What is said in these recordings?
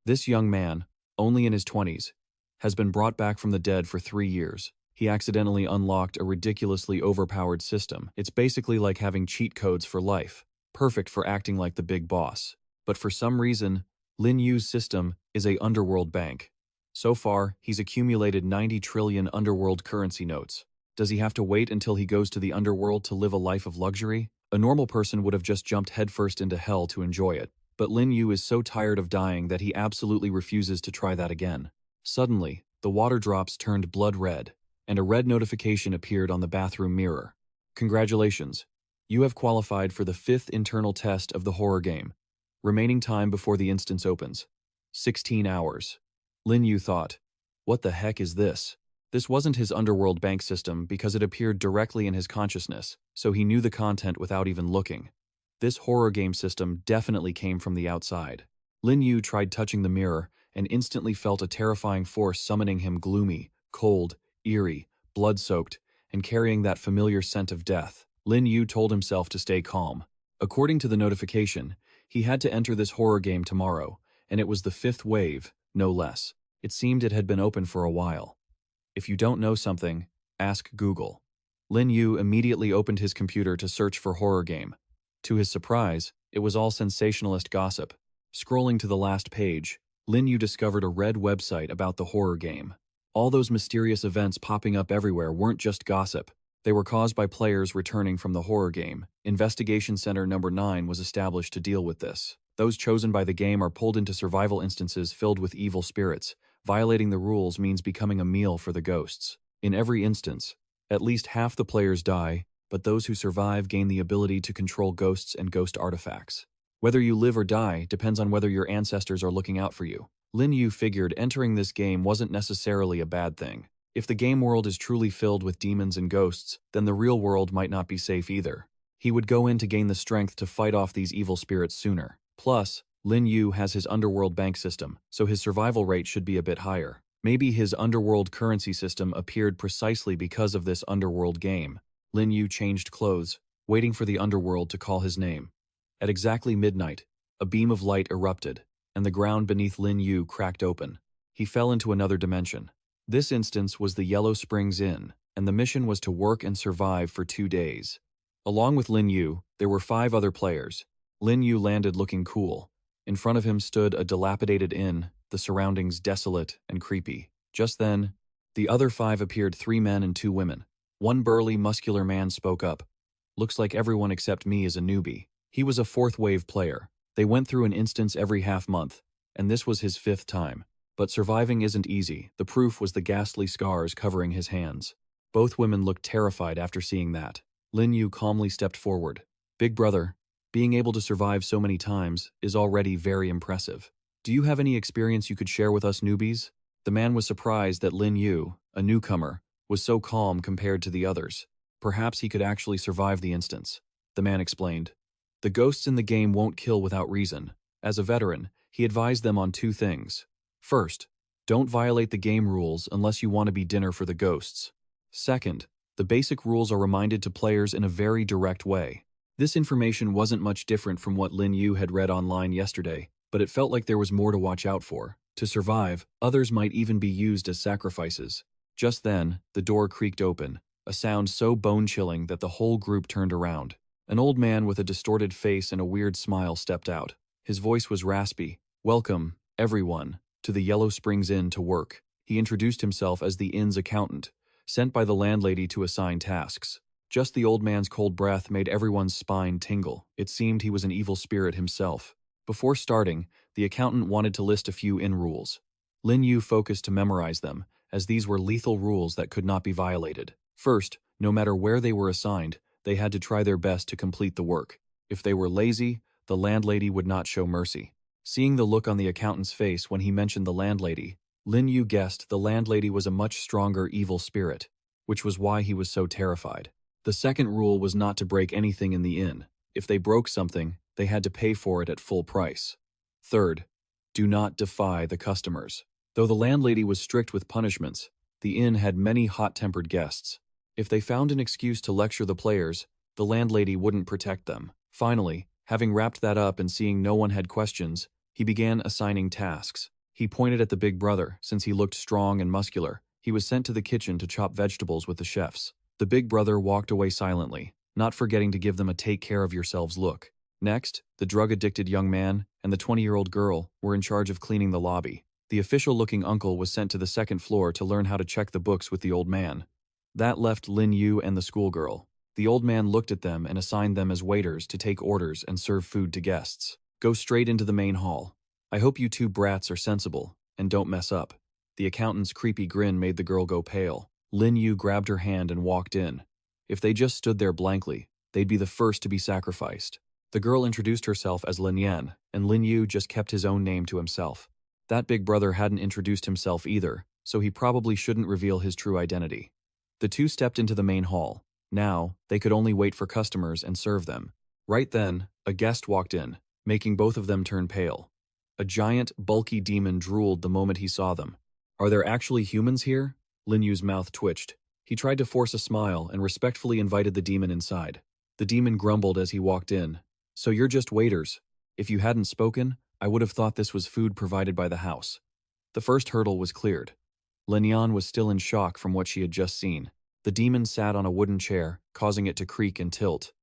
This young man, only in his 20s, has been brought back from the dead for 3 years. He accidentally unlocked a ridiculously overpowered system. It's basically like having cheat codes for life, perfect for acting like the big boss. But for some reason, Lin Yu's system is a Underworld Bank. So far, he's accumulated 90 trillion Underworld currency notes. Does he have to wait until he goes to the Underworld to live a life of luxury? A normal person would have just jumped headfirst into hell to enjoy it. But Lin Yu is so tired of dying that he absolutely refuses to try that again. Suddenly, the water drops turned blood red, and a red notification appeared on the bathroom mirror. Congratulations. You have qualified for the 5th internal test of the horror game. Remaining time before the instance opens: 16 hours. Lin Yu thought, what the heck is this? This wasn't his Underworld Bank system because it appeared directly in his consciousness, so he knew the content without even looking. This horror game system definitely came from the outside. Lin Yu tried touching the mirror and instantly felt a terrifying force summoning him, gloomy, cold, eerie, blood-soaked, and carrying that familiar scent of death. Lin Yu told himself to stay calm. According to the notification, he had to enter this horror game tomorrow, and it was the 5th wave, no less. It seemed it had been open for a while. If you don't know something, ask Google. Lin Yu immediately opened his computer to search for horror game. To his surprise, it was all sensationalist gossip. Scrolling to the last page, Lin Yu discovered a red website about the horror game. All those mysterious events popping up everywhere weren't just gossip. They were caused by players returning from the horror game. Investigation Center Number 9 was established to deal with this. Those chosen by the game are pulled into survival instances filled with evil spirits. Violating the rules means becoming a meal for the ghosts. In every instance, at least half the players die, but those who survive gain the ability to control ghosts and ghost artifacts. Whether you live or die depends on whether your ancestors are looking out for you. Lin Yu figured entering this game wasn't necessarily a bad thing. If the game world is truly filled with demons and ghosts, then the real world might not be safe either. He would go in to gain the strength to fight off these evil spirits sooner. Plus, Lin Yu has his Underworld Bank system, so his survival rate should be a bit higher. Maybe his Underworld currency system appeared precisely because of this Underworld game. Lin Yu changed clothes, waiting for the Underworld to call his name. At exactly midnight, a beam of light erupted, and the ground beneath Lin Yu cracked open. He fell into another dimension. This instance was the Yellow Springs Inn, and the mission was to work and survive for 2 days. Along with Lin Yu, there were 5 other players. Lin Yu landed looking cool. In front of him stood a dilapidated inn, the surroundings desolate and creepy. Just then, the other 5 appeared, 3 men and 2 women. One burly, muscular man spoke up. Looks like everyone except me is a newbie. He was a 4th wave player. They went through an instance every half-month, and this was his 5th time. But surviving isn't easy. The proof was the ghastly scars covering his hands. Both women looked terrified after seeing that. Lin Yu calmly stepped forward. Big brother, being able to survive so many times is already very impressive. Do you have any experience you could share with us newbies? The man was surprised that Lin Yu, a newcomer, was so calm compared to the others. Perhaps he could actually survive the instance. The man explained. The ghosts in the game won't kill without reason. As a veteran, he advised them on 2 things. First, don't violate the game rules unless you want to be dinner for the ghosts. Second, the basic rules are reminded to players in a very direct way. This information wasn't much different from what Lin Yu had read online yesterday, but it felt like there was more to watch out for. To survive, others might even be used as sacrifices. Just then, the door creaked open, a sound so bone-chilling that the whole group turned around. An old man with a distorted face and a weird smile stepped out. His voice was raspy. Welcome, everyone, to the Yellow Springs Inn to work. He introduced himself as the inn's accountant, sent by the landlady to assign tasks. Just the old man's cold breath made everyone's spine tingle. It seemed he was an evil spirit himself. Before starting, the accountant wanted to list a few inn rules. Lin Yu focused to memorize them, as these were lethal rules that could not be violated. First, no matter where they were assigned, they had to try their best to complete the work. If they were lazy, the landlady would not show mercy. Seeing the look on the accountant's face when he mentioned the landlady, Lin Yu guessed the landlady was a much stronger evil spirit, which was why he was so terrified. The second rule was not to break anything in the inn. If they broke something, they had to pay for it at full price. Third, do not defy the customers. Though the landlady was strict with punishments, the inn had many hot-tempered guests. If they found an excuse to lecture the players, the landlady wouldn't protect them. Finally, having wrapped that up and seeing no one had questions, he began assigning tasks. He pointed at the big brother, since he looked strong and muscular. He was sent to the kitchen to chop vegetables with the chefs. The big brother walked away silently, not forgetting to give them a take care of yourselves look. Next, the drug-addicted young man and the 20-year-old girl were in charge of cleaning the lobby. The official-looking uncle was sent to the second floor to learn how to check the books with the old man. That left Lin Yu and the schoolgirl. The old man looked at them and assigned them as waiters to take orders and serve food to guests. Go straight into the main hall. I hope you two brats are sensible and don't mess up. The accountant's creepy grin made the girl go pale. Lin Yu grabbed her hand and walked in. If they just stood there blankly, they'd be the first to be sacrificed. The girl introduced herself as Lin Yan, and Lin Yu just kept his own name to himself. That big brother hadn't introduced himself either, so he probably shouldn't reveal his true identity. The two stepped into the main hall. Now, they could only wait for customers and serve them. Right then, a guest walked in, making both of them turn pale. A giant, bulky demon drooled the moment he saw them. Are there actually humans here? Lin Yu's mouth twitched. He tried to force a smile and respectfully invited the demon inside. The demon grumbled as he walked in. So you're just waiters. If you hadn't spoken, I would have thought this was food provided by the house. The first hurdle was cleared. Lin Yan was still in shock from what she had just seen. The demon sat on a wooden chair, causing it to creak and tilt.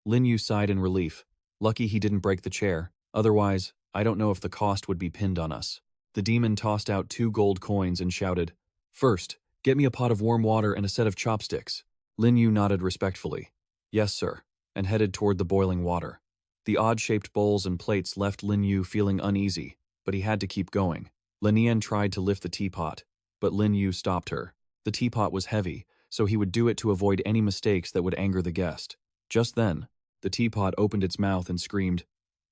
Lin Yu sighed in relief. Lucky he didn't break the chair. Otherwise, I don't know if the cost would be pinned on us. The demon tossed out 2 gold coins and shouted, "First, get me a pot of warm water and a set of chopsticks." Lin Yu nodded respectfully. "Yes, sir," and headed toward the boiling water. The odd-shaped bowls and plates left Lin Yu feeling uneasy, but he had to keep going. Lin Yan tried to lift the teapot, but Lin Yu stopped her. The teapot was heavy, so he would do it to avoid any mistakes that would anger the guest. Just then, the teapot opened its mouth and screamed,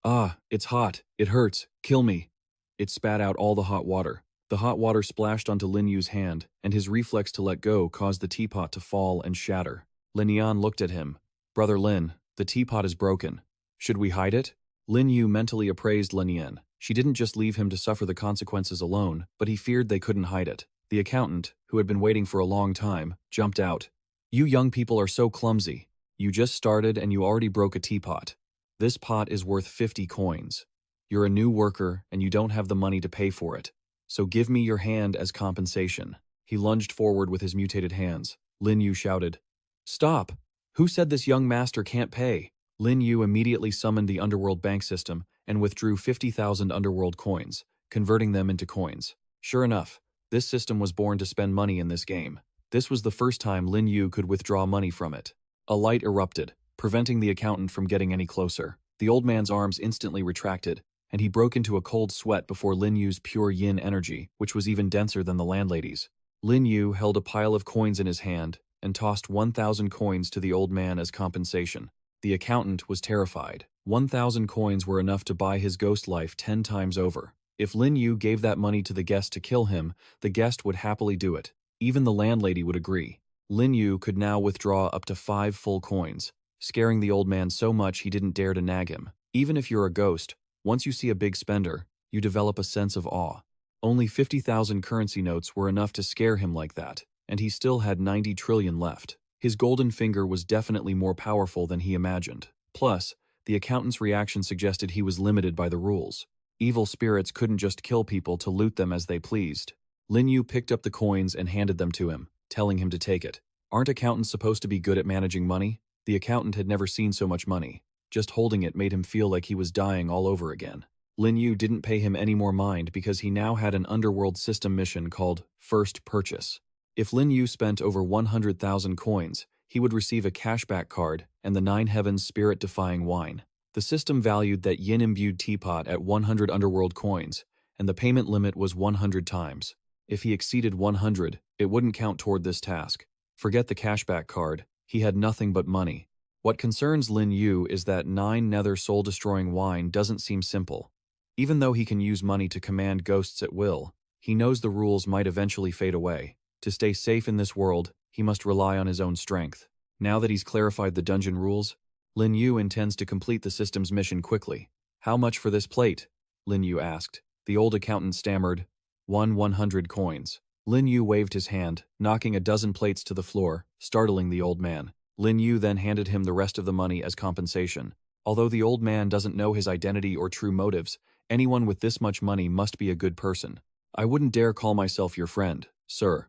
"Ah, it's hot, it hurts, kill me." It spat out all the hot water. The hot water splashed onto Lin Yu's hand, and his reflex to let go caused the teapot to fall and shatter. Lin Yan looked at him. "Brother Lin, the teapot is broken. Should we hide it?" Lin Yu mentally appraised Lin Yan. She didn't just leave him to suffer the consequences alone, but he feared they couldn't hide it. The accountant, who had been waiting for a long time, jumped out. "You young people are so clumsy. You just started and you already broke a teapot. This pot is worth 50 coins. You're a new worker and you don't have the money to pay for it. So give me your hand as compensation." He lunged forward with his mutated hands. Lin Yu shouted, "Stop! Who said this young master can't pay?" Lin Yu immediately summoned the Underworld Bank system and withdrew 50,000 Underworld coins, converting them into coins. Sure enough, this system was born to spend money in this game. This was the first time Lin Yu could withdraw money from it. A light erupted, preventing the accountant from getting any closer. The old man's arms instantly retracted, and he broke into a cold sweat before Lin Yu's pure yin energy, which was even denser than the landlady's. Lin Yu held a pile of coins in his hand and tossed 1,000 coins to the old man as compensation. The accountant was terrified. 1,000 coins were enough to buy his ghost life 10 times over. If Lin Yu gave that money to the guest to kill him, the guest would happily do it. Even the landlady would agree. Lin Yu could now withdraw up to 5 full coins, scaring the old man so much he didn't dare to nag him. Even if you're a ghost, once you see a big spender, you develop a sense of awe. Only 50,000 currency notes were enough to scare him like that, and he still had 90 trillion left. His golden finger was definitely more powerful than he imagined. Plus, the accountant's reaction suggested he was limited by the rules. Evil spirits couldn't just kill people to loot them as they pleased. Lin Yu picked up the coins and handed them to him, telling him to take it. Aren't accountants supposed to be good at managing money? The accountant had never seen so much money. Just holding it made him feel like he was dying all over again. Lin Yu didn't pay him any more mind because he now had an underworld system mission called First Purchase. If Lin Yu spent over 100,000 coins, he would receive a cashback card and the 9 Heavens spirit-defying wine. The system valued that yin-imbued teapot at 100 underworld coins, and the payment limit was 100 times. If he exceeded 100, it wouldn't count toward this task. Forget the cashback card, he had nothing but money. What concerns Lin Yu is that 9 nether soul-destroying wine doesn't seem simple. Even though he can use money to command ghosts at will, he knows the rules might eventually fade away. To stay safe in this world, he must rely on his own strength. Now that he's clarified the dungeon rules, Lin Yu intends to complete the system's mission quickly. "How much for this plate?" Lin Yu asked. The old accountant stammered, 100 coins. Lin Yu waved his hand, knocking a dozen plates to the floor, startling the old man. Lin Yu then handed him the rest of the money as compensation. Although the old man doesn't know his identity or true motives, anyone with this much money must be a good person. I wouldn't dare call myself your friend, sir.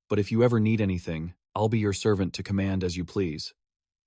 But if you ever need anything, I'll be your servant to command as you please.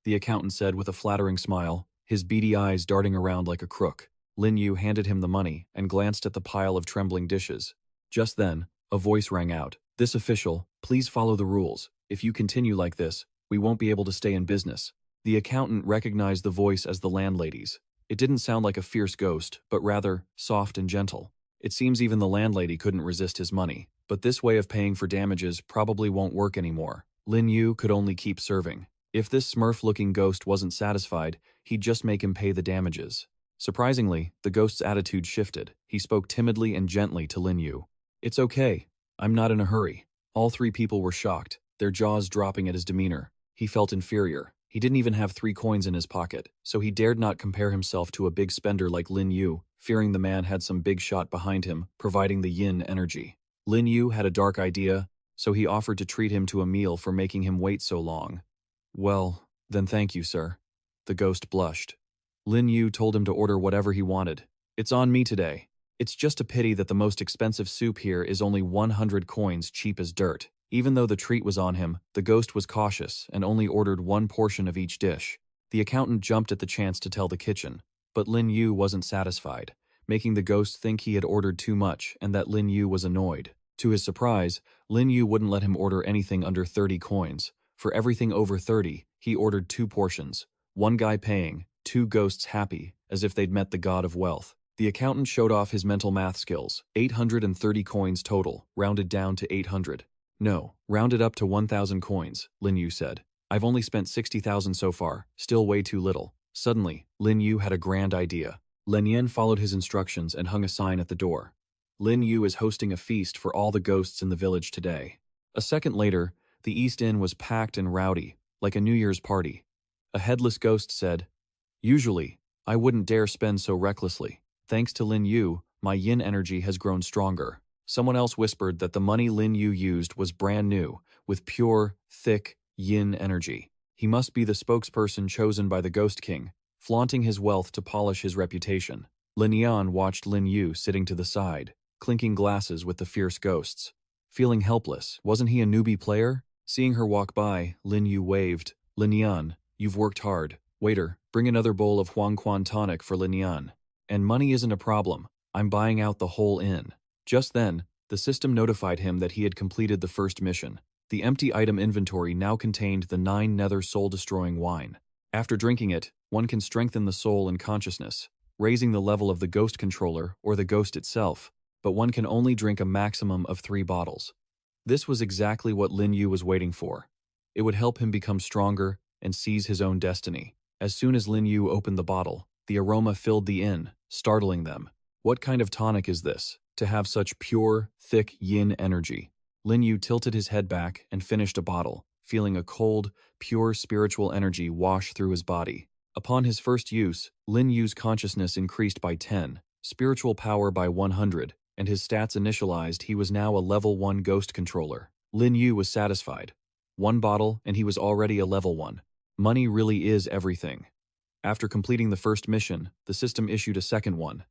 The accountant said with a flattering smile, his beady eyes darting around like a crook. Lin Yu handed him the money and glanced at the pile of trembling dishes. Just then, a voice rang out. This official, please follow the rules. If you continue like this, we won't be able to stay in business. The accountant recognized the voice as the landlady's. It didn't sound like a fierce ghost, but rather soft and gentle. It seems even the landlady couldn't resist his money. But this way of paying for damages probably won't work anymore. Lin Yu could only keep serving. If this smurf-looking ghost wasn't satisfied, he'd just make him pay the damages. Surprisingly, the ghost's attitude shifted. He spoke timidly and gently to Lin Yu. It's okay. I'm not in a hurry. All three people were shocked, their jaws dropping at his demeanor. He felt inferior. He didn't even have 3 coins in his pocket, so he dared not compare himself to a big spender like Lin Yu, fearing the man had some big shot behind him, providing the yin energy. Lin Yu had a dark idea, so he offered to treat him to a meal for making him wait so long. Well, then thank you, sir. The ghost blushed. Lin Yu told him to order whatever he wanted. It's on me today. It's just a pity that the most expensive soup here is only 100 coins, cheap as dirt. Even though the treat was on him, the ghost was cautious and only ordered 1 portion of each dish. The accountant jumped at the chance to tell the kitchen, but Lin Yu wasn't satisfied, making the ghost think he had ordered too much and that Lin Yu was annoyed. To his surprise, Lin Yu wouldn't let him order anything under 30 coins. For everything over 30, he ordered 2 portions. 1 guy paying, 2 ghosts happy, as if they'd met the god of wealth. The accountant showed off his mental math skills. 830 coins total, rounded down to 800. No, rounded up to 1,000 coins, Lin Yu said. I've only spent 60,000 so far, still way too little. Suddenly, Lin Yu had a grand idea. Lin Yan followed his instructions and hung a sign at the door. Lin Yu is hosting a feast for all the ghosts in the village today. A second later, the East Inn was packed and rowdy, like a New Year's party. A headless ghost said, Usually, I wouldn't dare spend so recklessly. Thanks to Lin Yu, my yin energy has grown stronger. Someone else whispered that the money Lin Yu used was brand new, with pure, thick, yin energy. He must be the spokesperson chosen by the Ghost King, flaunting his wealth to polish his reputation. Lin Yan watched Lin Yu sitting to the side, clinking glasses with the fierce ghosts. Feeling helpless, wasn't he a newbie player? Seeing her walk by, Lin Yu waved. Lin Yan, you've worked hard. Waiter, bring another bowl of Huang Quan tonic for Lin Yan. And money isn't a problem. I'm buying out the whole inn. Just then, the system notified him that he had completed the first mission. The empty item inventory now contained the 9 nether soul-destroying wine. After drinking it, one can strengthen the soul and consciousness, raising the level of the ghost controller or the ghost itself, but one can only drink a maximum of 3 bottles. This was exactly what Lin Yu was waiting for. It would help him become stronger and seize his own destiny. As soon as Lin Yu opened the bottle, the aroma filled the inn, startling them. What kind of tonic is this, to have such pure, thick yin energy? Lin Yu tilted his head back and finished a bottle, feeling a cold, pure spiritual energy wash through his body. Upon his first use, Lin Yu's consciousness increased by 10, spiritual power by 100, and his stats initialized. He was now a level 1 ghost controller. Lin Yu was satisfied. 1 bottle and he was already a level 1. Money really is everything. After completing the first mission, the system issued a second one.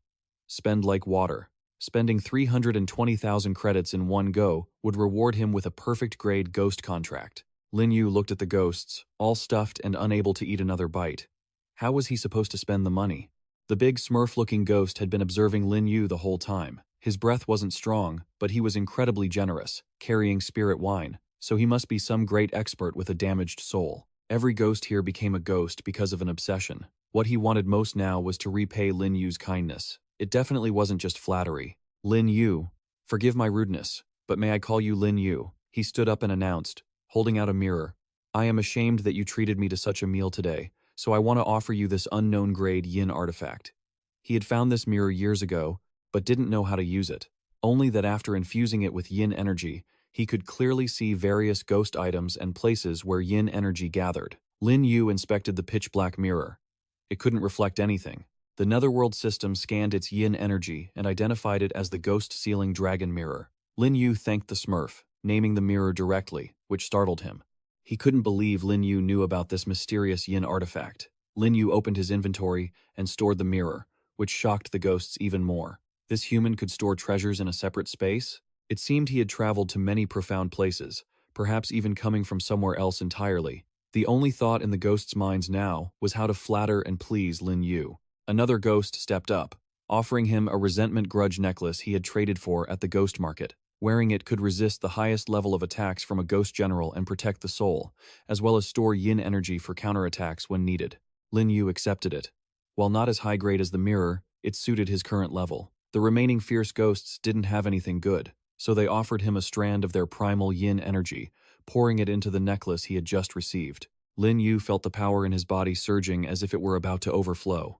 Spend like water. Spending 320,000 credits in one go would reward him with a perfect grade ghost contract. Lin Yu looked at the ghosts, all stuffed and unable to eat another bite. How was he supposed to spend the money? The big smurf-looking ghost had been observing Lin Yu the whole time. His breath wasn't strong, but he was incredibly generous, carrying spirit wine, so he must be some great expert with a damaged soul. Every ghost here became a ghost because of an obsession. What he wanted most now was to repay Lin Yu's kindness. It definitely wasn't just flattery. Lin Yu, forgive my rudeness, but may I call you Lin Yu? He stood up and announced, holding out a mirror. I am ashamed that you treated me to such a meal today, so I want to offer you this unknown grade yin artifact. He had found this mirror years ago, but didn't know how to use it. Only that after infusing it with yin energy, he could clearly see various ghost items and places where yin energy gathered. Lin Yu inspected the pitch-black mirror. It couldn't reflect anything. The netherworld system scanned its yin energy and identified it as the ghost-sealing dragon mirror. Lin Yu thanked the smurf, naming the mirror directly, which startled him. He couldn't believe Lin Yu knew about this mysterious yin artifact. Lin Yu opened his inventory and stored the mirror, which shocked the ghosts even more. This human could store treasures in a separate space? It seemed he had traveled to many profound places, perhaps even coming from somewhere else entirely. The only thought in the ghost's minds now was how to flatter and please Lin Yu. Another ghost stepped up, offering him a resentment grudge necklace he had traded for at the ghost market. Wearing it could resist the highest level of attacks from a ghost general and protect the soul, as well as store yin energy for counterattacks when needed. Lin Yu accepted it. While not as high grade as the mirror, it suited his current level. The remaining fierce ghosts didn't have anything good, so they offered him a strand of their primal yin energy, pouring it into the necklace he had just received. Lin Yu felt the power in his body surging as if it were about to overflow.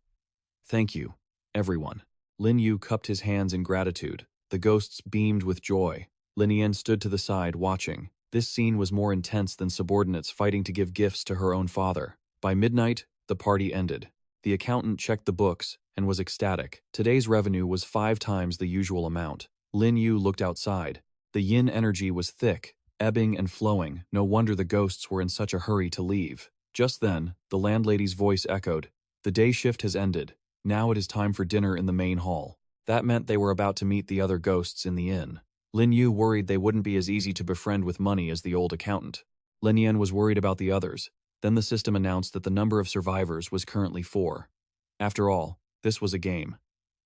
"Thank you, everyone." Lin Yu cupped his hands in gratitude. The ghosts beamed with joy. Lin Yan stood to the side, watching. This scene was more intense than subordinates fighting to give gifts to her own father. By midnight, the party ended. The accountant checked the books and was ecstatic. Today's revenue was 5 times the usual amount. Lin Yu looked outside. The yin energy was thick, ebbing and flowing. No wonder the ghosts were in such a hurry to leave. Just then, the landlady's voice echoed. "The day shift has ended. Now it is time for dinner in the main hall." That meant they were about to meet the other ghosts in the inn. Lin Yu worried they wouldn't be as easy to befriend with money as the old accountant. Lin Yan was worried about the others. Then the system announced that the number of survivors was currently 4. After all, this was a game.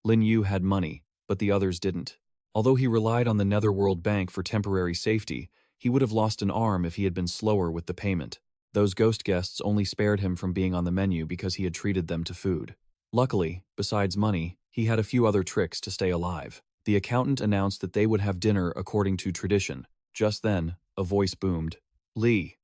Lin Yu had money, but the others didn't. Although he relied on the Netherworld Bank for temporary safety, he would have lost an arm if he had been slower with the payment. Those ghost guests only spared him from being on the menu because he had treated them to food. Luckily, besides money, he had a few other tricks to stay alive. The accountant announced that they would have dinner according to tradition. Just then, a voice boomed. "Lee,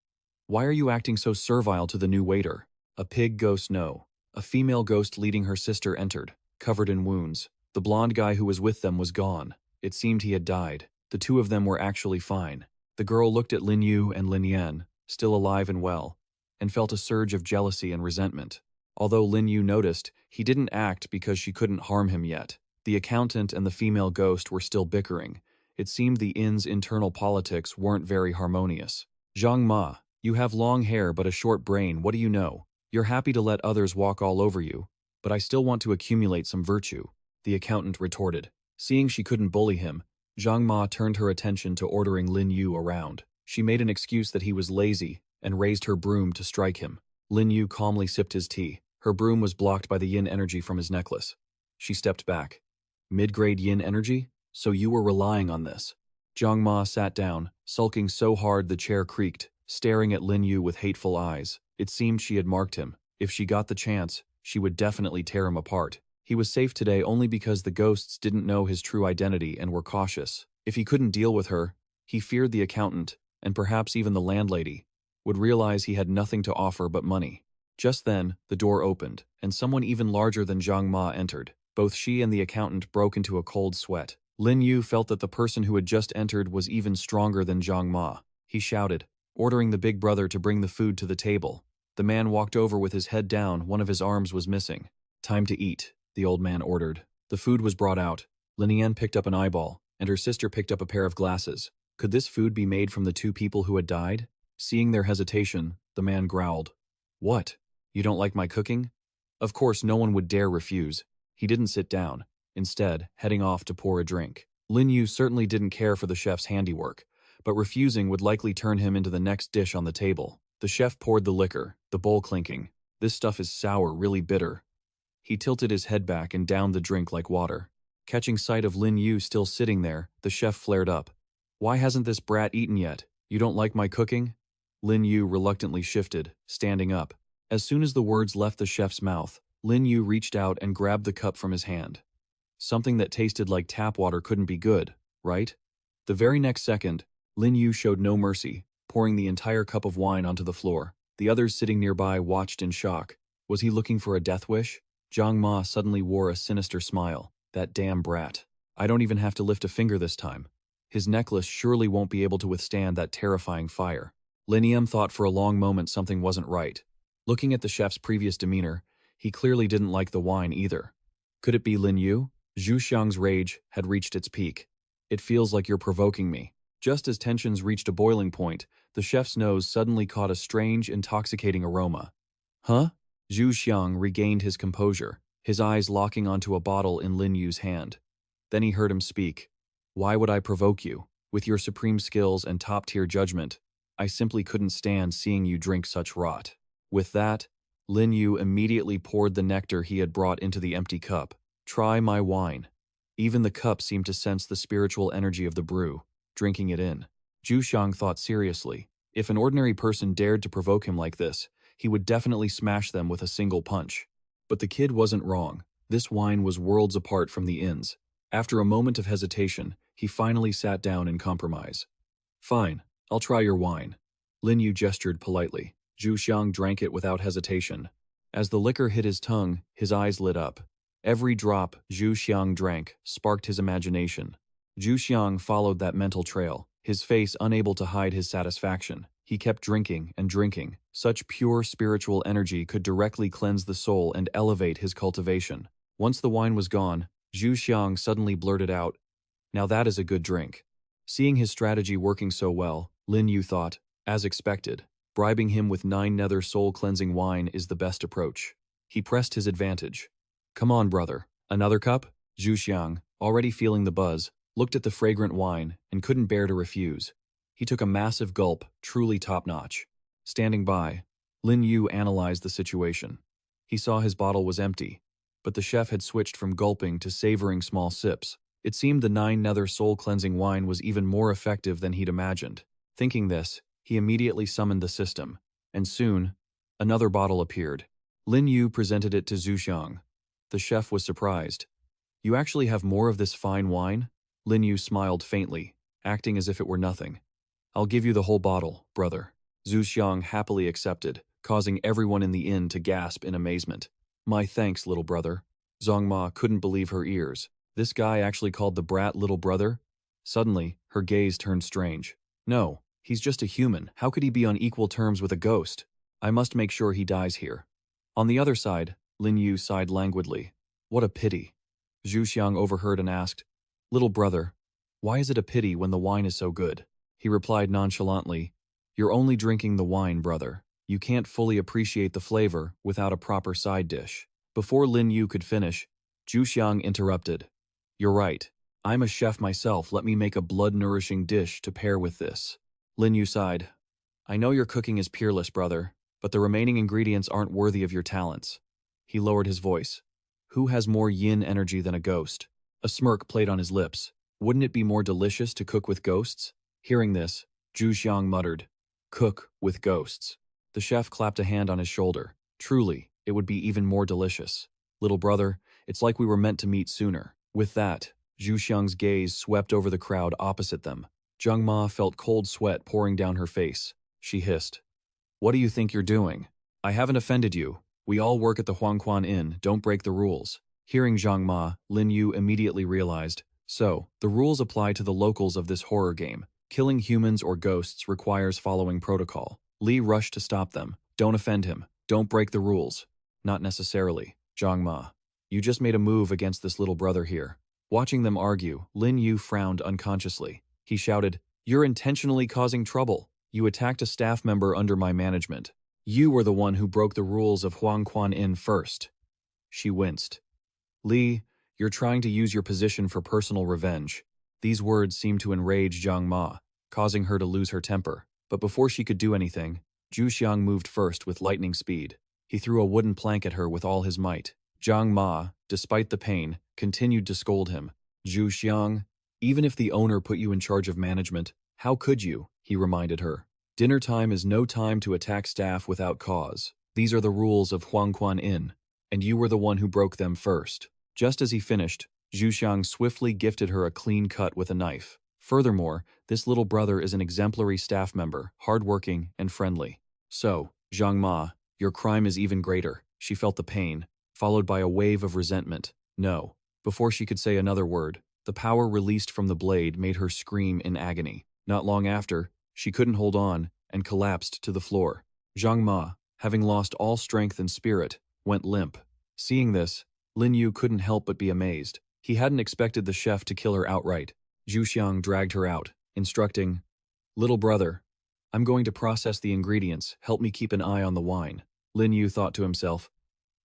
why are you acting so servile to the new waiter?" A pig ghost no. A female ghost leading her sister entered, covered in wounds. The blonde guy who was with them was gone. It seemed he had died. The two of them were actually fine. The girl looked at Lin Yu and Lin Yan, still alive and well, and felt a surge of jealousy and resentment. Although Lin Yu noticed, he didn't act because she couldn't harm him yet. The accountant and the female ghost were still bickering. It seemed the inn's internal politics weren't very harmonious. "Zhang Ma, you have long hair but a short brain, what do you know? You're happy to let others walk all over you, but I still want to accumulate some virtue," the accountant retorted. Seeing she couldn't bully him, Zhang Ma turned her attention to ordering Lin Yu around. She made an excuse that he was lazy and raised her broom to strike him. Lin Yu calmly sipped his tea. Her broom was blocked by the yin energy from his necklace. She stepped back. "Mid-grade yin energy? So you were relying on this." Zhang Ma sat down, sulking so hard the chair creaked, staring at Lin Yu with hateful eyes. It seemed she had marked him. If she got the chance, she would definitely tear him apart. He was safe today only because the ghosts didn't know his true identity and were cautious. If he couldn't deal with her, he feared the accountant, and perhaps even the landlady, would realize he had nothing to offer but money. Just then, the door opened, and someone even larger than Zhang Ma entered. Both she and the accountant broke into a cold sweat. Lin Yu felt that the person who had just entered was even stronger than Zhang Ma. He shouted, ordering the big brother to bring the food to the table. The man walked over with his head down, one of his arms was missing. "Time to eat," the old man ordered. The food was brought out. Lin Yan picked up an eyeball, and her sister picked up a pair of glasses. Could this food be made from the 2 people who had died? Seeing their hesitation, the man growled. "What? You don't like my cooking?" Of course, no one would dare refuse. He didn't sit down, instead heading off to pour a drink. Lin Yu certainly didn't care for the chef's handiwork, but refusing would likely turn him into the next dish on the table. The chef poured the liquor, the bowl clinking. "This stuff is sour, really bitter." He tilted his head back and downed the drink like water. Catching sight of Lin Yu still sitting there, the chef flared up. "Why hasn't this brat eaten yet? You don't like my cooking?" Lin Yu reluctantly shifted, standing up. As soon as the words left the chef's mouth, Lin Yu reached out and grabbed the cup from his hand. Something that tasted like tap water couldn't be good, right? The very next second, Lin Yu showed no mercy, pouring the entire cup of wine onto the floor. The others sitting nearby watched in shock. Was he looking for a death wish? Zhang Ma suddenly wore a sinister smile. "That damn brat. I don't even have to lift a finger this time. His necklace surely won't be able to withstand that terrifying fire." Lin Yim thought for a long moment something wasn't right. Looking at the chef's previous demeanor, he clearly didn't like the wine either. Could it be Lin Yu? Zhu Xiang's rage had reached its peak. "It feels like you're provoking me." Just as tensions reached a boiling point, the chef's nose suddenly caught a strange, intoxicating aroma. "Huh?" Zhu Xiang regained his composure, his eyes locking onto a bottle in Lin Yu's hand. Then he heard him speak. Why would I provoke you? With your supreme skills and top-tier judgment, I simply couldn't stand seeing you drink such rot. With that, Lin Yu immediately poured the nectar he had brought into the empty cup. Try my wine. Even the cup seemed to sense the spiritual energy of the brew, drinking it in. Zhu Xiang thought seriously. If an ordinary person dared to provoke him like this, he would definitely smash them with a single punch. But the kid wasn't wrong. This wine was worlds apart from the inn's. After a moment of hesitation, he finally sat down in compromise. Fine, I'll try your wine. Lin Yu gestured politely. Zhu Xiang drank it without hesitation. As the liquor hit his tongue, his eyes lit up. Every drop Zhu Xiang drank sparked his imagination. Zhu Xiang followed that mental trail, his face unable to hide his satisfaction. He kept drinking and drinking. Such pure spiritual energy could directly cleanse the soul and elevate his cultivation. Once the wine was gone, Zhu Xiang suddenly blurted out, "Now that is a good drink." Seeing his strategy working so well, Lin Yu thought, as expected, bribing him with 9 nether soul-cleansing wine is the best approach. He pressed his advantage. "Come on, brother. Another cup?" Zhu Xiang, already feeling the buzz, looked at the fragrant wine and couldn't bear to refuse. He took a massive gulp, truly top-notch. Standing by, Lin Yu analyzed the situation. He saw his bottle was empty, but the chef had switched from gulping to savoring small sips. It seemed the 9 nether soul-cleansing wine was even more effective than he'd imagined. Thinking this, he immediately summoned the system, and soon, another bottle appeared. Lin Yu presented it to Zhu Xiang. The chef was surprised. "You actually have more of this fine wine?" Lin Yu smiled faintly, acting as if it were nothing. "I'll give you the whole bottle, brother." Zhu Xiang happily accepted, causing everyone in the inn to gasp in amazement. "My thanks, little brother." Zhang Ma couldn't believe her ears. This guy actually called the brat little brother? Suddenly, her gaze turned strange. No, he's just a human. How could he be on equal terms with a ghost? I must make sure he dies here. On the other side, Lin Yu sighed languidly. What a pity. Zhu Xiang overheard and asked, "Little brother, why is it a pity when the wine is so good?" He replied nonchalantly, "You're only drinking the wine, brother. You can't fully appreciate the flavor without a proper side dish." Before Lin Yu could finish, Zhu Xiang interrupted. "You're right. I'm a chef myself. Let me make a blood-nourishing dish to pair with this." Lin Yu sighed. "I know your cooking is peerless, brother, but the remaining ingredients aren't worthy of your talents." He lowered his voice. "Who has more yin energy than a ghost?" A smirk played on his lips. "Wouldn't it be more delicious to cook with ghosts?" Hearing this, Zhu Xiang muttered, "Cook with ghosts." The chef clapped a hand on his shoulder. "Truly, it would be even more delicious. Little brother, it's like we were meant to meet sooner." With that, Zhu Xiang's gaze swept over the crowd opposite them. Zhang Ma felt cold sweat pouring down her face. She hissed, "What do you think you're doing? I haven't offended you. We all work at the Huangquan Inn, don't break the rules." Hearing Zhang Ma, Lin Yu immediately realized, so, the rules apply to the locals of this horror game. Killing humans or ghosts requires following protocol. Li rushed to stop them. "Don't offend him. Don't break the rules." "Not necessarily, Zhang Ma. You just made a move against this little brother here." Watching them argue, Lin Yu frowned unconsciously. He shouted, "You're intentionally causing trouble. You attacked a staff member under my management. You were the one who broke the rules of Huangquan Inn first." She winced. "Li, you're trying to use your position for personal revenge." These words seemed to enrage Zhang Ma, causing her to lose her temper. But before she could do anything, Zhu Xiang moved first with lightning speed. He threw a wooden plank at her with all his might. Zhang Ma, despite the pain, continued to scold him. "Zhu Xiang, even if the owner put you in charge of management, how could you?" he reminded her. "Dinner time is no time to attack staff without cause. These are the rules of Huangquan Inn, and you were the one who broke them first." Just as he finished, Zhu Xiang swiftly gifted her a clean cut with a knife. Furthermore, this little brother is an exemplary staff member, hardworking and friendly. "So, Zhang Ma, your crime is even greater." She felt the pain, followed by a wave of resentment. "No." Before she could say another word, the power released from the blade made her scream in agony. Not long after, she couldn't hold on and collapsed to the floor. Zhang Ma, having lost all strength and spirit, went limp. Seeing this, Lin Yu couldn't help but be amazed. He hadn't expected the chef to kill her outright. Zhu Xiang dragged her out, instructing, "Little brother, I'm going to process the ingredients. Help me keep an eye on the wine." Lin Yu thought to himself,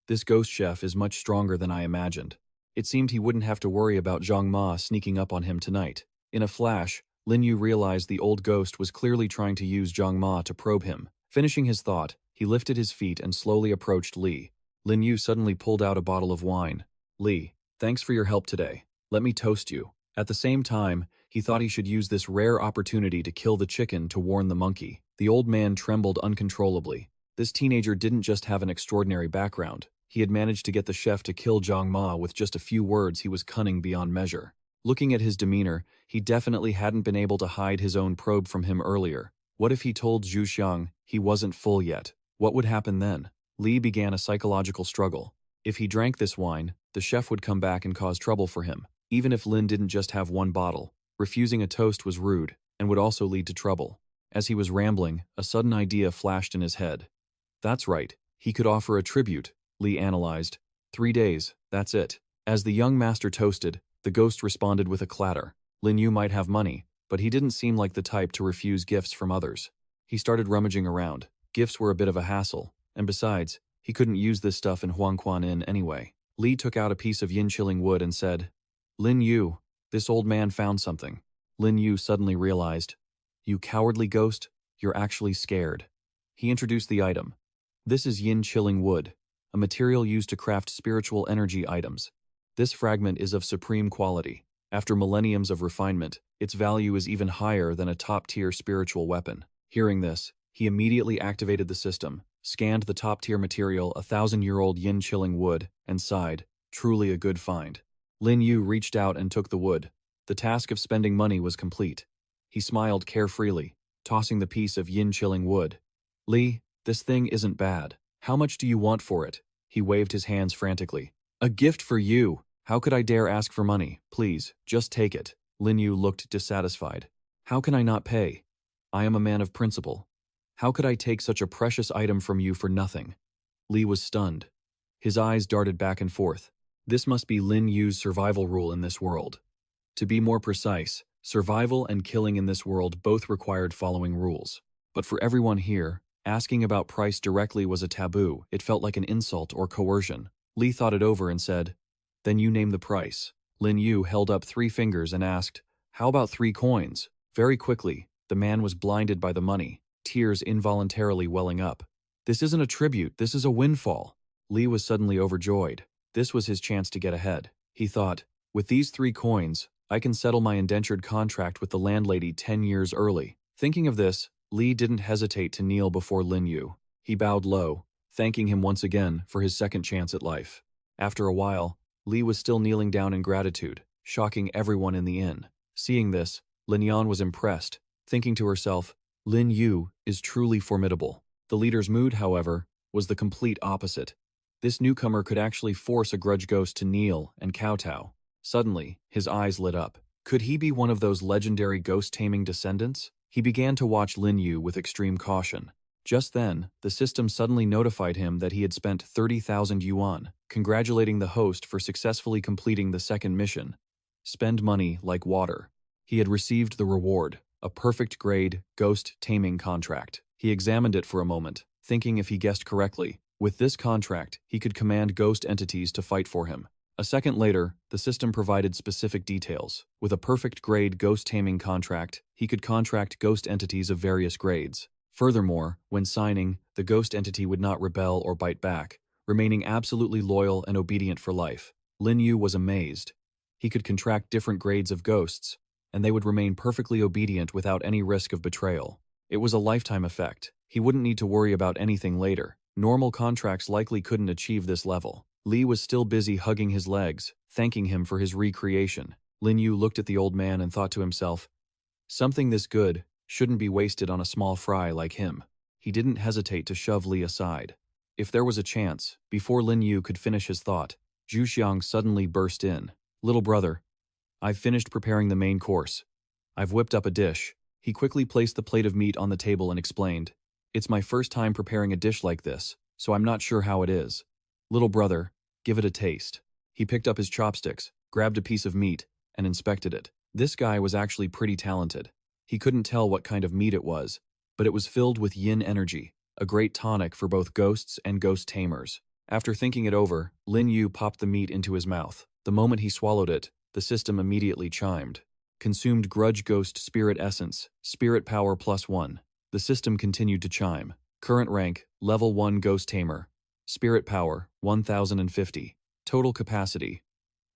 "This ghost chef is much stronger than I imagined." It seemed he wouldn't have to worry about Zhang Ma sneaking up on him tonight. In a flash, Lin Yu realized the old ghost was clearly trying to use Zhang Ma to probe him. Finishing his thought, he lifted his feet and slowly approached Li. Lin Yu suddenly pulled out a bottle of wine. Li, thanks for your help today. Let me toast you. At the same time, he thought he should use this rare opportunity to kill the chicken to warn the monkey. The old man trembled uncontrollably. This teenager didn't just have an extraordinary background. He had managed to get the chef to kill Zhang Ma with just a few words. He was cunning beyond measure. Looking at his demeanor, he definitely hadn't been able to hide his own probe from him earlier. What if he told Zhu Xiang he wasn't full yet? What would happen then? Li began a psychological struggle. If he drank this wine, the chef would come back and cause trouble for him. Even if Lin didn't just have one bottle, refusing a toast was rude and would also lead to trouble. As he was rambling, a sudden idea flashed in his head. That's right, he could offer a tribute, Li analyzed. 3 days, that's it. As the young master toasted, the ghost responded with a clatter. Lin Yu might have money, but he didn't seem like the type to refuse gifts from others. He started rummaging around. Gifts were a bit of a hassle, and besides, he couldn't use this stuff in Huangquan Inn anyway. Li took out a piece of yin-chilling wood and said, Lin Yu, this old man found something. Lin Yu suddenly realized, you cowardly ghost, you're actually scared. He introduced the item. This is yin-chilling wood, a material used to craft spiritual energy items. This fragment is of supreme quality. After millenniums of refinement, its value is even higher than a top-tier spiritual weapon. Hearing this, he immediately activated the system, scanned the top-tier material, 1,000-year-old yin-chilling wood, and sighed, truly a good find. Lin Yu reached out and took the wood. The task of spending money was complete. He smiled carefreely, tossing the piece of yin-chilling wood. Li, this thing isn't bad. How much do you want for it? He waved his hands frantically. A gift for you! How could I dare ask for money? Please, just take it. Lin Yu looked dissatisfied. How can I not pay? I am a man of principle. How could I take such a precious item from you for nothing? Li was stunned. His eyes darted back and forth. This must be Lin Yu's survival rule in this world. To be more precise, survival and killing in this world both required following rules. But for everyone here, asking about price directly was a taboo. It felt like an insult or coercion. Li thought it over and said, Then you name the price. Lin Yu held up 3 fingers and asked, How about 3 coins? Very quickly, the man was blinded by the money, tears involuntarily welling up. This isn't a tribute, this is a windfall. Li was suddenly overjoyed. This was his chance to get ahead. He thought, with these 3 coins, I can settle my indentured contract with the landlady 10 years early. Thinking of this, Li didn't hesitate to kneel before Lin Yu. He bowed low, thanking him once again for his second chance at life. After a while, Li was still kneeling down in gratitude, shocking everyone in the inn. Seeing this, Lin Yan was impressed, thinking to herself, Lin Yu is truly formidable. The leader's mood, however, was the complete opposite. This newcomer could actually force a grudge ghost to kneel and kowtow. Suddenly, his eyes lit up. Could he be one of those legendary ghost taming descendants? He began to watch Lin Yu with extreme caution. Just then, the system suddenly notified him that he had spent 30,000 yuan, congratulating the host for successfully completing the second mission. Spend money like water. He had received the reward, a perfect grade ghost taming contract. He examined it for a moment, thinking if he guessed correctly, with this contract, he could command ghost entities to fight for him. A second later, the system provided specific details. With a perfect grade ghost taming contract, he could contract ghost entities of various grades. Furthermore, when signing, the ghost entity would not rebel or bite back, remaining absolutely loyal and obedient for life. Lin Yu was amazed. He could contract different grades of ghosts, and they would remain perfectly obedient without any risk of betrayal. It was a lifetime effect. He wouldn't need to worry about anything later. Normal contracts likely couldn't achieve this level. Li was still busy hugging his legs, thanking him for his recreation. Lin Yu looked at the old man and thought to himself, something this good shouldn't be wasted on a small fry like him. He didn't hesitate to shove Li aside. If there was a chance, before Lin Yu could finish his thought, Zhu Xiang suddenly burst in. Little brother, I've finished preparing the main course. I've whipped up a dish. He quickly placed the plate of meat on the table and explained, It's my first time preparing a dish like this, so I'm not sure how it is. Little brother, give it a taste. He picked up his chopsticks, grabbed a piece of meat, and inspected it. This guy was actually pretty talented. He couldn't tell what kind of meat it was, but it was filled with yin energy, a great tonic for both ghosts and ghost tamers. After thinking it over, Lin Yu popped the meat into his mouth. The moment he swallowed it, the system immediately chimed. Consumed grudge ghost spirit essence, spirit power +1. The system continued to chime. Current rank, level 1 ghost tamer. Spirit power, 1050. Total capacity,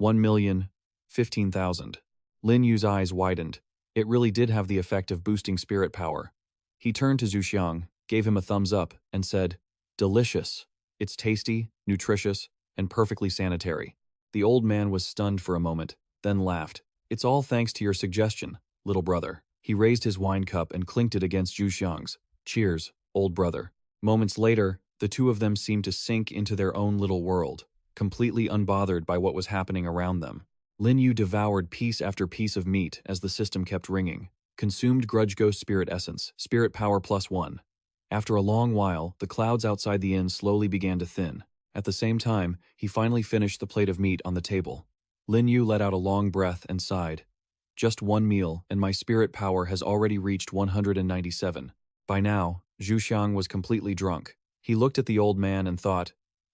1,015,000. Lin Yu's eyes widened. It really did have the effect of boosting spirit power. He turned to Zhu Xiang, gave him a thumbs up, and said, "Delicious. It's tasty, nutritious, and perfectly sanitary." The old man was stunned for a moment, then laughed. "It's all thanks to your suggestion, little brother." He raised his wine cup and clinked it against Zhu Xiang's. "Cheers, old brother." Moments later, the two of them seemed to sink into their own little world, completely unbothered by what was happening around them. Lin Yu devoured piece after piece of meat as the system kept ringing. Consumed grudge ghost spirit essence, spirit power +1. After a long while, the clouds outside the inn slowly began to thin. At the same time, he finally finished the plate of meat on the table. Lin Yu let out a long breath and sighed. "Just one meal, and my spirit power has already reached 197. By now, Zhu Xiang was completely drunk. He looked at the old man and thought,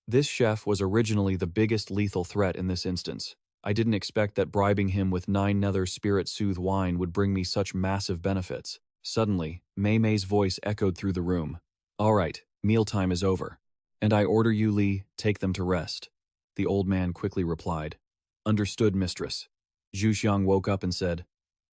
"This chef was originally the biggest lethal threat in this instance. I didn't expect that bribing him with 9 nether spirit soothe wine would bring me such massive benefits." Suddenly, Mei Mei's voice echoed through the room. "All right, mealtime is over. And I order you, Li, take them to rest." The old man quickly replied, "Understood, mistress." Zhu Xiang woke up and said,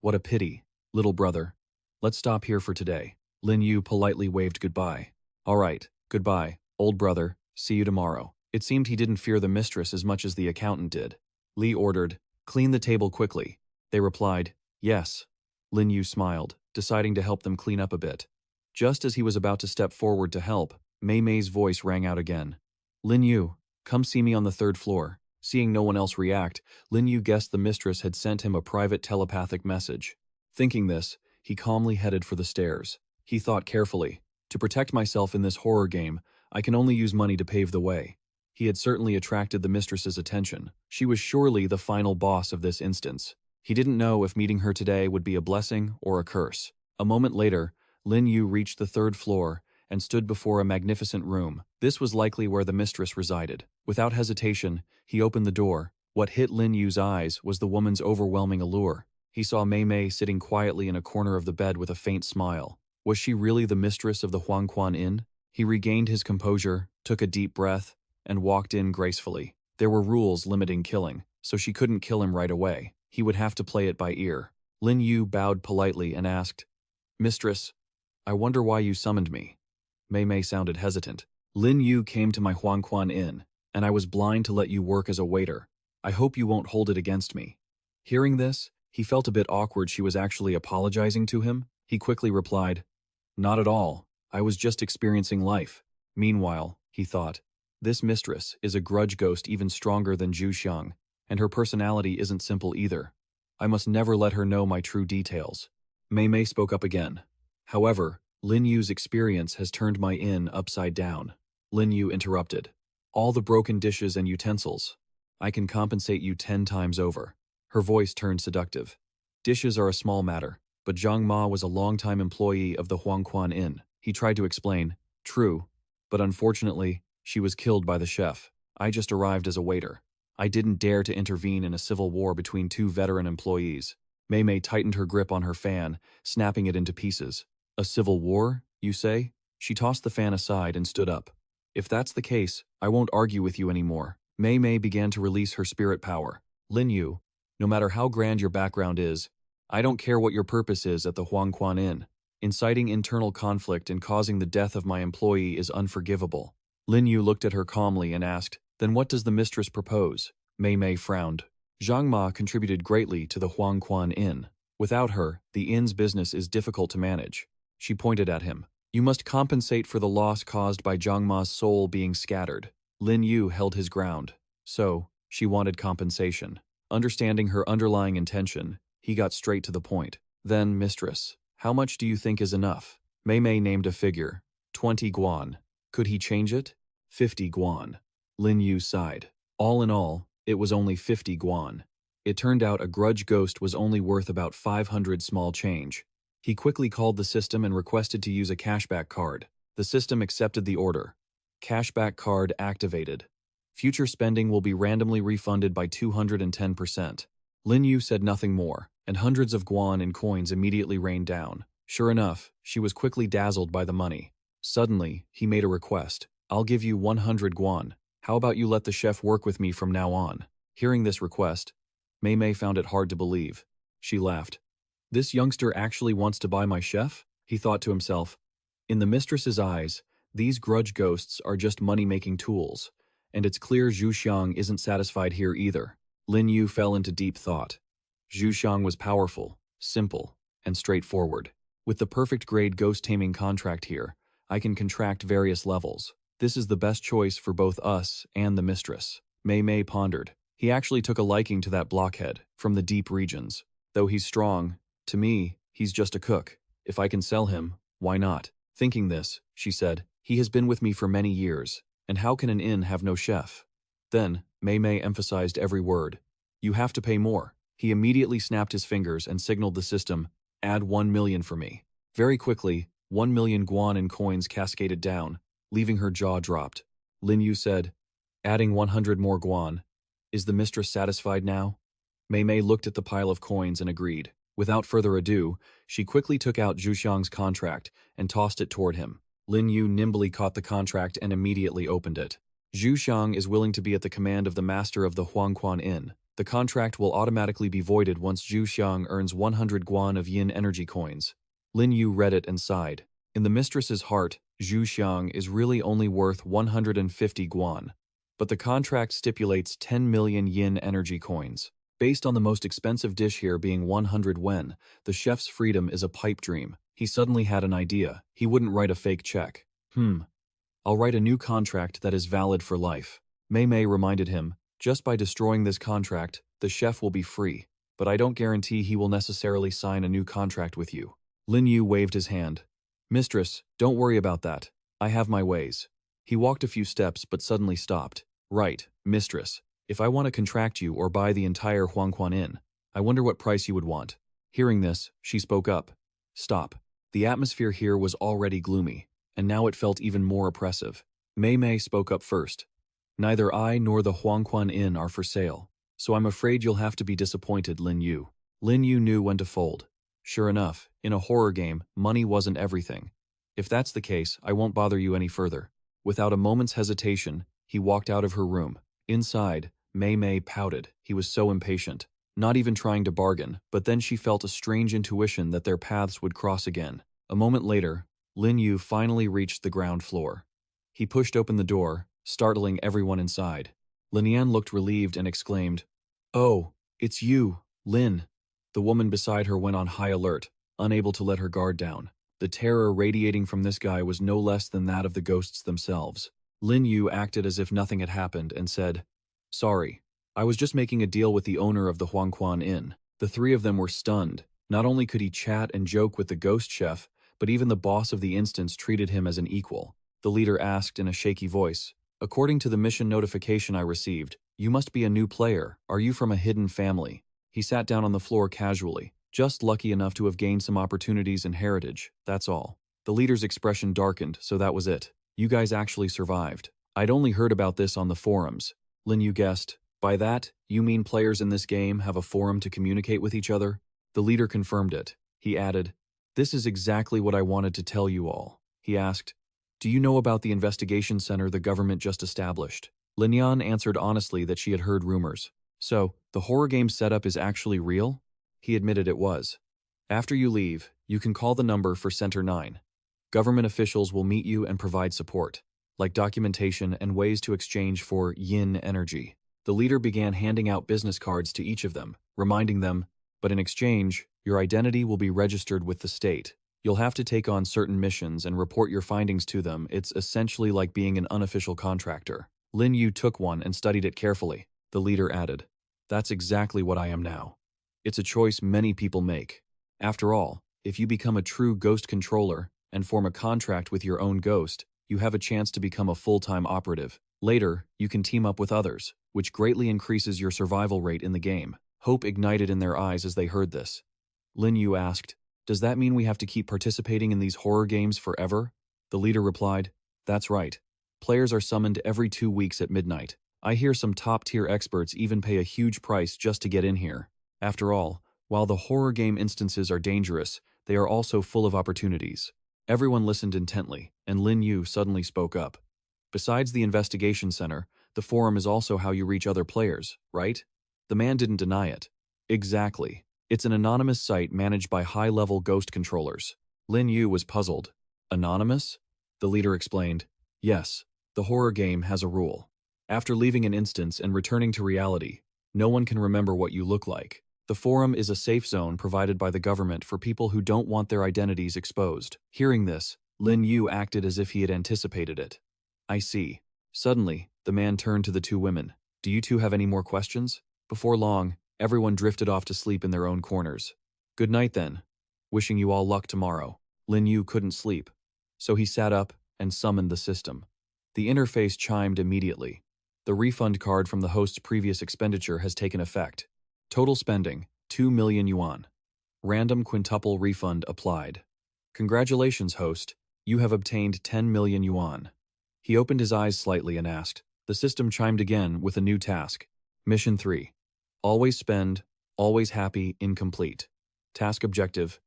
"What a pity, little brother. Let's stop here for today." Lin Yu politely waved goodbye. "All right, goodbye, old brother. See you tomorrow." It seemed he didn't fear the mistress as much as the accountant did. Li ordered, "Clean the table quickly." They replied, "Yes." Lin Yu smiled, deciding to help them clean up a bit. Just as he was about to step forward to help, Mei Mei's voice rang out again. "Lin Yu, come see me on the 3rd floor." Seeing no one else react, Lin Yu guessed the mistress had sent him a private telepathic message. Thinking this, he calmly headed for the stairs. He thought carefully, "To protect myself in this horror game, I can only use money to pave the way." He had certainly attracted the mistress's attention. She was surely the final boss of this instance. He didn't know if meeting her today would be a blessing or a curse. A moment later, Lin Yu reached the 3rd floor and stood before a magnificent room. This was likely where the mistress resided. Without hesitation, he opened the door. What hit Lin Yu's eyes was the woman's overwhelming allure. He saw Mei Mei sitting quietly in a corner of the bed with a faint smile. Was she really the mistress of the Huangquan Inn? He regained his composure, took a deep breath, and walked in gracefully. There were rules limiting killing, so she couldn't kill him right away. He would have to play it by ear. Lin Yu bowed politely and asked, "Mistress, I wonder why you summoned me." Mei Mei sounded hesitant. "Lin Yu came to my Huangquan Inn, and I was blind to let you work as a waiter. I hope you won't hold it against me." Hearing this, he felt a bit awkward she was actually apologizing to him. He quickly replied, "Not at all. I was just experiencing life." Meanwhile, he thought, this mistress is a grudge ghost even stronger than Zhu Xiang, and her personality isn't simple either. I must never let her know my true details. Mei Mei spoke up again. "However, Lin Yu's experience has turned my inn upside down." Lin Yu interrupted. "All the broken dishes and utensils. I can compensate you 10 times over." Her voice turned seductive. "Dishes are a small matter, but Zhang Ma was a longtime employee of the Huangquan Inn." He tried to explain, "True, but unfortunately, she was killed by the chef. I just arrived as a waiter. I didn't dare to intervene in a civil war between 2 veteran employees." Mei Mei tightened her grip on her fan, snapping it into pieces. "A civil war, you say?" She tossed the fan aside and stood up. "If that's the case, I won't argue with you anymore." Mei Mei began to release her spirit power. "Lin Yu, no matter how grand your background is, I don't care what your purpose is at the Huangquan Inn. Inciting internal conflict and causing the death of my employee is unforgivable." Lin Yu looked at her calmly and asked, "Then what does the mistress propose?" Mei Mei frowned. "Zhang Ma contributed greatly to the Huangquan Inn. Without her, the inn's business is difficult to manage." She pointed at him. "You must compensate for the loss caused by Zhang Ma's soul being scattered." Lin Yu held his ground. So, she wanted compensation. Understanding her underlying intention, he got straight to the point. "Then, mistress, how much do you think is enough?" Mei Mei named a figure. 20 guan. Could he change it? 50 guan. Lin Yu sighed. All in all, it was only 50 guan. It turned out a grudge ghost was only worth about 500 small change. He quickly called the system and requested to use a cashback card. The system accepted the order. Cashback card activated. Future spending will be randomly refunded by 210%. Lin Yu said nothing more, and hundreds of guan in coins immediately rained down. Sure enough, she was quickly dazzled by the money. Suddenly, he made a request. I'll give you 100 guan. How about you let the chef work with me from now on? Hearing this request, Mei Mei found it hard to believe. She laughed. This youngster actually wants to buy my chef? He thought to himself. In the mistress's eyes, these grudge ghosts are just money-making tools, and it's clear Zhu Xiang isn't satisfied here either. Lin Yu fell into deep thought. Zhu Xiang was powerful, simple, and straightforward. With the perfect grade ghost taming contract here, I can contract various levels. This is the best choice for both us and the mistress. Mei Mei pondered. He actually took a liking to that blockhead from the deep regions. Though he's strong, to me, he's just a cook. If I can sell him, why not? Thinking this, she said, he has been with me for many years, and how can an inn have no chef? Then, Mei Mei emphasized every word. You have to pay more. He immediately snapped his fingers and signaled the system, add 1 million for me. Very quickly, 1 million guan in coins cascaded down, leaving her jaw dropped. Lin Yu said, adding 100 more guan. Is the mistress satisfied now? Mei Mei looked at the pile of coins and agreed. Without further ado, she quickly took out Zhu Xiang's contract and tossed it toward him. Lin Yu nimbly caught the contract and immediately opened it. Zhu Xiang is willing to be at the command of the master of the Huangquan Inn. The contract will automatically be voided once Zhu Xiang earns 100 guan of yin energy coins. Lin Yu read it and sighed. In the mistress's heart, Zhu Xiang is really only worth 150 guan. But the contract stipulates 10 million yin energy coins. Based on the most expensive dish here being 100 wen, the chef's freedom is a pipe dream. He suddenly had an idea. He wouldn't write a fake check. I'll write a new contract that is valid for life. Mei Mei reminded him, just by destroying this contract, the chef will be free. But I don't guarantee he will necessarily sign a new contract with you. Lin Yu waved his hand. Mistress, don't worry about that. I have my ways. He walked a few steps but suddenly stopped. Right, mistress. If I want to contract you or buy the entire Huangquan Inn, I wonder what price you would want. Hearing this, she spoke up. Stop. The atmosphere here was already gloomy, and now it felt even more oppressive. Mei Mei spoke up first. Neither I nor the Huangquan Inn are for sale, so I'm afraid you'll have to be disappointed, Lin Yu. Lin Yu knew when to fold. Sure enough, in a horror game, money wasn't everything. If that's the case, I won't bother you any further. Without a moment's hesitation, he walked out of her room. Inside, Mei Mei pouted. He was so impatient. Not even trying to bargain, but then she felt a strange intuition that their paths would cross again. A moment later, Lin Yu finally reached the ground floor. He pushed open the door, startling everyone inside. Lin Yan looked relieved and exclaimed, "Oh, it's you, Lin." The woman beside her went on high alert, unable to let her guard down. The terror radiating from this guy was no less than that of the ghosts themselves. Lin Yu acted as if nothing had happened and said, "Sorry, I was just making a deal with the owner of the Huangquan Inn." The three of them were stunned. Not only could he chat and joke with the ghost chef, but even the boss of the instance treated him as an equal. The leader asked in a shaky voice, "According to the mission notification I received, you must be a new player. Are you from a hidden family?" He sat down on the floor casually, just lucky enough to have gained some opportunities and heritage, that's all. The leader's expression darkened, so that was it. You guys actually survived. I'd only heard about this on the forums. Lin Yu guessed. By that, you mean players in this game have a forum to communicate with each other? The leader confirmed it. He added, "This is exactly what I wanted to tell you all." He asked, "Do you know about the investigation center the government just established?" Lin Yan answered honestly that she had heard rumors. "So, the horror game setup is actually real?" He admitted it was. "After you leave, you can call the number for Center 9. Government officials will meet you and provide support, like documentation and ways to exchange for yin energy." The leader began handing out business cards to each of them, reminding them, "But in exchange, your identity will be registered with the state. You'll have to take on certain missions and report your findings to them. It's essentially like being an unofficial contractor." Lin Yu took one and studied it carefully. The leader added, "That's exactly what I am now. It's a choice many people make. After all, if you become a true ghost controller and form a contract with your own ghost, you have a chance to become a full-time operative. Later, you can team up with others, which greatly increases your survival rate in the game." Hope ignited in their eyes as they heard this. Lin Yu asked, "Does that mean we have to keep participating in these horror games forever?" The leader replied, "That's right. Players are summoned every 2 weeks at midnight. I hear some top-tier experts even pay a huge price just to get in here. After all, While the horror game instances are dangerous, they are also full of opportunities. Everyone listened intently, and Lin Yu suddenly spoke up. Besides the investigation center, the forum is also how you reach other players, right? The man didn't deny it. Exactly. It's an anonymous site managed by high-level ghost controllers. Lin Yu was puzzled. Anonymous? The leader explained. Yes, the horror game has a rule. After leaving an instance and returning to reality, no one can remember what you look like. The forum is a safe zone provided by the government for people who don't want their identities exposed. Hearing this, Lin Yu acted as if he had anticipated it. I see. Suddenly, the man turned to the two women. Do you two have any more questions? Before long, everyone drifted off to sleep in their own corners. Good night then. Wishing you all luck tomorrow. Lin Yu couldn't sleep, so he sat up and summoned the system. The interface chimed immediately. The refund card from the host's previous expenditure has taken effect. Total spending, 2 million yuan. Random quintuple refund applied. Congratulations, host. You have obtained 10 million yuan. He opened his eyes slightly and asked. The system chimed again with a new task. Mission 3. Always spend, always happy, incomplete. Task objective.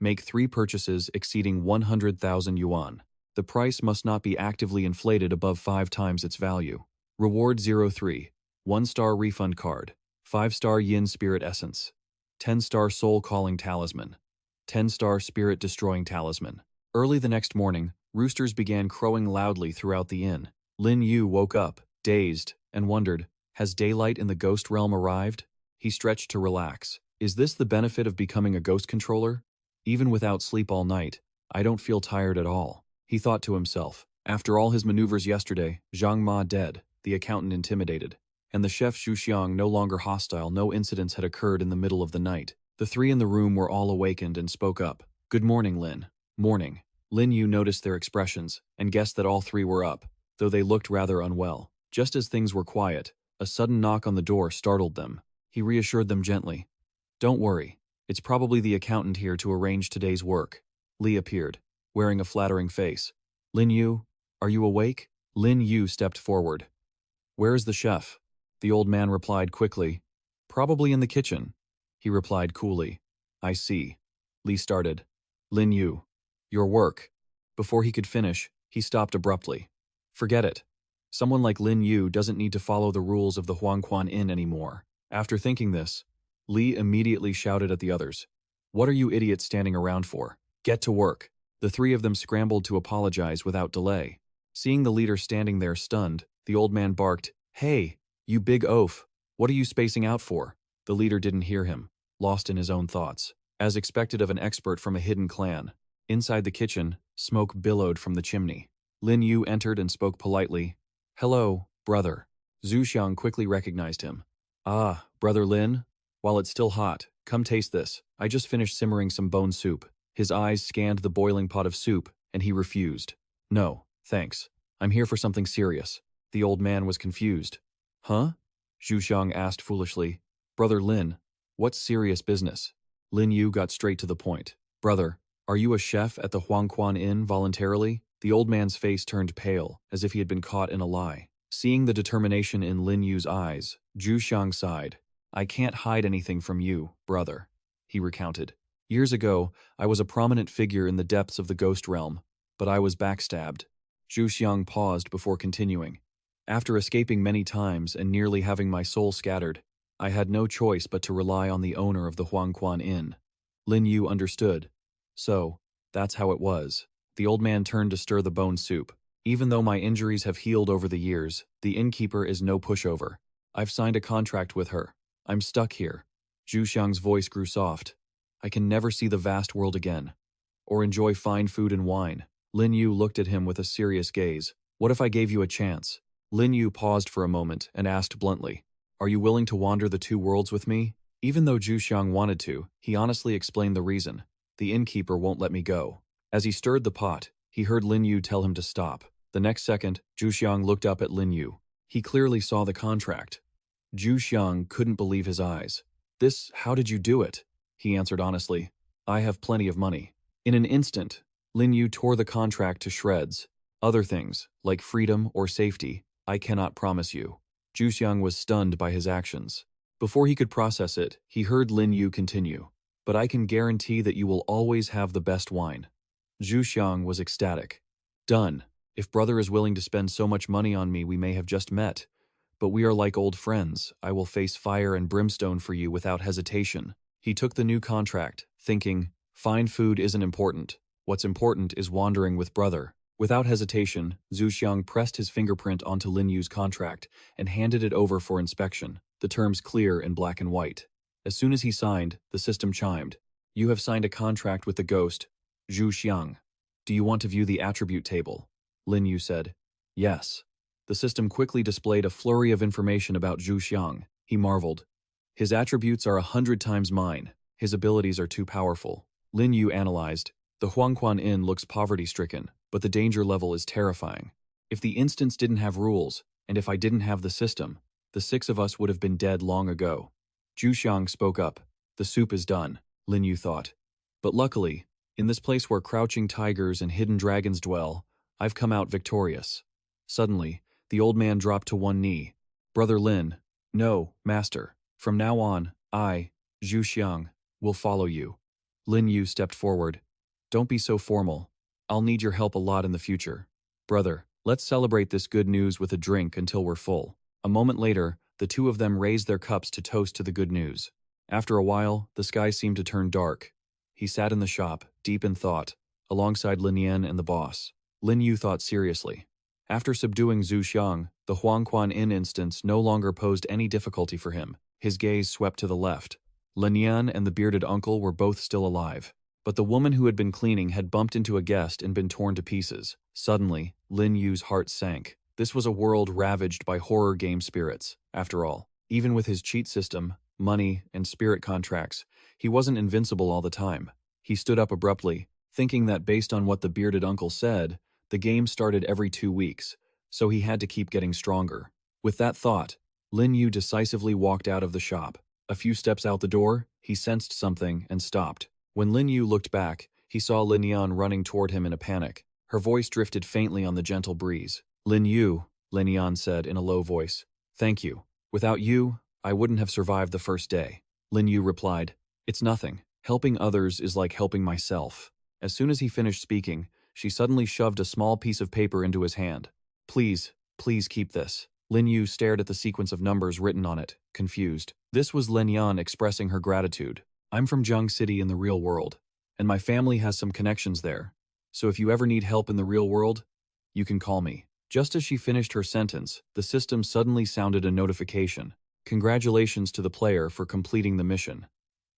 Make 3 purchases exceeding 100,000 yuan. The price must not be actively inflated above 5 times its value. Reward 03. 1-star refund card. 5-star Yin Spirit Essence. 10-star Soul Calling Talisman. 10-star Spirit Destroying Talisman. Early the next morning, roosters began crowing loudly throughout the inn. Lin Yu woke up, dazed, and wondered, has daylight in the ghost realm arrived? He stretched to relax. Is this the benefit of becoming a ghost controller? Even without sleep all night, I don't feel tired at all, he thought to himself. After all his maneuvers yesterday, Zhang Ma dead, the accountant intimidated, and the chef Xu Xiang no longer hostile, no incidents had occurred in the middle of the night. The three in the room were all awakened and spoke up. Good morning, Lin. Morning. Lin Yu noticed their expressions and guessed that all three were up, though they looked rather unwell. Just as things were quiet, a sudden knock on the door startled them. He reassured them gently. Don't worry. It's probably the accountant here to arrange today's work. Li appeared, wearing a flattering face. Lin Yu, are you awake? Lin Yu stepped forward. Where is the chef? The old man replied quickly. Probably in the kitchen. He replied coolly. I see. Li started. Lin Yu. Your work. Before he could finish, he stopped abruptly. Forget it. Someone like Lin Yu doesn't need to follow the rules of the Huangquan Inn anymore. After thinking this, Li immediately shouted at the others. What are you idiots standing around for? Get to work. The three of them scrambled to apologize without delay. Seeing the leader standing there stunned, the old man barked, Hey, you big oaf, what are you spacing out for? The leader didn't hear him, lost in his own thoughts. As expected of an expert from a hidden clan, inside the kitchen, smoke billowed from the chimney. Lin Yu entered and spoke politely. Hello, brother. Zhu Xiang quickly recognized him. Ah, brother Lin? While it's still hot, come taste this. I just finished simmering some bone soup. His eyes scanned the boiling pot of soup, and he refused. No, thanks. I'm here for something serious. The old man was confused. Huh? Zhu Xiang asked foolishly. Brother Lin, what's serious business? Lin Yu got straight to the point. Brother, are you a chef at the Huangquan Inn voluntarily? The old man's face turned pale, as if he had been caught in a lie. Seeing the determination in Lin Yu's eyes, Zhu Xiang sighed. I can't hide anything from you, brother, he recounted. Years ago, I was a prominent figure in the depths of the ghost realm, but I was backstabbed. Zhu Xiang paused before continuing. After escaping many times and nearly having my soul scattered, I had no choice but to rely on the owner of the Huangquan Inn. Lin Yu understood. So, that's how it was. The old man turned to stir the bone soup. Even though my injuries have healed over the years, the innkeeper is no pushover. I've signed a contract with her. I'm stuck here. Zhu Xiang's voice grew soft. I can never see the vast world again, or enjoy fine food and wine. Lin Yu looked at him with a serious gaze. What if I gave you a chance? Lin Yu paused for a moment and asked bluntly, Are you willing to wander the two worlds with me? Even though Zhu Xiang wanted to, he honestly explained the reason. The innkeeper won't let me go. As he stirred the pot, he heard Lin Yu tell him to stop. The next second, Zhu Xiang looked up at Lin Yu. He clearly saw the contract. Zhu Xiang couldn't believe his eyes. How did you do it? He answered honestly. I have plenty of money. In an instant, Lin Yu tore the contract to shreds. Other things, like freedom or safety, I cannot promise you. Zhu Xiang was stunned by his actions. Before he could process it, he heard Lin Yu continue. But I can guarantee that you will always have the best wine. Zhu Xiang was ecstatic. Done. If brother is willing to spend so much money on me, we may have just met. But we are like old friends. I will face fire and brimstone for you without hesitation. He took the new contract, thinking, fine food isn't important. What's important is wandering with brother. Without hesitation, Zhu Xiang pressed his fingerprint onto Lin Yu's contract and handed it over for inspection, the terms clear in black and white. As soon as he signed, the system chimed. You have signed a contract with the ghost, Zhu Xiang. Do you want to view the attribute table? Lin Yu said. Yes. The system quickly displayed a flurry of information about Zhu Xiang. He marveled. His attributes are 100 times mine. His abilities are too powerful. Lin Yu analyzed. The Huangquan Inn looks poverty-stricken, but the danger level is terrifying. If the instance didn't have rules, and if I didn't have the system, the 6 of us would have been dead long ago. Zhu Xiang spoke up. The soup is done, Lin Yu thought. But luckily, in this place where crouching tigers and hidden dragons dwell, I've come out victorious. Suddenly, the old man dropped to one knee. Brother Lin. No, master. From now on, I, Zhu Xiang, will follow you. Lin Yu stepped forward. Don't be so formal. I'll need your help a lot in the future. Brother, let's celebrate this good news with a drink until we're full. A moment later, the two of them raised their cups to toast to the good news. After a while, the sky seemed to turn dark. He sat in the shop, deep in thought, alongside Lin Yan and the boss. Lin Yu thought seriously. After subduing Zhu Xiang, the Huangquan Inn instance no longer posed any difficulty for him. His gaze swept to the left. Lin Yan and the bearded uncle were both still alive. But the woman who had been cleaning had bumped into a guest and been torn to pieces. Suddenly, Lin Yu's heart sank. This was a world ravaged by horror game spirits, after all. Even with his cheat system, money, and spirit contracts, he wasn't invincible all the time. He stood up abruptly, thinking that based on what the bearded uncle said, the game started every 2 weeks, so he had to keep getting stronger. With that thought, Lin Yu decisively walked out of the shop. A few steps out the door, he sensed something and stopped. When Lin Yu looked back, he saw Lin Yan running toward him in a panic. Her voice drifted faintly on the gentle breeze. Lin Yu, Lin Yan said in a low voice. Thank you. Without you, I wouldn't have survived the first day. Lin Yu replied, It's nothing. Helping others is like helping myself. As soon as he finished speaking, she suddenly shoved a small piece of paper into his hand. Please, please keep this. Lin Yu stared at the sequence of numbers written on it, confused. This was Lin Yan expressing her gratitude. I'm from Zhang City in the real world, and my family has some connections there. So if you ever need help in the real world, you can call me. Just as she finished her sentence, the system suddenly sounded a notification. Congratulations to the player for completing the mission.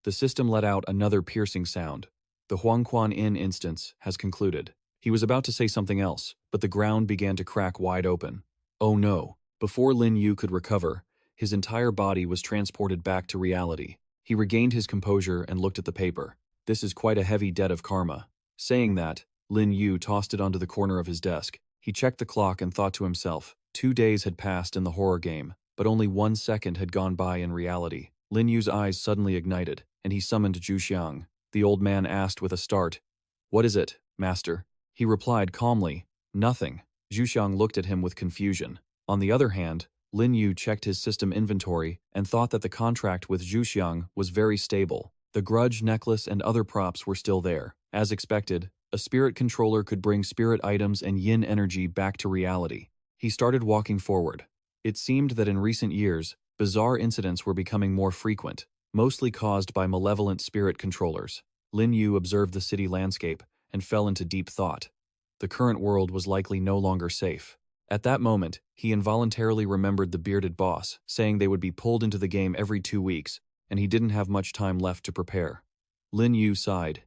The system let out another piercing sound. The Huangquan Inn instance has concluded. He was about to say something else, but the ground began to crack wide open. Oh no. Before Lin Yu could recover, his entire body was transported back to reality. He regained his composure and looked at the paper. This is quite a heavy debt of karma. Saying that, Lin Yu tossed it onto the corner of his desk. He checked the clock and thought to himself, 2 days had passed in the horror game, but only 1 second had gone by in reality. Lin Yu's eyes suddenly ignited, and he summoned Zhu Xiang. The old man asked with a start, What is it, master? He replied calmly, Nothing. Zhu Xiang looked at him with confusion. On the other hand, Lin Yu checked his system inventory and thought that the contract with Zhu Xiang was very stable. The grudge necklace and other props were still there. As expected, a spirit controller could bring spirit items and yin energy back to reality. He started walking forward. It seemed that in recent years, bizarre incidents were becoming more frequent, mostly caused by malevolent spirit controllers. Lin Yu observed the city landscape and fell into deep thought. The current world was likely no longer safe. At that moment, he involuntarily remembered the bearded boss, saying they would be pulled into the game every 2 weeks, and he didn't have much time left to prepare. Lin Yu sighed.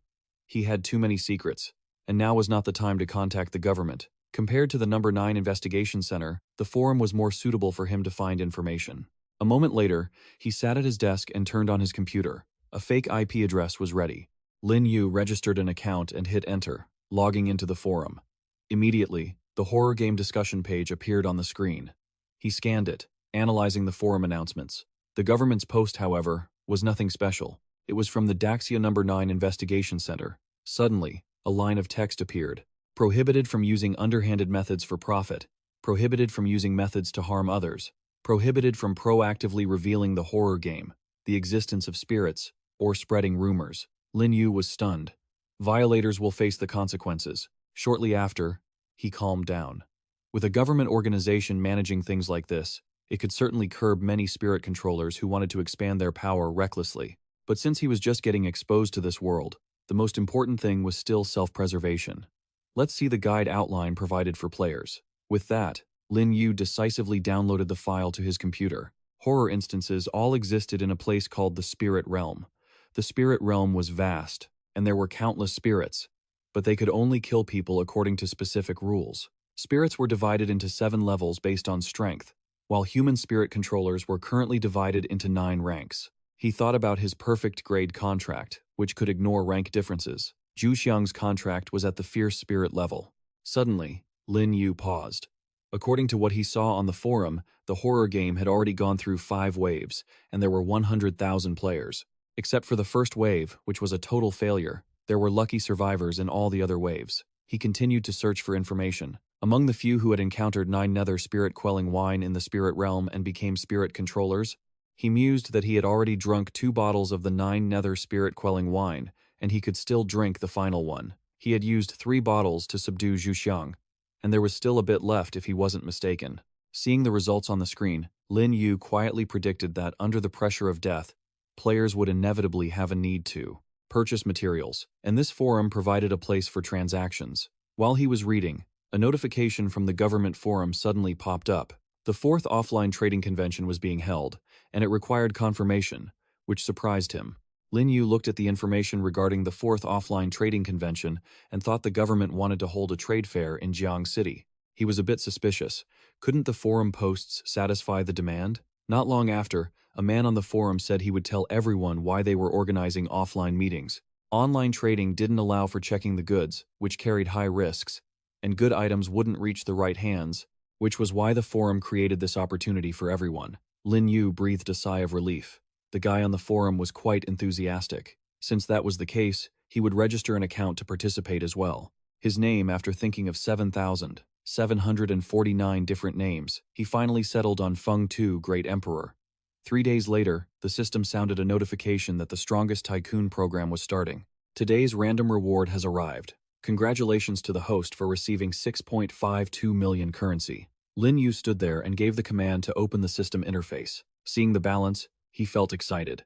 He had too many secrets, and now was not the time to contact the government. Compared to the No. 9 Investigation Center, the forum was more suitable for him to find information. A moment later, he sat at his desk and turned on his computer. A fake IP address was ready. Lin Yu registered an account and hit enter, logging into the forum. Immediately, the horror game discussion page appeared on the screen. He scanned it, analyzing the forum announcements. The government's post, however, was nothing special. It was from the Daxia No. 9 Investigation Center. Suddenly, a line of text appeared. Prohibited from using underhanded methods for profit. Prohibited from using methods to harm others. prohibited from proactively revealing the horror game, the existence of spirits, or spreading rumors. Lin Yu was stunned. Violators will face the consequences. Shortly after, he calmed down. With a government organization managing things like this, it could certainly curb many spirit controllers who wanted to expand their power recklessly. But since he was just getting exposed to this world, the most important thing was still self-preservation. Let's see the guide outline provided for players. With that, Lin Yu decisively downloaded the file to his computer. Horror instances all existed in a place called the Spirit Realm. The Spirit Realm was vast, and there were countless spirits, but they could only kill people according to specific rules. Spirits were divided into 7 levels based on strength, while human spirit controllers were currently divided into 9 ranks. He thought about his perfect grade contract, which could ignore rank differences. Zhu Xiang's contract was at the fierce spirit level. Suddenly, Lin Yu paused. According to what he saw on the forum, the horror game had already gone through 5 waves, and there were 100,000 players. Except for the first wave, which was a total failure, there were lucky survivors in all the other waves. He continued to search for information. Among the few who had encountered 9 nether spirit-quelling wine in the spirit realm and became spirit controllers, he mused that he had already drunk 2 bottles of the 9 nether spirit-quelling wine, and he could still drink the final one. He had used 3 bottles to subdue Zhu Xiang, and there was still a bit left if he wasn't mistaken. Seeing the results on the screen, Lin Yu quietly predicted that under the pressure of death, players would inevitably have a need to purchase materials, and this forum provided a place for transactions. While he was reading, a notification from the government forum suddenly popped up. The 4th offline trading convention was being held, and it required confirmation, which surprised him. Lin Yu looked at the information regarding the 4th offline trading convention and thought the government wanted to hold a trade fair in Jiang City. He was a bit suspicious. Couldn't the forum posts satisfy the demand? Not long after, a man on the forum said he would tell everyone why they were organizing offline meetings. Online trading didn't allow for checking the goods, which carried high risks, and good items wouldn't reach the right hands, which was why the forum created this opportunity for everyone. Lin Yu breathed a sigh of relief. The guy on the forum was quite enthusiastic. Since that was the case, he would register an account to participate as well. His name, after thinking of 7,749 different names, he finally settled on Feng Tu, Great Emperor. 3 days later, the system sounded a notification that the strongest tycoon program was starting. Today's random reward has arrived. Congratulations to the host for receiving 6.52 million currency. Lin Yu stood there and gave the command to open the system interface. Seeing the balance, he felt excited.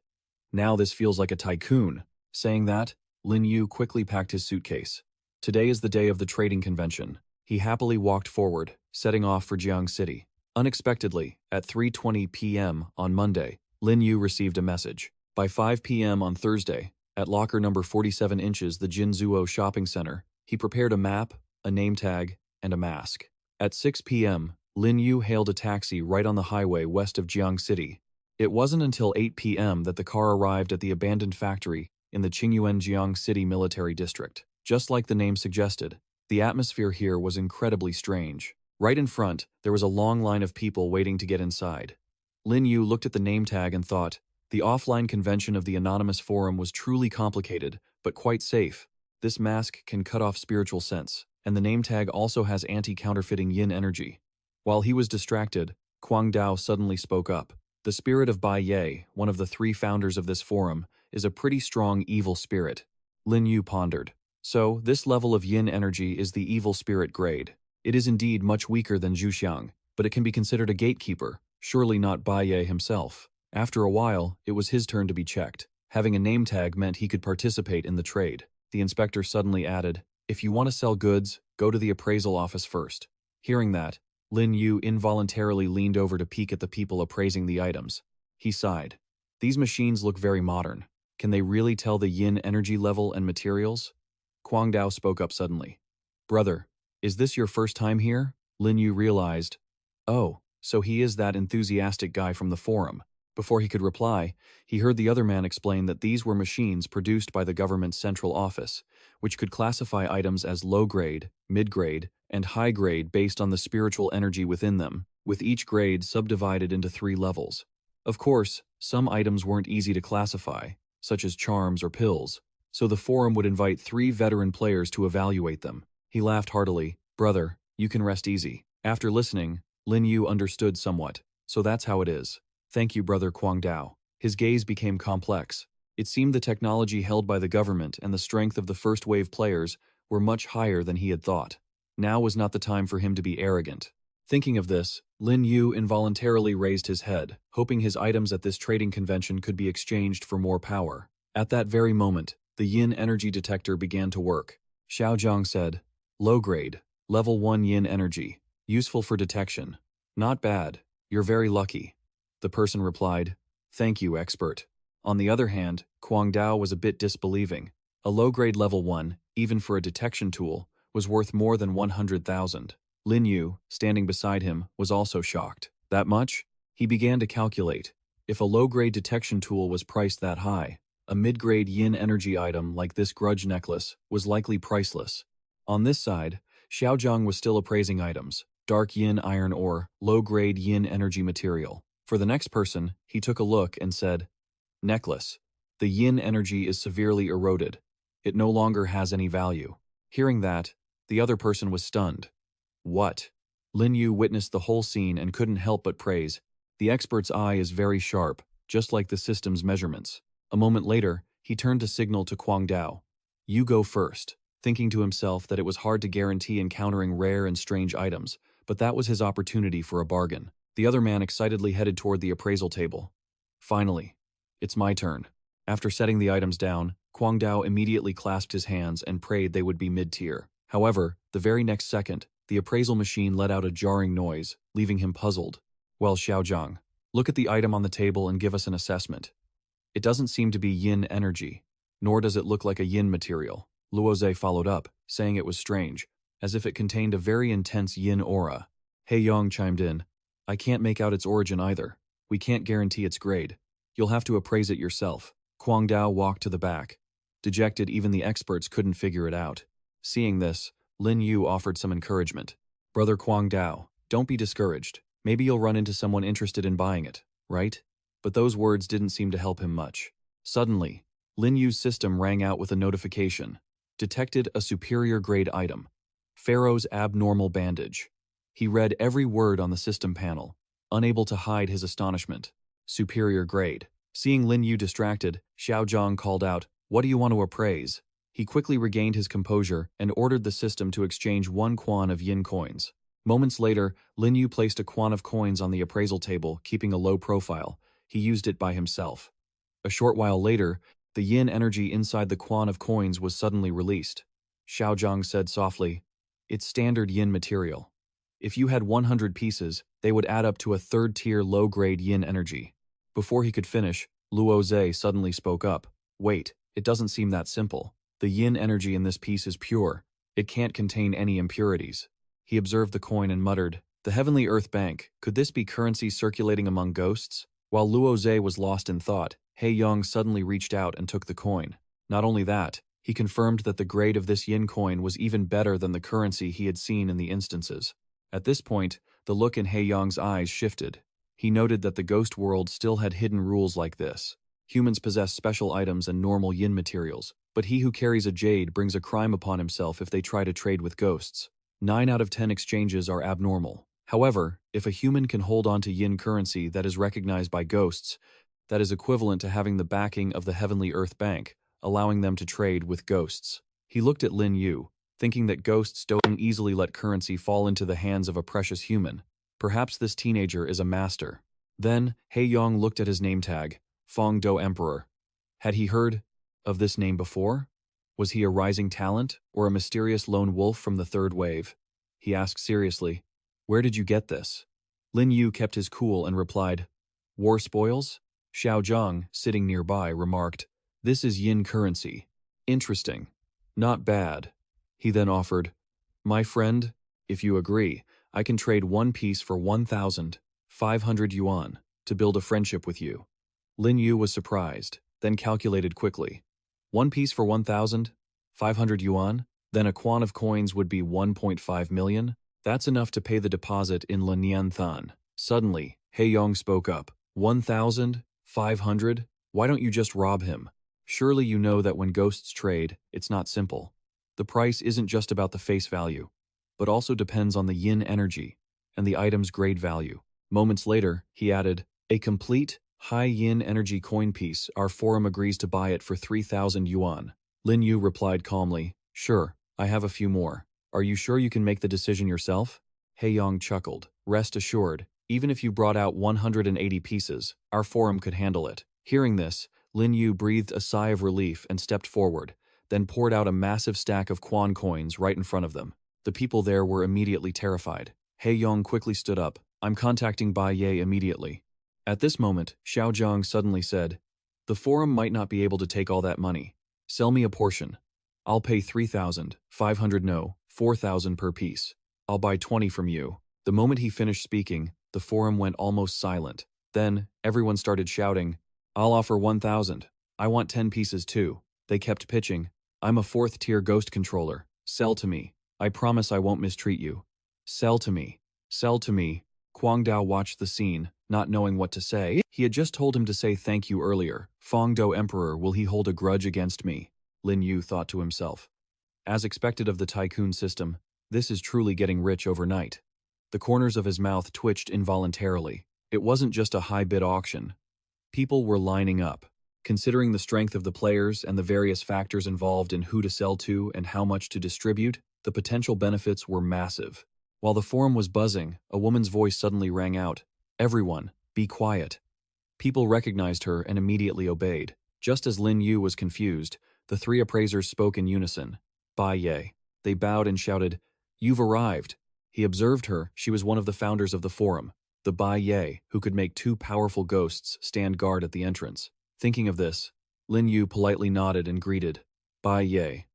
Now this feels like a tycoon. Saying that, Lin Yu quickly packed his suitcase. Today is the day of the trading convention. He happily walked forward, setting off for Jiang City. Unexpectedly, at 3:20 p.m. on Monday, Lin Yu received a message. By 5 p.m. on Thursday, at locker number 47 inches, the Jinzuo shopping center, he prepared a map, a name tag, and a mask. At 6 p.m., Lin Yu hailed a taxi right on the highway west of Jiang City. It wasn't until 8 p.m. that the car arrived at the abandoned factory in the Qingyuan Jiang City military district. Just like the name suggested, the atmosphere here was incredibly strange. Right in front, there was a long line of people waiting to get inside. Lin Yu looked at the name tag and thought, the offline convention of the anonymous forum was truly complicated, but quite safe. This mask can cut off spiritual sense, and the name tag also has anti-counterfeiting yin energy. While he was distracted, Kuang Dao suddenly spoke up. The spirit of Bai Ye, one of the 3 founders of this forum, is a pretty strong evil spirit. Lin Yu pondered. So, this level of yin energy is the evil spirit grade. It is indeed much weaker than Zhu Xiang, but it can be considered a gatekeeper, surely not Bai Ye himself. After a while, it was his turn to be checked. Having a name tag meant he could participate in the trade. The inspector suddenly added, if you want to sell goods, go to the appraisal office first. Hearing that, Lin Yu involuntarily leaned over to peek at the people appraising the items. He sighed. These machines look very modern. Can they really tell the yin energy level and materials? Kuang Dao spoke up suddenly. Brother, is this your first time here? Lin Yu realized. Oh, so he is that enthusiastic guy from the forum. Before he could reply, he heard the other man explain that these were machines produced by the government's central office, which could classify items as low-grade, mid-grade, and high-grade based on the spiritual energy within them, with each grade subdivided into 3 levels. Of course, some items weren't easy to classify, such as charms or pills, so the forum would invite 3 veteran players to evaluate them. He laughed heartily. Brother, you can rest easy. After listening, Lin Yu understood somewhat. So that's how it is. Thank you, Brother Kwang Dao. His gaze became complex. It seemed the technology held by the government and the strength of the first-wave players were much higher than he had thought. Now was not the time for him to be arrogant. Thinking of this, Lin Yu involuntarily raised his head, hoping his items at this trading convention could be exchanged for more power. At that very moment, the yin energy detector began to work. Xiao Zhang said, "Low grade, level 1 yin energy, useful for detection. Not bad, you're very lucky." The person replied, "Thank you, expert." On the other hand, Kwang Dao was a bit disbelieving. A low-grade level 1, even for a detection tool, was worth more than 100,000. Lin Yu, standing beside him, was also shocked. That much? He began to calculate. If a low-grade detection tool was priced that high, a mid-grade yin energy item like this grudge necklace was likely priceless. On this side, Xiaozhang was still appraising items: dark yin iron ore, low-grade yin energy material. For the next person, he took a look and said, "Necklace. The yin energy is severely eroded. It no longer has any value." Hearing that, the other person was stunned. What? Lin Yu witnessed the whole scene and couldn't help but praise. The expert's eye is very sharp, just like the system's measurements. A moment later, he turned to signal to Kwang Dao. "You go first," thinking to himself that it was hard to guarantee encountering rare and strange items, but that was his opportunity for a bargain. The other man excitedly headed toward the appraisal table. Finally, it's my turn. After setting the items down, Kwang Dao immediately clasped his hands and prayed they would be mid-tier. However, the very next second, the appraisal machine let out a jarring noise, leaving him puzzled. "Well, Xiaozhang, look at the item on the table and give us an assessment." "It doesn't seem to be yin energy, nor does it look like a yin material." Luoze followed up, saying it was strange, as if it contained a very intense yin aura. He Yong chimed in, "I can't make out its origin either. We can't guarantee its grade. You'll have to appraise it yourself." Kwang Dao walked to the back. Dejected, even the experts couldn't figure it out. Seeing this, Lin Yu offered some encouragement. "Brother Kwang Dao, don't be discouraged. Maybe you'll run into someone interested in buying it, right?" But those words didn't seem to help him much. Suddenly, Lin Yu's system rang out with a notification. Detected a superior grade item. Pharaoh's abnormal bandage. He read every word on the system panel, unable to hide his astonishment. Superior grade. Seeing Lin Yu distracted, Xiao Zhang called out, "What do you want to appraise?" He quickly regained his composure and ordered the system to exchange 1 quan of yin coins. Moments later, Lin Yu placed a quan of coins on the appraisal table, keeping a low profile. He used it by himself. A short while later, the yin energy inside the quan of coins was suddenly released. Xiao Zhang said softly, "It's standard yin material. If you had 100 pieces, they would add up to a third-tier low-grade yin energy." Before he could finish, Luo Zhe suddenly spoke up. "Wait, it doesn't seem that simple. The yin energy in this piece is pure. It can't contain any impurities." He observed the coin and muttered, "The Heavenly Earth Bank, could this be currency circulating among ghosts?" While Luo Zhe was lost in thought, He Yong suddenly reached out and took the coin. Not only that, he confirmed that the grade of this yin coin was even better than the currency he had seen in the instances. At this point, the look in He Yong's eyes shifted. He noted that the ghost world still had hidden rules like this. Humans possess special items and normal yin materials, but he who carries a jade brings a crime upon himself if they try to trade with ghosts. 9 out of 10 exchanges are abnormal. However, if a human can hold on to yin currency that is recognized by ghosts, that is equivalent to having the backing of the Heavenly Earth Bank, allowing them to trade with ghosts. He looked at Lin Yu, thinking that ghosts don't easily let currency fall into the hands of a precious human. Perhaps this teenager is a master. Then, He Yong looked at his name tag, Fong Do Emperor. Had he heard of this name before? Was he a rising talent, or a mysterious lone wolf from the third wave? He asked seriously, "Where did you get this?" Lin Yu kept his cool and replied, "War spoils?" Xiao Zhang, sitting nearby, remarked, "This is yin currency. Interesting. Not bad." He then offered, "My friend, if you agree, I can trade 1 piece for 1,500 yuan to build a friendship with you." Lin Yu was surprised, then calculated quickly. 1 piece for 1,500 yuan? Then a quan of coins would be 1.5 million? That's enough to pay the deposit in Lanian Than. Suddenly, He Yong spoke up. 1,500? Why don't you just rob him? Surely you know that when ghosts trade, it's not simple. The price isn't just about the face value, but also depends on the yin energy and the item's grade value. Moments later, he added, a complete, high-yin energy coin piece. Our forum agrees to buy it for 3,000 yuan. Lin Yu replied calmly, sure, I have a few more. Are you sure you can make the decision yourself? He Yong chuckled. Rest assured, even if you brought out 180 pieces, our forum could handle it. Hearing this, Lin Yu breathed a sigh of relief and stepped forward, then poured out a massive stack of Quan coins right in front of them. The people there were immediately terrified. He Yong quickly stood up. I'm contacting Bai Ye immediately. At this moment, Xiao Zhang suddenly said, the forum might not be able to take all that money. Sell me a portion. I'll pay 3,500 no, 4,000 per piece. I'll buy 20 from you. The moment he finished speaking, the forum went almost silent. Then, everyone started shouting, I'll offer 1,000. I want 10 pieces too. They kept pitching. I'm a 4th-tier ghost controller. Sell to me. I promise I won't mistreat you. Sell to me. Sell to me. Kwang Dao watched the scene, not knowing what to say. He had just told him to say thank you earlier. Fong Do Emperor, will he hold a grudge against me? Lin Yu thought to himself. As expected of the tycoon system, this is truly getting rich overnight. The corners of his mouth twitched involuntarily. It wasn't just a high-bid auction. People were lining up. Considering the strength of the players and the various factors involved in who to sell to and how much to distribute, the potential benefits were massive. While the forum was buzzing, a woman's voice suddenly rang out. Everyone, be quiet. People recognized her and immediately obeyed. Just as Lin Yu was confused, the 3 appraisers spoke in unison. Bai Ye. They bowed and shouted, You've arrived. He observed her. She was one of the founders of the forum, the Bai Ye, who could make 2 powerful ghosts stand guard at the entrance. Thinking of this, Lin Yu politely nodded and greeted, Bai Ye.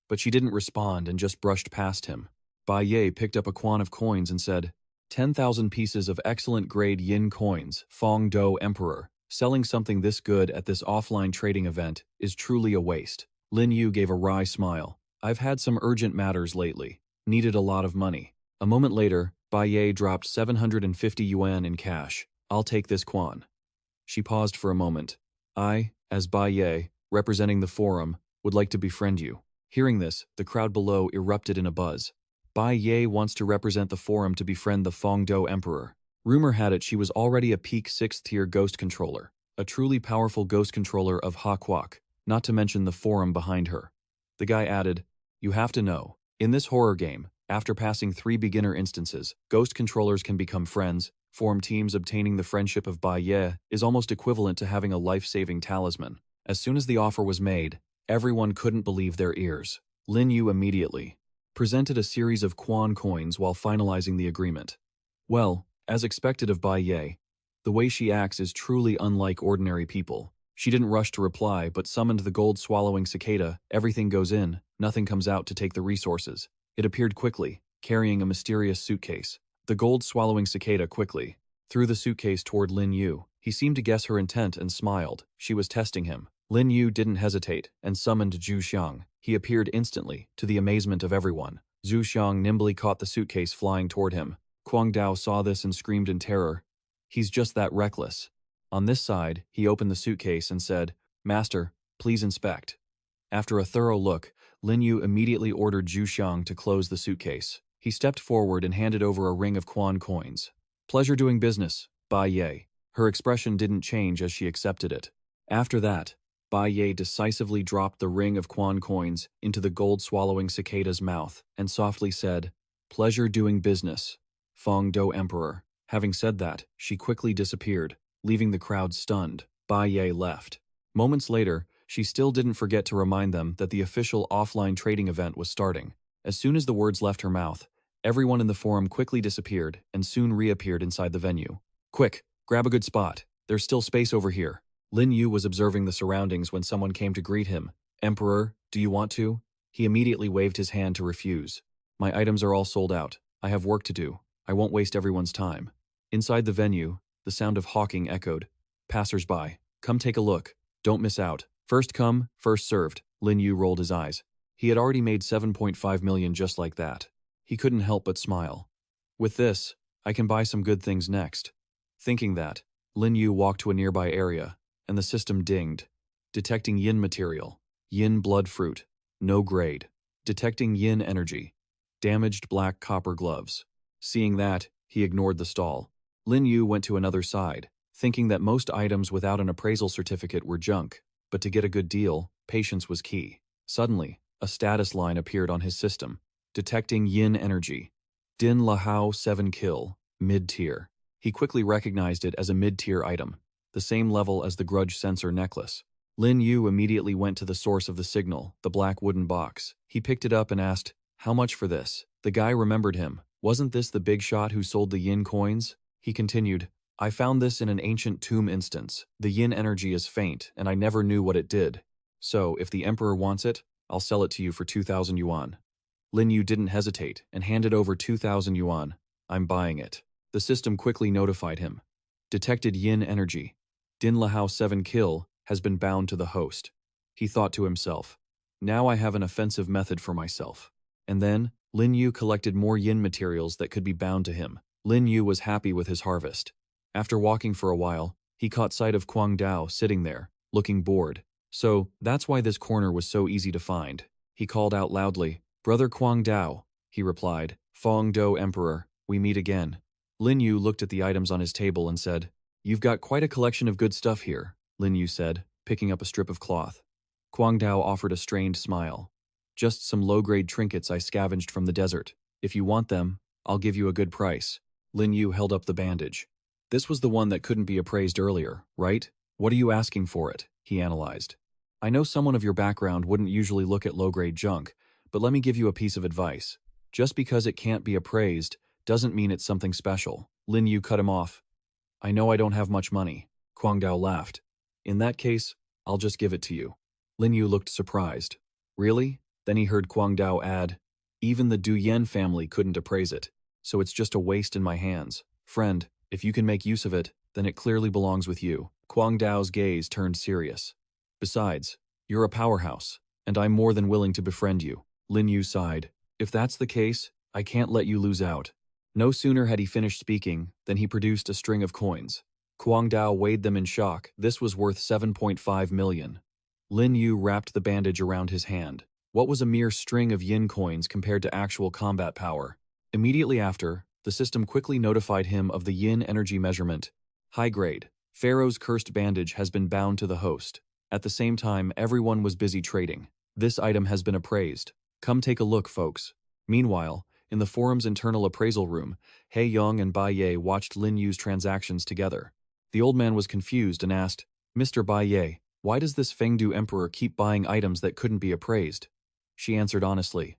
But she didn't respond and just brushed past him. Bai Ye picked up a quan of coins and said, 10,000 pieces of excellent grade yin coins, Fong Do Emperor. Selling something this good at this offline trading event is truly a waste. Lin Yu gave a wry smile. I've had some urgent matters lately. Needed a lot of money. A moment later, Bai Ye dropped 750 yuan in cash. I'll take this quan. She paused for a moment. I, as Bai Ye, representing the forum, would like to befriend you. Hearing this, the crowd below erupted in a buzz. Bai Ye wants to represent the forum to befriend the Fong Do Emperor. Rumor had it she was already a peak 6th-tier ghost controller, a truly powerful ghost controller of Ha Kwak, not to mention the forum behind her. The guy added, you have to know, in this horror game, after passing 3 beginner instances, ghost controllers can become friends, form teams. Obtaining the friendship of Bai Ye is almost equivalent to having a life-saving talisman. As soon as the offer was made, everyone couldn't believe their ears. Lin Yu immediately presented a series of quan coins while finalizing the agreement. Well, as expected of Bai Ye, the way she acts is truly unlike ordinary people. She didn't rush to reply but summoned the gold-swallowing cicada. Everything goes in, nothing comes out to take the resources. It appeared quickly, carrying a mysterious suitcase. The gold-swallowing cicada quickly threw the suitcase toward Lin Yu. He seemed to guess her intent and smiled. She was testing him. Lin Yu didn't hesitate and summoned Zhu Xiang. He appeared instantly, to the amazement of everyone. Zhu Xiang nimbly caught the suitcase flying toward him. Kwang Dao saw this and screamed in terror. He's just that reckless. On this side, he opened the suitcase and said, Master, please inspect. After a thorough look, Lin Yu immediately ordered Zhu Xiang to close the suitcase. He stepped forward and handed over a ring of quan coins. Pleasure doing business, Bai Ye. Her expression didn't change as she accepted it. After that, Bai Ye decisively dropped the ring of quan coins into the gold-swallowing cicada's mouth and softly said, Pleasure doing business, Fong Do Emperor. Having said that, she quickly disappeared, leaving the crowd stunned. Bai Ye left. Moments later, she still didn't forget to remind them that the official offline trading event was starting. As soon as the words left her mouth, everyone in the forum quickly disappeared and soon reappeared inside the venue. Quick, grab a good spot. There's still space over here. Lin Yu was observing the surroundings when someone came to greet him. Emperor, do you want to? He immediately waved his hand to refuse. My items are all sold out. I have work to do. I won't waste everyone's time. Inside the venue, the sound of hawking echoed. Passers-by, come take a look. Don't miss out. First come, first served. Lin Yu rolled his eyes. He had already made 7.5 million just like that. He couldn't help but smile. With this, I can buy some good things next. Thinking that, Lin Yu walked to a nearby area, and the system dinged. Detecting yin material. Yin blood fruit. No grade. Detecting yin energy. Damaged black copper gloves. Seeing that, he ignored the stall. Lin Yu went to another side, thinking that most items without an appraisal certificate were junk, but to get a good deal, patience was key. Suddenly, a status line appeared on his system, detecting yin energy. Din Lahao 7 kill, mid-tier. He quickly recognized it as a mid-tier item, the same level as the grudge sensor necklace. Lin Yu immediately went to the source of the signal, the black wooden box. He picked it up and asked, "How much for this?" The guy remembered him. Wasn't this the big shot who sold the yin coins? He continued, "I found this in an ancient tomb instance. The yin energy is faint, and I never knew what it did. So, if the emperor wants it, I'll sell it to you for 2,000 yuan. Lin Yu didn't hesitate and handed over 2,000 yuan. "I'm buying it." The system quickly notified him. Detected yin energy. Din Lahao 7 kill has been bound to the host. He thought to himself, "Now I have an offensive method for myself." And then, Lin Yu collected more yin materials that could be bound to him. Lin Yu was happy with his harvest. After walking for a while, he caught sight of Kuang Dao sitting there, looking bored. "So, that's why this corner was so easy to find." He called out loudly, "Brother Kuang Dao." He replied, "Fong Do Emperor, we meet again." Lin Yu looked at the items on his table and said, "You've got quite a collection of good stuff here," Lin Yu said, picking up a strip of cloth. Kuang Dao offered a strained smile. "Just some low-grade trinkets I scavenged from the desert. If you want them, I'll give you a good price." Lin Yu held up the bandage. "This was the one that couldn't be appraised earlier, right? What are you asking for it?" he analyzed. "I know someone of your background wouldn't usually look at low-grade junk, but let me give you a piece of advice. Just because it can't be appraised doesn't mean it's something special." Lin Yu cut him off. "I know I don't have much money." Kuang Dao laughed. "In that case, I'll just give it to you." Lin Yu looked surprised. "Really?" Then he heard Kuang Dao add, "Even the Du Yen family couldn't appraise it, so it's just a waste in my hands. Friend, if you can make use of it, then it clearly belongs with you." Kuang Dao's gaze turned serious. "Besides, you're a powerhouse, and I'm more than willing to befriend you." Lin Yu sighed. "If that's the case, I can't let you lose out." No sooner had he finished speaking than he produced a string of coins. Kuang Dao weighed them in shock. This was worth 7.5 million. Lin Yu wrapped the bandage around his hand. What was a mere string of yin coins compared to actual combat power? Immediately after, the system quickly notified him of the yin energy measurement. High grade. Pharaoh's cursed bandage has been bound to the host. At the same time, everyone was busy trading. This item has been appraised. Come take a look, folks. Meanwhile, in the forum's internal appraisal room, He Yong and Bai Ye watched Lin Yu's transactions together. The old man was confused and asked, "Mr. Bai Ye, why does this Fengdu emperor keep buying items that couldn't be appraised?" She answered honestly,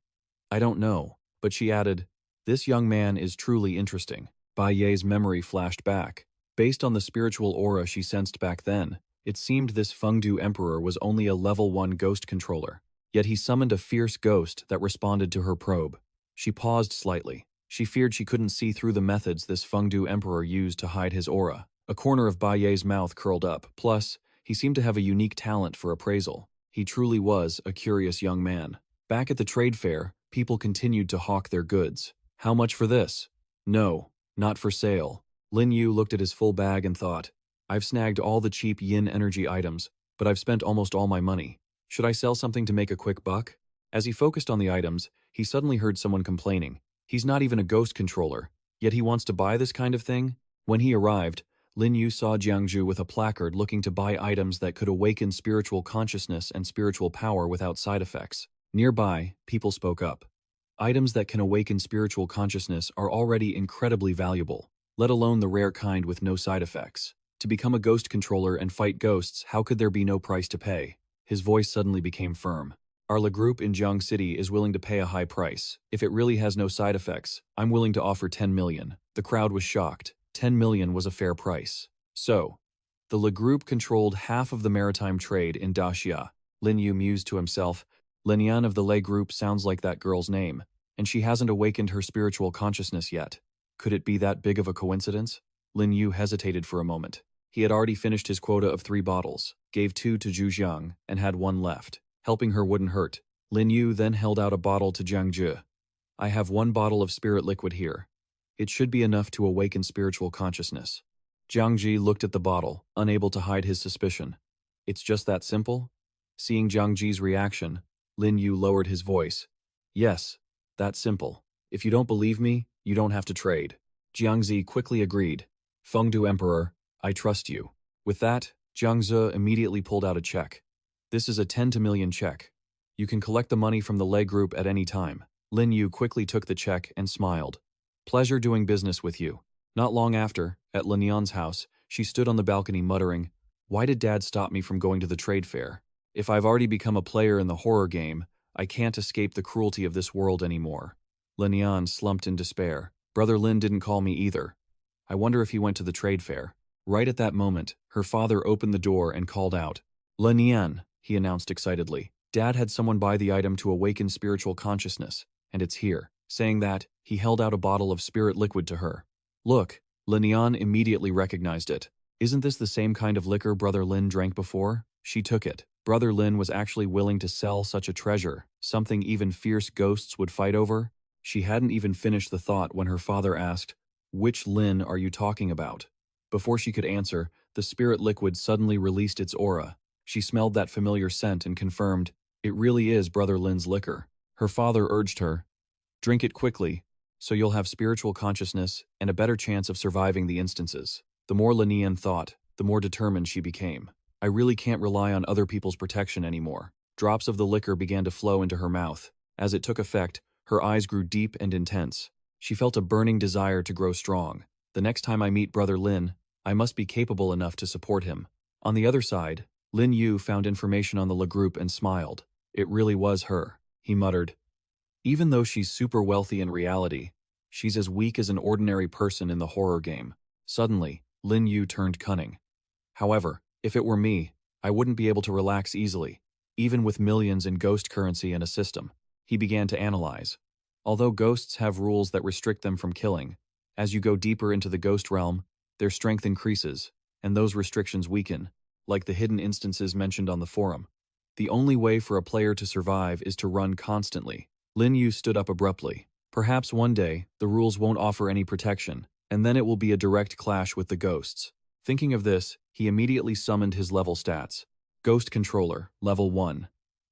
"I don't know," but she added, "This young man is truly interesting." Bai Ye's memory flashed back. Based on the spiritual aura she sensed back then, it seemed this Fengdu emperor was only a level 1 ghost controller. Yet he summoned a fierce ghost that responded to her probe. She paused slightly. She feared she couldn't see through the methods this Fengdu emperor used to hide his aura. A corner of Bai Ye's mouth curled up. Plus, he seemed to have a unique talent for appraisal. He truly was a curious young man. Back at the trade fair, people continued to hawk their goods. "How much for this?" "No, not for sale." Lin Yu looked at his full bag and thought, "I've snagged all the cheap yin energy items, but I've spent almost all my money. Should I sell something to make a quick buck?" As he focused on the items, he suddenly heard someone complaining. He's not even a ghost controller, yet he wants to buy this kind of thing? When he arrived, Lin Yu saw Jiangzhu with a placard looking to buy items that could awaken spiritual consciousness and spiritual power without side effects. Nearby, people spoke up. Items that can awaken spiritual consciousness are already incredibly valuable, let alone the rare kind with no side effects. To become a ghost controller and fight ghosts, how could there be no price to pay? His voice suddenly became firm. Our La Group in Jiang City is willing to pay a high price. If it really has no side effects, I'm willing to offer 10 million. The crowd was shocked. 10 million was a fair price. So, the La Group controlled half of the maritime trade in Daxia. Lin Yu mused to himself, Lin of the La Group sounds like that girl's name, and she hasn't awakened her spiritual consciousness yet. Could it be that big of a coincidence? Lin Yu hesitated for a moment. He had already finished his quota of 3 bottles, gave 2 to Zhu Jiang, and had 1 left. Helping her wouldn't hurt. Lin Yu then held out a bottle to Jiang Zhe. "I have 1 bottle of spirit liquid here. It should be enough to awaken spiritual consciousness." Jiang Zhe looked at the bottle, unable to hide his suspicion. "It's just that simple?" Seeing Jiang Zhe's reaction, Lin Yu lowered his voice. "Yes, that's simple. If you don't believe me, you don't have to trade." Jiang Zhe quickly agreed. Fengdu Emperor, I trust you. With that, Jiang Ze immediately pulled out a check. This is a 10 to million check. You can collect the money from the Lei Group at any time. Lin Yu quickly took the check and smiled. Pleasure doing business with you. Not long after, at Lin Yan's house, she stood on the balcony muttering, "Why did Dad stop me from going to the trade fair? If I've already become a player in the horror game, I can't escape the cruelty of this world anymore." Lin Yan slumped in despair. Brother Lin didn't call me either. I wonder if he went to the trade fair. Right at that moment, her father opened the door and called out. "Lin Yan," he announced excitedly. "Dad had someone buy the item to awaken spiritual consciousness, and it's here." Saying that, he held out a bottle of spirit liquid to her. "Look." Lin Yan immediately recognized it. "Isn't this the same kind of liquor Brother Lin drank before?" She took it. Brother Lin was actually willing to sell such a treasure, something even fierce ghosts would fight over. She hadn't even finished the thought when her father asked, "Which Lin are you talking about?" Before she could answer, the spirit liquid suddenly released its aura. She smelled that familiar scent and confirmed, "It really is Brother Lin's liquor." Her father urged her, "Drink it quickly, so you'll have spiritual consciousness and a better chance of surviving the instances." The more Lin Yan thought, the more determined she became. "I really can't rely on other people's protection anymore." Drops of the liquor began to flow into her mouth. As it took effect, her eyes grew deep and intense. She felt a burning desire to grow strong. "The next time I meet Brother Lin, I must be capable enough to support him." On the other side, Lin Yu found information on the Le Group and smiled. "It really was her," he muttered. "Even though she's super wealthy in reality, she's as weak as an ordinary person in the horror game." Suddenly, Lin Yu turned cunning. "However, if it were me, I wouldn't be able to relax easily, even with millions in ghost currency and a system." He began to analyze. Although ghosts have rules that restrict them from killing, as you go deeper into the ghost realm, their strength increases, and those restrictions weaken, like the hidden instances mentioned on the forum. The only way for a player to survive is to run constantly. Lin Yu stood up abruptly. Perhaps one day, the rules won't offer any protection, and then it will be a direct clash with the ghosts. Thinking of this, he immediately summoned his level stats. Ghost Controller, Level 1.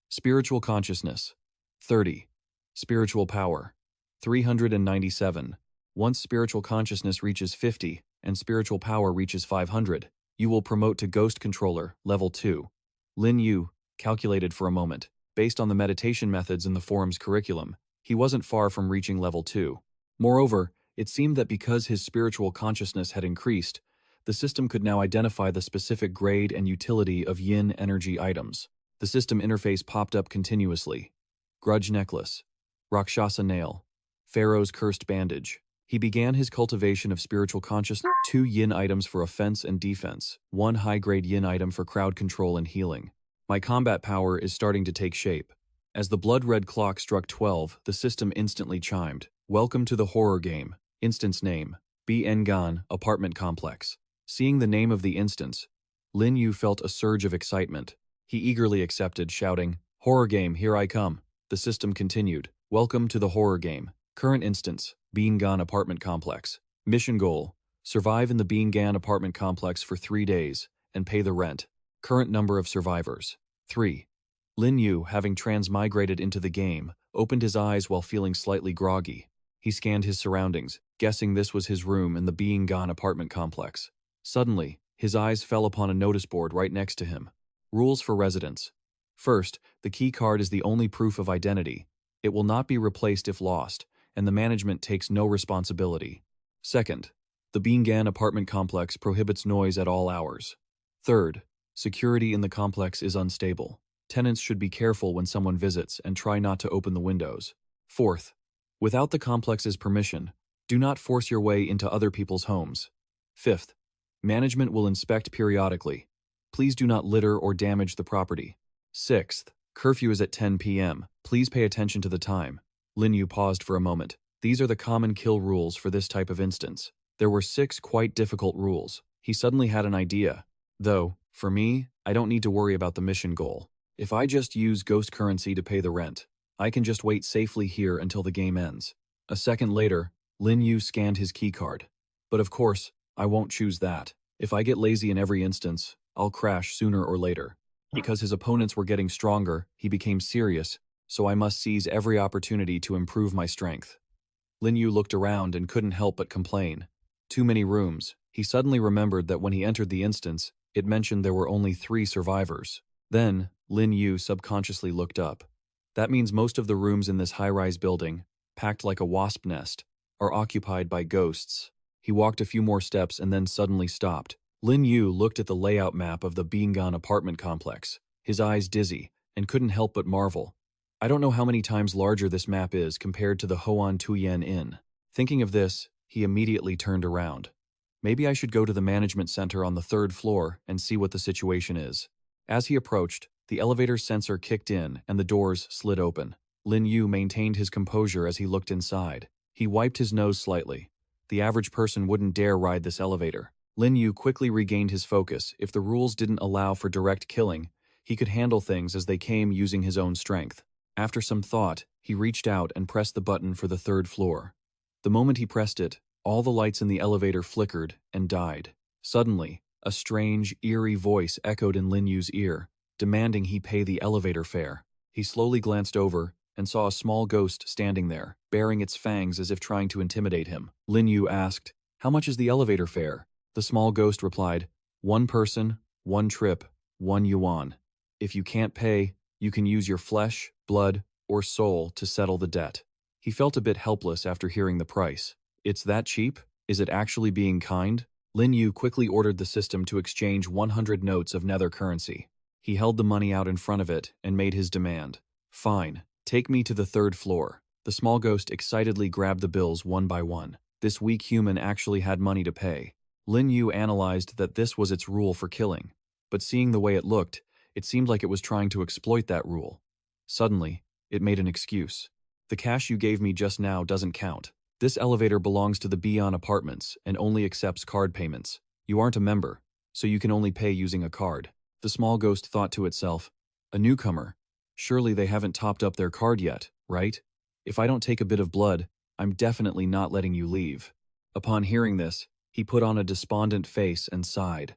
Spiritual Consciousness, 30. Spiritual Power, 397. Once spiritual consciousness reaches 50, and spiritual power reaches 500, you will promote to Ghost Controller, Level 2. Lin Yu calculated for a moment. Based on the meditation methods in the forum's curriculum, he wasn't far from reaching Level 2. Moreover, it seemed that because his spiritual consciousness had increased, the system could now identify the specific grade and utility of yin energy items. The system interface popped up continuously. Grudge Necklace, Rakshasa Nail, Pharaoh's Cursed Bandage. He began his cultivation of spiritual consciousness. 2 yin items for offense and defense, 1 high-grade yin item for crowd control and healing. My combat power is starting to take shape. As the blood-red clock struck 12, the system instantly chimed. Welcome to the horror game. Instance name, B. Ngan, Apartment Complex. Seeing the name of the instance, Lin Yu felt a surge of excitement. He eagerly accepted, shouting, "Horror game, here I come." The system continued. Welcome to the horror game. Current instance, Beangan Apartment Complex. Mission goal, survive in the Beangan Apartment Complex for 3 days and pay the rent. Current number of survivors, 3. Lin Yu, having transmigrated into the game, opened his eyes while feeling slightly groggy. He scanned his surroundings, guessing this was his room in the Beangan Apartment Complex. Suddenly, his eyes fell upon a notice board right next to him. Rules for residents. First, the key card is the only proof of identity. It will not be replaced if lost, and the management takes no responsibility. Second, the Beangan Apartment Complex prohibits noise at all hours. Third, security in the complex is unstable. Tenants should be careful when someone visits and try not to open the windows. Fourth, without the complex's permission, do not force your way into other people's homes. Fifth, management will inspect periodically. Please do not litter or damage the property. Sixth, curfew is at 10 p.m. Please pay attention to the time. Lin Yu paused for a moment. These are the common kill rules for this type of instance. There were 6 quite difficult rules. He suddenly had an idea. Though, for me, I don't need to worry about the mission goal. If I just use ghost currency to pay the rent, I can just wait safely here until the game ends. A second later, Lin Yu scanned his keycard. But of course, I won't choose that. If I get lazy in every instance, I'll crash sooner or later. Because his opponents were getting stronger, he became serious, so I must seize every opportunity to improve my strength. Lin Yu looked around and couldn't help but complain. Too many rooms, He suddenly remembered that when he entered the instance, it mentioned there were only 3 survivors. Then, Lin Yu subconsciously looked up. That means most of the rooms in this high-rise building, packed like a wasp nest, are occupied by ghosts. He walked a few more steps and then suddenly stopped. Lin Yu looked at the layout map of the Bingan apartment complex, his eyes dizzy, and couldn't help but marvel. I don't know how many times larger this map is compared to the Hoan Tuyen Inn. Thinking of this, he immediately turned around. Maybe I should go to the management center on the 3rd floor and see what the situation is. As he approached, the elevator's sensor kicked in and the doors slid open. Lin Yu maintained his composure as he looked inside. He wiped his nose slightly. The average person wouldn't dare ride this elevator. Lin Yu quickly regained his focus. If the rules didn't allow for direct killing, he could handle things as they came using his own strength. After some thought, he reached out and pressed the button for the 3rd floor. The moment he pressed it, all the lights in the elevator flickered and died. Suddenly, a strange, eerie voice echoed in Lin Yu's ear, demanding he pay the elevator fare. He slowly glanced over and saw a small ghost standing there, baring its fangs as if trying to intimidate him. Lin Yu asked, "How much is the elevator fare?" The small ghost replied, "1 person, 1 trip, 1 yuan. If you can't pay, you can use your flesh, blood, or soul to settle the debt." He felt a bit helpless after hearing the price. It's that cheap? Is it actually being kind? Lin Yu quickly ordered the system to exchange 100 notes of nether currency. He held the money out in front of it and made his demand. "Fine, take me to the 3rd floor." The small ghost excitedly grabbed the bills one by one. This weak human actually had money to pay. Lin Yu analyzed that this was its rule for killing, but seeing the way it looked, it seemed like it was trying to exploit that rule. Suddenly, it made an excuse. "The cash you gave me just now doesn't count. This elevator belongs to the Beyond Apartments and only accepts card payments. You aren't a member, so you can only pay using a card." The small ghost thought to itself, "A newcomer. Surely they haven't topped up their card yet, right? If I don't take a bit of blood, I'm definitely not letting you leave." Upon hearing this, he put on a despondent face and sighed.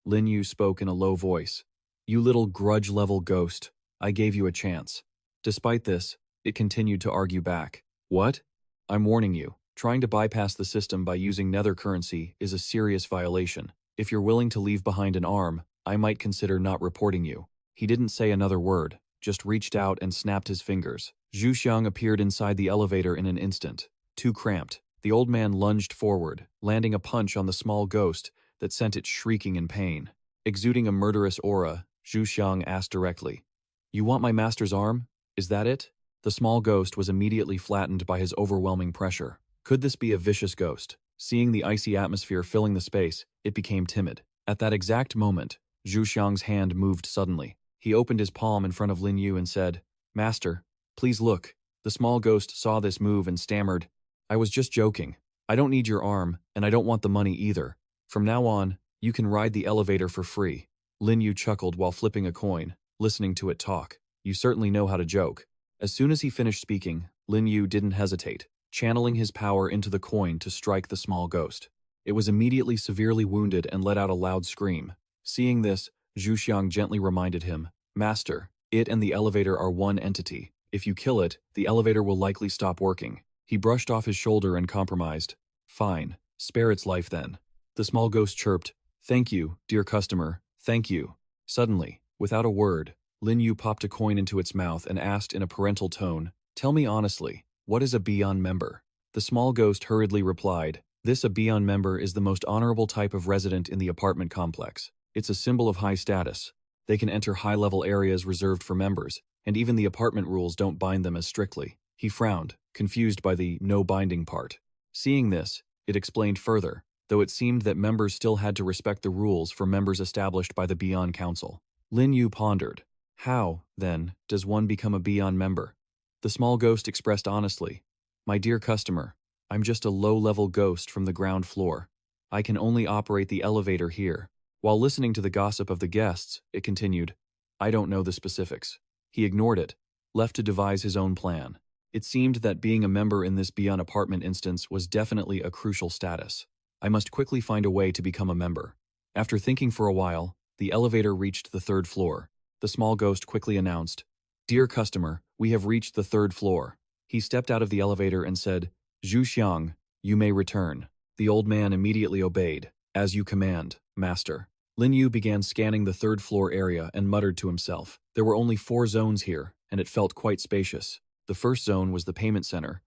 Lin Yu spoke in a low voice. "You little grudge-level ghost, I gave you a chance." Despite this, it continued to argue back. "What? I'm warning you, trying to bypass the system by using nether currency is a serious violation. If you're willing to leave behind an arm, I might consider not reporting you." He didn't say another word, just reached out and snapped his fingers. Zhu Xiang appeared inside the elevator in an instant. Too cramped, the old man lunged forward, landing a punch on the small ghost that sent it shrieking in pain. Exuding a murderous aura, Zhu Xiang asked directly, "You want my master's arm? Is that it?" The small ghost was immediately flattened by his overwhelming pressure. Could this be a vicious ghost? Seeing the icy atmosphere filling the space, it became timid. At that exact moment, Zhu Xiang's hand moved suddenly. He opened his palm in front of Lin Yu and said, "Master, please look." The small ghost saw this move and stammered, "I was just joking. I don't need your arm, and I don't want the money either. From now on, you can ride the elevator for free." Lin Yu chuckled while flipping a coin, listening to it talk. "You certainly know how to joke." As soon as he finished speaking, Lin Yu didn't hesitate, channeling his power into the coin to strike the small ghost. It was immediately severely wounded and let out a loud scream. Seeing this, Zhu Xiang gently reminded him, "Master, it and the elevator are one entity. If you kill it, the elevator will likely stop working." He brushed off his shoulder and compromised. "Fine, spare its life then." The small ghost chirped, "Thank you, dear customer, thank you." Suddenly, without a word, Lin Yu popped a coin into its mouth and asked in a parental tone, "Tell me honestly, what is a Beyond member?" The small ghost hurriedly replied, "This a Beyond member is the most honorable type of resident in the apartment complex. It's a symbol of high status. They can enter high-level areas reserved for members, and even the apartment rules don't bind them as strictly." He frowned, confused by the no binding part. Seeing this, it explained further, though it seemed that members still had to respect the rules for members established by the Beyond Council. Lin Yu pondered. How, then, does one become a Beyond member? The small ghost expressed honestly, "My dear customer, I'm just a low-level ghost from the ground floor. I can only operate the elevator here." While listening to the gossip of the guests, it continued, "I don't know the specifics." He ignored it, left to devise his own plan. It seemed that being a member in this Beyond apartment instance was definitely a crucial status. I must quickly find a way to become a member. After thinking for a while, the elevator reached the 3rd floor. The small ghost quickly announced, "Dear customer, we have reached the 3rd floor." He stepped out of the elevator and said, "Zhu Xiang, you may return." The old man immediately obeyed. As you command, master. Lin Yu began scanning the third-floor area and muttered to himself. There were only 4 zones here, and it felt quite spacious. The first zone was the payment center,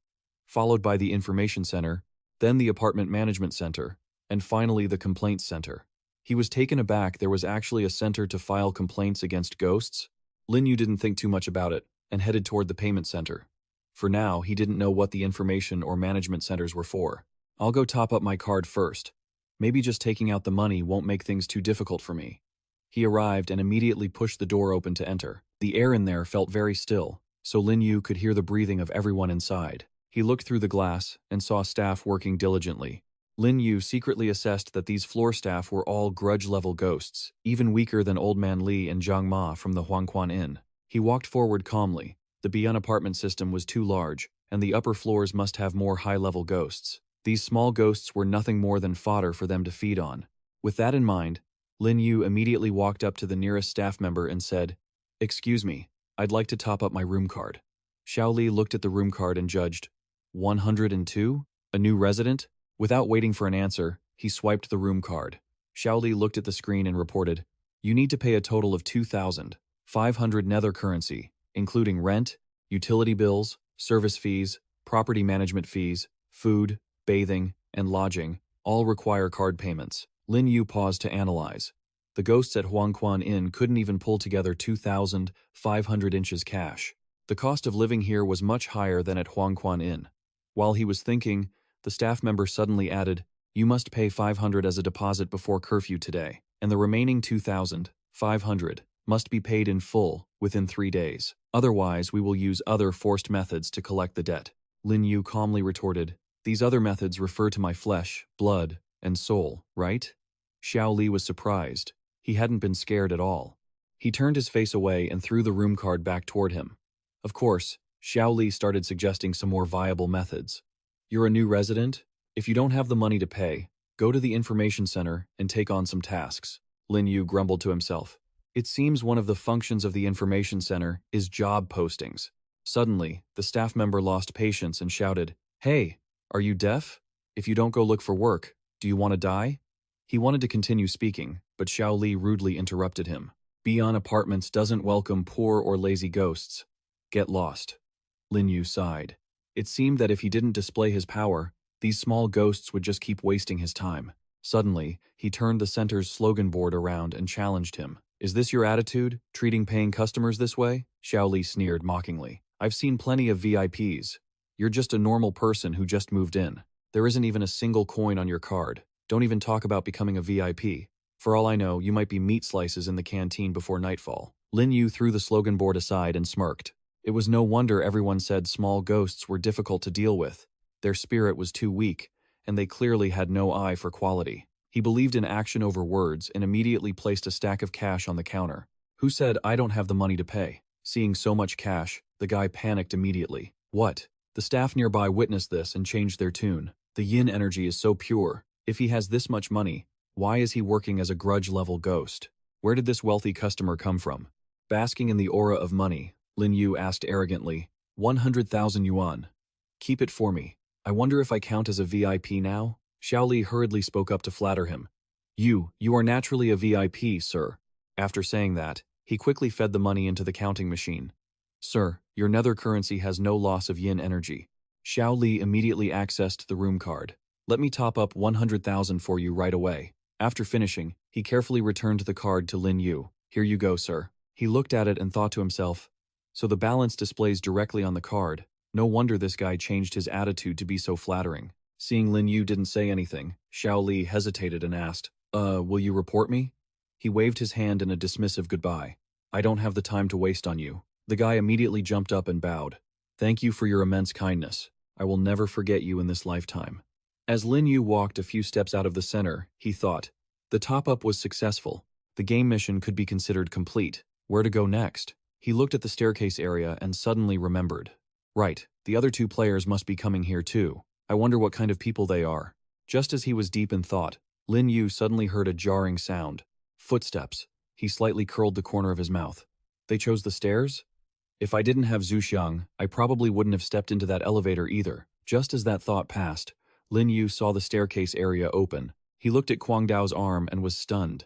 followed by the information center, then the apartment management center, and finally the complaints center. He was taken aback there was actually a center to file complaints against ghosts. Lin Yu didn't think too much about it and headed toward the payment center. For now, he didn't know what the information or management centers were for. I'll go top up my card first. Maybe just taking out the money won't make things too difficult for me. He arrived and immediately pushed the door open to enter. The air in there felt very still, so Lin Yu could hear the breathing of everyone inside. He looked through the glass and saw staff working diligently. Lin Yu secretly assessed that these floor staff were all grudge-level ghosts, even weaker than Old Man Li and Jiang Ma from the Huangquan Inn. He walked forward calmly. The Beyond apartment system was too large, and the upper floors must have more high-level ghosts. These small ghosts were nothing more than fodder for them to feed on. With that in mind, Lin Yu immediately walked up to the nearest staff member and said, "Excuse me, I'd like to top up my room card." Xiao Li looked at the room card and judged, 102? A new resident? Without waiting for an answer, he swiped the room card. Xiao Li looked at the screen and reported, "You need to pay a total of 2,500 nether currency, including rent, utility bills, service fees, property management fees, food, bathing, and lodging, all require card payments." Lin Yu paused to analyze. The ghosts at Huangquan Inn couldn't even pull together 2,500 inches cash. The cost of living here was much higher than at Huangquan Inn. While he was thinking, the staff member suddenly added, "You must pay 500 as a deposit before curfew today, and the remaining 2,500 must be paid in full within 3 days. Otherwise, we will use other forced methods to collect the debt." Lin Yu calmly retorted, "These other methods refer to my flesh, blood, and soul, right?" Xiao Li was surprised. He hadn't been scared at all. He turned his face away and threw the room card back toward him. Of course, Xiao Li started suggesting some more viable methods. "You're a new resident? If you don't have the money to pay, go to the information center and take on some tasks." Lin Yu grumbled to himself. It seems one of the functions of the information center is job postings. Suddenly, the staff member lost patience and shouted, "Hey, are you deaf? If you don't go look for work, do you want to die?" He wanted to continue speaking, but Xiao Li rudely interrupted him. "Beyond Apartments doesn't welcome poor or lazy ghosts. Get lost." Lin Yu sighed. It seemed that if he didn't display his power, these small ghosts would just keep wasting his time. Suddenly, he turned the center's slogan board around and challenged him. "Is this your attitude, treating paying customers this way?" Xiao Li sneered mockingly. "I've seen plenty of VIPs. You're just a normal person who just moved in. There isn't even a single coin on your card. Don't even talk about becoming a VIP. For all I know, you might be meat slices in the canteen before nightfall." Lin Yu threw the slogan board aside and smirked. It was no wonder everyone said small ghosts were difficult to deal with. Their spirit was too weak, and they clearly had no eye for quality. He believed in action over words and immediately placed a stack of cash on the counter. "Who said I don't have the money to pay?" Seeing so much cash, the guy panicked immediately. "What?" The staff nearby witnessed this and changed their tune. "The yin energy is so pure. If he has this much money, why is he working as a grudge-level ghost? Where did this wealthy customer come from?" Basking in the aura of money, Lin Yu asked arrogantly, 100,000 yuan. "Keep it for me. I wonder if I count as a VIP now?" Xiao Li hurriedly spoke up to flatter him. You are naturally a VIP, sir." After saying that, he quickly fed the money into the counting machine. "Sir, your nether currency has no loss of yin energy." Xiao Li immediately accessed the room card. "Let me top up 100,000 for you right away." After finishing, he carefully returned the card to Lin Yu. "Here you go, sir." He looked at it and thought to himself, so the balance displays directly on the card. No wonder this guy changed his attitude to be so flattering. Seeing Lin Yu didn't say anything, Xiao Li hesitated and asked, Will you report me?" He waved his hand in a dismissive goodbye. "I don't have the time to waste on you." The guy immediately jumped up and bowed. "Thank you for your immense kindness. I will never forget you in this lifetime." As Lin Yu walked a few steps out of the center, he thought, the top-up was successful. The game mission could be considered complete. Where to go next? He looked at the staircase area and suddenly remembered. Right, the other 2 players must be coming here too. I wonder what kind of people they are. Just as he was deep in thought, Lin Yu suddenly heard a jarring sound. Footsteps. He slightly curled the corner of his mouth. They chose the stairs? If I didn't have Zhu Xiang, I probably wouldn't have stepped into that elevator either. Just as that thought passed, Lin Yu saw the staircase area open. He looked at Kwang Dao's arm and was stunned.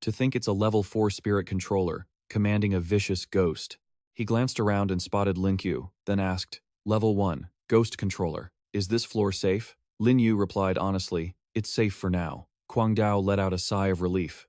To think it's a level 4 spirit controller, commanding a vicious ghost. He glanced around and spotted Lin Yu, then asked, Level 1, ghost controller. Is this floor safe? Lin Yu replied honestly, it's safe for now. Kwang Dao let out a sigh of relief.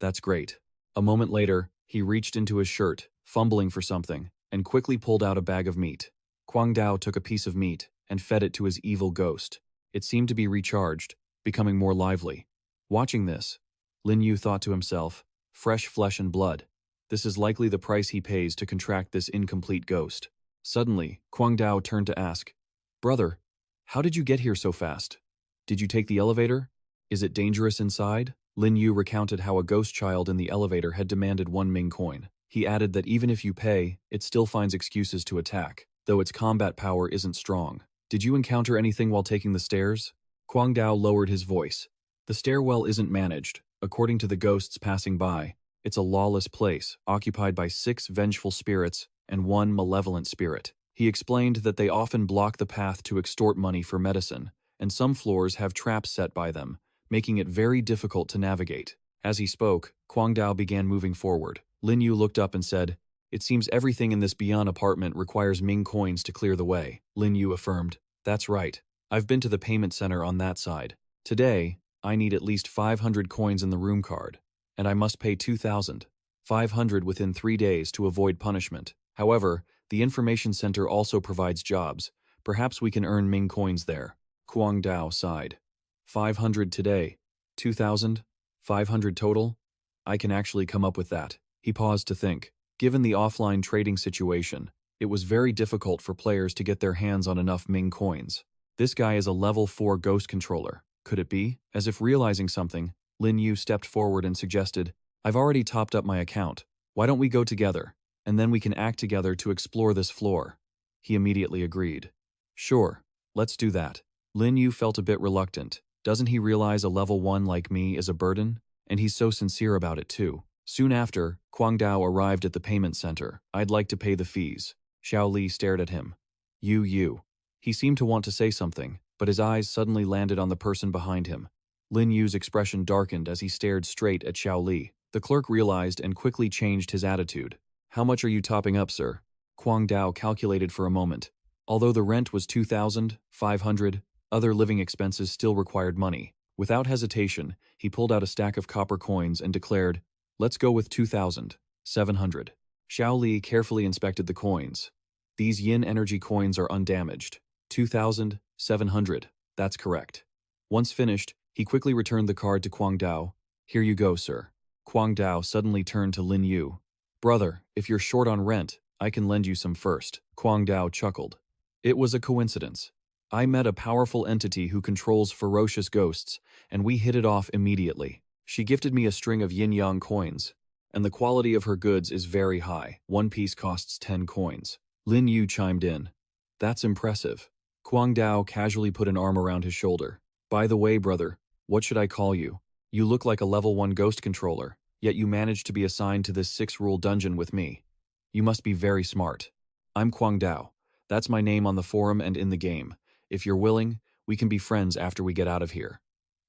That's great. A moment later, he reached into his shirt, fumbling for something, and quickly pulled out a bag of meat. Kwang Dao took a piece of meat and fed it to his evil ghost. It seemed to be recharged, becoming more lively. Watching this, Lin Yu thought to himself, fresh flesh and blood. This is likely the price he pays to contract this incomplete ghost. Suddenly, Kwang Dao turned to ask, Brother, how did you get here so fast? Did you take the elevator? Is it dangerous inside? Lin Yu recounted how a ghost child in the elevator had demanded 1 Ming coin. He added that even if you pay, it still finds excuses to attack, though its combat power isn't strong. Did you encounter anything while taking the stairs? Kwang Dao lowered his voice. The stairwell isn't managed, according to the ghosts passing by. It's a lawless place, occupied by 6 vengeful spirits and 1 malevolent spirit. He explained that they often block the path to extort money for medicine, and some floors have traps set by them, making it very difficult to navigate. As he spoke, Kwang Dao began moving forward. Lin Yu looked up and said, It seems everything in this Beyond apartment requires Ming coins to clear the way. Lin Yu affirmed, That's right. I've been to the payment center on that side. Today, I need at least 500 coins in the room card, and I must pay 2,500 within 3 days to avoid punishment. However, the information center also provides jobs. Perhaps we can earn Ming coins there. Kwang Dao sighed. 500 today. 2,500 total? I can actually come up with that. He paused to think. Given the offline trading situation, it was very difficult for players to get their hands on enough Ming coins. This guy is a level 4 ghost controller. Could it be? As if realizing something, Lin Yu stepped forward and suggested, I've already topped up my account. Why don't we go together? And then we can act together to explore this floor. He immediately agreed. Sure, let's do that. Lin Yu felt a bit reluctant. Doesn't he realize a level 1 like me is a burden? And he's so sincere about it too. Soon after, Kwang Dao arrived at the payment center. I'd like to pay the fees. Xiao Li stared at him. You. He seemed to want to say something, but his eyes suddenly landed on the person behind him. Lin Yu's expression darkened as he stared straight at Xiao Li. The clerk realized and quickly changed his attitude. How much are you topping up, sir? Kwang Dao calculated for a moment. Although the rent was 2,500, other living expenses still required money. Without hesitation, he pulled out a stack of copper coins and declared, Let's go with 2,700. Xiao Li carefully inspected the coins. These yin energy coins are undamaged. 2,700. That's correct. Once finished, he quickly returned the card to Kwang Dao. Here you go, sir. Kwang Dao suddenly turned to Lin Yu. Brother, if you're short on rent, I can lend you some first. Kwang Dao chuckled. It was a coincidence. I met a powerful entity who controls ferocious ghosts, and we hit it off immediately. She gifted me a string of yin-yang coins, and the quality of her goods is very high. 1 piece costs 10 coins. Lin Yu chimed in. That's impressive. Kwang Dao casually put an arm around his shoulder. By the way, brother, what should I call you? You look like a level 1 ghost controller, yet you managed to be assigned to this 6-rule dungeon with me. You must be very smart. I'm Kwang Dao. That's my name on the forum and in the game. If you're willing, we can be friends after we get out of here.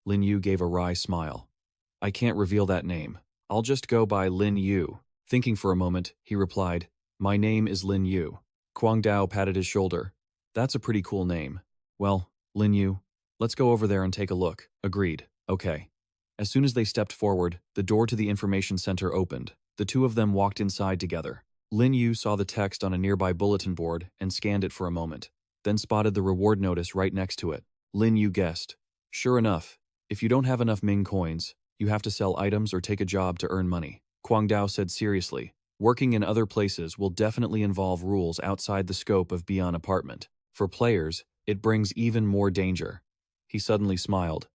Lin Yu gave a wry smile. I can't reveal that name. I'll just go by Lin Yu. Thinking for a moment, he replied, My name is Lin Yu. Kwang Dao patted his shoulder. That's a pretty cool name. Well, Lin Yu, let's go over there and take a look. Agreed. Okay. As soon as they stepped forward, the door to the information center opened. The two of them walked inside together. Lin Yu saw the text on a nearby bulletin board and scanned it for a moment, then spotted the reward notice right next to it. Lin Yu guessed. Sure enough, if you don't have enough Ming coins, you have to sell items or take a job to earn money. Kwang Dao said seriously, working in other places will definitely involve rules outside the scope of Beyond Apartment. For players, it brings even more danger. He suddenly smiled.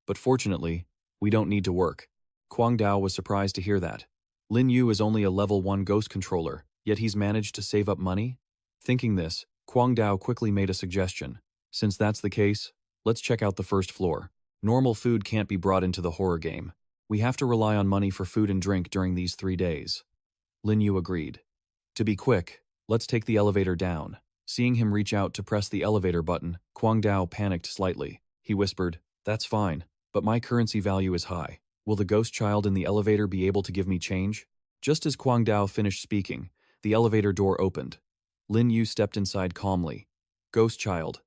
But fortunately, we don't need to work. Kwang Dao was surprised to hear that. Lin Yu is only a level 1 ghost controller, yet he's managed to save up money? Thinking this, Kwang Dao quickly made a suggestion. Since that's the case, let's check out the first floor. Normal food can't be brought into the horror game. We have to rely on money for food and drink during these 3 days. Lin Yu agreed. To be quick, let's take the elevator down. Seeing him reach out to press the elevator button, Kwang Dao panicked slightly. He whispered, That's fine, but my currency value is high. Will the ghost child in the elevator be able to give me change? Just as Kwang Dao finished speaking, the elevator door opened. Lin Yu stepped inside calmly. Ghost child.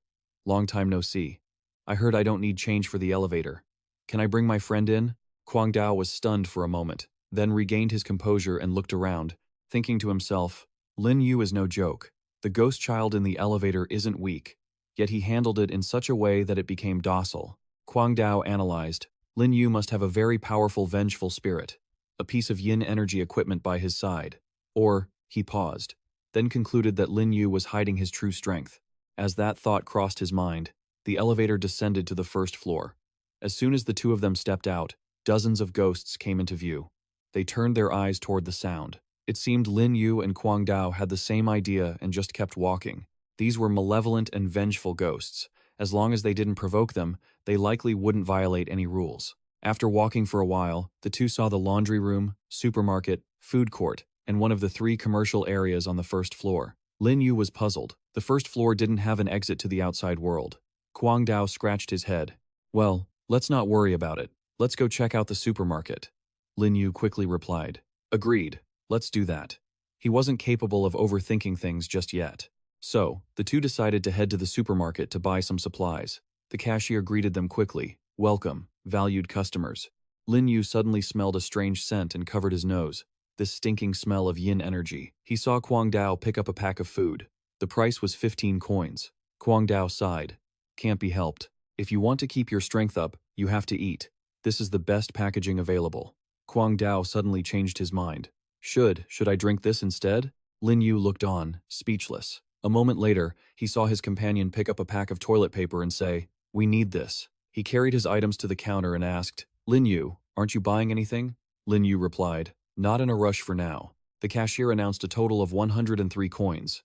Long time no see. I heard I don't need change for the elevator. Can I bring my friend in? Kwang Dao was stunned for a moment, then regained his composure and looked around, thinking to himself, Lin Yu is no joke. The ghost child in the elevator isn't weak, yet he handled it in such a way that it became docile. Kwang Dao analyzed, Lin Yu must have a very powerful vengeful spirit, a piece of yin energy equipment by his side. Or, he paused, then concluded that Lin Yu was hiding his true strength. As that thought crossed his mind, the elevator descended to the first floor. As soon as the two of them stepped out, dozens of ghosts came into view. They turned their eyes toward the sound. It seemed Lin Yu and Kwang Dao had the same idea and just kept walking. These were malevolent and vengeful ghosts. As long as they didn't provoke them, they likely wouldn't violate any rules. After walking for a while, the two saw the laundry room, supermarket, food court, and one of the 3 commercial areas on the first floor. Lin Yu was puzzled. The first floor didn't have an exit to the outside world. Kwang Dao scratched his head. Well, let's not worry about it. Let's go check out the supermarket. Lin Yu quickly replied. Agreed. Let's do that. He wasn't capable of overthinking things just yet. So, the two decided to head to the supermarket to buy some supplies. The cashier greeted them quickly. Welcome, valued customers. Lin Yu suddenly smelled a strange scent and covered his nose. This stinking smell of yin energy. He saw Kwang Dao pick up a pack of food. The price was 15 coins. Kwang Dao sighed. Can't be helped. If you want to keep your strength up, you have to eat. This is the best packaging available. Kwang Dao suddenly changed his mind. Should I drink this instead? Lin Yu looked on, speechless. A moment later, he saw his companion pick up a pack of toilet paper and say, We need this. He carried his items to the counter and asked, Lin Yu, aren't you buying anything? Lin Yu replied, Not in a rush for now. The cashier announced a total of 103 coins.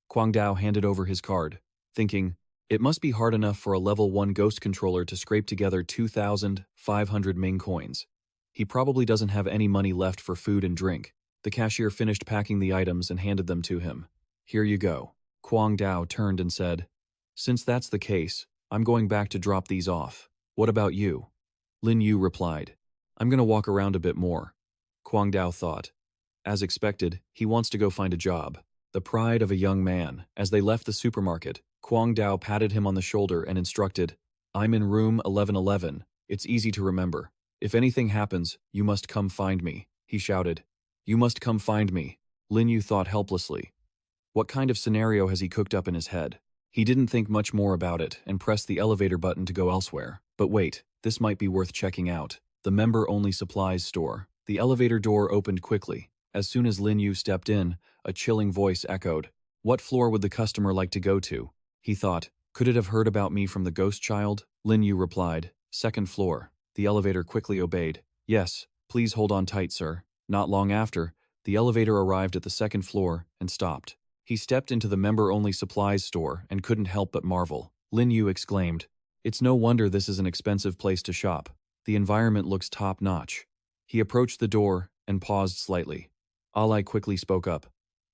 Kwang Dao handed over his card, thinking, It must be hard enough for a level 1 ghost controller to scrape together 2,500 Ming coins. He probably doesn't have any money left for food and drink. The cashier finished packing the items and handed them to him. Here you go. Kwang Dao turned and said, Since that's the case, I'm going back to drop these off. What about you? Lin Yu replied, I'm going to walk around a bit more. Kwang Dao thought. As expected, he wants to go find a job. The pride of a young man. As they left the supermarket, Kwang Dao patted him on the shoulder and instructed, I'm in room 1111. It's easy to remember. If anything happens, you must come find me, he shouted. You must come find me. Lin Yu thought helplessly. What kind of scenario has he cooked up in his head? He didn't think much more about it and pressed the elevator button to go elsewhere. But wait, this might be worth checking out. The member-only supplies store. The elevator door opened quickly. As soon as Lin Yu stepped in, a chilling voice echoed. What floor would the customer like to go to? He thought, could it have heard about me from the ghost child? Lin Yu replied, 2nd floor. The elevator quickly obeyed. Yes, please hold on tight, sir. Not long after, the elevator arrived at the 2nd floor and stopped. He stepped into the member-only supplies store and couldn't help but marvel. Lin Yu exclaimed, It's no wonder this is an expensive place to shop. The environment looks top-notch. He approached the door and paused slightly. Ali quickly spoke up.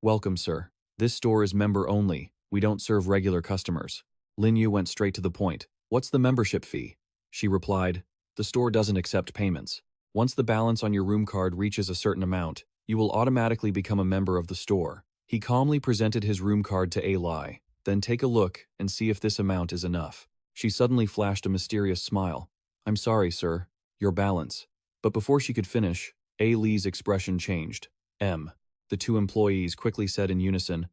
Welcome, sir. This store is member-only. We don't serve regular customers. Lin Yu went straight to the point. What's the membership fee? She replied, The store doesn't accept payments. Once the balance on your room card reaches a certain amount, you will automatically become a member of the store. He calmly presented his room card to Ali. Then take a look and see if this amount is enough. She suddenly flashed a mysterious smile. I'm sorry, sir. Your balance. But before she could finish, Ali's expression changed. The two employees quickly said in unison,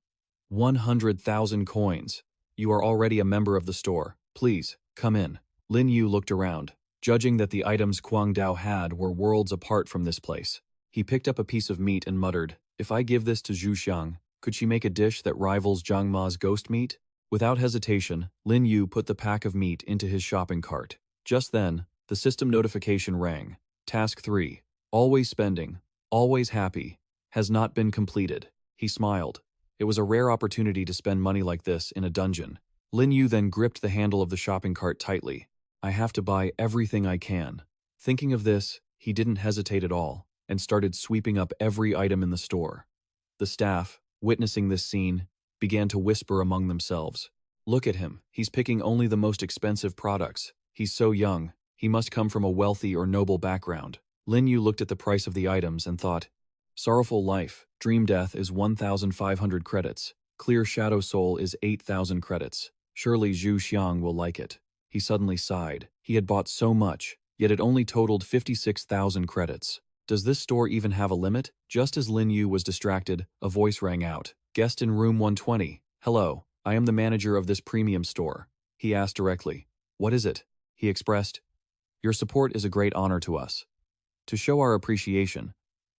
100,000 coins. You are already a member of the store. Please, come in. Lin Yu looked around, judging that the items Kwang Dao had were worlds apart from this place. He picked up a piece of meat and muttered, If I give this to Zhu Xiang, could she make a dish that rivals Zhang Ma's ghost meat? Without hesitation, Lin Yu put the pack of meat into his shopping cart. Just then, the system notification rang. Task 3. Always spending, always happy, has not been completed. He smiled. It was a rare opportunity to spend money like this in a dungeon. Lin Yu then gripped the handle of the shopping cart tightly. I have to buy everything I can. Thinking of this, he didn't hesitate at all and started sweeping up every item in the store. The staff, witnessing this scene, began to whisper among themselves. Look at him. He's picking only the most expensive products. He's so young. He must come from a wealthy or noble background. Lin Yu looked at the price of the items and thought, Sorrowful Life, Dream Death is 1,500 credits. Clear Shadow Soul is 8,000 credits. Surely Zhu Xiang will like it. He suddenly sighed. He had bought so much, yet it only totaled 56,000 credits. Does this store even have a limit? Just as Lin Yu was distracted, a voice rang out. Guest in room 120. Hello, I am the manager of this premium store. He asked directly. What is it? He expressed. Your support is a great honor to us. To show our appreciation,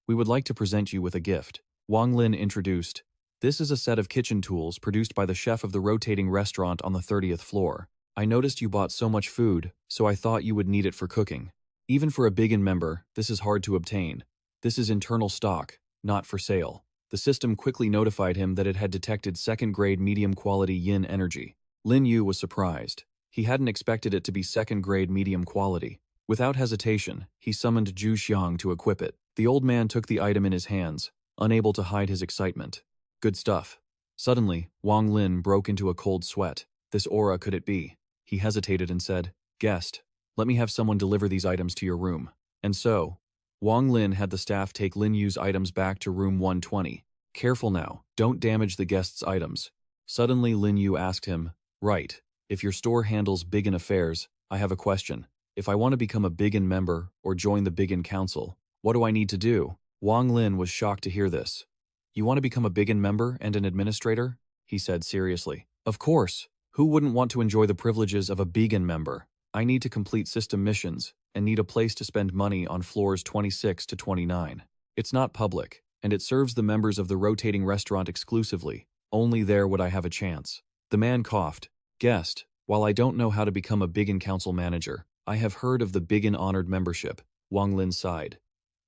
we would like to present you with a gift. Wang Lin introduced. This is a set of kitchen tools produced by the chef of the rotating restaurant on the 30th floor. I noticed you bought so much food, so I thought you would need it for cooking. Even for a Biggin member, this is hard to obtain. This is internal stock, not for sale. The system quickly notified him that it had detected second-grade medium-quality yin energy. Lin Yu was surprised. He hadn't expected it to be second-grade medium quality. Without hesitation, he summoned Zhu Xiang to equip it. The old man took the item in his hands, unable to hide his excitement. Good stuff. Suddenly, Wang Lin broke into a cold sweat. This aura could it be? He hesitated and said, Guest, let me have someone deliver these items to your room. And so, Wang Lin had the staff take Lin Yu's items back to room 120. Careful now, don't damage the guest's items. Suddenly Lin Yu asked him, Right, if your store handles Biggin affairs, I have a question. If I want to become a Biggin member or join the Biggin Council, what do I need to do? Wang Lin was shocked to hear this. You want to become a Biggin member and an administrator? He said seriously. Of course. Who wouldn't want to enjoy the privileges of a Biggin member? I need to complete system missions and need a place to spend money on floors 26 to 29. It's not public, and it serves the members of the rotating restaurant exclusively. Only there would I have a chance. The man coughed. Guest, while I don't know how to become a Biggin Council manager, I have heard of the Biggin Honored Membership. Wang Lin sighed.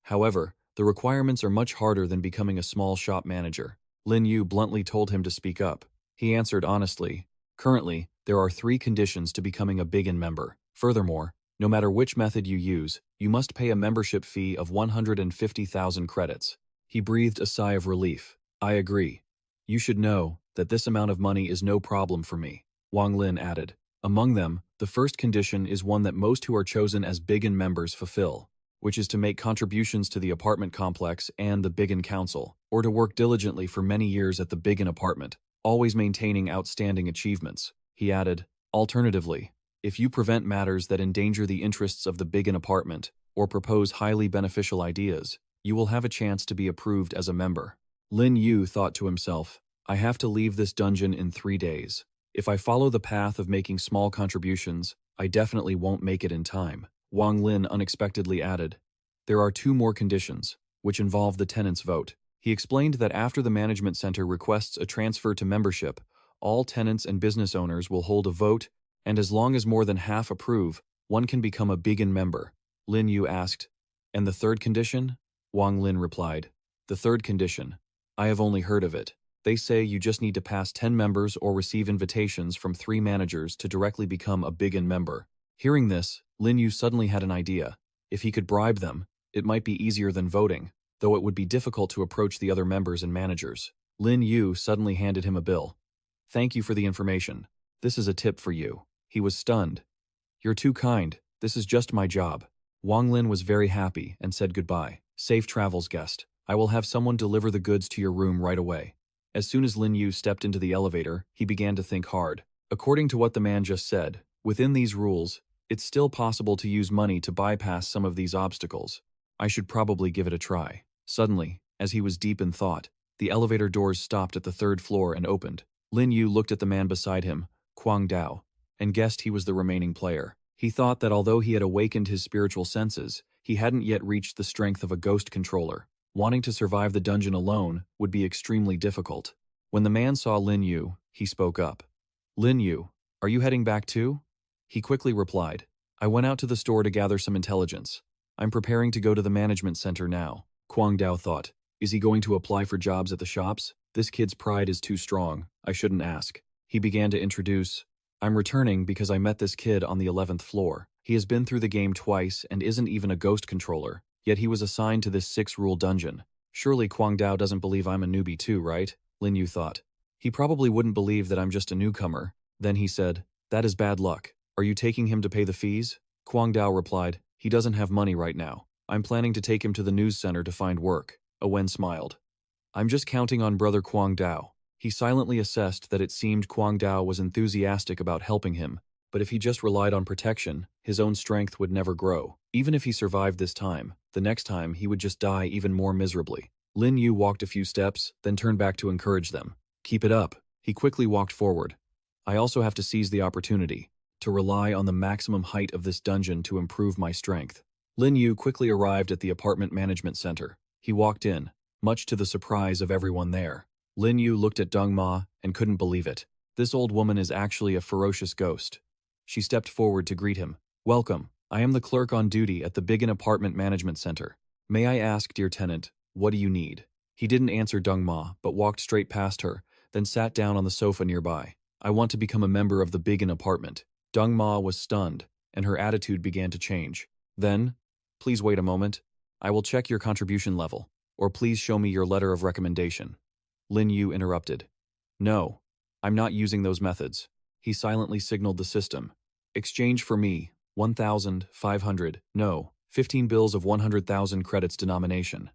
However, the requirements are much harder than becoming a small shop manager. Lin Yu bluntly told him to speak up. He answered honestly, Currently, there are 3 conditions to becoming a Biggin member. Furthermore, no matter which method you use, you must pay a membership fee of 150,000 credits. He breathed a sigh of relief. I agree. You should know that this amount of money is no problem for me, Wang Lin added. Among them, the first condition is one that most who are chosen as Biggin members fulfill, which is to make contributions to the apartment complex and the Biggin Council, or to work diligently for many years at the Biggin apartment, always maintaining outstanding achievements. He added, Alternatively, if you prevent matters that endanger the interests of the Biggin apartment or propose highly beneficial ideas, you will have a chance to be approved as a member. Lin Yu thought to himself, I have to leave this dungeon in 3 days. If I follow the path of making small contributions, I definitely won't make it in time. Wang Lin unexpectedly added, There are 2 more conditions, which involve the tenants' vote. He explained that after the management center requests a transfer to membership, all tenants and business owners will hold a vote, and as long as more than half approve, one can become a Biggin member. Lin Yu asked, And the third condition? Wang Lin replied, The third condition. I have only heard of it. They say you just need to pass 10 members or receive invitations from 3 managers to directly become a Biggin member. Hearing this, Lin Yu suddenly had an idea. If he could bribe them, it might be easier than voting, though it would be difficult to approach the other members and managers. Lin Yu suddenly handed him a bill. Thank you for the information. This is a tip for you. He was stunned. You're too kind. This is just my job. Wang Lin was very happy and said goodbye. Safe travels, guest. I will have someone deliver the goods to your room right away. As soon as Lin Yu stepped into the elevator, he began to think hard. According to what the man just said, within these rules, it's still possible to use money to bypass some of these obstacles. I should probably give it a try. Suddenly, as he was deep in thought, the elevator doors stopped at the 3rd floor and opened. Lin Yu looked at the man beside him, Quang Dao, and guessed he was the remaining player. He thought that although he had awakened his spiritual senses, he hadn't yet reached the strength of a ghost controller. Wanting to survive the dungeon alone would be extremely difficult. When the man saw Lin Yu, he spoke up. Lin Yu, are you heading back too? He quickly replied, I went out to the store to gather some intelligence. I'm preparing to go to the management center now. Quang Dao thought, is he going to apply for jobs at the shops? This kid's pride is too strong. I shouldn't ask. He began to introduce, I'm returning because I met this kid on the 11th floor. He has been through the game twice and isn't even a ghost controller. Yet he was assigned to this 6-rule dungeon. Surely Quang Dao doesn't believe I'm a newbie too, right? Lin Yu thought. He probably wouldn't believe that I'm just a newcomer. Then he said, that is bad luck. Are you taking him to pay the fees? Kwang Dao replied, he doesn't have money right now. I'm planning to take him to the news center to find work. Wen smiled. I'm just counting on brother Kwang Dao. He silently assessed that it seemed Kwang Dao was enthusiastic about helping him, but if he just relied on protection, his own strength would never grow. Even if he survived this time, the next time he would just die even more miserably. Lin Yu walked a few steps, then turned back to encourage them. Keep it up. He quickly walked forward. I also have to seize the opportunity, to rely on the maximum height of this dungeon to improve my strength. Lin Yu quickly arrived at the apartment management center. He walked in, much to the surprise of everyone there. Lin Yu looked at Deng Ma and couldn't believe it. This old woman is actually a ferocious ghost. She stepped forward to greet him. Welcome. I am the clerk on duty at the Biggin Apartment Management Center. May I ask, dear tenant, what do you need? He didn't answer Deng Ma, but walked straight past her, then sat down on the sofa nearby. I want to become a member of the Biggin Apartment. Deng Ma was stunned, and her attitude began to change. Then, please wait a moment. I will check your contribution level, or please show me your letter of recommendation. Lin Yu interrupted. No, I'm not using those methods. He silently signaled the system. Exchange for me, 1,500, no, 15 bills of 100,000 credits denomination.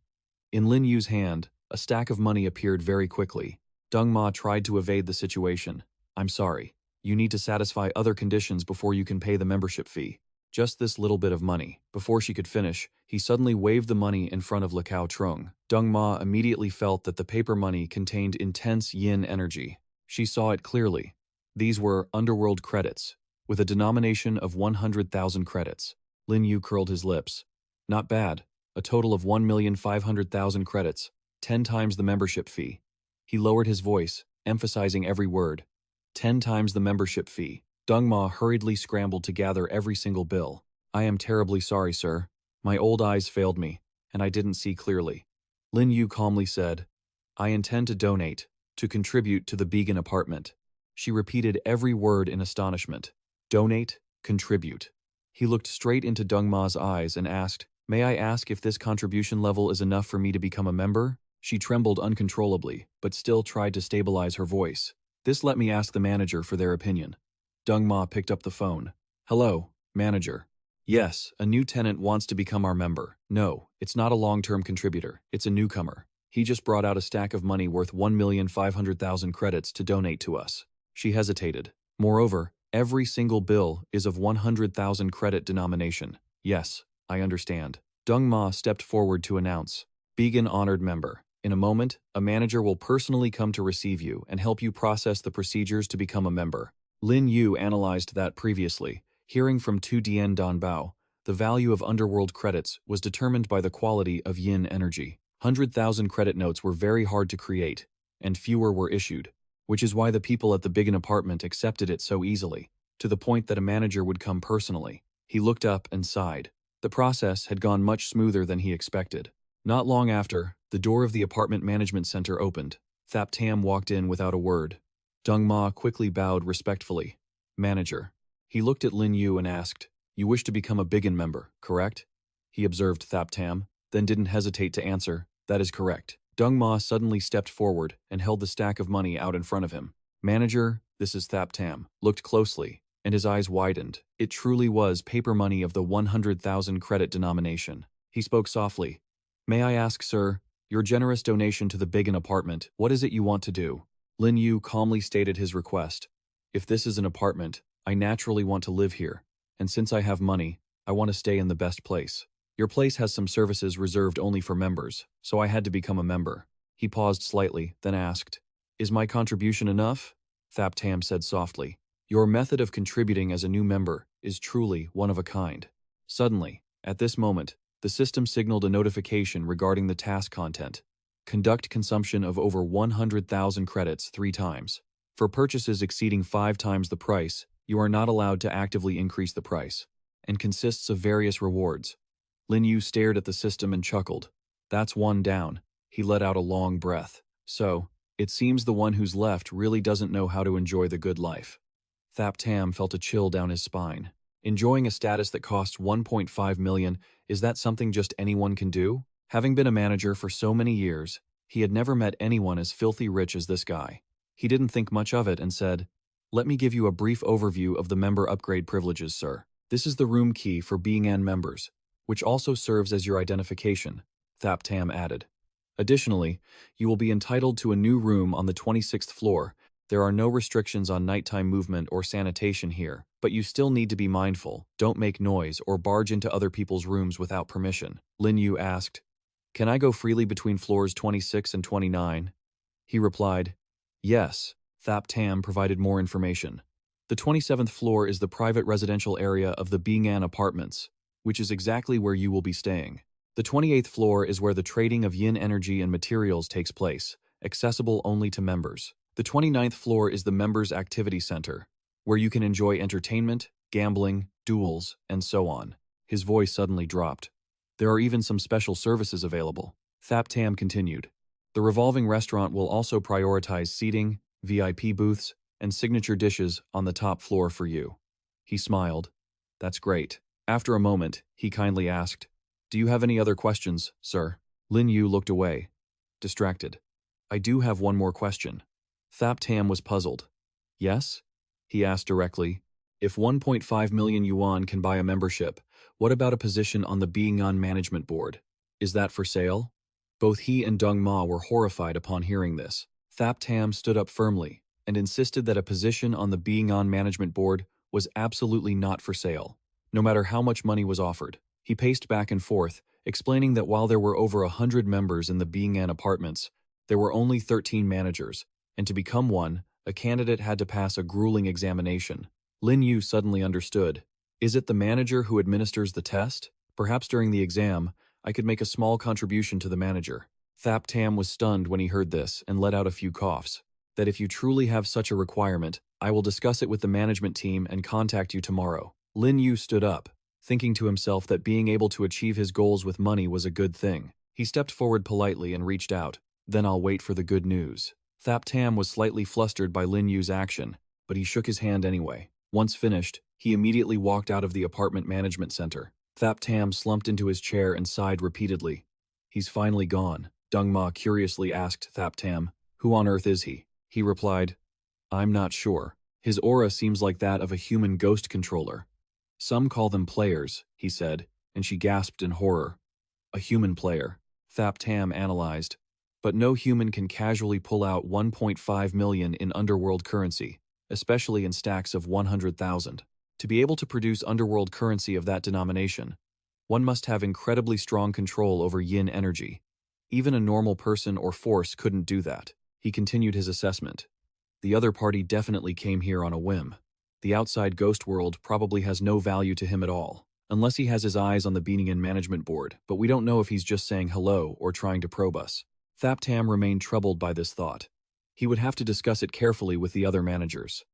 In Lin Yu's hand, a stack of money appeared very quickly. Deng Ma tried to evade the situation. I'm sorry. You need to satisfy other conditions before you can pay the membership fee. Just this little bit of money. Before she could finish, he suddenly waved the money in front of Lekao Trung. Deng Ma immediately felt that the paper money contained intense yin energy. She saw it clearly. These were Underworld credits, with a denomination of 100,000 credits. Lin Yu curled his lips. Not bad. A total of 1,500,000 credits, 10 times the membership fee. He lowered his voice, emphasizing every word. 10 times the membership fee. Deng Ma hurriedly scrambled to gather every single bill. I am terribly sorry, sir. My old eyes failed me, and I didn't see clearly. Lin Yu calmly said, I intend to donate, to contribute to the Biggin Apartment. She repeated every word in astonishment. Donate, contribute. He looked straight into Deng Ma's eyes and asked, May I ask if this contribution level is enough for me to become a member? She trembled uncontrollably, but still tried to stabilize her voice. This let me ask the manager for their opinion. Deng Ma picked up the phone. Hello, manager. Yes, a new tenant wants to become our member. No, it's not a long-term contributor. It's a newcomer. He just brought out a stack of money worth 1,500,000 credits to donate to us. She hesitated. Moreover, every single bill is of 100,000 credit denomination. Yes, I understand. Deng Ma stepped forward to announce, Biggin honored member. In a moment, a manager will personally come to receive you and help you process the procedures to become a member. Lin Yu analyzed that previously. Hearing from Tu Dian Danbao, the value of Underworld credits was determined by the quality of yin energy. 100,000 credit notes were very hard to create, and fewer were issued, which is why the people at the Biggin Apartment accepted it so easily, to the point that a manager would come personally. He looked up and sighed. The process had gone much smoother than he expected. Not long after, the door of the apartment management center opened. Thap Tam walked in without a word. Deng Ma quickly bowed respectfully. Manager. He looked at Lin Yu and asked, You wish to become a Biggin member, correct? He observed Thap Tam, then didn't hesitate to answer, That is correct. Deng Ma suddenly stepped forward and held the stack of money out in front of him. Manager, this is Thap Tam. Looked closely, and his eyes widened. It truly was paper money of the 100,000 credit denomination. He spoke softly. May I ask, sir, your generous donation to the Biggin Apartment, what is it you want to do? Lin Yu calmly stated his request. If this is an apartment, I naturally want to live here, and since I have money, I want to stay in the best place. Your place has some services reserved only for members, so I had to become a member. He paused slightly, then asked, Is my contribution enough? Thap Tam said softly, Your method of contributing as a new member is truly one of a kind. Suddenly, at this moment, the system signaled a notification regarding the task content. Conduct consumption of over 100,000 credits 3 times. For purchases exceeding 5 times the price, you are not allowed to actively increase the price, and consists of various rewards. Lin Yu stared at the system and chuckled. That's one down. He let out a long breath. So, it seems the one who's left really doesn't know how to enjoy the good life. Thap Tam felt a chill down his spine. Enjoying a status that costs 1.5 million, is that something just anyone can do? Having been a manager for so many years, he had never met anyone as filthy rich as this guy. He didn't think much of it and said, Let me give you a brief overview of the member upgrade privileges, sir. This is the room key for Being members, which also serves as your identification, Thap Tam added. Additionally, you will be entitled to a new room on the 26th floor. There are no restrictions on nighttime movement or sanitation here, but you still need to be mindful. Don't make noise or barge into other people's rooms without permission. Lin Yu asked, "Can I go freely between floors 26 and 29? He replied, "Yes." Thap Tam provided more information. The 27th floor is the private residential area of the Being apartments, which is exactly where you will be staying. The 28th floor is where the trading of yin energy and materials takes place, accessible only to members. The 29th floor is the Members' Activity Center, where you can enjoy entertainment, gambling, duels, and so on. His voice suddenly dropped. There are even some special services available. Thap Tam continued. The revolving restaurant will also prioritize seating, VIP booths, and signature dishes on the top floor for you. He smiled. That's great. After a moment, he kindly asked, "Do you have any other questions, sir?" Lin Yu looked away, distracted. "I do have one more question." Thap Tam was puzzled. "Yes?" he asked directly. "If 1.5 million yuan can buy a membership, what about a position on the Being Management Board? Is that for sale?" Both he and Deng Ma were horrified upon hearing this. Thap Tam stood up firmly and insisted that a position on the Being Management Board was absolutely not for sale, no matter how much money was offered. He paced back and forth, explaining that while there were over 100 members in the Being apartments, there were only 13 managers, and to become one, a candidate had to pass a grueling examination. Lin Yu suddenly understood. Is it the manager who administers the test? Perhaps during the exam, I could make a small contribution to the manager. Thap Tam was stunned when he heard this and let out a few coughs. That if you truly have such a requirement, I will discuss it with the management team and contact you tomorrow. Lin Yu stood up, thinking to himself that being able to achieve his goals with money was a good thing. He stepped forward politely and reached out. "Then I'll wait for the good news." Thap Tam was slightly flustered by Lin Yu's action, but he shook his hand anyway. Once finished, he immediately walked out of the apartment management center. Thap Tam slumped into his chair and sighed repeatedly. "He's finally gone." Deng Ma curiously asked Thap Tam, "Who on earth is he?" He replied, "I'm not sure. His aura seems like that of a human ghost controller. Some call them players," he said, and she gasped in horror. "A human player," Thap Tam analyzed. "But no human can casually pull out 1.5 million in underworld currency, especially in stacks of 100,000. To be able to produce underworld currency of that denomination, one must have incredibly strong control over yin energy. Even a normal person or force couldn't do that." He continued his assessment. "The other party definitely came here on a whim. The outside ghost world probably has no value to him at all, unless he has his eyes on the Being Management Board, but we don't know if he's just saying hello or trying to probe us." Thap Tam remained troubled by this thought. He would have to discuss it carefully with the other managers.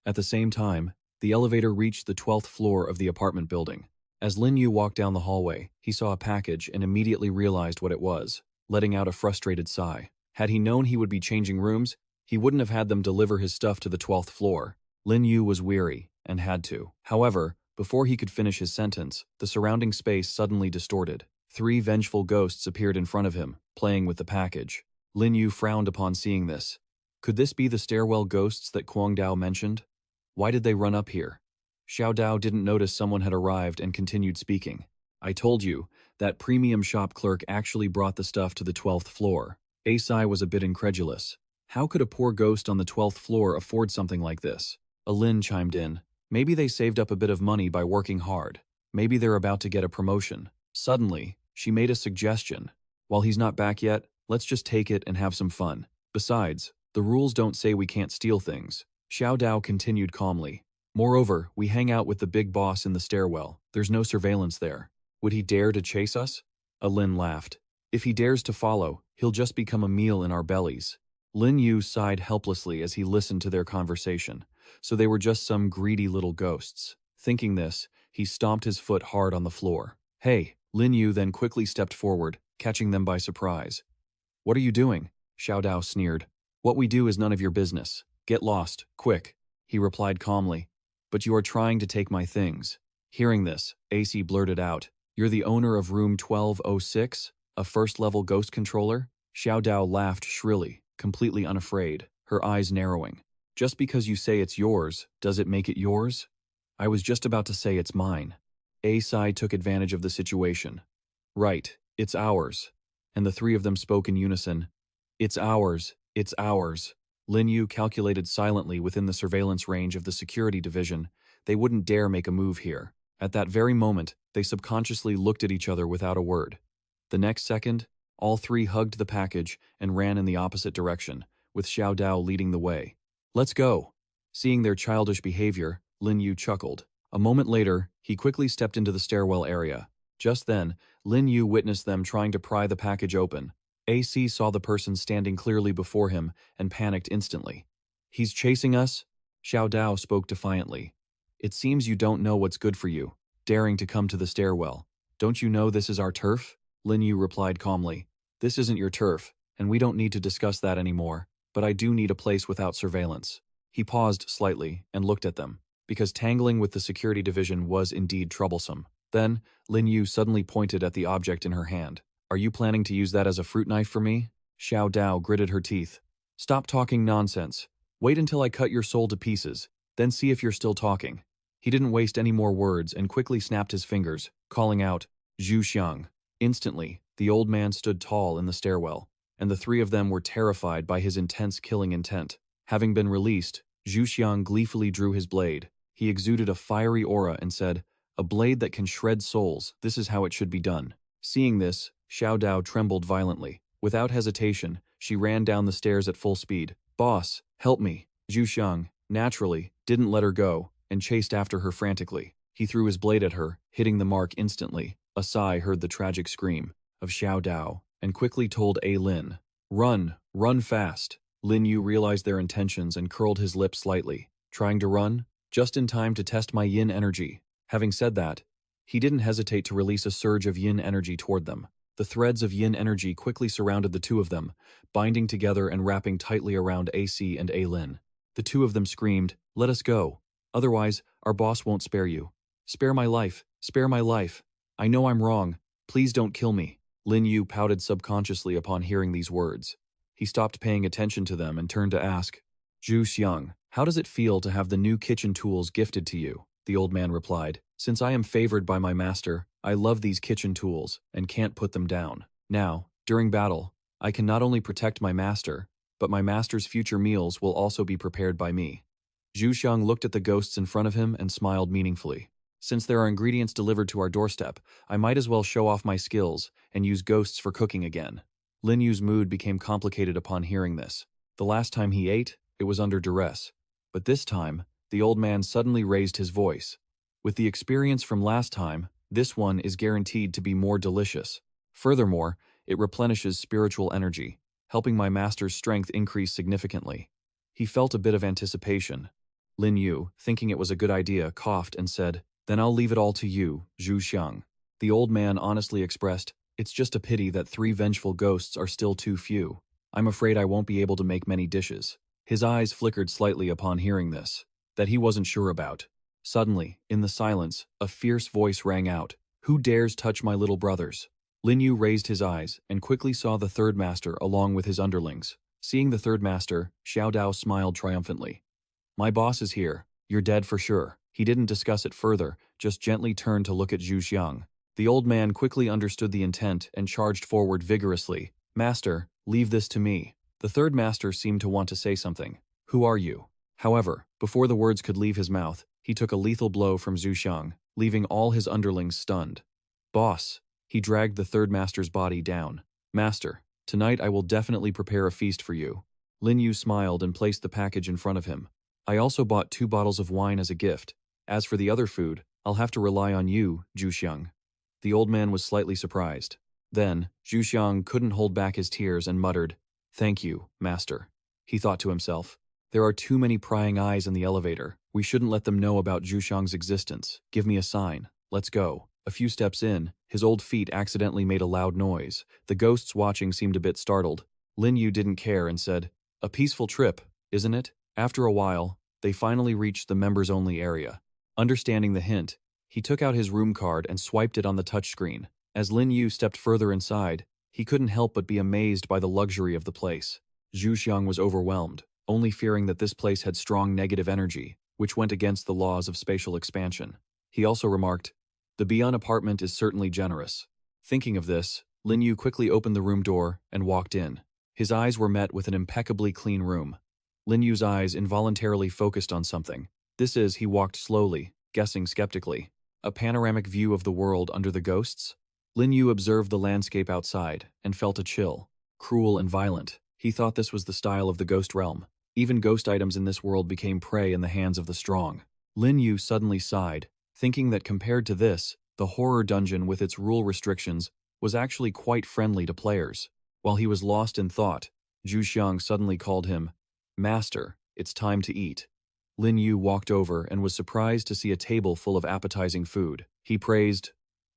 At the same time, the elevator reached the 12th floor of the apartment building. As Lin Yu walked down the hallway, he saw a package and immediately realized what it was, letting out a frustrated sigh. Had he known he would be changing rooms, he wouldn't have had them deliver his stuff to the 12th floor. Lin Yu was weary and had to. However, before he could finish his sentence, the surrounding space suddenly distorted. 3 vengeful ghosts appeared in front of him, playing with the package. Lin Yu frowned upon seeing this. Could this be the stairwell ghosts that Kuang Dao mentioned? Why did they run up here? Xiao Dao didn't notice someone had arrived and continued speaking. "I told you, that premium shop clerk actually brought the stuff to the 12th floor. Asai was a bit incredulous. How could a poor ghost on the 12th floor afford something like this? Lin chimed in. Maybe they saved up a bit of money by working hard. Maybe they're about to get a promotion. Suddenly, she made a suggestion. While he's not back yet, let's just take it and have some fun. Besides, the rules don't say we can't steal things. Xiao Dao continued calmly. Moreover, we hang out with the big boss in the stairwell. There's no surveillance there. Would he dare to chase us? Lin laughed. If he dares to follow, he'll just become a meal in our bellies. Lin Yu sighed helplessly as he listened to their conversation. So they were just some greedy little ghosts. Thinking this, he stomped his foot hard on the floor. Hey, Lin Yu then quickly stepped forward, catching them by surprise. What are you doing? Xiao Dao sneered. What we do is none of your business. Get lost, quick, he replied calmly. But you are trying to take my things. Hearing this, AC blurted out, You're the owner of room 1206, a first-level ghost controller? Xiao Dao laughed shrilly, completely unafraid, her eyes narrowing. Just because you say it's yours, does it make it yours? I was just about to say it's mine. A-Sai took advantage of the situation. Right, it's ours. And the three of them spoke in unison. It's ours, it's ours. Lin Yu calculated silently within the surveillance range of the security division. They wouldn't dare make a move here. At that very moment, they subconsciously looked at each other without a word. The next second, all three hugged the package and ran in the opposite direction, with Xiao Dao leading the way. Let's go. Seeing their childish behavior, Lin Yu chuckled. A moment later, he quickly stepped into the stairwell area. Just then, Lin Yu witnessed them trying to pry the package open. AC saw the person standing clearly before him and panicked instantly. He's chasing us? Xiao Dao spoke defiantly. It seems you don't know what's good for you, daring to come to the stairwell. Don't you know this is our turf? Lin Yu replied calmly. This isn't your turf, and we don't need to discuss that anymore, but I do need a place without surveillance. He paused slightly and looked at them, because tangling with the security division was indeed troublesome. Then, Lin Yu suddenly pointed at the object in her hand. Are you planning to use that as a fruit knife for me? Xiao Dao gritted her teeth. Stop talking nonsense. Wait until I cut your soul to pieces, then see if you're still talking. He didn't waste any more words and quickly snapped his fingers, calling out, Zhu Xiang. Instantly, the old man stood tall in the stairwell, and the three of them were terrified by his intense killing intent. Having been released, Zhu Xiang gleefully drew his blade. He exuded a fiery aura and said, a blade that can shred souls, this is how it should be done. Seeing this, Xiao Dao trembled violently. Without hesitation, she ran down the stairs at full speed. Boss, help me. Zhu Xiang, naturally, didn't let her go, and chased after her frantically. He threw his blade at her, hitting the mark instantly. A Sai heard the tragic scream of Xiao Dao, and quickly told A Lin, run, run fast. Lin Yu realized their intentions and curled his lips slightly. Trying to run? Just in time to test my yin energy. Having said that, he didn't hesitate to release a surge of yin energy toward them. The threads of yin energy quickly surrounded the two of them, binding together and wrapping tightly around AC and A Lin. The two of them screamed, let us go. Otherwise, our boss won't spare you. Spare my life, spare my life. I know I'm wrong. Please don't kill me. Lin Yu pouted subconsciously upon hearing these words. He stopped paying attention to them and turned to ask, Zhu Xiang, how does it feel to have the new kitchen tools gifted to you? The old man replied, since I am favored by my master, I love these kitchen tools and can't put them down. Now, during battle, I can not only protect my master, but my master's future meals will also be prepared by me. Zhu Xiang looked at the ghosts in front of him and smiled meaningfully. Since there are ingredients delivered to our doorstep, I might as well show off my skills and use ghosts for cooking again. Lin Yu's mood became complicated upon hearing this. The last time he ate, it was under duress. But this time, the old man suddenly raised his voice. With the experience from last time, this one is guaranteed to be more delicious. Furthermore, it replenishes spiritual energy, helping my master's strength increase significantly. He felt a bit of anticipation. Lin Yu, thinking it was a good idea, coughed and said, then I'll leave it all to you, Zhu Xiang. The old man honestly expressed, it's just a pity that 3 vengeful ghosts are still too few. I'm afraid I won't be able to make many dishes. His eyes flickered slightly upon hearing this, that he wasn't sure about. Suddenly, in the silence, a fierce voice rang out, who dares touch my little brothers? Lin Yu raised his eyes and quickly saw the third master along with his underlings. Seeing the third master, Xiao Dao smiled triumphantly. My boss is here. You're dead for sure. He didn't discuss it further, just gently turned to look at Zhu Xiang. The old man quickly understood the intent and charged forward vigorously. Master, leave this to me. The third master seemed to want to say something. Who are you? However, before the words could leave his mouth, he took a lethal blow from Zhu Xiang, leaving all his underlings stunned. Boss. He dragged the third master's body down. Master, tonight I will definitely prepare a feast for you. Lin Yu smiled and placed the package in front of him. I also bought 2 bottles of wine as a gift. As for the other food, I'll have to rely on you, Zhu Xiang. The old man was slightly surprised. Then, Zhu Xiang couldn't hold back his tears and muttered, Thank you, master. He thought to himself, there are too many prying eyes in the elevator. We shouldn't let them know about Zhu Xiang's existence. Give me a sign. Let's go. A few steps in, his old feet accidentally made a loud noise. The ghosts watching seemed a bit startled. Lin Yu didn't care and said, A peaceful trip, isn't it? After a while, they finally reached the members-only area. Understanding the hint, he took out his room card and swiped it on the touchscreen. As Lin Yu stepped further inside, he couldn't help but be amazed by the luxury of the place. Zhu Xiang was overwhelmed, only fearing that this place had strong negative energy. which went against the laws of spatial expansion. He also remarked, "The Beyond apartment is certainly generous." Thinking of this, Lin Yu quickly opened the room door and walked in. His eyes were met with an impeccably clean room. Lin Yu's eyes involuntarily focused on something. He walked slowly, guessing skeptically. A panoramic view of the world under the ghosts? Lin Yu observed the landscape outside and felt a chill, cruel and violent. He thought this was the style of the ghost realm. Even ghost items in this world became prey in the hands of the strong. Lin Yu suddenly sighed, thinking that compared to this, the horror dungeon with its rule restrictions was actually quite friendly to players. While he was lost in thought, Zhu Xiang suddenly called him, "Master, it's time to eat." Lin Yu walked over and was surprised to see a table full of appetizing food. He praised,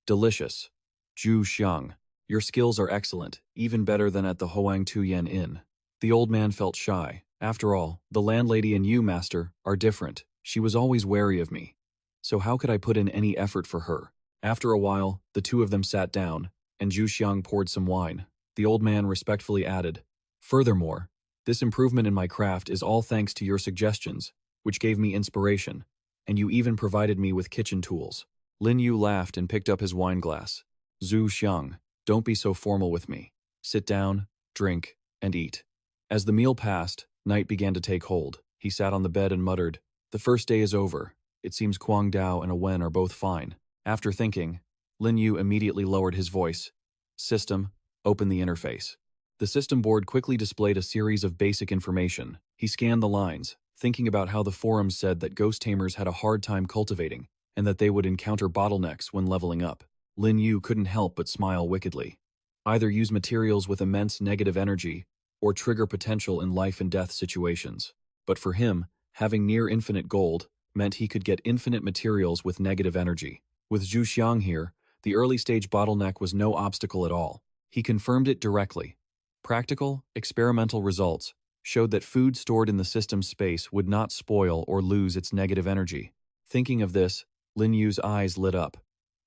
"Delicious. Zhu Xiang, your skills are excellent, even better than at the Hoang Tuyen Inn." The old man felt shy. After all, the landlady and you, master, are different. She was always wary of me. So how could I put in any effort for her? After a while, the two of them sat down, and Zhu Xiang poured some wine. The old man respectfully added, "Furthermore, this improvement in my craft is all thanks to your suggestions, which gave me inspiration, and you even provided me with kitchen tools." Lin Yu laughed and picked up his wine glass. "Zhu Xiang, don't be so formal with me. Sit down, drink, and eat." As the meal passed, night began to take hold. He sat on the bed and muttered, "The first day is over. It seems Kuang Dao and Wen are both fine." After thinking, Lin Yu immediately lowered his voice. "System, open the interface." The system board quickly displayed a series of basic information. He scanned the lines, thinking about how the forums said that ghost tamers had a hard time cultivating, and that they would encounter bottlenecks when leveling up. Lin Yu couldn't help but smile wickedly. Either use materials with immense negative energy, or trigger potential in life and death situations. But for him, having near infinite gold meant he could get infinite materials with negative energy. With Zhu Xiang here, the early stage bottleneck was no obstacle at all. He confirmed it directly. Practical, experimental results showed that food stored in the system's space would not spoil or lose its negative energy. Thinking of this, Lin Yu's eyes lit up.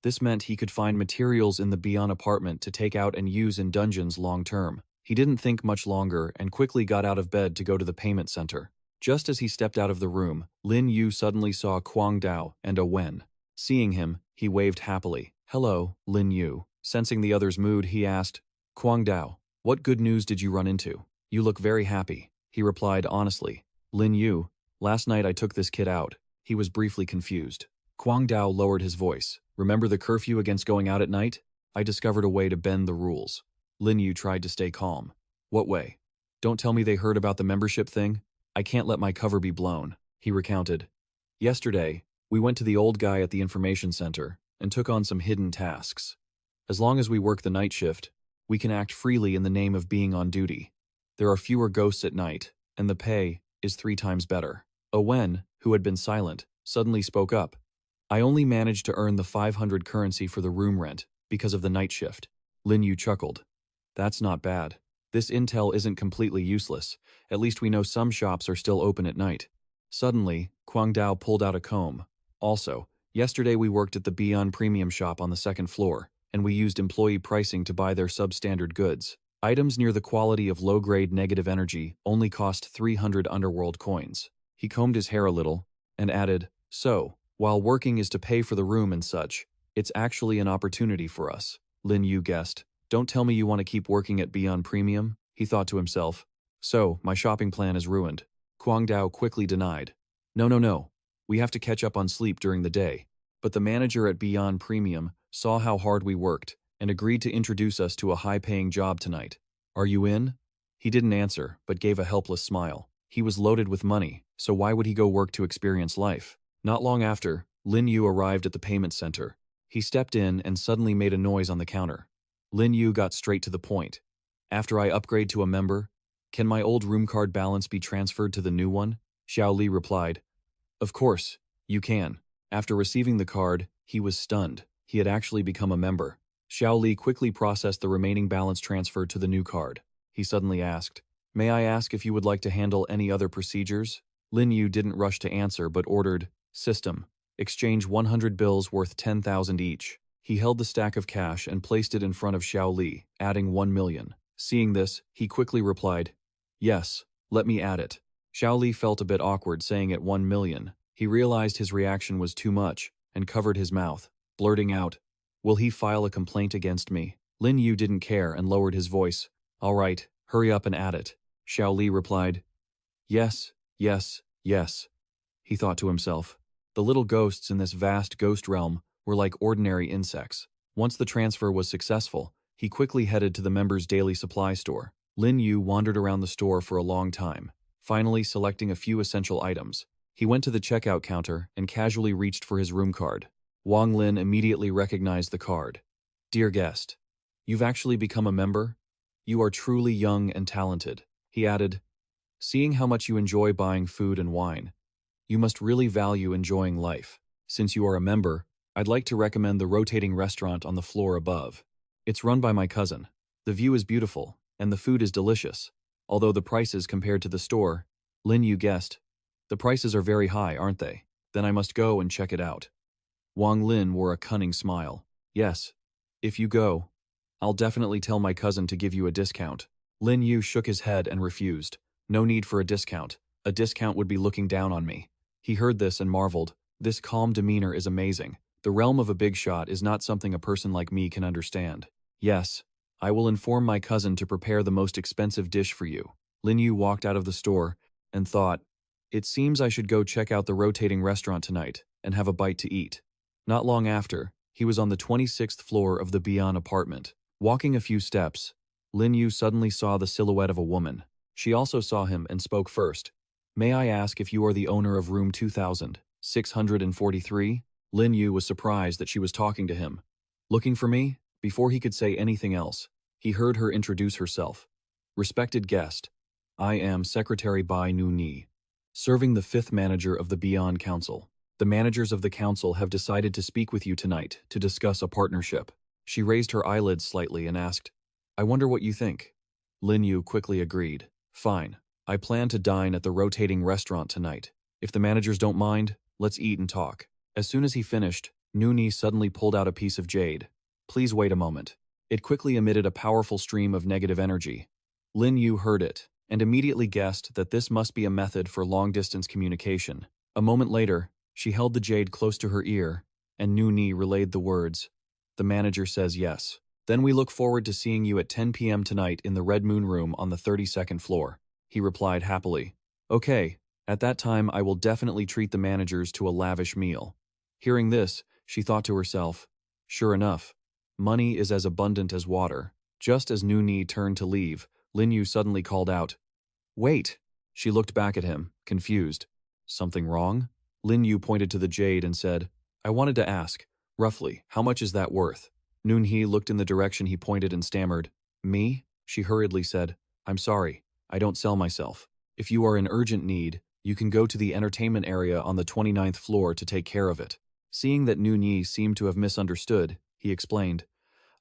This meant he could find materials in the Beyond apartment to take out and use in dungeons long term. He didn't think much longer and quickly got out of bed to go to the payment center. Just as he stepped out of the room, Lin Yu suddenly saw Kuang Dao and Wen. Seeing him, he waved happily. "Hello, Lin Yu." Sensing the other's mood, he asked, "Kuang Dao, what good news did you run into? You look very happy." He replied honestly, "Lin Yu, last night I took this kid out." He was briefly confused. Kuang Dao lowered his voice. "Remember the curfew against going out at night? I discovered a way to bend the rules." Lin Yu tried to stay calm. "What way? Don't tell me they heard about the membership thing? I can't let my cover be blown." He recounted. "Yesterday, we went to the old guy at the information center and took on some hidden tasks. As long as we work the night shift, we can act freely in the name of being on duty. There are fewer ghosts at night, and the pay is 3 times better." Wen, who had been silent, suddenly spoke up. "I only managed to earn the 500 currency for the room rent because of the night shift." Lin Yu chuckled. "That's not bad. This intel isn't completely useless. At least we know some shops are still open at night." Suddenly, Kuang Dao pulled out a comb. "Also, yesterday we worked at the Beyond Premium shop on the 2nd floor, and we used employee pricing to buy their substandard goods. Items near the quality of low-grade negative energy only cost 300 Underworld coins." He combed his hair a little, and added, "So, while working is to pay for the room and such, it's actually an opportunity for us." Lin Yu guessed. "Don't tell me you want to keep working at Beyond Premium," he thought to himself. "So, my shopping plan is ruined." Kuang Dao quickly denied. No. We have to catch up on sleep during the day." But the manager at Beyond Premium saw how hard we worked and agreed to introduce us to a high-paying job tonight. "Are you in?" He didn't answer, but gave a helpless smile. He was loaded with money, so why would he go work to experience life? Not long after, Lin Yu arrived at the payment center. He stepped in and suddenly made a noise on the counter. Lin Yu got straight to the point. "After I upgrade to a member, can my old room card balance be transferred to the new one?" Xiao Li replied, "Of course, you can." After receiving the card, he was stunned. He had actually become a member. Xiao Li quickly processed the remaining balance transfer to the new card. He suddenly asked, "May I ask if you would like to handle any other procedures?" Lin Yu didn't rush to answer but ordered, "System, exchange 100 bills worth 10,000 each." He held the stack of cash and placed it in front of Xiao Li, adding 1 million. Seeing this, he quickly replied, "Yes, let me add it." Xiao Li felt a bit awkward saying it 1 million. He realized his reaction was too much and covered his mouth, blurting out, "Will he file a complaint against me?" Lin Yu didn't care and lowered his voice. "All right, hurry up and add it." Xiao Li replied, "Yes, yes, yes." He thought to himself. The little ghosts in this vast ghost realm were like ordinary insects. Once the transfer was successful, he quickly headed to the members' daily supply store. Lin Yu wandered around the store for a long time, finally selecting a few essential items. He went to the checkout counter and casually reached for his room card. Wang Lin immediately recognized the card. "Dear guest, you've actually become a member? You are truly young and talented." He added, "Seeing how much you enjoy buying food and wine, you must really value enjoying life. Since you are a member, I'd like to recommend the rotating restaurant on the floor above. It's run by my cousin. The view is beautiful, and the food is delicious. Although the prices compared to the store," Lin Yu guessed, "the prices are very high, aren't they? Then I must go and check it out." Wang Lin wore a cunning smile. "Yes. If you go, I'll definitely tell my cousin to give you a discount." Lin Yu shook his head and refused. "No need for a discount. A discount would be looking down on me." He heard this and marveled. This calm demeanor is amazing. The realm of a big shot is not something a person like me can understand. "Yes, I will inform my cousin to prepare the most expensive dish for you." Lin Yu walked out of the store and thought, "It seems I should go check out the rotating restaurant tonight and have a bite to eat." Not long after, he was on the 26th floor of the Beyond apartment. Walking a few steps, Lin Yu suddenly saw the silhouette of a woman. She also saw him and spoke first. "May I ask if you are the owner of room 2643? Lin Yu was surprised that she was talking to him. "Looking for me?" Before he could say anything else, he heard her introduce herself. "Respected guest, I am Secretary Bai Nu Ni, serving the 5th manager of the Beyond Council. The managers of the council have decided to speak with you tonight to discuss a partnership." She raised her eyelids slightly and asked, "I wonder what you think?" Lin Yu quickly agreed. "Fine. I plan to dine at the rotating restaurant tonight. If the managers don't mind, let's eat and talk." As soon as he finished, Nooni suddenly pulled out a piece of jade. "Please wait a moment." It quickly emitted a powerful stream of negative energy. Lin Yu heard it, and immediately guessed that this must be a method for long-distance communication. A moment later, she held the jade close to her ear, and Nooni relayed the words, "The manager says yes. Then we look forward to seeing you at 10 p.m. tonight in the Red Moon Room on the 32nd floor." He replied happily, "Okay, at that time I will definitely treat the managers to a lavish meal." Hearing this, she thought to herself, "Sure enough, money is as abundant as water." Just as Nooni turned to leave, Lin Yu suddenly called out, "Wait!" She looked back at him, confused. "Something wrong?" Lin Yu pointed to the jade and said, "I wanted to ask, roughly, how much is that worth?" Noon Hee looked in the direction he pointed and stammered, "Me?" She hurriedly said, "I'm sorry. I don't sell myself. If you are in urgent need, you can go to the entertainment area on the 29th floor to take care of it." Seeing that Noon Yi seemed to have misunderstood, he explained,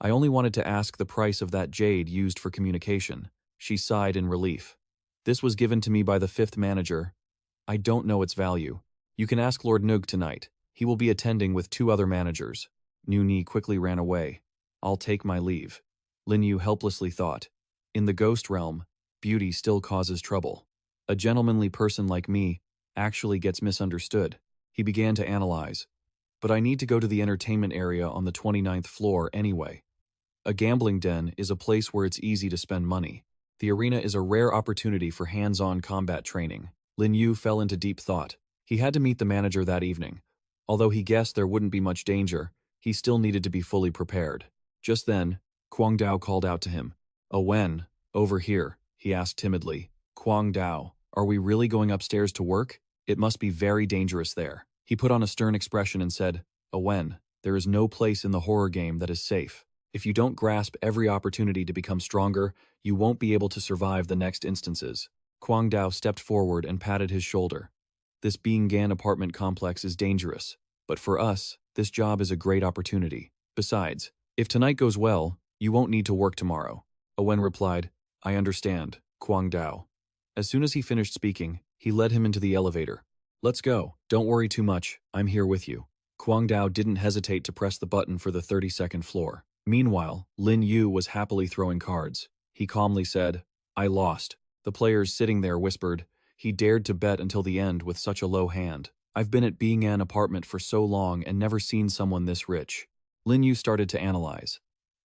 "I only wanted to ask the price of that jade used for communication." She sighed in relief. "This was given to me by the 5th manager. I don't know its value. You can ask Lord Noog tonight. He will be attending with 2 other managers." Noon Yi quickly ran away. "I'll take my leave." Lin Yu helplessly thought, "In the ghost realm, beauty still causes trouble. A gentlemanly person like me actually gets misunderstood." He began to analyze. "But I need to go to the entertainment area on the 29th floor anyway. A gambling den is a place where it's easy to spend money. The arena is a rare opportunity for hands-on combat training." Lin Yu fell into deep thought. He had to meet the manager that evening. Although he guessed there wouldn't be much danger, he still needed to be fully prepared. Just then, Kwang Dao called out to him. "Oh, Wen, over here," he asked timidly. "Kwang Dao, are we really going upstairs to work? It must be very dangerous there." He put on a stern expression and said, "Oh, Wen, there is no place in the horror game that is safe. If you don't grasp every opportunity to become stronger, you won't be able to survive the next instances." Kwang Dao stepped forward and patted his shoulder. "This Binggan apartment complex is dangerous, but for us, this job is a great opportunity. Besides, if tonight goes well, you won't need to work tomorrow." Owen replied, "I understand, Kwang Dao." As soon as he finished speaking, he led him into the elevator. "Let's go. Don't worry too much. I'm here with you." Kwang Dao didn't hesitate to press the button for the 32nd floor. Meanwhile, Lin Yu was happily throwing cards. He calmly said, "I lost." The players sitting there whispered, "He dared to bet until the end with such a low hand." I've been at Being An apartment for so long and never seen someone this rich. Lin Yu started to analyze.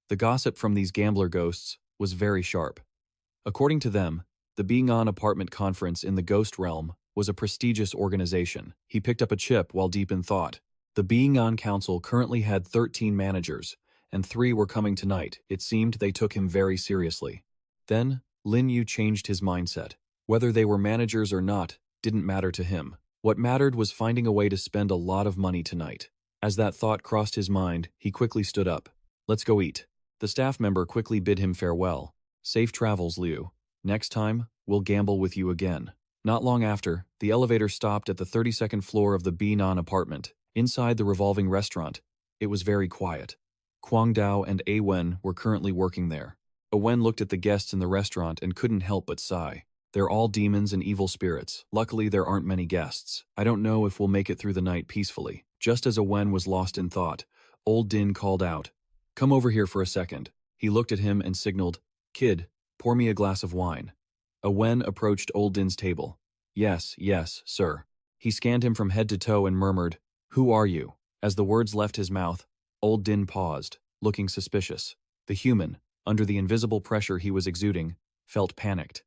The gossip from these gambler ghosts was very sharp. According to them, the Being An apartment conference in the ghost realm was a prestigious organization. He picked up a chip while deep in thought. The Being An Council currently had 13 managers, and 3 were coming tonight. It seemed they took him very seriously. Then, Lin Yu changed his mindset. Whether they were managers or not didn't matter to him. What mattered was finding a way to spend a lot of money tonight. As that thought crossed his mind, he quickly stood up. Let's go eat. The staff member quickly bid him farewell. Safe travels, Liu. Next time, we'll gamble with you again. Not long after, the elevator stopped at the 32nd floor of the Binan apartment. Inside the revolving restaurant, it was very quiet. Kwang Dao and A Wen were currently working there. A Wen looked at the guests in the restaurant and couldn't help but sigh. They're all demons and evil spirits. Luckily, there aren't many guests. I don't know if we'll make it through the night peacefully. Just as A Wen was lost in thought, old Din called out, "Come over here for a second." He looked at him and signaled, "Kid, pour me a glass of wine." A Wen approached old Din's table. Yes, sir." He scanned him from head to toe and murmured, "Who are you?" As the words left his mouth, old Din paused, looking suspicious. The human, under the invisible pressure he was exuding, felt panicked.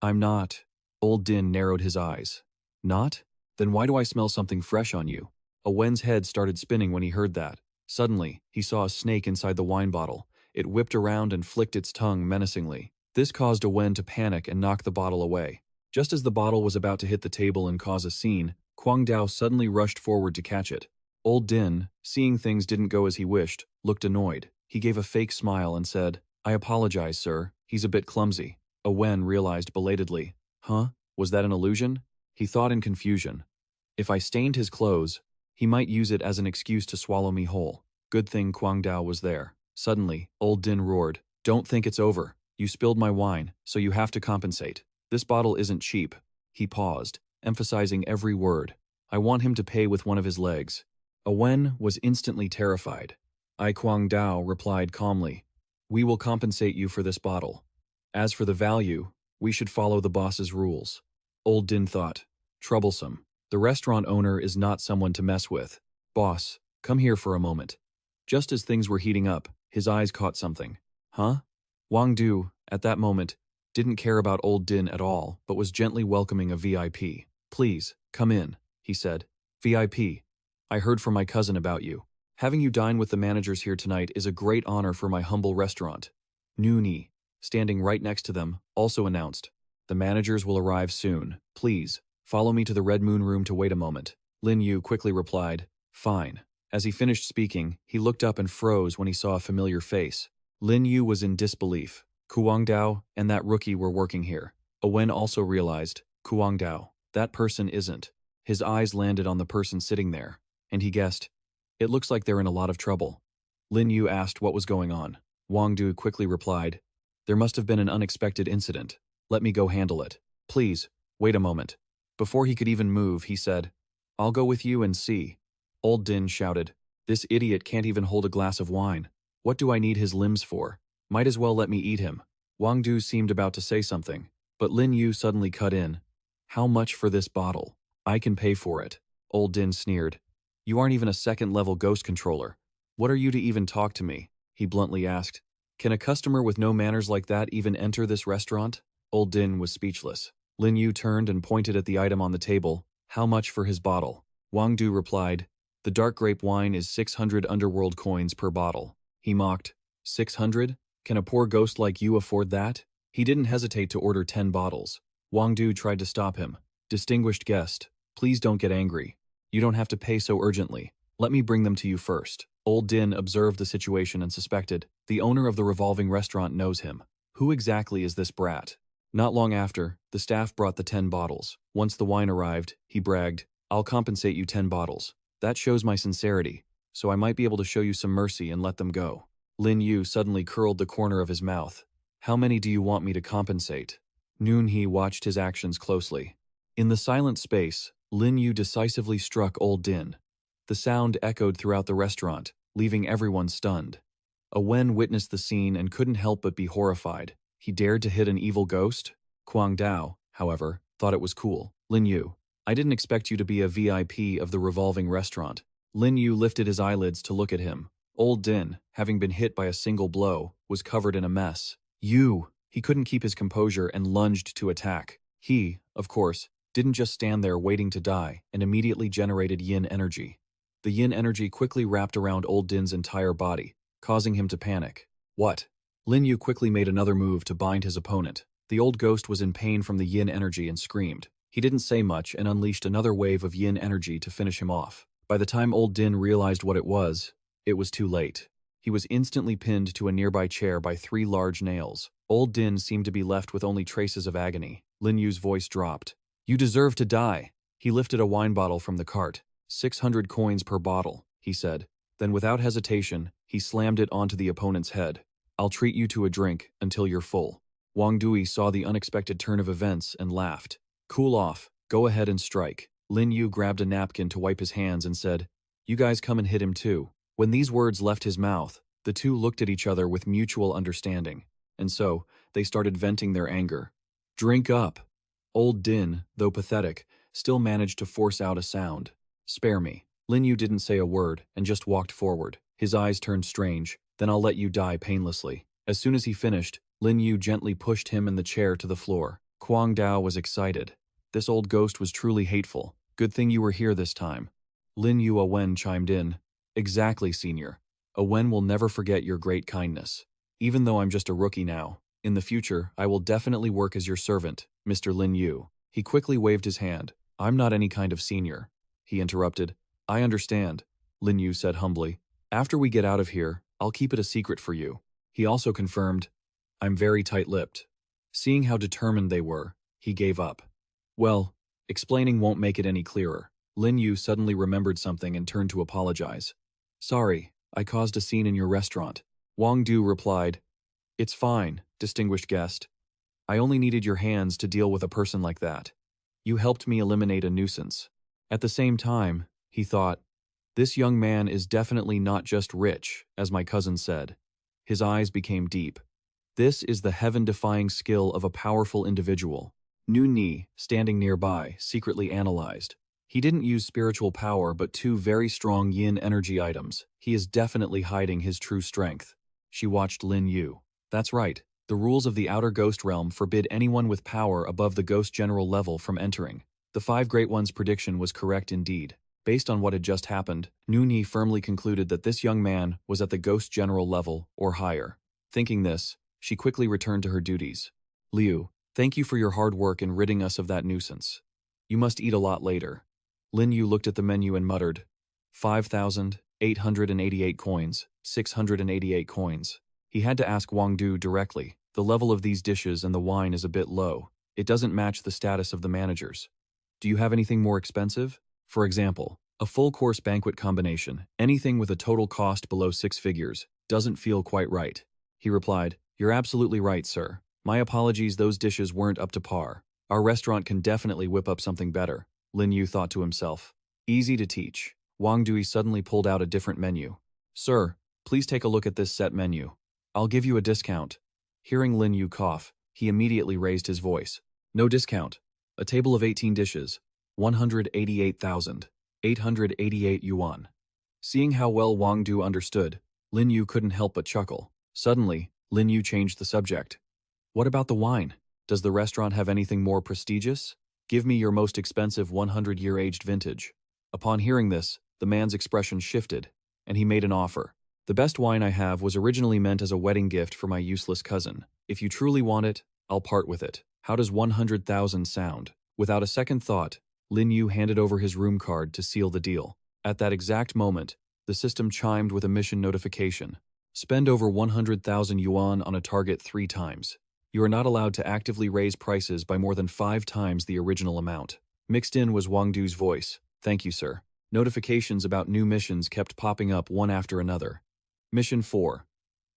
I'm not." Old Din narrowed his eyes. "Not? Then why do I smell something fresh on you?" A Wen's head started spinning when he heard that. Suddenly, he saw a snake inside the wine bottle. It whipped around and flicked its tongue menacingly. This caused a Wen to panic and knock the bottle away. Just as the bottle was about to hit the table and cause a scene, Kwang Dao suddenly rushed forward to catch it. Old Din, seeing things didn't go as he wished, looked annoyed. He gave a fake smile and said, "I apologize, sir. He's a bit clumsy." A Wen realized belatedly. Huh? Was that an illusion? He thought in confusion. If I stained his clothes, he might use it as an excuse to swallow me whole. Good thing Kwang Dao was there. Suddenly, old Din roared, "Don't think it's over. You spilled my wine, so you have to compensate. This bottle isn't cheap." He paused, emphasizing every word. "I want him to pay with one of his legs." A Wen was instantly terrified. I Kwang Dao replied calmly, "We will compensate you for this bottle. As for the value, we should follow the boss's rules." Old Din thought, troublesome. The restaurant owner is not someone to mess with. "Boss, come here for a moment." Just as things were heating up, his eyes caught something. Huh? Wang Du, at that moment, didn't care about old Din at all, but was gently welcoming a VIP. "Please, come in," he said. "VIP, I heard from my cousin about you. Having you dine with the managers here tonight is a great honor for my humble restaurant." Nooni, standing right next to them, also announced, "The managers will arrive soon. Please, follow me to the Red Moon room to wait a moment." Lin Yu quickly replied, "Fine." As he finished speaking, he looked up and froze when he saw a familiar face. Lin Yu was in disbelief. Kuang Dao and that rookie were working here. Owen also realized, Kuang Dao, that person isn't. His eyes landed on the person sitting there, and he guessed, it looks like they're in a lot of trouble. Lin Yu asked what was going on. Wang Du quickly replied, "There must have been an unexpected incident. Let me go handle it. Please, wait a moment." Before he could even move, he said, "I'll go with you and see." Old Din shouted, "This idiot can't even hold a glass of wine. What do I need his limbs for? Might as well let me eat him." Wang Du seemed about to say something, but Lin Yu suddenly cut in. "How much for this bottle? I can pay for it." Old Din sneered. "You aren't even a second-level ghost controller. What are you to even talk to me?" he bluntly asked. "Can a customer with no manners like that even enter this restaurant?" Old Din was speechless. Lin Yu turned and pointed at the item on the table. "How much for his bottle?" Wang Du replied, "The dark grape wine is 600 underworld coins per bottle." He mocked, 600? Can a poor ghost like you afford that?" He didn't hesitate to order 10 bottles. Wang Du tried to stop him. "Distinguished guest, please don't get angry. You don't have to pay so urgently. Let me bring them to you first." Old Din observed the situation and suspected, the owner of the revolving restaurant knows him. Who exactly is this brat? Not long after, the staff brought the 10 bottles. Once the wine arrived, he bragged, "I'll compensate you 10 bottles. That shows my sincerity, so I might be able to show you some mercy and let them go." Lin Yu suddenly curled the corner of his mouth. "How many do you want me to compensate?" Noon He watched his actions closely. In the silent space, Lin Yu decisively struck Old Din. The sound echoed throughout the restaurant, leaving everyone stunned. A Wen witnessed the scene and couldn't help but be horrified. He dared to hit an evil ghost? Kwang Dao, however, thought it was cool. "Lin Yu, I didn't expect you to be a VIP of the revolving restaurant. Lin Yu lifted his eyelids to look at him. Old Din, having been hit by a single blow, was covered in a mess. You! He couldn't keep his composure and lunged to attack. He, of course, didn't just stand there waiting to die and immediately generated yin energy. The yin energy quickly wrapped around Old Din's entire body, causing him to panic. What? Lin Yu quickly made another move to bind his opponent. The old ghost was in pain from the yin energy and screamed. He didn't say much and unleashed another wave of yin energy to finish him off. By the time Old Din realized what it was too late. He was instantly pinned to a nearby chair by 3 large nails. Old Din seemed to be left with only traces of agony. Lin Yu's voice dropped. You deserve to die. He lifted a wine bottle from the cart. 600 coins per bottle, he said. Then without hesitation, he slammed it onto the opponent's head. I'll treat you to a drink until you're full. Wang Dui saw the unexpected turn of events and laughed. Cool off. Go ahead and strike. Lin Yu grabbed a napkin to wipe his hands and said, You guys come and hit him too. When these words left his mouth, the two looked at each other with mutual understanding, and so they started venting their anger. Drink up. Old Din, though pathetic, still managed to force out a sound. Spare me. Lin Yu didn't say a word and just walked forward. His eyes turned strange. Then I'll let you die painlessly. As soon as he finished, Lin Yu gently pushed him and the chair to the floor. Kuang Dao was excited. This old ghost was truly hateful. Good thing you were here this time. Lin Yu Wen chimed in. Exactly, senior. Wen will never forget your great kindness. Even though I'm just a rookie now, in the future, I will definitely work as your servant, Mr. Lin Yu. He quickly waved his hand. I'm not any kind of senior. He interrupted. I understand, Lin Yu said humbly. After we get out of here, I'll keep it a secret for you. He also confirmed, I'm very tight-lipped. Seeing how determined they were, he gave up. Well, explaining won't make it any clearer. Lin Yu suddenly remembered something and turned to apologize. Sorry, I caused a scene in your restaurant. Wang Du replied, It's fine, distinguished guest. I only needed your hands to deal with a person like that. You helped me eliminate a nuisance. At the same time, he thought, this young man is definitely not just rich, as my cousin said. His eyes became deep. This is the heaven-defying skill of a powerful individual. Nu Ni, standing nearby, secretly analyzed. He didn't use spiritual power but 2 very strong yin energy items. He is definitely hiding his true strength. She watched Lin Yu. That's right. The rules of the outer ghost realm forbid anyone with power above the ghost general level from entering. The 5 Great Ones' prediction was correct indeed. Based on what had just happened, Nu Ni firmly concluded that this young man was at the ghost general level or higher. Thinking this, she quickly returned to her duties. Liu, thank you for your hard work in ridding us of that nuisance. You must eat a lot later. Lin Yu looked at the menu and muttered, 5,888 coins, 688 coins. He had to ask Wang Du directly. The level of these dishes and the wine is a bit low. It doesn't match the status of the managers. Do you have anything more expensive? For example, a full-course banquet combination, anything with a total cost below 6 figures, doesn't feel quite right. He replied, You're absolutely right, sir. My apologies, those dishes weren't up to par. Our restaurant can definitely whip up something better. Lin Yu thought to himself. Easy to teach. Wang Dui suddenly pulled out a different menu. Sir, please take a look at this set menu. I'll give you a discount. Hearing Lin Yu cough, he immediately raised his voice. No discount. A table of 18 dishes. 188,888 yuan. Seeing how well Wang Du understood, Lin Yu couldn't help but chuckle. Suddenly, Lin Yu changed the subject. What about the wine? Does the restaurant have anything more prestigious? Give me your most expensive 100-year-aged vintage. Upon hearing this, the man's expression shifted, and he made an offer. The best wine I have was originally meant as a wedding gift for my useless cousin. If you truly want it, I'll part with it. How does 100,000 sound? Without a second thought, Lin Yu handed over his room card to seal the deal. At that exact moment, the system chimed with a mission notification. Spend over 100,000 yuan on a target 3 times. You are not allowed to actively raise prices by more than 5 times the original amount. Mixed in was Wang Du's voice. Thank you, sir. Notifications about new missions kept popping up one after another. Mission 4.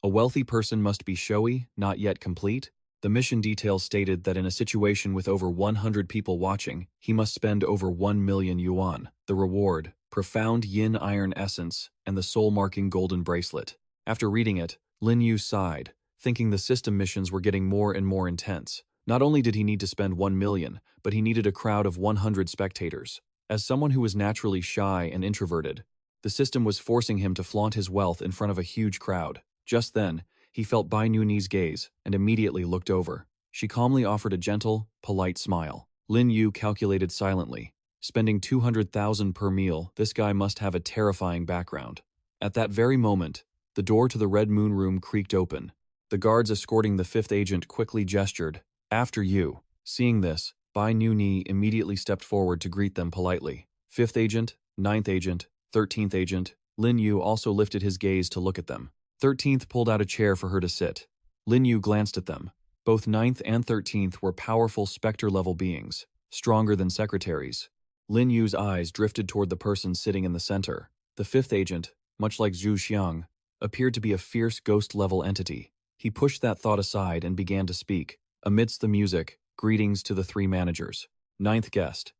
A wealthy person must be showy, not yet complete. The mission details stated that in a situation with over 100 people watching, he must spend over 1 million yuan. The reward, profound yin iron essence, and the soul-marking golden bracelet. After reading it, Lin Yu sighed, thinking the system missions were getting more and more intense. Not only did he need to spend 1 million, but he needed a crowd of 100 spectators. As someone who was naturally shy and introverted, the system was forcing him to flaunt his wealth in front of a huge crowd. Just then, he felt Bai Nuni's gaze and immediately looked over. She calmly offered a gentle, polite smile. Lin Yu calculated silently. Spending 200,000 per meal, this guy must have a terrifying background. At that very moment, the door to the Red Moon room creaked open. The guards escorting the fifth agent quickly gestured, "After you." Seeing this, Bai Nuni immediately stepped forward to greet them politely. Fifth agent, ninth agent, 13th agent. Lin Yu also lifted his gaze to look at them. 13th pulled out a chair for her to sit. Lin Yu glanced at them. Both 9th and 13th were powerful spectre-level beings, stronger than secretaries. Lin Yu's eyes drifted toward the person sitting in the center. The fifth agent, much like Zhu Xiang, appeared to be a fierce ghost-level entity. He pushed that thought aside and began to speak. Amidst the music, greetings to the three managers. Ninth guest.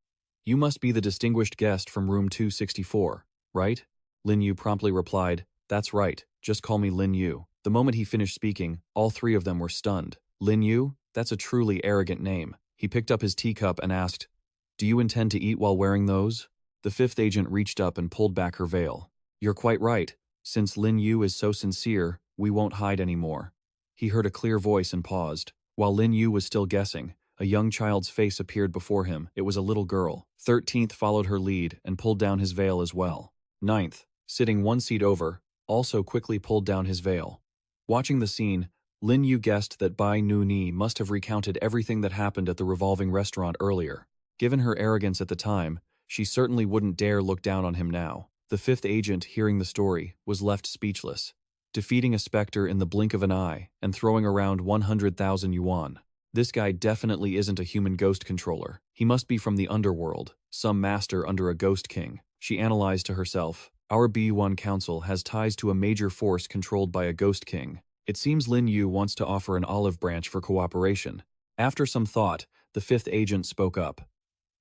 You must be the distinguished guest from room 264, right? Lin Yu promptly replied, "That's right, just call me Lin Yu." The moment he finished speaking, all three of them were stunned. Lin Yu? That's a truly arrogant name. He picked up his teacup and asked, "Do you intend to eat while wearing those?" The fifth agent reached up and pulled back her veil. "You're quite right. Since Lin Yu is so sincere, we won't hide anymore." He heard a clear voice and paused. While Lin Yu was still guessing, a young child's face appeared before him. It was a little girl. 13th followed her lead and pulled down his veil as well. 9th, sitting one seat over, also quickly pulled down his veil. Watching the scene, Lin Yu guessed that Bai Nuni must have recounted everything that happened at the revolving restaurant earlier. Given her arrogance at the time, she certainly wouldn't dare look down on him now. The fifth agent, hearing the story, was left speechless. Defeating a specter in the blink of an eye and throwing around 100,000 yuan. This guy definitely isn't a human ghost controller. He must be from the underworld, some master under a ghost king. She analyzed to herself, our B1 council has ties to a major force controlled by a ghost king. It seems Lin Yu wants to offer an olive branch for cooperation. After some thought, the fifth agent spoke up.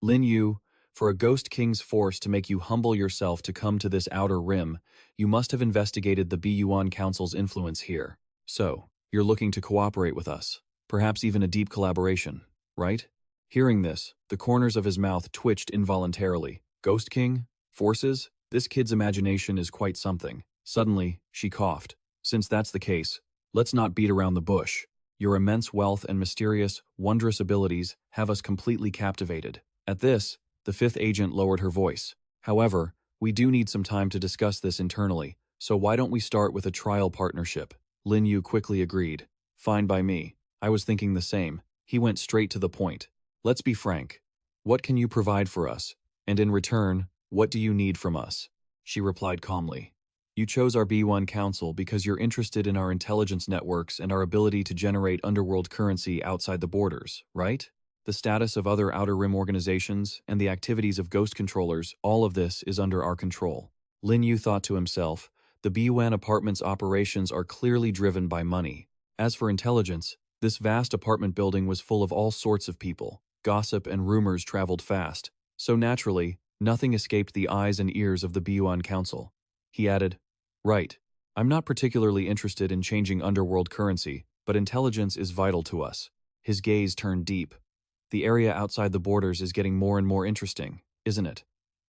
Lin Yu, for a ghost king's force to make you humble yourself to come to this outer rim, you must have investigated the B1 council's influence here. So, you're looking to cooperate with us. Perhaps even a deep collaboration, right? Hearing this, the corners of his mouth twitched involuntarily. Ghost King? Forces? This kid's imagination is quite something. Suddenly, she coughed. Since that's the case, let's not beat around the bush. Your immense wealth and mysterious, wondrous abilities have us completely captivated. At this, the fifth agent lowered her voice. However, we do need some time to discuss this internally, so why don't we start with a trial partnership? Lin Yu quickly agreed. Fine by me. I was thinking the same. He went straight to the point. Let's be frank. What can you provide for us? And in return, what do you need from us? She replied calmly. You chose our B1 council because you're interested in our intelligence networks and our ability to generate underworld currency outside the borders, right? The status of other Outer Rim organizations and the activities of ghost controllers, all of this is under our control. Lin Yu thought to himself, the B1 apartment's operations are clearly driven by money. As for intelligence, this vast apartment building was full of all sorts of people. Gossip and rumors traveled fast. So naturally, nothing escaped the eyes and ears of the B1 council. He added, right. I'm not particularly interested in changing underworld currency, but intelligence is vital to us. His gaze turned deep. The area outside the borders is getting more and more interesting, isn't it?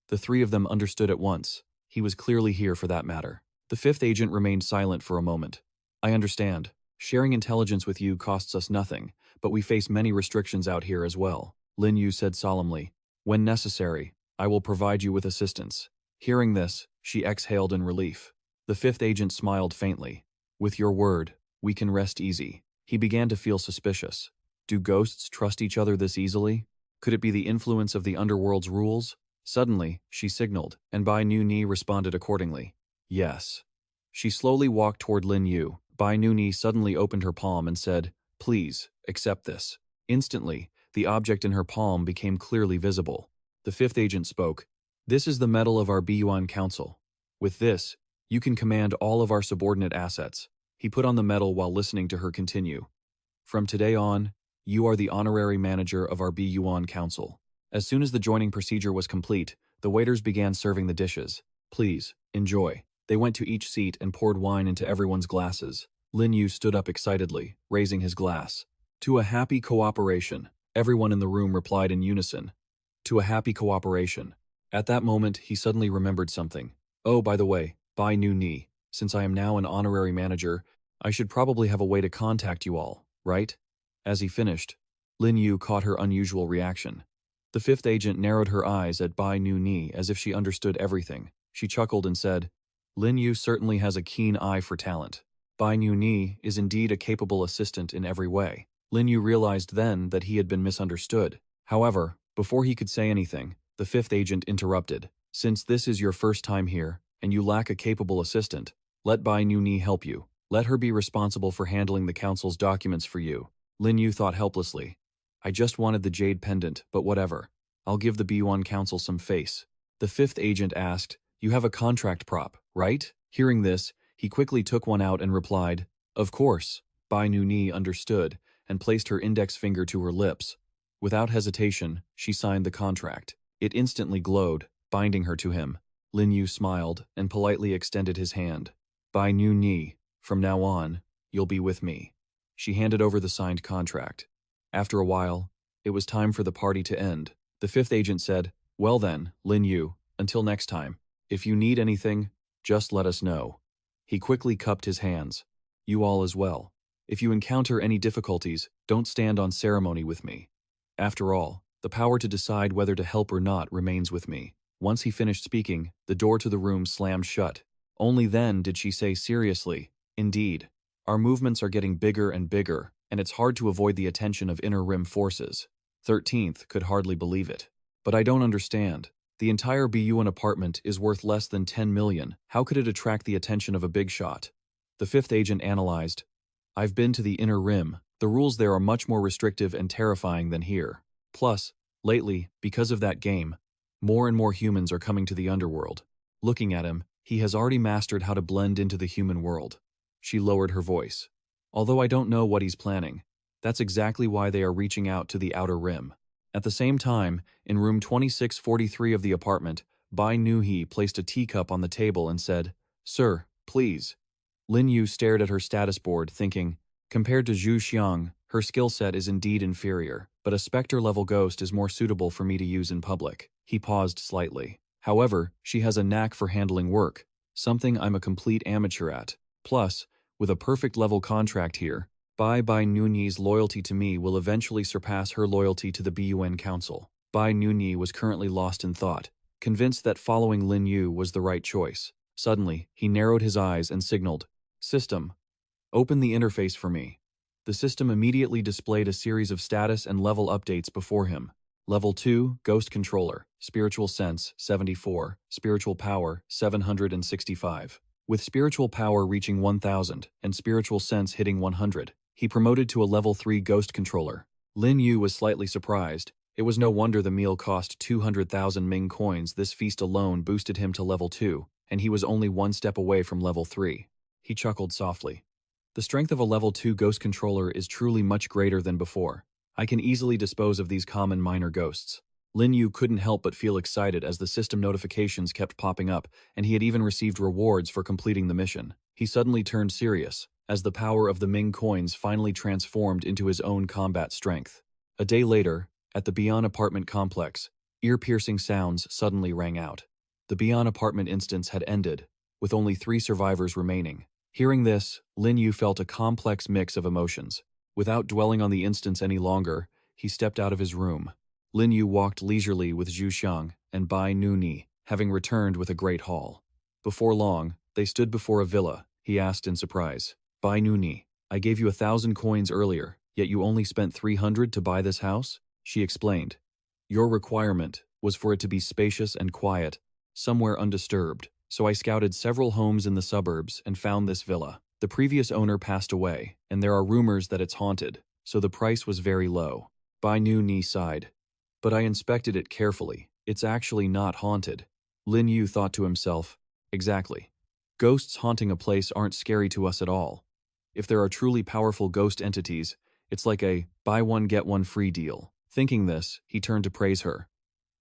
The three of them understood at once. He was clearly here for that matter. The fifth agent remained silent for a moment. I understand. Sharing intelligence with you costs us nothing, but we face many restrictions out here as well. Lin Yu said solemnly. When necessary, I will provide you with assistance. Hearing this, she exhaled in relief. The fifth agent smiled faintly. With your word, we can rest easy. He began to feel suspicious. Do ghosts trust each other this easily? Could it be the influence of the underworld's rules? Suddenly, she signaled, and Bai Nuni responded accordingly. Yes. She slowly walked toward Lin Yu. Bai Nuni suddenly opened her palm and said, Please, accept this. Instantly, the object in her palm became clearly visible. The fifth agent spoke. This is the medal of our B1 council. With this, you can command all of our subordinate assets. He put on the medal while listening to her continue. From today on, you are the honorary manager of our B1 council. As soon as the joining procedure was complete, the waiters began serving the dishes. Please, enjoy. They went to each seat and poured wine into everyone's glasses. Lin Yu stood up excitedly, raising his glass. To a happy cooperation. Everyone in the room replied in unison. To a happy cooperation. At that moment, he suddenly remembered something. Oh, by the way, Bai Nu Ni, since I am now an honorary manager, I should probably have a way to contact you all, right? As he finished, Lin Yu caught her unusual reaction. The fifth agent narrowed her eyes at Bai Nu Ni as if she understood everything. She chuckled and said, Lin Yu certainly has a keen eye for talent. Bai Nu Ni is indeed a capable assistant in every way. Lin Yu realized then that he had been misunderstood. However, before he could say anything, the fifth agent interrupted. Since this is your first time here, and you lack a capable assistant, let Bai Nu Ni help you. Let her be responsible for handling the council's documents for you. Lin Yu thought helplessly. I just wanted the jade pendant, but whatever. I'll give the B1 council some face. The fifth agent asked, You have a contract prop, right? Hearing this, he quickly took one out and replied, Of course. Bai Nu Ni understood and placed her index finger to her lips. Without hesitation, she signed the contract. It instantly glowed, binding her to him. Lin Yu smiled and politely extended his hand. Bai Nu Ni, from now on, you'll be with me. She handed over the signed contract. After a while, it was time for the party to end. The fifth agent said, Well then, Lin Yu, until next time. If you need anything, just let us know. He quickly cupped his hands. You all as well. If you encounter any difficulties, don't stand on ceremony with me. After all, the power to decide whether to help or not remains with me. Once he finished speaking, the door to the room slammed shut. Only then did she say seriously, Indeed, our movements are getting bigger and bigger, and it's hard to avoid the attention of inner rim forces. 13th could hardly believe it. But I don't understand. The entire BUN apartment is worth less than 10 million. How could it attract the attention of a big shot? The fifth agent analyzed. I've been to the inner rim. The rules there are much more restrictive and terrifying than here. Plus, lately, because of that game, more and more humans are coming to the underworld. Looking at him, he has already mastered how to blend into the human world. She lowered her voice. Although I don't know what he's planning, that's exactly why they are reaching out to the outer rim. At the same time, in room 2643 of the apartment, Bai Nu He placed a teacup on the table and said, Sir, please. Lin Yu stared at her status board, thinking, compared to Zhu Xiang, her skill set is indeed inferior, but a Spectre-level ghost is more suitable for me to use in public. He paused slightly. However, she has a knack for handling work, something I'm a complete amateur at. Plus, with a perfect level contract here, Bai Nu Ni's loyalty to me will eventually surpass her loyalty to the BUN Council. Bai Nu Ni was currently lost in thought, convinced that following Lin Yu was the right choice. Suddenly, he narrowed his eyes and signaled, System, open the interface for me. The system immediately displayed a series of status and level updates before him. Level 2, Ghost Controller, Spiritual Sense, 74, Spiritual Power, 765. With Spiritual Power reaching 1000 and Spiritual Sense hitting 100, he promoted to a Level 3 Ghost Controller. Lin Yu was slightly surprised. It was no wonder the meal cost 200,000 Ming coins. This feast alone boosted him to Level 2, and he was only one step away from Level 3. He chuckled softly. The strength of a Level 2 Ghost Controller is truly much greater than before. I can easily dispose of these common minor ghosts. Lin Yu couldn't help but feel excited as the system notifications kept popping up, and he had even received rewards for completing the mission. He suddenly turned serious, as the power of the Ming coins finally transformed into his own combat strength. A day later, at the Beyond apartment complex, ear-piercing sounds suddenly rang out. The Beyond apartment instance had ended, with only 3 survivors remaining. Hearing this, Lin Yu felt a complex mix of emotions. Without dwelling on the instance any longer, he stepped out of his room. Lin Yu walked leisurely with Zhu Xiang and Bai Nu Ni, having returned with a great haul. Before long, they stood before a villa. He asked in surprise, Bai Nu Ni, I gave you 1,000 coins earlier, yet you only spent 300 to buy this house? She explained. Your requirement was for it to be spacious and quiet, somewhere undisturbed, so I scouted several homes in the suburbs and found this villa. The previous owner passed away, and there are rumors that it's haunted, so the price was very low. Bai Nu Ni sighed. But I inspected it carefully. It's actually not haunted. Lin Yu thought to himself, exactly. Ghosts haunting a place aren't scary to us at all. If there are truly powerful ghost entities, it's like a buy one get one free deal. Thinking this, he turned to praise her.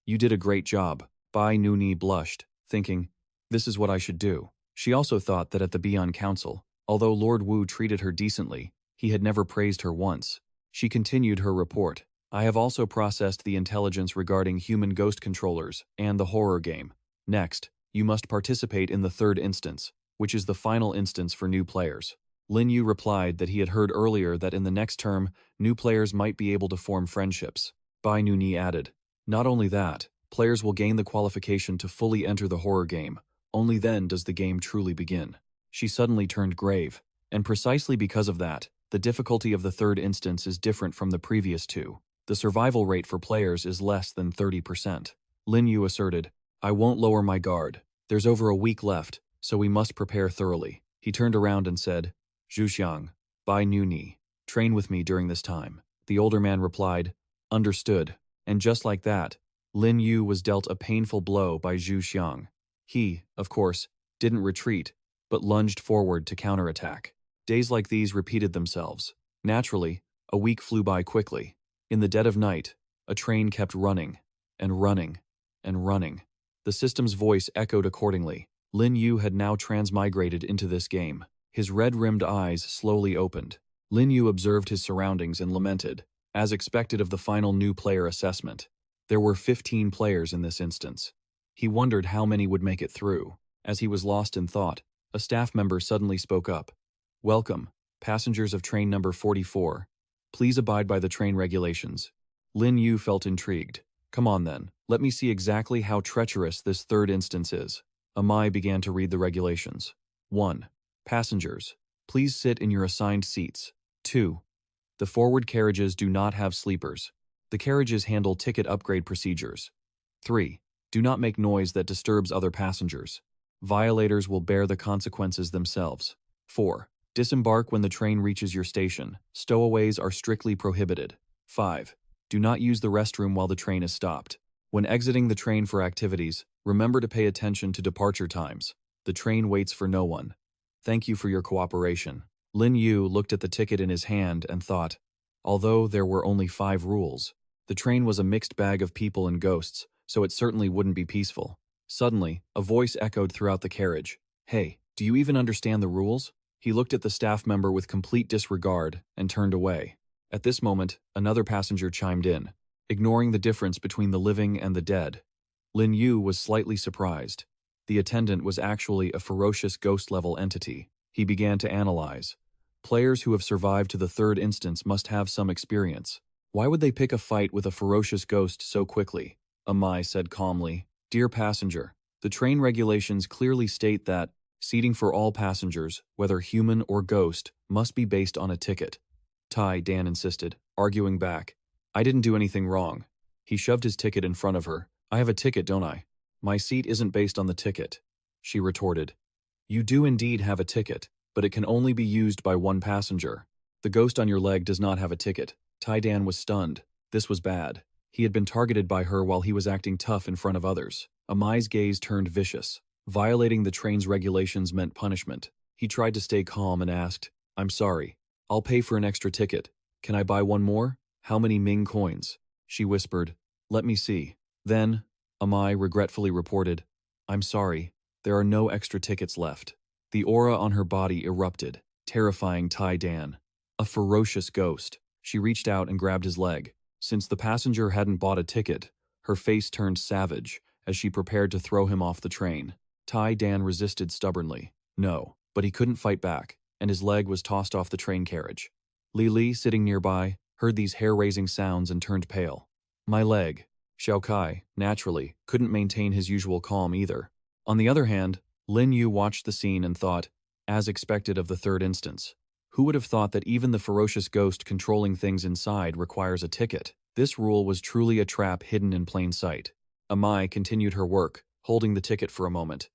You did a great job. Bai Nu Ni blushed, thinking, this is what I should do. She also thought that at the Beyond Council, although Lord Wu treated her decently, he had never praised her once. She continued her report. I have also processed the intelligence regarding human ghost controllers and the horror game. Next, you must participate in the third instance, which is the final instance for new players. Lin Yu replied that he had heard earlier that in the next term, new players might be able to form friendships. Bai Nuni added, not only that, players will gain the qualification to fully enter the horror game. Only then does the game truly begin. She suddenly turned grave, and precisely because of that, the difficulty of the third instance is different from the previous two. The survival rate for players is less than 30%. Lin Yu asserted, I won't lower my guard. There's over a week left, so we must prepare thoroughly. He turned around and said, Zhuxiang, Bai Nuni, train with me during this time. The older man replied, understood. And just like that, Lin Yu was dealt a painful blow by Zhu Xiang. He, of course, didn't retreat, but lunged forward to counterattack. Days like these repeated themselves. Naturally, a week flew by quickly. In the dead of night, a train kept running, and running, and running. The system's voice echoed accordingly. Lin Yu had now transmigrated into this game. His red-rimmed eyes slowly opened. Lin Yu observed his surroundings and lamented, as expected of the final new player assessment. There were 15 players in this instance. He wondered how many would make it through. As he was lost in thought, a staff member suddenly spoke up. Welcome, passengers of train number 44. Please abide by the train regulations. Lin Yu felt intrigued. Come on then, let me see exactly how treacherous this third instance is. Amai began to read the regulations. 1. Passengers, please sit in your assigned seats. 2. The forward carriages do not have sleepers. The carriages handle ticket upgrade procedures. 3. Do not make noise that disturbs other passengers. Violators will bear the consequences themselves. 4. Disembark when the train reaches your station. Stowaways are strictly prohibited. 5. Do not use the restroom while the train is stopped. When exiting the train for activities, remember to pay attention to departure times. The train waits for no one. Thank you for your cooperation. Lin Yu looked at the ticket in his hand and thought, although there were only 5 rules, the train was a mixed bag of people and ghosts, so it certainly wouldn't be peaceful. Suddenly, a voice echoed throughout the carriage. Hey, do you even understand the rules? He looked at the staff member with complete disregard and turned away. At this moment, another passenger chimed in, ignoring the difference between the living and the dead. Lin Yu was slightly surprised. The attendant was actually a ferocious ghost-level entity. He began to analyze. Players who have survived to the third instance must have some experience. Why would they pick a fight with a ferocious ghost so quickly? Amai said calmly, Dear passenger, the train regulations clearly state that seating for all passengers, whether human or ghost, must be based on a ticket. Tai Dan insisted, arguing back. I didn't do anything wrong. He shoved his ticket in front of her. I have a ticket, don't I? My seat isn't based on the ticket. She retorted. You do indeed have a ticket, but it can only be used by one passenger. The ghost on your leg does not have a ticket. Tai Dan was stunned. This was bad. He had been targeted by her while he was acting tough in front of others. Amai's gaze turned vicious. Violating the train's regulations meant punishment. He tried to stay calm and asked, I'm sorry. I'll pay for an extra ticket. Can I buy one more? How many Ming coins? She whispered. Let me see. Then, Amai regretfully reported, I'm sorry. There are no extra tickets left. The aura on her body erupted, terrifying Tai Dan. A ferocious ghost. She reached out and grabbed his leg. Since the passenger hadn't bought a ticket, her face turned savage as she prepared to throw him off the train. Tai Dan resisted stubbornly. No, but he couldn't fight back, and his leg was tossed off the train carriage. Li Li, sitting nearby, heard these hair-raising sounds and turned pale. My leg. Xiao Kai, naturally, couldn't maintain his usual calm either. On the other hand, Lin Yu watched the scene and thought, as expected of the third instance. Who would have thought that even the ferocious ghost controlling things inside requires a ticket? This rule was truly a trap hidden in plain sight. Amai continued her work, holding the ticket for a moment.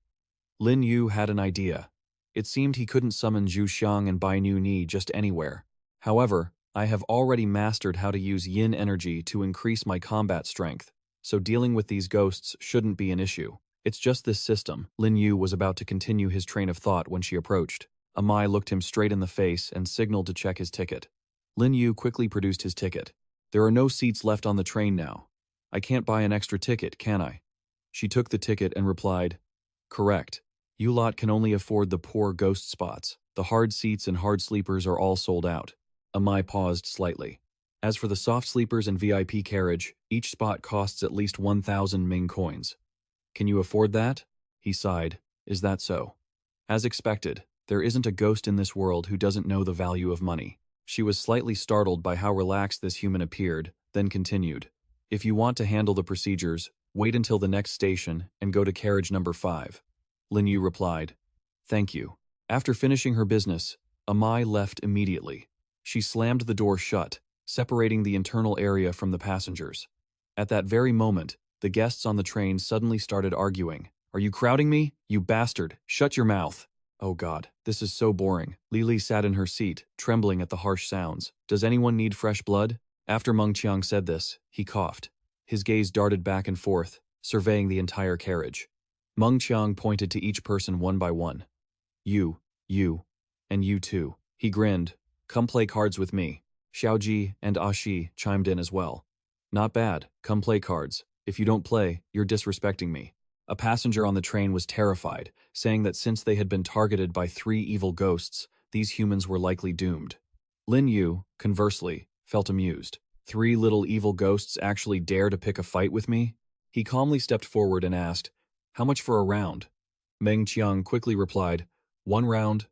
Lin Yu had an idea. It seemed he couldn't summon Zhu Xiang and Bai Ni just anywhere. However, I have already mastered how to use yin energy to increase my combat strength, so dealing with these ghosts shouldn't be an issue. It's just this system. Lin Yu was about to continue his train of thought when she approached. Amai looked him straight in the face and signaled to check his ticket. Lin Yu quickly produced his ticket. There are no seats left on the train now. I can't buy an extra ticket, can I? She took the ticket and replied, Correct. You lot can only afford the poor ghost spots. The hard seats and hard sleepers are all sold out. Amai paused slightly. As for the soft sleepers and VIP carriage, each spot costs at least 1,000 Ming coins. Can you afford that? He sighed. Is that so? As expected, there isn't a ghost in this world who doesn't know the value of money. She was slightly startled by how relaxed this human appeared, then continued. If you want to handle the procedures, wait until the next station and go to carriage number 5. Lin Yu replied. Thank you. After finishing her business, Amai left immediately. She slammed the door shut, separating the internal area from the passengers. At that very moment, the guests on the train suddenly started arguing. Are you crowding me? You bastard! Shut your mouth! Oh God, this is so boring. Lili sat in her seat, trembling at the harsh sounds. Does anyone need fresh blood? After Meng Qiang said this, he coughed. His gaze darted back and forth, surveying the entire carriage. Meng Qiang pointed to each person one by one. You, and you too. He grinned. Come play cards with me. Xiaoji and Ashi chimed in as well. Not bad, come play cards. If you don't play, you're disrespecting me. A passenger on the train was terrified, saying that since they had been targeted by 3 evil ghosts, these humans were likely doomed. Lin Yu, conversely, felt amused. 3 little evil ghosts actually dare to pick a fight with me? He calmly stepped forward and asked, how much for a round? Meng Qiang quickly replied, 1 round,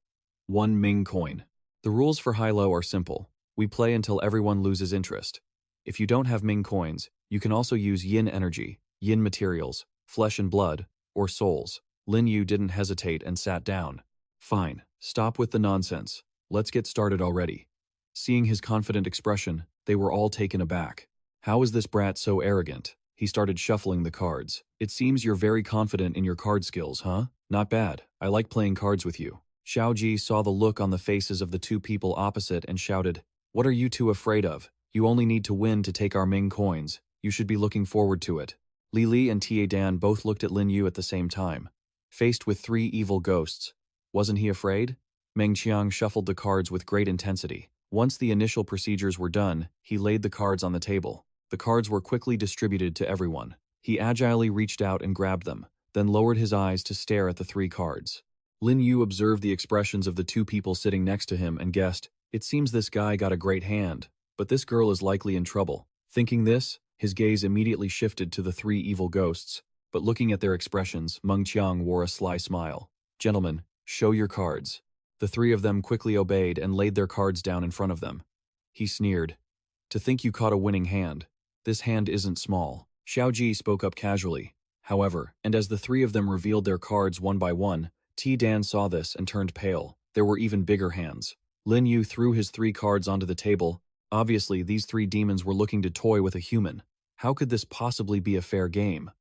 1 Ming coin. The rules for high-low are simple. We play until everyone loses interest. If you don't have Ming coins, you can also use yin energy, yin materials, flesh and blood, or souls. Lin Yu didn't hesitate and sat down. Fine, stop with the nonsense. Let's get started already. Seeing his confident expression, they were all taken aback. How is this brat so arrogant? He started shuffling the cards. It seems you're very confident in your card skills, huh? Not bad. I like playing cards with you. Xiaoji saw the look on the faces of the 2 people opposite and shouted, what are you 2 afraid of? You only need to win to take our Ming coins. You should be looking forward to it. Li Li and Tie Dan both looked at Lin Yu at the same time. Faced with 3 evil ghosts, wasn't he afraid? Meng Qiang shuffled the cards with great intensity. Once the initial procedures were done, he laid the cards on the table. The cards were quickly distributed to everyone. He agilely reached out and grabbed them, then lowered his eyes to stare at the 3 cards. Lin Yu observed the expressions of the 2 people sitting next to him and guessed, it seems this guy got a great hand, but this girl is likely in trouble. Thinking this, his gaze immediately shifted to the 3 evil ghosts, but looking at their expressions, Meng Qiang wore a sly smile. Gentlemen, show your cards. The 3 of them quickly obeyed and laid their cards down in front of them. He sneered. To think you caught a winning hand. This hand isn't small. Xiaoji spoke up casually. However, and as the 3 of them revealed their cards one by one, T. Dan saw this and turned pale. There were even bigger hands. Lin Yu threw his 3 cards onto the table. Obviously, these 3 demons were looking to toy with a human. How could this possibly be a fair game?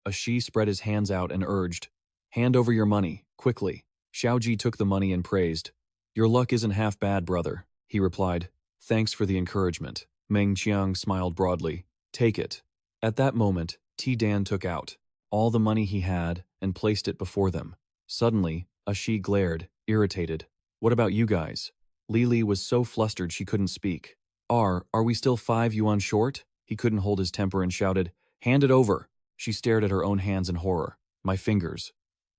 Ashi spread his hands out and urged, hand over your money, quickly. Xiaoji took the money and praised. Your luck isn't half bad, brother, he replied. Thanks for the encouragement. Meng Qiang smiled broadly. Take it. At that moment, T. Dan took out all the money he had and placed it before them. Suddenly, Ashi glared, irritated. What about you guys? Lili was so flustered she couldn't speak. Are we still 5 yuan short? He couldn't hold his temper and shouted, hand it over. She stared at her own hands in horror. My fingers.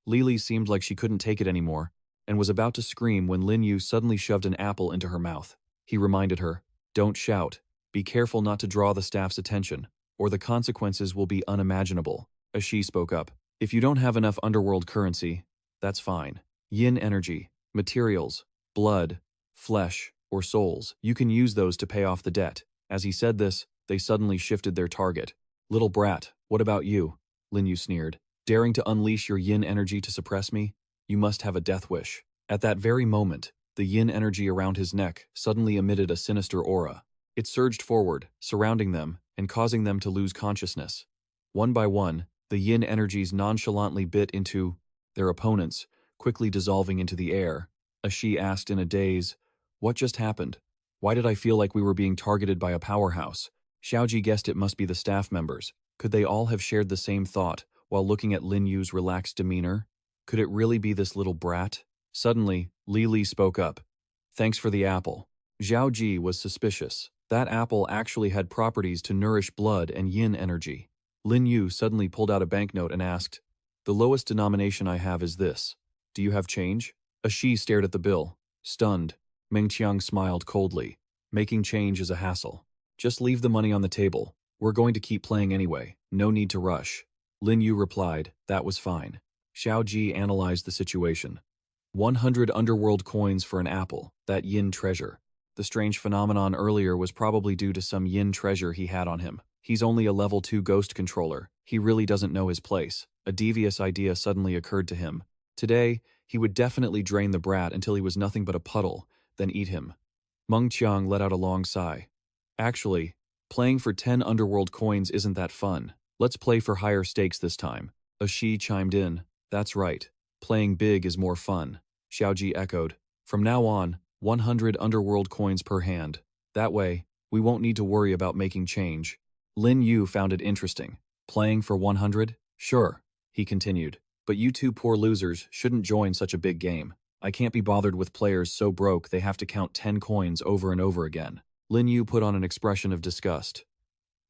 Lili seemed like she couldn't take it anymore, and was about to scream when Lin Yu suddenly shoved an apple into her mouth. He reminded her, don't shout. Be careful not to draw the staff's attention, or the consequences will be unimaginable. Ashi spoke up. If you don't have enough underworld currency, that's fine. Yin energy, materials, blood, flesh, or souls, you can use those to pay off the debt. As he said this, they suddenly shifted their target. Little brat, what about you? Lin Yu sneered. Daring to unleash your yin energy to suppress me? You must have a death wish. At that very moment, the yin energy around his neck suddenly emitted a sinister aura. It surged forward, surrounding them, and causing them to lose consciousness. One by one, the yin energies nonchalantly bit into their opponents, quickly dissolving into the air. Ashi asked in a daze, what just happened? Why did I feel like we were being targeted by a powerhouse? Xiaoji guessed it must be the staff members. Could they all have shared the same thought while looking at Lin Yu's relaxed demeanor? Could it really be this little brat? Suddenly, Li Li spoke up. Thanks for the apple. Zhao Ji was suspicious. That apple actually had properties to nourish blood and yin energy. Lin Yu suddenly pulled out a banknote and asked, the lowest denomination I have is this. Do you have change? Ashi stared at the bill, stunned. Meng Qiang smiled coldly. Making change is a hassle. Just leave the money on the table. We're going to keep playing anyway. No need to rush. Lin Yu replied, that was fine. Xiao Ji analyzed the situation. 100 underworld coins for an apple, that yin treasure. The strange phenomenon earlier was probably due to some yin treasure he had on him. He's only a level 2 ghost controller. He really doesn't know his place. A devious idea suddenly occurred to him. Today, he would definitely drain the brat until he was nothing but a puddle, then eat him. Meng Qiang let out a long sigh. Actually, playing for 10 underworld coins isn't that fun. Let's play for higher stakes this time. A Shi chimed in. That's right. Playing big is more fun. Xiaoji echoed. From now on, 100 underworld coins per hand. That way, we won't need to worry about making change. Lin Yu found it interesting. Playing for 100? Sure, he continued. But you two poor losers shouldn't join such a big game. I can't be bothered with players so broke they have to count 10 coins over and over again. Lin Yu put on an expression of disgust.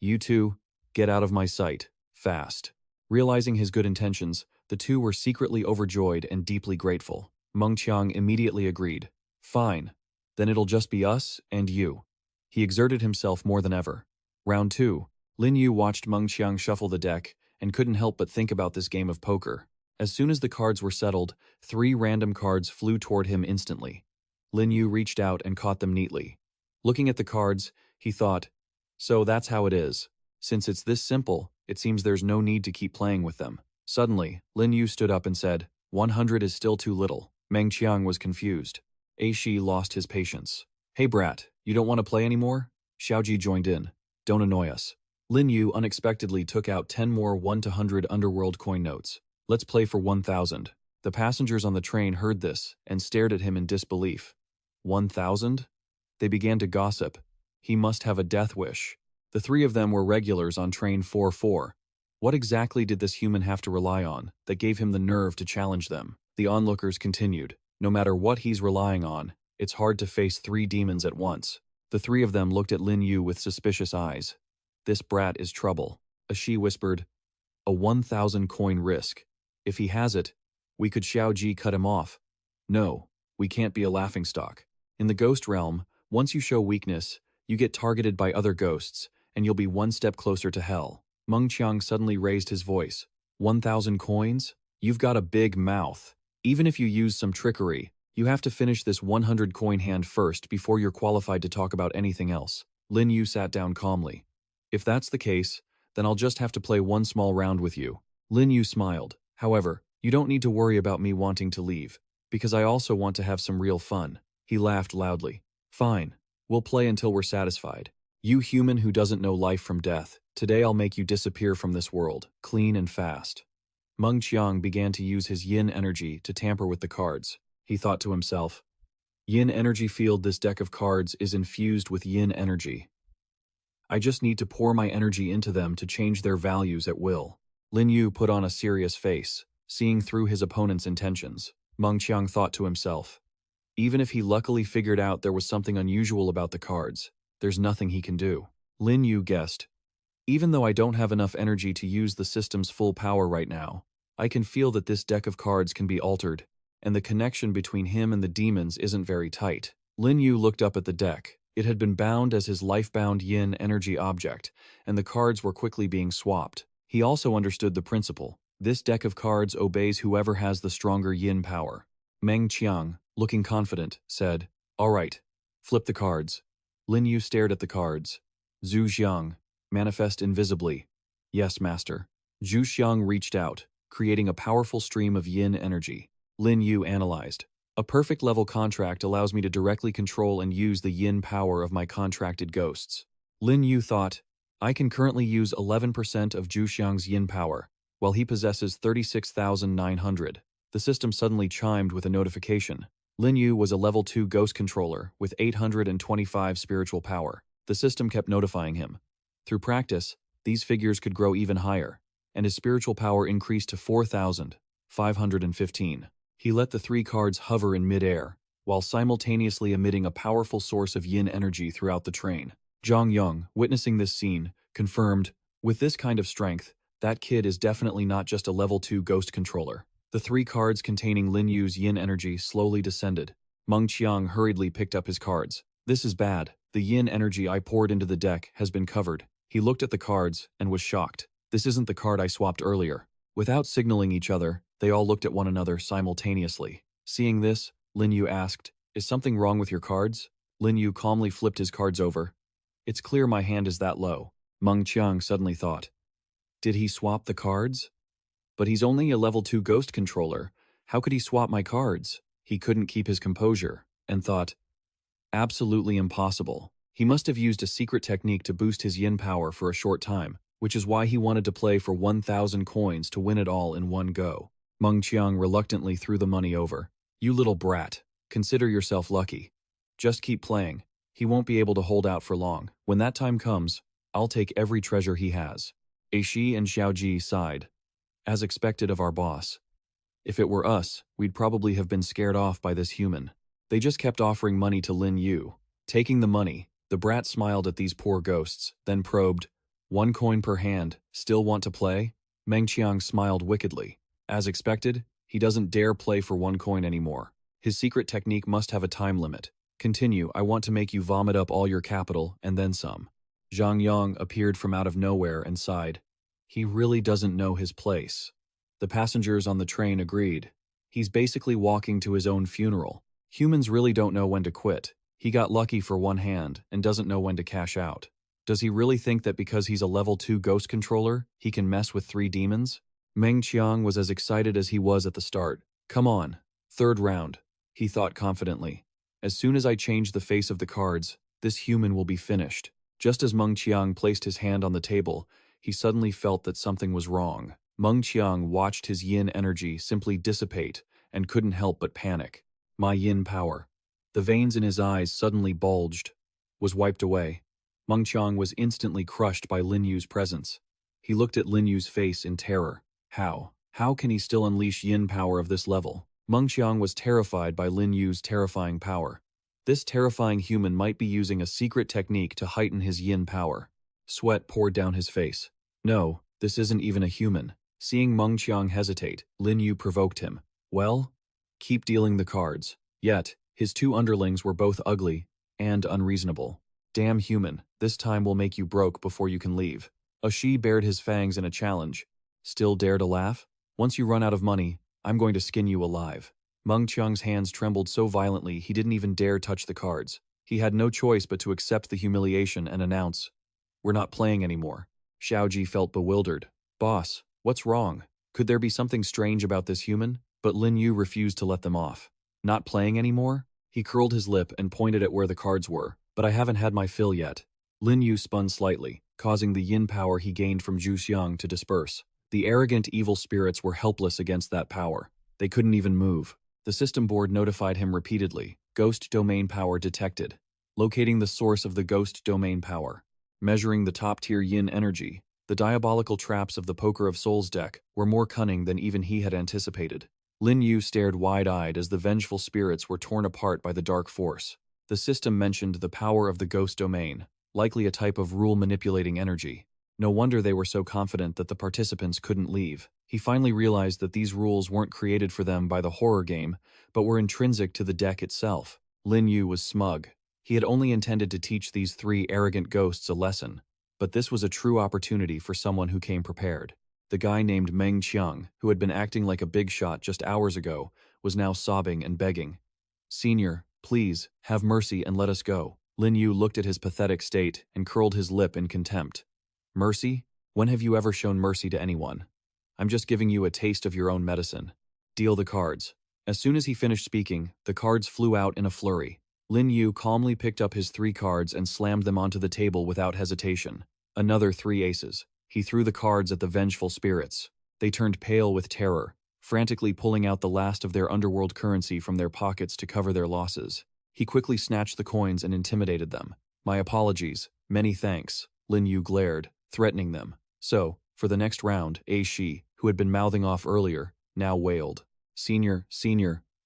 You two, get out of my sight, fast. Realizing his good intentions, the two were secretly overjoyed and deeply grateful. Meng Qiang immediately agreed. Fine, then it'll just be us and you. He exerted himself more than ever. Round 2. Lin Yu watched Meng Qiang shuffle the deck and couldn't help but think about this game of poker. As soon as the cards were settled, 3 random cards flew toward him instantly. Lin Yu reached out and caught them neatly. Looking at the cards, he thought, so that's how it is. Since it's this simple, it seems there's no need to keep playing with them. Suddenly, Lin Yu stood up and said, 100 is still too little. Meng Qiang was confused. Shi lost his patience. Hey brat, you don't want to play anymore? Xiaoji joined in. Don't annoy us. Lin Yu unexpectedly took out 10 more 1 to 100 underworld coin notes. Let's play for 1,000. The passengers on the train heard this and stared at him in disbelief. 1,000? They began to gossip. He must have a death wish. The 3 of them were regulars on train 44. What exactly did this human have to rely on that gave him the nerve to challenge them? The onlookers continued. No matter what he's relying on, it's hard to face 3 demons at once. The 3 of them looked at Lin Yu with suspicious eyes. This brat is trouble. Shi whispered, a 1,000 coin risk. If he has it, we could Xiaoji cut him off. No, we can't be a laughingstock. In the ghost realm, once you show weakness, you get targeted by other ghosts, and you'll be 1 step closer to hell. Meng Qiang suddenly raised his voice. 1,000 coins? You've got a big mouth. Even if you use some trickery, you have to finish this 100 coin hand first before you're qualified to talk about anything else. Lin Yu sat down calmly. If that's the case, then I'll just have to play 1 small round with you. Lin Yu smiled. However, you don't need to worry about me wanting to leave, because I also want to have some real fun. He laughed loudly. Fine, we'll play until we're satisfied. You human who doesn't know life from death, today I'll make you disappear from this world, clean and fast. Meng Qiang began to use his yin energy to tamper with the cards. He thought to himself, yin energy field, this deck of cards is infused with yin energy. I just need to pour my energy into them to change their values at will. Lin Yu put on a serious face, seeing through his opponent's intentions. Meng Qiang thought to himself, even if he luckily figured out there was something unusual about the cards, there's nothing he can do. Lin Yu guessed, even though I don't have enough energy to use the system's full power right now, I can feel that this deck of cards can be altered, and the connection between him and the demons isn't very tight. Lin Yu looked up at the deck. It had been bound as his life-bound yin energy object, and the cards were quickly being swapped. He also understood the principle. This deck of cards obeys whoever has the stronger yin power. Meng Qiang, looking confident, said, all right, flip the cards. Lin Yu stared at the cards. Zhu Xiang, manifest invisibly. Yes, master. Zhu Xiang reached out, creating a powerful stream of yin energy. Lin Yu analyzed. A perfect level contract allows me to directly control and use the yin power of my contracted ghosts. Lin Yu thought, I can currently use 11% of Zhu Xiang's yin power, while he possesses 36,900. The system suddenly chimed with a notification. Lin Yu was a level 2 ghost controller with 825 spiritual power. The system kept notifying him. Through practice, these figures could grow even higher, and his spiritual power increased to 4,515. He let the 3 cards hover in mid-air, while simultaneously emitting a powerful source of yin energy throughout the train. Zhang Yong, witnessing this scene, confirmed, with this kind of strength, that kid is definitely not just a level 2 ghost controller. The 3 cards containing Lin Yu's yin energy slowly descended. Meng Qiang hurriedly picked up his cards. This is bad. The yin energy I poured into the deck has been covered. He looked at the cards and was shocked. This isn't the card I swapped earlier. Without signaling each other, they all looked at one another simultaneously. Seeing this, Lin Yu asked, "Is something wrong with your cards?" Lin Yu calmly flipped his cards over. "It's clear my hand is that low." Meng Qiang suddenly thought. Did he swap the cards? But he's only a level 2 ghost controller. How could he swap my cards? He couldn't keep his composure, and thought, absolutely impossible. He must have used a secret technique to boost his yin power for a short time, which is why he wanted to play for 1,000 coins to win it all in one go. Meng Qiang reluctantly threw the money over. "You little brat, consider yourself lucky. Just keep playing. He won't be able to hold out for long. When that time comes, I'll take every treasure he has." Aishi and Xiaoji sighed. As expected of our boss. If it were us, we'd probably have been scared off by this human. They just kept offering money to Lin Yu. Taking the money, the brat smiled at these poor ghosts, then probed, "1 coin per hand, still want to play?" Meng Qiang smiled wickedly. As expected, he doesn't dare play for 1 coin anymore. His secret technique must have a time limit. "Continue, I want to make you vomit up all your capital and then some." Zhang Yang appeared from out of nowhere and sighed. He really doesn't know his place. The passengers on the train agreed. He's basically walking to his own funeral. Humans really don't know when to quit. He got lucky for 1 hand and doesn't know when to cash out. Does he really think that because he's a level 2 ghost controller, he can mess with 3 demons? Meng Qiang was as excited as he was at the start. "Come on, 3rd round," he thought confidently. "As soon as I change the face of the cards, this human will be finished." Just as Meng Qiang placed his hand on the table, he suddenly felt that something was wrong. Meng Qiang watched his yin energy simply dissipate and couldn't help but panic. My yin power. The veins in his eyes suddenly bulged, was wiped away. Meng Qiang was instantly crushed by Lin Yu's presence. He looked at Lin Yu's face in terror. How can he still unleash yin power of this level? Meng Qiang was terrified by Lin Yu's terrifying power. This terrifying human might be using a secret technique to heighten his yin power. Sweat poured down his face. No, this isn't even a human. Seeing Meng Qiang hesitate, Lin Yu provoked him. "Well, keep dealing the cards." Yet, his 2 underlings were both ugly and unreasonable. "Damn human, this time we'll make you broke before you can leave." Ashi bared his fangs in a challenge. "Still dare to laugh? Once you run out of money, I'm going to skin you alive." Meng Qiang's hands trembled so violently he didn't even dare touch the cards. He had no choice but to accept the humiliation and announce, "We're not playing anymore." Xiaoji felt bewildered. "Boss, what's wrong? Could there be something strange about this human?" But Lin Yu refused to let them off. "Not playing anymore?" He curled his lip and pointed at where the cards were. "But I haven't had my fill yet." Lin Yu spun slightly, causing the yin power he gained from Zhu Xiang to disperse. The arrogant evil spirits were helpless against that power. They couldn't even move. The system board notified him repeatedly. Ghost domain power detected. Locating the source of the ghost domain power. Measuring the top-tier yin energy. The diabolical traps of the Poker of Souls deck were more cunning than even he had anticipated. Lin Yu stared wide-eyed as the vengeful spirits were torn apart by the dark force. The system mentioned the power of the ghost domain, likely a type of rule-manipulating energy. No wonder they were so confident that the participants couldn't leave. He finally realized that these rules weren't created for them by the horror game, but were intrinsic to the deck itself. Lin Yu was smug. He had only intended to teach these 3 arrogant ghosts a lesson, but this was a true opportunity for someone who came prepared. The guy named Meng Qiang, who had been acting like a big shot just hours ago, was now sobbing and begging. "Senior, please, have mercy and let us go." Lin Yu looked at his pathetic state and curled his lip in contempt. "Mercy? When have you ever shown mercy to anyone? I'm just giving you a taste of your own medicine. Deal the cards." As soon as he finished speaking, the cards flew out in a flurry. Lin Yu calmly picked up his 3 cards and slammed them onto the table without hesitation. Another 3 aces. He threw the cards at the vengeful spirits. They turned pale with terror, frantically pulling out the last of their underworld currency from their pockets to cover their losses. He quickly snatched the coins and intimidated them. "My apologies. Many thanks." Lin Yu glared, threatening them. So, for the next round, Aishi, who had been mouthing off earlier, now wailed. Senior,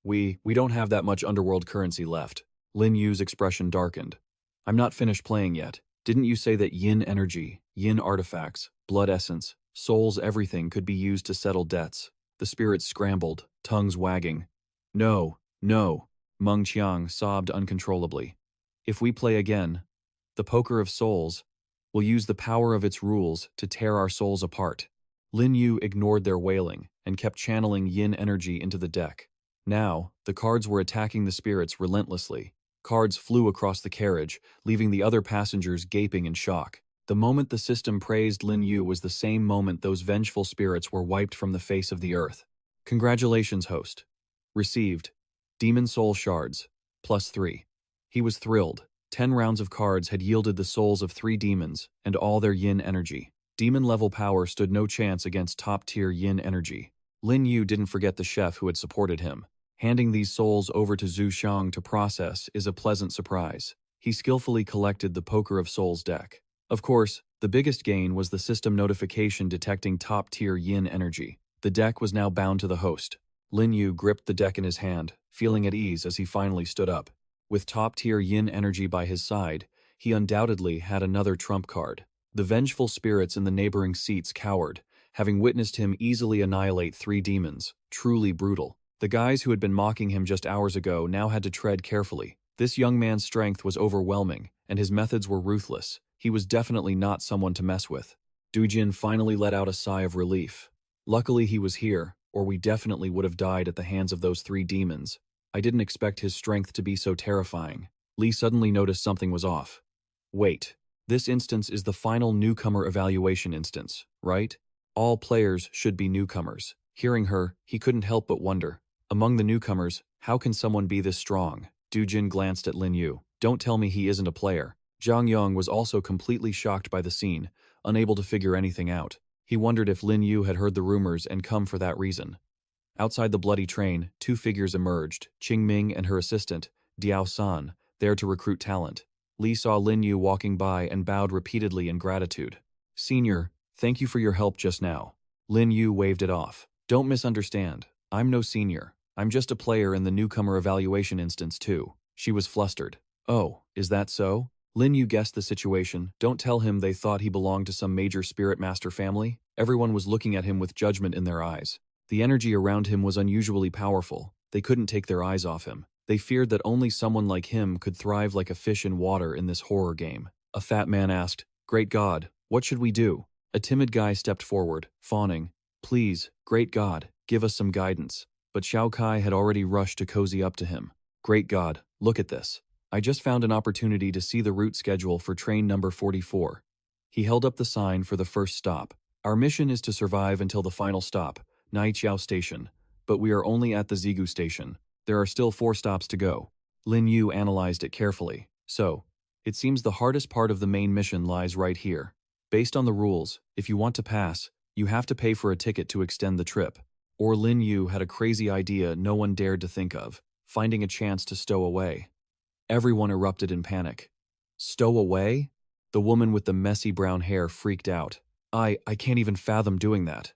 we don't have that much underworld currency left." Lin Yu's expression darkened. "I'm not finished playing yet. Didn't you say that yin energy, yin artifacts, blood essence, souls, everything could be used to settle debts?" The spirits scrambled, tongues wagging. No. Meng Qiang sobbed uncontrollably. "If we play again, The Poker of Souls will use the power of its rules to tear our souls apart. Lin Yu ignored their wailing and kept channeling yin energy into the deck. Now, the cards were attacking the spirits relentlessly. Cards flew across the carriage, leaving the other passengers gaping in shock. The moment the system praised Lin Yu was the same moment those vengeful spirits were wiped from the face of the earth. Congratulations, host. Received. Demon Soul Shards. +3. He was thrilled. 10 rounds of cards had yielded the souls of 3 demons, and all their yin energy. Demon-level power stood no chance against top-tier yin energy. Lin Yu didn't forget the chef who had supported him. Handing these souls over to Zhu Xiang to process is a pleasant surprise. He skillfully collected the Poker of Souls deck. Of course, the biggest gain was the system notification detecting top-tier yin energy. The deck was now bound to the host. Lin Yu gripped the deck in his hand, feeling at ease as he finally stood up. With top-tier yin energy by his side, he undoubtedly had another trump card. The vengeful spirits in the neighboring seats cowered, having witnessed him easily annihilate 3 demons. Truly brutal. The guys who had been mocking him just hours ago now had to tread carefully. This young man's strength was overwhelming, and his methods were ruthless. He was definitely not someone to mess with. Dujin finally let out a sigh of relief. Luckily he was here, or we definitely would have died at the hands of those 3 demons. I didn't expect his strength to be so terrifying. Lee suddenly noticed something was off. Wait, this instance is the final newcomer evaluation instance, right? All players should be newcomers. Hearing her, he couldn't help but wonder. Among the newcomers, how can someone be this strong? Dujin glanced at Lin Yu. Don't tell me he isn't a player. Zhang Yong was also completely shocked by the scene, unable to figure anything out. He wondered if Lin Yu had heard the rumors and come for that reason. Outside the bloody train, 2 figures emerged, Qing Ming and her assistant, Diao San, there to recruit talent. Li saw Lin Yu walking by and bowed repeatedly in gratitude. Senior, thank you for your help just now. Lin Yu waved it off. Don't misunderstand. I'm no senior. I'm just a player in the newcomer evaluation instance too. She was flustered. Oh, is that so? Lin Yu guessed the situation. Don't tell him they thought he belonged to some major spirit master family. Everyone was looking at him with judgment in their eyes. The energy around him was unusually powerful. They couldn't take their eyes off him. They feared that only someone like him could thrive like a fish in water in this horror game. A fat man asked, "Great God, what should we do?" A timid guy stepped forward, fawning. "Please, great God, give us some guidance." But Xiao Kai had already rushed to cozy up to him. "Great God, look at this. I just found an opportunity to see the route schedule for train number 44. He held up the sign for the first stop. Our mission is to survive until the final stop, Naiqiao Station, but we are only at the Zigu Station. There are still 4 stops to go. Lin Yu analyzed it carefully. So, it seems the hardest part of the main mission lies right here. Based on the rules, if you want to pass, you have to pay for a ticket to extend the trip. Or Lin Yu had a crazy idea no one dared to think of, finding a chance to stow away. Everyone erupted in panic. Stow away? The woman with the messy brown hair freaked out. I can't even fathom doing that.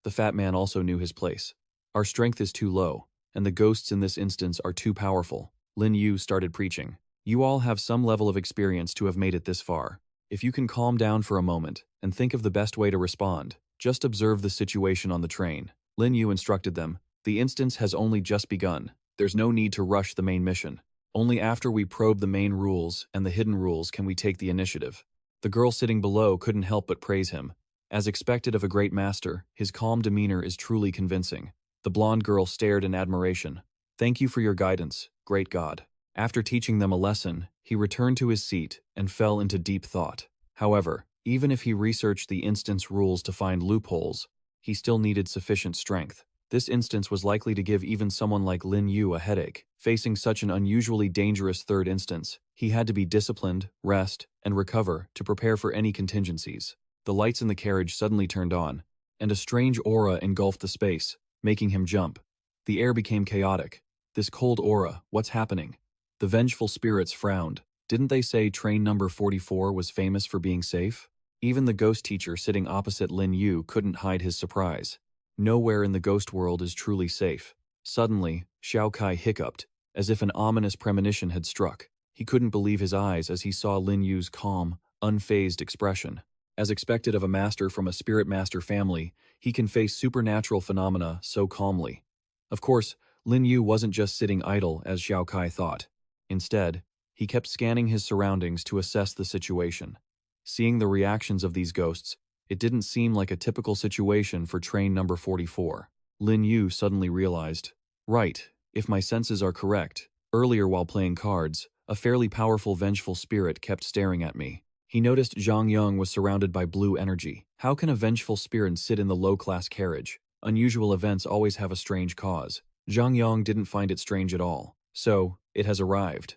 The fat man also knew his place. Our strength is too low, and the ghosts in this instance are too powerful. Lin Yu started preaching. You all have some level of experience to have made it this far. If you can calm down for a moment and think of the best way to respond, just observe the situation on the train. Lin Yu instructed them. The instance has only just begun. There's no need to rush the main mission. Only after we probe the main rules and the hidden rules can we take the initiative. The girl sitting below couldn't help but praise him. As expected of a great master, his calm demeanor is truly convincing. The blonde girl stared in admiration. Thank you for your guidance, great God. After teaching them a lesson, he returned to his seat and fell into deep thought. However, even if he researched the instance rules to find loopholes, he still needed sufficient strength. This instance was likely to give even someone like Lin Yu a headache. Facing such an unusually dangerous third instance, he had to be disciplined, rest, and recover to prepare for any contingencies. The lights in the carriage suddenly turned on, and a strange aura engulfed the space, making him jump. The air became chaotic. This cold aura, what's happening? The vengeful spirits frowned. Didn't they say train number 44 was famous for being safe? Even the ghost teacher sitting opposite Lin Yu couldn't hide his surprise. Nowhere in the ghost world is truly safe. Suddenly, Xiao Kai hiccuped, as if an ominous premonition had struck. He couldn't believe his eyes as he saw Lin Yu's calm, unfazed expression. As expected of a master from a spirit master family, he can face supernatural phenomena so calmly. Of course, Lin Yu wasn't just sitting idle as Xiao Kai thought. Instead, He kept scanning his surroundings to assess the situation. Seeing the reactions of these ghosts, it didn't seem like a typical situation for train number 44. Lin Yu suddenly realized, right, if my senses are correct, earlier while playing cards, a fairly powerful vengeful spirit kept staring at me. He noticed Zhang Yang was surrounded by blue energy. How can a vengeful spirit sit in the low-class carriage? Unusual events always have a strange cause. Zhang Yang didn't find it strange at all. So, it has arrived.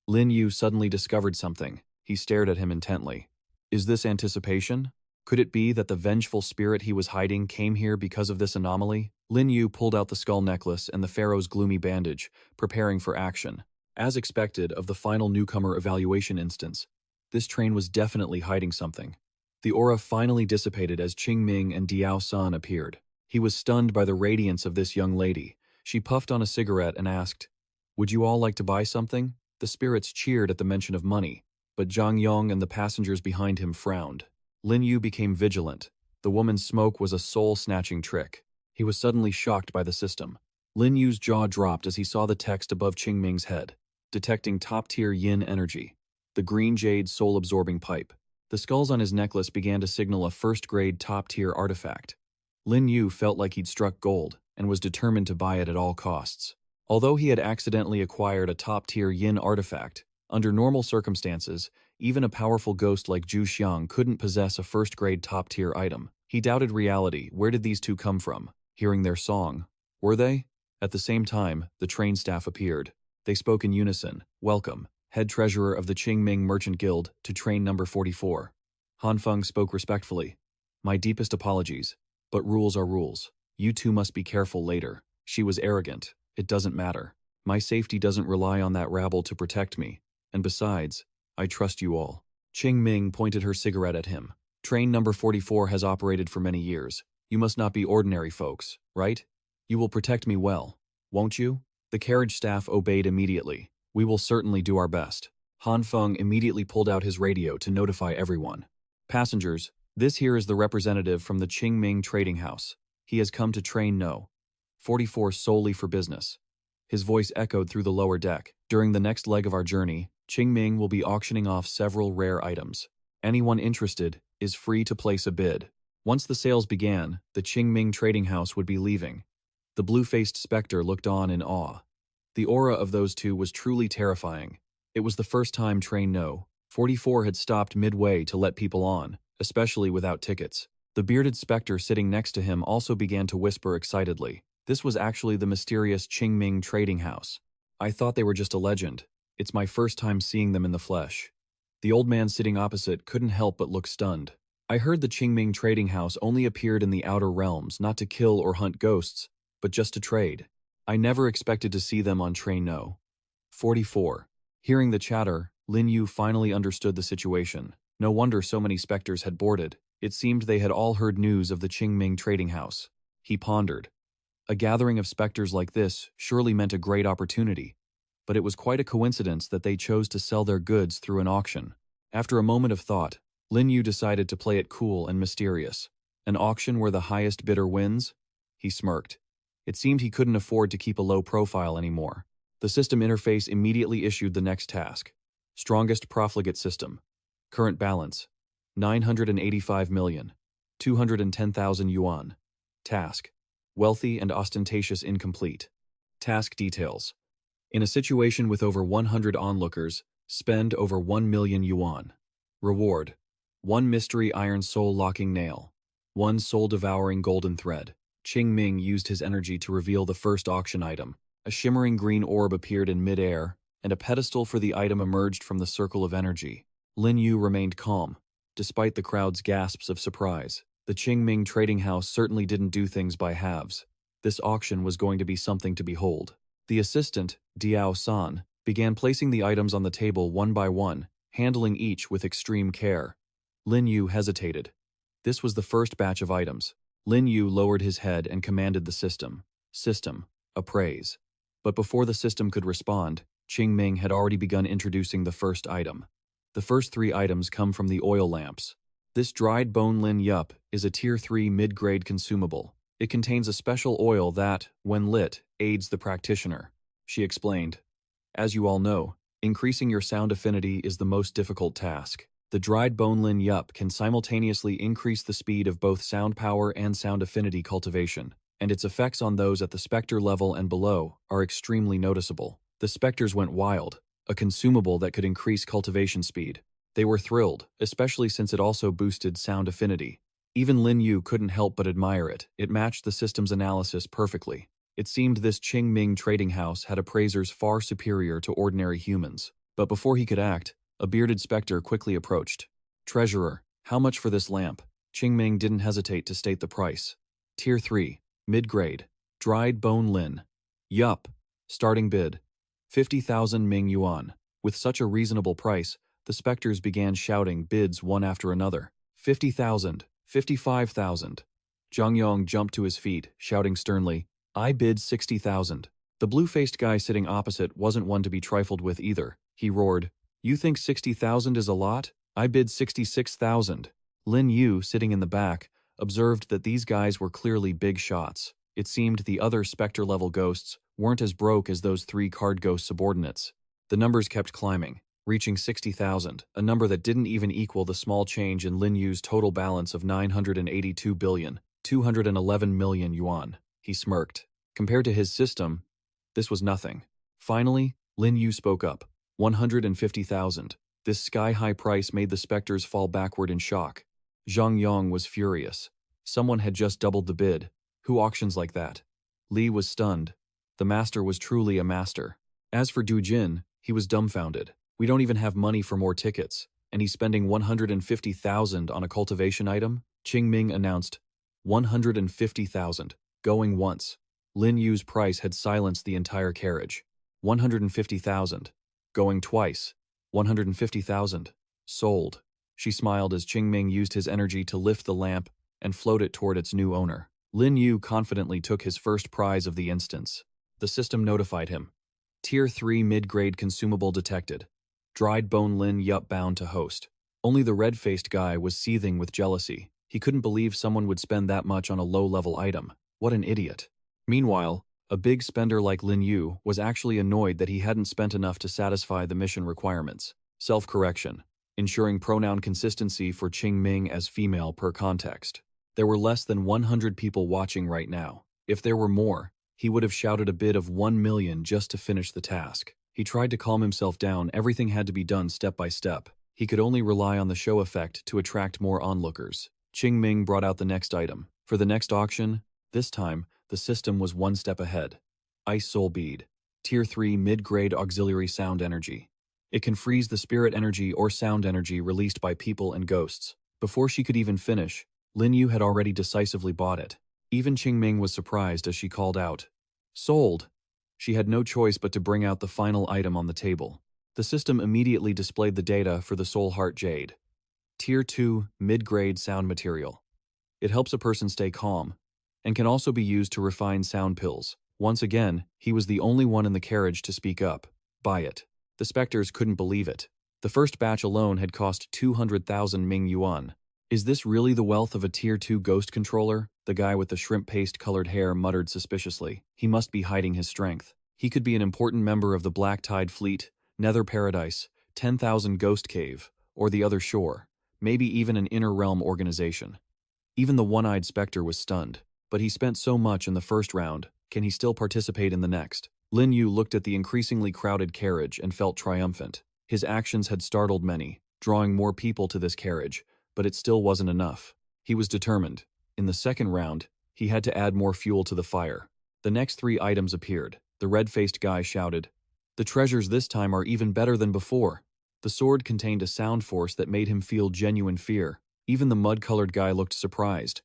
Lin Yu suddenly discovered something. He stared at him intently. Is this anticipation? Could it be that the vengeful spirit he was hiding came here because of this anomaly? Lin Yu pulled out the skull necklace and the pharaoh's gloomy bandage, preparing for action. As expected of the final newcomer evaluation instance, this train was definitely hiding something. The aura finally dissipated as Qingming and Diao San appeared. He was stunned by the radiance of this young lady. She puffed on a cigarette and asked, "Would you all like to buy something?" The spirits cheered at the mention of money, but Zhang Yang and the passengers behind him frowned. Lin Yu became vigilant. The woman's smoke was a soul-snatching trick. He was suddenly shocked by the system. Lin Yu's jaw dropped as he saw the text above Qingming's head, detecting top-tier yin energy. The green jade soul-absorbing pipe. The skulls on his necklace began to signal a first-grade top-tier artifact. Lin Yu felt like he'd struck gold and was determined to buy it at all costs. Although he had accidentally acquired a top-tier yin artifact, under normal circumstances, even a powerful ghost like Zhu Xiang couldn't possess a first-grade top-tier item. He doubted reality. Where did these two come from? Hearing their song. Were they? At the same time, the train staff appeared. They spoke in unison. "Welcome, head treasurer of the Qingming Merchant Guild, to train number 44. Han Feng spoke respectfully. "My deepest apologies, but rules are rules. You two must be careful later." She was arrogant. "It doesn't matter. My safety doesn't rely on that rabble to protect me. And besides, I trust you all." Qingming pointed her cigarette at him. "Train number 44 has operated for many years. You must not be ordinary folks, right? You will protect me well, won't you?" The carriage staff obeyed immediately. "We will certainly do our best." Han Feng immediately pulled out his radio to notify everyone. "Passengers, this here is the representative from the Qingming Trading House. He has come to train No. 44 solely for business." His voice echoed through the lower deck. "During the next leg of our journey, Qingming will be auctioning off several rare items. Anyone interested is free to place a bid." Once the sales began, the Qingming Trading House would be leaving. The blue-faced specter looked on in awe. The aura of those two was truly terrifying. It was the first time train No. 44 had stopped midway to let people on, especially without tickets. The bearded specter sitting next to him also began to whisper excitedly. This was actually the mysterious Qingming Trading House. I thought they were just a legend. It's my first time seeing them in the flesh. The old man sitting opposite couldn't help but look stunned. I heard the Qingming Trading House only appeared in the outer realms, not to kill or hunt ghosts, but just to trade. I never expected to see them on train No. 44. Hearing the chatter, Lin Yu finally understood the situation. No wonder so many specters had boarded. It seemed they had all heard news of the Qingming Trading House. He pondered. A gathering of specters like this surely meant a great opportunity, but it was quite a coincidence that they chose to sell their goods through an auction. After a moment of thought, Lin Yu decided to play it cool and mysterious. An auction where the highest bidder wins? He smirked. It seemed he couldn't afford to keep a low profile anymore. The system interface immediately issued the next task. Strongest profligate system. Current balance. 985,210,000 yuan. Task. Wealthy and ostentatious incomplete. Task details. In a situation with over 100 onlookers, spend over 1 million yuan. Reward. 1 mystery iron soul locking nail. 1 soul devouring golden thread. Qingming used his energy to reveal the first auction item. A shimmering green orb appeared in mid-air, and a pedestal for the item emerged from the circle of energy. Lin Yu remained calm, despite the crowd's gasps of surprise. The Qingming Trading House certainly didn't do things by halves. This auction was going to be something to behold. The assistant, Diao San, began placing the items on the table one by one, handling each with extreme care. Lin Yu hesitated. This was the first batch of items. Lin Yu lowered his head and commanded the system. System, appraise. But before the system could respond, Qingming had already begun introducing the first item. The first 3 items come from the oil lamps. This dried bone Lin Yup is a Tier 3 mid-grade consumable. It contains a special oil that, when lit, aids the practitioner. She explained. As you all know, Increasing your sound affinity is the most difficult task. The dried bone Lin Yu can simultaneously increase the speed of both sound power and sound affinity cultivation, and its effects on those at the specter level and below are extremely noticeable. The specters went wild, a consumable that could increase cultivation speed. They were thrilled, especially since it also boosted sound affinity. Even Lin Yu couldn't help but admire it. It matched the system's analysis perfectly. It seemed this Qing Ming trading house had appraisers far superior to ordinary humans. But before he could act, a bearded specter quickly approached. "Treasurer, how much for this lamp?" Qing Ming didn't hesitate to state the price. Tier 3, mid-grade, dried bone Lin. Yup, starting bid. 50,000 Ming Yuan. With such a reasonable price, the specters began shouting bids one after another. 50,000, 55,000. Zhang Yong jumped to his feet, shouting sternly, "I bid 60,000. The blue-faced guy sitting opposite wasn't one to be trifled with either. He roared, "You think 60,000 is a lot? I bid 66,000. Lin Yu, sitting in the back, observed that these guys were clearly big shots. It seemed the other specter-level ghosts weren't as broke as those three card ghost subordinates. The numbers kept climbing, reaching 60,000, a number that didn't even equal the small change in Lin Yu's total balance of 982 billion, 211 million yuan. He smirked. Compared to his system, this was nothing. Finally, Lin Yu spoke up. 150,000. This sky-high price made the specters fall backward in shock. Zhang Yong was furious. Someone had just doubled the bid. Who auctions like that? Li was stunned. The master was truly a master. As for Du Jin, he was dumbfounded. We don't even have money for more tickets, and he's spending 150,000 on a cultivation item? Qing Ming announced, 150,000. Going once. Lin Yu's price had silenced the entire carriage. 150,000. Going twice. 150,000. Sold. She smiled as Qing Ming used his energy to lift the lamp and float it toward its new owner. Lin Yu confidently took his first prize of the instance. The system notified him. Tier 3 mid-grade consumable detected. Dried bone Lin Yu bound to host. Only the red-faced guy was seething with jealousy. He couldn't believe someone would spend that much on a low-level item. What an idiot. Meanwhile, a big spender like Lin Yu was actually annoyed that he hadn't spent enough to satisfy the mission requirements. Self-correction. Ensuring pronoun consistency for Qing Ming as female per context. There were less than 100 people watching right now. If there were more, he would have shouted a bid of 1 million just to finish the task. He tried to calm himself down. Everything had to be done step by step. He could only rely on the show effect to attract more onlookers. Qing Ming brought out the next item. For the next auction, this time, the system was one step ahead. Ice Soul Bead. Tier 3 mid-grade auxiliary sound energy. It can freeze the spirit energy or sound energy released by people and ghosts. Before she could even finish, Lin Yu had already decisively bought it. Even Qing Ming was surprised as she called out, "Sold!" She had no choice but to bring out the final item on the table. The system immediately displayed the data for the Soul Heart Jade. Tier 2 mid-grade sound material. It helps a person stay calm, and can also be used to refine sound pills. Once again, he was the only one in the carriage to speak up. Buy it. The specters couldn't believe it. The first batch alone had cost 200,000 Ming Yuan. Is this really the wealth of a Tier 2 ghost controller? The guy with the shrimp paste-colored hair muttered suspiciously. He must be hiding his strength. He could be an important member of the Black Tide Fleet, Nether Paradise, 10,000 Ghost Cave, or the Other Shore, maybe even an Inner Realm organization. Even the one-eyed specter was stunned. But he spent so much in the first round, can he still participate in the next? Lin Yu looked at the increasingly crowded carriage and felt triumphant. His actions had startled many, drawing more people to this carriage, but it still wasn't enough. He was determined. In the second round, he had to add more fuel to the fire. The next 3 items appeared. The red-faced guy shouted, "The treasures this time are even better than before." The sword contained a sound force that made him feel genuine fear. Even the mud-colored guy looked surprised.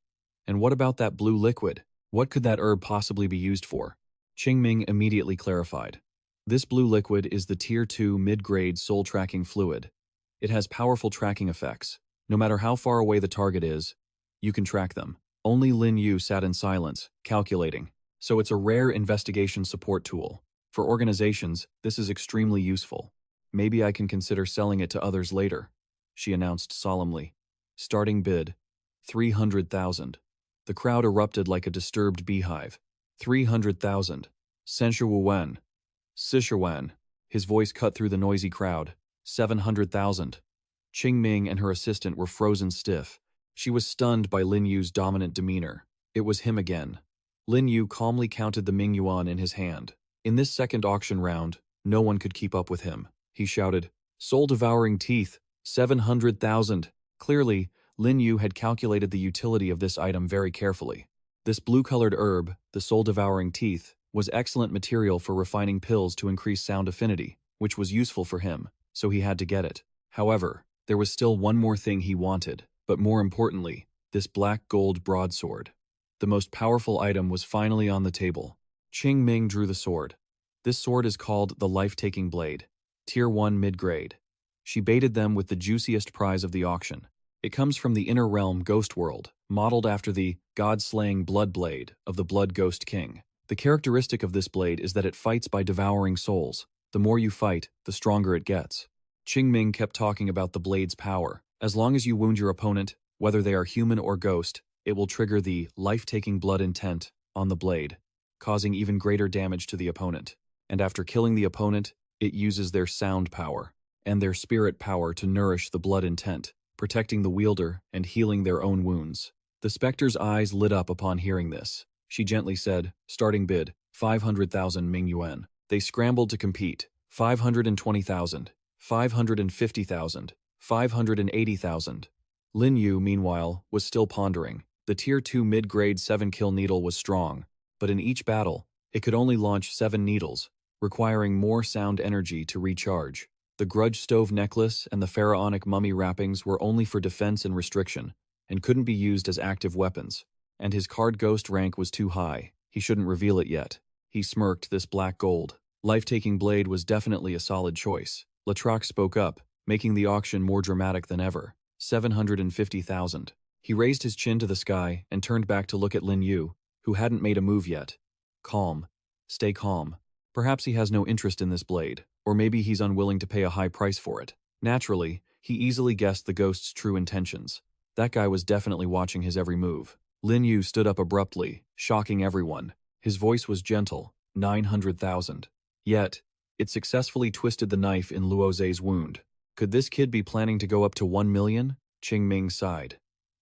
And what about that blue liquid? What could that herb possibly be used for? Qing Ming immediately clarified. This blue liquid is the Tier 2 mid-grade soul-tracking fluid. It has powerful tracking effects. No matter how far away the target is, you can track them. Only Lin Yu sat in silence, calculating. So it's a rare investigation support tool. For organizations, this is extremely useful. Maybe I can consider selling it to others later, she announced solemnly. Starting bid, 300,000. The crowd erupted like a disturbed beehive. 300,000. Senshuwen. Sishuwen. His voice cut through the noisy crowd. 700,000. Qing Ming and her assistant were frozen stiff. She was stunned by Lin Yu's dominant demeanor. It was him again. Lin Yu calmly counted the Ming Yuan in his hand. In this second auction round, no one could keep up with him. He shouted, "Soul-devouring teeth, 700,000. Clearly, Lin Yu had calculated the utility of this item very carefully. This blue-colored herb, the soul-devouring teeth, was excellent material for refining pills to increase sound affinity, which was useful for him, so he had to get it. However, there was still one more thing he wanted, but more importantly, this black gold broadsword. The most powerful item was finally on the table. Qing Ming drew the sword. This sword is called the Life-Taking Blade, Tier 1 mid-grade. She baited them with the juiciest prize of the auction. It comes from the inner realm Ghost World, modeled after the god-slaying blood blade of the Blood Ghost King. The characteristic of this blade is that it fights by devouring souls. The more you fight, the stronger it gets. Qing Ming kept talking about the blade's power. As long as you wound your opponent, whether they are human or ghost, it will trigger the life-taking blood intent on the blade, causing even greater damage to the opponent. And after killing the opponent, it uses their sound power and their spirit power to nourish the blood intent, protecting the wielder and healing their own wounds. The specter's eyes lit up upon hearing this. She gently said, "Starting bid, 500,000 Ming Yuan." They scrambled to compete. 520,000, 550,000, 580,000. Lin Yu, meanwhile, was still pondering. The Tier 2 mid-grade 7-kill needle was strong, but in each battle, it could only launch 7 needles, requiring more sound energy to recharge. The grudge stove necklace and the pharaonic mummy wrappings were only for defense and restriction, and couldn't be used as active weapons. And his card ghost rank was too high. He shouldn't reveal it yet. He smirked this black gold. Life-taking blade was definitely a solid choice. Latroc spoke up, making the auction more dramatic than ever. 750,000. He raised his chin to the sky and turned back to look at Lin Yu, who hadn't made a move yet. Calm. Stay calm. Perhaps he has no interest in this blade, or maybe he's unwilling to pay a high price for it. Naturally, he easily guessed the ghost's true intentions. That guy was definitely watching his every move. Lin Yu stood up abruptly, shocking everyone. His voice was gentle. 900,000. Yet, it successfully twisted the knife in Luo Zhe's wound. Could this kid be planning to go up to 1 million? Qing Ming sighed.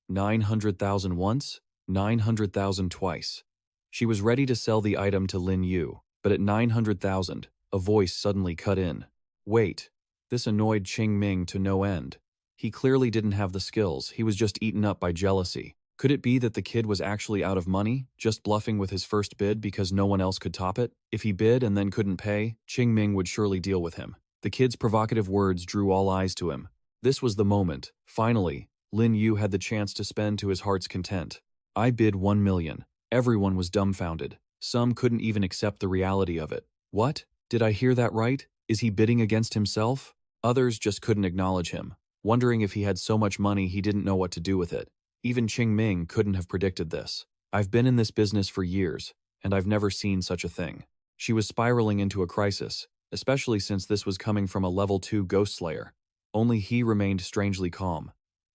900,000 once? 900,000 twice. She was ready to sell the item to Lin Yu, but at 900,000, a voice suddenly cut in. Wait. This annoyed Qing Ming to no end. He clearly didn't have the skills, he was just eaten up by jealousy. Could it be that the kid was actually out of money, just bluffing with his first bid because no one else could top it? If he bid and then couldn't pay, Qing Ming would surely deal with him. The kid's provocative words drew all eyes to him. This was the moment. Finally, Lin Yu had the chance to spend to his heart's content. I bid 1 million. Everyone was dumbfounded. Some couldn't even accept the reality of it. What? Did I hear that right? Is he bidding against himself? Others just couldn't acknowledge him, wondering if he had so much money he didn't know what to do with it. Even Qing Ming couldn't have predicted this. I've been in this business for years, and I've never seen such a thing. She was spiraling into a crisis, especially since this was coming from a level 2 ghost slayer. Only he remained strangely calm.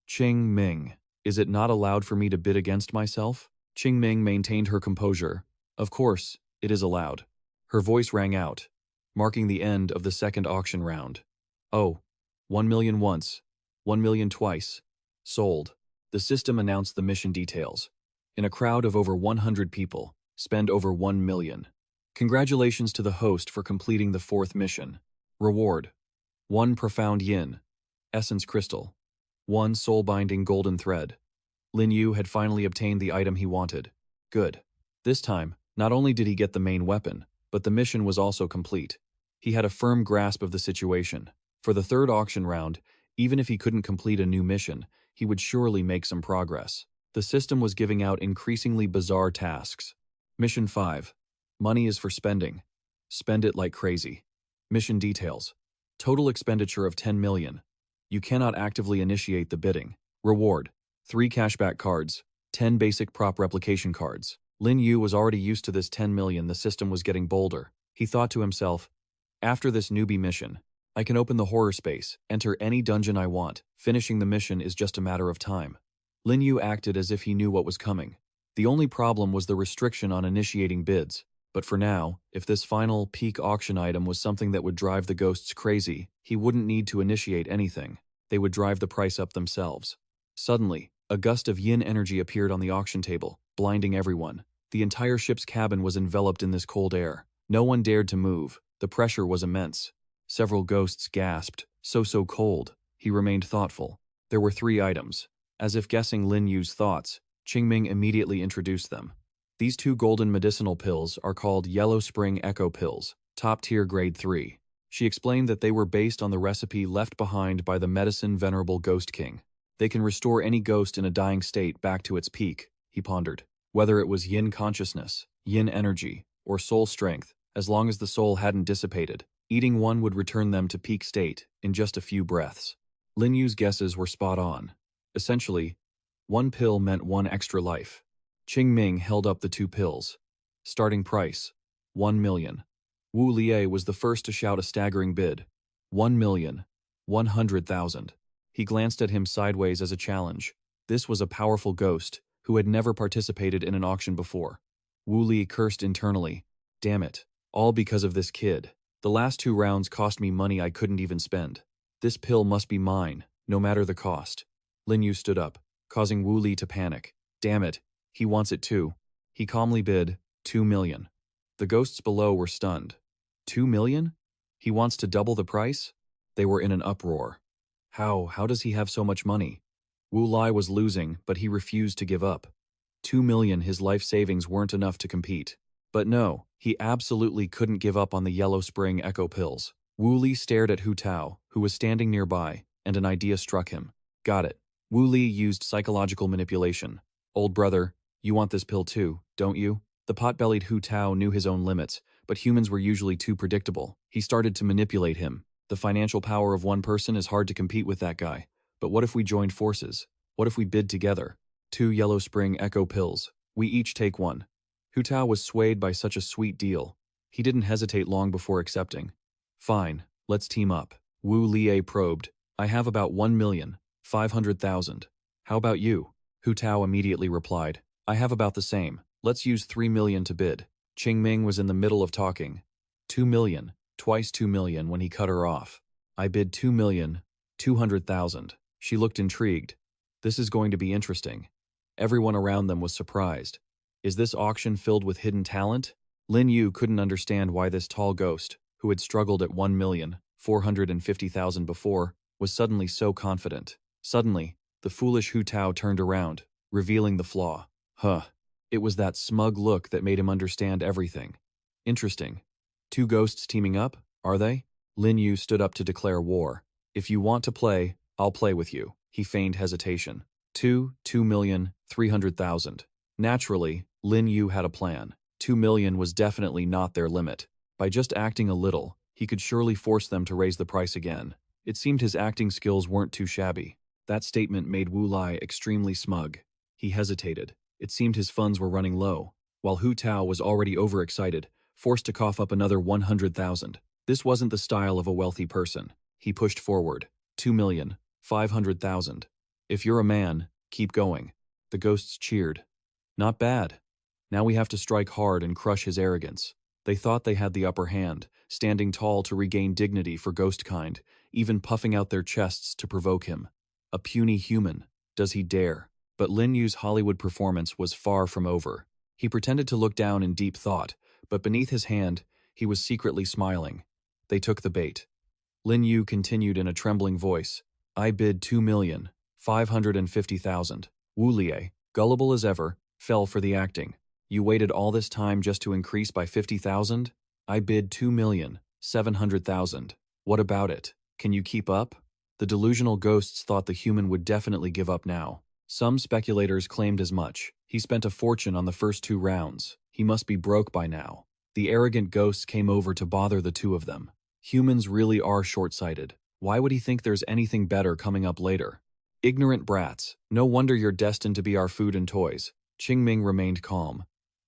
Qing Ming, is it not allowed for me to bid against myself? Qing Ming maintained her composure. Of course, it is allowed. Her voice rang out, marking the end of the second auction round. Oh, 1 million once, 1 million twice. Sold. The system announced the mission details. In a crowd of over 100 people, spend over 1 million. Congratulations to the host for completing the 4th mission. Reward: 1 profound yin, essence crystal, 1 soul-binding golden thread. Lin Yu had finally obtained the item he wanted. Good. This time, not only did he get the main weapon, but the mission was also complete. He had a firm grasp of the situation. For the 3rd auction round, even if he couldn't complete a new mission, he would surely make some progress. The system was giving out increasingly bizarre tasks. Mission 5. Money is for spending. Spend it like crazy. Mission details. Total expenditure of 10 million. You cannot actively initiate the bidding. Reward: 3 cashback cards, 10 basic prop replication cards. Lin Yu was already used to this 10 million. The system was getting bolder. He thought to himself, after this newbie mission, I can open the horror space, enter any dungeon I want. Finishing the mission is just a matter of time. Lin Yu acted as if he knew what was coming. The only problem was the restriction on initiating bids. But for now, if this final peak auction item was something that would drive the ghosts crazy, he wouldn't need to initiate anything. They would drive the price up themselves. Suddenly, a gust of yin energy appeared on the auction table, blinding everyone. The entire ship's cabin was enveloped in this cold air. No one dared to move. The pressure was immense. Several ghosts gasped. So cold. He remained thoughtful. There were 3 items. As if guessing Lin Yu's thoughts, Qingming immediately introduced them. These 2 golden medicinal pills are called Yellow Spring Echo Pills, top-tier grade 3. She explained that they were based on the recipe left behind by the medicine venerable Ghost King. They can restore any ghost in a dying state back to its peak, he pondered. Whether it was yin consciousness, yin energy, or soul strength, as long as the soul hadn't dissipated, eating one would return them to peak state in just a few breaths. Lin Yu's guesses were spot on. Essentially, 1 pill meant 1 extra life. Qingming held up the 2 pills. Starting price, 1 million. Wu Lie was the first to shout a staggering bid. 1,100,000. He glanced at him sideways as a challenge. This was a powerful ghost who had never participated in an auction before. Wu Li cursed internally. Damn it. All because of this kid. The last 2 rounds cost me money I couldn't even spend. This pill must be mine, no matter the cost. Lin Yu stood up, causing Wu Li to panic. Damn it. He wants it too. He calmly bid, 2 million. The ghosts below were stunned. 2 million? He wants to double the price? They were in an uproar. How does he have so much money? Wu Lai was losing, but he refused to give up. 2 million, his life savings weren't enough to compete. But no, he absolutely couldn't give up on the Yellow Spring Echo Pills. Wu Li stared at Hu Tao, who was standing nearby, and an idea struck him. Got it. Wu Li used psychological manipulation. Old brother, you want this pill too, don't you? The pot-bellied Hu Tao knew his own limits, but humans were usually too predictable. He started to manipulate him. The financial power of one person is hard to compete with that guy. But what if we joined forces? What if we bid together? 2 Yellow Spring Echo Pills. We each take 1. Hu Tao was swayed by such a sweet deal. He didn't hesitate long before accepting. Fine, let's team up. Wu Lie probed. I have about 1,500,000. How about you? Hu Tao immediately replied. I have about the same. Let's use 3 million to bid. Qingming was in the middle of talking. 2 million, twice 2 million when he cut her off. I bid 2,200,000. She looked intrigued. This is going to be interesting. Everyone around them was surprised. Is this auction filled with hidden talent? Lin Yu couldn't understand why this tall ghost, who had struggled at 1,450,000 before, was suddenly so confident. Suddenly, the foolish Hu Tao turned around, revealing the flaw. It was that smug look that made him understand everything. Interesting. 2 ghosts teaming up, are they? Lin Yu stood up to declare war. If you want to play, I'll play with you. He feigned hesitation. 2,300,000. Naturally, Lin Yu had a plan. 2 million was definitely not their limit. By just acting a little, he could surely force them to raise the price again. It seemed his acting skills weren't too shabby. That statement made Wu Lai extremely smug. He hesitated. It seemed his funds were running low, while Hu Tao was already overexcited, forced to cough up another 100,000. This wasn't the style of a wealthy person. He pushed forward. 2,500,000. If you're a man, keep going. The ghosts cheered. Not bad. Now we have to strike hard and crush his arrogance. They thought they had the upper hand, standing tall to regain dignity for ghostkind, even puffing out their chests to provoke him. A puny human. Does he dare? But Lin Yu's Hollywood performance was far from over. He pretended to look down in deep thought, but beneath his hand, he was secretly smiling. They took the bait. Lin Yu continued in a trembling voice. I bid 2,550,000. Wu Lie, gullible as ever, fell for the acting. You waited all this time just to increase by 50,000? I bid 2,700,000. What about it? Can you keep up? The delusional ghosts thought the human would definitely give up now. Some speculators claimed as much. He spent a fortune on the first 2 rounds. He must be broke by now. The arrogant ghosts came over to bother the 2 of them. Humans really are short-sighted. Why would he think there's anything better coming up later? Ignorant brats. No wonder you're destined to be our food and toys. Qingming remained calm.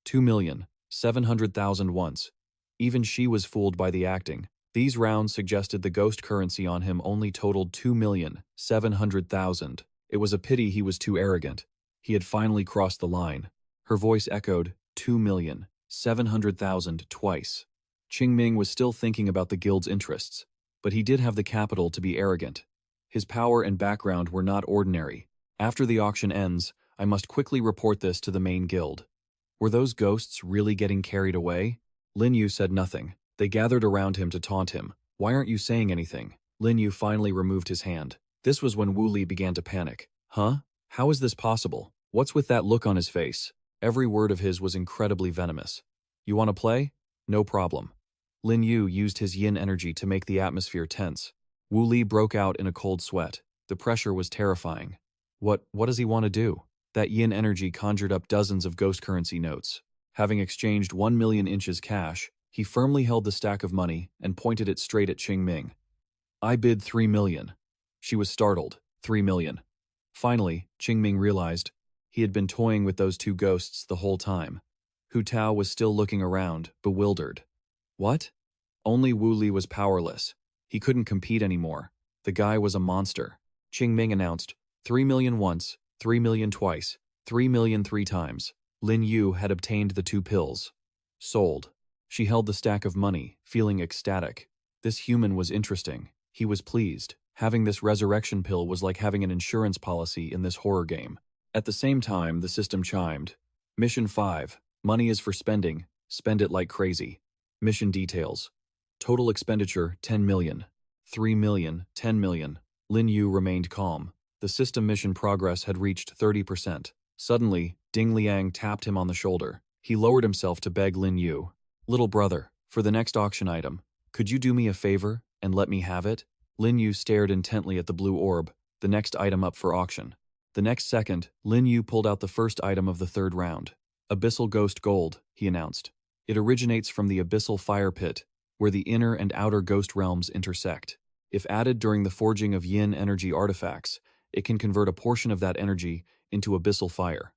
2,700,000 once. Even she was fooled by the acting. These rounds suggested the ghost currency on him only totaled 2,700,000. It was a pity he was too arrogant. He had finally crossed the line. Her voice echoed, 2 million. 700,000 twice. Qingming was still thinking about the guild's interests, but he did have the capital to be arrogant. His power and background were not ordinary. After the auction ends, I must quickly report this to the main guild. Were those ghosts really getting carried away? Lin Yu said nothing. They gathered around him to taunt him. Why aren't you saying anything? Lin Yu finally removed his hand. This was when Wu Li began to panic. Huh? How is this possible? What's with that look on his face? Every word of his was incredibly venomous. You want to play? No problem. Lin Yu used his yin energy to make the atmosphere tense. Wu Li broke out in a cold sweat. The pressure was terrifying. What does he want to do? That yin energy conjured up dozens of ghost currency notes. Having exchanged 1 million inches cash, he firmly held the stack of money and pointed it straight at Qingming. I bid 3 million. She was startled. 3 million. Finally, Qingming realized he had been toying with those two ghosts the whole time. Hu Tao was still looking around, bewildered. What? Only Wu Li was powerless. He couldn't compete anymore. The guy was a monster. Qingming announced, 3 million once, 3 million twice, 3 million 3 times. Lin Yu had obtained the 2 pills. Sold. She held the stack of money, feeling ecstatic. This human was interesting. He was pleased. Having this resurrection pill was like having an insurance policy in this horror game. At the same time, the system chimed. Mission 5. Money is for spending. Spend it like crazy. Mission details. Total expenditure, 10 million. 3 million, 10 million. Lin Yu remained calm. The system mission progress had reached 30%. Suddenly, Ding Liang tapped him on the shoulder. He lowered himself to beg Lin Yu. Little brother, for the next auction item, could you do me a favor and let me have it? Lin Yu stared intently at the blue orb, the next item up for auction. The next second, Lin Yu pulled out the first item of the third round. Abyssal Ghost Gold, he announced. It originates from the Abyssal Fire Pit, where the inner and outer ghost realms intersect. If added during the forging of yin energy artifacts, it can convert a portion of that energy into abyssal fire.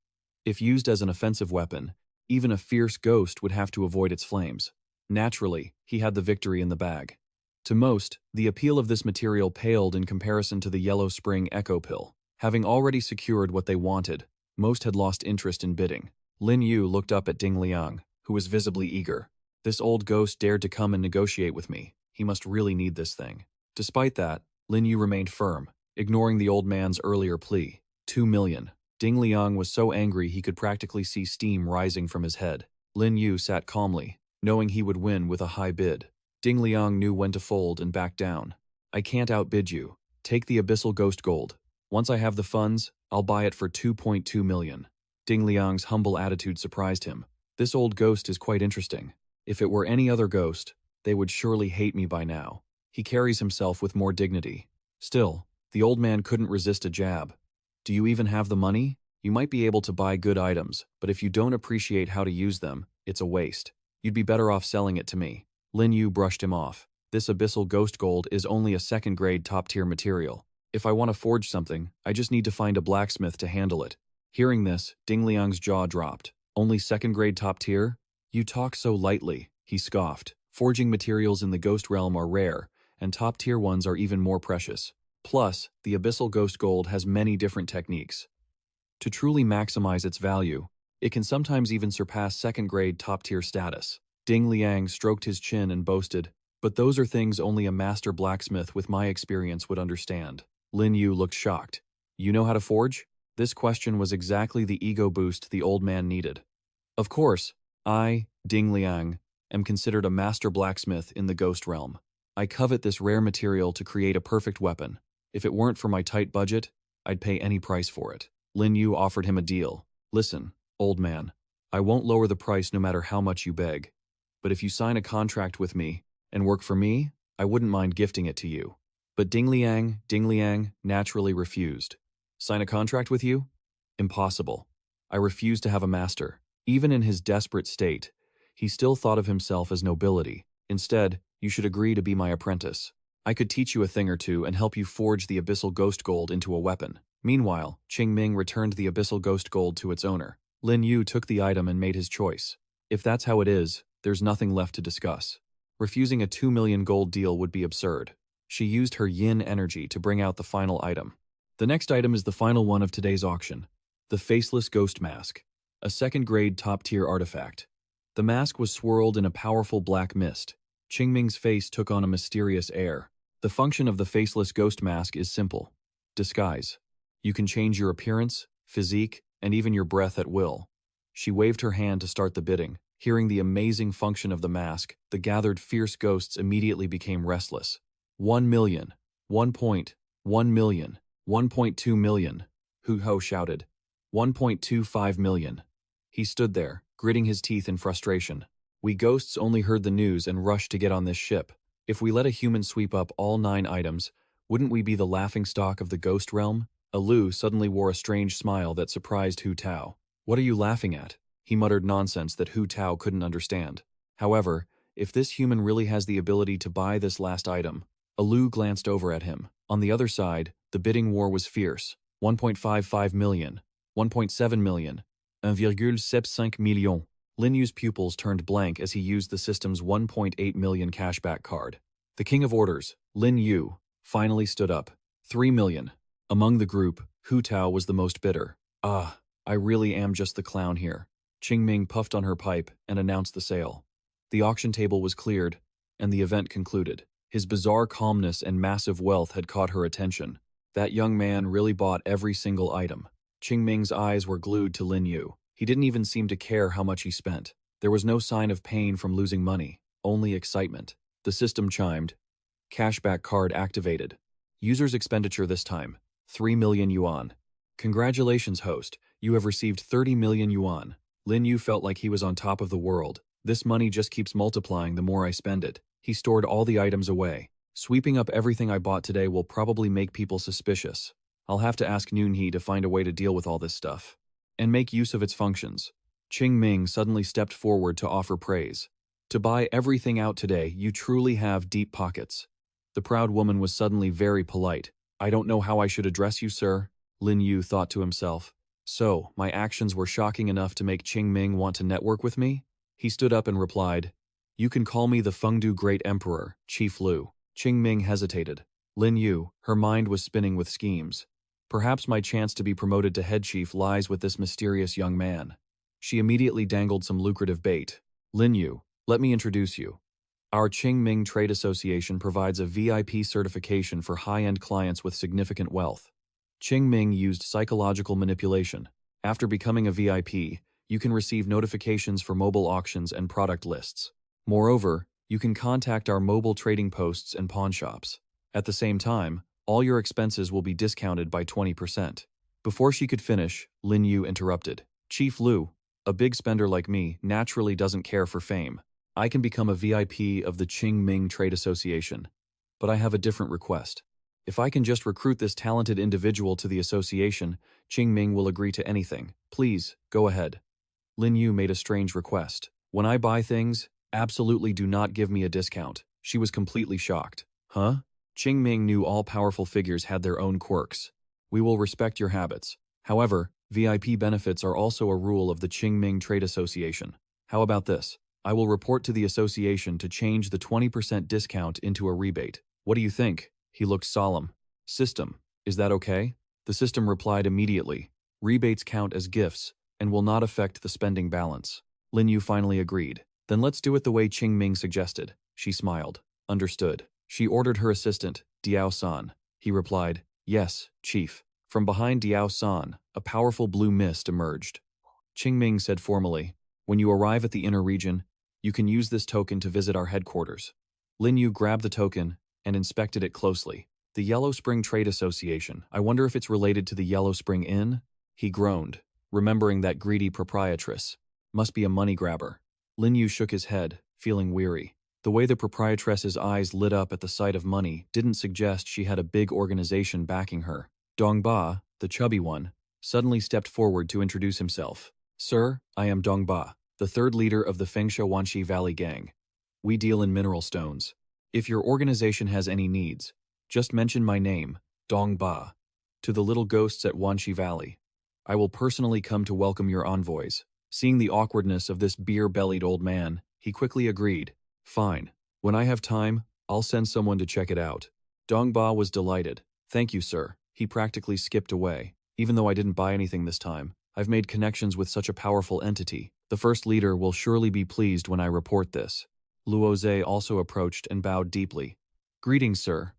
If used as an offensive weapon, even a fierce ghost would have to avoid its flames. Naturally, he had the victory in the bag. To most, the appeal of this material paled in comparison to the Yellow Spring Echo Pill. Having already secured what they wanted, most had lost interest in bidding. Lin Yu looked up at Ding Liang, who was visibly eager. This old ghost dared to come and negotiate with me. He must really need this thing. Despite that, Lin Yu remained firm, ignoring the old man's earlier plea. 2 million. Ding Liang was so angry he could practically see steam rising from his head. Lin Yu sat calmly, knowing he would win with a high bid. Ding Liang knew when to fold and back down. I can't outbid you. Take the Abyssal Ghost Gold. Once I have the funds, I'll buy it for 2.2 million. Ding Liang's humble attitude surprised him. This old ghost is quite interesting. If it were any other ghost, they would surely hate me by now. He carries himself with more dignity. Still, the old man couldn't resist a jab. Do you even have the money? You might be able to buy good items, but if you don't appreciate how to use them, it's a waste. You'd be better off selling it to me. Lin Yu brushed him off. This Abyssal Ghost Gold is only a second-grade top-tier material. If I want to forge something, I just need to find a blacksmith to handle it. Hearing this, Ding Liang's jaw dropped. Only second-grade top-tier? You talk so lightly, he scoffed. Forging materials in the ghost realm are rare, and top-tier ones are even more precious. Plus, the Abyssal Ghost Gold has many different techniques. To truly maximize its value, it can sometimes even surpass second-grade top-tier status. Ding Liang stroked his chin and boasted, but those are things only a master blacksmith with my experience would understand. Lin Yu looked shocked. You know how to forge? This question was exactly the ego boost the old man needed. Of course, I, Ding Liang, am considered a master blacksmith in the ghost realm. I covet this rare material to create a perfect weapon. If it weren't for my tight budget, I'd pay any price for it. Lin Yu offered him a deal. Listen, old man, I won't lower the price no matter how much you beg. But if you sign a contract with me and work for me, I wouldn't mind gifting it to you. But Ding Liang naturally refused. Sign a contract with you? Impossible. I refuse to have a master. Even in his desperate state, he still thought of himself as nobility. Instead, you should agree to be my apprentice. I could teach you a thing or two and help you forge the Abyssal Ghost Gold into a weapon. Meanwhile, Qingming returned the Abyssal Ghost Gold to its owner. Lin Yu took the item and made his choice. If that's how it is, there's nothing left to discuss. Refusing a 2 million gold deal would be absurd. She used her yin energy to bring out the final item. The next item is the final one of today's auction. The Faceless Ghost Mask. A second-grade top-tier artifact. The mask was swirled in a powerful black mist. Qingming's face took on a mysterious air. The function of the faceless ghost mask is simple. Disguise. You can change your appearance, physique, and even your breath at will. She waved her hand to start the bidding. Hearing the amazing function of the mask, the gathered fierce ghosts immediately became restless. 1 million. 1.1 million. 1.2 million. Hu Ho shouted. 1.25 million. He stood there, gritting his teeth in frustration. We ghosts only heard the news and rushed to get on this ship. If we let a human sweep up all 9 items, wouldn't we be the laughingstock of the ghost realm? Alu suddenly wore a strange smile that surprised Hu Tao. What are you laughing at? He muttered nonsense that Hu Tao couldn't understand. However, if this human really has the ability to buy this last item, Alu glanced over at him. On the other side, the bidding war was fierce. 1.55 million. 1.7 million. 1,75 million. Lin Yu's pupils turned blank as he used the system's 1.8 million cashback card. The king of orders, Lin Yu, finally stood up. 3 million. Among the group, Hu Tao was the most bitter. Ah, I really am just the clown here. Qingming puffed on her pipe and announced the sale. The auction table was cleared, and the event concluded. His bizarre calmness and massive wealth had caught her attention. That young man really bought every single item. Qingming's eyes were glued to Lin Yu. He didn't even seem to care how much he spent. There was no sign of pain from losing money, only excitement. The system chimed. Cashback card activated. User's expenditure this time, 3 million yuan. Congratulations, host. You have received 30 million yuan. Lin Yu felt like he was on top of the world. This money just keeps multiplying the more I spend it. He stored all the items away. Sweeping up everything I bought today will probably make people suspicious. I'll have to ask Noonhee to find a way to deal with all this stuff and make use of its functions. Qingming suddenly stepped forward to offer praise. To buy everything out today, you truly have deep pockets. The proud woman was suddenly very polite. I don't know how I should address you, sir, Lin Yu thought to himself. So, my actions were shocking enough to make Qingming want to network with me? He stood up and replied, You can call me the Fengdu Great Emperor, Chief Lu. Qingming hesitated. Lin Yu, her mind was spinning with schemes. Perhaps my chance to be promoted to head chief lies with this mysterious young man. She immediately dangled some lucrative bait. Lin Yu, let me introduce you. Our Qingming Trade Association provides a VIP certification for high-end clients with significant wealth. Qingming used psychological manipulation. After becoming a VIP, you can receive notifications for mobile auctions and product lists. Moreover, you can contact our mobile trading posts and pawn shops. At the same time, all your expenses will be discounted by 20%. Before she could finish, Lin Yu interrupted. Chief Lu, a big spender like me, naturally doesn't care for fame. I can become a VIP of the Qingming Trade Association. But I have a different request. If I can just recruit this talented individual to the association, Qingming will agree to anything. Please, go ahead. Lin Yu made a strange request. When I buy things, absolutely do not give me a discount. She was completely shocked. Huh? Qingming knew all powerful figures had their own quirks. We will respect your habits. However, VIP benefits are also a rule of the Qingming Trade Association. How about this? I will report to the association to change the 20% discount into a rebate. What do you think? He looked solemn. System, is that okay? The system replied immediately. Rebates count as gifts and will not affect the spending balance. Lin Yu finally agreed. Then let's do it the way Qingming suggested. She smiled. Understood. She ordered her assistant, Diao San. He replied, Yes, chief. From behind Diao San, a powerful blue mist emerged. Qingming said formally, When you arrive at the inner region, you can use this token to visit our headquarters. Lin Yu grabbed the token and inspected it closely. The Yellow Spring Trade Association. I wonder if it's related to the Yellow Spring Inn? He groaned, remembering that greedy proprietress. Must be a money grabber. Lin Yu shook his head, feeling weary. The way the proprietress's eyes lit up at the sight of money didn't suggest she had a big organization backing her. Dongba, the chubby one, suddenly stepped forward to introduce himself. Sir, I am Dongba, the third leader of the Fengsha Wanxi Valley Gang. We deal in mineral stones. If your organization has any needs, just mention my name, Dongba, to the little ghosts at Wanxi Valley. I will personally come to welcome your envoys. Seeing the awkwardness of this beer-bellied old man, he quickly agreed. Fine. When I have time, I'll send someone to check it out. Dongba was delighted. Thank you, sir. He practically skipped away. Even though I didn't buy anything this time, I've made connections with such a powerful entity. The first leader will surely be pleased when I report this. Luo Zhe also approached and bowed deeply. Greetings, sir.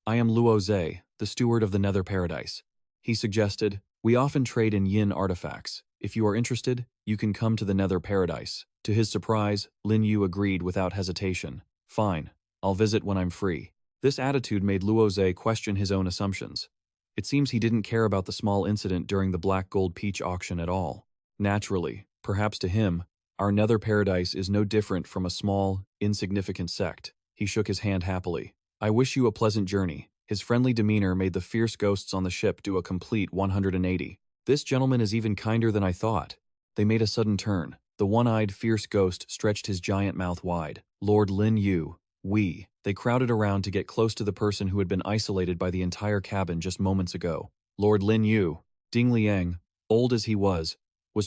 I am Luo Zhe, the steward of the Nether Paradise. He suggested, we often trade in yin artifacts. If you are interested, you can come to the Nether Paradise. To his surprise, Lin Yu agreed without hesitation. Fine, I'll visit when I'm free. This attitude made Luo Zhe question his own assumptions. It seems he didn't care about the small incident during the Black Gold Peach auction at all. Naturally, perhaps to him, our Nether Paradise is no different from a small, insignificant sect. He shook his hand happily. I wish you a pleasant journey. His friendly demeanor made the fierce ghosts on the ship do a complete 180. This gentleman is even kinder than I thought. They made a sudden turn. The one-eyed, fierce ghost stretched his giant mouth wide. Lord Lin Yu, we. They crowded around to get close to the person who had been isolated by the entire cabin just moments ago. Lord Lin Yu, Ding Liang, old as he was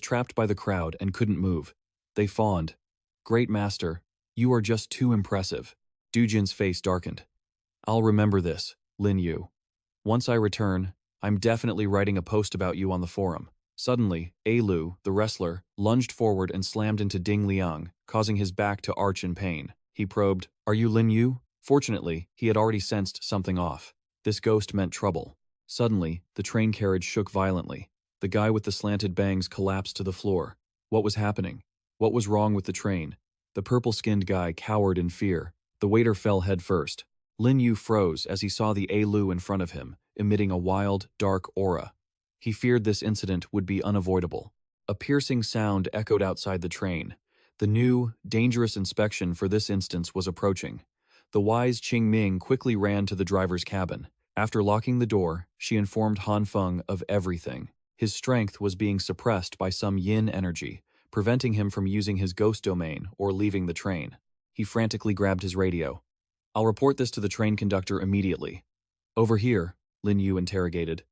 trapped by the crowd and couldn't move. They fawned. Great master, you are just too impressive. Du Jin's face darkened. I'll remember this, Lin Yu. Once I return, I'm definitely writing a post about you on the forum. Suddenly, Lu, the wrestler, lunged forward and slammed into Ding Liang, causing his back to arch in pain. He probed, Are you Lin Yu? Fortunately, he had already sensed something off. This ghost meant trouble. Suddenly, the train carriage shook violently. The guy with the slanted bangs collapsed to the floor. What was happening? What was wrong with the train? The purple-skinned guy cowered in fear. The waiter fell headfirst. Lin Yu froze as he saw the Lu in front of him, emitting a wild, dark aura. He feared this incident would be unavoidable. A piercing sound echoed outside the train. The new, dangerous inspection for this instance was approaching. The wise Qing Ming quickly ran to the driver's cabin. After locking the door, she informed Han Feng of everything. His strength was being suppressed by some yin energy, preventing him from using his ghost domain or leaving the train. He frantically grabbed his radio. I'll report this to the train conductor immediately. Over here, Lin Yu interrogated.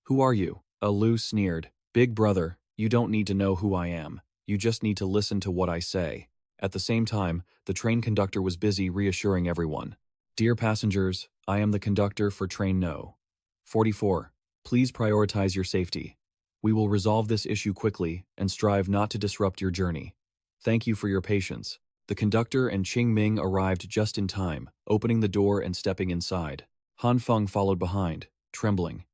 Who are you? Lu sneered. Big brother, you don't need to know who I am. You just need to listen to what I say. At the same time, the train conductor was busy reassuring everyone. Dear passengers, I am the conductor for train No. 44. Please prioritize your safety. We will resolve this issue quickly and strive not to disrupt your journey. Thank you for your patience. The conductor and Qing Ming arrived just in time, opening the door and stepping inside. Han Feng followed behind, trembling.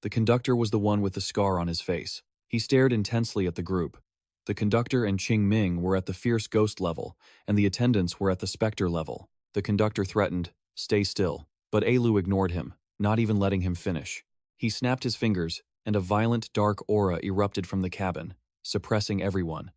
The conductor was the one with the scar on his face. He stared intensely at the group. The conductor and Qing Ming were at the fierce ghost level, and the attendants were at the specter level. The conductor threatened, stay still, but Lu ignored him, not even letting him finish. He snapped his fingers, and a violent dark aura erupted from the cabin, suppressing everyone.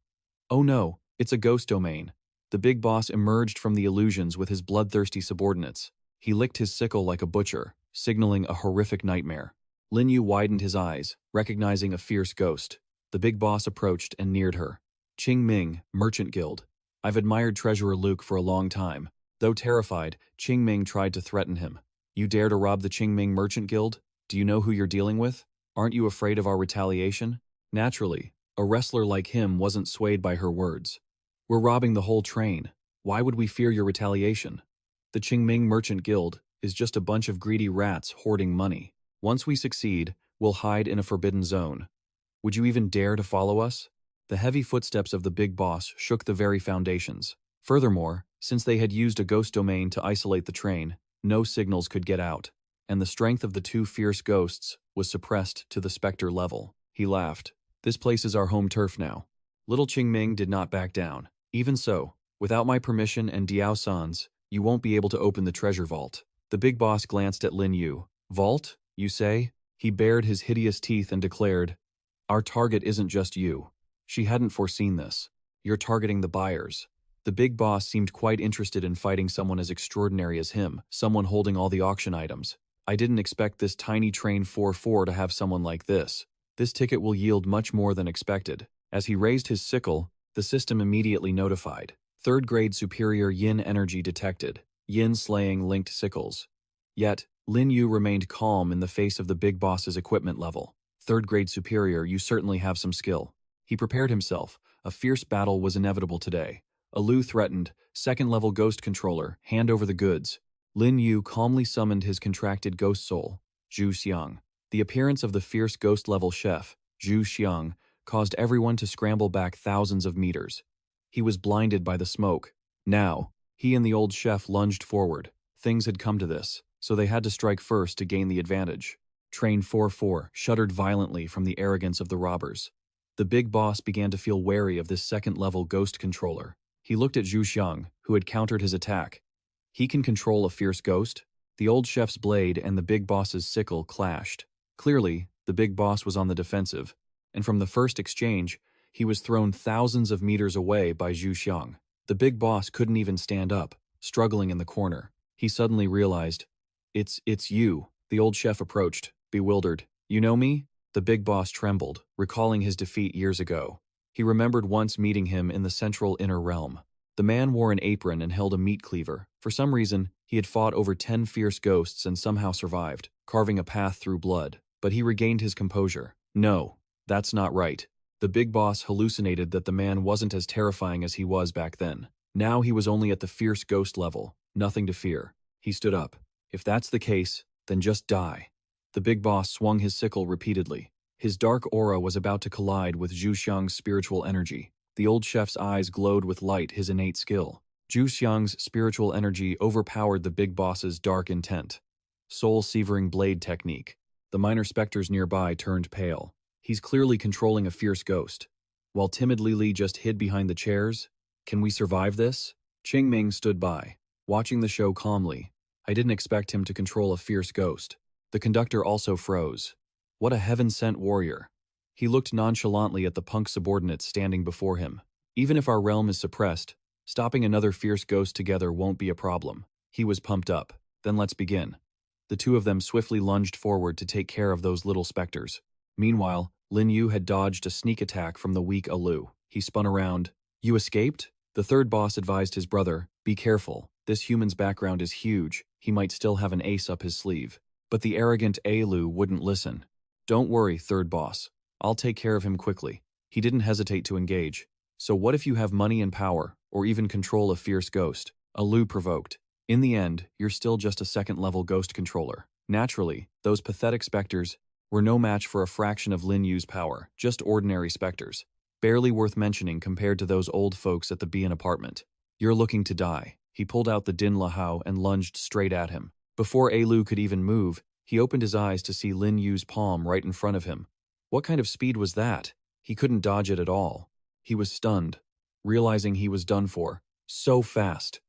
Oh no, it's a ghost domain. The big boss emerged from the illusions with his bloodthirsty subordinates. He licked his sickle like a butcher, signaling a horrific nightmare. Lin Yu widened his eyes, recognizing a fierce ghost. The big boss approached and neared her. Qing Ming, Merchant Guild. I've admired Treasurer Luke for a long time. Though terrified, Qing Ming tried to threaten him. You dare to rob the Qing Ming Merchant Guild? Do you know who you're dealing with? Aren't you afraid of our retaliation? Naturally, a wrestler like him wasn't swayed by her words. We're robbing the whole train. Why would we fear your retaliation? The Qingming Merchant Guild is just a bunch of greedy rats hoarding money. Once we succeed, we'll hide in a forbidden zone. Would you even dare to follow us? The heavy footsteps of the big boss shook the very foundations. Furthermore, since they had used a ghost domain to isolate the train, no signals could get out, and the strength of the two fierce ghosts was suppressed to the specter level. He laughed. This place is our home turf now. Little Qingming did not back down. Even so, without my permission and Diao San's, you won't be able to open the treasure vault. The big boss glanced at Lin Yu. Vault, you say? He bared his hideous teeth and declared, Our target isn't just you. She hadn't foreseen this. You're targeting the buyers. The big boss seemed quite interested in fighting someone as extraordinary as him, someone holding all the auction items. I didn't expect this tiny train 4-4 to have someone like this. This ticket will yield much more than expected. As he raised his sickle, the system immediately notified. Third-grade superior yin energy detected. Yin slaying linked sickles. Yet, Lin Yu remained calm in the face of the big boss's equipment level. Third-grade superior, you certainly have some skill. He prepared himself. A fierce battle was inevitable today. Lu threatened, second-level ghost controller, hand over the goods. Lin Yu calmly summoned his contracted ghost soul, Zhu Xiang. The appearance of the fierce ghost-level chef, Zhu Xiang, caused everyone to scramble back thousands of meters. He was blinded by the smoke. Now, he and the old chef lunged forward. Things had come to this, so they had to strike first to gain the advantage. Train 4-4 shuddered violently from the arrogance of the robbers. The big boss began to feel wary of this second-level ghost controller. He looked at Zhu Xiang, who had countered his attack. He can control a fierce ghost? The old chef's blade and the big boss's sickle clashed. Clearly, the big boss was on the defensive, and from the first exchange, he was thrown thousands of meters away by Zhu Xiang. The big boss couldn't even stand up, struggling in the corner. He suddenly realized, It's you. The old chef approached, bewildered. You know me? The big boss trembled, recalling his defeat years ago. He remembered once meeting him in the central inner realm. The man wore an apron and held a meat cleaver. For some reason, he had fought over 10 fierce ghosts and somehow survived, carving a path through blood. But he regained his composure. No, that's not right. The big boss hallucinated that the man wasn't as terrifying as he was back then. Now he was only at the fierce ghost level, nothing to fear. He stood up. If that's the case, then just die. The big boss swung his sickle repeatedly. His dark aura was about to collide with Zhu Xiang's spiritual energy. The old chef's eyes glowed with light, his innate skill. Zhu Xiang's spiritual energy overpowered the big boss's dark intent. Soul-severing blade technique. The minor specters nearby turned pale. He's clearly controlling a fierce ghost. While timidly Li just hid behind the chairs. Can we survive this? Qingming stood by, watching the show calmly. I didn't expect him to control a fierce ghost. The conductor also froze. What a heaven-sent warrior. He looked nonchalantly at the punk subordinates standing before him. Even if our realm is suppressed, stopping another fierce ghost together won't be a problem. He was pumped up. Then let's begin. The two of them swiftly lunged forward to take care of those little specters. Meanwhile, Lin Yu had dodged a sneak attack from the weak Alu. He spun around. You escaped? The third boss advised his brother, be careful. This human's background is huge. He might still have an ace up his sleeve. But the arrogant Alu wouldn't listen. Don't worry, third boss. I'll take care of him quickly. He didn't hesitate to engage. So what if you have money and power, or even control a fierce ghost? Alu provoked. In the end, you're still just a second-level ghost controller. Naturally, those pathetic specters were no match for a fraction of Lin Yu's power, just ordinary specters. Barely worth mentioning compared to those old folks at the Bian apartment. You're looking to die. He pulled out the Din Lahao and lunged straight at him. Before Alu could even move, he opened his eyes to see Lin Yu's palm right in front of him. What kind of speed was that? He couldn't dodge it at all. He was stunned, realizing he was done for. So fast.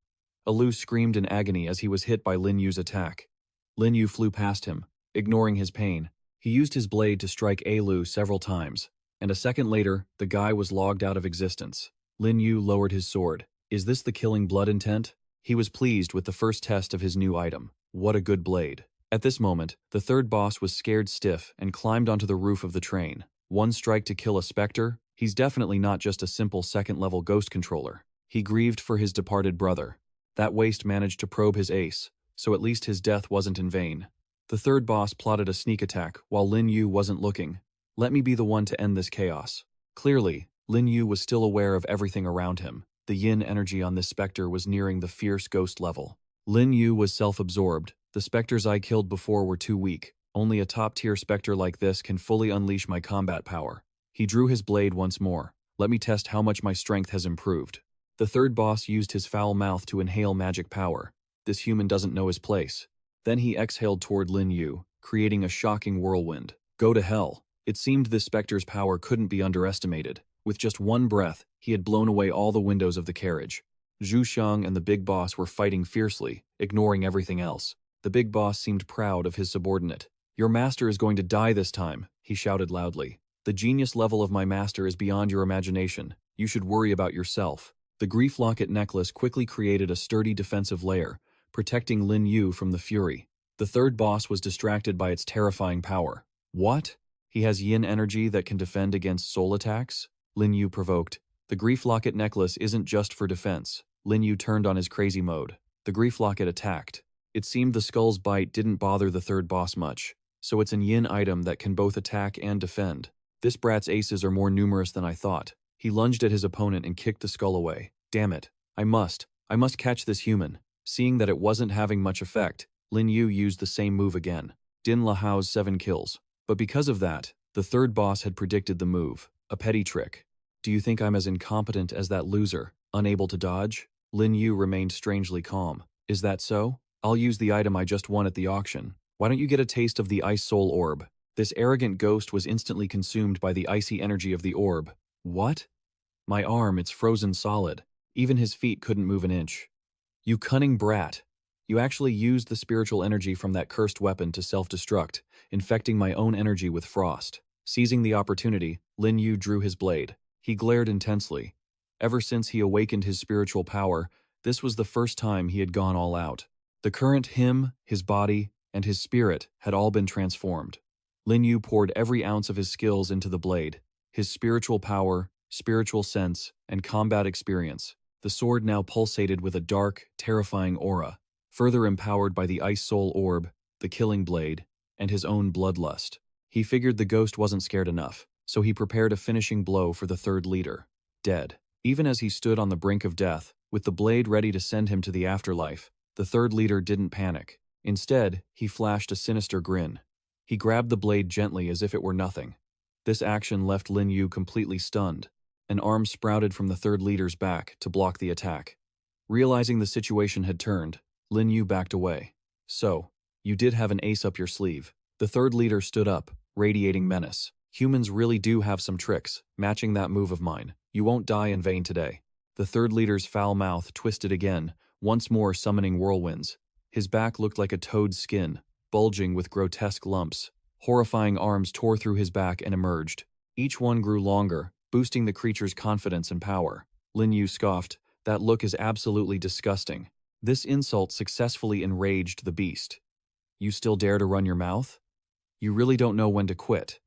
Alu screamed in agony as he was hit by Lin Yu's attack. Lin Yu flew past him, ignoring his pain. He used his blade to strike Alu several times, and a second later, the guy was logged out of existence. Lin Yu lowered his sword. Is this the killing blood intent? He was pleased with the first test of his new item. What a good blade. At this moment, the third boss was scared stiff and climbed onto the roof of the train. One strike to kill a specter? He's definitely not just a simple second-level ghost controller. He grieved for his departed brother. That waste managed to probe his ace, so at least his death wasn't in vain. The third boss plotted a sneak attack while Lin Yu wasn't looking. Let me be the one to end this chaos. Clearly, Lin Yu was still aware of everything around him. The yin energy on this specter was nearing the fierce ghost level. Lin Yu was self-absorbed. The specters I killed before were too weak. Only a top-tier specter like this can fully unleash my combat power. He drew his blade once more. Let me test how much my strength has improved. The third boss used his foul mouth to inhale magic power. This human doesn't know his place. Then he exhaled toward Lin Yu, creating a shocking whirlwind. Go to hell. It seemed this specter's power couldn't be underestimated. With just one breath, he had blown away all the windows of the carriage. Zhu Xiang and the big boss were fighting fiercely, ignoring everything else. The big boss seemed proud of his subordinate. Your master is going to die this time, he shouted loudly. The genius level of my master is beyond your imagination. You should worry about yourself. The grief locket necklace quickly created a sturdy defensive layer, protecting Lin Yu from the fury. The third boss was distracted by its terrifying power. What? He has yin energy that can defend against soul attacks? Lin Yu provoked. The grief locket necklace isn't just for defense. Lin Yu turned on his crazy mode. The grief locket attacked. It seemed the skull's bite didn't bother the third boss much, so it's an yin item that can both attack and defend. This brat's aces are more numerous than I thought. He lunged at his opponent and kicked the skull away. Damn it. I must catch this human. Seeing that it wasn't having much effect, Lin Yu used the same move again. Din Lahao's 7 kills. But because of that, the third boss had predicted the move. A petty trick. Do you think I'm as incompetent as that loser, unable to dodge? Lin Yu remained strangely calm. Is that so? I'll use the item I just won at the auction. Why don't you get a taste of the Ice Soul Orb? This arrogant ghost was instantly consumed by the icy energy of the orb. What? My arm, it's frozen solid. Even his feet couldn't move an inch. You cunning brat. You actually used the spiritual energy from that cursed weapon to self-destruct, infecting my own energy with frost. Seizing the opportunity, Lin Yu drew his blade. He glared intensely. Ever since he awakened his spiritual power, this was the first time he had gone all out. The current him, his body, and his spirit had all been transformed. Lin Yu poured every ounce of his skills into the blade. His spiritual power, spiritual sense, and combat experience. The sword now pulsated with a dark, terrifying aura, further empowered by the Ice Soul Orb, the Killing Blade, and his own bloodlust. He figured the ghost wasn't scared enough, so he prepared a finishing blow for the third leader. Dead. Even as he stood on the brink of death, with the blade ready to send him to the afterlife, the third leader didn't panic. Instead, he flashed a sinister grin. He grabbed the blade gently as if it were nothing. This action left Lin Yu completely stunned. An arm sprouted from the third leader's back to block the attack. Realizing the situation had turned, Lin Yu backed away. So, you did have an ace up your sleeve. The third leader stood up, radiating menace. Humans really do have some tricks, matching that move of mine. You won't die in vain today. The third leader's foul mouth twisted again, once more summoning whirlwinds. His back looked like a toad's skin, bulging with grotesque lumps. Horrifying arms tore through his back and emerged. Each one grew longer, boosting the creature's confidence and power. Lin Yu scoffed, "That look is absolutely disgusting." This insult successfully enraged the beast. "You still dare to run your mouth? You really don't know when to quit.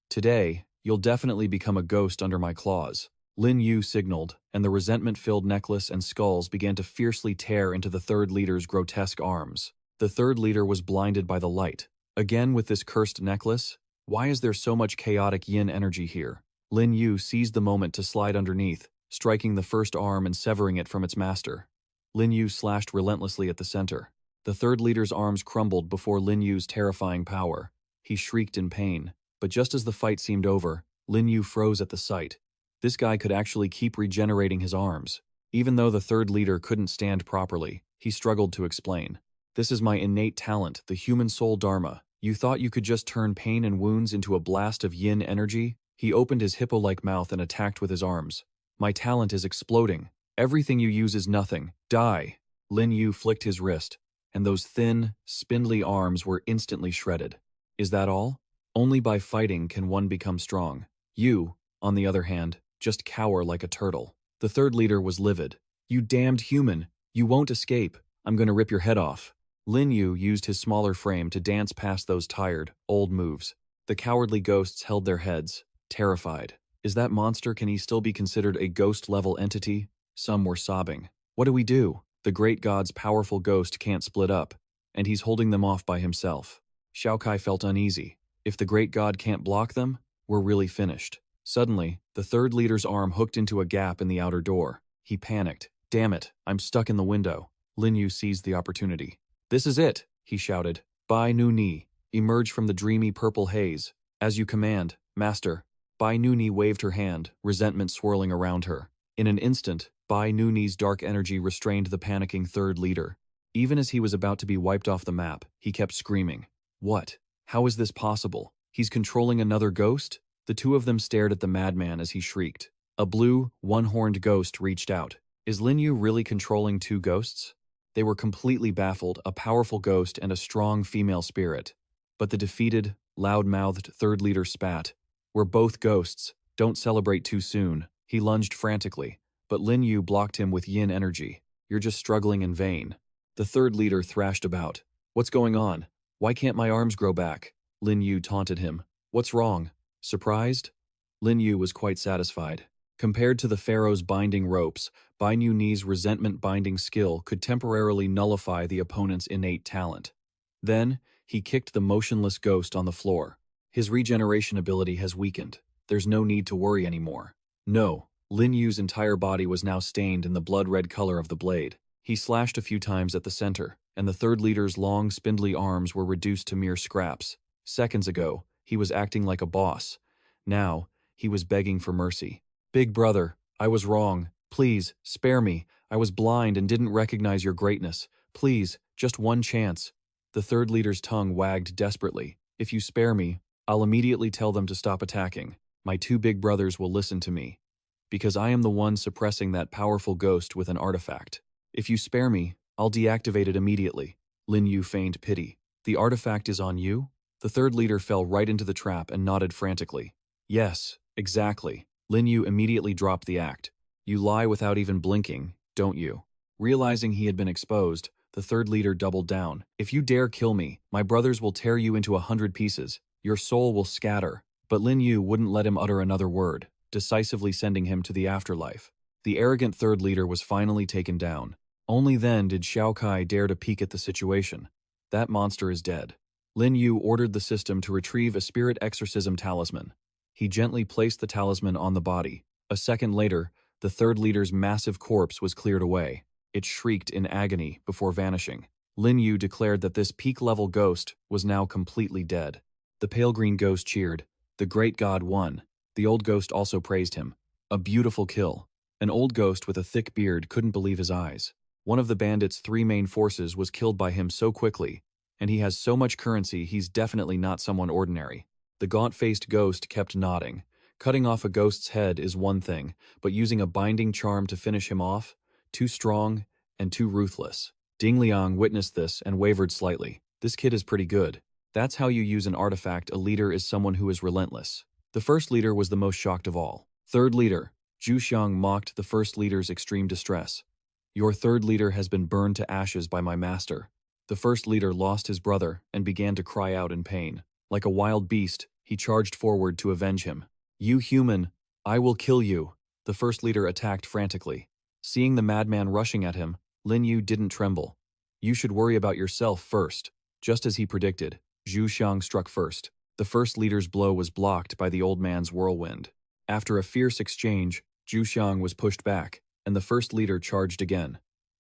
Today, you'll definitely become a ghost under my claws." Lin Yu signaled, and the resentment-filled necklace and skulls began to fiercely tear into the third leader's grotesque arms. The third leader was blinded by the light. Again with this cursed necklace? Why is there so much chaotic yin energy here? Lin Yu seized the moment to slide underneath, striking the first arm and severing it from its master. Lin Yu slashed relentlessly at the center. The third leader's arms crumbled before Lin Yu's terrifying power. He shrieked in pain, but just as the fight seemed over, Lin Yu froze at the sight. This guy could actually keep regenerating his arms. Even though the third leader couldn't stand properly, he struggled to explain. "This is my innate talent, the human soul dharma. You thought you could just turn pain and wounds into a blast of yin energy?" He opened his hippo-like mouth and attacked with his arms. "My talent is exploding. Everything you use is nothing. Die." Lin Yu flicked his wrist, and those thin, spindly arms were instantly shredded. Is that all? Only by fighting can one become strong. You, on the other hand, just cower like a turtle. The third leader was livid. "You damned human! You won't escape. I'm gonna rip your head off." Lin Yu used his smaller frame to dance past those tired, old moves. The cowardly ghosts held their heads, terrified. Is that monster, can he still be considered a ghost-level entity? Some were sobbing. What do we do? The great god's powerful ghost can't split up, and he's holding them off by himself. Xiaokai felt uneasy. If the great god can't block them, we're really finished. Suddenly, the third leader's arm hooked into a gap in the outer door. He panicked. "Damn it, I'm stuck in the window." Lin Yu seized the opportunity. "This is it," he shouted. Bai Nu Ni, emerge from the dreamy purple haze. "As you command, master." Bai Nu Ni waved her hand, resentment swirling around her. In an instant, Bai Nu Ni's dark energy restrained the panicking third leader. Even as he was about to be wiped off the map, he kept screaming. "What? How is this possible? He's controlling another ghost?" The two of them stared at the madman as he shrieked. A blue, one-horned ghost reached out. Is Lin Yu really controlling two ghosts? They were completely baffled, a powerful ghost and a strong female spirit. But the defeated, loud-mouthed third leader spat. "We're both ghosts. Don't celebrate too soon." He lunged frantically, but Lin Yu blocked him with yin energy. "You're just struggling in vain." The third leader thrashed about. "What's going on? Why can't my arms grow back?" Lin Yu taunted him. "What's wrong? Surprised?" Lin Yu was quite satisfied. Compared to the pharaoh's binding ropes, Bai Nu Ni's resentment-binding skill could temporarily nullify the opponent's innate talent. Then, he kicked the motionless ghost on the floor. His regeneration ability has weakened. There's no need to worry anymore. No, Lin Yu's entire body was now stained in the blood-red color of the blade. He slashed a few times at the center, and the third leader's long, spindly arms were reduced to mere scraps. Seconds ago, he was acting like a boss. Now, he was begging for mercy. Big brother, I was wrong. Please, spare me. I was blind and didn't recognize your greatness. Please, just one chance. The third leader's tongue wagged desperately. If you spare me, I'll immediately tell them to stop attacking. My two big brothers will listen to me. Because I am the one suppressing that powerful ghost with an artifact. If you spare me, I'll deactivate it immediately. Lin Yu feigned pity. The artifact is on you? The third leader fell right into the trap and nodded frantically. Yes, exactly. Lin Yu immediately dropped the act. You lie without even blinking, don't you? Realizing he had been exposed, the third leader doubled down. If you dare kill me, my brothers will tear you into 100 pieces. Your soul will scatter. But Lin Yu wouldn't let him utter another word, decisively sending him to the afterlife. The arrogant third leader was finally taken down. Only then did Xiao Kai dare to peek at the situation. That monster is dead. Lin Yu ordered the system to retrieve a spirit exorcism talisman. He gently placed the talisman on the body. A second later, the third leader's massive corpse was cleared away. It shrieked in agony before vanishing. Lin Yu declared that this peak-level ghost was now completely dead. The pale green ghost cheered. The great god won. The old ghost also praised him. A beautiful kill. An old ghost with a thick beard couldn't believe his eyes. One of the bandits' three main forces was killed by him so quickly, and he has so much currency he's definitely not someone ordinary. The gaunt-faced ghost kept nodding. Cutting off a ghost's head is one thing, but using a binding charm to finish him off? Too strong and too ruthless. Ding Liang witnessed this and wavered slightly. This kid is pretty good. That's how you use an artifact. A leader is someone who is relentless. The first leader was the most shocked of all. Third leader. Zhu Xiang mocked the first leader's extreme distress. Your third leader has been burned to ashes by my master. The first leader lost his brother and began to cry out in pain. Like a wild beast, he charged forward to avenge him. You human, I will kill you. The first leader attacked frantically. Seeing the madman rushing at him, Lin Yu didn't tremble. You should worry about yourself first. Just as he predicted, Zhu Xiang struck first. The first leader's blow was blocked by the old man's whirlwind. After a fierce exchange, Zhu Xiang was pushed back, and the first leader charged again.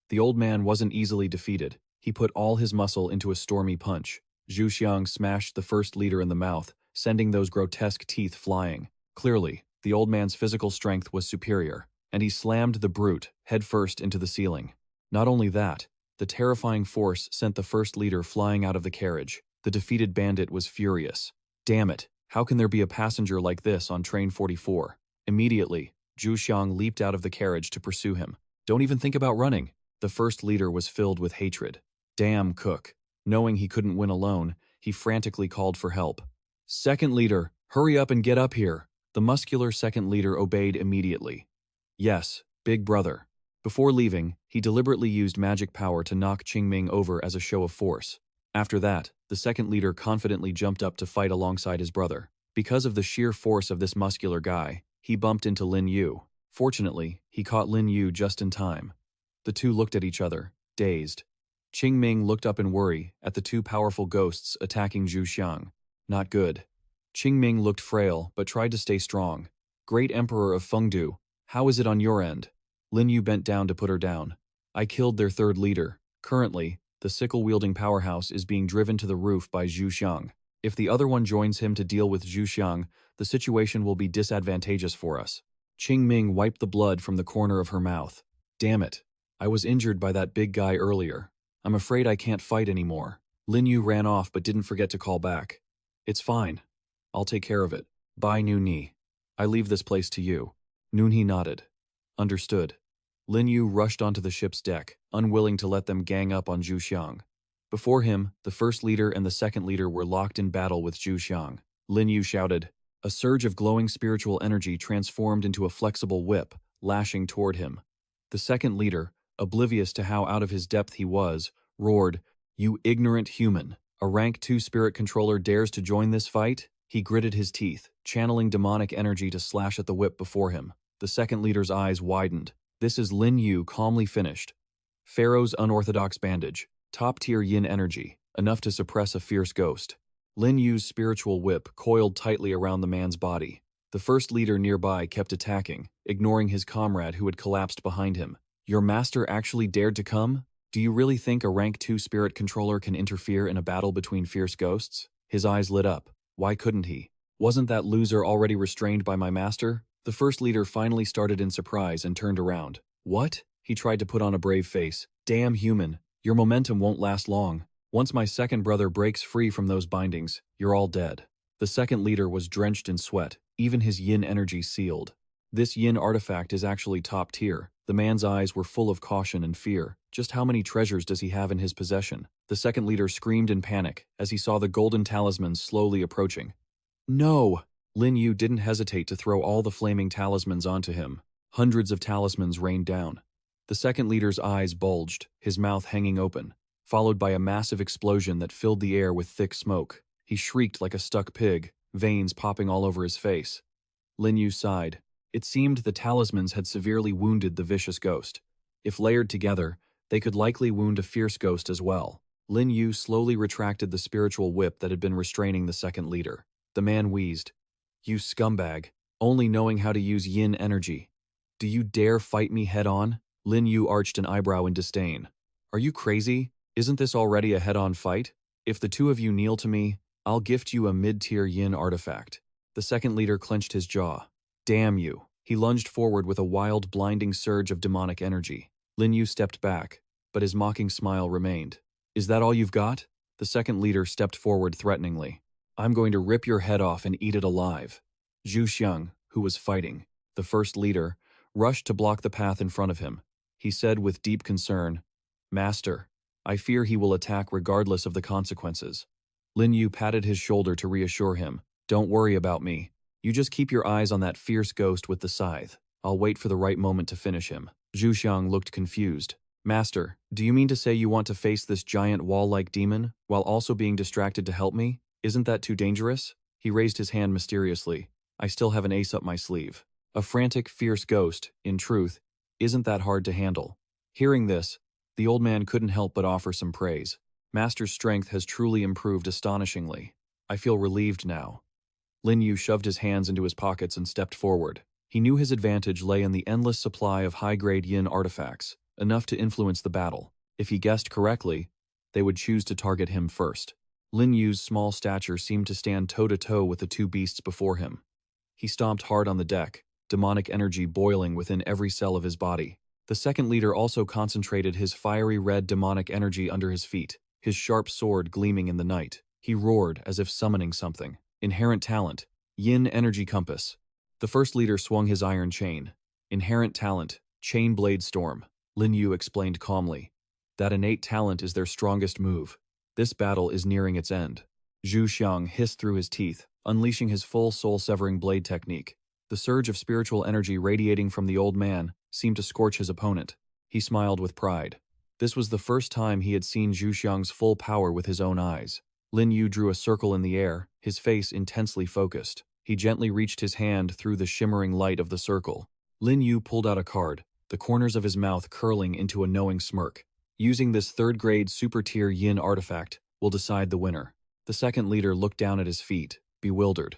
The old man wasn't easily defeated. He put all his muscle into a stormy punch. Zhu Xiang smashed the first leader in the mouth, sending those grotesque teeth flying. Clearly, the old man's physical strength was superior, and he slammed the brute headfirst into the ceiling. Not only that, the terrifying force sent the first leader flying out of the carriage. The defeated bandit was furious. Damn it, how can there be a passenger like this on train 44? Immediately, Zhu Xiang leaped out of the carriage to pursue him. Don't even think about running. The first leader was filled with hatred. Damn Cook. Knowing he couldn't win alone, he frantically called for help. Second leader, hurry up and get up here. The muscular second leader obeyed immediately. Yes, big brother. Before leaving, he deliberately used magic power to knock Qingming over as a show of force. After that, the second leader confidently jumped up to fight alongside his brother. Because of the sheer force of this muscular guy, he bumped into Lin Yu. Fortunately, he caught Lin Yu just in time. The two looked at each other, dazed. Qingming looked up in worry at the two powerful ghosts attacking Zhu Xiang. Not good. Qingming looked frail but tried to stay strong. Great Emperor of Fengdu, how is it on your end? Lin Yu bent down to put her down. I killed their third leader. Currently, the sickle-wielding powerhouse is being driven to the roof by Zhu Xiang. If the other one joins him to deal with Zhu Xiang, the situation will be disadvantageous for us. Qingming wiped the blood from the corner of her mouth. Damn it. I was injured by that big guy earlier. I'm afraid I can't fight anymore. Lin Yu ran off but didn't forget to call back. It's fine. I'll take care of it. Bye, Noonhee. I leave this place to you. Noonhee nodded. Understood. Lin Yu rushed onto the ship's deck, unwilling to let them gang up on Zhu Xiang. Before him, the first leader and the second leader were locked in battle with Zhu Xiang. Lin Yu shouted. A surge of glowing spiritual energy transformed into a flexible whip, lashing toward him. The second leader, oblivious to how out of his depth he was, roared, You ignorant human! A rank 2 spirit controller dares to join this fight? He gritted his teeth, channeling demonic energy to slash at the whip before him. The second leader's eyes widened. This is Lin Yu calmly finished. Pharaoh's unorthodox bandage, top-tier yin energy, enough to suppress a fierce ghost. Lin Yu's spiritual whip coiled tightly around the man's body. The first leader nearby kept attacking, ignoring his comrade who had collapsed behind him. Your master actually dared to come? Do you really think a rank 2 spirit controller can interfere in a battle between fierce ghosts? His eyes lit up. Why couldn't he? Wasn't that loser already restrained by my master? The first leader finally started in surprise and turned around. What? He tried to put on a brave face. Damn human, your momentum won't last long. Once my second brother breaks free from those bindings, you're all dead. The second leader was drenched in sweat, even his yin energy sealed. This yin artifact is actually top tier. The man's eyes were full of caution and fear. Just how many treasures does he have in his possession? The second leader screamed in panic as he saw the golden talismans slowly approaching. No! Lin Yu didn't hesitate to throw all the flaming talismans onto him. Hundreds of talismans rained down. The second leader's eyes bulged, his mouth hanging open, followed by a massive explosion that filled the air with thick smoke. He shrieked like a stuck pig, veins popping all over his face. Lin Yu sighed. It seemed the talismans had severely wounded the vicious ghost. If layered together, they could likely wound a fierce ghost as well. Lin Yu slowly retracted the spiritual whip that had been restraining the second leader. The man wheezed. You scumbag, only knowing how to use yin energy. Do you dare fight me head-on? Lin Yu arched an eyebrow in disdain. Are you crazy? Isn't this already a head-on fight? If the two of you kneel to me, I'll gift you a mid-tier yin artifact. The second leader clenched his jaw. Damn you. He lunged forward with a wild, blinding surge of demonic energy. Lin Yu stepped back, but his mocking smile remained. Is that all you've got? The second leader stepped forward threateningly. I'm going to rip your head off and eat it alive. Zhu Xiang, who was fighting, the first leader, rushed to block the path in front of him. He said with deep concern, Master, I fear he will attack regardless of the consequences. Lin Yu patted his shoulder to reassure him. Don't worry about me. You just keep your eyes on that fierce ghost with the scythe. I'll wait for the right moment to finish him. Zhu Xiang looked confused. Master, do you mean to say you want to face this giant wall-like demon while also being distracted to help me? Isn't that too dangerous? He raised his hand mysteriously. I still have an ace up my sleeve. A frantic, fierce ghost, in truth, isn't that hard to handle. Hearing this, the old man couldn't help but offer some praise. Master's strength has truly improved astonishingly. I feel relieved now. Lin Yu shoved his hands into his pockets and stepped forward. He knew his advantage lay in the endless supply of high-grade yin artifacts, enough to influence the battle. If he guessed correctly, they would choose to target him first. Lin Yu's small stature seemed to stand toe-to-toe with the two beasts before him. He stomped hard on the deck, demonic energy boiling within every cell of his body. The second leader also concentrated his fiery red demonic energy under his feet, his sharp sword gleaming in the night. He roared as if summoning something. Inherent talent. Yin energy compass. The first leader swung his iron chain. Inherent talent. Chain blade storm. Lin Yu explained calmly. That innate talent is their strongest move. This battle is nearing its end. Zhu Xiang hissed through his teeth, unleashing his full soul-severing blade technique. The surge of spiritual energy radiating from the old man seemed to scorch his opponent. He smiled with pride. This was the first time he had seen Zhu Xiang's full power with his own eyes. Lin Yu drew a circle in the air, his face intensely focused. He gently reached his hand through the shimmering light of the circle. Lin Yu pulled out a card, the corners of his mouth curling into a knowing smirk. Using this third-grade super-tier yin artifact will decide the winner. The second leader looked down at his feet, bewildered.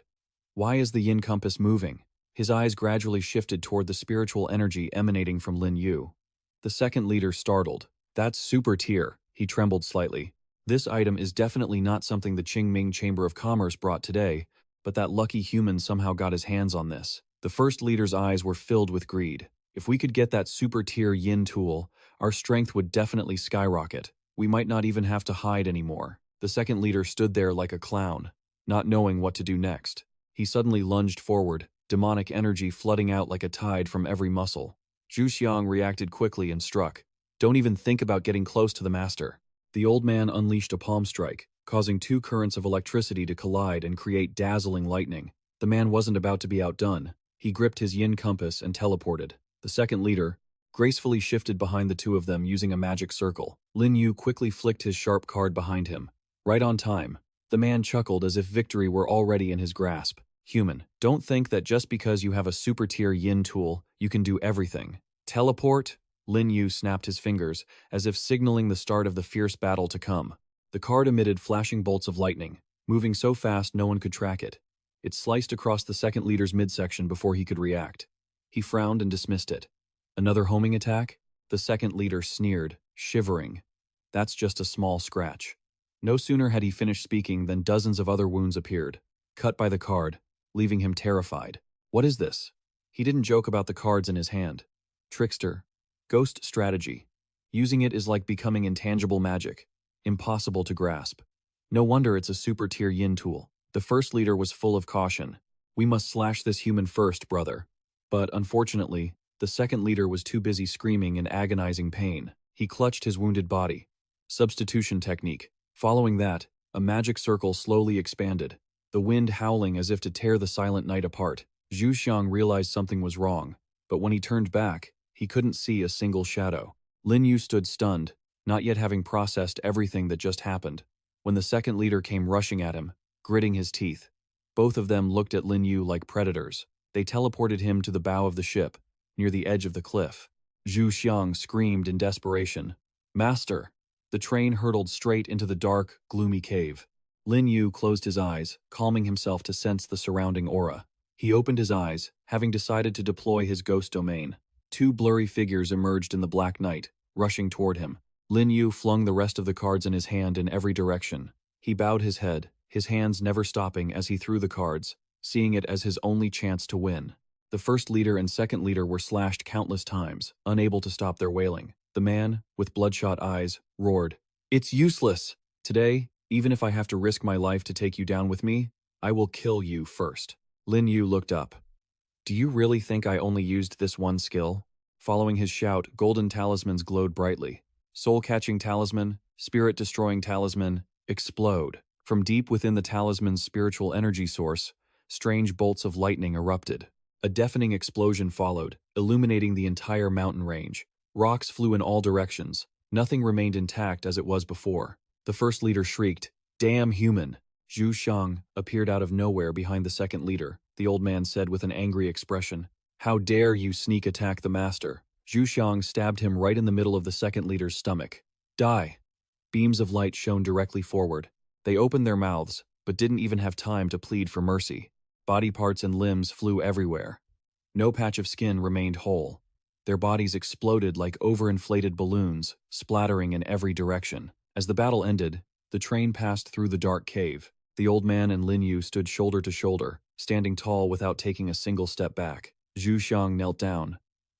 Why is the yin compass moving? His eyes gradually shifted toward the spiritual energy emanating from Lin Yu. The second leader startled. That's super-tier. He trembled slightly. This item is definitely not something the Qingming Chamber of Commerce brought today, but that lucky human somehow got his hands on this. The first leader's eyes were filled with greed. If we could get that super-tier yin tool, our strength would definitely skyrocket. We might not even have to hide anymore. The second leader stood there like a clown, not knowing what to do next. He suddenly lunged forward, demonic energy flooding out like a tide from every muscle. Zhu Xiang reacted quickly and struck. Don't even think about getting close to the master. The old man unleashed a palm strike, causing two currents of electricity to collide and create dazzling lightning. The man wasn't about to be outdone. He gripped his yin compass and teleported. The second leader gracefully shifted behind the two of them using a magic circle. Lin Yu quickly flicked his sharp card behind him. Right on time. The man chuckled as if victory were already in his grasp. Human, don't think that just because you have a super-tier yin tool, you can do everything. Teleport? Lin Yu snapped his fingers, as if signaling the start of the fierce battle to come. The card emitted flashing bolts of lightning, moving so fast no one could track it. It sliced across the second leader's midsection before he could react. He frowned and dismissed it. Another homing attack? The second leader sneered, shivering. That's just a small scratch. No sooner had he finished speaking than dozens of other wounds appeared, cut by the card, leaving him terrified. What is this? He didn't joke about the cards in his hand. Trickster. Ghost strategy. Using it is like becoming intangible magic. Impossible to grasp. No wonder it's a super tier yin tool. The first leader was full of caution. We must slash this human first, brother. But unfortunately, the second leader was too busy screaming in agonizing pain. He clutched his wounded body. Substitution technique. Following that, a magic circle slowly expanded, the wind howling as if to tear the silent night apart. Zhu Xiang realized something was wrong, but when he turned back, he couldn't see a single shadow. Lin Yu stood stunned, not yet having processed everything that just happened. When the second leader came rushing at him, gritting his teeth, both of them looked at Lin Yu like predators. They teleported him to the bow of the ship, near the edge of the cliff. Zhu Xiang screamed in desperation. "Master!" The train hurtled straight into the dark, gloomy cave. Lin Yu closed his eyes, calming himself to sense the surrounding aura. He opened his eyes, having decided to deploy his ghost domain. Two blurry figures emerged in the black night, rushing toward him. Lin Yu flung the rest of the cards in his hand in every direction. He bowed his head, his hands never stopping as he threw the cards, seeing it as his only chance to win. The first leader and second leader were slashed countless times, unable to stop their wailing. The man, with bloodshot eyes, roared, "It's useless! Today, even if I have to risk my life to take you down with me, I will kill you first." Lin Yu looked up. "Do you really think I only used this one skill?" Following his shout, golden talismans glowed brightly. Soul-catching talisman, spirit-destroying talisman, explode. From deep within the talisman's spiritual energy source, strange bolts of lightning erupted. A deafening explosion followed, illuminating the entire mountain range. Rocks flew in all directions. Nothing remained intact as it was before. The first leader shrieked, "Damn human!" Zhu Xiang appeared out of nowhere behind the second leader. The old man said with an angry expression, "How dare you sneak attack the master?" Zhu Xiang stabbed him right in the middle of the second leader's stomach. "Die!" Beams of light shone directly forward. They opened their mouths, but didn't even have time to plead for mercy. Body parts and limbs flew everywhere. No patch of skin remained whole. Their bodies exploded like overinflated balloons, splattering in every direction. As the battle ended, the train passed through the dark cave. The old man and Lin Yu stood shoulder to shoulder, standing tall without taking a single step back. Zhu Xiang knelt down.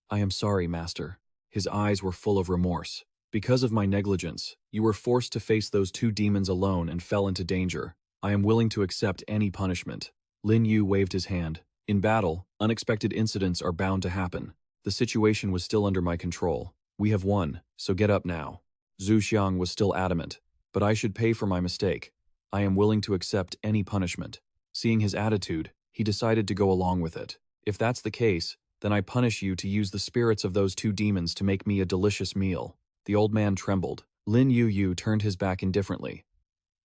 "I am sorry, master." His eyes were full of remorse. "Because of my negligence, you were forced to face those two demons alone and fell into danger. I am willing to accept any punishment." Lin Yu waved his hand. "In battle, unexpected incidents are bound to happen. The situation was still under my control. We have won, so get up now." Zhu Xiang was still adamant. "But I should pay for my mistake. I am willing to accept any punishment." Seeing his attitude, he decided to go along with it. "If that's the case, then I punish you to use the spirits of those two demons to make me a delicious meal." The old man trembled. Lin Yu turned his back indifferently.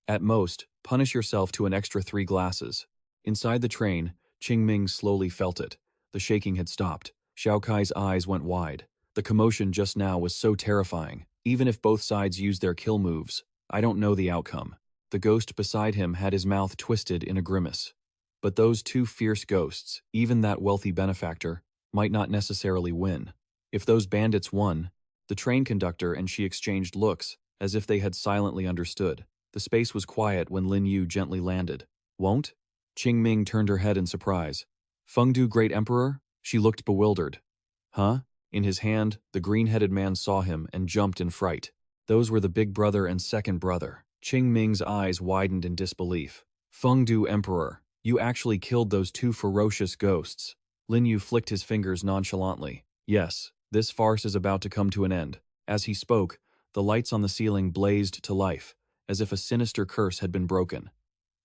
"At most, punish yourself to an extra 3 glasses." Inside the train, Qingming slowly felt it. The shaking had stopped. Xiao Kai's eyes went wide. The commotion just now was so terrifying. Even if both sides used their kill moves, I don't know the outcome. The ghost beside him had his mouth twisted in a grimace. But those two fierce ghosts, even that wealthy benefactor, might not necessarily win. If those bandits won, the train conductor and she exchanged looks, as if they had silently understood. The space was quiet when Lin Yu gently landed. "Won't?" Qingming turned her head in surprise. "Fengdu Great Emperor?" She looked bewildered. "Huh?" In his hand, the green-headed man saw him and jumped in fright. Those were the big brother and second brother. Qingming's eyes widened in disbelief. "Fengdu Emperor, you actually killed those two ferocious ghosts." Lin Yu flicked his fingers nonchalantly. "Yes, this farce is about to come to an end." As he spoke, the lights on the ceiling blazed to life, as if a sinister curse had been broken.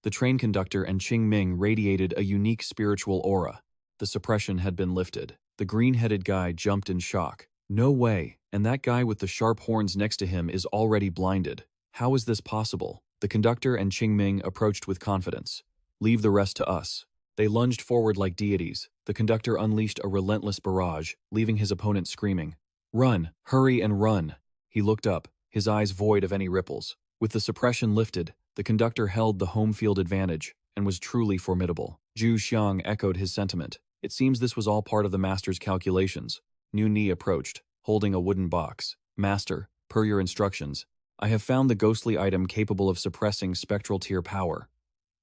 The train conductor and Qingming radiated a unique spiritual aura. The suppression had been lifted. The green-headed guy jumped in shock. "No way, and that guy with the sharp horns next to him is already blinded. How is this possible?" The conductor and Qingming approached with confidence. "Leave the rest to us." They lunged forward like deities. The conductor unleashed a relentless barrage, leaving his opponent screaming. "Run! Hurry and run!" He looked up, his eyes void of any ripples. With the suppression lifted, the conductor held the home field advantage and was truly formidable. Zhu Xiang echoed his sentiment. It seems this was all part of the master's calculations. Nu Ni approached, holding a wooden box. "Master, per your instructions, I have found the ghostly item capable of suppressing spectral tier power."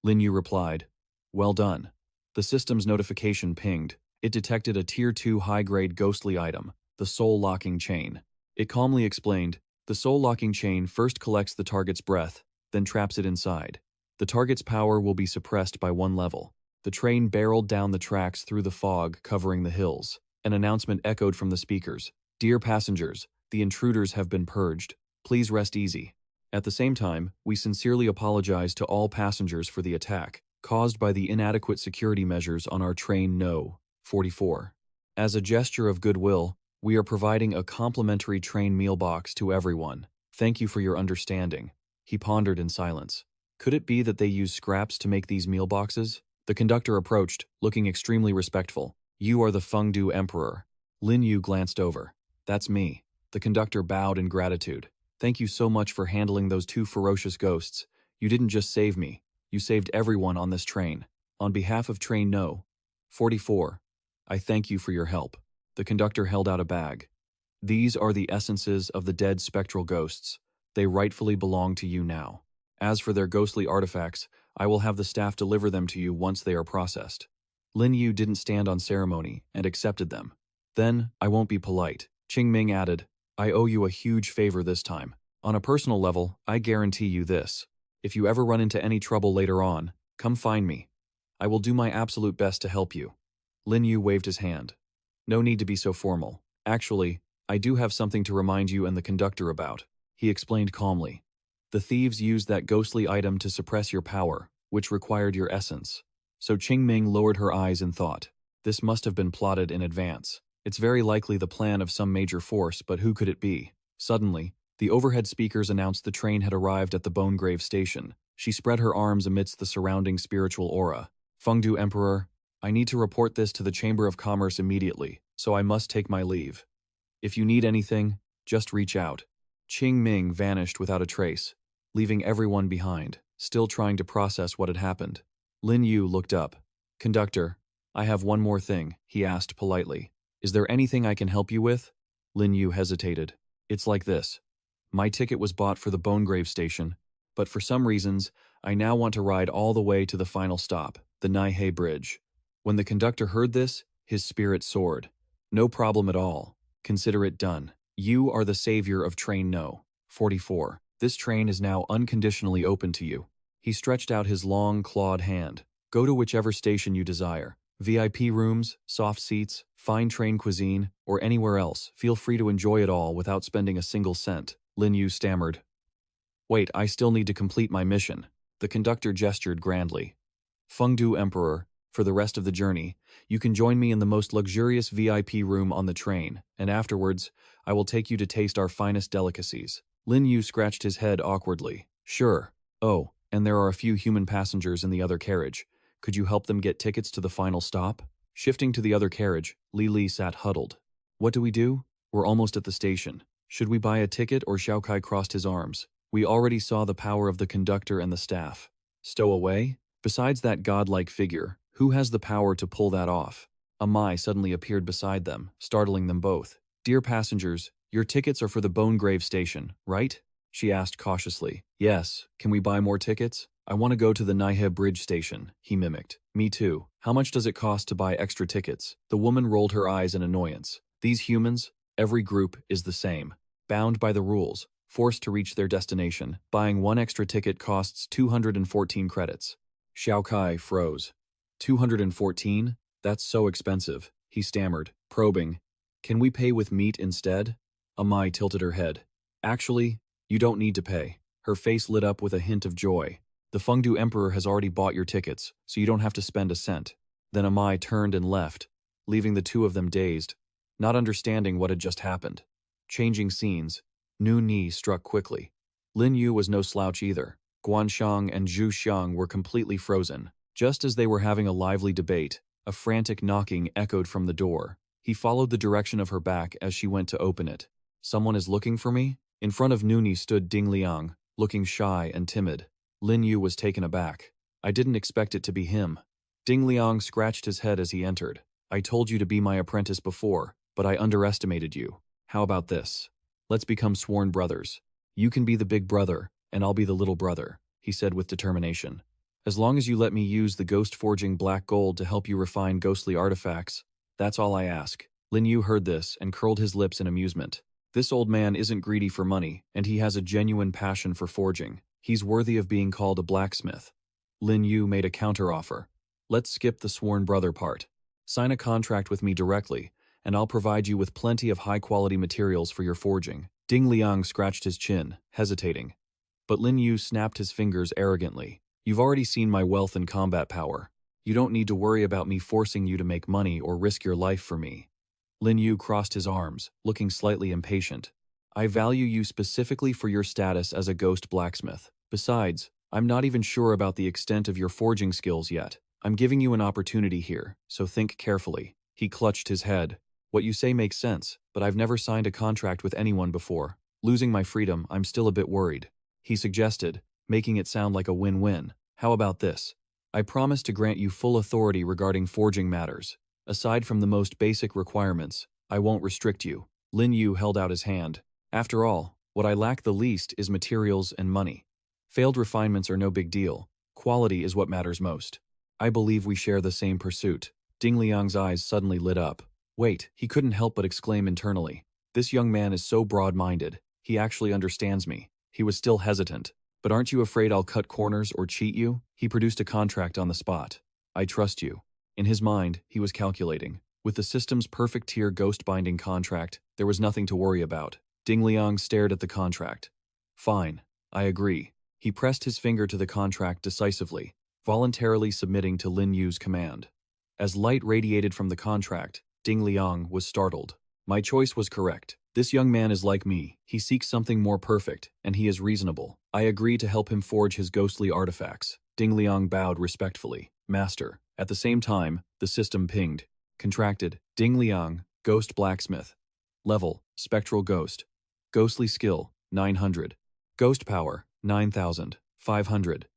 Lin Yu replied, "Well done." The system's notification pinged. It detected a Tier 2 high-grade ghostly item, the soul-locking chain. It calmly explained, the soul-locking chain first collects the target's breath, then traps it inside. The target's power will be suppressed by 1 level. The train barreled down the tracks through the fog covering the hills. An announcement echoed from the speakers. Dear passengers, the intruders have been purged. Please rest easy. At the same time, we sincerely apologize to all passengers for the attack, caused by the inadequate security measures on our train No. 44. As a gesture of goodwill, we are providing a complimentary train meal box to everyone. Thank you for your understanding. He pondered in silence. Could it be that they use scraps to make these meal boxes? The conductor approached, looking extremely respectful. You are the Fengdu Emperor. Lin Yu glanced over. That's me. The conductor bowed in gratitude. Thank you so much for handling those 2 ferocious ghosts. You didn't just save me. You saved everyone on this train. On behalf of train No. 44, I thank you for your help. The conductor held out a bag. These are the essences of the dead spectral ghosts. They rightfully belong to you now. As for their ghostly artifacts, I will have the staff deliver them to you once they are processed. Lin Yu didn't stand on ceremony and accepted them. Then, I won't be polite. Qingming added, I owe you a huge favor this time. On a personal level, I guarantee you this. If you ever run into any trouble later on, come find me. I will do my absolute best to help you. Lin Yu waved his hand. No need to be so formal. Actually, I do have something to remind you and the conductor about, he explained calmly. The thieves used that ghostly item to suppress your power, which required your essence. So Qingming lowered her eyes in thought. This must have been plotted in advance. It's very likely the plan of some major force, but who could it be? Suddenly, the overhead speakers announced the train had arrived at the Bonegrave station. She spread her arms amidst the surrounding spiritual aura. Fengdu Emperor, I need to report this to the Chamber of Commerce immediately, so I must take my leave. If you need anything, just reach out. Qingming vanished without a trace, leaving everyone behind, still trying to process what had happened. Lin Yu looked up. Conductor, I have one more thing, he asked politely. Is there anything I can help you with? Lin Yu hesitated. It's like this. My ticket was bought for the Bonegrave station, but for some reasons, I now want to ride all the way to the final stop, the Naihe Bridge. When the conductor heard this, his spirit soared. No problem at all. Consider it done. You are the savior of train No. 44. This train is now unconditionally open to you. He stretched out his long, clawed hand. Go to whichever station you desire. VIP rooms, soft seats, fine train cuisine, or anywhere else. Feel free to enjoy it all without spending a single cent. Lin Yu stammered. Wait, I still need to complete my mission. The conductor gestured grandly. Fengdu Emperor, for the rest of the journey, you can join me in the most luxurious VIP room on the train, and afterwards, I will take you to taste our finest delicacies. Lin Yu scratched his head awkwardly. Sure. Oh, and there are a few human passengers in the other carriage. Could you help them get tickets to the final stop? Shifting to the other carriage, Li Li sat huddled. What do we do? We're almost at the station. Should we buy a ticket or Xiao Kai crossed his arms? We already saw the power of the conductor and the staff. Stow away? Besides that godlike figure, who has the power to pull that off? Amai suddenly appeared beside them, startling them both. Dear passengers, your tickets are for the Bonegrave station, right? She asked cautiously. Yes, can we buy more tickets? I want to go to the Naihe Bridge station, he mimicked. Me too. How much does it cost to buy extra tickets? The woman rolled her eyes in annoyance. These humans, every group is the same. Bound by the rules, forced to reach their destination. Buying one extra ticket costs 214 credits. Xiao Kai froze. 214? That's so expensive, he stammered, probing. Can we pay with meat instead? Amai tilted her head. Actually, you don't need to pay. Her face lit up with a hint of joy. The Fengdu Emperor has already bought your tickets, so you don't have to spend a cent. Then Amai turned and left, leaving the two of them dazed, not understanding what had just happened. Changing scenes, Nu Ni struck quickly. Lin Yu was no slouch either. Guanshang and Zhu Xiang were completely frozen. Just as they were having a lively debate, a frantic knocking echoed from the door. He followed the direction of her back as she went to open it. Someone is looking for me? In front of Nu Ni stood Ding Liang, looking shy and timid. Lin Yu was taken aback. I didn't expect it to be him. Ding Liang scratched his head as he entered. I told you to be my apprentice before, but I underestimated you. How about this? Let's become sworn brothers. You can be the big brother, and I'll be the little brother, he said with determination. As long as you let me use the ghost forging black gold to help you refine ghostly artifacts, That's all I ask. Lin Yu heard this and curled his lips in amusement. This old man isn't greedy for money, and he has a genuine passion for forging. He's worthy of being called a blacksmith. Lin Yu made a counteroffer. Let's skip the sworn brother part. Sign a contract with me directly, and I'll provide you with plenty of high-quality materials for your forging. Ding Liang scratched his chin, hesitating. But Lin Yu snapped his fingers arrogantly. You've already seen my wealth and combat power. You don't need to worry about me forcing you to make money or risk your life for me. Lin Yu crossed his arms, looking slightly impatient. I value you specifically for your status as a ghost blacksmith. Besides, I'm not even sure about the extent of your forging skills yet. I'm giving you an opportunity here, so think carefully. He clutched his head. What you say makes sense, but I've never signed a contract with anyone before. Losing my freedom, I'm still a bit worried. He suggested, making it sound like a win-win. How about this? I promise to grant you full authority regarding forging matters. Aside from the most basic requirements, I won't restrict you. Lin Yu held out his hand. After all, what I lack the least is materials and money. Failed refinements are no big deal. Quality is what matters most. I believe we share the same pursuit. Ding Liang's eyes suddenly lit up. Wait, he couldn't help but exclaim internally. This young man is so broad-minded. He actually understands me. He was still hesitant. But aren't you afraid I'll cut corners or cheat you? He produced a contract on the spot. I trust you. In his mind, he was calculating. With the system's perfect tier ghost binding contract, there was nothing to worry about. Ding Liang stared at the contract. Fine, I agree. He pressed his finger to the contract decisively, voluntarily submitting to Lin Yu's command. As light radiated from the contract, Ding Liang was startled. My choice was correct. This young man is like me. He seeks something more perfect, and he is reasonable. I agree to help him forge his ghostly artifacts. Ding Liang bowed respectfully. Master. At the same time, the system pinged. Contracted. Ding Liang, Ghost Blacksmith. Level, Spectral Ghost. Ghostly Skill, 900. Ghost Power, 9,500.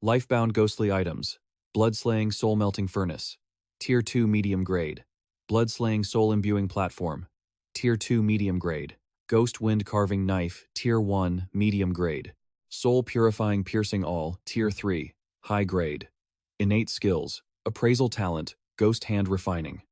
Lifebound Ghostly Items. Blood-Slaying Soul-Melting Furnace. Tier 2 Medium Grade. Blood-Slaying Soul-Imbuing Platform. Tier 2 Medium Grade. Ghost Wind Carving Knife, Tier 1 Medium Grade. Soul Purifying Piercing Awl, Tier 3 High Grade. Innate Skills. Appraisal Talent, Ghost Hand Refining.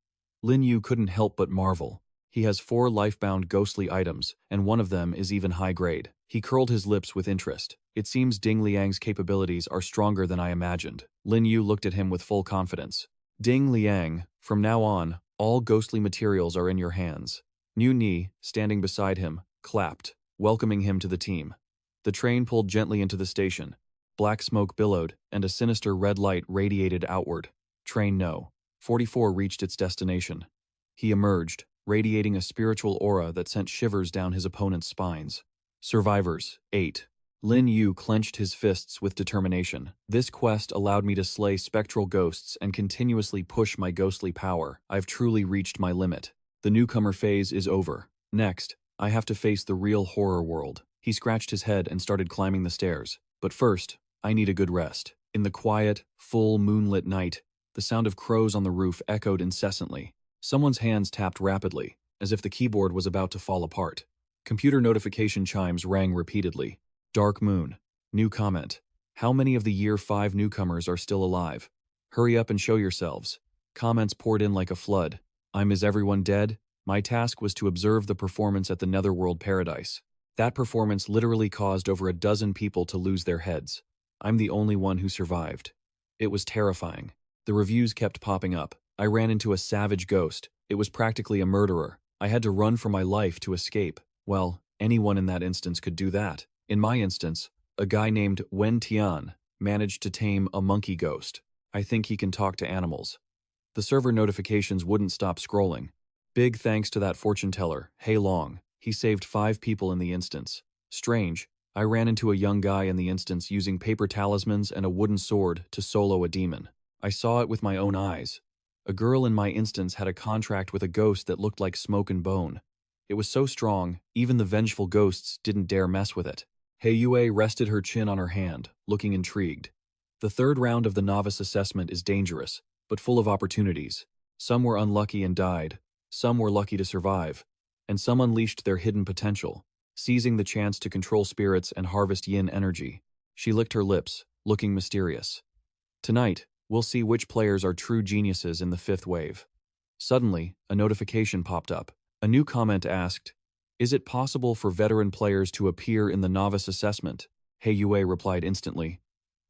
Lin Yu couldn't help but marvel. He has 4 lifebound ghostly items, and one of them is even high grade. He curled his lips with interest. It seems Ding Liang's capabilities are stronger than I imagined. Lin Yu looked at him with full confidence. Ding Liang, from now on, all ghostly materials are in your hands. Niu Ni, standing beside him, clapped, welcoming him to the team. The train pulled gently into the station. Black smoke billowed, and a sinister red light radiated outward. Train No. 44 reached its destination. He emerged, radiating a spiritual aura that sent shivers down his opponent's spines. Survivors, 8. Lin Yu clenched his fists with determination. This quest allowed me to slay spectral ghosts and continuously push my ghostly power. I've truly reached my limit. The newcomer phase is over. Next, I have to face the real horror world. He scratched his head and started climbing the stairs. But first, I need a good rest. In the quiet, full moonlit night, the sound of crows on the roof echoed incessantly. Someone's hands tapped rapidly, as if the keyboard was about to fall apart. Computer notification chimes rang repeatedly. Dark Moon. New comment. How many of the Year 5 newcomers are still alive? Hurry up and show yourselves. Comments poured in like a flood. Is everyone dead? My task was to observe the performance at the Netherworld Paradise. That performance literally caused over a dozen people to lose their heads. I'm the only one who survived. It was terrifying. The reviews kept popping up. I ran into a savage ghost. It was practically a murderer. I had to run for my life to escape. Well, anyone in that instance could do that. In my instance, a guy named Wen Tian managed to tame a monkey ghost. I think he can talk to animals. The server notifications wouldn't stop scrolling. Big thanks to that fortune teller, Hei Long. He saved 5 people in the instance. Strange, I ran into a young guy in the instance using paper talismans and a wooden sword to solo a demon. I saw it with my own eyes. A girl in my instance had a contract with a ghost that looked like smoke and bone. It was so strong, even the vengeful ghosts didn't dare mess with it. Hei Yue rested her chin on her hand, looking intrigued. The 3rd round of the novice assessment is dangerous, but full of opportunities. Some were unlucky and died, some were lucky to survive, and some unleashed their hidden potential, seizing the chance to control spirits and harvest yin energy. She licked her lips, looking mysterious. Tonight, we'll see which players are true geniuses in the 5th wave. Suddenly, a notification popped up. A new comment asked, "Is it possible for veteran players to appear in the novice assessment?" Hey Yue replied instantly,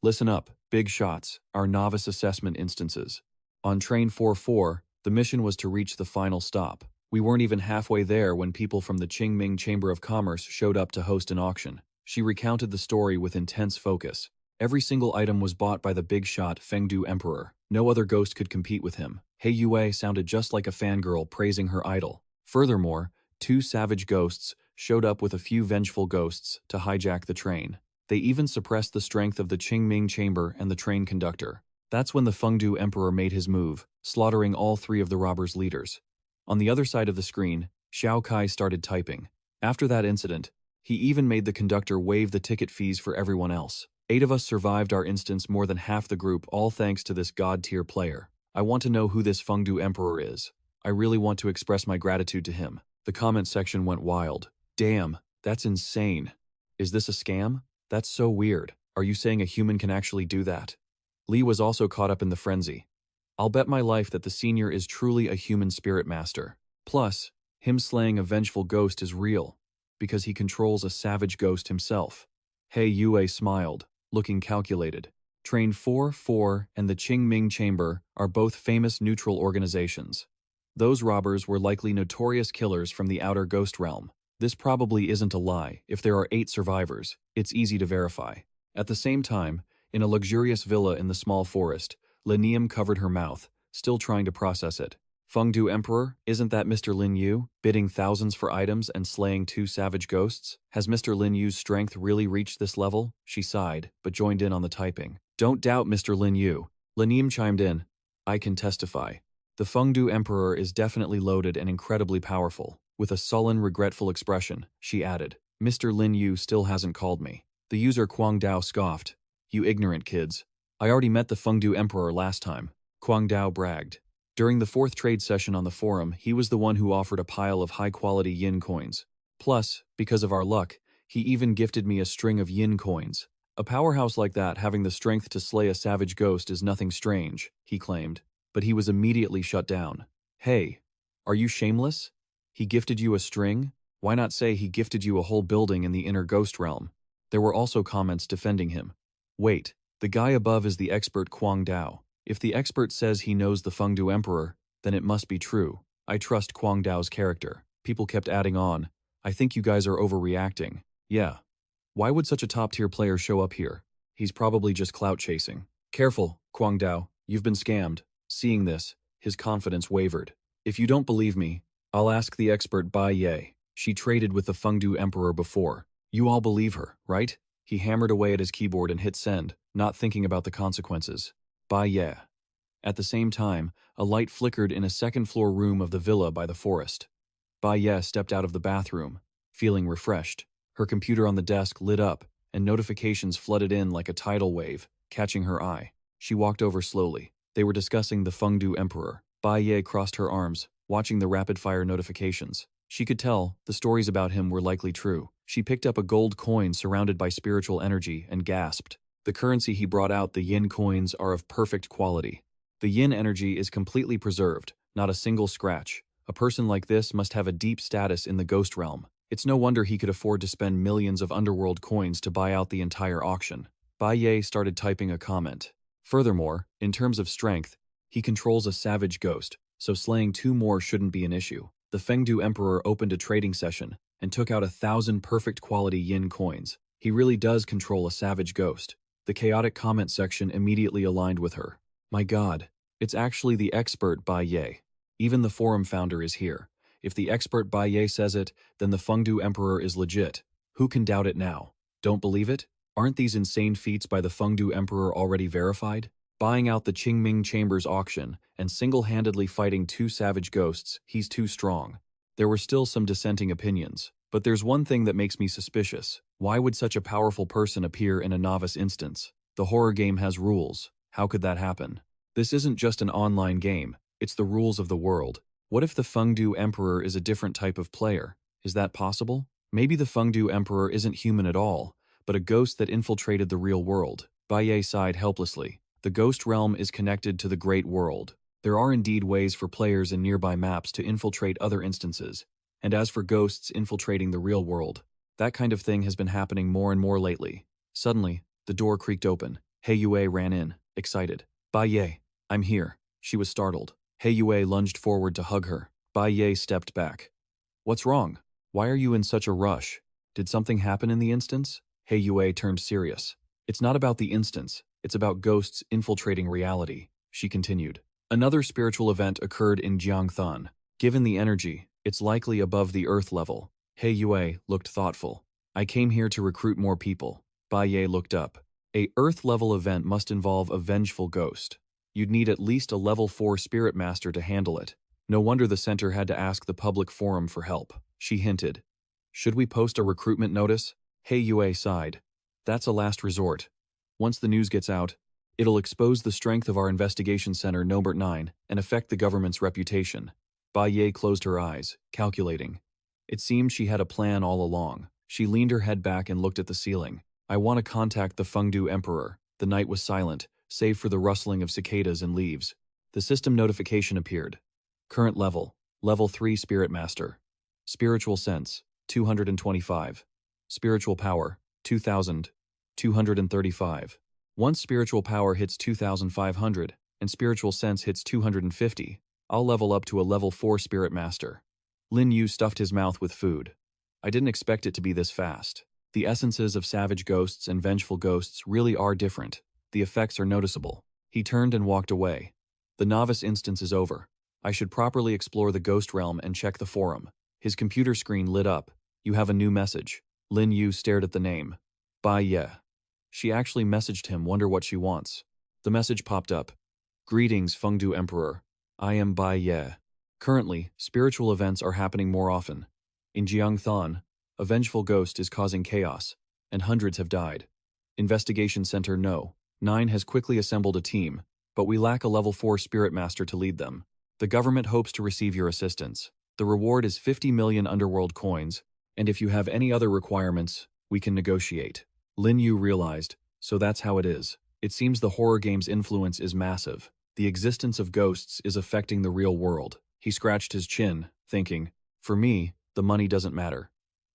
"Listen up, big shots, our novice assessment instances." On Train 4-4, the mission was to reach the final stop. We weren't even halfway there when people from the Qingming Chamber of Commerce showed up to host an auction. She recounted the story with intense focus. Every single item was bought by the big shot Fengdu Emperor. No other ghost could compete with him. Hei Yue sounded just like a fangirl praising her idol. Furthermore, 2 savage ghosts showed up with a few vengeful ghosts to hijack the train. They even suppressed the strength of the Qingming Chamber and the train conductor. That's when the Fengdu Emperor made his move, slaughtering all 3 of the robbers' leaders. On the other side of the screen, Xiao Kai started typing. After that incident, he even made the conductor waive the ticket fees for everyone else. 8 of us survived our instance, more than half the group, all thanks to this god-tier player. I want to know who this Fengdu Emperor is. I really want to express my gratitude to him. The comment section went wild. Damn, that's insane. Is this a scam? That's so weird. Are you saying a human can actually do that? Lee was also caught up in the frenzy. I'll bet my life that the senior is truly a human spirit master. Plus, him slaying a vengeful ghost is real, because he controls a savage ghost himself. Hei Yue smiled, looking calculated. Train 4-4 and the Qingming Chamber are both famous neutral organizations. Those robbers were likely notorious killers from the outer ghost realm. This probably isn't a lie. If there are 8 survivors, it's easy to verify. At the same time, in a luxurious villa in the small forest, Lin Yu covered her mouth, still trying to process it. Fengdu Emperor, isn't that Mr. Lin Yu, bidding thousands for items and slaying 2 savage ghosts? Has Mr. Lin Yu's strength really reached this level? She sighed, but joined in on the typing. Don't doubt Mr. Lin Yu. Lin Yu chimed in. I can testify. The Fengdu Emperor is definitely loaded and incredibly powerful. With a sullen, regretful expression, she added, Mr. Lin Yu still hasn't called me. The user Quang Dao scoffed. You ignorant kids. I already met the Fengdu Emperor last time. Quang Dao bragged. During the 4th trade session on the forum, he was the one who offered a pile of high-quality yin coins. Plus, because of our luck, he even gifted me a string of yin coins. A powerhouse like that having the strength to slay a savage ghost is nothing strange, he claimed, but he was immediately shut down. Hey, are you shameless? He gifted you a string? Why not say he gifted you a whole building in the inner ghost realm? There were also comments defending him. Wait, the guy above is the expert Quang Dao. If the expert says he knows the Fengdu Emperor, then it must be true. I trust Quang Dao's character. People kept adding on. I think you guys are overreacting. Yeah. Why would such a top-tier player show up here? He's probably just clout chasing. Careful, Quang Dao. You've been scammed. Seeing this, his confidence wavered. If you don't believe me, I'll ask the expert Bai Ye. She traded with the Fengdu Emperor before. You all believe her, right? He hammered away at his keyboard and hit send, not thinking about the consequences. Bai Ye. At the same time, a light flickered in a second-floor room of the villa by the forest. Bai Ye stepped out of the bathroom, feeling refreshed. Her computer on the desk lit up, and notifications flooded in like a tidal wave, catching her eye. She walked over slowly. They were discussing the Fengdu Emperor. Bai Ye crossed her arms, watching the rapid-fire notifications. She could tell the stories about him were likely true. She picked up a gold coin surrounded by spiritual energy and gasped. The currency he brought out, the yin coins, are of perfect quality. The yin energy is completely preserved, not a single scratch. A person like this must have a deep status in the ghost realm. It's no wonder he could afford to spend millions of underworld coins to buy out the entire auction. Bai Ye started typing a comment. Furthermore, in terms of strength, he controls a savage ghost, so slaying 2 more shouldn't be an issue. The Fengdu Emperor opened a trading session and took out 1,000 perfect quality yin coins. He really does control a savage ghost. The chaotic comment section immediately aligned with her. My god, it's actually the expert Bai Ye. Even the forum founder is here. If the expert Bai Ye says it, then the Fengdu Emperor is legit. Who can doubt it now? Don't believe it? Aren't these insane feats by the Fengdu Emperor already verified? Buying out the Qingming Chamber's auction and single-handedly fighting 2 savage ghosts, he's too strong. There were still some dissenting opinions. But there's one thing that makes me suspicious. Why would such a powerful person appear in a novice instance? The horror game has rules. How could that happen? This isn't just an online game. It's the rules of the world. What if the Fengdu Emperor is a different type of player? Is that possible? Maybe the Fengdu Emperor isn't human at all, but a ghost that infiltrated the real world. Bai Ye sighed helplessly. The ghost realm is connected to the great world. There are indeed ways for players in nearby maps to infiltrate other instances, and as for ghosts infiltrating the real world, that kind of thing has been happening more and more lately. Suddenly, the door creaked open. Hei Yue ran in, excited. Bai Ye, I'm here. She was startled. Hei Yue lunged forward to hug her. Bai Ye stepped back. What's wrong? Why are you in such a rush? Did something happen in the instance? Hei Yue turned serious. It's not about the instance, it's about ghosts infiltrating reality, she continued. Another spiritual event occurred in Jiangthan. Given the energy, it's likely above the earth level. Hei Yue looked thoughtful. I came here to recruit more people. Bai Ye looked up. A earth-level event must involve a vengeful ghost. You'd need at least a level 4 spirit master to handle it. No wonder the center had to ask the public forum for help, she hinted. Should we post a recruitment notice? Hei Yue sighed. That's a last resort. Once the news gets out, it'll expose the strength of our investigation center No. 9 and affect the government's reputation. Bai Ye closed her eyes, calculating. It seemed she had a plan all along. She leaned her head back and looked at the ceiling. I want to contact the Fengdu Emperor. The night was silent, save for the rustling of cicadas and leaves. The system notification appeared. Current level, level 3 Spirit Master. Spiritual Sense, 225. Spiritual Power, 2,235. Once spiritual power hits 2,500 and spiritual sense hits 250, I'll level up to a level 4 Spirit Master. Lin Yu stuffed his mouth with food. I didn't expect it to be this fast. The essences of savage ghosts and vengeful ghosts really are different. The effects are noticeable. He turned and walked away. The novice instance is over. I should properly explore the ghost realm and check the forum. His computer screen lit up. You have a new message. Lin Yu stared at the name. Bai Ye. She actually messaged him, wonder what she wants. The message popped up. Greetings, Fengdu Emperor. I am Bai Ye. Currently, spiritual events are happening more often. In Jiangthan, a vengeful ghost is causing chaos, and hundreds have died. Investigation Center No. 9 has quickly assembled a team, but we lack a level 4 spirit master to lead them. The government hopes to receive your assistance. The reward is 50 million underworld coins, and if you have any other requirements, we can negotiate. Lin Yu realized, so that's how it is. It seems the horror game's influence is massive. The existence of ghosts is affecting the real world. He scratched his chin, thinking, for me, the money doesn't matter.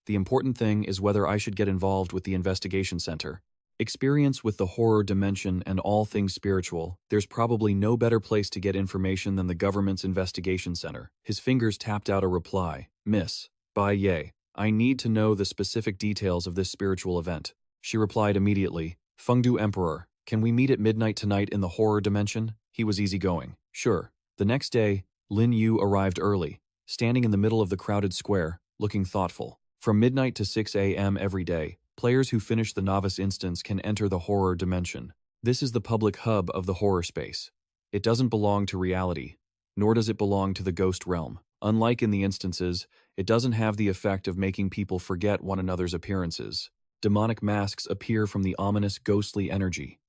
The important thing is whether I should get involved with the investigation center. Experience with the horror dimension and all things spiritual, there's probably no better place to get information than the government's investigation center. His fingers tapped out a reply. Miss Bai Ye, I need to know the specific details of this spiritual event. She replied immediately, Fengdu Emperor, can we meet at midnight tonight in the horror dimension? He was easygoing. Sure. The next day, Lin Yu arrived early, standing in the middle of the crowded square, looking thoughtful. From midnight to 6 a.m. every day, players who finish the novice instance can enter the horror dimension. This is the public hub of the horror space. It doesn't belong to reality, nor does it belong to the ghost realm. Unlike in the instances, it doesn't have the effect of making people forget one another's appearances. Demonic masks appear from the ominous ghostly energy.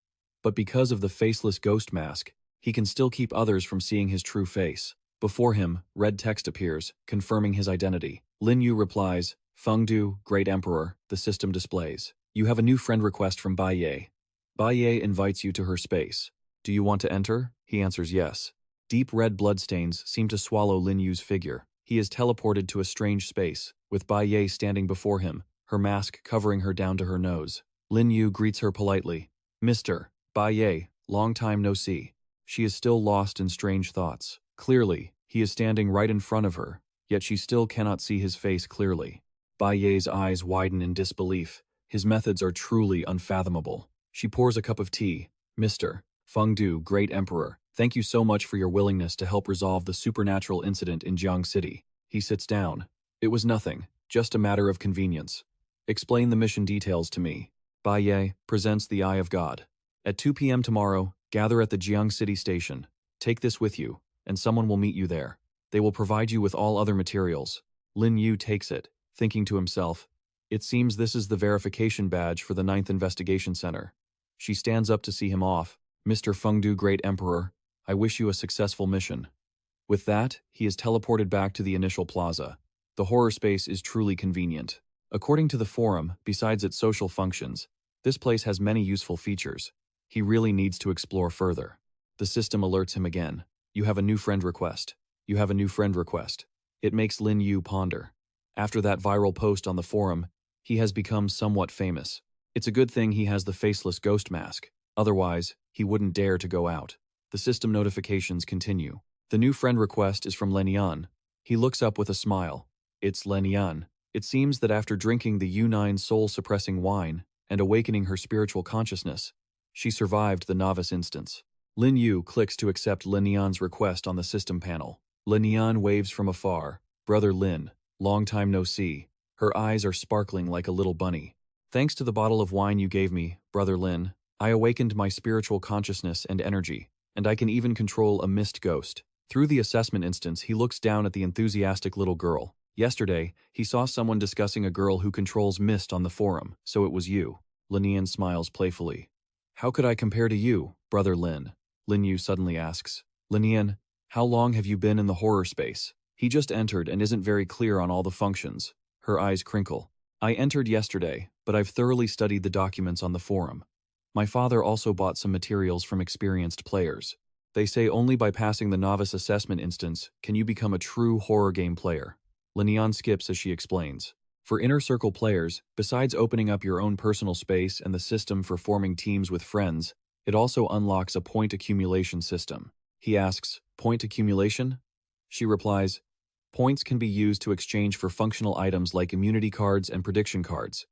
But because of the faceless ghost mask, he can still keep others from seeing his true face. Before him, red text appears, confirming his identity. Lin Yu replies, Fengdu, Great Emperor, the system displays. You have a new friend request from Bai Ye. Bai Ye invites you to her space. Do you want to enter? He answers yes. Deep red bloodstains seem to swallow Lin Yu's figure. He is teleported to a strange space, with Bai Ye standing before him, her mask covering her down to her nose. Lin Yu greets her politely. Mr. Bai Ye, long time no see. She is still lost in strange thoughts. Clearly, he is standing right in front of her, yet she still cannot see his face clearly. Bai Ye's eyes widen in disbelief. His methods are truly unfathomable. She pours a cup of tea. Mr. Fengdu, Great Emperor, thank you so much for your willingness to help resolve the supernatural incident in Jiang City. He sits down. It was nothing, just a matter of convenience. Explain the mission details to me. Bai Ye presents the Eye of God. At 2 p.m. tomorrow, gather at the Jiang City station. Take this with you, and someone will meet you there. They will provide you with all other materials. Lin Yu takes it, thinking to himself, it seems this is the verification badge for the 9th Investigation Center. She stands up to see him off. Mr. Fengdu, Great Emperor, I wish you a successful mission. With that, he is teleported back to the initial plaza. The horror space is truly convenient. According to the forum, besides its social functions, this place has many useful features. He really needs to explore further. The system alerts him again. You have a new friend request. You have a new friend request. It makes Lin Yu ponder. After that viral post on the forum, he has become somewhat famous. It's a good thing he has the faceless ghost mask. Otherwise, he wouldn't dare to go out. The system notifications continue. The new friend request is from Lin Yan. He looks up with a smile. It's Lin Yan. It seems that after drinking the U9 soul-suppressing wine and awakening her spiritual consciousness, she survived the novice instance. Lin Yu clicks to accept Lin Yan's request on the system panel. Lin Yan waves from afar. Brother Lin, long time no see. Her eyes are sparkling like a little bunny. Thanks to the bottle of wine you gave me, Brother Lin, I awakened my spiritual consciousness and energy, and I can even control a mist ghost. Through the assessment instance, he looks down at the enthusiastic little girl. Yesterday, he saw someone discussing a girl who controls mist on the forum, so it was you. Lin Yan smiles playfully. How could I compare to you, Brother Lin? Lin Yu suddenly asks. Lin Yan, how long have you been in the horror space? He just entered and isn't very clear on all the functions. Her eyes crinkle. I entered yesterday, but I've thoroughly studied the documents on the forum. My father also bought some materials from experienced players. They say only by passing the novice assessment instance can you become a true horror game player. Lin Yan skips as she explains. For inner circle players, besides opening up your own personal space and the system for forming teams with friends, it also unlocks a point accumulation system. He asks, point accumulation? She replies, points can be used to exchange for functional items like immunity cards and prediction cards.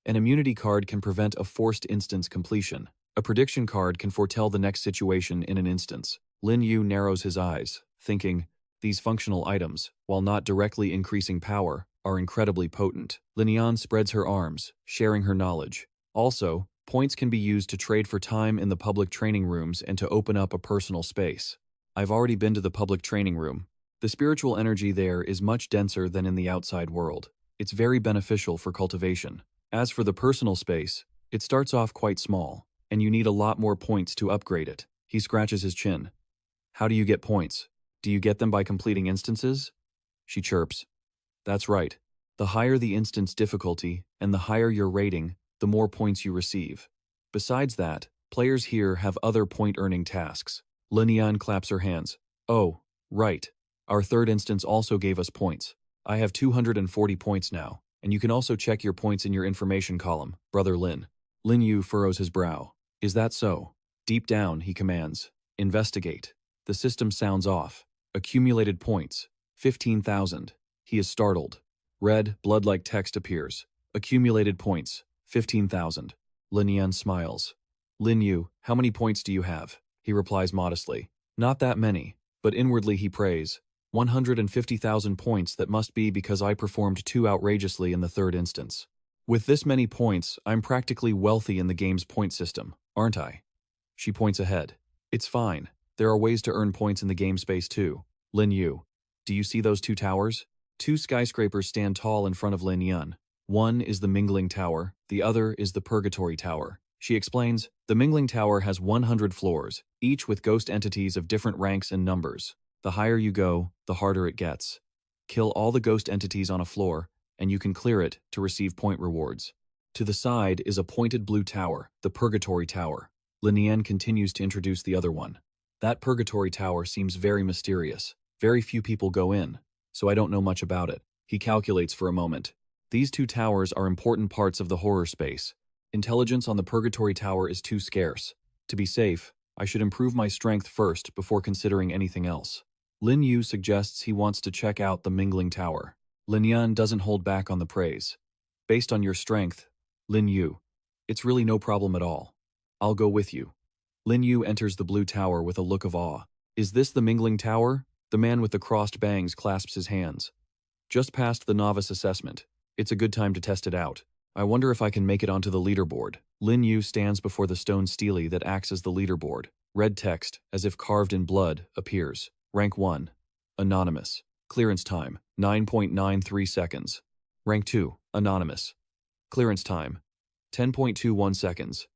An immunity card can prevent a forced instance completion. A prediction card can foretell the next situation in an instance. Lin Yu narrows his eyes, thinking, these functional items, while not directly increasing power, are incredibly potent. Lin Yan spreads her arms, sharing her knowledge. Also, points can be used to trade for time in the public training rooms and to open up a personal space. I've already been to the public training room. The spiritual energy there is much denser than in the outside world. It's very beneficial for cultivation. As for the personal space, it starts off quite small, and you need a lot more points to upgrade it. He scratches his chin. How do you get points? Do you get them by completing instances? She chirps. That's right. The higher the instance difficulty and the higher your rating, the more points you receive. Besides that, players here have other point-earning tasks. Lin Yan claps her hands. Oh, right. Our third instance also gave us points. I have 240 points now, and you can also check your points in your information column, Brother Lin. Lin Yu furrows his brow. Is that so? Deep down, he commands. Investigate. The system sounds off. Accumulated points. 15,000. He is startled. Red, blood-like text appears. Accumulated points. 15,000. Lin Yan smiles. Lin Yu, how many points do you have? He replies modestly. Not that many, but inwardly he prays. 150,000 points, that must be because I performed too outrageously in the third instance. With this many points, I'm practically wealthy in the game's point system, aren't I? She points ahead. It's fine. There are ways to earn points in the game space too. Lin Yu, do you see those two towers? Two skyscrapers stand tall in front of Lin Yan. One is the Mingling Tower, the other is the Purgatory Tower. She explains, the Mingling Tower has 100 floors, each with ghost entities of different ranks and numbers. The higher you go, the harder it gets. Kill all the ghost entities on a floor, and you can clear it to receive point rewards. To the side is a pointed blue tower, the Purgatory Tower. Lin Yan continues to introduce the other one. That Purgatory Tower seems very mysterious. Very few people go in, so I don't know much about it. He calculates for a moment. These two towers are important parts of the horror space. Intelligence on the Purgatory Tower is too scarce. To be safe, I should improve my strength first before considering anything else. Lin Yu suggests he wants to check out the Mingling Tower. Lin Yan doesn't hold back on the praise. Based on your strength, Lin Yu, it's really no problem at all. I'll go with you. Lin Yu enters the blue tower with a look of awe. Is this the Mingling Tower? The man with the crossed bangs clasps his hands. Just passed the novice assessment. It's a good time to test it out. I wonder if I can make it onto the leaderboard. Lin Yu stands before the stone stele that acts as the leaderboard. Red text, as if carved in blood, appears. Rank 1. Anonymous. Clearance time, 9.93 seconds. Rank 2. Anonymous. Clearance time, 10.21 seconds.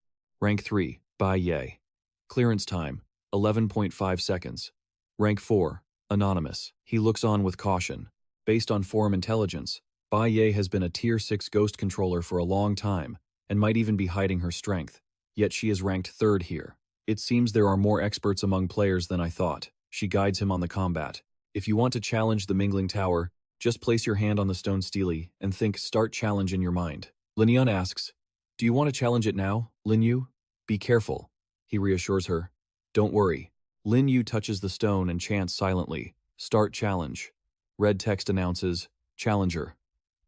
Rank 3. Bai Ye. Clearance time, 11.5 seconds. Rank 4. Anonymous. He looks on with caution. Based on forum intelligence, Bai Ye has been a Tier 6 ghost controller for a long time, and might even be hiding her strength. Yet she is ranked 3rd here. It seems there are more experts among players than I thought. She guides him on the combat. If you want to challenge the Mingling Tower, just place your hand on the stone stele and think start challenge in your mind. Lin Yan asks, do you want to challenge it now, Lin Yu? Be careful, he reassures her. Don't worry. Lin Yu touches the stone and chants silently, start challenge. Red text announces, Challenger.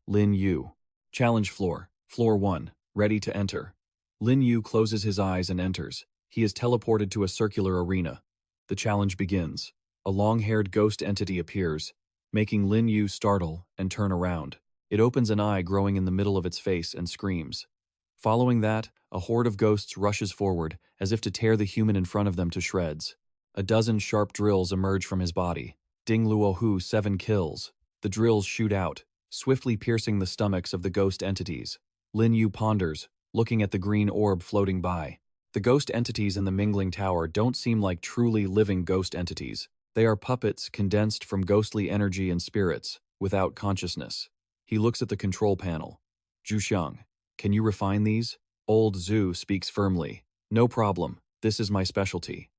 Lin Yu. Challenge floor. Floor 1. Ready to enter. Lin Yu closes his eyes and enters. He is teleported to a circular arena. The challenge begins. A long-haired ghost entity appears, making Lin Yu startle and turn around. It opens an eye growing in the middle of its face and screams. Following that, a horde of ghosts rushes forward, as if to tear the human in front of them to shreds. A dozen sharp drills emerge from his body. Ding Luohu 7 kills. The drills shoot out, swiftly piercing the stomachs of the ghost entities. Lin Yu ponders, looking at the green orb floating by. The ghost entities in the Mingling Tower don't seem like truly living ghost entities. They are puppets condensed from ghostly energy and spirits, without consciousness. He looks at the control panel. Zhuxiang, can you refine these? Old Zhu speaks firmly. No problem, this is my specialty.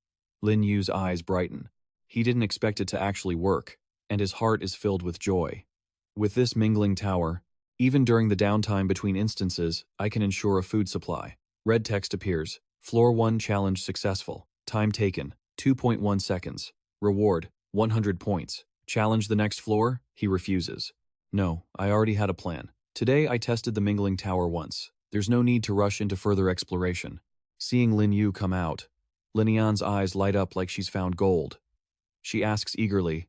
Lin Yu's eyes brighten. He didn't expect it to actually work, and his heart is filled with joy. With this Mingling Tower, even during the downtime between instances, I can ensure a food supply. Red text appears. Floor 1 challenge successful. Time taken, 2.1 seconds. Reward, 100 points. Challenge the next floor? He refuses. No, I already had a plan. Today I tested the Mingling Tower once. There's no need to rush into further exploration. Seeing Lin Yu come out, Lin Yan's eyes light up like she's found gold. She asks eagerly,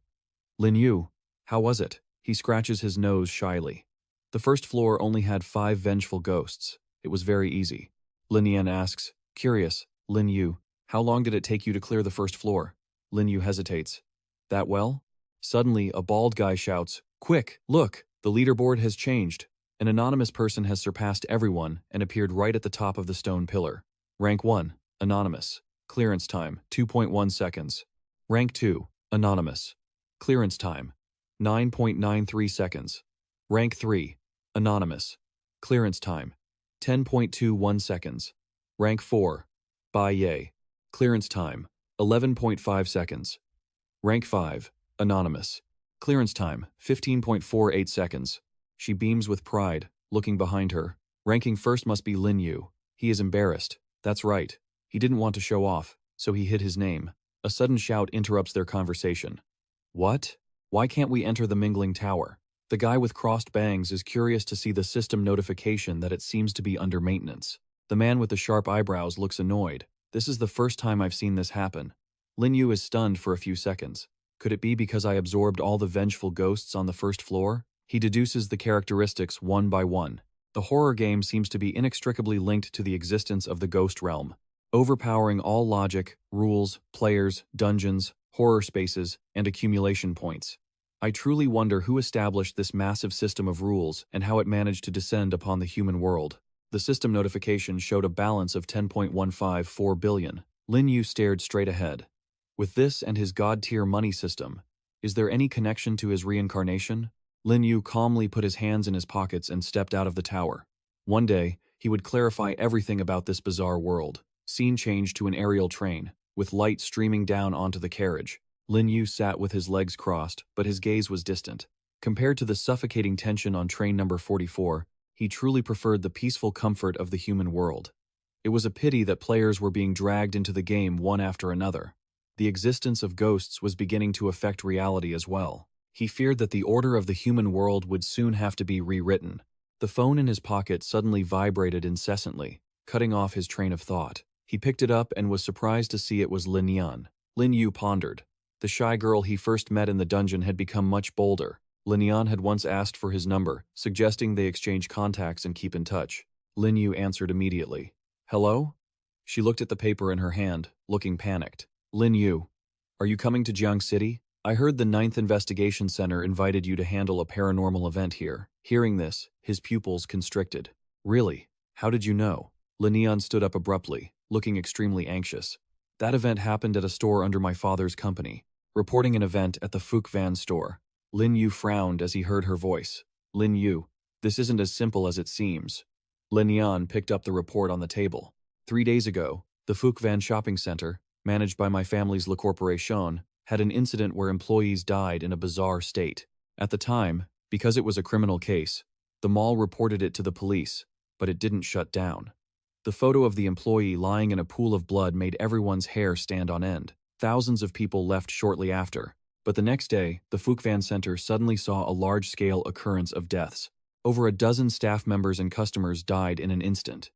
Lin Yu, how was it? He scratches his nose shyly. The first floor only had 5 vengeful ghosts. It was very easy. Lin Yan asks, curious, Lin Yu, how long did it take you to clear the first floor? Lin Yu hesitates. That well? Suddenly, a bald guy shouts, quick, look, the leaderboard has changed. An anonymous person has surpassed everyone and appeared right at the top of the stone pillar. Rank 1, anonymous. Clearance time, 2.1 seconds. Rank 2, anonymous. Clearance time, 9.93 seconds. Rank 3, anonymous. Clearance time, 10.21 seconds. Rank 4, Bai Ye. Clearance time, 11.5 seconds. Rank 5, anonymous. Clearance time, 15.48 seconds. She beams with pride, looking behind her. Ranking first must be Lin Yu. He is embarrassed. That's right. He didn't want to show off, so he hid his name. A sudden shout interrupts their conversation. What? Why can't we enter the Mingling Tower? The guy with crossed bangs is curious to see the system notification that it seems to be under maintenance. The man with the sharp eyebrows looks annoyed. This is the first time I've seen this happen. Lin Yu is stunned for a few seconds. Could it be because I absorbed all the vengeful ghosts on the first floor? He deduces the characteristics one by one. The horror game seems to be inextricably linked to the existence of the ghost realm, overpowering all logic, rules, players, dungeons, horror spaces, and accumulation points. I truly wonder who established this massive system of rules and how it managed to descend upon the human world. The system notification showed a balance of 10.154 billion. Lin Yu stared straight ahead. With this and his god-tier money system, is there any connection to his reincarnation? Lin Yu calmly put his hands in his pockets and stepped out of the tower. One day, he would clarify everything about this bizarre world. Scene changed to an aerial train, with light streaming down onto the carriage. Lin Yu sat with his legs crossed, but his gaze was distant. Compared to the suffocating tension on train number 44, he truly preferred the peaceful comfort of the human world. It was a pity that players were being dragged into the game one after another. The existence of ghosts was beginning to affect reality as well. He feared that the order of the human world would soon have to be rewritten. The phone in his pocket suddenly vibrated incessantly, cutting off his train of thought. He picked it up and was surprised to see it was Lin Yan. Lin Yu pondered. The shy girl he first met in the dungeon had become much bolder. Lin Yan had once asked for his number, suggesting they exchange contacts and keep in touch. Lin Yu answered immediately. Hello? She looked at the paper in her hand, looking panicked. Lin Yu, are you coming to Jiang City? I heard the 9th Investigation Center invited you to handle a paranormal event here. Hearing this, his pupils constricted. Really? How did you know? Lin Yan stood up abruptly, looking extremely anxious. That event happened at a store under my father's company, reporting an event at the Fook Van store. Lin Yu frowned as he heard her voice. Lin Yu, this isn't as simple as it seems. Lin Yan picked up the report on the table. 3 days ago, the Fook Van shopping center, managed by my family's Le Corporation, had an incident where employees died in a bizarre state. At the time, because it was a criminal case, the mall reported it to the police, but it didn't shut down. The photo of the employee lying in a pool of blood made everyone's hair stand on end. Thousands of people left shortly after, but the next day, the Fukvan Center suddenly saw a large-scale occurrence of deaths. Over a dozen staff members and customers died in an instant.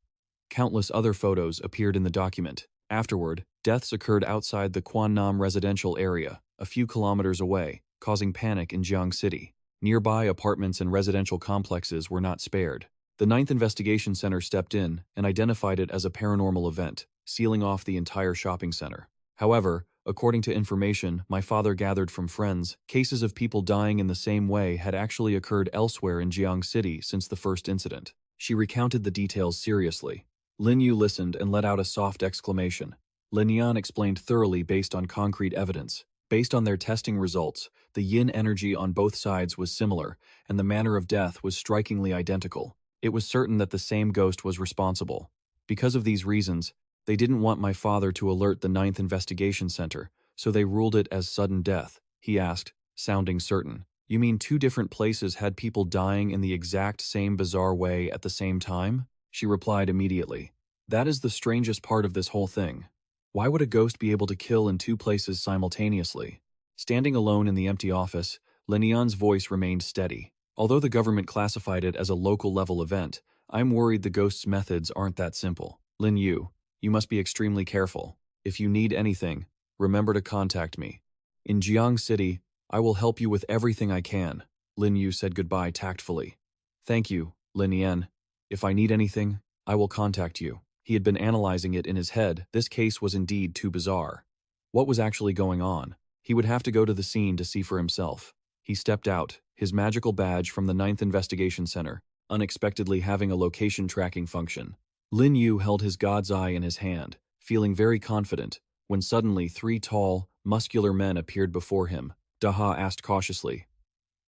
Countless other photos appeared in the document. Afterward, deaths occurred outside the Kwangnam residential area, a few kilometers away, causing panic in Jiang City. Nearby apartments and residential complexes were not spared. The 9th Investigation Center stepped in and identified it as a paranormal event, sealing off the entire shopping center. However, according to information my father gathered from friends, cases of people dying in the same way had actually occurred elsewhere in Jiang City since the first incident. She recounted the details seriously. Lin Yu listened and let out a soft exclamation. Lin Yan explained thoroughly based on concrete evidence. Based on their testing results, the yin energy on both sides was similar, and the manner of death was strikingly identical. It was certain that the same ghost was responsible. Because of these reasons, they didn't want my father to alert the 9th Investigation Center, so they ruled it as sudden death. He asked, sounding certain. You mean 2 different places had people dying in the exact same bizarre way at the same time? She replied immediately. That is the strangest part of this whole thing. Why would a ghost be able to kill in 2 places simultaneously? Standing alone in the empty office, Lin Yan's voice remained steady. Although the government classified it as a local-level event, I'm worried the ghost's methods aren't that simple. Lin Yu, you must be extremely careful. If you need anything, remember to contact me. In Jiang City, I will help you with everything I can. Lin Yu said goodbye tactfully. Thank you, Lin Yan. If I need anything, I will contact you. He had been analyzing it in his head. This case was indeed too bizarre. What was actually going on? He would have to go to the scene to see for himself. He stepped out, his magical badge from the 9th Investigation Center, unexpectedly having a location tracking function. Lin Yu held his god's eye in his hand, feeling very confident, when suddenly 3 tall, muscular men appeared before him. Daha asked cautiously,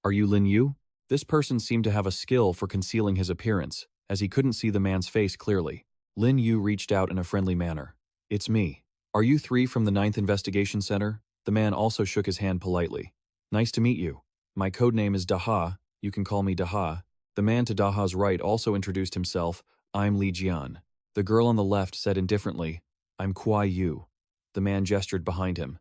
Are you Lin Yu? This person seemed to have a skill for concealing his appearance, as he couldn't see the man's face clearly. Lin Yu reached out in a friendly manner. It's me. Are you 3 from the 9th Investigation Center? The man also shook his hand politely. Nice to meet you. My codename is Daha, you can call me Daha. The man to Daha's right also introduced himself. I'm Li Jian. The girl on the left said indifferently, I'm Kuai Yu. The man gestured behind him.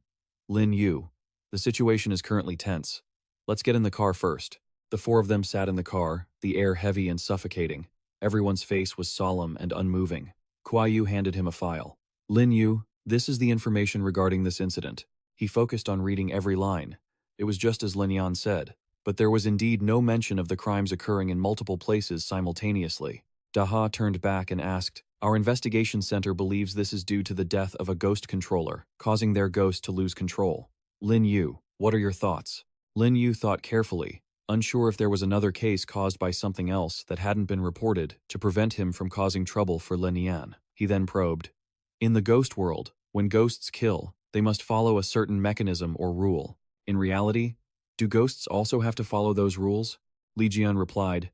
Lin Yu. The situation is currently tense. Let's get in the car first. The 4 of them sat in the car, the air heavy and suffocating. Everyone's face was solemn and unmoving. Kuai Yu handed him a file. Lin Yu, this is the information regarding this incident. He focused on reading every line. It was just as Lin Yan said, but there was indeed no mention of the crimes occurring in multiple places simultaneously. Daha turned back and asked, Our investigation center believes this is due to the death of a ghost controller, causing their ghost to lose control. Lin Yu, what are your thoughts? Lin Yu thought carefully, unsure if there was another case caused by something else that hadn't been reported to prevent him from causing trouble for Lin Yan. He then probed. In the ghost world, when ghosts kill, they must follow a certain mechanism or rule. In reality, do ghosts also have to follow those rules? Li Jian replied,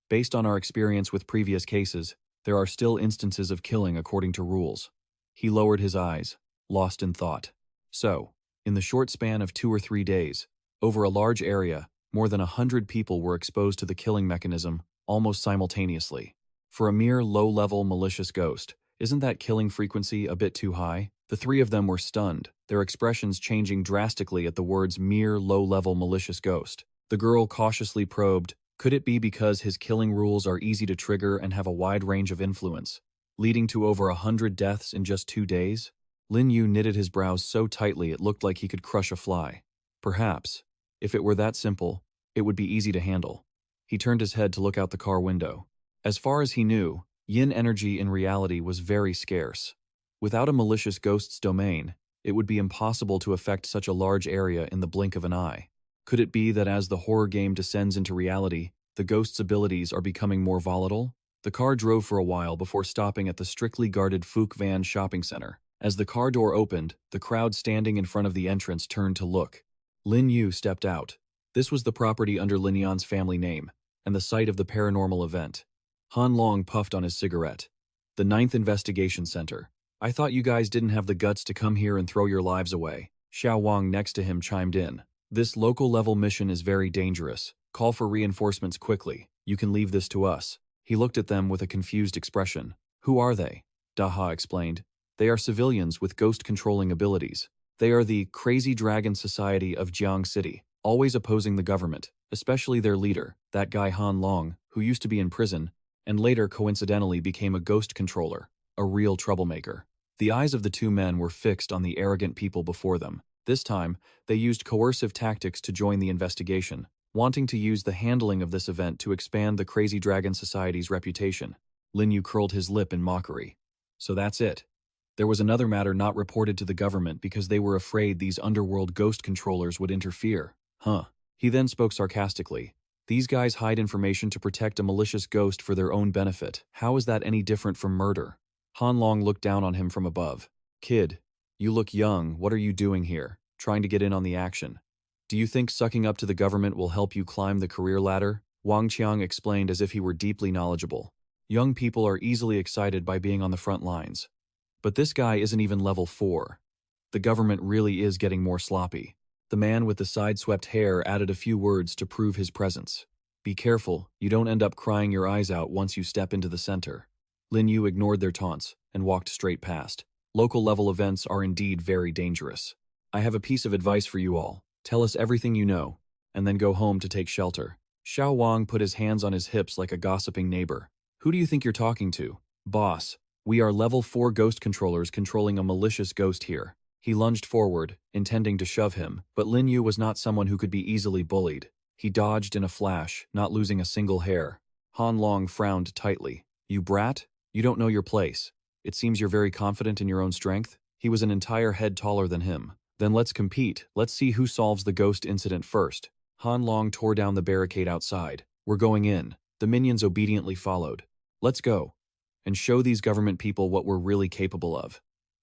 Based on our experience with previous cases, there are still instances of killing according to rules. He lowered his eyes, lost in thought. So, in the short span of 2 or 3 days, over a large area, more than 100 people were exposed to the killing mechanism almost simultaneously. For a mere low-level malicious ghost, isn't that killing frequency a bit too high? The 3 of them were stunned, their expressions changing drastically at the words mere low-level malicious ghost. The girl cautiously probed, could it be because his killing rules are easy to trigger and have a wide range of influence, leading to over 100 deaths in just 2 days? Lin Yu knitted his brows so tightly it looked like he could crush a fly. Perhaps, if it were that simple, it would be easy to handle. He turned his head to look out the car window. As far as he knew, yin energy in reality was very scarce. Without a malicious ghost's domain, it would be impossible to affect such a large area in the blink of an eye. Could it be that as the horror game descends into reality, the ghost's abilities are becoming more volatile? The car drove for a while before stopping at the strictly guarded Fukvan shopping center. As the car door opened, the crowd standing in front of the entrance turned to look. Lin Yu stepped out. This was the property under Lin Yan's family name, and the site of the paranormal event. Han Long puffed on his cigarette. The 9th Investigation Center. I thought you guys didn't have the guts to come here and throw your lives away. Xiao Wang next to him chimed in. This local-level mission is very dangerous. Call for reinforcements quickly. You can leave this to us. He looked at them with a confused expression. Who are they? Daha explained. They are civilians with ghost-controlling abilities. They are the Crazy Dragon Society of Jiang City, always opposing the government, especially their leader, that guy Han Long, who used to be in prison, and later coincidentally became a ghost controller, a real troublemaker. The eyes of the two men were fixed on the arrogant people before them. This time, they used coercive tactics to join the investigation, wanting to use the handling of this event to expand the Crazy Dragon Society's reputation. Lin Yu curled his lip in mockery. So that's it. There was another matter not reported to the government because they were afraid these underworld ghost controllers would interfere. Huh. He then spoke sarcastically. These guys hide information to protect a malicious ghost for their own benefit. How is that any different from murder? Han Long looked down on him from above. Kid, you look young. What are you doing here? Trying to get in on the action. Do you think sucking up to the government will help you climb the career ladder? Wang Qiang explained as if he were deeply knowledgeable. Young people are easily excited by being on the front lines. But this guy isn't even level 4. The government really is getting more sloppy. The man with the side-swept hair added a few words to prove his presence. Be careful, you don't end up crying your eyes out once you step into the center. Lin Yu ignored their taunts and walked straight past. Local-level events are indeed very dangerous. I have a piece of advice for you all. Tell us everything you know, and then go home to take shelter. Xiao Wang put his hands on his hips like a gossiping neighbor. Who do you think you're talking to? Boss, we are level 4 ghost controllers controlling a malicious ghost here. He lunged forward, intending to shove him, but Lin Yu was not someone who could be easily bullied. He dodged in a flash, not losing a single hair. Han Long frowned tightly. You brat? You don't know your place. It seems you're very confident in your own strength. He was an entire head taller than him. Then let's compete. Let's see who solves the ghost incident first. Han Long tore down the barricade outside. We're going in. The minions obediently followed. Let's go. And show these government people what we're really capable of.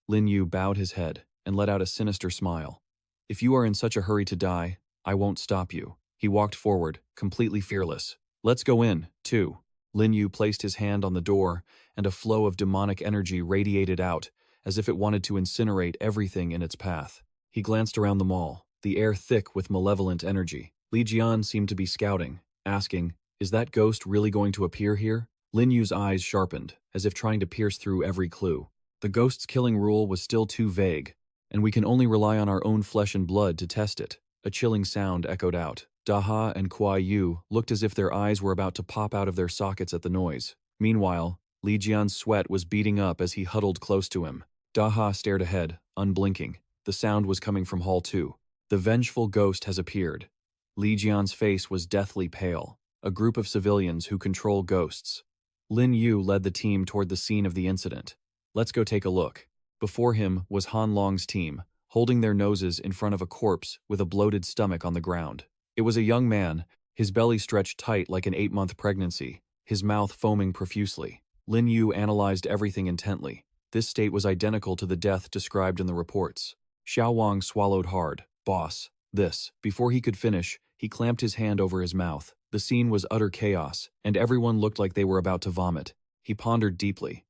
Lin Yu bowed his head and let out a sinister smile. If you are in such a hurry to die, I won't stop you. He walked forward, completely fearless. Let's go in, too. Lin Yu placed his hand on the door, and a flow of demonic energy radiated out, as if it wanted to incinerate everything in its path. He glanced around the mall, the air thick with malevolent energy. Li Jian seemed to be scouting, asking, is that ghost really going to appear here? Lin Yu's eyes sharpened, as if trying to pierce through every clue. The ghost's killing rule was still too vague, and we can only rely on our own flesh and blood to test it. A chilling sound echoed out. Daha and Kuai Yu looked as if their eyes were about to pop out of their sockets at the noise. Meanwhile, Li Jian's sweat was beating up as he huddled close to him. Daha stared ahead, unblinking. The sound was coming from Hall 2. The vengeful ghost has appeared. Li Jian's face was deathly pale. A group of civilians who control ghosts. Lin Yu led the team toward the scene of the incident. Let's go take a look. Before him was Han Long's team, holding their noses in front of a corpse with a bloated stomach on the ground. It was a young man, his belly stretched tight like an 8-month pregnancy, his mouth foaming profusely. Lin Yu analyzed everything intently. This state was identical to the death described in the reports. Xiao Wang swallowed hard. Boss, this. Before he could finish, he clamped his hand over his mouth. The scene was utter chaos, and everyone looked like they were about to vomit. He pondered deeply.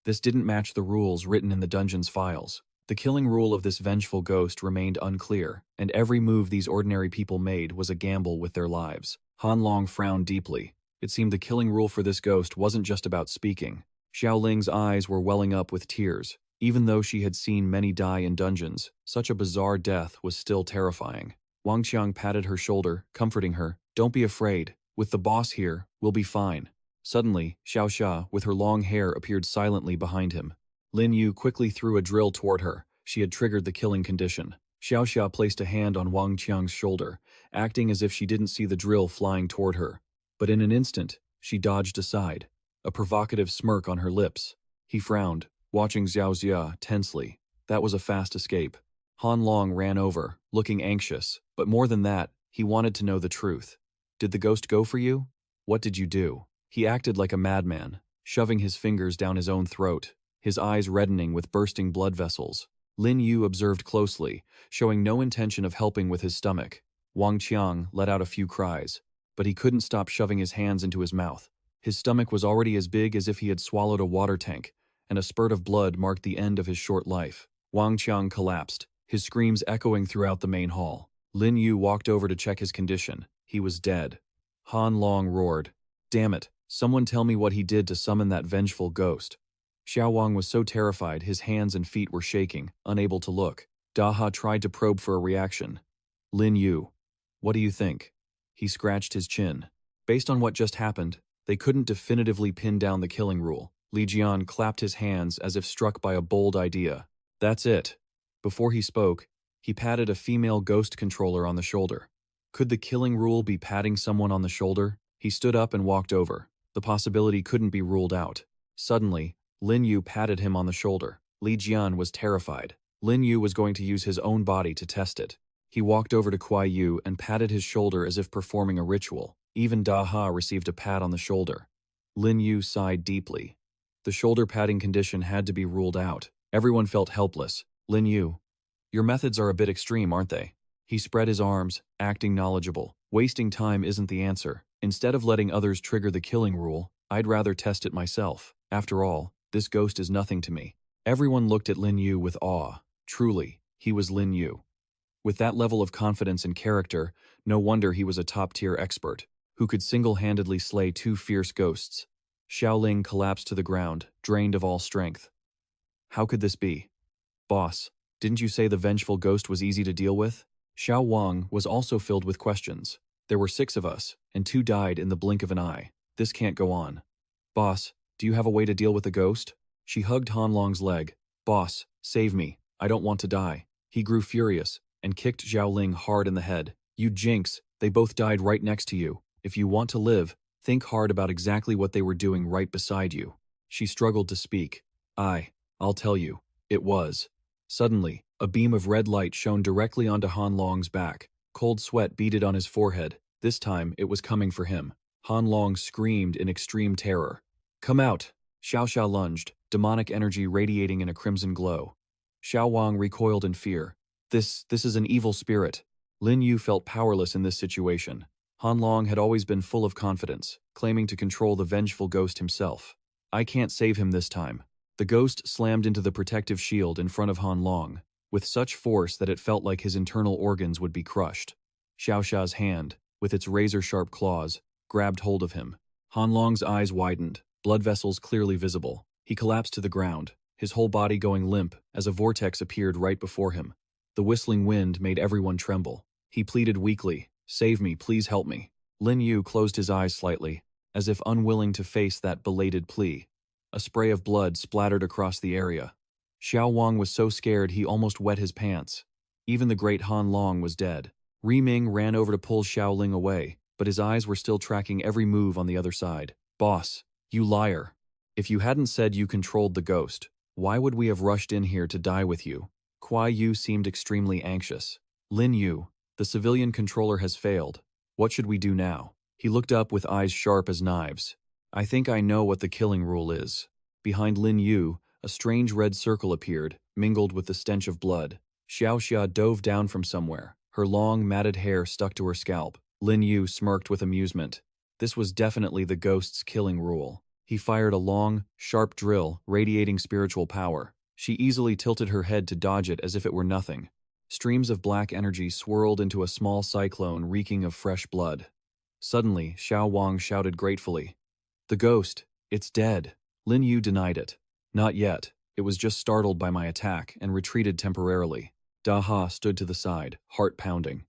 This didn't match the rules written in the dungeon's files. The killing rule of this vengeful ghost remained unclear, and every move these ordinary people made was a gamble with their lives. Han Long frowned deeply. It seemed the killing rule for this ghost wasn't just about speaking. Xiao Ling's eyes were welling up with tears. Even though she had seen many die in dungeons, such a bizarre death was still terrifying. Wang Qiang patted her shoulder, comforting her. Don't be afraid. With the boss here, we'll be fine. Suddenly, Xiao Xia, with her long hair, appeared silently behind him. Lin Yu quickly threw a drill toward her. She had triggered the killing condition. Xiao Xia placed a hand on Wang Qiang's shoulder, acting as if she didn't see the drill flying toward her. But in an instant, she dodged aside, a provocative smirk on her lips. He frowned, watching Xiao Xia tensely. That was a fast escape. Han Long ran over, looking anxious, but more than that, he wanted to know the truth. Did the ghost go for you? What did you do? He acted like a madman, shoving his fingers down his own throat, his eyes reddening with bursting blood vessels. Lin Yu observed closely, showing no intention of helping with his stomach. Wang Qiang let out a few cries, but he couldn't stop shoving his hands into his mouth. His stomach was already as big as if he had swallowed a water tank, and a spurt of blood marked the end of his short life. Wang Qiang collapsed, his screams echoing throughout the main hall. Lin Yu walked over to check his condition. He was dead. Han Long roared, "Damn it, someone tell me what he did to summon that vengeful ghost." Xiao Wang was so terrified his hands and feet were shaking, unable to look. Daha tried to probe for a reaction. "Lin Yu, what do you think?" He scratched his chin. Based on what just happened, they couldn't definitively pin down the killing rule. Li Jian clapped his hands as if struck by a bold idea. "That's it." Before he spoke, he patted a female ghost controller on the shoulder. Could the killing rule be patting someone on the shoulder? He stood up and walked over. The possibility couldn't be ruled out. Suddenly, Lin Yu patted him on the shoulder. Li Jian was terrified. Lin Yu was going to use his own body to test it. He walked over to Kuai Yu and patted his shoulder as if performing a ritual. Even Daha received a pat on the shoulder. Lin Yu sighed deeply. The shoulder patting condition had to be ruled out. Everyone felt helpless. "Lin Yu, your methods are a bit extreme, aren't they?" He spread his arms, acting knowledgeable. "Wasting time isn't the answer. Instead of letting others trigger the killing rule, I'd rather test it myself. After all, this ghost is nothing to me." Everyone looked at Lin Yu with awe. Truly, he was Lin Yu. With that level of confidence and character, no wonder he was a top-tier expert, who could single-handedly slay two fierce ghosts. Xiaoling collapsed to the ground, drained of all strength. How could this be? "Boss, didn't you say the vengeful ghost was easy to deal with?" Xiao Wang was also filled with questions. "There were 6 of us, and 2 died in the blink of an eye. This can't go on." "Boss, do you have a way to deal with the ghost?" She hugged Han Long's leg. "Boss, save me. I don't want to die." He grew furious and kicked Zhao Ling hard in the head. "You jinx, they both died right next to you. If you want to live, think hard about exactly what they were doing right beside you." She struggled to speak. I'll tell you. It was. Suddenly, a beam of red light shone directly onto Han Long's back. Cold sweat beaded on his forehead. This time, it was coming for him. Han Long screamed in extreme terror. "Come out!" Xiao Xiao lunged, demonic energy radiating in a crimson glow. Xiao Wang recoiled in fear. This is an evil spirit." Lin Yu felt powerless in this situation. Han Long had always been full of confidence, claiming to control the vengeful ghost himself. "I can't save him this time." The ghost slammed into the protective shield in front of Han Long, with such force that it felt like his internal organs would be crushed. Xiao Xiao's hand, with its razor-sharp claws, grabbed hold of him. Han Long's eyes widened, blood vessels clearly visible. He collapsed to the ground, his whole body going limp as a vortex appeared right before him. The whistling wind made everyone tremble. He pleaded weakly, "Save me, please help me." Lin Yu closed his eyes slightly, as if unwilling to face that belated plea. A spray of blood splattered across the area. Xiao Wang was so scared he almost wet his pants. Even the great Han Long was dead. Ri Ming ran over to pull Xiao Ling away, but his eyes were still tracking every move on the other side. "Boss, you liar. If you hadn't said you controlled the ghost, why would we have rushed in here to die with you?" Kuai Yu seemed extremely anxious. "Lin Yu, the civilian controller has failed. What should we do now?" He looked up with eyes sharp as knives. "I think I know what the killing rule is." Behind Lin Yu, a strange red circle appeared, mingled with the stench of blood. Xiao Xia dove down from somewhere, her long, matted hair stuck to her scalp. Lin Yu smirked with amusement. This was definitely the ghost's killing rule. He fired a long, sharp drill, radiating spiritual power. She easily tilted her head to dodge it as if it were nothing. Streams of black energy swirled into a small cyclone reeking of fresh blood. Suddenly, Xiao Wang shouted gratefully, "The ghost, it's dead." Lin Yu denied it. "Not yet. It was just startled by my attack and retreated temporarily." Daha stood to the side, heart pounding.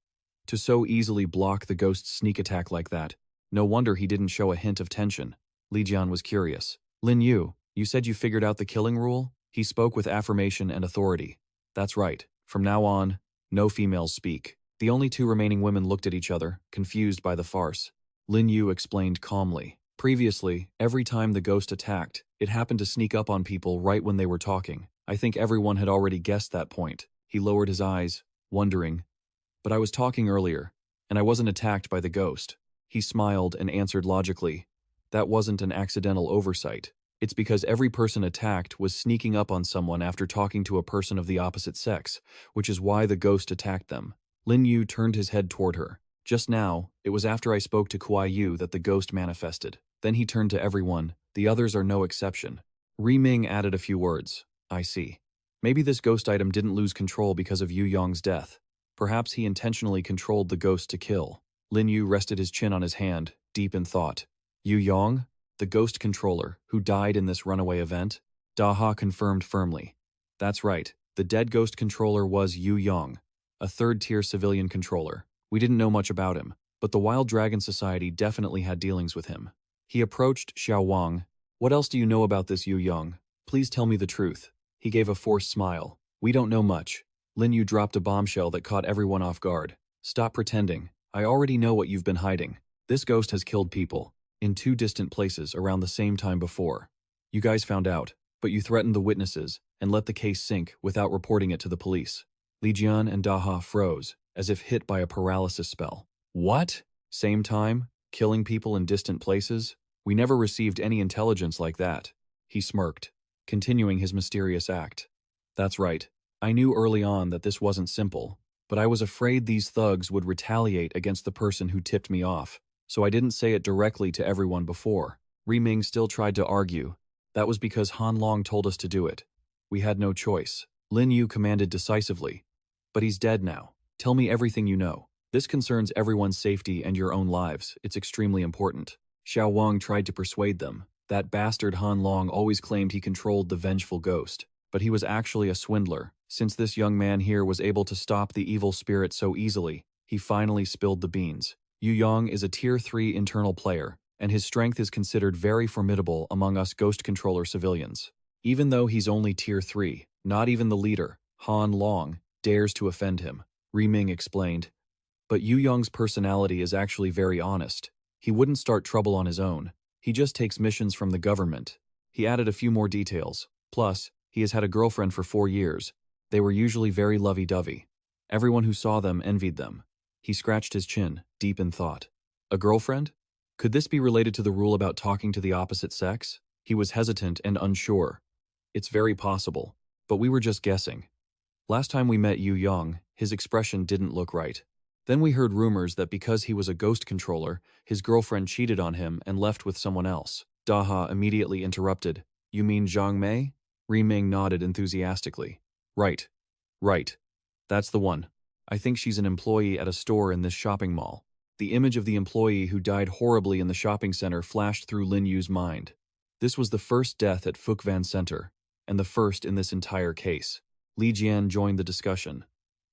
To so easily block the ghost's sneak attack like that, no wonder he didn't show a hint of tension. Li Jian was curious. "Lin Yu, you said you figured out the killing rule?" He spoke with affirmation and authority. "That's right. From now on, no females speak." The only 2 remaining women looked at each other, confused by the farce. Lin Yu explained calmly. Previously, every time the ghost attacked, it happened to sneak up on people right when they were talking. I think everyone had already guessed that point. He lowered his eyes, wondering. "But I was talking earlier, and I wasn't attacked by the ghost." He smiled and answered logically. "That wasn't an accidental oversight. It's because every person attacked was sneaking up on someone after talking to a person of the opposite sex, which is why the ghost attacked them." Lin Yu turned his head toward her. "Just now, it was after I spoke to Kuai Yu that the ghost manifested." Then he turned to everyone. "The others are no exception." Ri Ming added a few words. "I see." Maybe this ghost item didn't lose control because of Yu Yong's death. Perhaps he intentionally controlled the ghost to kill. Lin Yu rested his chin on his hand, deep in thought. Yu Yong? The ghost controller, who died in this runaway event? Daha confirmed firmly. That's right, the dead ghost controller was Yu Yong, a third-tier civilian controller. We didn't know much about him, but the Wild Dragon Society definitely had dealings with him. He approached Xiao Wang. What else do you know about this Yu Yong? Please tell me the truth. He gave a forced smile. We don't know much. Lin Yu dropped a bombshell that caught everyone off guard. Stop pretending. I already know what you've been hiding. This ghost has killed people, in 2 distant places around the same time before. You guys found out, but you threatened the witnesses and let the case sink without reporting it to the police. Li Jian and Daha froze, as if hit by a paralysis spell. What? Same time? Killing people in distant places? We never received any intelligence like that. He smirked, continuing his mysterious act. That's right. I knew early on that this wasn't simple, but I was afraid these thugs would retaliate against the person who tipped me off, so I didn't say it directly to everyone before. Ming still tried to argue. That was because Han Long told us to do it. We had no choice. Lin Yu commanded decisively. But he's dead now. Tell me everything you know. This concerns everyone's safety and your own lives. It's extremely important. Xiao Wang tried to persuade them. That bastard Han Long always claimed he controlled the vengeful ghost, but he was actually a swindler. Since this young man here was able to stop the evil spirit so easily, he finally spilled the beans. Yu Yong is a Tier 3 internal player, and his strength is considered very formidable among us Ghost Controller civilians. Even though he's only Tier 3, not even the leader, Han Long, dares to offend him, Ming explained. But Yu Yong's personality is actually very honest. He wouldn't start trouble on his own. He just takes missions from the government. He added a few more details. Plus, he has had a girlfriend for 4 years. They were usually very lovey-dovey. Everyone who saw them envied them. He scratched his chin, deep in thought. A girlfriend? Could this be related to the rule about talking to the opposite sex? He was hesitant and unsure. It's very possible, but we were just guessing. Last time we met Yu Yong, his expression didn't look right. Then we heard rumors that because he was a ghost controller, his girlfriend cheated on him and left with someone else. Daha immediately interrupted. You mean Zhang Mei? Ming nodded enthusiastically. Right. That's the one. I think she's an employee at a store in this shopping mall. The image of the employee who died horribly in the shopping center flashed through Lin Yu's mind. This was the first death at Fukvan Center, and the first in this entire case. Li Jian joined the discussion.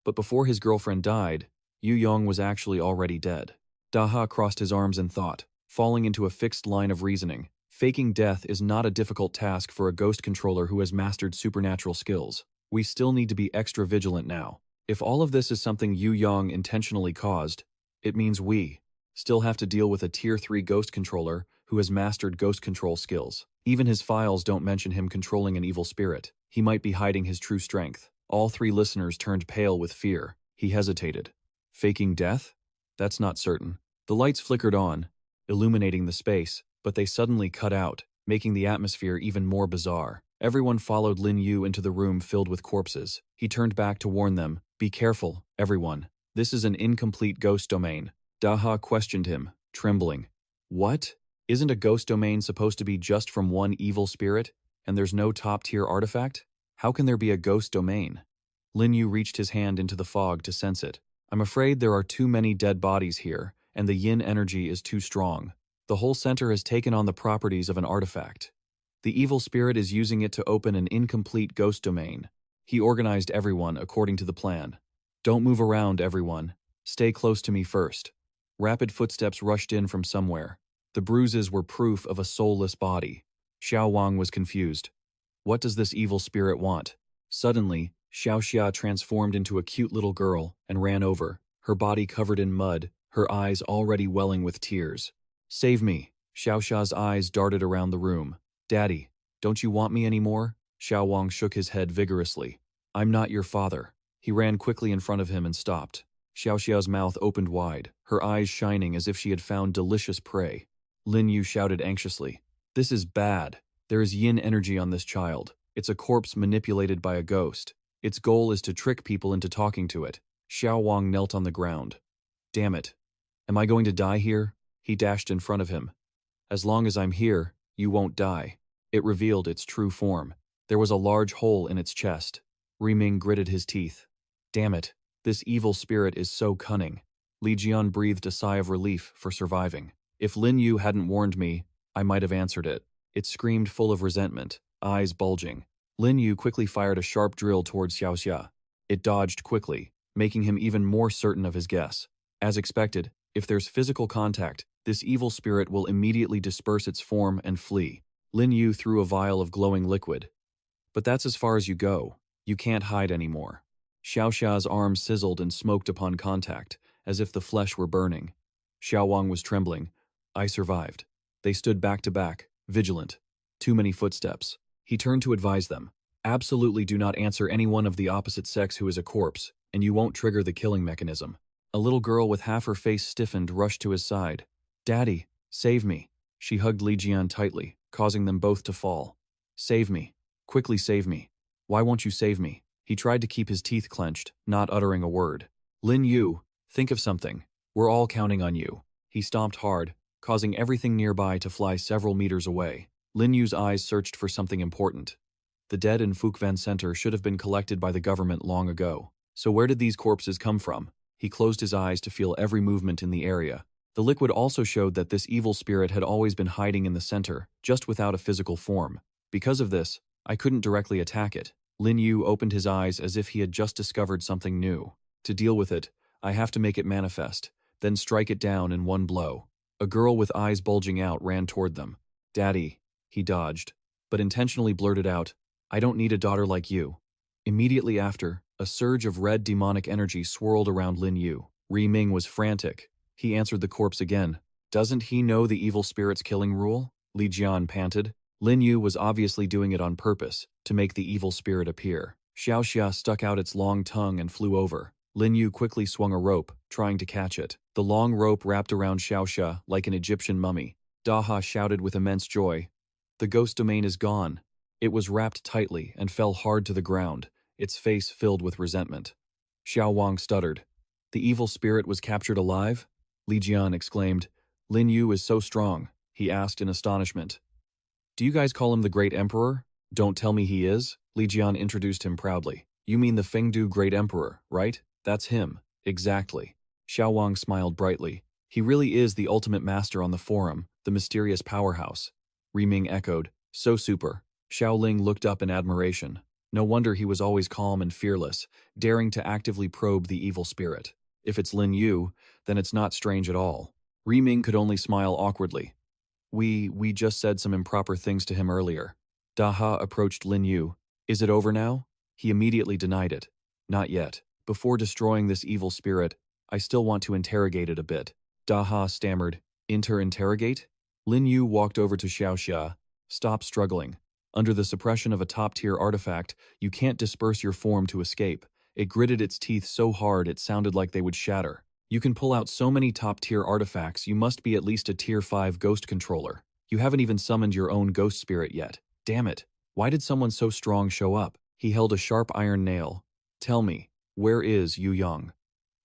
But before his girlfriend died, Yu Yong was actually already dead. Daha crossed his arms in thought, falling into a fixed line of reasoning. Faking death is not a difficult task for a ghost controller who has mastered supernatural skills. We still need to be extra vigilant now. If all of this is something Yu Yong intentionally caused, it means we still have to deal with a Tier 3 ghost controller who has mastered ghost control skills. Even his files don't mention him controlling an evil spirit. He might be hiding his true strength. All 3 listeners turned pale with fear. He hesitated. Faking death? That's not certain. The lights flickered on, illuminating the space, but they suddenly cut out, making the atmosphere even more bizarre. Everyone followed Lin Yu into the room filled with corpses. He turned back to warn them. Be careful, everyone. This is an incomplete ghost domain. Daha questioned him, trembling. What? Isn't a ghost domain supposed to be just from one evil spirit, and there's no top-tier artifact? How can there be a ghost domain? Lin Yu reached his hand into the fog to sense it. I'm afraid there are too many dead bodies here, and the yin energy is too strong. The whole center has taken on the properties of an artifact. The evil spirit is using it to open an incomplete ghost domain. He organized everyone according to the plan. Don't move around, everyone. Stay close to me first. Rapid footsteps rushed in from somewhere. The bruises were proof of a soulless body. Xiao Wang was confused. What does this evil spirit want? Suddenly, Xiao Xia transformed into a cute little girl and ran over, her body covered in mud, her eyes already welling with tears. Save me. Xiao Xia's eyes darted around the room. Daddy, don't you want me anymore? Xiao Wang shook his head vigorously. I'm not your father. He ran quickly in front of him and stopped. Xiao Xia's mouth opened wide, her eyes shining as if she had found delicious prey. Lin Yu shouted anxiously. This is bad. There is yin energy on this child. It's a corpse manipulated by a ghost. Its goal is to trick people into talking to it. Xiao Wang knelt on the ground. Damn it. Am I going to die here? He dashed in front of him. As long as I'm here, you won't die. It revealed its true form. There was a large hole in its chest. Ming gritted his teeth. Damn it, this evil spirit is so cunning. Li Jian breathed a sigh of relief for surviving. If Lin Yu hadn't warned me, I might have answered it. It screamed full of resentment, eyes bulging. Lin Yu quickly fired a sharp drill towards Xiaoxia. It dodged quickly, making him even more certain of his guess. As expected, if there's physical contact, this evil spirit will immediately disperse its form and flee. Lin Yu threw a vial of glowing liquid. But that's as far as you go. You can't hide anymore. Xiaoxia's arm sizzled and smoked upon contact, as if the flesh were burning. Xiao Wang was trembling. I survived. They stood back to back, vigilant. Too many footsteps. He turned to advise them. Absolutely do not answer anyone of the opposite sex who is a corpse, and you won't trigger the killing mechanism. A little girl with half her face stiffened rushed to his side. Daddy, save me. She hugged Li Jian tightly, causing them both to fall. Save me. Quickly save me. Why won't you save me? He tried to keep his teeth clenched, not uttering a word. Lin Yu, think of something. We're all counting on you. He stomped hard, causing everything nearby to fly several meters away. Lin Yu's eyes searched for something important. The dead in Fukven Center should have been collected by the government long ago. So where did these corpses come from? He closed his eyes to feel every movement in the area. The liquid also showed that this evil spirit had always been hiding in the center, just without a physical form. Because of this, I couldn't directly attack it. Lin Yu opened his eyes as if he had just discovered something new. To deal with it, I have to make it manifest, then strike it down in one blow. A girl with eyes bulging out ran toward them. Daddy, he dodged, but intentionally blurted out, I don't need a daughter like you. Immediately after, a surge of red demonic energy swirled around Lin Yu. Ming was frantic. He answered the corpse again. Doesn't he know the evil spirit's killing rule? Li Jian panted. Lin Yu was obviously doing it on purpose, to make the evil spirit appear. Xiaoxia stuck out its long tongue and flew over. Lin Yu quickly swung a rope, trying to catch it. The long rope wrapped around Xiaoxia like an Egyptian mummy. Daha shouted with immense joy. The ghost domain is gone. It was wrapped tightly and fell hard to the ground, its face filled with resentment. Xiao Wang stuttered. The evil spirit was captured alive? Li Jian exclaimed. Lin Yu is so strong, he asked in astonishment. Do you guys call him the Great Emperor? Don't tell me he is. Li Jian introduced him proudly. You mean the Fengdu Great Emperor, right? That's him. Exactly. Xiao Wang smiled brightly. He really is the ultimate master on the forum, the mysterious powerhouse. Ming echoed. So super. Xiao Ling looked up in admiration. No wonder he was always calm and fearless, daring to actively probe the evil spirit. If it's Lin Yu, then it's not strange at all. Ming could only smile awkwardly. We just said some improper things to him earlier. Daha approached Lin Yu. Is it over now? He immediately denied it. Not yet. Before destroying this evil spirit, I still want to interrogate it a bit. Daha stammered. Interrogate? Lin Yu walked over to Xiaoxia. Stop struggling. Under the suppression of a top-tier artifact, you can't disperse your form to escape. It gritted its teeth so hard it sounded like they would shatter. You can pull out so many top-tier artifacts, you must be at least a Tier 5 ghost controller. You haven't even summoned your own ghost spirit yet. Damn it. Why did someone so strong show up? He held a sharp iron nail. Tell me, where is Yu Yang?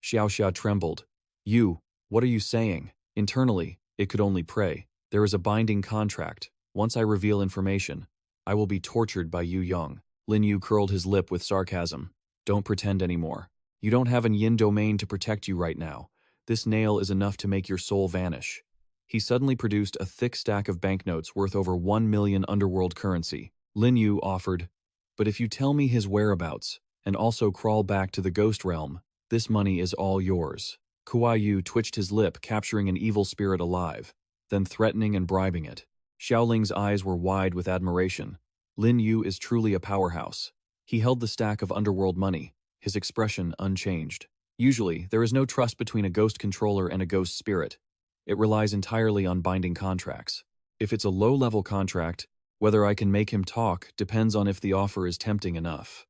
Xiaoxia trembled. You, what are you saying? Internally, it could only pray. There is a binding contract. Once I reveal information, I will be tortured by Yu Yang. Lin Yu curled his lip with sarcasm. Don't pretend anymore. You don't have an yin domain to protect you right now. This nail is enough to make your soul vanish. He suddenly produced a thick stack of banknotes worth over 1 million underworld currency. Lin Yu offered, but if you tell me his whereabouts, and also crawl back to the ghost realm, this money is all yours. Kuai Yu twitched his lip, capturing an evil spirit alive, then threatening and bribing it. Xiaoling's eyes were wide with admiration. Lin Yu is truly a powerhouse. He held the stack of underworld money, his expression unchanged. Usually, there is no trust between a ghost controller and a ghost spirit. It relies entirely on binding contracts. If it's a low-level contract, whether I can make him talk depends on if the offer is tempting enough.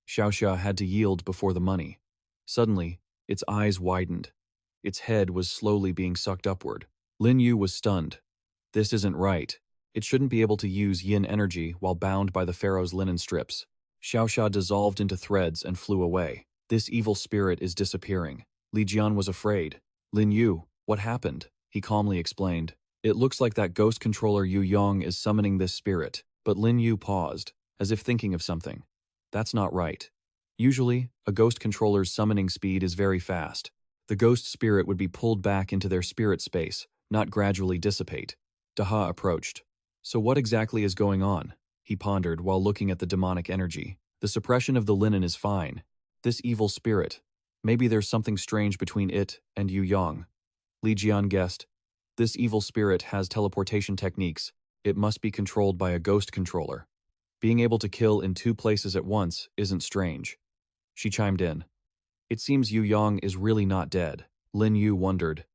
Xiaoxia had to yield before the money. Suddenly, its eyes widened. Its head was slowly being sucked upward. Lin Yu was stunned. This isn't right. It shouldn't be able to use yin energy while bound by the pharaoh's linen strips. Xiaoxia dissolved into threads and flew away. This evil spirit is disappearing. Li Jian was afraid. Lin Yu, what happened? He calmly explained. It looks like that ghost controller Yu Yang is summoning this spirit. But Lin Yu paused, as if thinking of something. That's not right. Usually, a ghost controller's summoning speed is very fast. The ghost spirit would be pulled back into their spirit space, not gradually dissipate. Daha approached. So what exactly is going on? He pondered while looking at the demonic energy. The suppression of the linen is fine. This evil spirit. Maybe there's something strange between it and Yu Yang. Li Jian guessed. This evil spirit has teleportation techniques. It must be controlled by a ghost controller. Being able to kill in two places at once isn't strange. She chimed in. It seems Yu Yang is really not dead. Lin Yu wondered.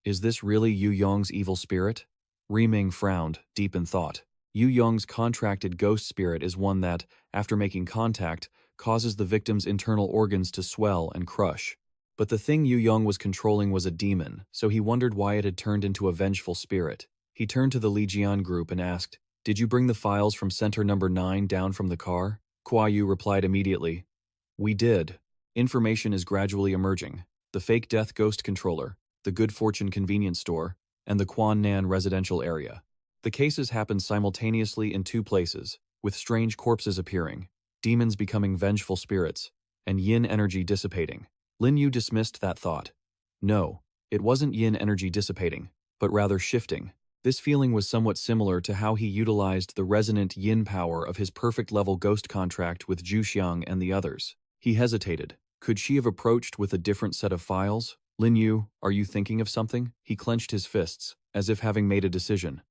Is this really Yu Yang's evil spirit? Ming frowned, deep in thought. Yu Yang's contracted ghost spirit is one that, after making contact, causes the victim's internal organs to swell and crush. But the thing Yu Yang was controlling was a demon, so he wondered why it had turned into a vengeful spirit. He turned to the Li Jian group and asked, "Did you bring the files from Center Number 9 down from the car?" Kuai Yu replied immediately. "We did. Information is gradually emerging. The fake death ghost controller, the Good Fortune convenience store, and the Quan Nan residential area. The cases happened simultaneously in two places, with strange corpses appearing, demons becoming vengeful spirits, and yin energy dissipating." Lin Yu dismissed that thought. No, it wasn't yin energy dissipating, but rather shifting. This feeling was somewhat similar to how he utilized the resonant yin power of his perfect-level ghost contract with Zhu Xiang and the others. He hesitated. Could she have approached with a different set of files? Lin Yu, are you thinking of something? He clenched his fists, as if having made a decision.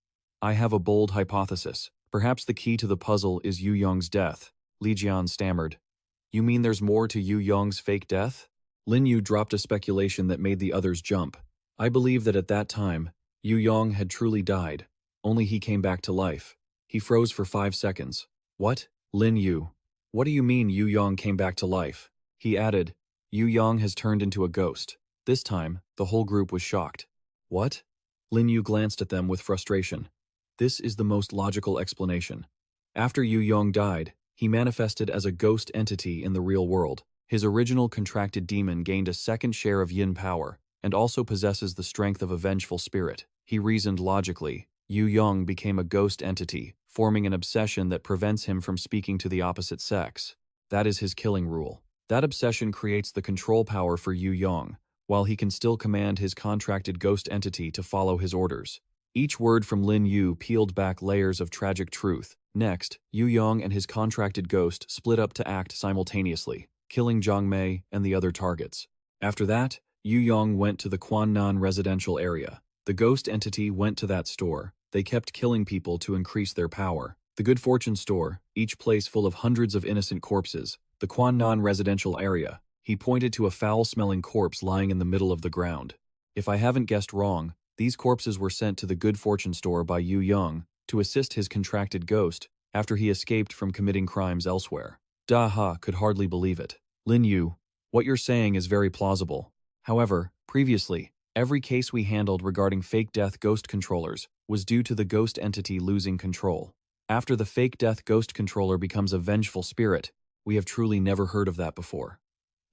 I have a bold hypothesis. Perhaps the key to the puzzle is Yu Yang's death. Li Jian stammered. You mean there's more to Yu Yang's fake death? Lin Yu dropped a speculation that made the others jump. I believe that at that time, Yu Yang had truly died. Only he came back to life. He froze for 5 seconds. What? Lin Yu. What do you mean Yu Yang came back to life? He added, Yu Yang has turned into a ghost. This time, the whole group was shocked. What? Lin Yu glanced at them with frustration. This is the most logical explanation. After Yu Yang died, he manifested as a ghost entity in the real world. His original contracted demon gained a second share of yin power, and also possesses the strength of a vengeful spirit. He reasoned logically. Yu Yang became a ghost entity, forming an obsession that prevents him from speaking to the opposite sex. That is his killing rule. That obsession creates the control power for Yu Yang, while he can still command his contracted ghost entity to follow his orders. Each word from Lin Yu peeled back layers of tragic truth. Next, Yu Yang and his contracted ghost split up to act simultaneously, killing Zhang Mei and the other targets. After that, Yu Yang went to the Quan Nan residential area. The ghost entity went to that store. They kept killing people to increase their power. The Good Fortune store, each place full of hundreds of innocent corpses. The Quan Nan residential area. He pointed to a foul-smelling corpse lying in the middle of the ground. If I haven't guessed wrong, these corpses were sent to the Good Fortune store by Yu Yang to assist his contracted ghost after he escaped from committing crimes elsewhere. Daha could hardly believe it. Lin Yu, what you're saying is very plausible. However, previously, every case we handled regarding fake death ghost controllers was due to the ghost entity losing control. After the fake death ghost controller becomes a vengeful spirit, we have truly never heard of that before.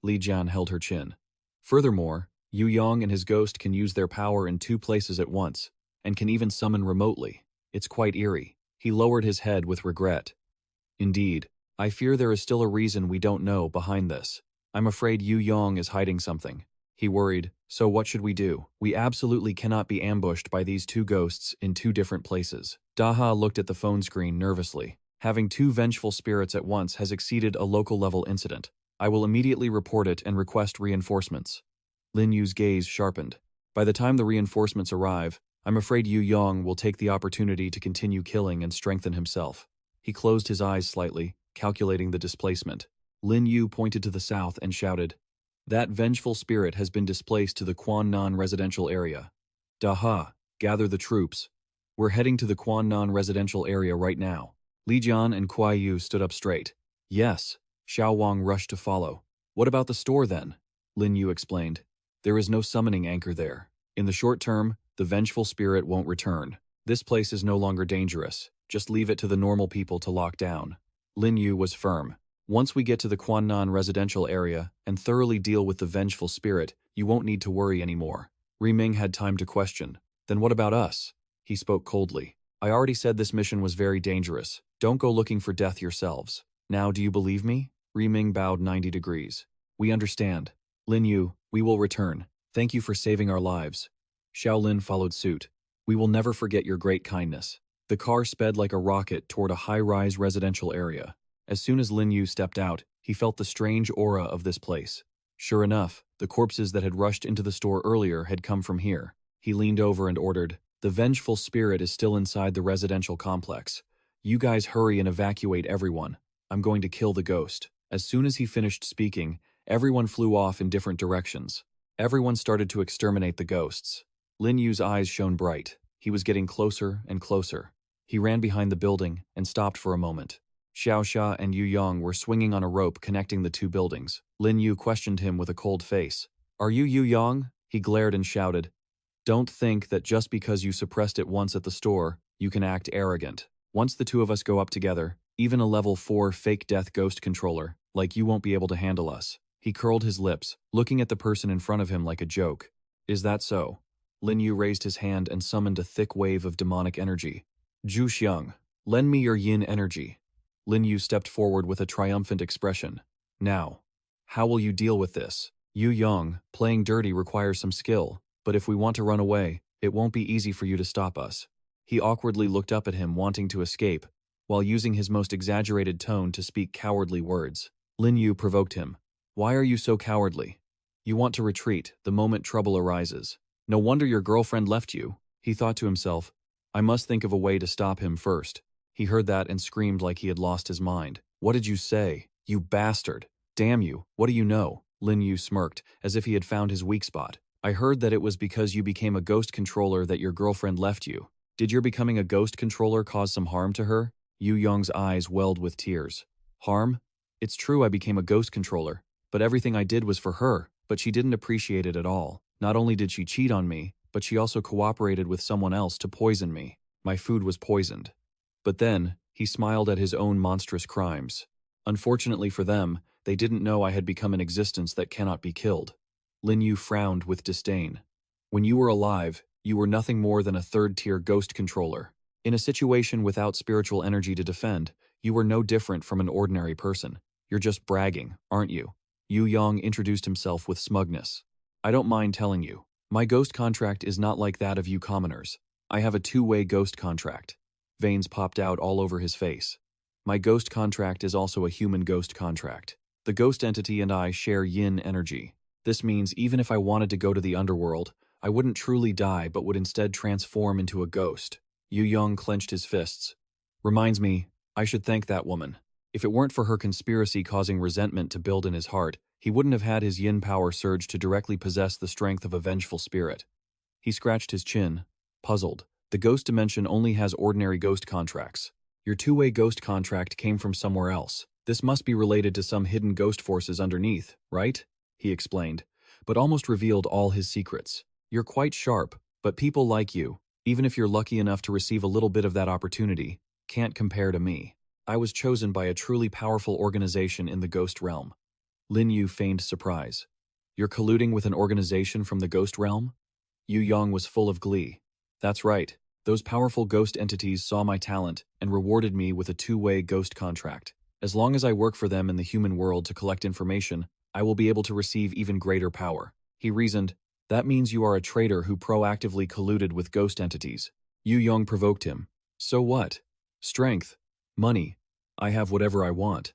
Li Jian held her chin. Furthermore, Yu Yang and his ghost can use their power in two places at once, and can even summon remotely. It's quite eerie. He lowered his head with regret. Indeed, I fear there is still a reason we don't know behind this. I'm afraid Yu Yang is hiding something. He worried, so what should we do? We absolutely cannot be ambushed by these two ghosts in two different places. Daha looked at the phone screen nervously. Having two vengeful spirits at once has exceeded a local-level incident. I will immediately report it and request reinforcements. Lin Yu's gaze sharpened. By the time the reinforcements arrive, I'm afraid Yu Yang will take the opportunity to continue killing and strengthen himself. He closed his eyes slightly, calculating the displacement. Lin Yu pointed to the south and shouted, That vengeful spirit has been displaced to the Quan Nan residential area. Daha, gather the troops. We're heading to the Quan Nan residential area right now. Li Jian and Kuai Yu stood up straight. Yes. Xiao Wang rushed to follow. What about the store then? Lin Yu explained. There is no summoning anchor there. In the short term, the vengeful spirit won't return. This place is no longer dangerous. Just leave it to the normal people to lock down. Lin Yu was firm. Once we get to the Quan Nan residential area and thoroughly deal with the vengeful spirit, you won't need to worry anymore. Ming had time to question. Then what about us? He spoke coldly. I already said this mission was very dangerous. Don't go looking for death yourselves. Now do you believe me? Ming bowed 90 degrees. We understand. Lin Yu, we will return. Thank you for saving our lives. Xiaolin followed suit. We will never forget your great kindness. The car sped like a rocket toward a high-rise residential area. As soon as Lin Yu stepped out, he felt the strange aura of this place. Sure enough, the corpses that had rushed into the store earlier had come from here. He leaned over and ordered, "The vengeful spirit is still inside the residential complex. You guys hurry and evacuate everyone. I'm going to kill the ghost." As soon as he finished speaking, everyone flew off in different directions. Everyone started to exterminate the ghosts. Lin Yu's eyes shone bright. He was getting closer and closer. He ran behind the building and stopped for a moment. Xiao Xia and Yu Yong were swinging on a rope connecting the two buildings. Lin Yu questioned him with a cold face. "Are you Yu Yong?" He glared and shouted. "Don't think that just because you suppressed it once at the store, you can act arrogant. Once the two of us go up together, even a level 4 fake death ghost controller, like you won't be able to handle us." He curled his lips, looking at the person in front of him like a joke. "Is that so?" Lin Yu raised his hand and summoned a thick wave of demonic energy. "Zhu Xiang, lend me your yin energy." Lin Yu stepped forward with a triumphant expression. "Now, how will you deal with this? Yu Yong, playing dirty requires some skill, but if we want to run away, it won't be easy for you to stop us." He awkwardly looked up at him, wanting to escape, while using his most exaggerated tone to speak cowardly words. Lin Yu provoked him. "Why are you so cowardly? You want to retreat the moment trouble arises. No wonder your girlfriend left you." He thought to himself, "I must think of a way to stop him first." He heard that and screamed like he had lost his mind. "What did you say? You bastard! Damn you, what do you know?" Lin Yu smirked, as if he had found his weak spot. "I heard that it was because you became a ghost controller that your girlfriend left you. Did your becoming a ghost controller cause some harm to her?" Yu Yong's eyes welled with tears. "Harm? It's true I became a ghost controller, but everything I did was for her, but she didn't appreciate it at all. Not only did she cheat on me, but she also cooperated with someone else to poison me. My food was poisoned." But then, he smiled at his own monstrous crimes. "Unfortunately for them, they didn't know I had become an existence that cannot be killed." Lin Yu frowned with disdain. "When you were alive, you were nothing more than a third-tier ghost controller. In a situation without spiritual energy to defend, you were no different from an ordinary person. You're just bragging, aren't you?" Yu Yong introduced himself with smugness. "I don't mind telling you. My ghost contract is not like that of you commoners. I have a two-way ghost contract." Veins popped out all over his face. "My ghost contract is also a human ghost contract. The ghost entity and I share yin energy. This means even if I wanted to go to the underworld, I wouldn't truly die but would instead transform into a ghost." Yu Yong clenched his fists. "Reminds me, I should thank that woman. If it weren't for her conspiracy causing resentment to build in his heart, he wouldn't have had his yin power surge to directly possess the strength of a vengeful spirit." He scratched his chin, puzzled. "The ghost dimension only has ordinary ghost contracts. Your two-way ghost contract came from somewhere else. This must be related to some hidden ghost forces underneath, right?" He explained, but almost revealed all his secrets. "You're quite sharp, but people like you, even if you're lucky enough to receive a little bit of that opportunity, can't compare to me. I was chosen by a truly powerful organization in the ghost realm." Lin Yu feigned surprise. "You're colluding with an organization from the ghost realm?" Yu Yong was full of glee. "That's right. Those powerful ghost entities saw my talent and rewarded me with a two-way ghost contract. As long as I work for them in the human world to collect information, I will be able to receive even greater power." He reasoned, "That means you are a traitor who proactively colluded with ghost entities." Yu Yong provoked him. "So what? Strength, money, I have whatever I want.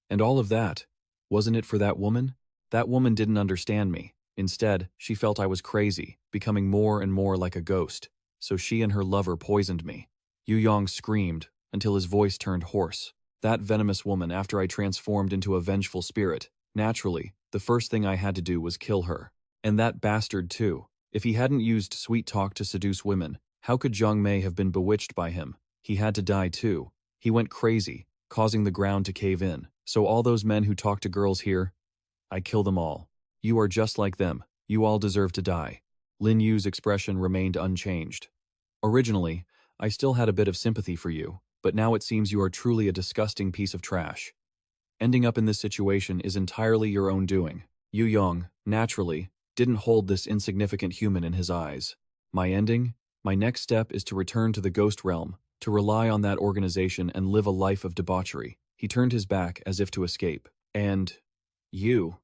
And all of that, wasn't it for that woman? That woman didn't understand me. Instead, she felt I was crazy, becoming more and more like a ghost. So she and her lover poisoned me." Yu Yong screamed until his voice turned hoarse. "That venomous woman after I transformed into a vengeful spirit. Naturally, the first thing I had to do was kill her. And that bastard too. If he hadn't used sweet talk to seduce women, how could Zhang Mei have been bewitched by him? He had to die too. He went crazy, causing the ground to cave in. So all those men who talk to girls here, I kill them all. You are just like them. You all deserve to die." Lin Yu's expression remained unchanged. "Originally, I still had a bit of sympathy for you, but now it seems you are truly a disgusting piece of trash. Ending up in this situation is entirely your own doing." Yu Yong, naturally, didn't hold this insignificant human in his eyes. "My ending? My next step is to return to the ghost realm, to rely on that organization and live a life of debauchery." He turned his back as if to escape. And you?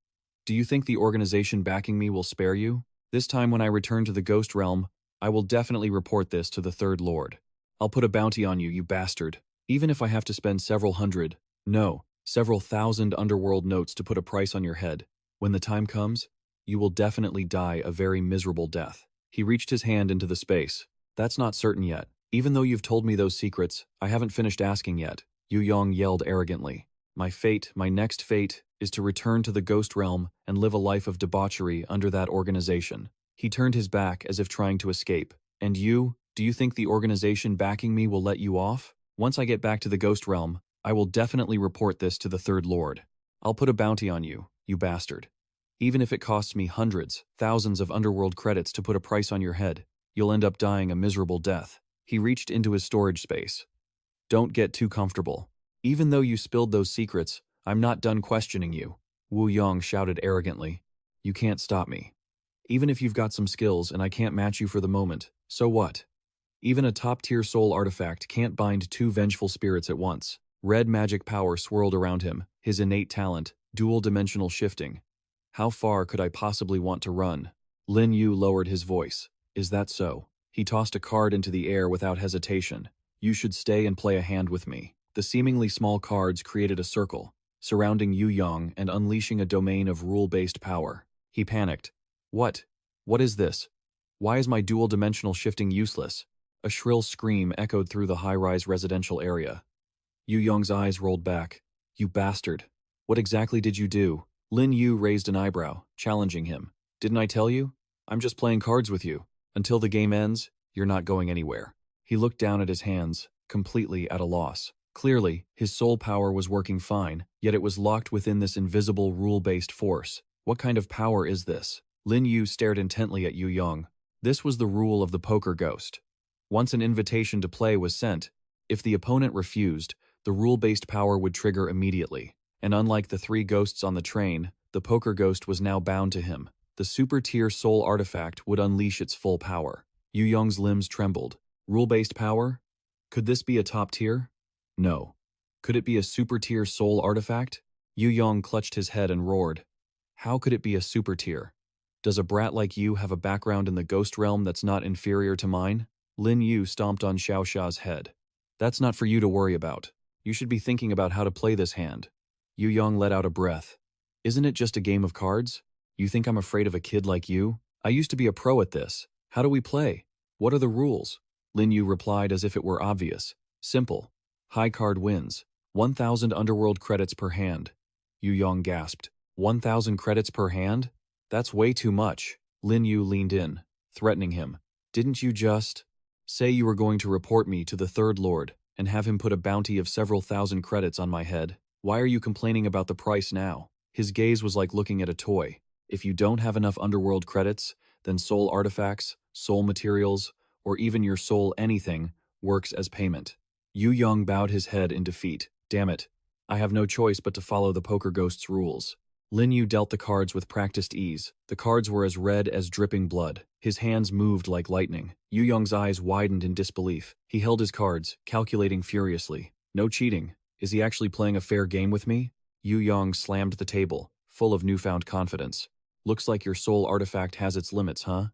Do you think the organization backing me will spare you? This time when I return to the Ghost Realm, I will definitely report this to the Third Lord. I'll put a bounty on you, you bastard. Even if I have to spend several hundred, no, several thousand underworld notes to put a price on your head. When the time comes, you will definitely die a very miserable death. He reached his hand into the space. That's not certain yet. Even though you've told me those secrets, I haven't finished asking yet, Yu Yong yelled arrogantly. My fate, my next fate, is to return to the Ghost Realm and live a life of debauchery under that organization. He turned his back as if trying to escape. And you, do you think the organization backing me will let you off? Once I get back to the Ghost Realm, I will definitely report this to the Third Lord. I'll put a bounty on you, you bastard. Even if it costs me hundreds, thousands of underworld credits to put a price on your head, you'll end up dying a miserable death. He reached into his storage space. Don't get too comfortable. Even though you spilled those secrets, I'm not done questioning you, Wu Yong shouted arrogantly. You can't stop me. Even if you've got some skills and I can't match you for the moment, so what? Even a top-tier soul artifact can't bind two vengeful spirits at once. Red magic power swirled around him, his innate talent, dual-dimensional shifting. How far could I possibly want to run? Lin Yu lowered his voice. Is that so? He tossed a card into the air without hesitation. You should stay and play a hand with me. The seemingly small cards created a circle, surrounding Yu Yong and unleashing a domain of rule-based power. He panicked. What? What is this? Why is my dual-dimensional shifting useless? A shrill scream echoed through the high-rise residential area. Yu Yong's eyes rolled back. You bastard. What exactly did you do? Lin Yu raised an eyebrow, challenging him. Didn't I tell you? I'm just playing cards with you. Until the game ends, you're not going anywhere. He looked down at his hands, completely at a loss. Clearly, his soul power was working fine, yet it was locked within this invisible rule-based force. What kind of power is this? Lin Yu stared intently at Yu Yong. This was the rule of the poker ghost. Once an invitation to play was sent, if the opponent refused, the rule-based power would trigger immediately. And unlike the three ghosts on the train, the poker ghost was now bound to him. The super-tier soul artifact would unleash its full power. Yu Yong's limbs trembled. Rule-based power? Could this be a top tier? No. Could it be a super-tier soul artifact? Yu Yong clutched his head and roared. How could it be a super-tier? Does a brat like you have a background in the ghost realm that's not inferior to mine? Lin Yu stomped on Xiaoxia's head. That's not for you to worry about. You should be thinking about how to play this hand. Yu Yong let out a breath. Isn't it just a game of cards? You think I'm afraid of a kid like you? I used to be a pro at this. How do we play? What are the rules? Lin Yu replied as if it were obvious. Simple. High card wins. 1,000 underworld credits per hand. Yu Yong gasped. 1,000 credits per hand? That's way too much. Lin Yu leaned in, threatening him. Didn't you just say you were going to report me to the Third Lord and have him put a bounty of several thousand credits on my head? Why are you complaining about the price now? His gaze was like looking at a toy. If you don't have enough underworld credits, then soul artifacts, soul materials, or even your soul anything works as payment. Yu Yong bowed his head in defeat. Damn it. I have no choice but to follow the poker ghost's rules. Lin Yu dealt the cards with practiced ease. The cards were as red as dripping blood. His hands moved like lightning. Yu Yong's eyes widened in disbelief. He held his cards, calculating furiously. No cheating. Is he actually playing a fair game with me? Yu Yong slammed the table, full of newfound confidence. Looks like your soul artifact has its limits, huh?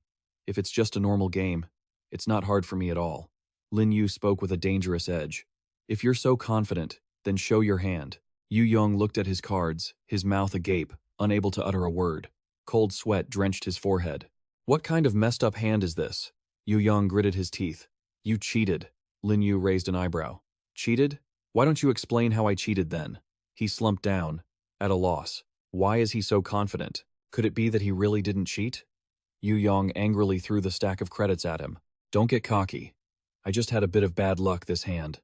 If it's just a normal game, it's not hard for me at all. Lin Yu spoke with a dangerous edge. If you're so confident, then show your hand. Yu Yong looked at his cards, his mouth agape, unable to utter a word. Cold sweat drenched his forehead. What kind of messed up hand is this? Yu Yong gritted his teeth. You cheated. Lin Yu raised an eyebrow. Cheated? Why don't you explain how I cheated then? He slumped down, at a loss. Why is he so confident? Could it be that he really didn't cheat? Yu Yong angrily threw the stack of credits at him. Don't get cocky. I just had a bit of bad luck this hand.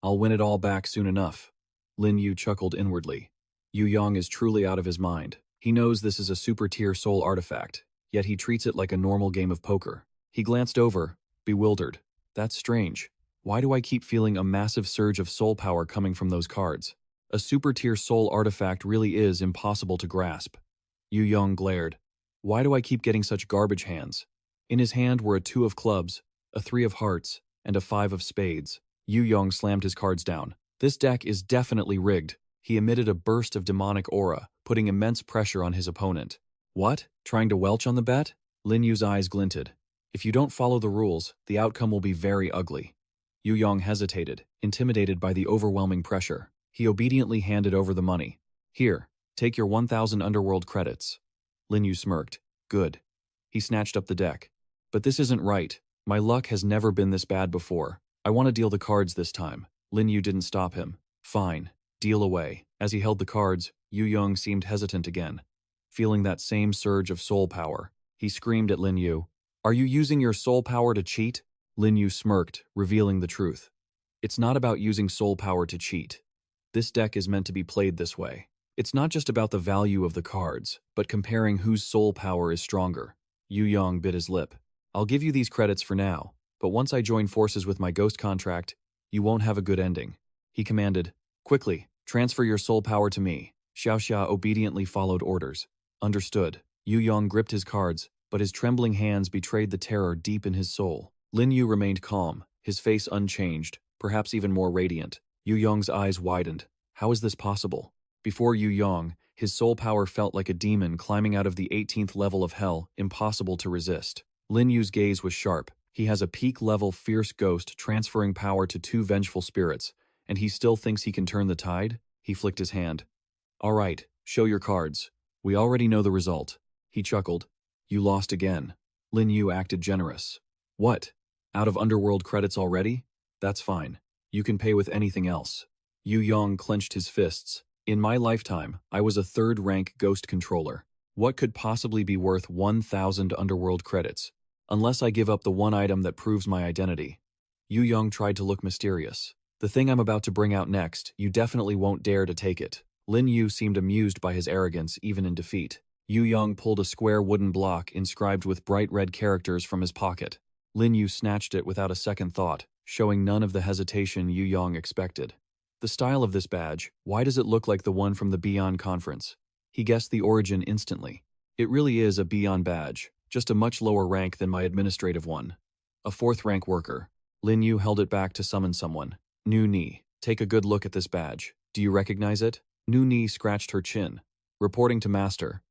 I'll win it all back soon enough. Lin Yu chuckled inwardly. Yu Yong is truly out of his mind. He knows this is a super-tier soul artifact, yet he treats it like a normal game of poker. He glanced over, bewildered. That's strange. Why do I keep feeling a massive surge of soul power coming from those cards? A super-tier soul artifact really is impossible to grasp. Yu Yong glared. Why do I keep getting such garbage hands? In his hand were a 2 of clubs, a 3 of hearts, and a 5 of spades. Yu Yong slammed his cards down. This deck is definitely rigged. He emitted a burst of demonic aura, putting immense pressure on his opponent. What? Trying to welch on the bet? Lin Yu's eyes glinted. If you don't follow the rules, the outcome will be very ugly. Yu Yong hesitated, intimidated by the overwhelming pressure. He obediently handed over the money. Here, take your 1,000 Underworld credits. Lin Yu smirked. Good. He snatched up the deck. But this isn't right. My luck has never been this bad before. I want to deal the cards this time. Lin Yu didn't stop him. Fine. Deal away. As he held the cards, Yu Yong seemed hesitant again. Feeling that same surge of soul power, he screamed at Lin Yu. Are you using your soul power to cheat? Lin Yu smirked, revealing the truth. It's not about using soul power to cheat. This deck is meant to be played this way. It's not just about the value of the cards, but comparing whose soul power is stronger. Yu Yong bit his lip. I'll give you these credits for now, but once I join forces with my ghost contract, you won't have a good ending. He commanded. Quickly, transfer your soul power to me. Xiaoxia obediently followed orders. Understood. Yu Yong gripped his cards, but his trembling hands betrayed the terror deep in his soul. Lin Yu remained calm, his face unchanged, perhaps even more radiant. Yu Yong's eyes widened. How is this possible? Before Yu Yong, his soul power felt like a demon climbing out of the 18th level of hell, impossible to resist. Lin Yu's gaze was sharp. He has a peak-level fierce ghost transferring power to 2 vengeful spirits, and he still thinks he can turn the tide? He flicked his hand. All right, show your cards. We already know the result. He chuckled. You lost again. Lin Yu acted generous. What? Out of Underworld credits already? That's fine. You can pay with anything else. Yu Yong clenched his fists. In my lifetime, I was a 3rd-rank ghost controller. What could possibly be worth 1,000 Underworld credits? Unless I give up the one item that proves my identity. Yu Yong tried to look mysterious. The thing I'm about to bring out next, you definitely won't dare to take it. Lin Yu seemed amused by his arrogance even in defeat. Yu Yong pulled a square wooden block inscribed with bright red characters from his pocket. Lin Yu snatched it without a second thought, showing none of the hesitation Yu Yong expected. The style of this badge, why does it look like the one from the Beyond conference? He guessed the origin instantly. It really is a Beyond badge, just a much lower rank than my administrative one. A 4th-rank worker. Lin Yu held it back to summon someone. Nu Ni, take a good look at this badge. Do you recognize it? Nu Ni scratched her chin. Reporting to Master.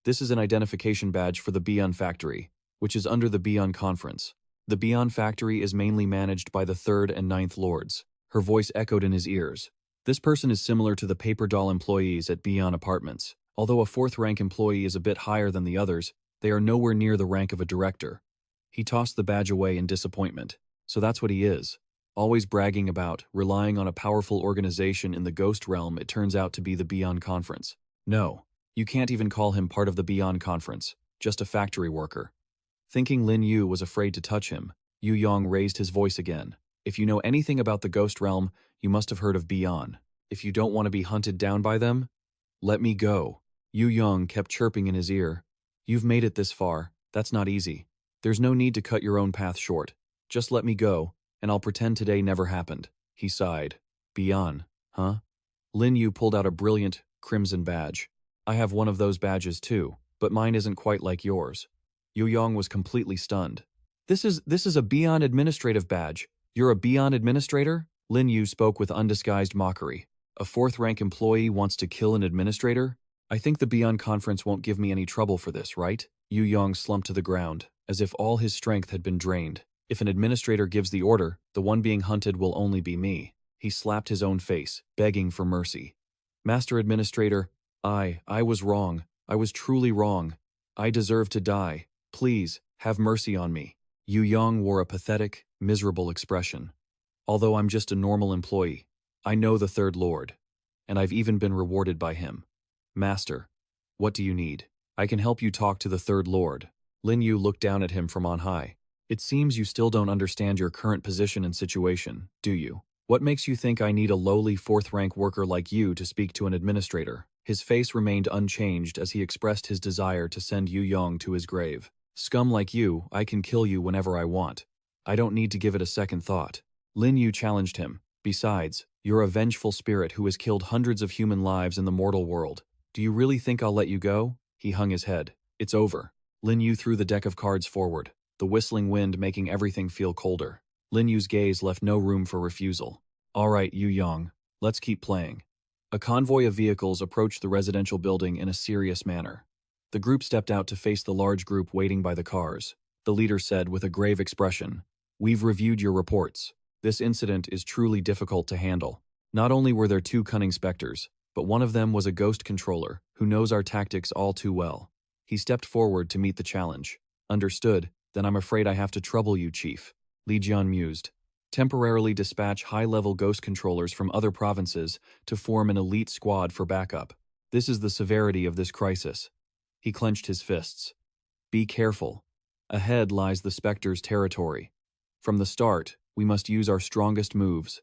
This is an identification badge for the Beyond Factory, which is under the Beyond Conference. The Beyond Factory is mainly managed by the 3rd and 9th Lords. Her voice echoed in his ears. This person is similar to the paper doll employees at Beyond Apartments. Although a 4th-rank employee is a bit higher than the others, they are nowhere near the rank of a director. He tossed the badge away in disappointment. So that's what he is. Always bragging about, relying on a powerful organization in the ghost realm it turns out to be the Beyond Conference. No, you can't even call him part of the Beyond Conference, just a factory worker. Thinking Lin Yu was afraid to touch him, Yu Yong raised his voice again. If you know anything about the ghost realm, you must have heard of Beyond. If you don't want to be hunted down by them, let me go. Yu Yong kept chirping in his ear. You've made it this far. That's not easy. There's no need to cut your own path short. Just let me go, and I'll pretend today never happened. He sighed. Beyond, huh? Lin Yu pulled out a brilliant, crimson badge. I have one of those badges too, but mine isn't quite like yours. Yu Yong was completely stunned. This is a Beyond administrative badge. You're a Beyond administrator? Lin Yu spoke with undisguised mockery. A 4th-rank employee wants to kill an administrator? I think the Beyond Conference won't give me any trouble for this, right? Yu Yong slumped to the ground, as if all his strength had been drained. If an administrator gives the order, the one being hunted will only be me. He slapped his own face, begging for mercy. Master Administrator, I was wrong. I was truly wrong. I deserve to die. Please, have mercy on me. Yu Yong wore a pathetic, miserable expression. Although I'm just a normal employee, I know the 3rd Lord, and I've even been rewarded by him. Master, what do you need? I can help you talk to the 3rd Lord. Lin Yu looked down at him from on high. It seems you still don't understand your current position and situation, do you? What makes you think I need a lowly 4th-rank worker like you to speak to an administrator? His face remained unchanged as he expressed his desire to send Yu Yong to his grave. Scum like you, I can kill you whenever I want. I don't need to give it a second thought. Lin Yu challenged him. Besides, you're a vengeful spirit who has killed hundreds of human lives in the mortal world. Do you really think I'll let you go? He hung his head. It's over. Lin Yu threw the deck of cards forward, the whistling wind making everything feel colder. Lin Yu's gaze left no room for refusal. All right, Yu Yong, let's keep playing. A convoy of vehicles approached the residential building in a serious manner. The group stepped out to face the large group waiting by the cars. The leader said with a grave expression, "We've reviewed your reports. This incident is truly difficult to handle. Not only were there two cunning specters, but one of them was a ghost controller who knows our tactics all too well." He stepped forward to meet the challenge. "Understood, then I'm afraid I have to trouble you, Chief," Li Jian mused. "Temporarily dispatch high-level ghost controllers from other provinces to form an elite squad for backup. This is the severity of this crisis." He clenched his fists. "Be careful. Ahead lies the Spectre's territory. From the start, we must use our strongest moves.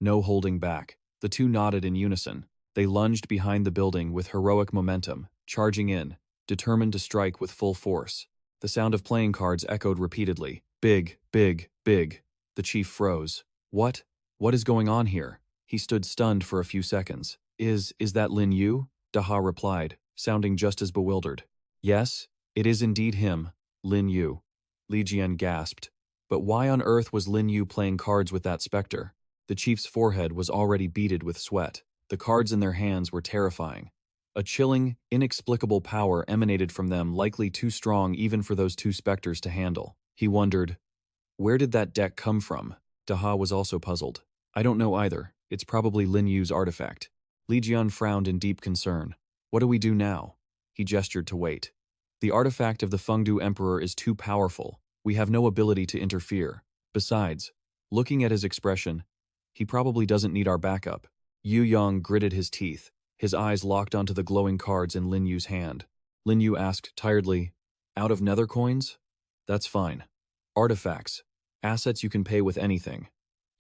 No holding back." The two nodded in unison. They lunged behind the building with heroic momentum, charging in, determined to strike with full force. The sound of playing cards echoed repeatedly. Big, big, big. The chief froze. What? What is going on here?" He stood stunned for a few seconds. Is that Lin Yu?" Daha replied, sounding just as bewildered. "Yes, it is indeed him, Lin Yu." Li Jian gasped. But why on earth was Lin Yu playing cards with that specter? The chief's forehead was already beaded with sweat. The cards in their hands were terrifying. A chilling, inexplicable power emanated from them, likely too strong even for those two specters to handle. He wondered, where did that deck come from? Daha was also puzzled. "I don't know either. It's probably Lin Yu's artifact." Li Jian frowned in deep concern. "What do we do now?" He gestured to wait. "The artifact of the Fengdu Emperor is too powerful. We have no ability to interfere. Besides, looking at his expression, he probably doesn't need our backup." Yu Yong gritted his teeth, his eyes locked onto the glowing cards in Lin Yu's hand. Lin Yu asked tiredly, "Out of nether coins?" "That's fine. Artifacts. Assets you can pay with anything."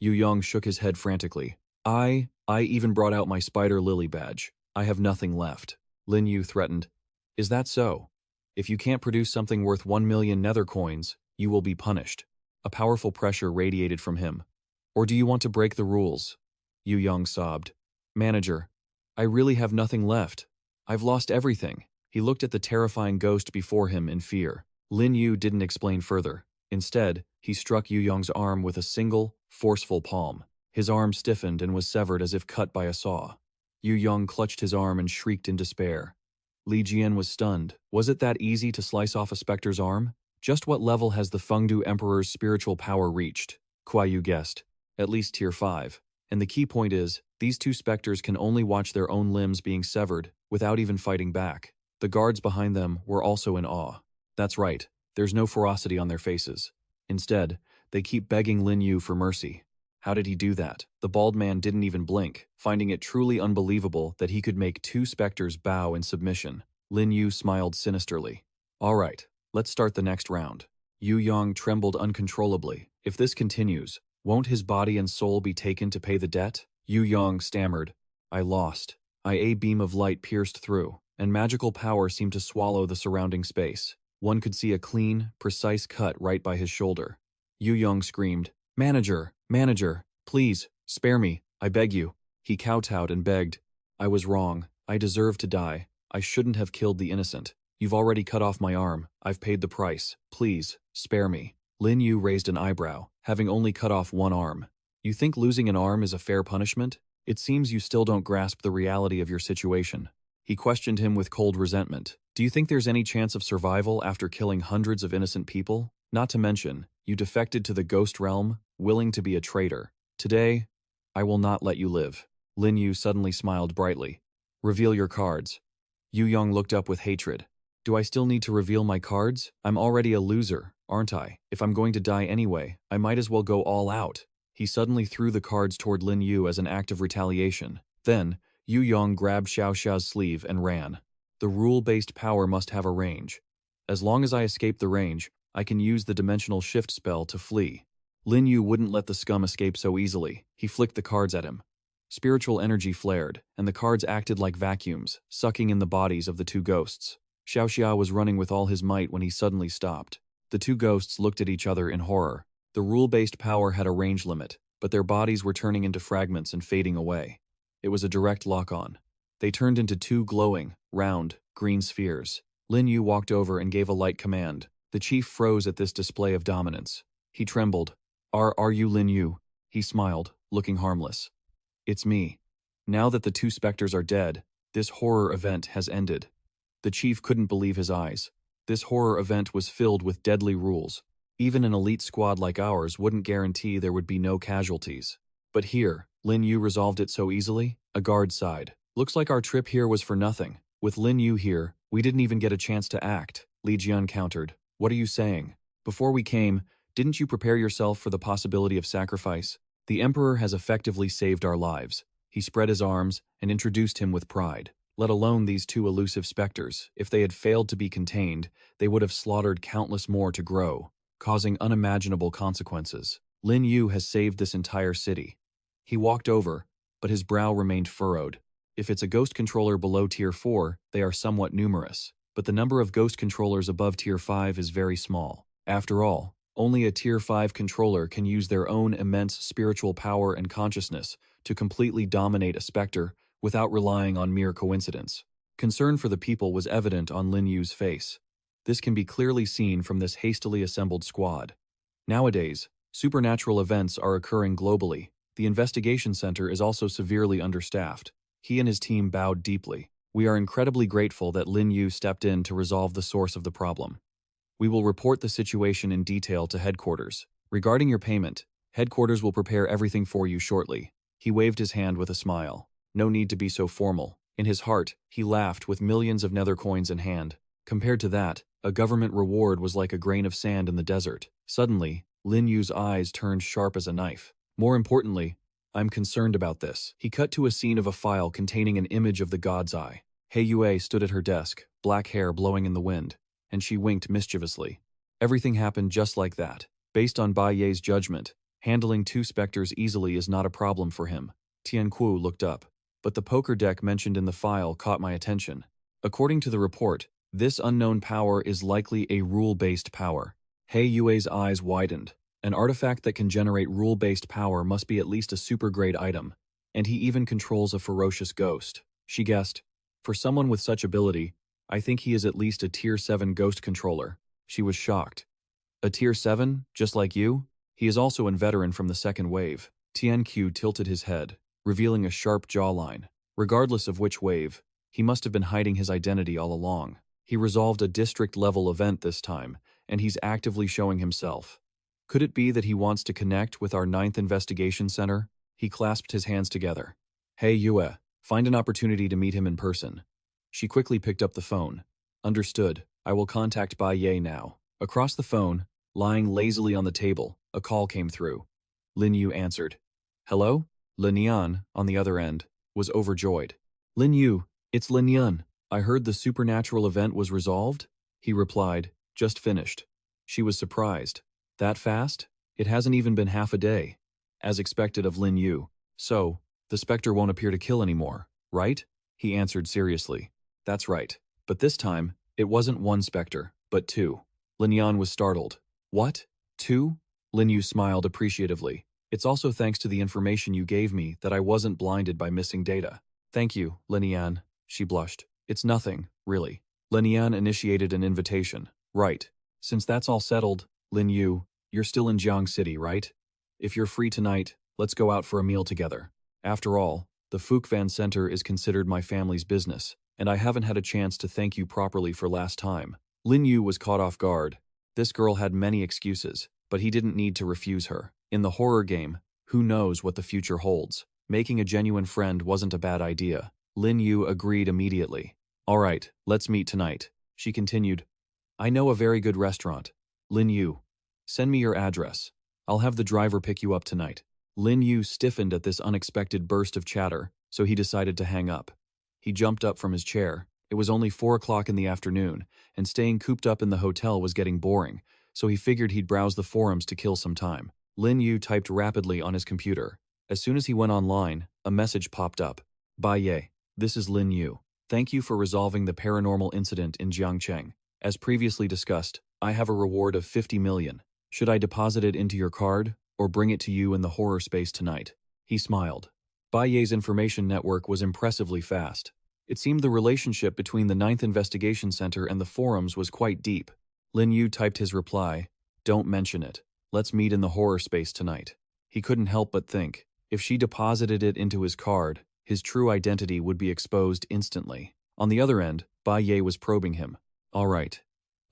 Yu Yong shook his head frantically. I even brought out my spider lily badge. I have nothing left." Lin Yu threatened. "Is that so? If you can't produce something worth 1,000,000 nether coins, you will be punished." A powerful pressure radiated from him. "Or do you want to break the rules?" Yu Yong sobbed. "Manager, I really have nothing left. I've lost everything." He looked at the terrifying ghost before him in fear. Lin Yu didn't explain further. Instead, he struck Yu Yong's arm with a single, forceful palm. His arm stiffened and was severed as if cut by a saw. Yu Yong clutched his arm and shrieked in despair. Li Jian was stunned. Was it that easy to slice off a specter's arm? Just what level has the Fengdu Emperor's spiritual power reached? Kuai Yu guessed. At least tier 5. And the key point is, these two specters can only watch their own limbs being severed, without even fighting back. The guards behind them were also in awe. That's right, there's no ferocity on their faces. Instead, they keep begging Lin Yu for mercy. How did he do that? The bald man didn't even blink, finding it truly unbelievable that he could make two specters bow in submission. Lin Yu smiled sinisterly. "All right, let's start the next round." Yu Yong trembled uncontrollably. If this continues, won't his body and soul be taken to pay the debt? Yu Yong stammered. "I lost." A beam of light pierced through, and magical power seemed to swallow the surrounding space. One could see a clean, precise cut right by his shoulder. Yu Yong screamed, Manager, please, spare me, I beg you." He kowtowed and begged, "I was wrong. I deserve to die. I shouldn't have killed the innocent. You've already cut off my arm. I've paid the price. Please, spare me." Lin Yu raised an eyebrow, having only cut off one arm. "You think losing an arm is a fair punishment? It seems you still don't grasp the reality of your situation." He questioned him with cold resentment. "Do you think there's any chance of survival after killing hundreds of innocent people? Not to mention, you defected to the ghost realm, willing to be a traitor. Today, I will not let you live." Lin Yu suddenly smiled brightly. "Reveal your cards." Yu Yong looked up with hatred. "Do I still need to reveal my cards? I'm already a loser, aren't I? If I'm going to die anyway, I might as well go all out." He suddenly threw the cards toward Lin Yu as an act of retaliation. Then, Yu Yong grabbed Xiao Xiao's sleeve and ran. The rule-based power must have a range. As long as I escape the range, I can use the dimensional shift spell to flee. Lin Yu wouldn't let the scum escape so easily. He flicked the cards at him. Spiritual energy flared, and the cards acted like vacuums, sucking in the bodies of the two ghosts. Xiao Xia was running with all his might when he suddenly stopped. The two ghosts looked at each other in horror. The rule-based power had a range limit, but their bodies were turning into fragments and fading away. It was a direct lock-on. They turned into two glowing, round, green spheres. Lin Yu walked over and gave a light command. The chief froze at this display of dominance. He trembled. Are you Lin Yu?" He smiled, looking harmless. "It's me." Now that the two specters are dead, this horror event has ended. The chief couldn't believe his eyes. This horror event was filled with deadly rules. Even an elite squad like ours wouldn't guarantee there would be no casualties. But here, Lin Yu resolved it so easily. A guard sighed. Looks like our trip here was for nothing. With Lin Yu here, we didn't even get a chance to act, Li Jian countered. What are you saying? Before we came, didn't you prepare yourself for the possibility of sacrifice? The Emperor has effectively saved our lives. He spread his arms and introduced him with pride. Let alone these two elusive specters. If they had failed to be contained, they would have slaughtered countless more to grow, causing unimaginable consequences. Lin Yu has saved this entire city. He walked over, but his brow remained furrowed. If it's a ghost controller below Tier 4, they are somewhat numerous, but the number of ghost controllers above Tier 5 is very small. After all, only a Tier 5 controller can use their own immense spiritual power and consciousness to completely dominate a specter without relying on mere coincidence. Concern for the people was evident on Lin Yu's face. This can be clearly seen from this hastily assembled squad. Nowadays, supernatural events are occurring globally. The investigation center is also severely understaffed. He and his team bowed deeply. We are incredibly grateful that Lin Yu stepped in to resolve the source of the problem. We will report the situation in detail to headquarters. Regarding your payment, headquarters will prepare everything for you shortly. He waved his hand with a smile. No need to be so formal. In his heart, he laughed with millions of nether coins in hand. Compared to that, a government reward was like a grain of sand in the desert. Suddenly, Lin Yu's eyes turned sharp as a knife. More importantly, I'm concerned about this. He cut to a scene of a file containing an image of the god's eye. He Yue stood at her desk, black hair blowing in the wind, and she winked mischievously. Everything happened just like that. Based on Bai Ye's judgment, handling two specters easily is not a problem for him. Tian Ku looked up, but the poker deck mentioned in the file caught my attention. According to the report, this unknown power is likely a rule-based power. He Yue's eyes widened. An artifact that can generate rule-based power must be at least a super-grade item, and he even controls a ferocious ghost. She guessed. For someone with such ability, I think he is at least a Tier 7 ghost controller. She was shocked. A Tier 7, just like you? He is also a veteran from the second wave. Tian Q tilted his head, revealing a sharp jawline. Regardless of which wave, he must have been hiding his identity all along. He resolved a district-level event this time, and he's actively showing himself. Could it be that he wants to connect with our 9th Investigation Center? He clasped his hands together. Hey Yue, find an opportunity to meet him in person. She quickly picked up the phone. Understood. I will contact Bai Ye now. Across the phone, lying lazily on the table, a call came through. Lin Yu answered. Hello? Lin Yan, on the other end, was overjoyed. Lin Yu, it's Lin Yan. I heard the supernatural event was resolved? He replied, just finished. She was surprised. That fast? It hasn't even been half a day. As expected of Lin Yu. So, the specter won't appear to kill anymore, right? He answered seriously. That's right. But this time, it wasn't one specter, but two. Lin Yan was startled. What? Two? Lin Yu smiled appreciatively. It's also thanks to the information you gave me that I wasn't blinded by missing data. Thank you, Lin Yan. She blushed. It's nothing, really. Lin Yan initiated an invitation. Right. Since that's all settled, Lin Yu, you're still in Jiang City, right? If you're free tonight, let's go out for a meal together. After all, the Fukvan Center is considered my family's business, and I haven't had a chance to thank you properly for last time. Lin Yu was caught off guard. This girl had many excuses, but he didn't need to refuse her. In the horror game, who knows what the future holds? Making a genuine friend wasn't a bad idea. Lin Yu agreed immediately. All right, let's meet tonight. She continued. I know a very good restaurant. Lin Yu, send me your address. I'll have the driver pick you up tonight. Lin Yu stiffened at this unexpected burst of chatter, so he decided to hang up. He jumped up from his chair. It was only 4 o'clock in the afternoon, and staying cooped up in the hotel was getting boring, so he figured he'd browse the forums to kill some time. Lin Yu typed rapidly on his computer. As soon as he went online, a message popped up. Bai Ye, this is Lin Yu. Thank you for resolving the paranormal incident in Jiangcheng. As previously discussed, I have a reward of 50 million. Should I deposit it into your card, or bring it to you in the horror space tonight? He smiled. Bai Ye's information network was impressively fast. It seemed the relationship between the 9th Investigation Center and the forums was quite deep. Lin Yu typed his reply, don't mention it. Let's meet in the horror space tonight. He couldn't help but think, if she deposited it into his card, His true identity would be exposed instantly. On the other end, Bai Ye was probing him. All right.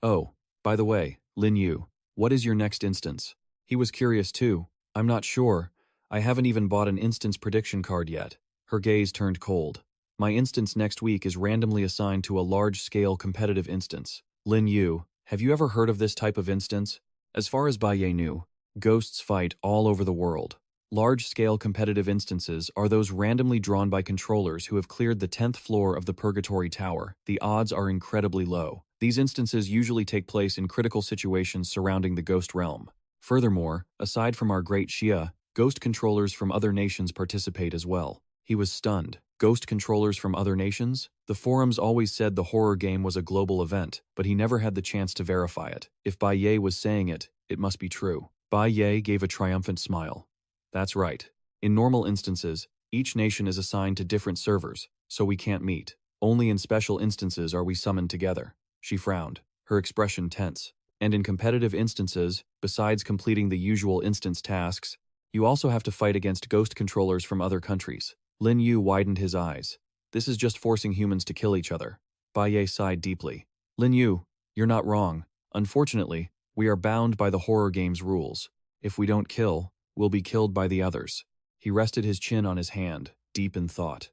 Oh, by the way, Lin Yu, what is your next instance? He was curious too. I'm not sure. I haven't even bought an instance prediction card yet. Her gaze turned cold. My instance next week is randomly assigned to a large-scale competitive instance. Lin Yu, have you ever heard of this type of instance? As far as Bai Ye knew, ghosts fight all over the world. Large-scale competitive instances are those randomly drawn by controllers who have cleared the 10th floor of the Purgatory Tower. The odds are incredibly low. These instances usually take place in critical situations surrounding the ghost realm. Furthermore, aside from our great Xia, ghost controllers from other nations participate as well. He was stunned. Ghost controllers from other nations? The forums always said the horror game was a global event, but he never had the chance to verify it. If Bai Ye was saying it, it must be true. Bai Ye gave a triumphant smile. That's right. In normal instances, each nation is assigned to different servers, so we can't meet. Only in special instances are we summoned together. She frowned, her expression tense. And in competitive instances, besides completing the usual instance tasks, you also have to fight against ghost controllers from other countries. Lin Yu widened his eyes. This is just forcing humans to kill each other. Bai Ye sighed deeply. Lin Yu, you're not wrong. Unfortunately, we are bound by the horror game's rules. If we don't kill, we'll be killed by the others. He rested his chin on his hand, deep in thought.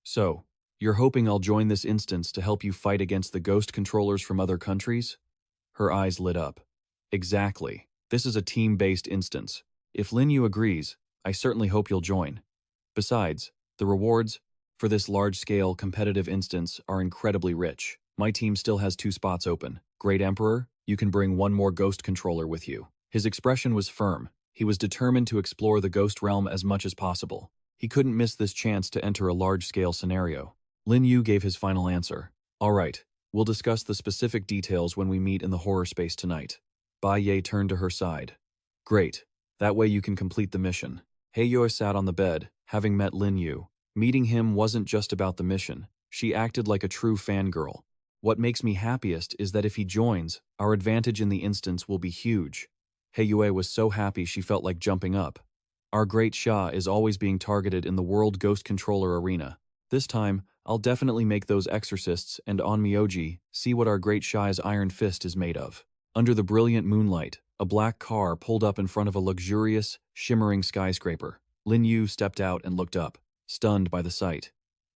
So, you're hoping I'll join this instance to help you fight against the ghost controllers from other countries? Her eyes lit up. Exactly. This is a team-based instance. If Lin Yu agrees, I certainly hope you'll join. Besides, the rewards for this large-scale competitive instance are incredibly rich. My team still has 2 spots open. Great Emperor, you can bring 1 more ghost controller with you. His expression was firm. He was determined to explore the ghost realm as much as possible. He couldn't miss this chance to enter a large-scale scenario. Lin Yu gave his final answer. All right, we'll discuss the specific details when we meet in the horror space tonight. Bai Ye turned to her side. Great. That way you can complete the mission. Heiyue sat on the bed, having met Lin Yu. Meeting him wasn't just about the mission. She acted like a true fangirl. What makes me happiest is that if he joins, our advantage in the instance will be huge. Heiyue was so happy she felt like jumping up. Our great Xia is always being targeted in the World Ghost Controller arena. This time, I'll definitely make those exorcists and Onmyoji see what our great Xia's iron fist is made of. Under the brilliant moonlight, a black car pulled up in front of a luxurious, shimmering skyscraper. Lin Yu stepped out and looked up, stunned by the sight.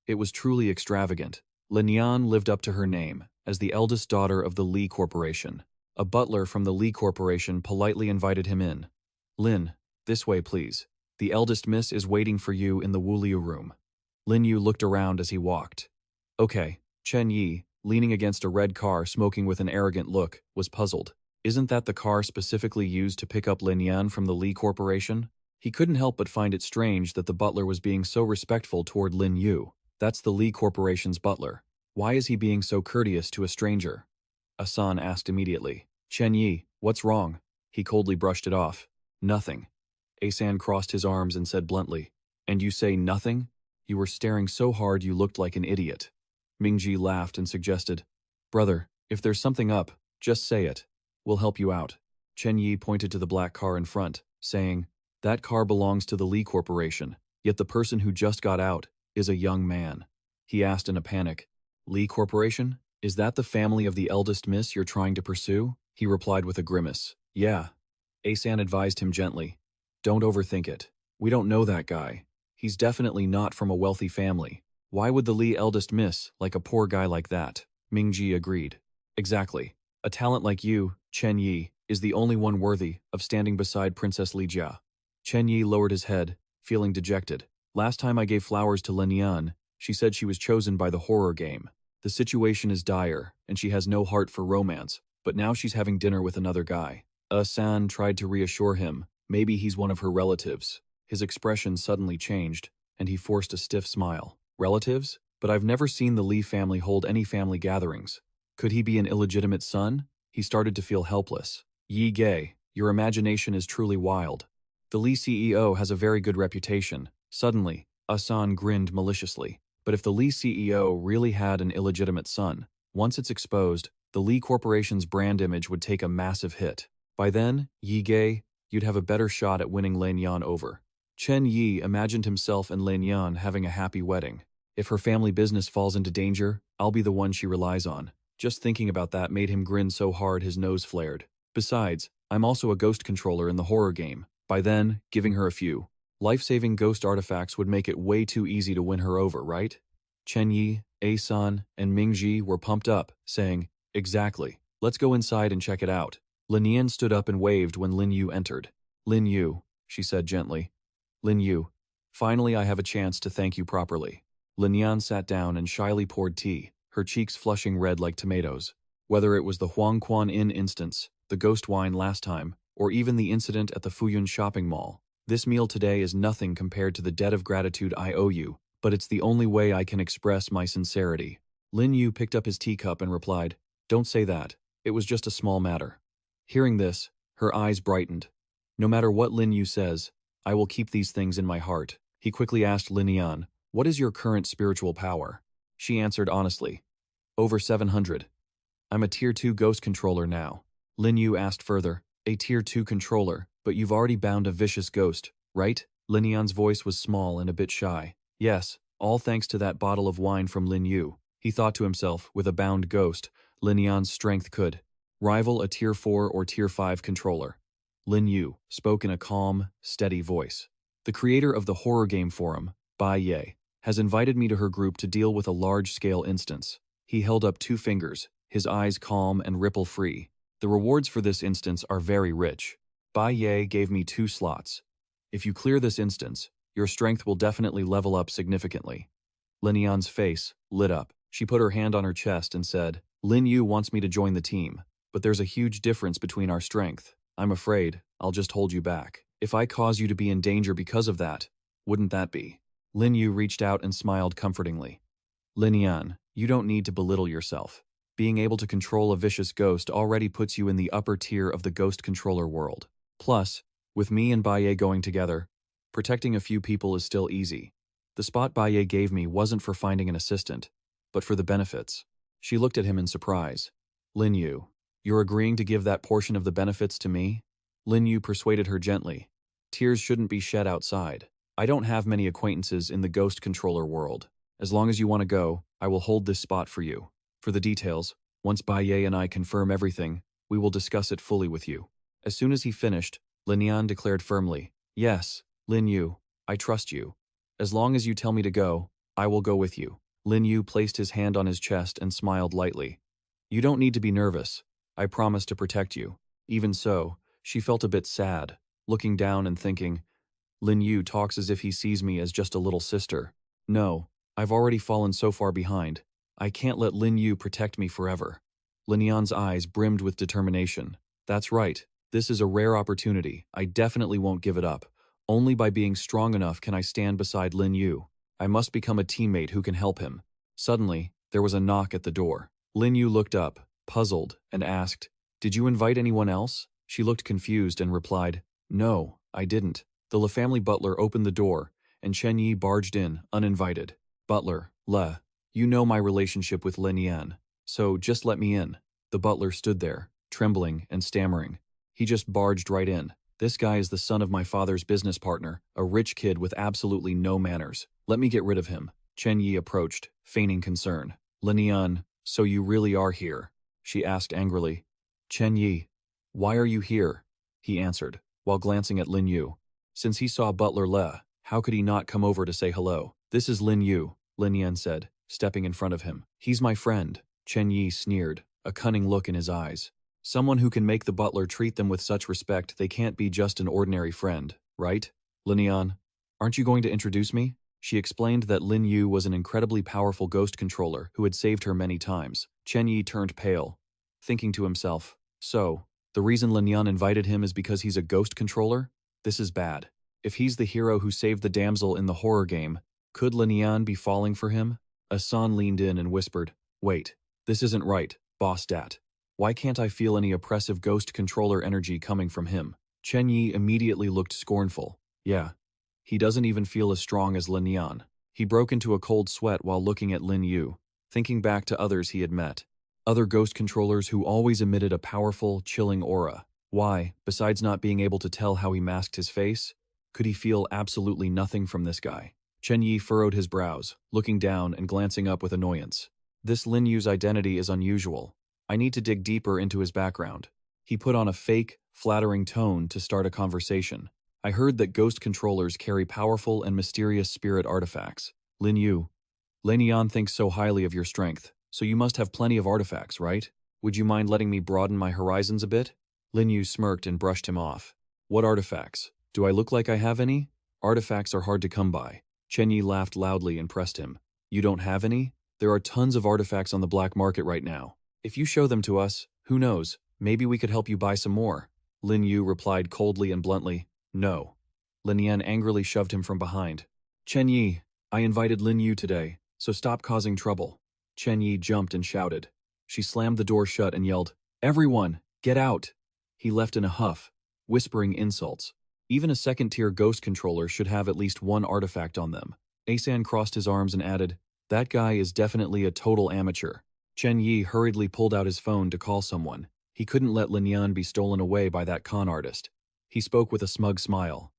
It was truly extravagant. Lin Yan lived up to her name as the eldest daughter of the Li Corporation. A butler from the Li Corporation politely invited him in. Lin, this way please. The eldest miss is waiting for you in the Wuliu room. Lin Yu looked around as he walked. Okay, Chen Yi, leaning against a red car smoking with an arrogant look, was puzzled. Isn't that the car specifically used to pick up Lin Yan from the Li Corporation? He couldn't help but find it strange that the butler was being so respectful toward Lin Yu. That's the Li Corporation's butler. Why is he being so courteous to a stranger? Asan asked immediately. Chen Yi, what's wrong? He coldly brushed it off. Nothing. Asan crossed his arms and said bluntly. And you say nothing? You were staring so hard you looked like an idiot. Mingji laughed and suggested, Brother, if there's something up, just say it. We'll help you out. Chen Yi pointed to the black car in front, saying, That car belongs to the Li Corporation, yet the person who just got out is a young man. He asked in a panic, Li Corporation? Is that the family of the eldest miss you're trying to pursue? He replied with a grimace. Yeah. Asan advised him gently. Don't overthink it. We don't know that guy. He's definitely not from a wealthy family. Why would the Li eldest miss like a poor guy like that? Mingji agreed. Exactly. A talent like you, Chen Yi, is the only one worthy of standing beside Princess Li Jia. Chen Yi lowered his head, feeling dejected. Last time I gave flowers to Lin Yan, she said she was chosen by the horror game. The situation is dire, and she has no heart for romance, but now she's having dinner with another guy. San tried to reassure him, maybe he's one of her relatives. His expression suddenly changed, and he forced a stiff smile. Relatives? But I've never seen the Li family hold any family gatherings. Could he be an illegitimate son? He started to feel helpless. Yi Gei, your imagination is truly wild. The Li CEO has a very good reputation. Suddenly, Asan grinned maliciously. But if the Li CEO really had an illegitimate son, once it's exposed, the Li Corporation's brand image would take a massive hit. By then, Yi Gei, you'd have a better shot at winning Lin Yan over. Chen Yi imagined himself and Lin Yan having a happy wedding. If her family business falls into danger, I'll be the one she relies on. Just thinking about that made him grin so hard his nose flared. Besides, I'm also a ghost controller in the horror game. By then, giving her a few life-saving ghost artifacts would make it way too easy to win her over, right? Chen Yi, A-san, and Mingji were pumped up, saying, "Exactly. Let's go inside and check it out." Lin Yan stood up and waved when Lin Yu entered. "Lin Yu," she said gently. "Lin Yu, finally I have a chance to thank you properly." Lin Yan sat down and shyly poured tea, her cheeks flushing red like tomatoes. Whether it was the Huangquan Inn instance, the ghost wine last time, or even the incident at the Fuyun shopping mall, this meal today is nothing compared to the debt of gratitude I owe you, but it's the only way I can express my sincerity. Lin Yu picked up his teacup and replied, "Don't say that. It was just a small matter." Hearing this, her eyes brightened. "No matter what Lin Yu says, I will keep these things in my heart." He quickly asked Lin Yan, "What is your current spiritual power?" She answered honestly, "Over 700. I'm a Tier 2 ghost controller now." Lin Yu asked further, "A Tier 2 controller, but you've already bound a vicious ghost, right?" Lin Yan's voice was small and a bit shy. "Yes, all thanks to that bottle of wine from Lin Yu." He thought to himself, with a bound ghost, Lin Yan's strength could rival a Tier 4 or Tier 5 controller. Lin Yu spoke in a calm, steady voice. "The creator of the horror game forum, Bai Ye, has invited me to her group to deal with a large-scale instance." He held up 2 fingers, his eyes calm and ripple-free. "The rewards for this instance are very rich. Bai Ye gave me 2 slots. If you clear this instance, your strength will definitely level up significantly." Lin Yan's face lit up. She put her hand on her chest and said, "Lin Yu wants me to join the team, but there's a huge difference between our strength. I'm afraid I'll just hold you back. If I cause you to be in danger because of that, wouldn't that be?" Lin Yu reached out and smiled comfortingly. "Lin Yan, you don't need to belittle yourself. Being able to control a vicious ghost already puts you in the upper tier of the ghost controller world. Plus, with me and Baye going together, protecting a few people is still easy. The spot Baye gave me wasn't for finding an assistant, but for the benefits." She looked at him in surprise. "Lin Yu, you're agreeing to give that portion of the benefits to me?" Lin Yu persuaded her gently. "Tears shouldn't be shed outside. I don't have many acquaintances in the ghost controller world. As long as you want to go, I will hold this spot for you. For the details, once Baye and I confirm everything, we will discuss it fully with you." As soon as he finished, Lin Yan declared firmly, "Yes, Lin Yu, I trust you. As long as you tell me to go, I will go with you." Lin Yu placed his hand on his chest and smiled lightly. "You don't need to be nervous. I promise to protect you." Even so, she felt a bit sad, looking down and thinking, Lin Yu talks as if he sees me as just a little sister. No, I've already fallen so far behind. I can't let Lin Yu protect me forever. Lin Yan's eyes brimmed with determination. "That's right. This is a rare opportunity. I definitely won't give it up. Only by being strong enough can I stand beside Lin Yu. I must become a teammate who can help him." Suddenly, there was a knock at the door. Lin Yu looked up, puzzled, and asked, "Did you invite anyone else?" She looked confused and replied, "No, I didn't." The Le family butler opened the door, and Chen Yi barged in, uninvited. "Butler, Le, you know my relationship with Lin Yan, so just let me in." The butler stood there, trembling and stammering. He just barged right in. "This guy is the son of my father's business partner, a rich kid with absolutely no manners. Let me get rid of him." Chen Yi approached, feigning concern. "Lin Yan, so you really are here?" she asked angrily. "Chen Yi, why are you here?" he answered, while glancing at Lin Yu. Since he saw Butler Le, how could he not come over to say hello? "This is Lin Yu," Lin Yan said, stepping in front of him. "He's my friend." Chen Yi sneered, a cunning look in his eyes. Someone who can make the butler treat them with such respect they can't be just an ordinary friend, right? "Lin Yan, aren't you going to introduce me?" She explained that Lin Yu was an incredibly powerful ghost controller who had saved her many times. Chen Yi turned pale, thinking to himself, "So, the reason Lin Yan invited him is because he's a ghost controller? This is bad. If he's the hero who saved the damsel in the horror game, could Lin Yan be falling for him?" Asan leaned in and whispered, "Wait, this isn't right, Boss Dat. Why can't I feel any oppressive ghost controller energy coming from him?" Chen Yi immediately looked scornful. "Yeah, he doesn't even feel as strong as Lin Yan." He broke into a cold sweat while looking at Lin Yu, thinking back to others he had met. Other ghost controllers who always emitted a powerful, chilling aura. Why, besides not being able to tell how he masked his face, Could he feel absolutely nothing from this guy? Chen Yi furrowed his brows, looking down and glancing up with annoyance. This Lin Yu's identity is unusual. I need to dig deeper into his background. He put on a fake, flattering tone to start a conversation. I heard that ghost controllers carry powerful and mysterious spirit artifacts. Lin Yu, Lin Yan thinks so highly of your strength, so you must have plenty of artifacts, right? Would you mind letting me broaden my horizons a bit? Lin Yu smirked and brushed him off. What artifacts? Do I look like I have any? Artifacts are hard to come by. Chen Yi laughed loudly and pressed him. You don't have any? There are tons of artifacts on the black market right now. If you show them to us, who knows, maybe we could help you buy some more. Lin Yu replied coldly and bluntly, no. Lin Yan angrily shoved him from behind. Chen Yi, I invited Lin Yu today, so stop causing trouble. Chen Yi jumped and shouted. She slammed the door shut and yelled, Everyone, get out! He left in a huff, whispering insults. Even a second-tier ghost controller should have at least one artifact on them. Asan crossed his arms and added, that guy is definitely a total amateur. Chen Yi hurriedly pulled out his phone to call someone. He couldn't let Lin Yan be stolen away by that con artist. He spoke with a smug smile.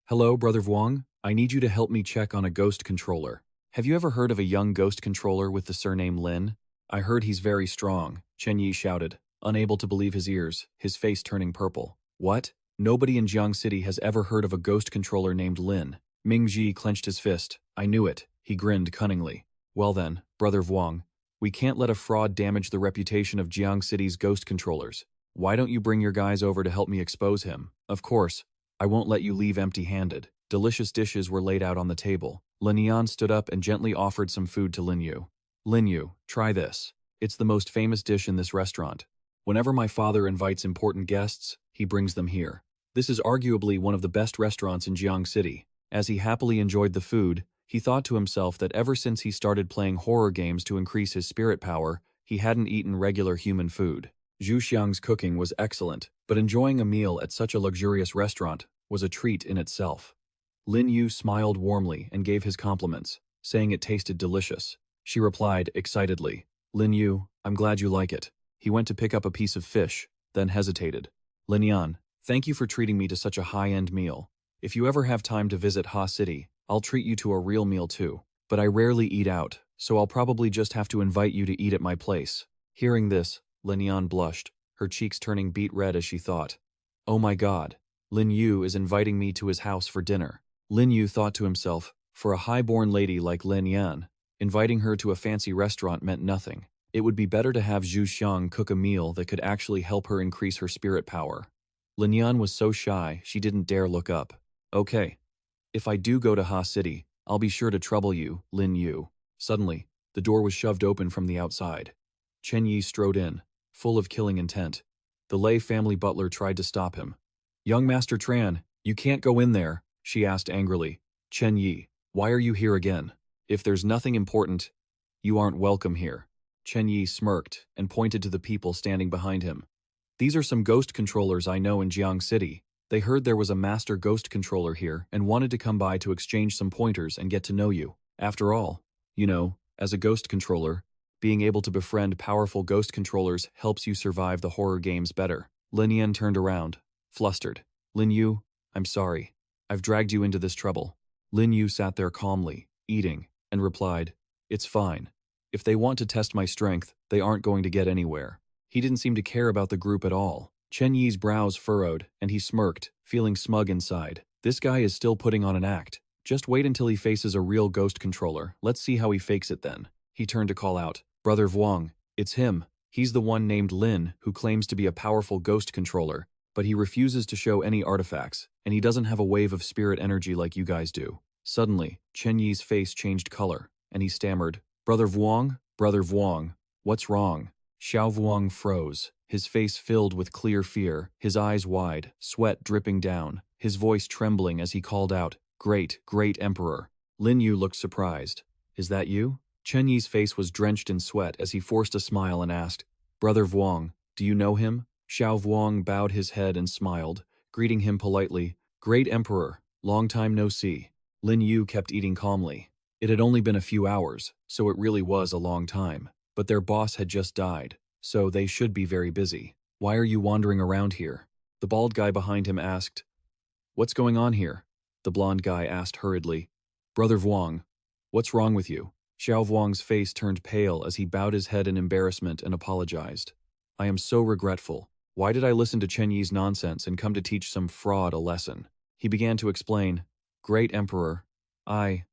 Hello, Brother Vuong? I need you to help me check on a ghost controller. Have you ever heard of a young ghost controller with the surname Lin? I heard he's very strong, Chen Yi shouted, unable to believe his ears, his face turning purple. What? Nobody in Jiang City has ever heard of a ghost controller named Lin. Ming Ji clenched his fist. I knew it. He grinned cunningly. Well then, Brother Vuong, we can't let a fraud damage the reputation of Jiang City's ghost controllers. Why don't you bring your guys over to help me expose him? Of course, I won't let you leave empty-handed. Delicious dishes were laid out on the table. Lin Yan stood up and gently offered some food to Lin Yu. Lin Yu, try this. It's the most famous dish in this restaurant. Whenever my father invites important guests, he brings them here. This is arguably one of the best restaurants in Jiang City. As he happily enjoyed the food, he thought to himself that ever since he started playing horror games to increase his spirit power, he hadn't eaten regular human food. Zhu Xiang's cooking was excellent, but enjoying a meal at such a luxurious restaurant was a treat in itself. Lin Yu smiled warmly and gave his compliments, saying it tasted delicious. She replied excitedly, Lin Yu, I'm glad you like it. He went to pick up a piece of fish, then hesitated. Lin Yan, thank you for treating me to such a high-end meal. If you ever have time to visit Ha City, I'll treat you to a real meal too. But I rarely eat out, so I'll probably just have to invite you to eat at my place. Hearing this, Lin Yan blushed, her cheeks turning beet red as she thought. Oh my god, Lin Yu is inviting me to his house for dinner. Lin Yu thought to himself, for a high-born lady like Lin Yan, inviting her to a fancy restaurant meant nothing. It would be better to have Zhu Xiang cook a meal that could actually help her increase her spirit power. Lin Yan was so shy she didn't dare look up. Okay. If I do go to Ha City, I'll be sure to trouble you, Lin Yu. Suddenly, the door was shoved open from the outside. Chen Yi strode in, full of killing intent. The Lei family butler tried to stop him. Young Master Tran, you can't go in there, she asked angrily. Chen Yi, why are you here again? If there's nothing important, you aren't welcome here. Chen Yi smirked and pointed to the people standing behind him. These are some ghost controllers I know in Jiang City. They heard there was a master ghost controller here and wanted to come by to exchange some pointers and get to know you. After all, you know, as a ghost controller, being able to befriend powerful ghost controllers helps you survive the horror games better. Lin Yan turned around, flustered. Lin Yu, I'm sorry. I've dragged you into this trouble. Lin Yu sat there calmly, eating, and replied, It's fine. If they want to test my strength, they aren't going to get anywhere. He didn't seem to care about the group at all. Chen Yi's brows furrowed, and he smirked, feeling smug inside. This guy is still putting on an act. Just wait until he faces a real ghost controller. Let's see how he fakes it then. He turned to call out, Brother Vuong, it's him. He's the one named Lin who claims to be a powerful ghost controller, but he refuses to show any artifacts, and he doesn't have a wave of spirit energy like you guys do. Suddenly, Chen Yi's face changed color, and he stammered, Brother Vuong, what's wrong? Xiao Vuong froze, his face filled with clear fear, his eyes wide, sweat dripping down, his voice trembling as he called out, Great Emperor. Lin Yu looked surprised. Is that you? Chen Yi's face was drenched in sweat as he forced a smile and asked, Brother Vuong, do you know him? Xiao Vuong bowed his head and smiled, greeting him politely, Great Emperor, long time no see. Lin Yu kept eating calmly. It had only been a few hours, so it really was a long time. But their boss had just died, so they should be very busy. Why are you wandering around here? The bald guy behind him asked. What's going on here? The blonde guy asked hurriedly. Brother Vuong, what's wrong with you? Xiao Vuong's face turned pale as he bowed his head in embarrassment and apologized. I am so regretful. Why did I listen to Chen Yi's nonsense and come to teach some fraud a lesson? He began to explain. Great Emperor, I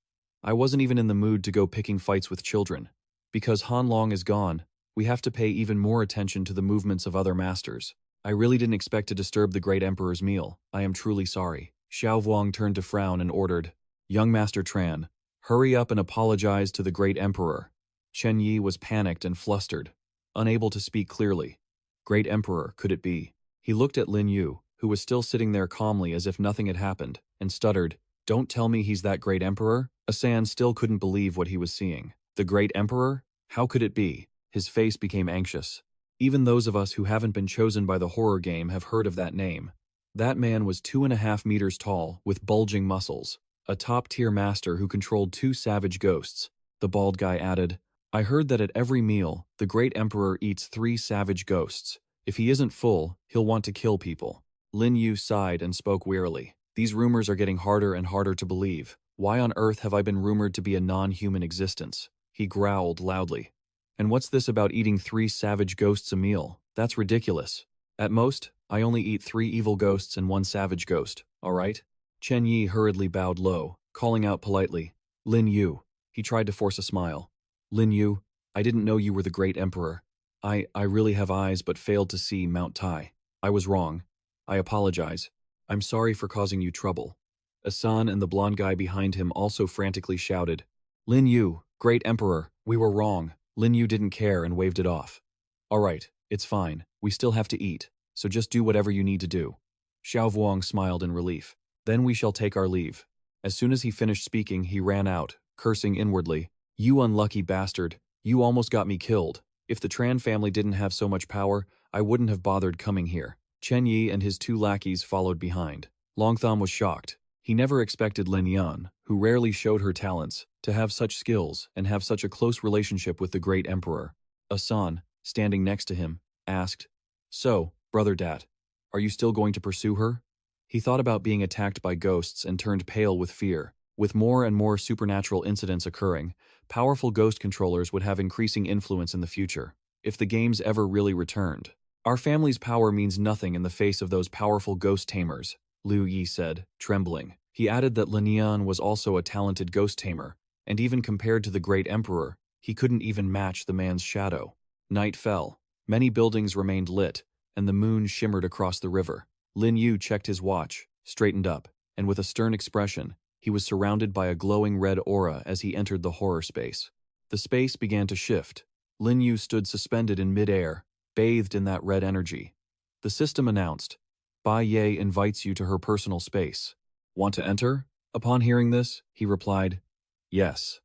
wasn't even in the mood to go picking fights with children. Because Han Long is gone, we have to pay even more attention to the movements of other masters. I really didn't expect to disturb the Great Emperor's meal. I am truly sorry. Xiao Vuong turned to frown and ordered, Young Master Tran, hurry up and apologize to the Great Emperor. Chen Yi was panicked and flustered, unable to speak clearly. Great Emperor, could it be? He looked at Lin Yu, who was still sitting there calmly as if nothing had happened, and stuttered, Don't tell me he's that Great Emperor? Asan still couldn't believe what he was seeing. The Great Emperor? How could it be? His face became anxious. Even those of us who haven't been chosen by the horror game have heard of that name. That man was 2.5 meters tall, with bulging muscles. A top-tier master who controlled 2 savage ghosts. The bald guy added, I heard that at every meal, the Great Emperor eats 3 savage ghosts. If he isn't full, he'll want to kill people. Lin Yu sighed and spoke wearily. These rumors are getting harder and harder to believe. Why on earth have I been rumored to be a non-human existence? He growled loudly. And what's this about eating 3 savage ghosts a meal? That's ridiculous. At most, I only eat 3 evil ghosts and 1 savage ghost, all right? Chen Yi hurriedly bowed low, calling out politely, Lin Yu. He tried to force a smile. Lin Yu, I didn't know you were the Great Emperor. I really have eyes but failed to see Mount Tai. I was wrong. I apologize. I'm sorry for causing you trouble. Asan and the blonde guy behind him also frantically shouted, Lin Yu, Great Emperor, we were wrong. Lin Yu didn't care and waved it off. All right, it's fine. We still have to eat, so just do whatever you need to do. Xiao Vuong smiled in relief. Then we shall take our leave. As soon as he finished speaking, he ran out, cursing inwardly. You unlucky bastard. You almost got me killed. If the Tran family didn't have so much power, I wouldn't have bothered coming here. Chen Yi and his 2 lackeys followed behind. Long Thumb was shocked. He never expected Lin Yan, who rarely showed her talents, to have such skills and have such a close relationship with the Great Emperor. Asan, standing next to him, asked, So, Brother Dat, are you still going to pursue her? He thought about being attacked by ghosts and turned pale with fear. With more and more supernatural incidents occurring, powerful ghost controllers would have increasing influence in the future, if the games ever really returned. Our family's power means nothing in the face of those powerful ghost tamers, Liu Yi said, trembling. He added that Lin Yan was also a talented ghost tamer, and even compared to the Great Emperor, he couldn't even match the man's shadow. Night fell. Many buildings remained lit, and the moon shimmered across the river. Lin Yu checked his watch, straightened up, and with a stern expression, he was surrounded by a glowing red aura as he entered the horror space. The space began to shift. Lin Yu stood suspended in midair, bathed in that red energy. The system announced, Bai Ye invites you to her personal space. Want to enter? Upon hearing this, he replied, Yes.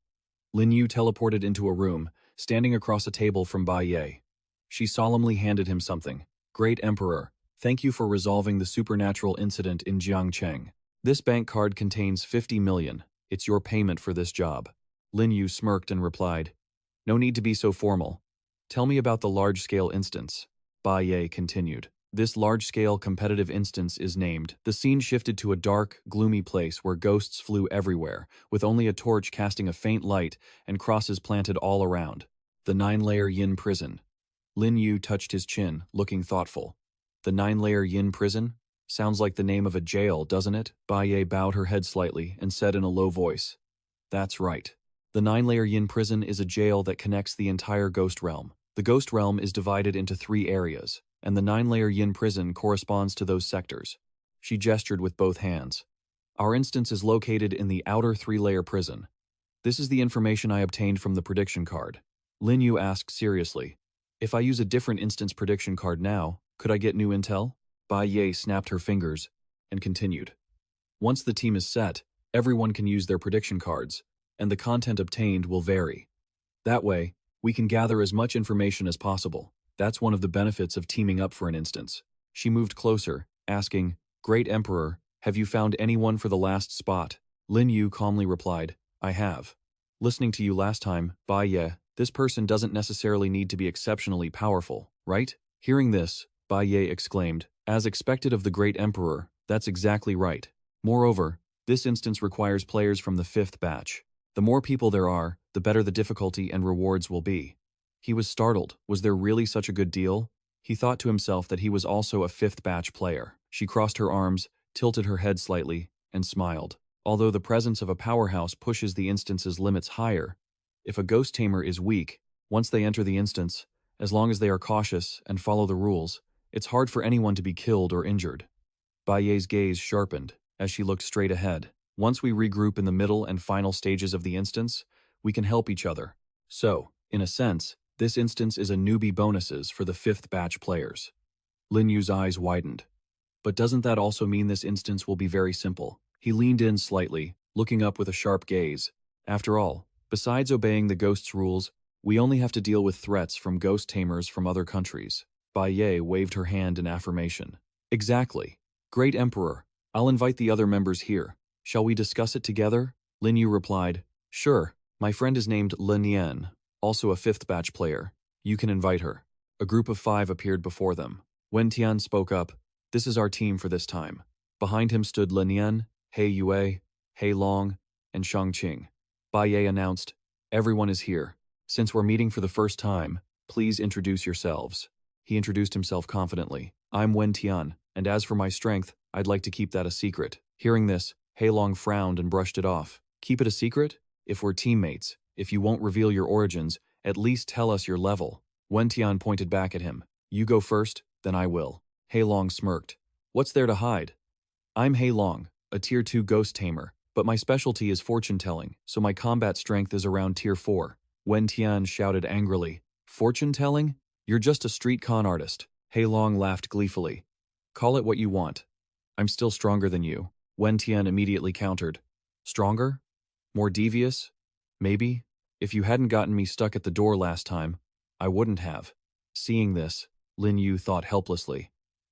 Lin Yu teleported into a room, standing across a table from Bai Ye. She solemnly handed him something. Great Emperor, thank you for resolving the supernatural incident in Jiangcheng. This bank card contains 50 million. It's your payment for this job. Lin Yu smirked and replied, No need to be so formal. Tell me about the large-scale instance. Bai Ye continued. This large-scale competitive instance is named. The scene shifted to a dark, gloomy place where ghosts flew everywhere, with only a torch casting a faint light and crosses planted all around. The 9-layer Yin prison. Lin Yu touched his chin, looking thoughtful. The 9-layer Yin prison? Sounds like the name of a jail, doesn't it? Bai Ye bowed her head slightly and said in a low voice, That's right. The 9-layer Yin prison is a jail that connects the entire ghost realm. The ghost realm is divided into 3 areas, and the 9-layer Yin prison corresponds to those sectors. She gestured with both hands. Our instance is located in the outer 3-layer prison. This is the information I obtained from the prediction card. Lin Yu asked seriously, If I use a different instance prediction card now, could I get new intel? Bai Ye snapped her fingers and continued. Once the team is set, everyone can use their prediction cards, and the content obtained will vary. That way, we can gather as much information as possible. That's one of the benefits of teaming up for an instance. She moved closer, asking, Great Emperor, have you found anyone for the last spot? Lin Yu calmly replied, I have. Listening to you last time, Bai Ye, this person doesn't necessarily need to be exceptionally powerful, right? Hearing this, Bai Ye exclaimed, As expected of the Great Emperor, that's exactly right. Moreover, This instance requires players from the 5th batch. The more people there are, the better the difficulty and rewards will be. He was startled. Was there really such a good deal? He thought to himself that he was also a 5th batch player. She crossed her arms, tilted her head slightly, and smiled. Although the presence of a powerhouse pushes the instance's limits higher, if a ghost tamer is weak, once they enter the instance, as long as they are cautious and follow the rules, it's hard for anyone to be killed or injured. Baiye's gaze sharpened as she looked straight ahead. Once we regroup in the middle and final stages of the instance, we can help each other. So, in a sense, this instance is a newbie bonuses for the 5th batch players. Lin Yu's eyes widened. But doesn't that also mean this instance will be very simple? He leaned in slightly, looking up with a sharp gaze. After all, besides obeying the ghost's rules, we only have to deal with threats from ghost tamers from other countries. Baiye waved her hand in affirmation. Exactly. Great Emperor, I'll invite the other members here. Shall we discuss it together? Lin Yu replied. Sure. My friend is named Lin Yan, also a 5th batch player. You can invite her. A group of 5 appeared before them. Wen Tian spoke up. This is our team for this time. Behind him stood Lin Yan, He Yue, He Long, and Shang Qing. Baiye announced, everyone is here. Since we're meeting for the first time, please introduce yourselves. He introduced himself confidently. I'm Wen Tian, and as for my strength, I'd like to keep that a secret. Hearing this, He Long frowned and brushed it off. Keep it a secret? If we're teammates, if you won't reveal your origins, at least tell us your level. Wen Tian pointed back at him. You go first, then I will. He Long smirked. What's there to hide? I'm He Long, a Tier 2 ghost tamer, but my specialty is fortune-telling, so my combat strength is around Tier 4. Wen Tian shouted angrily. Fortune-telling? You're just a street con artist. He Long laughed gleefully. Call it what you want. I'm still stronger than you. Wen Tian immediately countered. Stronger? More devious? Maybe? If you hadn't gotten me stuck at the door last time, I wouldn't have. Seeing this, Lin Yu thought helplessly.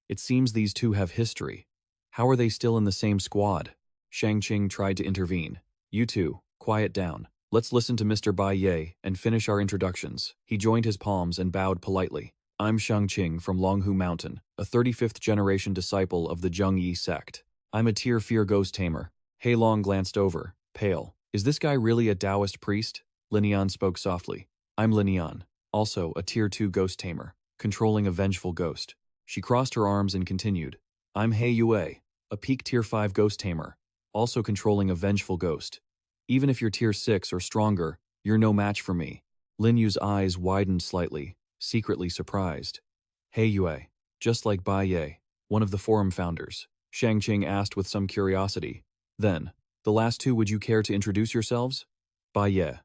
It seems these two have history. How are they still in the same squad? Shang Qing tried to intervene. You two, quiet down. Let's listen to Mr. Baiye and finish our introductions. He joined his palms and bowed politely. I'm Shang Qing from Longhu Mountain, a 35th generation disciple of the Zhengyi sect. I'm a Tier 4 ghost tamer. He Long glanced over, pale. Is this guy really a Taoist priest? Lin Yan spoke softly. I'm Lin Yan, also a Tier 2 ghost tamer, controlling a vengeful ghost. She crossed her arms and continued. I'm He Yue, a peak Tier 5 ghost tamer, also controlling a vengeful ghost. Even if you're Tier 6 or stronger, you're no match for me. Lin Yu's eyes widened slightly, secretly surprised. He Yue, just like Baiye, one of the forum founders. Shang Qing asked with some curiosity. Then, the last two, would you care to introduce yourselves? Baiye.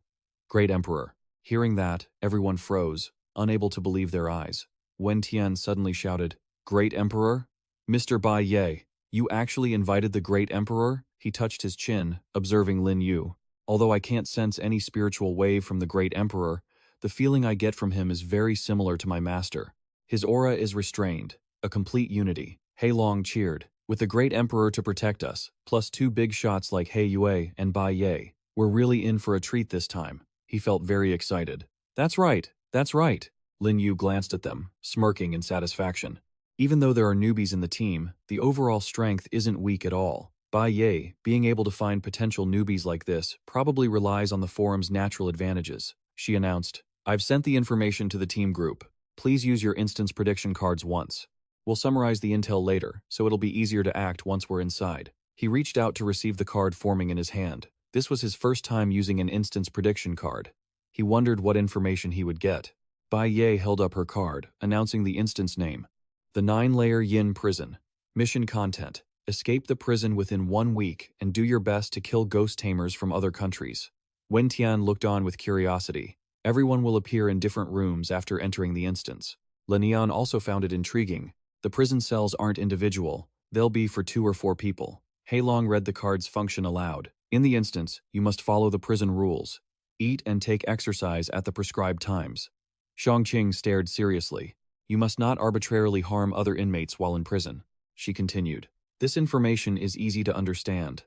Great Emperor. Hearing that, everyone froze, unable to believe their eyes. Wen Tian suddenly shouted, Great Emperor? Mr. Baiye, you actually invited the Great Emperor? He touched his chin, observing Lin Yu. Although I can't sense any spiritual wave from the Great Emperor, the feeling I get from him is very similar to my master. His aura is restrained, a complete unity. He Long cheered. With the Great Emperor to protect us, plus 2 big shots like He Yue and Baiye, we're really in for a treat this time. He felt very excited. That's right, that's right. Lin Yu glanced at them, smirking in satisfaction. Even though there are newbies in the team, the overall strength isn't weak at all. Baiye, being able to find potential newbies like this, probably relies on the forum's natural advantages. She announced, I've sent the information to the team group. Please use your instance prediction cards once. We'll summarize the intel later, so it'll be easier to act once we're inside. He reached out to receive the card forming in his hand. This was his first time using an instance prediction card. He wondered what information he would get. Baiye held up her card, announcing the instance name. The 9-layer Yin Prison. Mission content. Escape the prison within 1 week and do your best to kill ghost tamers from other countries. Wen Tian looked on with curiosity. Everyone will appear in different rooms after entering the instance. Lin Yan also found it intriguing. The prison cells aren't individual, they'll be for 2 or 4 people. He Long read the card's function aloud. In the instance, you must follow the prison rules. Eat and take exercise at the prescribed times. Shang Qing stared seriously. You must not arbitrarily harm other inmates while in prison. She continued. This information is easy to understand.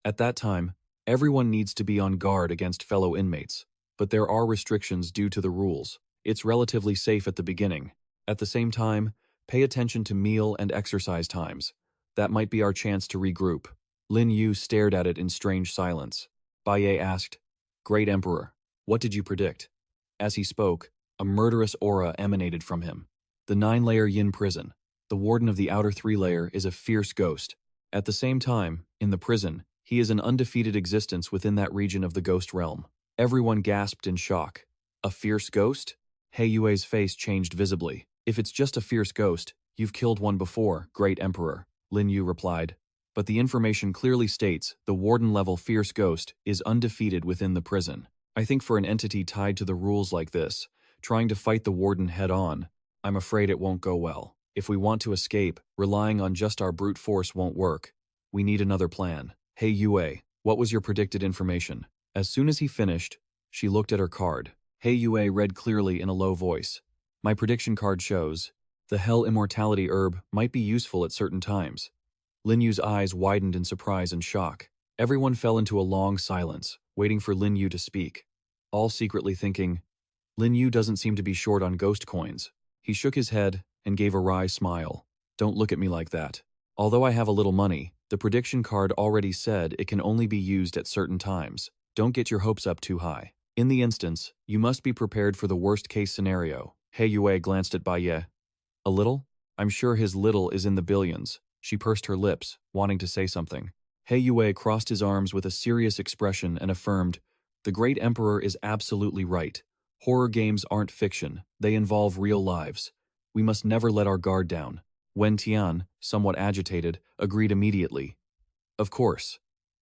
At that time, everyone needs to be on guard against fellow inmates, but there are restrictions due to the rules. It's relatively safe at the beginning. At the same time, pay attention to meal and exercise times. That might be our chance to regroup. Lin Yu stared at it in strange silence. Bai Ye asked, Great Emperor, what did you predict? As he spoke, a murderous aura emanated from him. The 9-layer yin prison. The warden of the outer 3-layer is a fierce ghost. At the same time, in the prison, he is an undefeated existence within that region of the ghost realm. Everyone gasped in shock. A fierce ghost? He Yue's face changed visibly. If it's just a fierce ghost, you've killed one before, Great Emperor, Lin Yu replied. But the information clearly states the warden-level fierce ghost is undefeated within the prison. I think for an entity tied to the rules like this, trying to fight the warden head-on, I'm afraid it won't go well. If we want to escape, relying on just our brute force won't work. We need another plan. Hey Yue, what was your predicted information? As soon as he finished, she looked at her card. Hey Yue read clearly in a low voice. My prediction card shows, the Hell Immortality Herb might be useful at certain times. Lin Yu's eyes widened in surprise and shock. Everyone fell into a long silence, waiting for Lin Yu to speak, all secretly thinking, Lin Yu doesn't seem to be short on ghost coins. He shook his head and gave a wry smile. Don't look at me like that. Although I have a little money, the prediction card already said it can only be used at certain times. Don't get your hopes up too high. In the instance, you must be prepared for the worst-case scenario. He Yue glanced at Bai Ye. A little? I'm sure his little is in the billions. She pursed her lips, wanting to say something. He Yue crossed his arms with a serious expression and affirmed, The Great Emperor is absolutely right. Horror games aren't fiction. They involve real lives. We must never let our guard down. Wen Tian, somewhat agitated, agreed immediately. Of course.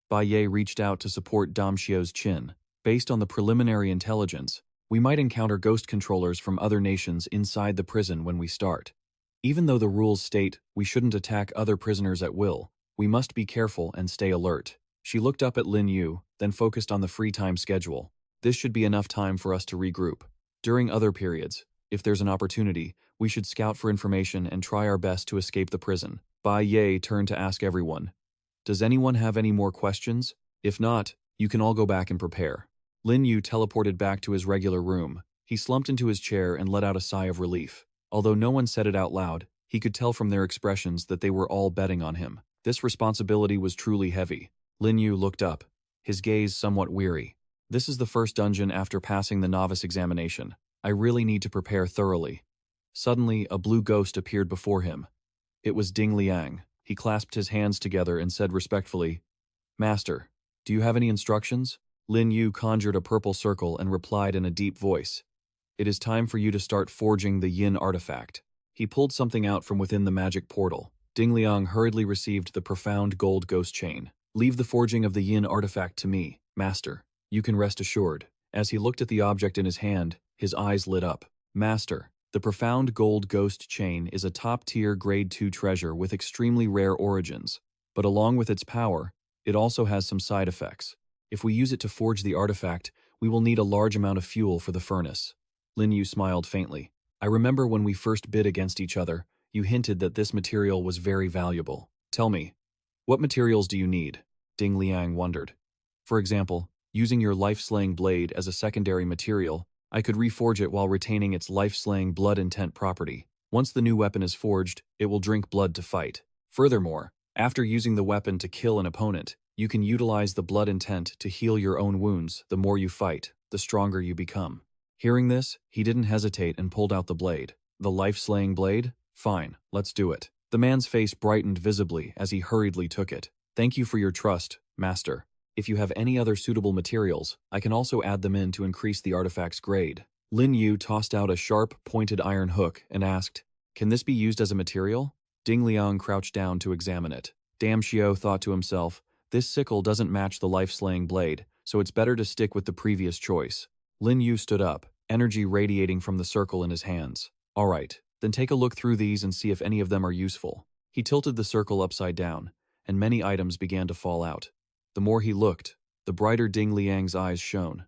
Bai Ye reached out to support Dam Xiao's chin. Based on the preliminary intelligence, we might encounter ghost controllers from other nations inside the prison when we start. Even though the rules state we shouldn't attack other prisoners at will, we must be careful and stay alert. She looked up at Lin Yu, then focused on the free time schedule. This should be enough time for us to regroup. During other periods, if there's an opportunity, we should scout for information and try our best to escape the prison. Bai Ye turned to ask everyone, Does anyone have any more questions? If not, you can all go back and prepare. Lin Yu teleported back to his regular room. He slumped into his chair and let out a sigh of relief. Although no one said it out loud, he could tell from their expressions that they were all betting on him. This responsibility was truly heavy. Lin Yu looked up, his gaze somewhat weary. This is the first dungeon after passing the novice examination. I really need to prepare thoroughly. Suddenly, a blue ghost appeared before him. It was Ding Liang. He clasped his hands together and said respectfully, Master, do you have any instructions? Lin Yu conjured a purple circle and replied in a deep voice. It is time for you to start forging the yin artifact. He pulled something out from within the magic portal. Ding Liang hurriedly received the profound gold ghost chain. Leave the forging of the yin artifact to me, Master. You can rest assured. As he looked at the object in his hand, his eyes lit up. Master, the profound gold ghost chain is a top-tier grade 2 treasure with extremely rare origins. But along with its power, it also has some side effects. If we use it to forge the artifact, we will need a large amount of fuel for the furnace. Lin Yu smiled faintly. I remember when we first bid against each other, you hinted that this material was very valuable. Tell me, what materials do you need? Ding Liang wondered. For example, using your life-slaying blade as a secondary material, I could reforge it while retaining its life-slaying blood intent property. Once the new weapon is forged, it will drink blood to fight. Furthermore, after using the weapon to kill an opponent, you can utilize the blood intent to heal your own wounds. The more you fight, the stronger you become. Hearing this, he didn't hesitate and pulled out the blade. The life-slaying blade? Fine, let's do it. The man's face brightened visibly as he hurriedly took it. Thank you for your trust, Master. If you have any other suitable materials, I can also add them in to increase the artifact's grade. Lin Yu tossed out a sharp, pointed iron hook and asked, Can this be used as a material? Ding Liang crouched down to examine it. Dam Xiao thought to himself, this sickle doesn't match the life-slaying blade, so it's better to stick with the previous choice. Lin Yu stood up, energy radiating from the circle in his hands. All right, then take a look through these and see if any of them are useful. He tilted the circle upside down, and many items began to fall out. The more he looked, the brighter Ding Liang's eyes shone.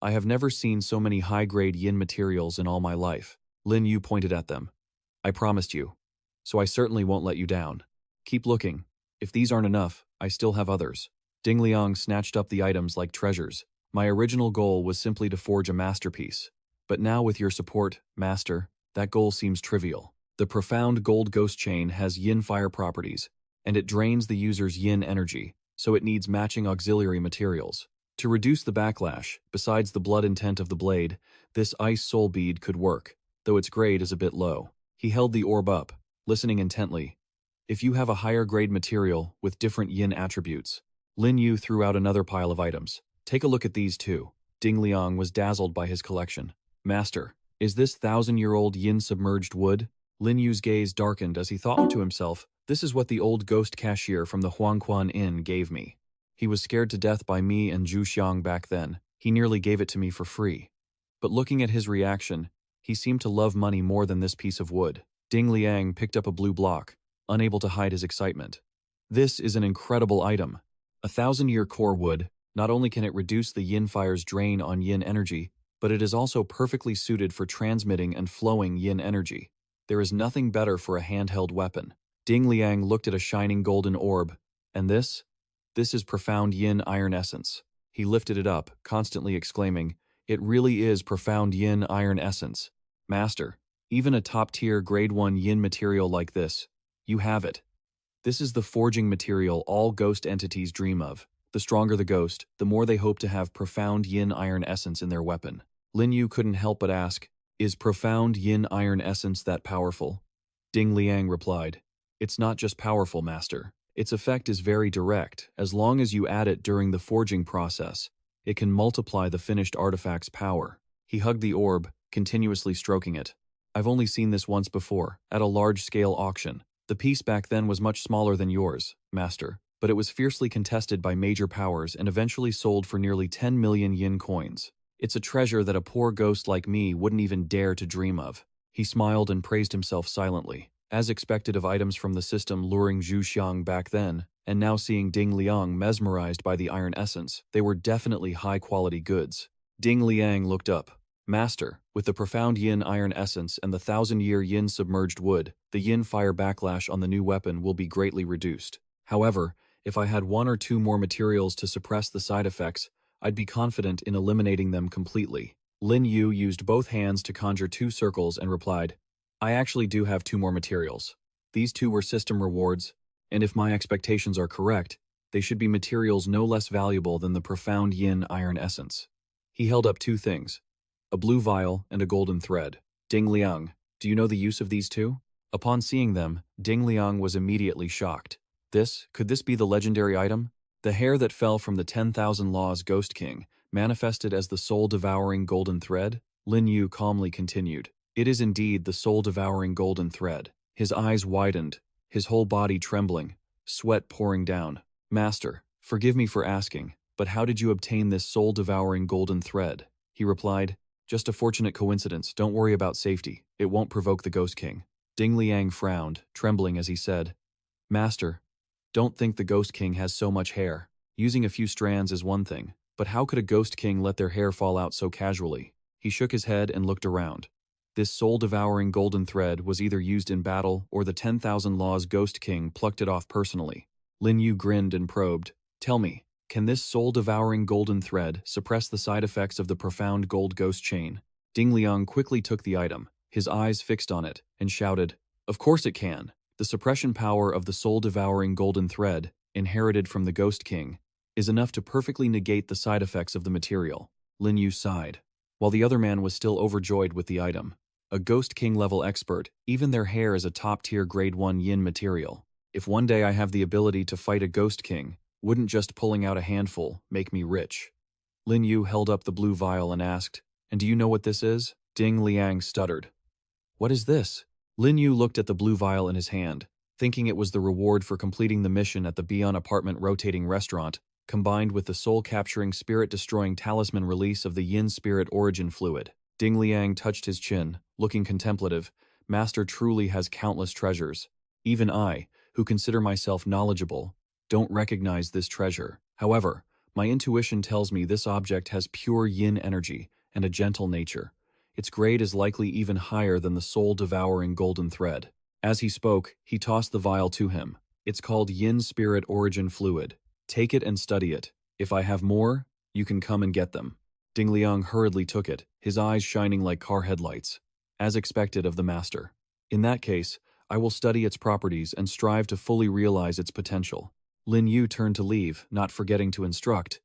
I have never seen so many high-grade yin materials in all my life. Lin Yu pointed at them. I promised you. So I certainly won't let you down. Keep looking. If these aren't enough, I still have others. Ding Liang snatched up the items like treasures. My original goal was simply to forge a masterpiece. But now with your support, Master, that goal seems trivial. The profound gold ghost chain has yin fire properties, and it drains the user's yin energy, so it needs matching auxiliary materials. To reduce the backlash, besides the blood intent of the blade, this ice soul bead could work, though its grade is a bit low. He held the orb up, listening intently. If you have a higher grade material with different yin attributes. Lin Yu threw out another pile of items. Take a look at these too. Ding Liang was dazzled by his collection. Master, is this 1,000-year-old yin-submerged wood? Lin Yu's gaze darkened as he thought to himself, this is what the old ghost cashier from the Huangquan Inn gave me. He was scared to death by me and Zhu Xiang back then. He nearly gave it to me for free. But looking at his reaction, he seemed to love money more than this piece of wood. Ding Liang picked up a blue block, unable to hide his excitement. This is an incredible item. 1,000-year core wood. Not only can it reduce the yin fire's drain on yin energy, but it is also perfectly suited for transmitting and flowing yin energy. There is nothing better for a handheld weapon. Ding Liang looked at a shining golden orb. And this? This is profound yin iron essence. He lifted it up, constantly exclaiming, it really is profound yin iron essence. Master, even a top-tier grade 1 yin material like this, you have it. This is the forging material all ghost entities dream of. The stronger the ghost, the more they hope to have profound yin iron essence in their weapon. Lin Yu couldn't help but ask, is profound yin iron essence that powerful? Ding Liang replied, it's not just powerful, Master. Its effect is very direct. As long as you add it during the forging process, it can multiply the finished artifact's power. He hugged the orb, continuously stroking it. I've only seen this once before, at a large-scale auction. The piece back then was much smaller than yours, Master, but it was fiercely contested by major powers and eventually sold for nearly 10 million yin coins. It's a treasure that a poor ghost like me wouldn't even dare to dream of. He smiled and praised himself silently. As expected of items from the system luring Zhu Xiang back then, and now seeing Ding Liang mesmerized by the iron essence, they were definitely high-quality goods. Ding Liang looked up. Master, with the profound yin iron essence and the 1,000-year yin submerged wood, the yin fire backlash on the new weapon will be greatly reduced. However, if I had 1 or 2 more materials to suppress the side effects, I'd be confident in eliminating them completely. Lin Yu used both hands to conjure 2 circles and replied, I actually do have 2 more materials. These 2 were system rewards, and if my expectations are correct, they should be materials no less valuable than the profound yin iron essence. He held up 2 things, a blue vial and a golden thread. Ding Liang, do you know the use of these 2? Upon seeing them, Ding Liang was immediately shocked. Could this be the legendary item? The hair that fell from the 10,000 Laws Ghost King, manifested as the soul-devouring golden thread? Lin Yu calmly continued. It is indeed the soul-devouring golden thread. His eyes widened, his whole body trembling, sweat pouring down. Master, forgive me for asking, but how did you obtain this soul-devouring golden thread? He replied, just a fortunate coincidence, don't worry about safety, it won't provoke the Ghost King. Ding Liang frowned, trembling as he said, Master, don't think the Ghost King has so much hair. Using a few strands is one thing, but how could a Ghost King let their hair fall out so casually? He shook his head and looked around. This soul-devouring golden thread was either used in battle or the 10,000 Laws Ghost King plucked it off personally. Lin Yu grinned and probed. Tell me, can this soul-devouring golden thread suppress the side effects of the profound gold ghost chain? Ding Liang quickly took the item, his eyes fixed on it, and shouted, Of course it can. The suppression power of the soul-devouring golden thread, inherited from the Ghost King, is enough to perfectly negate the side effects of the material. Lin Yu sighed. While the other man was still overjoyed with the item. A Ghost King-level expert, even their hair is a top-tier grade 1 yin material. If one day I have the ability to fight a Ghost King, wouldn't just pulling out a handful make me rich? Lin Yu held up the blue vial and asked, And do you know what this is? Ding Liang stuttered. What is this? Lin Yu looked at the blue vial in his hand, thinking it was the reward for completing the mission at the Beyond Apartment rotating restaurant, combined with the soul-capturing, spirit-destroying talisman release of the yin spirit origin fluid. Ding Liang touched his chin, looking contemplative. Master truly has countless treasures. Even I, who consider myself knowledgeable, don't recognize this treasure. However, my intuition tells me this object has pure yin energy and a gentle nature. Its grade is likely even higher than the soul-devouring golden thread. As he spoke, he tossed the vial to him. It's called yin spirit origin fluid. Take it and study it. If I have more, you can come and get them. Ding Liang hurriedly took it, his eyes shining like car headlights, as expected of the master. In that case, I will study its properties and strive to fully realize its potential. Lin Yu turned to leave, not forgetting to instruct.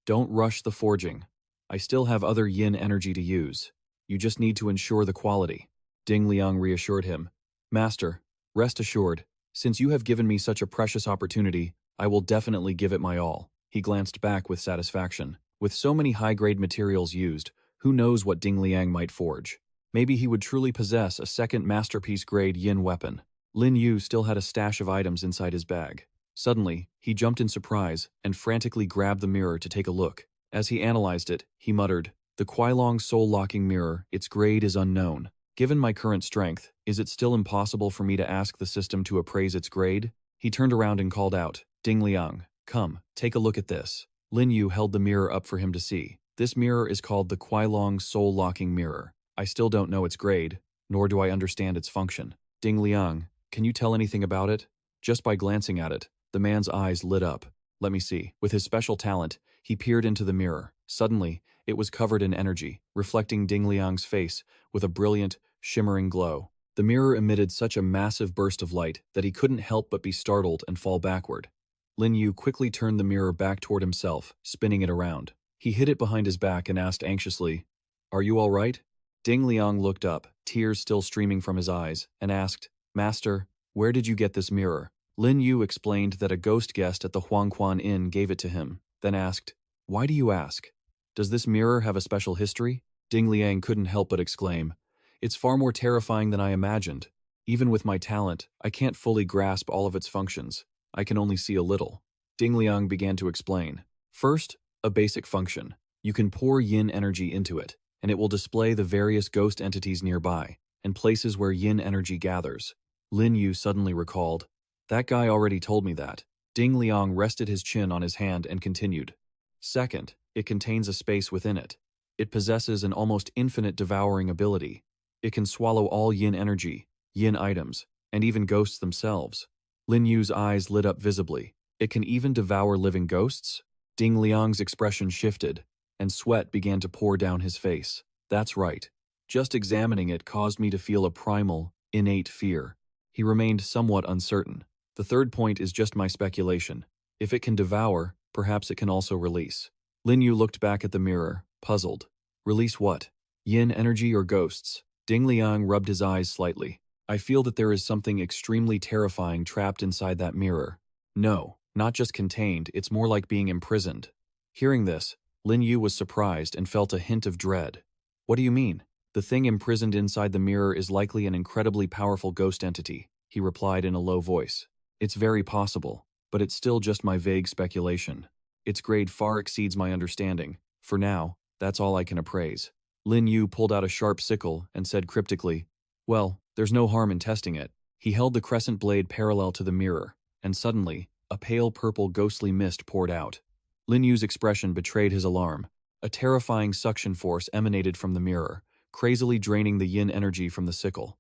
Don't rush the forging. I still have other yin energy to use. You just need to ensure the quality. Ding Liang reassured him. Master, rest assured, since you have given me such a precious opportunity, I will definitely give it my all. He glanced back with satisfaction. With so many high-grade materials used, who knows what Ding Liang might forge? Maybe he would truly possess a second masterpiece-grade yin weapon. Lin Yu still had a stash of items inside his bag. Suddenly, he jumped in surprise and frantically grabbed the mirror to take a look. As he analyzed it, he muttered, "The Kuailong soul-locking mirror, its grade is unknown. Given my current strength, is it still impossible for me to ask the system to appraise its grade?" He turned around and called out, "Ding Liang, come, take a look at this." Lin Yu held the mirror up for him to see. This mirror is called the Kuailong soul-locking mirror. I still don't know its grade, nor do I understand its function. Ding Liang, can you tell anything about it? Just by glancing at it, the man's eyes lit up. Let me see. With his special talent, he peered into the mirror. Suddenly, it was covered in energy, reflecting Ding Liang's face with a brilliant, shimmering glow. The mirror emitted such a massive burst of light that he couldn't help but be startled and fall backward. Lin Yu quickly turned the mirror back toward himself, spinning it around. He hid it behind his back and asked anxiously, "Are you all right?" Ding Liang looked up, tears still streaming from his eyes, and asked, "Master, where did you get this mirror?" Lin Yu explained that a ghost guest at the Huangquan Inn gave it to him, then asked, "Why do you ask? Does this mirror have a special history?" Ding Liang couldn't help but exclaim, "It's far more terrifying than I imagined. Even with my talent, I can't fully grasp all of its functions. I can only see a little." Ding Liang began to explain. First, a basic function. You can pour yin energy into it, and it will display the various ghost entities nearby, and places where yin energy gathers. Lin Yu suddenly recalled, "That guy already told me that." Ding Liang rested his chin on his hand and continued. Second, it contains a space within it. It possesses an almost infinite devouring ability. It can swallow all yin energy, yin items, and even ghosts themselves. Lin Yu's eyes lit up visibly. It can even devour living ghosts? Ding Liang's expression shifted, and sweat began to pour down his face. That's right. Just examining it caused me to feel a primal, innate fear. He remained somewhat uncertain. The third point is just my speculation. If it can devour, perhaps it can also release. Lin Yu looked back at the mirror, puzzled. Release what? Yin energy or ghosts? Ding Liang rubbed his eyes slightly. I feel that there is something extremely terrifying trapped inside that mirror. No, not just contained, it's more like being imprisoned. Hearing this, Lin Yu was surprised and felt a hint of dread. What do you mean? The thing imprisoned inside the mirror is likely an incredibly powerful ghost entity, he replied in a low voice. It's very possible, but it's still just my vague speculation. Its grade far exceeds my understanding. For now, that's all I can appraise. Lin Yu pulled out a sharp sickle and said cryptically, "Well, there's no harm in testing it." He held the crescent blade parallel to the mirror, and suddenly, a pale purple ghostly mist poured out. Lin Yu's expression betrayed his alarm. A terrifying suction force emanated from the mirror, crazily draining the yin energy from the sickle.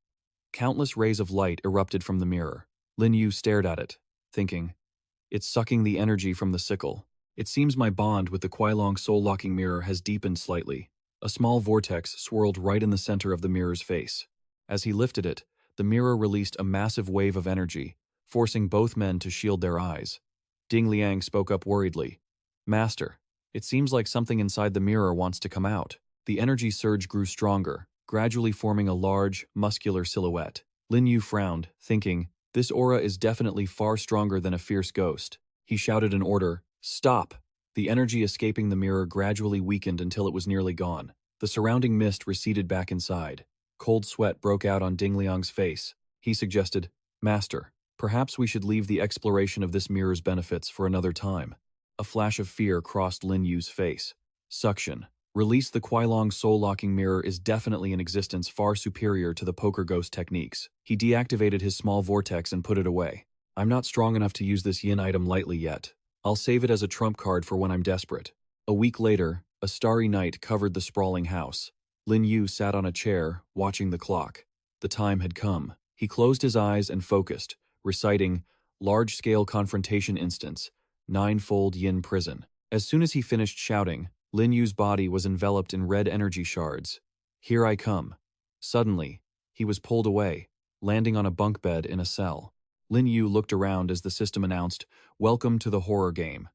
Countless rays of light erupted from the mirror. Lin Yu stared at it, thinking, "It's sucking the energy from the sickle. It seems my bond with the Kuailong soul-locking mirror has deepened slightly." A small vortex swirled right in the center of the mirror's face. As he lifted it, the mirror released a massive wave of energy, forcing both men to shield their eyes. Ding Liang spoke up worriedly. "Master, it seems like something inside the mirror wants to come out." The energy surge grew stronger, gradually forming a large, muscular silhouette. Lin Yu frowned, thinking, this aura is definitely far stronger than a fierce ghost. He shouted an order, "Stop!" The energy escaping the mirror gradually weakened until it was nearly gone. The surrounding mist receded back inside. Cold sweat broke out on Ding Liang's face. He suggested, "Master, perhaps we should leave the exploration of this mirror's benefits for another time." A flash of fear crossed Lin Yu's face. Suction. Release the Kuailong soul-locking mirror is definitely an existence far superior to the poker ghost techniques. He deactivated his small vortex and put it away. "I'm not strong enough to use this yin item lightly yet. I'll save it as a trump card for when I'm desperate." A week later, a starry night covered the sprawling house. Lin Yu sat on a chair, watching the clock. The time had come. He closed his eyes and focused, reciting, "Large-scale confrontation instance, ninefold yin prison." As soon as he finished shouting, Lin Yu's body was enveloped in red energy shards. "Here I come." Suddenly, he was pulled away, landing on a bunk bed in a cell. Lin Yu looked around as the system announced, "Welcome to the horror game.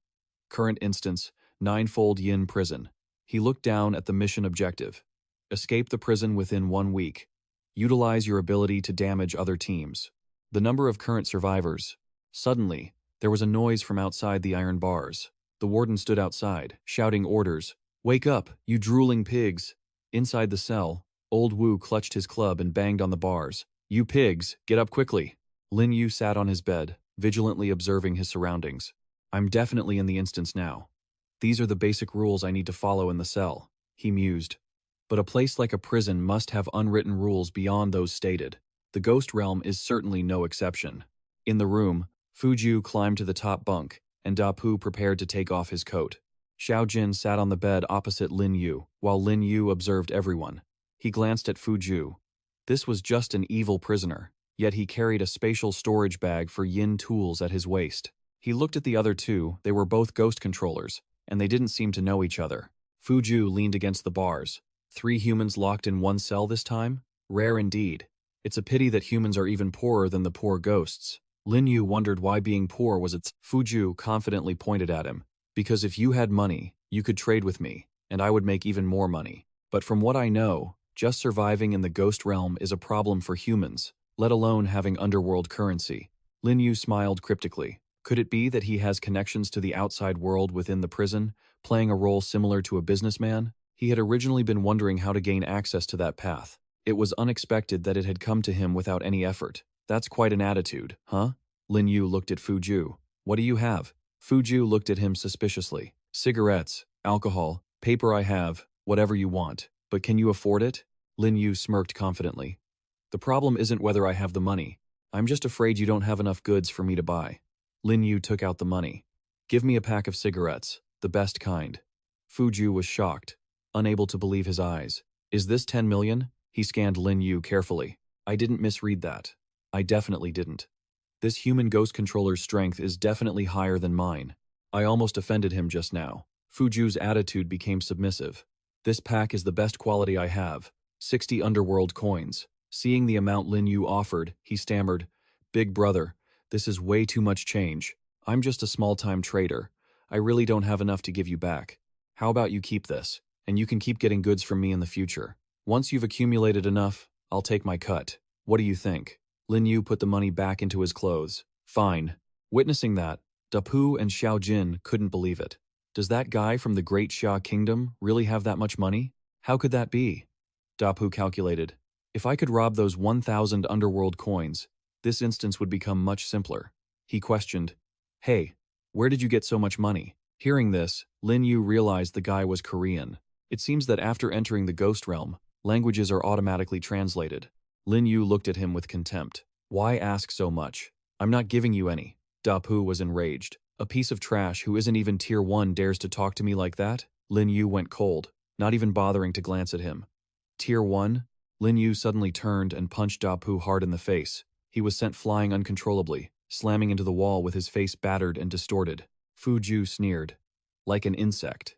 Current instance, Ninefold Yin Prison." He looked down at the mission objective. Escape the prison within 1 week. Utilize your ability to damage other teams. The number of current survivors. Suddenly, there was a noise from outside the iron bars. The warden stood outside, shouting orders. "Wake up, you drooling pigs!" Inside the cell, Old Wu clutched his club and banged on the bars. "You pigs, get up quickly!" Lin Yu sat on his bed, vigilantly observing his surroundings. "I'm definitely in the instance now. These are the basic rules I need to follow in the cell," he mused. But a place like a prison must have unwritten rules beyond those stated. The ghost realm is certainly no exception. In the room, Fuju climbed to the top bunk, and Da Pu prepared to take off his coat. Xiao Jin sat on the bed opposite Lin Yu, while Lin Yu observed everyone. He glanced at Fuju. This was just an evil prisoner, yet he carried a spatial storage bag for yin tools at his waist. He looked at the other two. They were both ghost controllers, and they didn't seem to know each other. Fuju leaned against the bars. 3 humans locked in one cell this time? Rare indeed. It's a pity that humans are even poorer than the poor ghosts. Lin Yu wondered why being poor was its. Fuju confidently pointed at him. "Because if you had money, you could trade with me, and I would make even more money. But from what I know, just surviving in the ghost realm is a problem for humans, let alone having underworld currency." Lin Yu smiled cryptically. Could it be that he has connections to the outside world within the prison, playing a role similar to a businessman? He had originally been wondering how to gain access to that path. It was unexpected that it had come to him without any effort. "That's quite an attitude, huh?" Lin Yu looked at Fuju. "What do you have?" Fuju looked at him suspiciously. "Cigarettes, alcohol, paper I have, whatever you want. But can you afford it?" Lin Yu smirked confidently. "The problem isn't whether I have the money. I'm just afraid you don't have enough goods for me to buy." Lin Yu took out the money. "Give me a pack of cigarettes, the best kind." Fuju was shocked, unable to believe his eyes. "Is this 10 million? He scanned Lin Yu carefully. "I didn't misread that. I definitely didn't. This human ghost controller's strength is definitely higher than mine. I almost offended him just now." Fuju's attitude became submissive. "This pack is the best quality I have. 60 underworld coins." Seeing the amount Lin Yu offered, he stammered, "Big brother, this is way too much change. I'm just a small-time trader. I really don't have enough to give you back. How about you keep this, and you can keep getting goods from me in the future. Once you've accumulated enough, I'll take my cut. What do you think?" Lin Yu put the money back into his clothes. "Fine." Witnessing that, Da Pu and Xiao Jin couldn't believe it. Does that guy from the Great Xia Kingdom really have that much money? How could that be? Da Pu calculated. If I could rob those 1,000 underworld coins, this instance would become much simpler. He questioned, "Hey, where did you get so much money?" Hearing this, Lin Yu realized the guy was Korean. It seems that after entering the ghost realm, languages are automatically translated. Lin Yu looked at him with contempt. "Why ask so much? I'm not giving you any." Da Pu was enraged. "A piece of trash who isn't even tier 1 dares to talk to me like that?" Lin Yu went cold, not even bothering to glance at him. "Tier 1? Lin Yu suddenly turned and punched Da Pu hard in the face. He was sent flying uncontrollably, slamming into the wall with his face battered and distorted. Fuju sneered. "Like an insect.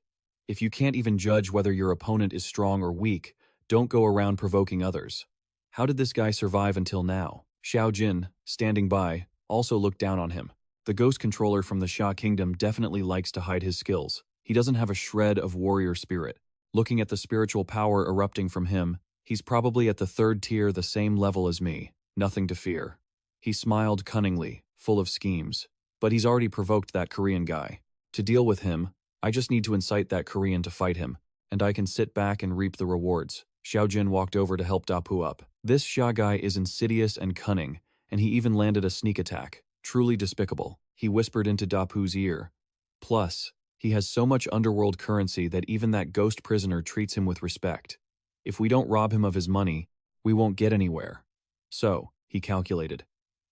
If you can't even judge whether your opponent is strong or weak, don't go around provoking others." How did this guy survive until now? Xiao Jin, standing by, also looked down on him. The ghost controller from the Xia Kingdom definitely likes to hide his skills. He doesn't have a shred of warrior spirit. Looking at the spiritual power erupting from him, he's probably at the 3rd tier, the same level as me. Nothing to fear. He smiled cunningly, full of schemes. But he's already provoked that Korean guy. To deal with him, I just need to incite that Korean to fight him, and I can sit back and reap the rewards. Xiao Jin walked over to help Da Pu up. This Xia guy is insidious and cunning, and he even landed a sneak attack. Truly despicable. He whispered into Da Pu's ear. Plus, he has so much underworld currency that even that ghost prisoner treats him with respect. If we don't rob him of his money, we won't get anywhere. So, he calculated.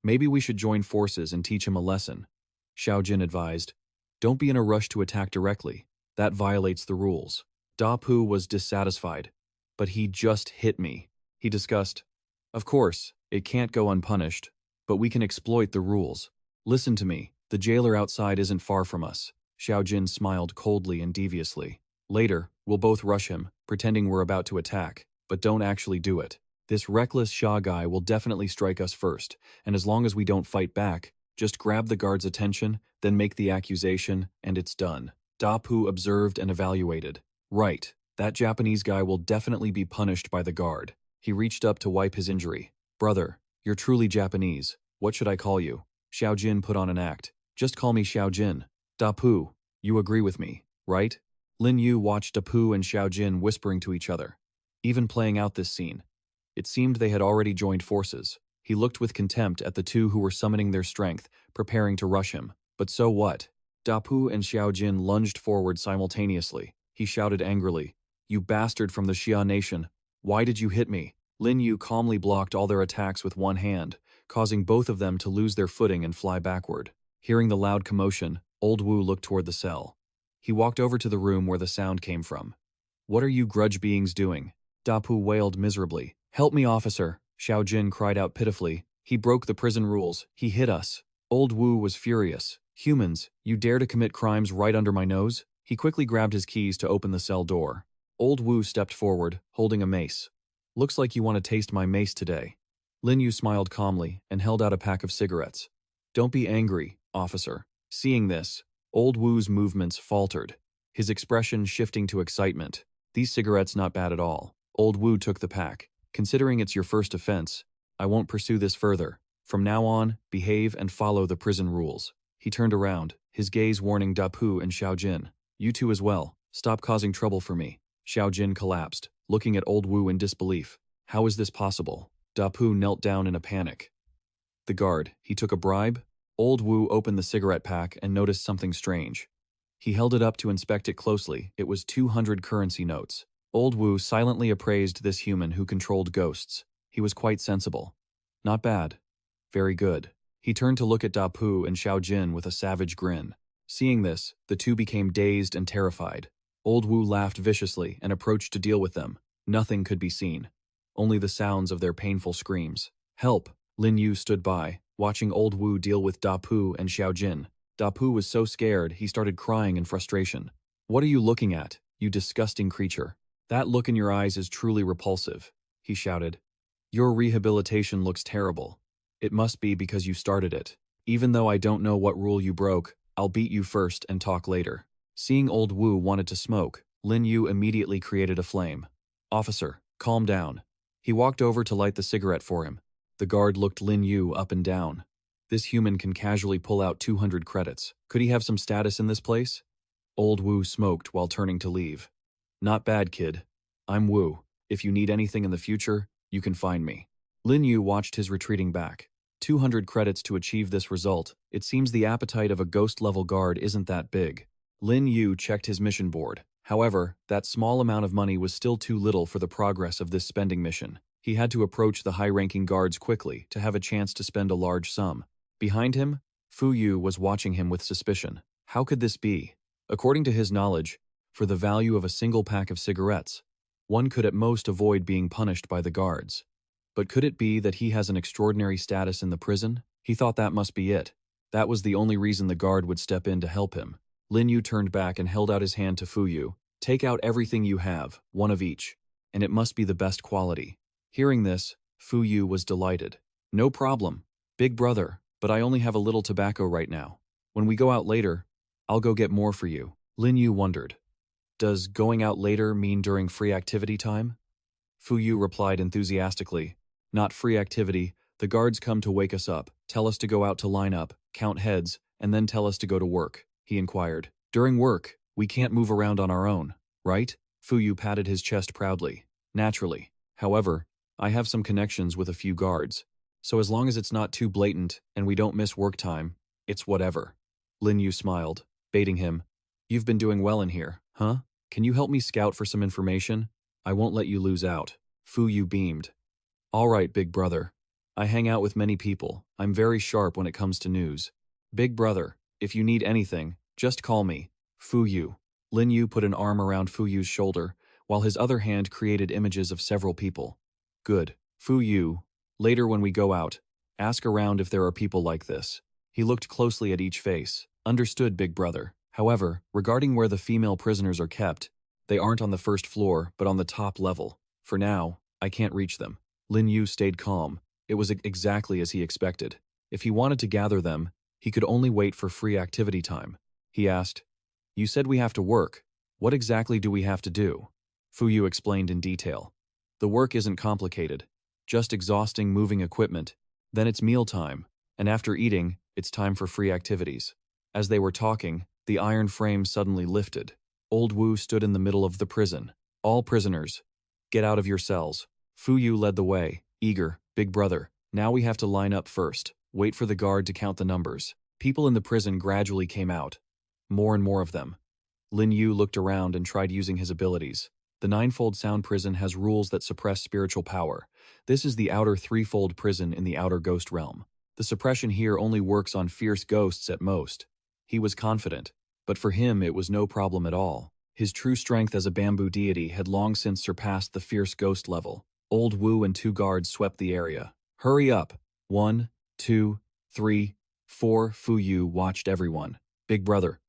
Maybe we should join forces and teach him a lesson. Xiao Jin advised. Don't be in a rush to attack directly. That violates the rules. Da Pu was dissatisfied. But he just hit me. He discussed. Of course, it can't go unpunished, but we can exploit the rules. Listen to me, the jailer outside isn't far from us. Xiao Jin smiled coldly and deviously. Later, we'll both rush him, pretending we're about to attack, but don't actually do it. This reckless Sha guy will definitely strike us first, and as long as we don't fight back, just grab the guard's attention, then make the accusation, and it's done. Dapu observed and evaluated. Right, that Japanese guy will definitely be punished by the guard. He reached up to wipe his injury. Brother, you're truly Japanese. What should I call you? Xiao Jin put on an act. Just call me Xiao Jin. Dapu, you agree with me, right? Lin Yu watched Dapu and Xiao Jin whispering to each other, even playing out this scene. It seemed they had already joined forces. He looked with contempt at the two who were summoning their strength, preparing to rush him. But so what? Dapu and Xiao Jin lunged forward simultaneously. He shouted angrily, "You bastard from the Xia nation! Why did you hit me?" Lin Yu calmly blocked all their attacks with one hand, causing both of them to lose their footing and fly backward. Hearing the loud commotion, Old Wu looked toward the cell. He walked over to the room where the sound came from. "What are you grudge beings doing?" Dapu wailed miserably. "Help me, officer," Xiao Jin cried out pitifully. "He broke the prison rules. He hit us." Old Wu was furious. "Humans, you dare to commit crimes right under my nose?" He quickly grabbed his keys to open the cell door. Old Wu stepped forward, holding a mace. "Looks like you want to taste my mace today." Lin Yu smiled calmly and held out a pack of cigarettes. "Don't be angry, officer." Seeing this, Old Wu's movements faltered, his expression shifting to excitement. "These cigarettes not bad at all." Old Wu took the pack. "Considering it's your first offense, I won't pursue this further. From now on, behave and follow the prison rules." He turned around, his gaze warning Dapu and Xiao Jin. "You two as well. Stop causing trouble for me." Xiao Jin collapsed, looking at Old Wu in disbelief. "How is this possible?" Dapu knelt down in a panic. "The guard, he took a bribe?" Old Wu opened the cigarette pack and noticed something strange. He held it up to inspect it closely. It was 200 currency notes. Old Wu silently appraised this human who controlled ghosts. He was quite sensible. "Not bad. Very good." He turned to look at Dapu and Xiao Jin with a savage grin. Seeing this, the two became dazed and terrified. Old Wu laughed viciously and approached to deal with them. Nothing could be seen, only the sounds of their painful screams. "Help!" Lin Yu stood by, watching Old Wu deal with Dapu and Xiao Jin. Dapu was so scared he started crying in frustration. "What are you looking at, you disgusting creature? That look in your eyes is truly repulsive," he shouted. "Your rehabilitation looks terrible. It must be because you started it. Even though I don't know what rule you broke, I'll beat you first and talk later." Seeing Old Wu wanted to smoke, Lin Yu immediately created a flame. "Officer, calm down." He walked over to light the cigarette for him. The guard looked Lin Yu up and down. This human can casually pull out 200 credits. Could he have some status in this place? Old Wu smoked while turning to leave. "Not bad, kid. I'm Wu. If you need anything in the future, you can find me." Lin Yu watched his retreating back. 200 credits to achieve this result. It seems the appetite of a ghost-level guard isn't that big. Lin Yu checked his mission board. However, that small amount of money was still too little for the progress of this spending mission. He had to approach the high-ranking guards quickly to have a chance to spend a large sum. Behind him, Fu Yu was watching him with suspicion. How could this be? According to his knowledge, for the value of a single pack of cigarettes, one could at most avoid being punished by the guards. But could it be that he has an extraordinary status in the prison? He thought that must be it. That was the only reason the guard would step in to help him. Lin Yu turned back and held out his hand to Fu Yu. "Take out everything you have, one of each, and it must be the best quality." Hearing this, Fu Yu was delighted. "No problem, big brother, but I only have a little tobacco right now. When we go out later, I'll go get more for you." Lin Yu wondered, "Does going out later mean during free activity time?" Fu Yu replied enthusiastically, "Not free activity. The guards come to wake us up, tell us to go out to line up, count heads, and then tell us to go to work," he inquired. "During work, we can't move around on our own, right?" Fu Yu patted his chest proudly. "Naturally. However, I have some connections with a few guards, so as long as it's not too blatant and we don't miss work time, it's whatever." Lin Yu smiled, baiting him. "You've been doing well in here, huh? Can you help me scout for some information? I won't let you lose out." Fu Yu beamed. "All right, big brother. I hang out with many people. I'm very sharp when it comes to news. Big brother, if you need anything, just call me." Fu Yu. Lin Yu put an arm around Fu Yu's shoulder, while his other hand created images of several people. "Good. Fu Yu, later when we go out, ask around if there are people like this." He looked closely at each face. "Understood, big brother. However, regarding where the female prisoners are kept, they aren't on the first floor, but on the top level. For now, I can't reach them." Lin Yu stayed calm. It was exactly as he expected. If he wanted to gather them, he could only wait for free activity time. He asked, "You said we have to work. What exactly do we have to do?" Fu Yu explained in detail. "The work isn't complicated. Just exhausting moving equipment. Then it's mealtime, and after eating, it's time for free activities." As they were talking, the iron frame suddenly lifted. Old Wu stood in the middle of the prison. "All prisoners, get out of your cells." Fu Yu led the way, eager. "Big brother, now we have to line up first. Wait for the guard to count the numbers." People in the prison gradually came out. More and more of them. Lin Yu looked around and tried using his abilities. The ninefold sound prison has rules that suppress spiritual power. This is the outer threefold prison in the outer ghost realm. The suppression here only works on fierce ghosts at most. He was confident, but for him it was no problem at all. His true strength as a bamboo deity had long since surpassed the fierce ghost level. Old Wu and 2 guards swept the area. "Hurry up! 1, 2, 3, 4. Fu Yu watched everyone. "Big brother,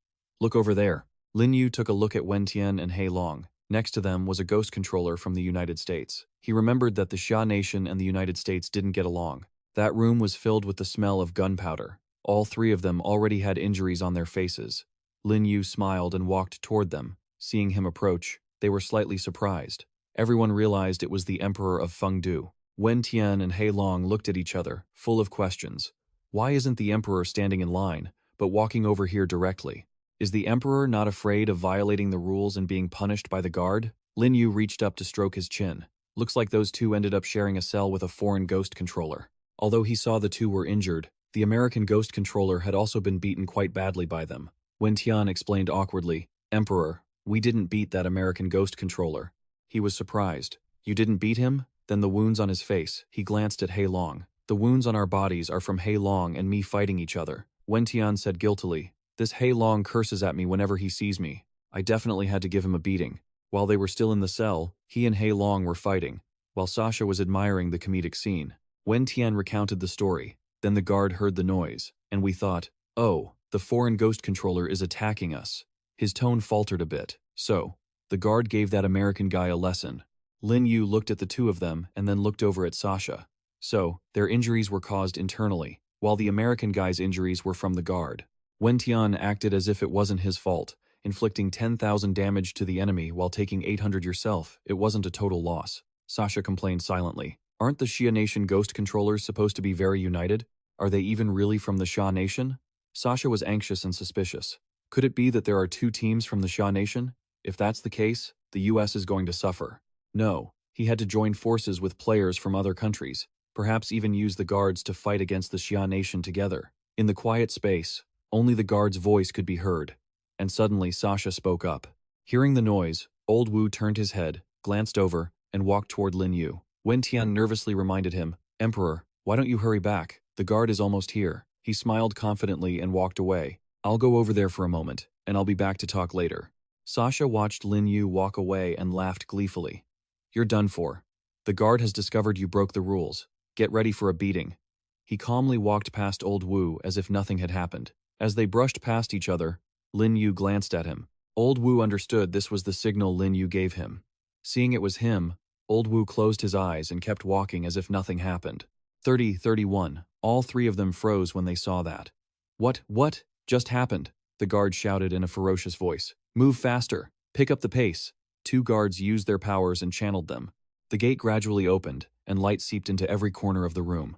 look over there." Lin Yu took a look at Wen Tian and Hei Long. Next to them was a ghost controller from the United States. He remembered that the Xia Nation and the United States didn't get along. That room was filled with the smell of gunpowder. All 3 of them already had injuries on their faces. Lin Yu smiled and walked toward them. Seeing him approach, they were slightly surprised. Everyone realized it was the Emperor of Fengdu. Wen Tian and Hei Long looked at each other, full of questions. Why isn't the Emperor standing in line, but walking over here directly? Is the Emperor not afraid of violating the rules and being punished by the guard? Lin Yu reached up to stroke his chin. Looks like those 2 ended up sharing a cell with a foreign ghost controller. Although he saw the 2 were injured, the American ghost controller had also been beaten quite badly by them. Wen Tian explained awkwardly, "Emperor, we didn't beat that American ghost controller." He was surprised. "You didn't beat him? Then the wounds on his face." He glanced at Hei Long. "The wounds on our bodies are from Hei Long and me fighting each other." Wen Tian said guiltily, "This Hei Long curses at me whenever he sees me. I definitely had to give him a beating." While they were still in the cell, he and Hei Long were fighting, while Sasha was admiring the comedic scene. Wen Tian recounted the story. Then the guard heard the noise, and we thought, "Oh, the foreign ghost controller is attacking us." His tone faltered a bit. "So, the guard gave that American guy a lesson." Lin Yu looked at the 2 of them and then looked over at Sasha. "So, their injuries were caused internally, while the American guy's injuries were from the guard." Wen Tian acted as if it wasn't his fault, inflicting 10,000 damage to the enemy while taking 800 yourself. It wasn't a total loss. Sasha complained silently. "Aren't the Xia Nation ghost controllers supposed to be very united? Are they even really from the Xia Nation?" Sasha was anxious and suspicious. Could it be that there are 2 teams from the Xia Nation? If that's the case, the US is going to suffer. No, he had to join forces with players from other countries, perhaps even use the guards to fight against the Xia Nation together. In the quiet space, only the guard's voice could be heard. And suddenly Sasha spoke up. Hearing the noise, Old Wu turned his head, glanced over, and walked toward Lin Yu. Wen Tian nervously reminded him, "Emperor, why don't you hurry back? The guard is almost here." He smiled confidently and walked away. "I'll go over there for a moment, and I'll be back to talk later." Sasha watched Lin Yu walk away and laughed gleefully. "You're done for. The guard has discovered you broke the rules. Get ready for a beating." He calmly walked past Old Wu as if nothing had happened. As they brushed past each other, Lin Yu glanced at him. Old Wu understood this was the signal Lin Yu gave him. Seeing it was him, Old Wu closed his eyes and kept walking as if nothing happened. 30-31. All 3 of them froze when they saw that. What just happened?" the guard shouted in a ferocious voice. "Move faster. Pick up the pace." 2 guards used their powers and channeled them. The gate gradually opened, and light seeped into every corner of the room.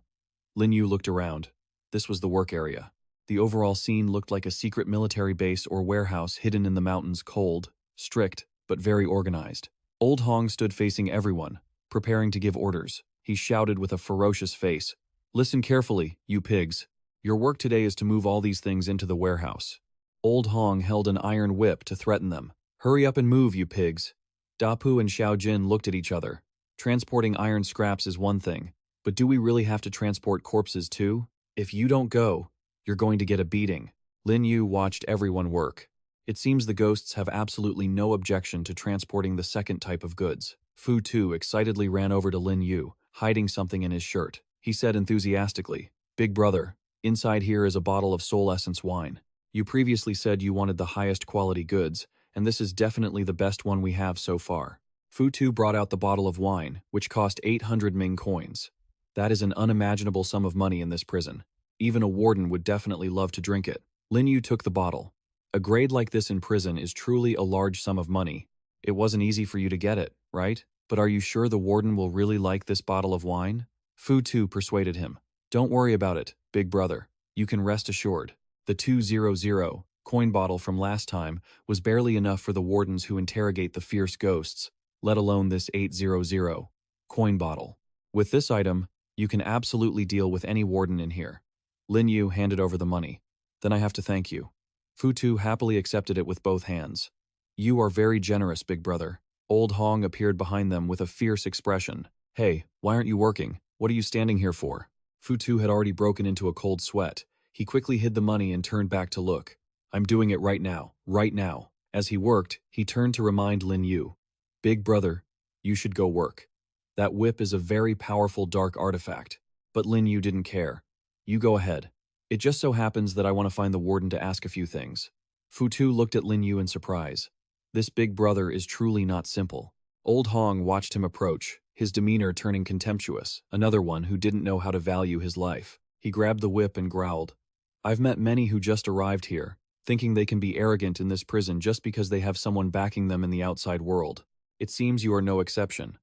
Lin Yu looked around. This was the work area. The overall scene looked like a secret military base or warehouse hidden in the mountains, cold, strict, but very organized. Old Hong stood facing everyone, preparing to give orders. He shouted with a ferocious face, "Listen carefully, you pigs. Your work today is to move all these things into the warehouse." Old Hong held an iron whip to threaten them. "Hurry up and move, you pigs." Dapu and Xiao Jin looked at each other. Transporting iron scraps is one thing, but do we really have to transport corpses too? If you don't go, you're going to get a beating. Lin Yu watched everyone work. It seems the ghosts have absolutely no objection to transporting the second type of goods. Fu Tu excitedly ran over to Lin Yu, hiding something in his shirt. He said enthusiastically, "Big brother, inside here is a bottle of soul essence wine. You previously said you wanted the highest quality goods, and this is definitely the best one we have so far." Fu Tu brought out the bottle of wine, which cost 800 Ming coins. That is an unimaginable sum of money in this prison. Even a warden would definitely love to drink it. Lin Yu took the bottle. A grade like this in prison is truly a large sum of money. It wasn't easy for you to get it, right? But are you sure the warden will really like this bottle of wine? Fu Tu persuaded him. Don't worry about it, big brother. You can rest assured. The 200 coin bottle from last time was barely enough for the wardens who interrogate the fierce ghosts, let alone this 800 coin bottle. With this item, you can absolutely deal with any warden in here. Lin Yu handed over the money. Then I have to thank you. Fu Tu happily accepted it with both hands. You are very generous, big brother. Old Hong appeared behind them with a fierce expression. Hey, why aren't you working? What are you standing here for? Fu Tu had already broken into a cold sweat. He quickly hid the money and turned back to look. I'm doing it right now, right now. As he worked, he turned to remind Lin Yu. Big brother, you should go work. That whip is a very powerful dark artifact. But Lin Yu didn't care. You go ahead. It just so happens that I want to find the warden to ask a few things. Fu Tu looked at Lin Yu in surprise. This big brother is truly not simple. Old Hong watched him approach, his demeanor turning contemptuous, another one who didn't know how to value his life. He grabbed the whip and growled. I've met many who just arrived here, thinking they can be arrogant in this prison just because they have someone backing them in the outside world. It seems you are no exception.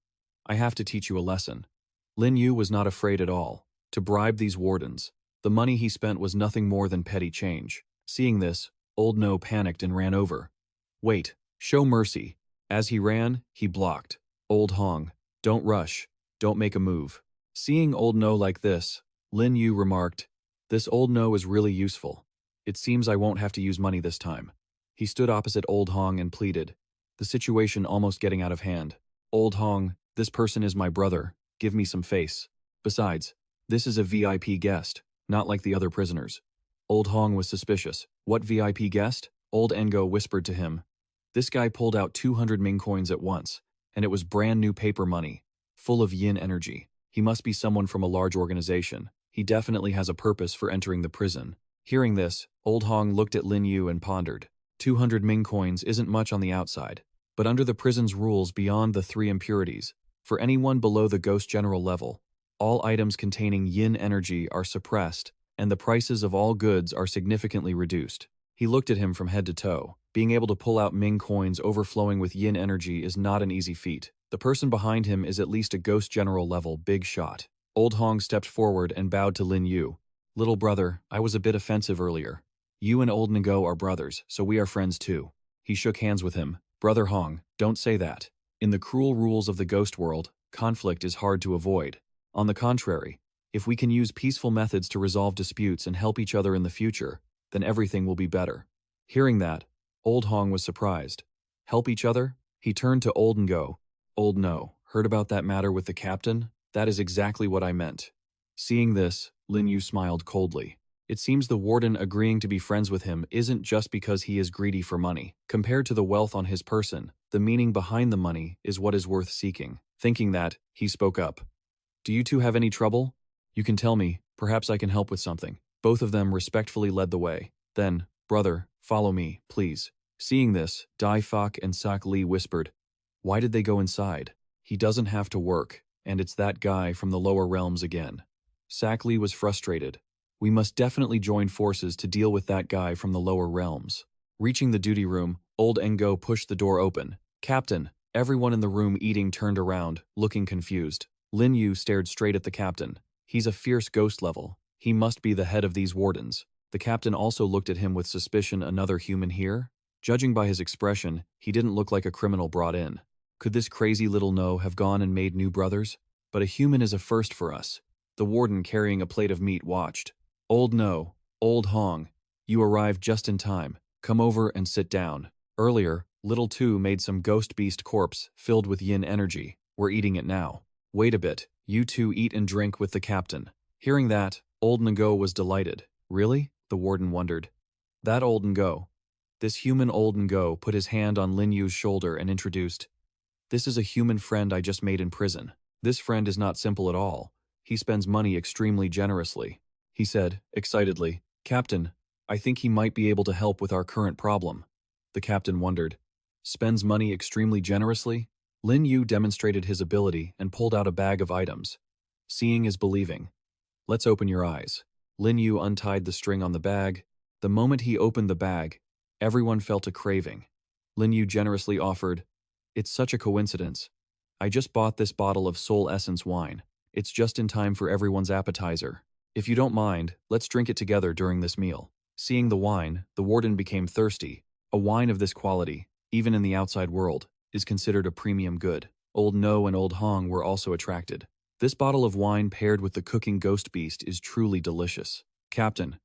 I have to teach you a lesson. Lin Yu was not afraid at all. To bribe these wardens, the money he spent was nothing more than petty change. Seeing this, Old No panicked and ran over. Wait, show mercy. As he ran, he blocked. Old Hong, don't rush, don't make a move. Seeing Old No like this, Lin Yu remarked, this Old No is really useful. It seems I won't have to use money this time. He stood opposite Old Hong and pleaded, the situation almost getting out of hand. Old Hong, this person is my brother. Give me some face. Besides, this is a VIP guest, not like the other prisoners. Old Hong was suspicious. What VIP guest? Old Engo whispered to him. This guy pulled out 200 Ming coins at once, and it was brand new paper money, full of yin energy. He must be someone from a large organization. He definitely has a purpose for entering the prison. Hearing this, Old Hong looked at Lin Yu and pondered. 200 Ming coins isn't much on the outside, but under the prison's rules beyond the 3 impurities, for anyone below the Ghost General level, all items containing yin energy are suppressed, and the prices of all goods are significantly reduced. He looked at him from head to toe. Being able to pull out Ming coins overflowing with yin energy is not an easy feat. The person behind him is at least a Ghost General level big shot. Old Hong stepped forward and bowed to Lin Yu. Little brother, I was a bit offensive earlier. You and Old Ngo are brothers, so we are friends too. He shook hands with him. Brother Hong, don't say that. In the cruel rules of the ghost world, conflict is hard to avoid. On the contrary, if we can use peaceful methods to resolve disputes and help each other in the future, then everything will be better. Hearing that, Old Hong was surprised. Help each other? He turned to Old Ngo. Old No, heard about that matter with the captain? That is exactly what I meant. Seeing this, Lin Yu smiled coldly. It seems the warden agreeing to be friends with him isn't just because he is greedy for money. Compared to the wealth on his person, the meaning behind the money is what is worth seeking. Thinking that, he spoke up. Do you two have any trouble? You can tell me, perhaps I can help with something. Both of them respectfully led the way. Then, brother, follow me, please. Seeing this, Dai Fak and Sak Li whispered, why did they go inside? He doesn't have to work, and it's that guy from the lower realms again. Sak Li was frustrated. We must definitely join forces to deal with that guy from the lower realms. Reaching the duty room, Old Ngo pushed the door open. Captain, everyone in the room eating turned around, looking confused. Lin Yu stared straight at the captain. He's a fierce ghost level. He must be the head of these wardens. The captain also looked at him with suspicion. Another human here? Judging by his expression, he didn't look like a criminal brought in. Could this crazy little No have gone and made new brothers? But a human is a first for us. The warden carrying a plate of meat watched. Old No, Old Hong, you arrived just in time. Come over and sit down. Earlier, Little Two made some ghost beast corpse filled with yin energy. We're eating it now. Wait a bit, you two eat and drink with the captain. Hearing that, Old Ngo was delighted. Really? The warden wondered. That Old Ngo. This human Old Ngo put his hand on Lin Yu's shoulder and introduced. This is a human friend I just made in prison. This friend is not simple at all. He spends money extremely generously. He said, excitedly, Captain, I think he might be able to help with our current problem. The captain wondered. Spends money extremely generously? Lin Yu demonstrated his ability and pulled out a bag of items. Seeing is believing. Let's open your eyes. Lin Yu untied the string on the bag. The moment he opened the bag, everyone felt a craving. Lin Yu generously offered, "It's such a coincidence. I just bought this bottle of Soul Essence wine. It's just in time for everyone's appetizer. If you don't mind, let's drink it together during this meal." Seeing the wine, the warden became thirsty. A wine of this quality, even in the outside world, is considered a premium good. Old No and Old Hong were also attracted. This bottle of wine paired with the cooking ghost beast is truly delicious. "Captain,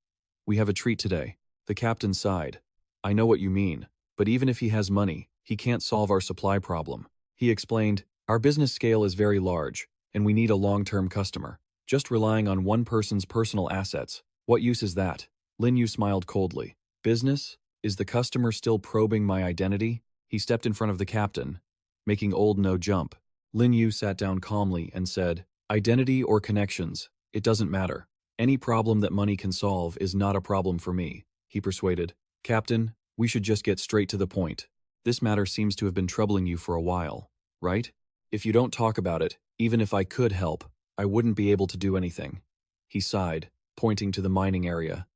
we have a treat today." The captain sighed. "I know what you mean, but even if he has money, he can't solve our supply problem." He explained, "Our business scale is very large, and we need a long-term customer. Just relying on one person's personal assets, what use is that?" Lin Yu smiled coldly. "Business? Is the customer still probing my identity?" He stepped in front of the captain, making Old No jump. Lin Yu sat down calmly and said, "Identity or connections, it doesn't matter. Any problem that money can solve is not a problem for me," he persuaded. "Captain, we should just get straight to the point. This matter seems to have been troubling you for a while, right? If you don't talk about it, even if I could help, I wouldn't be able to do anything." He sighed, pointing to the mining area.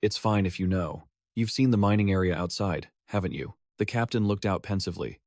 "It's fine if you know. You've seen the mining area outside, haven't you?" The captain looked out pensively.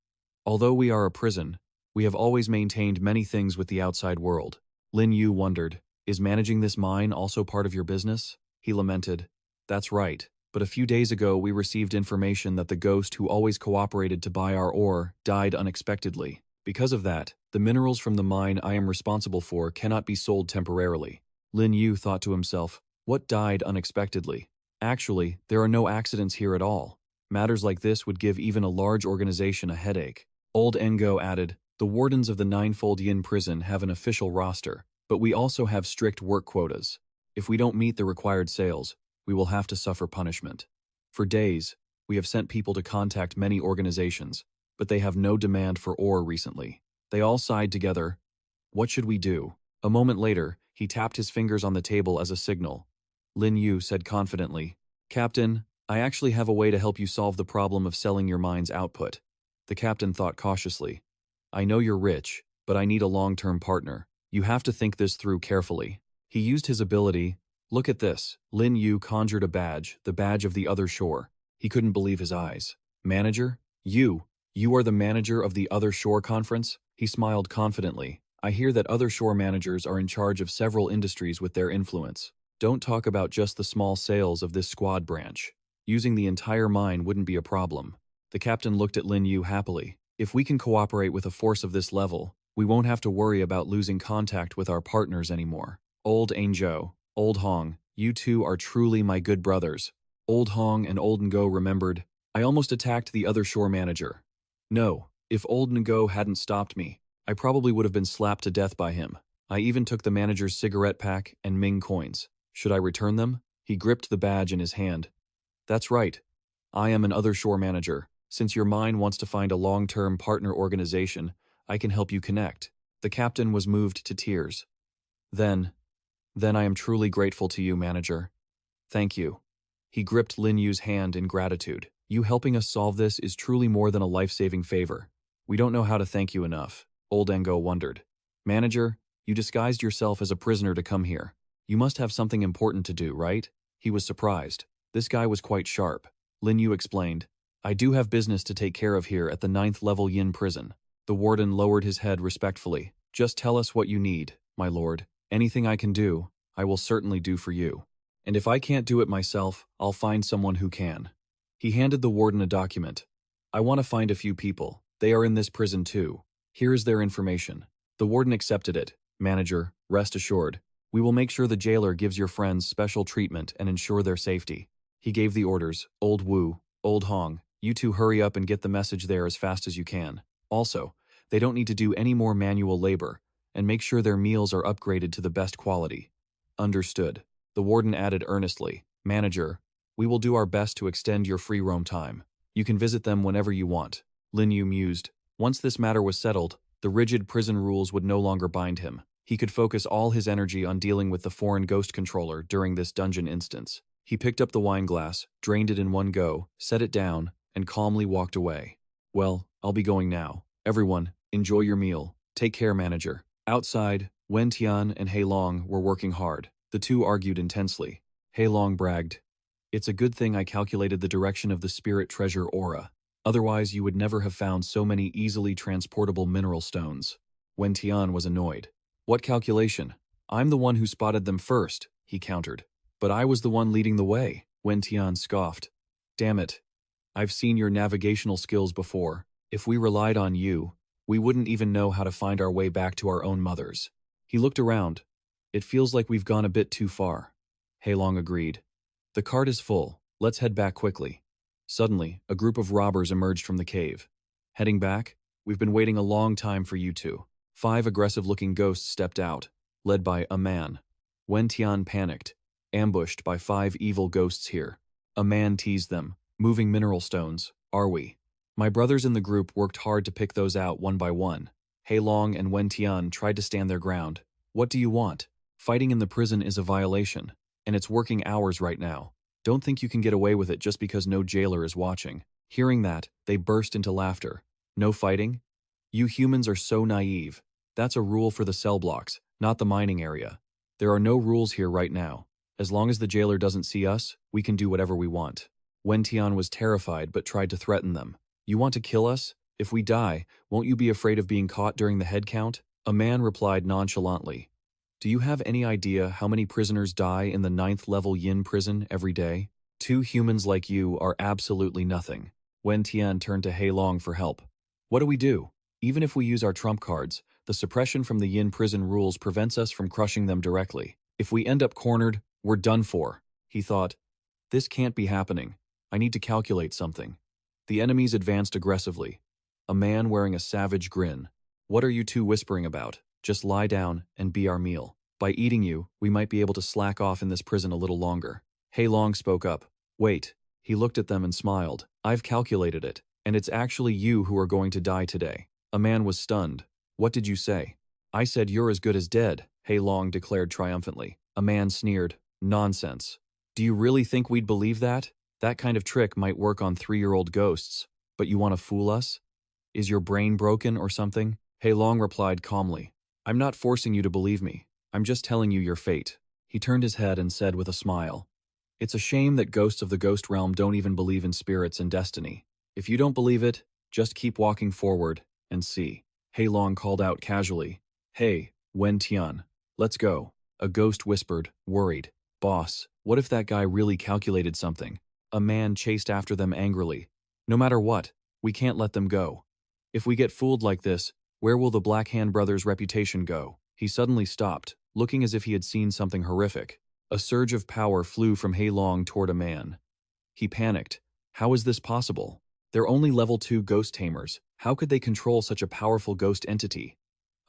"Although we are a prison, we have always maintained many things with the outside world." Lin Yu wondered, "Is managing this mine also part of your business?" He lamented, "That's right, but a few days ago we received information that the ghost who always cooperated to buy our ore died unexpectedly. Because of that, the minerals from the mine I am responsible for cannot be sold temporarily." Lin Yu thought to himself, "What died unexpectedly? Actually, there are no accidents here at all. Matters like this would give even a large organization a headache." Old Engo added, "The wardens of the Ninefold Yin prison have an official roster, but we also have strict work quotas. If we don't meet the required sales, we will have to suffer punishment. For days, we have sent people to contact many organizations, but they have no demand for ore recently." They all sighed together. "What should we do?" A moment later, he tapped his fingers on the table as a signal. Lin Yu said confidently, "Captain, I actually have a way to help you solve the problem of selling your mine's output." The captain thought cautiously, "I know you're rich, but I need a long-term partner. You have to think this through carefully." He used his ability. "Look at this." Lin Yu conjured a badge, the badge of the other shore. He couldn't believe his eyes. "Manager? You are the manager of the Other Shore Conference?" He smiled confidently. "I hear that Other Shore managers are in charge of several industries with their influence. Don't talk about just the small sales of this squad branch. Using the entire mine wouldn't be a problem." The captain looked at Lin Yu happily. "If we can cooperate with a force of this level, we won't have to worry about losing contact with our partners anymore. Old Angzhou, Old Hong, you two are truly my good brothers." Old Hong and Old Ngo remembered, "I almost attacked the Other Shore manager. No, if Old Ngo hadn't stopped me, I probably would have been slapped to death by him. I even took the manager's cigarette pack and Ming coins. Should I return them?" He gripped the badge in his hand. "That's right. I am an Other Shore manager. Since your mine wants to find a long-term partner organization, I can help you connect." The captain was moved to tears. Then I am truly grateful to you, manager. Thank you." He gripped Lin Yu's hand in gratitude. "You helping us solve this is truly more than a life-saving favor. We don't know how to thank you enough." Old Engo wondered. "Manager, you disguised yourself as a prisoner to come here. You must have something important to do, right?" He was surprised. This guy was quite sharp. Lin Yu explained, "I do have business to take care of here at the 9th level Yin prison." The warden lowered his head respectfully. "Just tell us what you need, my lord. Anything I can do, I will certainly do for you. And if I can't do it myself, I'll find someone who can." He handed the warden a document. "I want to find a few people. They are in this prison too. Here is their information." The warden accepted it. "Manager, rest assured. We will make sure the jailer gives your friends special treatment and ensure their safety." He gave the orders. "Old Wu, Old Hong, you two hurry up and get the message there as fast as you can. Also, they don't need to do any more manual labor, and make sure their meals are upgraded to the best quality." "Understood." The warden added earnestly, "Manager, we will do our best to extend your free roam time. You can visit them whenever you want." Lin Yu mused. Once this matter was settled, the rigid prison rules would no longer bind him. He could focus all his energy on dealing with the foreign ghost controller during this dungeon instance. He picked up the wine glass, drained it in one go, set it down, and calmly walked away. "Well, I'll be going now. Everyone, Enjoy your meal. Take care, manager. Outside, Wen Tian and He Long were working hard. The two argued intensely. He Long bragged, "It's a good thing I calculated the direction of the spirit treasure aura. Otherwise, you would never have found so many easily transportable mineral stones." Wen Tian was annoyed. "What calculation? I'm the one who spotted them first," he countered. "But I was the one leading the way," Wen Tian scoffed. "Damn it. I've seen your navigational skills before. If we relied on you, we wouldn't even know how to find our way back to our own mothers." He looked around. "It feels like we've gone a bit too far." He Long agreed. "The cart is full. Let's head back quickly." Suddenly, a group of robbers emerged from the cave. "Heading back? We've been waiting a long time for you two." 5 aggressive-looking ghosts stepped out, led by a man. Wen Tian panicked, ambushed by 5 evil ghosts here. A man teased them. "Moving mineral stones, are we?" My brothers in the group worked hard to pick those out one by one. He Long and Wen Tian tried to stand their ground. "What do you want? Fighting in the prison is a violation, and it's working hours right now. Don't think you can get away with it just because no jailer is watching." Hearing that, they burst into laughter. "No fighting? You humans are so naive. That's a rule for the cell blocks, not the mining area. There are no rules here right now. As long as the jailer doesn't see us, we can do whatever we want." Wen Tian was terrified but tried to threaten them. "You want to kill us? If we die, won't you be afraid of being caught during the head count?" A man replied nonchalantly. "Do you have any idea how many prisoners die in the 9th level Yin prison every day? 2 humans like you are absolutely nothing." Wen Tian turned to He Long for help. "What do we do? Even if we use our trump cards, the suppression from the Yin prison rules prevents us from crushing them directly. If we end up cornered, we're done for." He thought, "This can't be happening. I need to calculate something." The enemies advanced aggressively. A man wearing a savage grin. "What are you two whispering about? Just lie down and be our meal. By eating you, we might be able to slack off in this prison a little longer." He Long spoke up. "Wait." He looked at them and smiled. "I've calculated it, and it's actually you who are going to die today." A man was stunned. "What did you say?" "I said you're as good as dead," He Long declared triumphantly. A man sneered. "Nonsense. Do you really think we'd believe that? That kind of trick might work on 3-year-old ghosts, but you want to fool us? Is your brain broken or something?" He Long replied calmly. "I'm not forcing you to believe me. I'm just telling you your fate." He turned his head and said with a smile, "It's a shame that ghosts of the ghost realm don't even believe in spirits and destiny. If you don't believe it, just keep walking forward and see." He Long called out casually, "Hey, Wen Tian, let's go." A ghost whispered, worried, "Boss, what if that guy really calculated something?" A man chased after them angrily. "No matter what, we can't let them go. If we get fooled like this, where will the Black Hand brothers' reputation go?" He suddenly stopped, looking as if he had seen something horrific. A surge of power flew from He Long toward a man. He panicked. How is this possible? They're only level 2 ghost tamers. How could they control such a powerful ghost entity?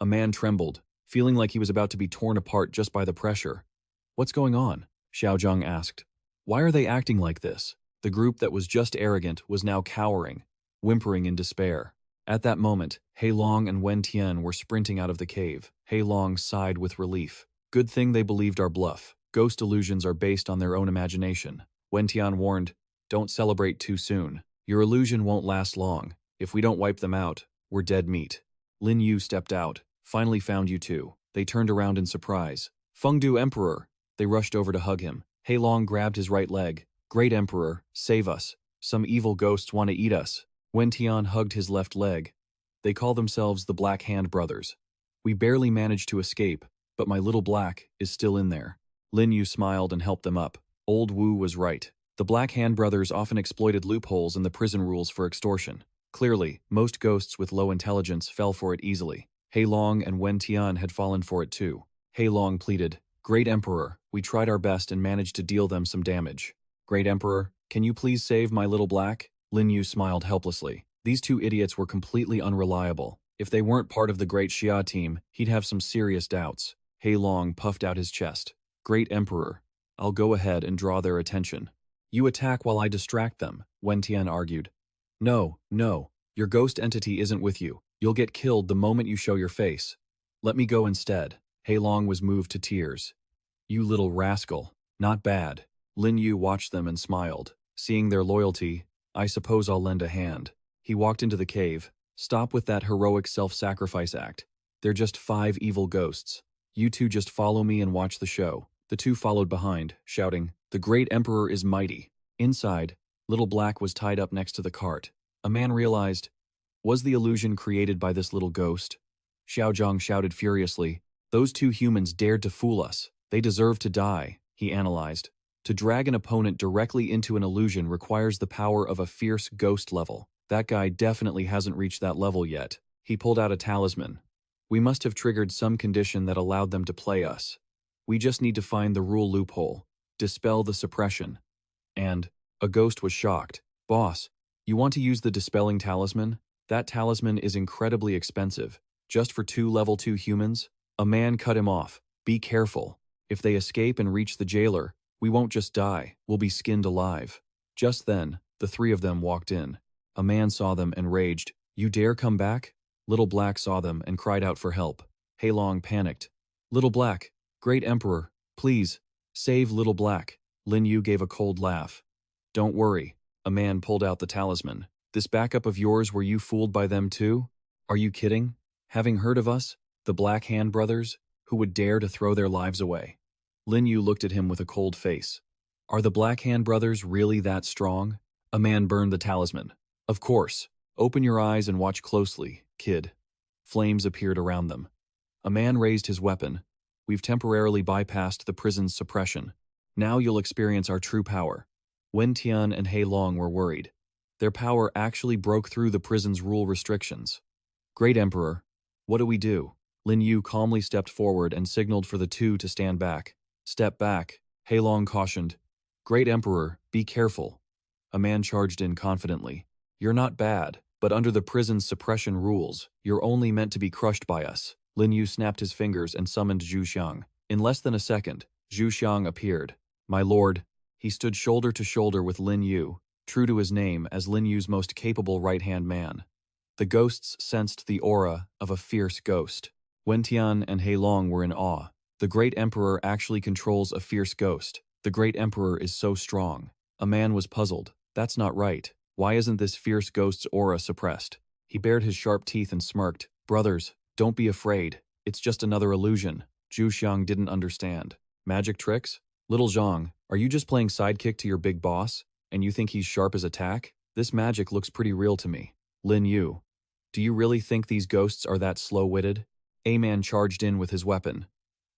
A man trembled, feeling like he was about to be torn apart just by the pressure. "What's going on?" Xiaozhang asked. "Why are they acting like this?" The group that was just arrogant was now cowering, whimpering in despair. At that moment, He Long and Wen Tian were sprinting out of the cave. He Long sighed with relief. "Good thing they believed our bluff. Ghost illusions are based on their own imagination." Wen Tian warned, "Don't celebrate too soon. Your illusion won't last long. If we don't wipe them out, we're dead meat." Lin Yu stepped out. "Finally found you two." They turned around in surprise. "Fengdu Emperor!" They rushed over to hug him. He Long grabbed his right leg. "Great Emperor, save us. Some evil ghosts want to eat us." Wen Tian hugged his left leg. "They call themselves the Black Hand Brothers. We barely managed to escape, but my little black is still in there." Lin Yu smiled and helped them up. Old Wu was right. The Black Hand Brothers often exploited loopholes in the prison rules for extortion. Clearly, most ghosts with low intelligence fell for it easily. He Long and Wen Tian had fallen for it too. He Long pleaded, "Great Emperor, we tried our best and managed to deal them some damage. Great Emperor, can you please save my little black?" Lin Yu smiled helplessly. These 2 idiots were completely unreliable. If they weren't part of the Great Xia team, he'd have some serious doubts. He Long puffed out his chest. "Great Emperor, I'll go ahead and draw their attention." "You attack while I distract them," Wen Tian argued. No, your ghost entity isn't with you. You'll get killed the moment you show your face. Let me go instead." He Long was moved to tears. "You little rascal. Not bad." Lin Yu watched them and smiled. Seeing their loyalty, "I suppose I'll lend a hand." He walked into the cave. Stop with that heroic self-sacrifice act. They're just 5 evil ghosts. You two just follow me and watch the show. The two followed behind, shouting, "The great emperor is mighty." Inside, Little Black was tied up next to the cart. A man realized, was the illusion created by this little ghost? Xiao Zhang shouted furiously, "Those 2 humans dared to fool us. They deserve to die," he analyzed. To drag an opponent directly into an illusion requires the power of a fierce ghost level. That guy definitely hasn't reached that level yet. He pulled out a talisman. We must have triggered some condition that allowed them to play us. We just need to find the rule loophole, dispel the suppression. And a ghost was shocked. "Boss, you want to use the dispelling talisman? That talisman is incredibly expensive. Just for 2 level 2 humans?" A man cut him off. "Be careful. If they escape and reach the jailer, we won't just die, we'll be skinned alive." Just then, the 3 of them walked in. A man saw them and raged, "You dare come back?" Little Black saw them and cried out for help. Heilong panicked. "Little Black, great emperor, please, save Little Black." Lin Yu gave a cold laugh. "Don't worry." A man pulled out the talisman. "This backup of yours, were you fooled by them too? Are you kidding? Having heard of us, the Black Hand Brothers, who would dare to throw their lives away?" Lin Yu looked at him with a cold face. "Are the Black Hand Brothers really that strong?" A man burned the talisman. "Of course. Open your eyes and watch closely, kid." Flames appeared around them. A man raised his weapon. "We've temporarily bypassed the prison's suppression. Now you'll experience our true power." Wen Tian and Hei Long were worried. Their power actually broke through the prison's rule restrictions. "Great Emperor, what do we do?" Lin Yu calmly stepped forward and signaled for the 2 to stand back. "Step back," Hei Long cautioned. "Great Emperor, be careful." A man charged in confidently. "You're not bad, but under the prison's suppression rules, you're only meant to be crushed by us." Lin Yu snapped his fingers and summoned Zhu Xiang. In less than a second, Zhu Xiang appeared. "My lord." He stood shoulder to shoulder with Lin Yu, true to his name as Lin Yu's most capable right-hand man. The ghosts sensed the aura of a fierce ghost. Wen Tian and Hei Long were in awe. The great emperor actually controls a fierce ghost. The great emperor is so strong. A man was puzzled. That's not right. Why isn't this fierce ghost's aura suppressed? He bared his sharp teeth and smirked. "Brothers, don't be afraid. It's just another illusion." Zhu Xiang didn't understand. "Magic tricks? Little Zhang, are you just playing sidekick to your big boss, and you think he's sharp as a tack? This magic looks pretty real to me." Lin Yu, do you really think these ghosts are that slow-witted? A man charged in with his weapon.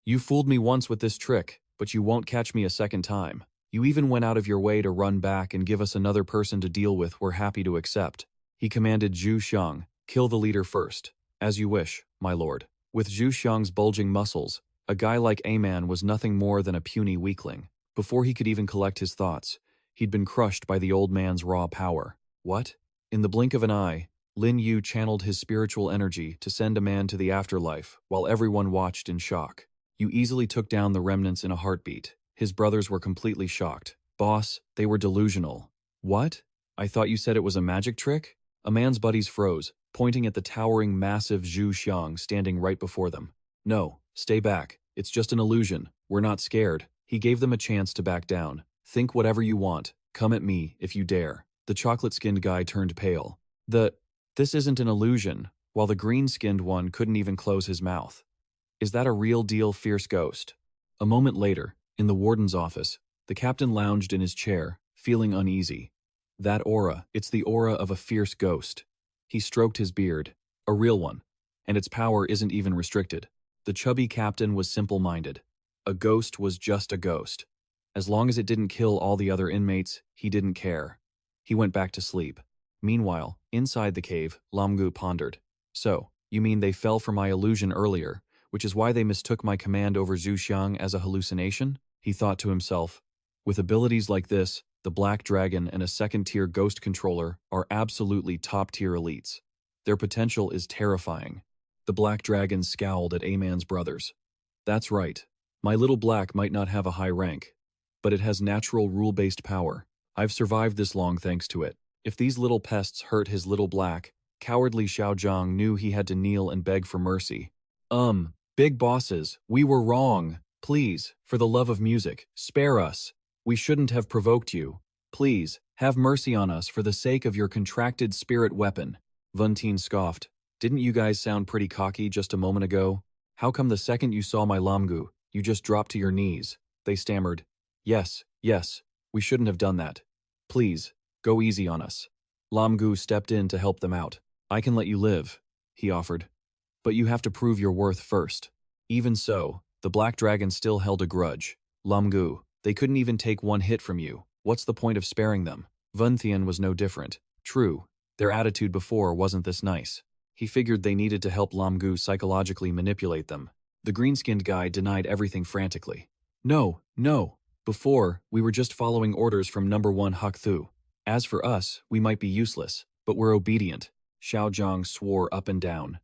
"You fooled me once with this trick, but you won't catch me a second time. You even went out of your way to run back and give us another person to deal with. We're happy to accept." He commanded Zhu Xiang, "Kill the leader first." "As you wish, my lord." With Zhu Xiang's bulging muscles, a guy like A-Man was nothing more than a puny weakling. Before he could even collect his thoughts, he'd been crushed by the old man's raw power. What? In the blink of an eye, Lin Yu channeled his spiritual energy to send a man to the afterlife while everyone watched in shock. You easily took down the remnants in a heartbeat. His brothers were completely shocked. "Boss, they were delusional." "What? I thought you said it was a magic trick?" A man's buddies froze, pointing at the towering, massive Zhu Xiang standing right before them. "No, stay back. It's just an illusion. We're not scared." He gave them a chance to back down. "Think whatever you want. Come at me, if you dare." The chocolate-skinned guy turned pale. This isn't an illusion," while the green-skinned one couldn't even close his mouth. "Is that a real-deal fierce ghost?" A moment later, in the warden's office, the captain lounged in his chair, feeling uneasy. "That aura, it's the aura of a fierce ghost." He stroked his beard. "A real one. And its power isn't even restricted." The chubby captain was simple-minded. A ghost was just a ghost. As long as it didn't kill all the other inmates, he didn't care. He went back to sleep. Meanwhile, inside the cave, Lamgu pondered. "So, you mean they fell for my illusion earlier, which is why they mistook my command over Zhu Xiang as a hallucination?" He thought to himself. With abilities like this, the Black Dragon and a second-tier ghost controller are absolutely top-tier elites. Their potential is terrifying. The Black Dragon scowled at A-Man's brothers. "That's right. My little Black might not have a high rank, but it has natural rule-based power. I've survived this long thanks to it. If these little pests hurt his little Black," cowardly Xiao Zhang knew he had to kneel and beg for mercy. Big bosses, we were wrong. Please, for the love of music, spare us. We shouldn't have provoked you. Please, have mercy on us for the sake of your contracted spirit weapon." Vun Tien scoffed. Didn't you guys sound pretty cocky just a moment ago? How come the second you saw my Lamgu, you just dropped to your knees? They stammered. Yes, yes, we shouldn't have done that. Please, go easy on us. Lamgu stepped in to help them out. I can let you live, he offered. But you have to prove your worth first. Even so, the Black Dragon still held a grudge. Lamgu, they couldn't even take one hit from you. What's the point of sparing them? Vun Tien was no different. True, their attitude before wasn't this nice. He figured they needed to help Lamgu psychologically manipulate them. The green-skinned guy denied everything frantically. No, no. Before, we were just following orders from number 1 Hak Thu. As for us, we might be useless, but we're obedient. Xiao Zhang swore up and down.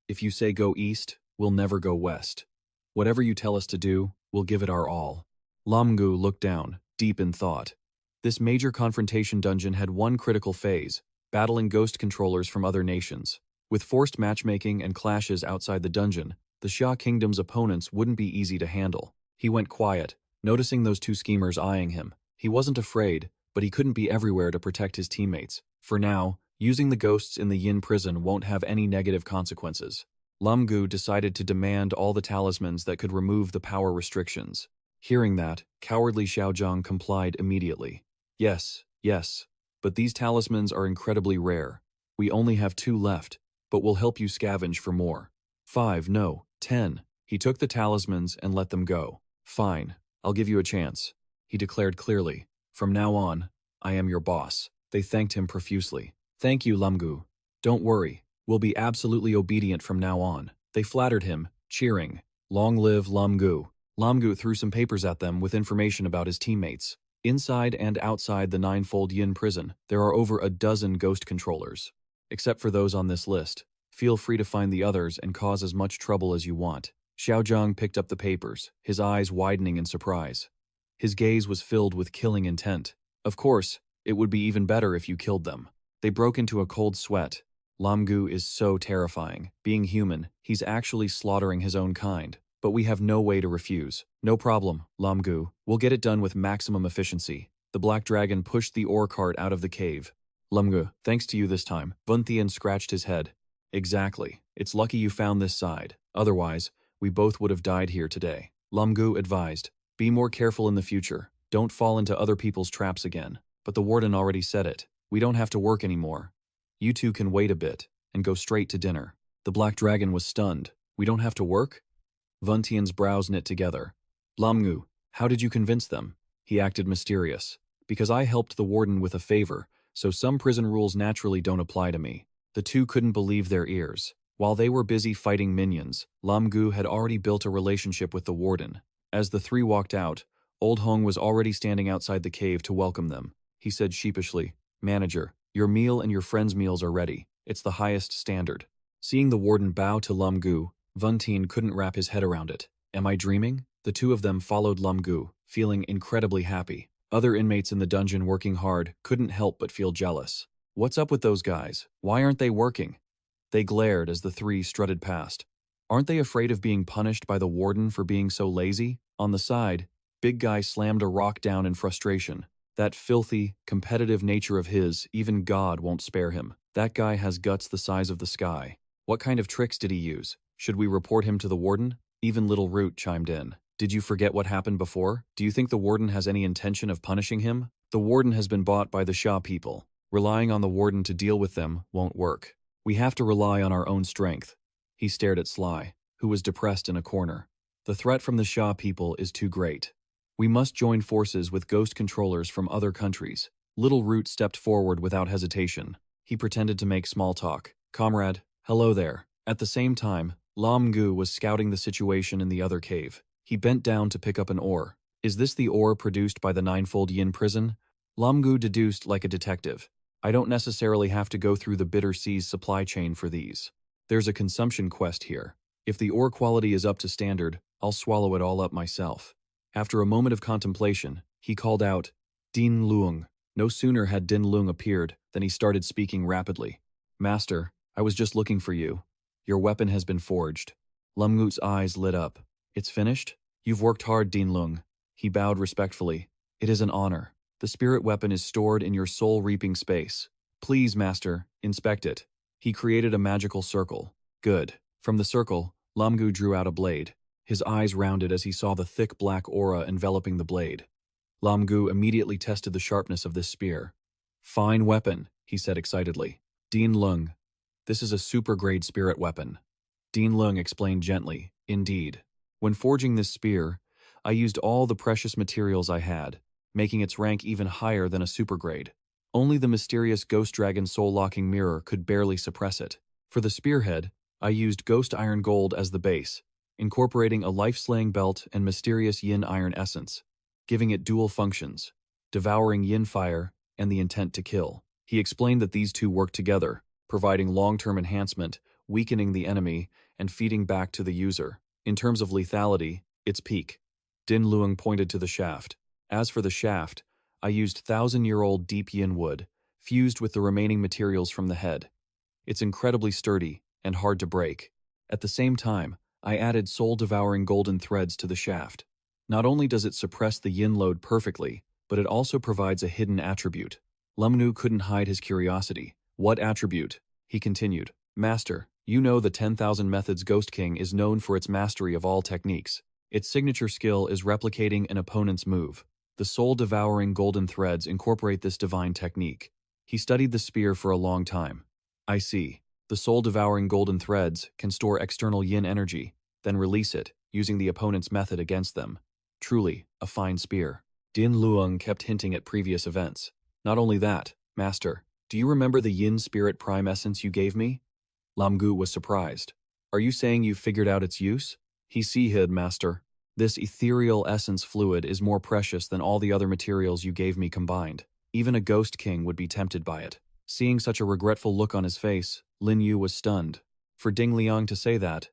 If you say go east, we'll never go west. Whatever you tell us to do, we'll give it our all. Lamgu looked down, deep in thought. This major confrontation dungeon had one critical phase, battling ghost controllers from other nations. With forced matchmaking and clashes outside the dungeon, the Xia Kingdom's opponents wouldn't be easy to handle. He went quiet, noticing those two schemers eyeing him. He wasn't afraid, but he couldn't be everywhere to protect his teammates. For now, using the ghosts in the Yin prison won't have any negative consequences. Lamgu decided to demand all the talismans that could remove the power restrictions. Hearing that, cowardly Xiaozhang complied immediately. Yes, yes, but these talismans are incredibly rare. We only have 2 left, but we'll help you scavenge for more. 5, no, 10. He took the talismans and let them go. Fine, I'll give you a chance, he declared clearly. From now on, I am your boss. They thanked him profusely. Thank you, Lamgu. Don't worry, we'll be absolutely obedient from now on. They flattered him, cheering. Long live Lamgu. Lamgu threw some papers at them with information about his teammates. Inside and outside the ninefold Yin prison, there are over a dozen ghost controllers. Except for those on this list. Feel free to find the others and cause as much trouble as you want. Xiaozhang picked up the papers, his eyes widening in surprise. His gaze was filled with killing intent. Of course, it would be even better if you killed them. They broke into a cold sweat. Lamgu is so terrifying. Being human, he's actually slaughtering his own kind. But we have no way to refuse. No problem, Lamgu. We'll get it done with maximum efficiency. The Black Dragon pushed the ore cart out of the cave. Lamgu, thanks to you this time. Vun Tien scratched his head. Exactly. It's lucky you found this side. Otherwise, we both would have died here today. Lamgu advised. Be more careful in the future. Don't fall into other people's traps again. But the warden already said it. We don't have to work anymore. You two can wait a bit and go straight to dinner. The Black Dragon was stunned. We don't have to work? Vun Tien's brows knit together. Lamgu, how did you convince them? He acted mysterious. Because I helped the warden with a favor, so some prison rules naturally don't apply to me. The two couldn't believe their ears. While they were busy fighting minions, Lamgu had already built a relationship with the warden. As the 3 walked out, Old Hong was already standing outside the cave to welcome them. He said sheepishly, Manager, your meal and your friend's meals are ready. It's the highest standard. Seeing the warden bow to Lamgu, Vun Tien couldn't wrap his head around it. Am I dreaming? The 2 of them followed Lamgu, feeling incredibly happy. Other inmates in the dungeon working hard couldn't help but feel jealous. What's up with those guys? Why aren't they working? They glared as the 3 strutted past. Aren't they afraid of being punished by the warden for being so lazy? On the side, Big Guy slammed a rock down in frustration. That filthy, competitive nature of his, even God won't spare him. That guy has guts the size of the sky. What kind of tricks did he use? Should we report him to the warden? Even Little Root chimed in. Did you forget what happened before? Do you think the warden has any intention of punishing him? The warden has been bought by the Xia people. Relying on the warden to deal with them won't work. We have to rely on our own strength. He stared at Sly, who was depressed in a corner. The threat from the Xia people is too great. We must join forces with ghost controllers from other countries. Little Root stepped forward without hesitation. He pretended to make small talk. Comrade, hello there. At the same time, Lamgu was scouting the situation in the other cave. He bent down to pick up an ore. Is this the ore produced by the ninefold Yin prison? Lamgu deduced like a detective. I don't necessarily have to go through the Bitter Seas supply chain for these. There's a consumption quest here. If the ore quality is up to standard, I'll swallow it all up myself. After a moment of contemplation, he called out, Din Luong. No sooner had Din Luong appeared than he started speaking rapidly. Master, I was just looking for you. Your weapon has been forged. Lamgu's eyes lit up. It's finished? You've worked hard, Din Luong. He bowed respectfully. It is an honor. The spirit weapon is stored in your soul-reaping space. Please, Master, inspect it. He created a magical circle. Good. From the circle, Lamgu drew out a blade. His eyes rounded as he saw the thick black aura enveloping the blade. Lamgu immediately tested the sharpness of this spear. Fine weapon, he said excitedly. Dean Lung. This is a super-grade spirit weapon. Dean Lung explained gently. Indeed. When forging this spear, I used all the precious materials I had, making its rank even higher than a supergrade. Only the mysterious Ghost Dragon soul-locking mirror could barely suppress it. For the spearhead, I used Ghost Iron Gold as the base, incorporating a life-slaying belt and mysterious Yin Iron essence, giving it dual functions, devouring Yin fire and the intent to kill. He explained that these two work together, providing long-term enhancement, weakening the enemy, and feeding back to the user. In terms of lethality, it's peak. Din Luang pointed to the shaft. As for the shaft, I used 1,000-year-old deep yin wood, fused with the remaining materials from the head. It's incredibly sturdy and hard to break. At the same time, I added soul-devouring golden threads to the shaft. Not only does it suppress the yin load perfectly, but it also provides a hidden attribute. Lumnu couldn't hide his curiosity. What attribute? He continued. Master, you know the 10,000 Methods Ghost King is known for its mastery of all techniques. Its signature skill is replicating an opponent's move. The soul-devouring golden threads incorporate this divine technique. He studied the spear for a long time. I see. The soul-devouring golden threads can store external yin energy, then release it, using the opponent's method against them. Truly, a fine spear. Din Luang kept hinting at previous events. Not only that, Master, do you remember the yin spirit prime essence you gave me? Lamgu was surprised. Are you saying you figured out its use? He hid, Master. This ethereal essence fluid is more precious than all the other materials you gave me combined. Even a ghost king would be tempted by it. Seeing such a regretful look on his face, Lin Yu was stunned. For Ding Liang to say that,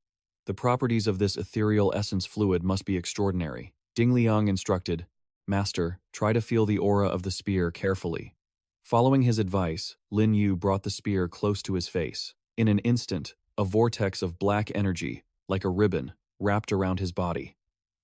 the properties of this ethereal essence fluid must be extraordinary. Ding Liang instructed, Master, try to feel the aura of the spear carefully. Following his advice, Lin Yu brought the spear close to his face. In an instant, a vortex of black energy, like a ribbon, wrapped around his body.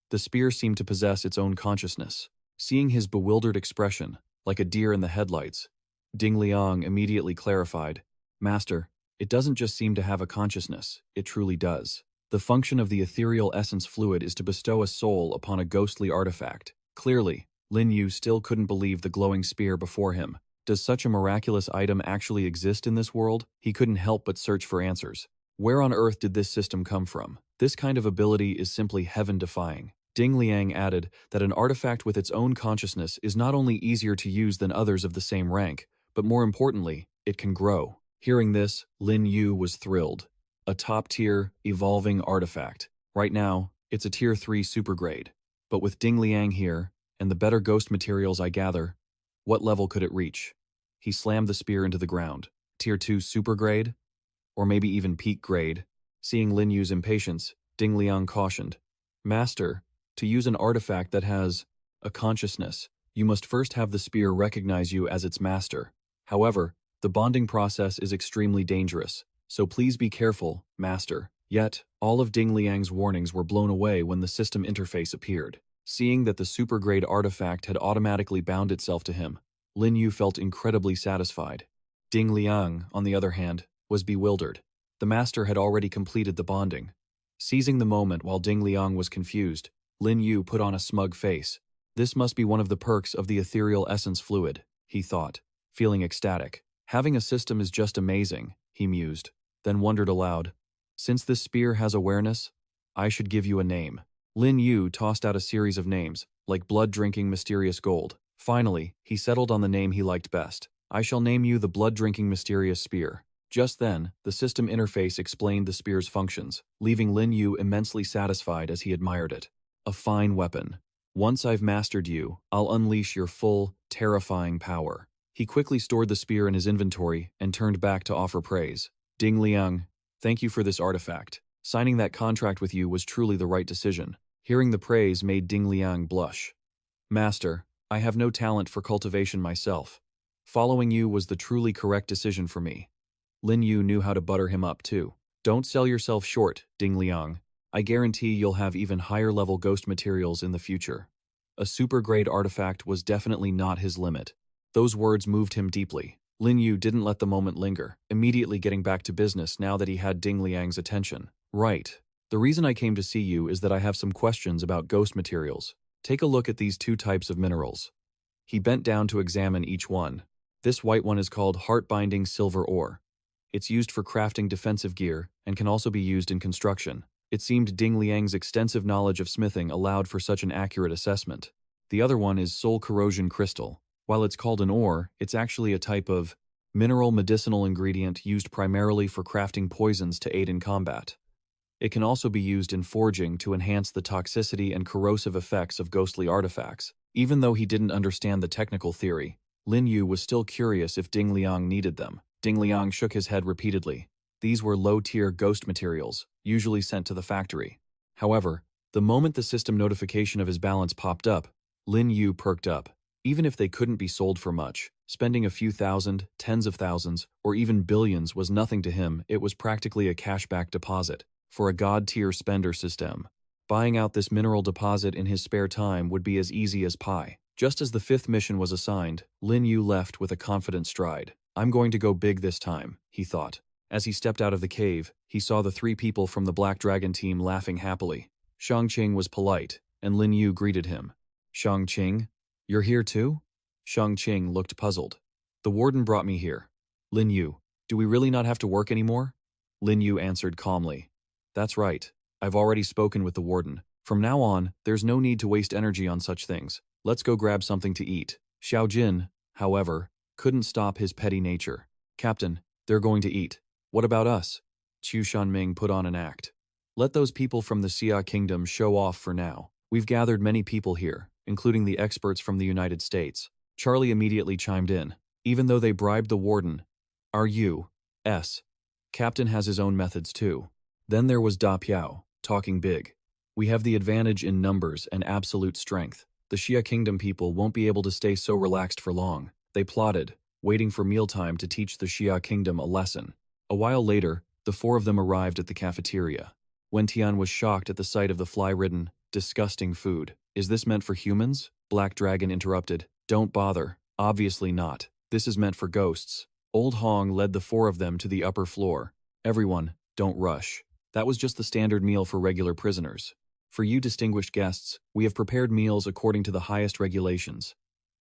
The spear seemed to possess its own consciousness. Seeing his bewildered expression, like a deer in the headlights, Ding Liang immediately clarified, Master, it doesn't just seem to have a consciousness, it truly does. The function of the ethereal essence fluid is to bestow a soul upon a ghostly artifact. Clearly, Lin Yu still couldn't believe the glowing spear before him. Does such a miraculous item actually exist in this world? He couldn't help but search for answers. Where on earth did this system come from? This kind of ability is simply heaven-defying. Ding Liang added that an artifact with its own consciousness is not only easier to use than others of the same rank, but more importantly, it can grow. Hearing this, Lin Yu was thrilled. A top-tier, evolving artifact. Right now, it's a Tier 3 supergrade. But with Ding Liang here, and the better ghost materials I gather, what level could it reach? He slammed the spear into the ground. Tier 2 supergrade? Or maybe even peak grade? Seeing Lin Yu's impatience, Ding Liang cautioned. Master, to use an artifact that has a consciousness, you must first have the spear recognize you as its master. However, the bonding process is extremely dangerous, so please be careful, Master. Yet, all of Ding Liang's warnings were blown away when the system interface appeared. Seeing that the supergrade artifact had automatically bound itself to him, Lin Yu felt incredibly satisfied. Ding Liang, on the other hand, was bewildered. The master had already completed the bonding. Seizing the moment while Ding Liang was confused, Lin Yu put on a smug face. This must be one of the perks of the ethereal essence fluid, he thought, feeling ecstatic. Having a system is just amazing, he mused, then wondered aloud. Since this spear has awareness, I should give you a name. Lin Yu tossed out a series of names, like blood-drinking mysterious gold. Finally, he settled on the name he liked best. I shall name you the blood-drinking mysterious spear. Just then, the system interface explained the spear's functions, leaving Lin Yu immensely satisfied as he admired it. A fine weapon. Once I've mastered you, I'll unleash your full, terrifying power. He quickly stored the spear in his inventory and turned back to offer praise. Ding Liang, thank you for this artifact. Signing that contract with you was truly the right decision. Hearing the praise made Ding Liang blush. Master, I have no talent for cultivation myself. Following you was the truly correct decision for me. Lin Yu knew how to butter him up too. Don't sell yourself short, Ding Liang. I guarantee you'll have even higher level ghost materials in the future. A super-grade artifact was definitely not his limit. Those words moved him deeply. Lin Yu didn't let the moment linger, immediately getting back to business now that he had Ding Liang's attention. Right. The reason I came to see you is that I have some questions about ghost materials. Take a look at these two types of minerals. He bent down to examine each one. This white one is called heart-binding silver ore. It's used for crafting defensive gear and can also be used in construction. It seemed Ding Liang's extensive knowledge of smithing allowed for such an accurate assessment. The other one is soul corrosion crystal. While it's called an ore, it's actually a type of mineral medicinal ingredient used primarily for crafting poisons to aid in combat. It can also be used in forging to enhance the toxicity and corrosive effects of ghostly artifacts. Even though he didn't understand the technical theory, Lin Yu was still curious if Ding Liang needed them. Ding Liang shook his head repeatedly. These were low-tier ghost materials, usually sent to the factory. However, the moment the system notification of his balance popped up, Lin Yu perked up. Even if they couldn't be sold for much, spending a few thousand, tens of thousands, or even billions was nothing to him. It was practically a cashback deposit. For a god-tier spender system, buying out this mineral deposit in his spare time would be as easy as pie. Just as the fifth mission was assigned, Lin Yu left with a confident stride. I'm going to go big this time, he thought. As he stepped out of the cave, he saw the three people from the Black Dragon team laughing happily. Shang-Qing was polite, and Lin Yu greeted him. Shang-Qing? You're here too? Shang-Qing looked puzzled. The warden brought me here. Lin Yu, do we really not have to work anymore? Lin Yu answered calmly. That's right. I've already spoken with the warden. From now on, there's no need to waste energy on such things. Let's go grab something to eat. Xiao Jin, however, couldn't stop his petty nature. Captain, they're going to eat. What about us? Chu Shanming put on an act. Let those people from the Xia Kingdom show off for now. We've gathered many people here, including the experts from the United States. Charlie immediately chimed in. Even though they bribed the warden, our U.S. Captain has his own methods too. Then there was Da Piao, talking big. We have the advantage in numbers and absolute strength. The Xia Kingdom people won't be able to stay so relaxed for long. They plotted, waiting for mealtime to teach the Xia Kingdom a lesson. A while later, the four of them arrived at the cafeteria. Wen Tian was shocked at the sight of the fly-ridden, disgusting food. Is this meant for humans? Black Dragon interrupted. Don't bother. Obviously not. This is meant for ghosts. Old Hong led the four of them to the upper floor. Everyone, don't rush. That was just the standard meal for regular prisoners. For you distinguished guests, we have prepared meals according to the highest regulations.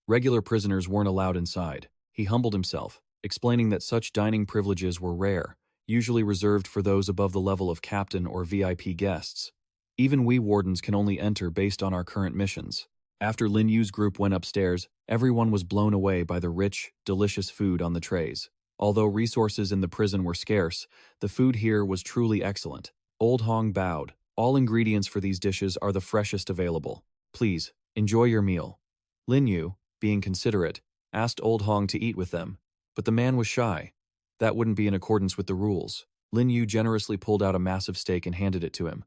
Regular prisoners weren't allowed inside. He humbled himself, explaining that such dining privileges were rare, usually reserved for those above the level of captain or VIP guests. Even we wardens can only enter based on our current missions. After Lin Yu's group went upstairs, everyone was blown away by the rich, delicious food on the trays. Although resources in the prison were scarce, the food here was truly excellent. Old Hong bowed. All ingredients for these dishes are the freshest available. Please, enjoy your meal. Lin Yu, being considerate, asked Old Hong to eat with them, but the man was shy. That wouldn't be in accordance with the rules. Lin Yu generously pulled out a massive steak and handed it to him.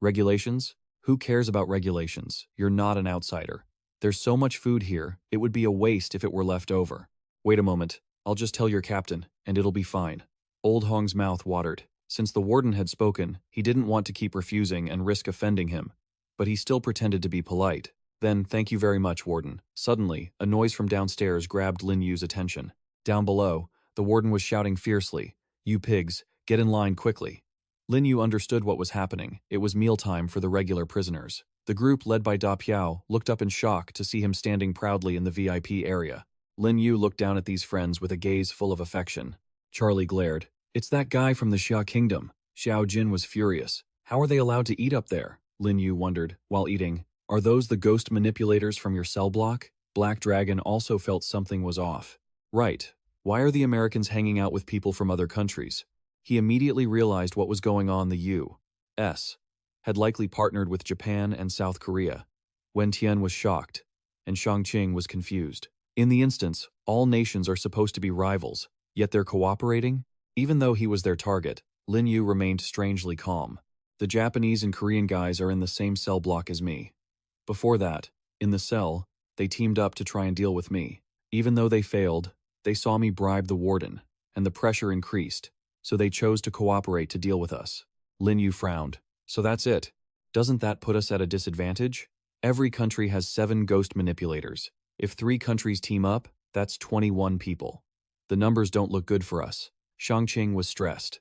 Regulations? Who cares about regulations? You're not an outsider. There's so much food here, it would be a waste if it were left over. Wait a moment. I'll just tell your captain, and it'll be fine. Old Hong's mouth watered. Since the warden had spoken, he didn't want to keep refusing and risk offending him, but he still pretended to be polite. Then, thank you very much, warden. Suddenly, a noise from downstairs grabbed Lin Yu's attention. Down below, the warden was shouting fiercely, "You pigs, get in line quickly." Lin Yu understood what was happening. It was mealtime for the regular prisoners. The group, led by Da Piao, looked up in shock to see him standing proudly in the VIP area. Lin Yu looked down at these friends with a gaze full of affection. Charlie glared. It's that guy from the Xia Kingdom. Xiao Jin was furious. How are they allowed to eat up there? Lin Yu wondered, while eating. Are those the ghost manipulators from your cell block? Black Dragon also felt something was off. Right. Why are the Americans hanging out with people from other countries? He immediately realized what was going on. The U.S. had likely partnered with Japan and South Korea. Wen Tian was shocked, and Shang-Qing was confused. In the instance, all nations are supposed to be rivals, yet they're cooperating? Even though he was their target, Lin Yu remained strangely calm. The Japanese and Korean guys are in the same cell block as me. Before that, in the cell, they teamed up to try and deal with me. Even though they failed, they saw me bribe the warden, and the pressure increased, so they chose to cooperate to deal with us. Lin Yu frowned. So that's it. Doesn't that put us at a disadvantage? Every country has 7 ghost manipulators. If 3 countries team up, that's 21 people. The numbers don't look good for us. Shangqing was stressed.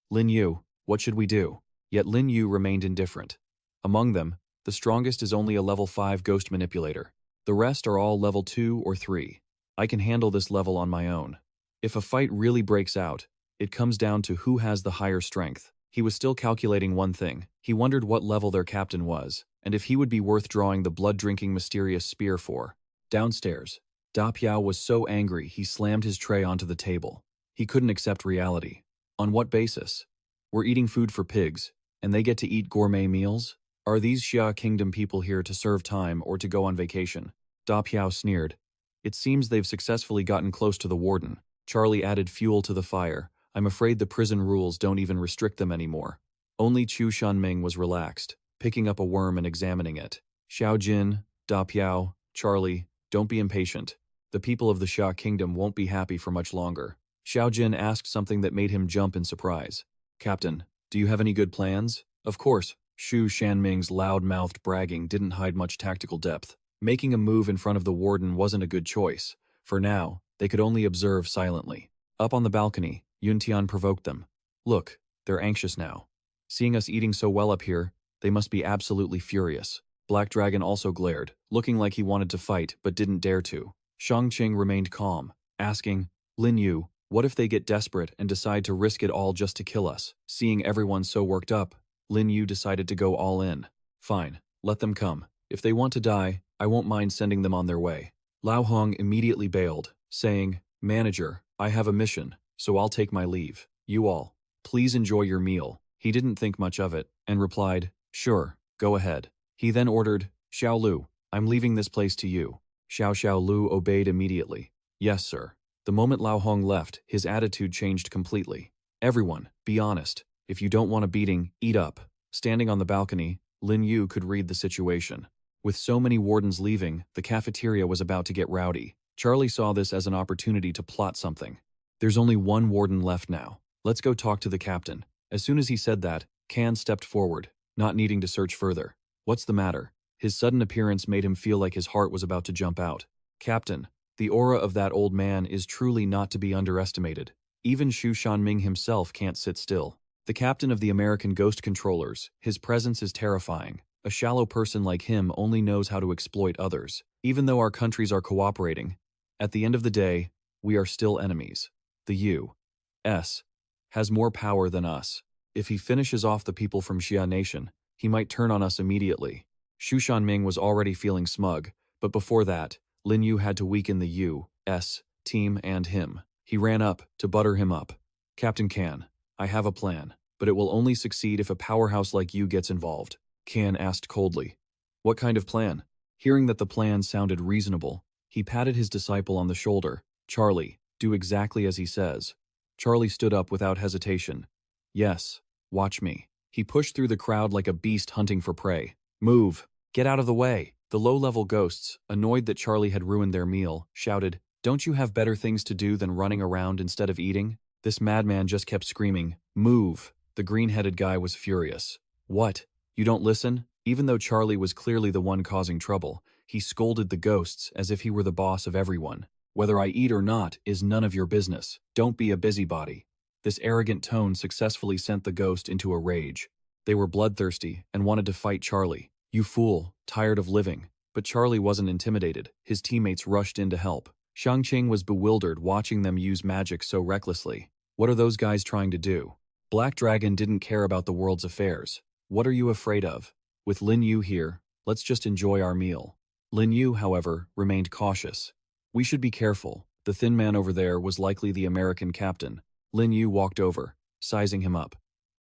Lin Yu, what should we do? Yet Lin Yu remained indifferent. Among them, the strongest is only a level 5 ghost manipulator. The rest are all level 2 or 3. I can handle this level on my own. If a fight really breaks out, it comes down to who has the higher strength. He was still calculating one thing. He wondered what level their captain was, and if he would be worth drawing the blood-drinking mysterious spear for. Downstairs, Da Piao was so angry he slammed his tray onto the table. He couldn't accept reality. On what basis? We're eating food for pigs, and they get to eat gourmet meals? Are these Xia Kingdom people here to serve time or to go on vacation? Da Piao sneered. It seems they've successfully gotten close to the warden. Charlie added fuel to the fire. I'm afraid the prison rules don't even restrict them anymore. Only Chu Shanming was relaxed, picking up a worm and examining it. Xiao Jin, Da Piao, Charlie, don't be impatient. The people of the Xia Kingdom won't be happy for much longer. Xiao Jin asked something that made him jump in surprise. Captain, do you have any good plans? Of course. Xu Shanming's loud-mouthed bragging didn't hide much tactical depth. Making a move in front of the warden wasn't a good choice. For now, they could only observe silently. Up on the balcony, Yuntian provoked them. Look, they're anxious now. Seeing us eating so well up here, they must be absolutely furious. Black Dragon also glared, looking like he wanted to fight but didn't dare to. Shangqing remained calm, asking, Lin Yu, what if they get desperate and decide to risk it all just to kill us? Seeing everyone so worked up, Lin Yu decided to go all in. Fine, let them come. If they want to die, I won't mind sending them on their way. Lao Hong immediately bailed, saying, Manager, I have a mission, so I'll take my leave. You all, please enjoy your meal. He didn't think much of it, and replied, Sure, go ahead. He then ordered, Xiao Lu, I'm leaving this place to you. Xiao Lu obeyed immediately. Yes, sir. The moment Lao Hong left, his attitude changed completely. Everyone, be honest. If you don't want a beating, eat up. Standing on the balcony, Lin Yu could read the situation. With so many wardens leaving, the cafeteria was about to get rowdy. Charlie saw this as an opportunity to plot something. There's only one warden left now. Let's go talk to the captain. As soon as he said that, Can stepped forward, not needing to search further. What's the matter? His sudden appearance made him feel like his heart was about to jump out. Captain, the aura of that old man is truly not to be underestimated. Even Xu Shanming himself can't sit still. The captain of the American Ghost Controllers, his presence is terrifying. A shallow person like him only knows how to exploit others. Even though our countries are cooperating, at the end of the day, we are still enemies. The U.S. has more power than us. If he finishes off the people from Xia Nation, he might turn on us immediately. Xu Shanming was already feeling smug, but before that, Lin Yu had to weaken the U.S. team and him. He ran up to butter him up. Captain Can, I have a plan, but it will only succeed if a powerhouse like you gets involved. Can asked coldly. What kind of plan? Hearing that the plan sounded reasonable, he patted his disciple on the shoulder. Charlie, do exactly as he says. Charlie stood up without hesitation. Yes, watch me. He pushed through the crowd like a beast hunting for prey. Move! Get out of the way! The low-level ghosts, annoyed that Charlie had ruined their meal, shouted, Don't you have better things to do than running around instead of eating? This madman just kept screaming, Move! The green-headed guy was furious. What? You don't listen? Even though Charlie was clearly the one causing trouble, he scolded the ghosts as if he were the boss of everyone. Whether I eat or not is none of your business. Don't be a busybody. This arrogant tone successfully sent the ghost into a rage. They were bloodthirsty and wanted to fight Charlie. You fool, tired of living. But Charlie wasn't intimidated. His teammates rushed in to help. Shangqing was bewildered watching them use magic so recklessly. What are those guys trying to do? Black Dragon didn't care about the world's affairs. What are you afraid of? With Lin Yu here, let's just enjoy our meal. Lin Yu, however, remained cautious. We should be careful. The thin man over there was likely the American captain. Lin Yu walked over, sizing him up.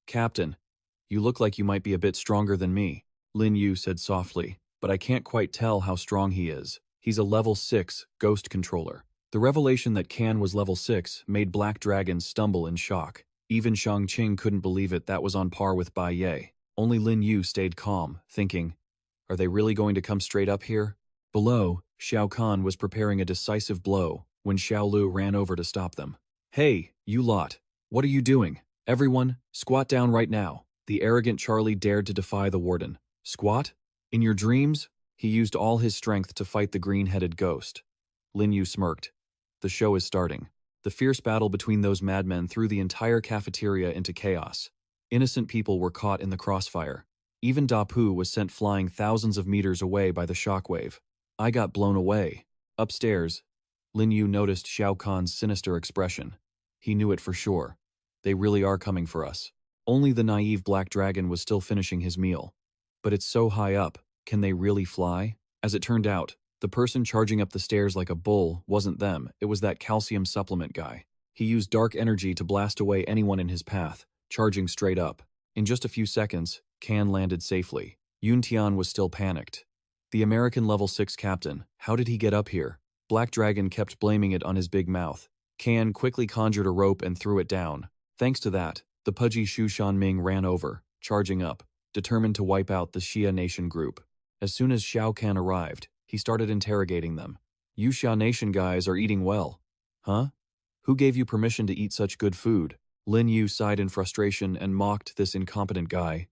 Captain, you look like you might be a bit stronger than me. Lin Yu said softly, but I can't quite tell how strong he is. He's a level 6 ghost controller. The revelation that Can was level 6 made Black Dragon stumble in shock. Even Shangqing couldn't believe it. That was on par with Bai Ye. Only Lin Yu stayed calm, thinking, are they really going to come straight up here? Below, Xiao Kan was preparing a decisive blow when Xiao Lu ran over to stop them. Hey, you lot, what are you doing? Everyone, squat down right now. The arrogant Charlie dared to defy the warden. Squat? In your dreams? He used all his strength to fight the green-headed ghost. Lin Yu smirked. The show is starting. The fierce battle between those madmen threw the entire cafeteria into chaos. Innocent people were caught in the crossfire. Even Dapu was sent flying thousands of meters away by the shockwave. I got blown away. Upstairs, Lin Yu noticed Shao Kahn's sinister expression. He knew it for sure. They really are coming for us. Only the naive black dragon was still finishing his meal. But it's so high up, can they really fly? As it turned out, the person charging up the stairs like a bull wasn't them, it was that calcium supplement guy. He used dark energy to blast away anyone in his path, charging straight up. In just a few seconds, Kan landed safely. Yun Tian was still panicked. The American level 6 captain, how did he get up here? Black Dragon kept blaming it on his big mouth. Kan quickly conjured a rope and threw it down. Thanks to that, the pudgy Shu Shanming ran over, charging up, determined to wipe out the Xia Nation group. As soon as Shao Kahn arrived, he started interrogating them. You Xia Nation guys are eating well. Huh? Who gave you permission to eat such good food? Lin Yu sighed in frustration and mocked this incompetent guy.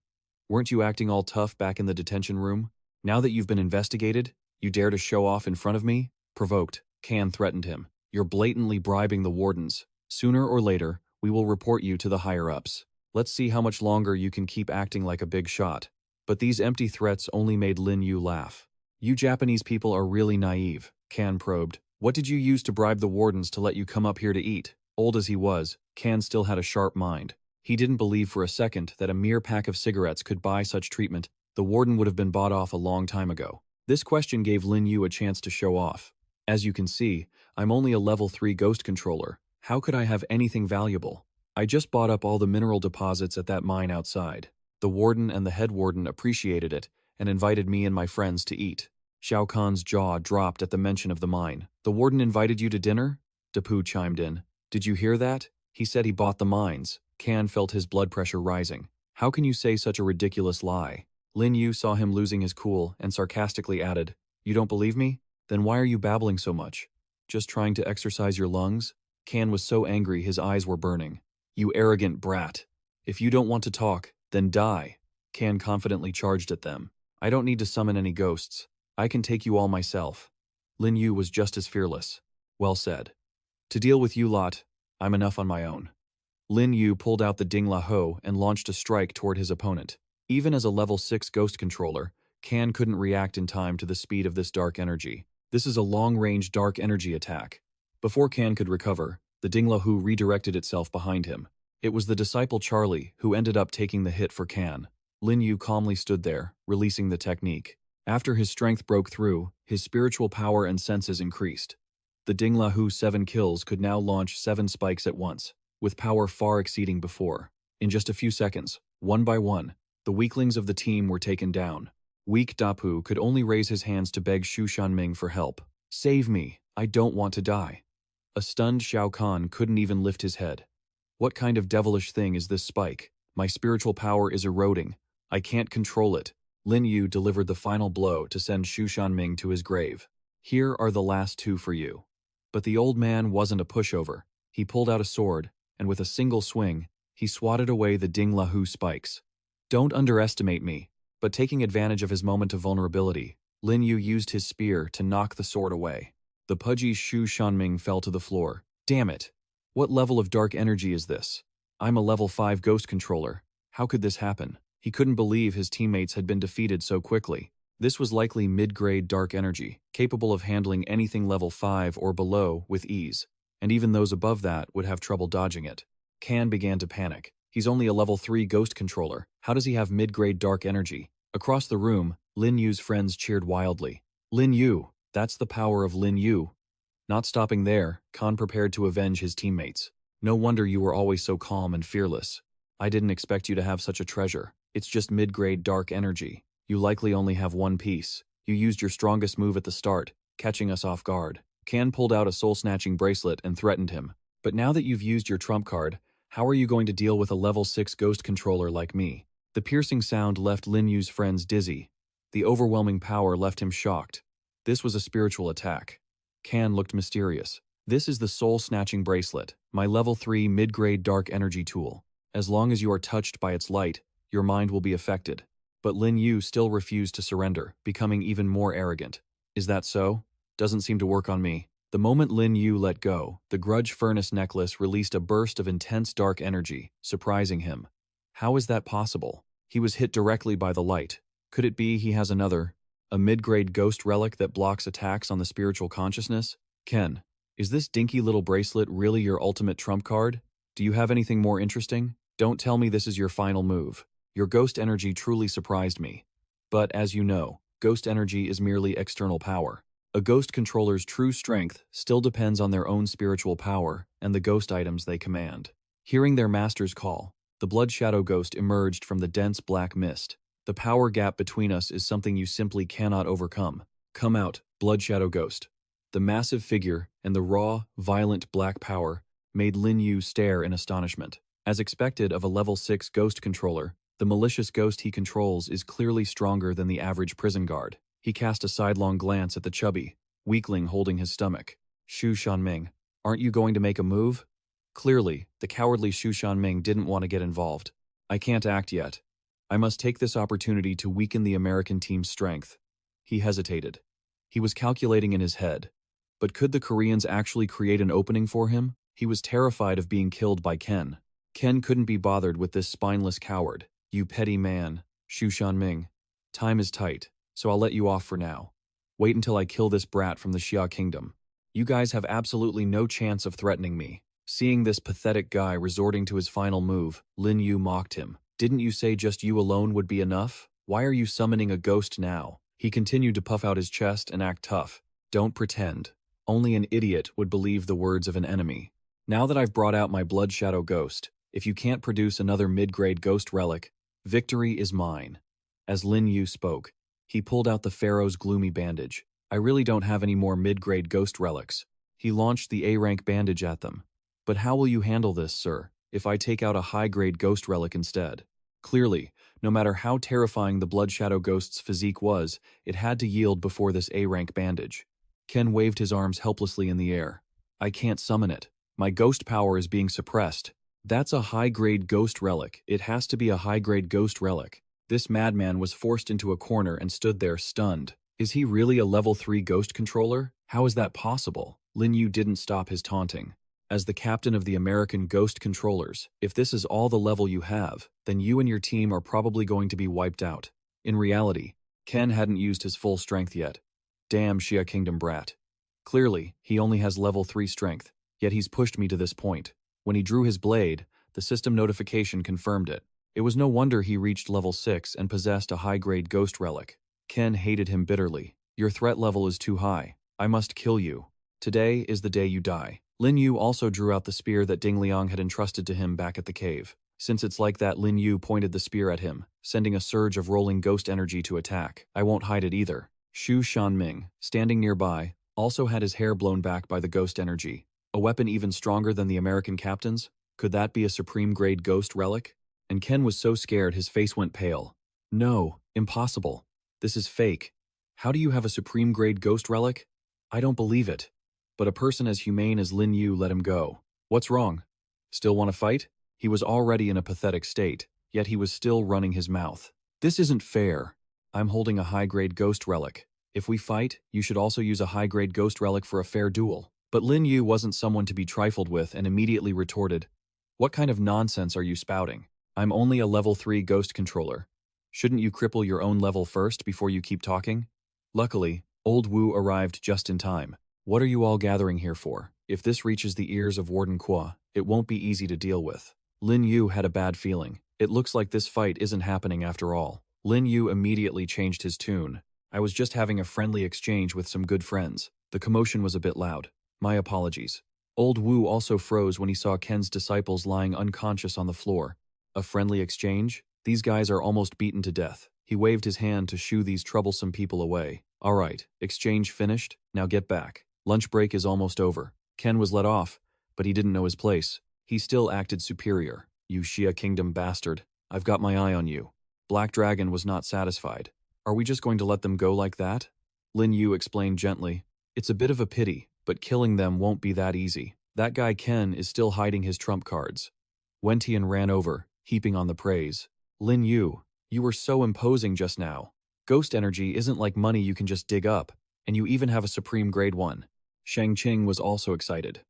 Weren't you acting all tough back in the detention room? Now that you've been investigated, you dare to show off in front of me? Provoked, Kan threatened him. You're blatantly bribing the wardens. Sooner or later, we will report you to the higher-ups. Let's see how much longer you can keep acting like a big shot. But these empty threats only made Lin Yu laugh. You Japanese people are really naive, Kan probed. What did you use to bribe the wardens to let you come up here to eat? Old as he was, Kan still had a sharp mind. He didn't believe for a second that a mere pack of cigarettes could buy such treatment. The warden would have been bought off a long time ago. This question gave Lin Yu a chance to show off. As you can see, I'm only a level 3 ghost controller. How could I have anything valuable? I just bought up all the mineral deposits at that mine outside. The warden and the head warden appreciated it and invited me and my friends to eat. Shao Kahn's jaw dropped at the mention of the mine. The warden invited you to dinner? Dapu chimed in. Did you hear that? He said he bought the mines. Kan felt his blood pressure rising. How can you say such a ridiculous lie? Lin Yu saw him losing his cool and sarcastically added, You don't believe me? Then why are you babbling so much? Just trying to exercise your lungs? Kan was so angry his eyes were burning. You arrogant brat. If you don't want to talk, then die. Kan confidently charged at them. I don't need to summon any ghosts. I can take you all myself. Lin Yu was just as fearless. Well said. To deal with you lot, I'm enough on my own. Lin Yu pulled out the Ding La Ho and launched a strike toward his opponent. Even as a level 6 ghost controller, Kan couldn't react in time to the speed of this dark energy. This is a long-range dark energy attack. Before Kan could recover, the Ding La Ho redirected itself behind him. It was the disciple Charlie who ended up taking the hit for Kan. Lin Yu calmly stood there, releasing the technique. After his strength broke through, his spiritual power and senses increased. The Ding La Ho 7 kills could now launch 7 spikes at once, with power far exceeding before. In just a few seconds, one by one, the weaklings of the team were taken down. Weak Dapu could only raise his hands to beg Shu Shanming for help. Save me, I don't want to die. A stunned Shao Kahn couldn't even lift his head. What kind of devilish thing is this spike? My spiritual power is eroding. I can't control it. Lin Yu delivered the final blow to send Shu Shanming to his grave. Here are the last 2 for you. But the old man wasn't a pushover. He pulled out a sword, and with a single swing, he swatted away the Ding La Ho spikes. Don't underestimate me. But taking advantage of his moment of vulnerability, Lin Yu used his spear to knock the sword away. The pudgy Shu Shanming fell to the floor. Damn it! What level of dark energy is this? I'm a level 5 ghost controller. How could this happen? He couldn't believe his teammates had been defeated so quickly. This was likely mid-grade dark energy, capable of handling anything level 5 or below with ease, and even those above that would have trouble dodging it. Kan began to panic. He's only a level 3 ghost controller. How does he have mid-grade dark energy? Across the room, Lin Yu's friends cheered wildly. Lin Yu, that's the power of Lin Yu. Not stopping there, Kan prepared to avenge his teammates. No wonder you were always so calm and fearless. I didn't expect you to have such a treasure. It's just mid-grade dark energy. You likely only have one piece. You used your strongest move at the start, catching us off guard. Kan pulled out a soul-snatching bracelet and threatened him. But now that you've used your trump card, how are you going to deal with a level 6 ghost controller like me? The piercing sound left Lin Yu's friends dizzy. The overwhelming power left him shocked. This was a spiritual attack. Kan looked mysterious. This is the soul-snatching bracelet, my level 3 mid-grade dark energy tool. As long as you are touched by its light, your mind will be affected. But Lin Yu still refused to surrender, becoming even more arrogant. Is that so? Doesn't seem to work on me. The moment Lin Yu let go, the grudge furnace necklace released a burst of intense dark energy, surprising him. How is that possible? He was hit directly by the light. Could it be he has a mid-grade ghost relic that blocks attacks on the spiritual consciousness? Ken, is this dinky little bracelet really your ultimate trump card? Do you have anything more interesting? Don't tell me this is your final move. Your ghost energy truly surprised me. But as you know, ghost energy is merely external power. A ghost controller's true strength still depends on their own spiritual power and the ghost items they command. Hearing their master's call, the Blood Shadow Ghost emerged from the dense black mist. The power gap between us is something you simply cannot overcome. Come out, Blood Shadow Ghost. The massive figure and the raw, violent black power made Lin Yu stare in astonishment. As expected of a level 6 ghost controller, the malicious ghost he controls is clearly stronger than the average prison guard. He cast a sidelong glance at the chubby weakling holding his stomach. Shu Shanming, aren't you going to make a move? Clearly, the cowardly Shu Shanming didn't want to get involved. I can't act yet. I must take this opportunity to weaken the American team's strength. He hesitated. He was calculating in his head. But could the Koreans actually create an opening for him? He was terrified of being killed by Ken. Ken couldn't be bothered with this spineless coward. You petty man, Shu Shanming. Time is tight, so I'll let you off for now. Wait until I kill this brat from the Xia Kingdom. You guys have absolutely no chance of threatening me. Seeing this pathetic guy resorting to his final move, Lin Yu mocked him. Didn't you say just you alone would be enough? Why are you summoning a ghost now? He continued to puff out his chest and act tough. Don't pretend. Only an idiot would believe the words of an enemy. Now that I've brought out my Blood Shadow Ghost, if you can't produce another mid-grade ghost relic, victory is mine. As Lin Yu spoke, he pulled out the Pharaoh's gloomy bandage. I really don't have any more mid-grade ghost relics. He launched the A-rank bandage at them. But how will you handle this, sir, if I take out a high-grade ghost relic instead? Clearly, no matter how terrifying the Blood Shadow Ghost's physique was, it had to yield before this A-rank bandage. Ken waved his arms helplessly in the air. I can't summon it. My ghost power is being suppressed. That's a high-grade ghost relic. It has to be a high-grade ghost relic. This madman was forced into a corner and stood there stunned. Is he really a level 3 ghost controller? How is that possible? Lin Yu didn't stop his taunting. As the captain of the American ghost controllers, if this is all the level you have, then you and your team are probably going to be wiped out. In reality, Ken hadn't used his full strength yet. Damn Xia Kingdom brat. Clearly, he only has level 3 strength, yet he's pushed me to this point. When he drew his blade, the system notification confirmed it. It was no wonder he reached level 6 and possessed a high-grade ghost relic. Ken hated him bitterly. Your threat level is too high. I must kill you. Today is the day you die. Lin Yu also drew out the spear that Ding Liang had entrusted to him back at the cave. Since it's like that, Lin Yu pointed the spear at him, sending a surge of rolling ghost energy to attack. I won't hide it either. Shu Shanming, standing nearby, also had his hair blown back by the ghost energy. A weapon even stronger than the American captain's? Could that be a supreme-grade ghost relic? And Ken was so scared his face went pale. No, impossible. This is fake. How do you have a supreme-grade ghost relic? I don't believe it. But a person as humane as Lin Yu let him go. What's wrong? Still want to fight? He was already in a pathetic state, yet he was still running his mouth. This isn't fair. I'm holding a high-grade ghost relic. If we fight, you should also use a high-grade ghost relic for a fair duel. But Lin Yu wasn't someone to be trifled with and immediately retorted, What kind of nonsense are you spouting? I'm only a level 3 ghost controller. Shouldn't you cripple your own level first before you keep talking? Luckily, Old Wu arrived just in time. What are you all gathering here for? If this reaches the ears of Warden Kwa, it won't be easy to deal with. Lin Yu had a bad feeling. It looks like this fight isn't happening after all. Lin Yu immediately changed his tune. I was just having a friendly exchange with some good friends. The commotion was a bit loud. My apologies. Old Wu also froze when he saw Ken's disciples lying unconscious on the floor. A friendly exchange? These guys are almost beaten to death. He waved his hand to shoo these troublesome people away. All right, exchange finished, now get back. Lunch break is almost over. Ken was let off, but he didn't know his place. He still acted superior. You Xia Kingdom bastard. I've got my eye on you. Black Dragon was not satisfied. Are we just going to let them go like that? Lin Yu explained gently. It's a bit of a pity, but killing them won't be that easy. That guy Ken is still hiding his trump cards. Wentian ran over, heaping on the praise. Lin Yu, you were so imposing just now. Ghost energy isn't like money you can just dig up, and you even have a supreme grade one. Shang-Ching was also excited.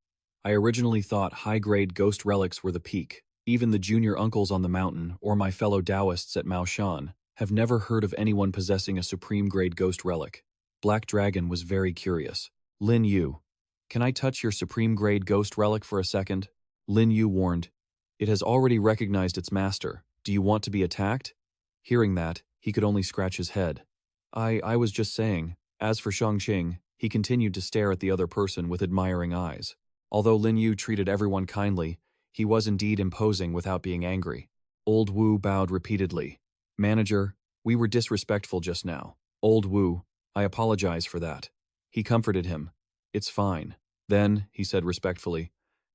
I originally thought high-grade ghost relics were the peak. Even the junior uncles on the mountain, or my fellow Taoists at Maoshan, have never heard of anyone possessing a supreme-grade ghost relic. Black Dragon was very curious. Lin Yu, can I touch your supreme-grade ghost relic for a second? Lin Yu warned. It has already recognized its master. Do you want to be attacked? Hearing that, he could only scratch his head. I was just saying. As for Shang-Ching, he continued to stare at the other person with admiring eyes. Although Lin Yu treated everyone kindly, he was indeed imposing without being angry. Old Wu bowed repeatedly. Manager, we were disrespectful just now. Old Wu, I apologize for that. He comforted him. It's fine. Then, he said respectfully,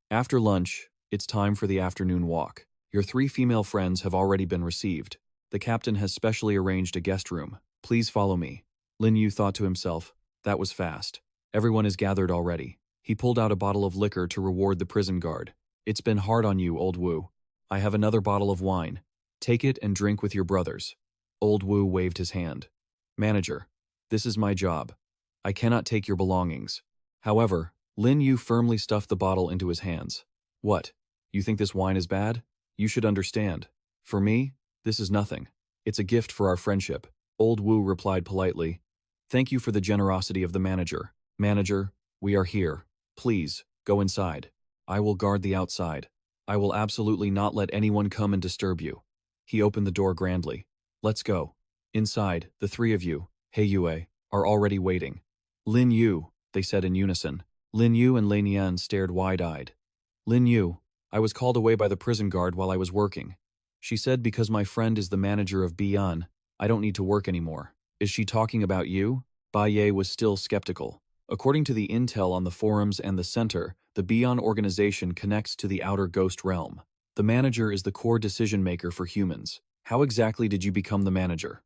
after lunch, it's time for the afternoon walk. Your 3 female friends have already been received. The captain has specially arranged a guest room. Please follow me. Lin Yu thought to himself, that was fast. Everyone is gathered already. He pulled out a bottle of liquor to reward the prison guard. It's been hard on you, Old Wu. I have another bottle of wine. Take it and drink with your brothers. Old Wu waved his hand. Manager, this is my job. I cannot take your belongings. However, Lin Yu firmly stuffed the bottle into his hands. What? You think this wine is bad? You should understand. For me, this is nothing. It's a gift for our friendship. Old Wu replied politely. Thank you for the generosity of the manager. Manager, we are here. Please, go inside. I will guard the outside. I will absolutely not let anyone come and disturb you. He opened the door grandly. Let's go. Inside, the 3 of you, He Yue, are already waiting. Lin Yu, they said in unison. Lin Yu and Lin Yan stared wide-eyed. Lin Yu, I was called away by the prison guard while I was working. She said because my friend is the manager of Bian, I don't need to work anymore. Is she talking about you? Bai Ye was still skeptical. According to the intel on the forums and the center, the Bian organization connects to the outer ghost realm. The manager is the core decision-maker for humans. How exactly did you become the manager?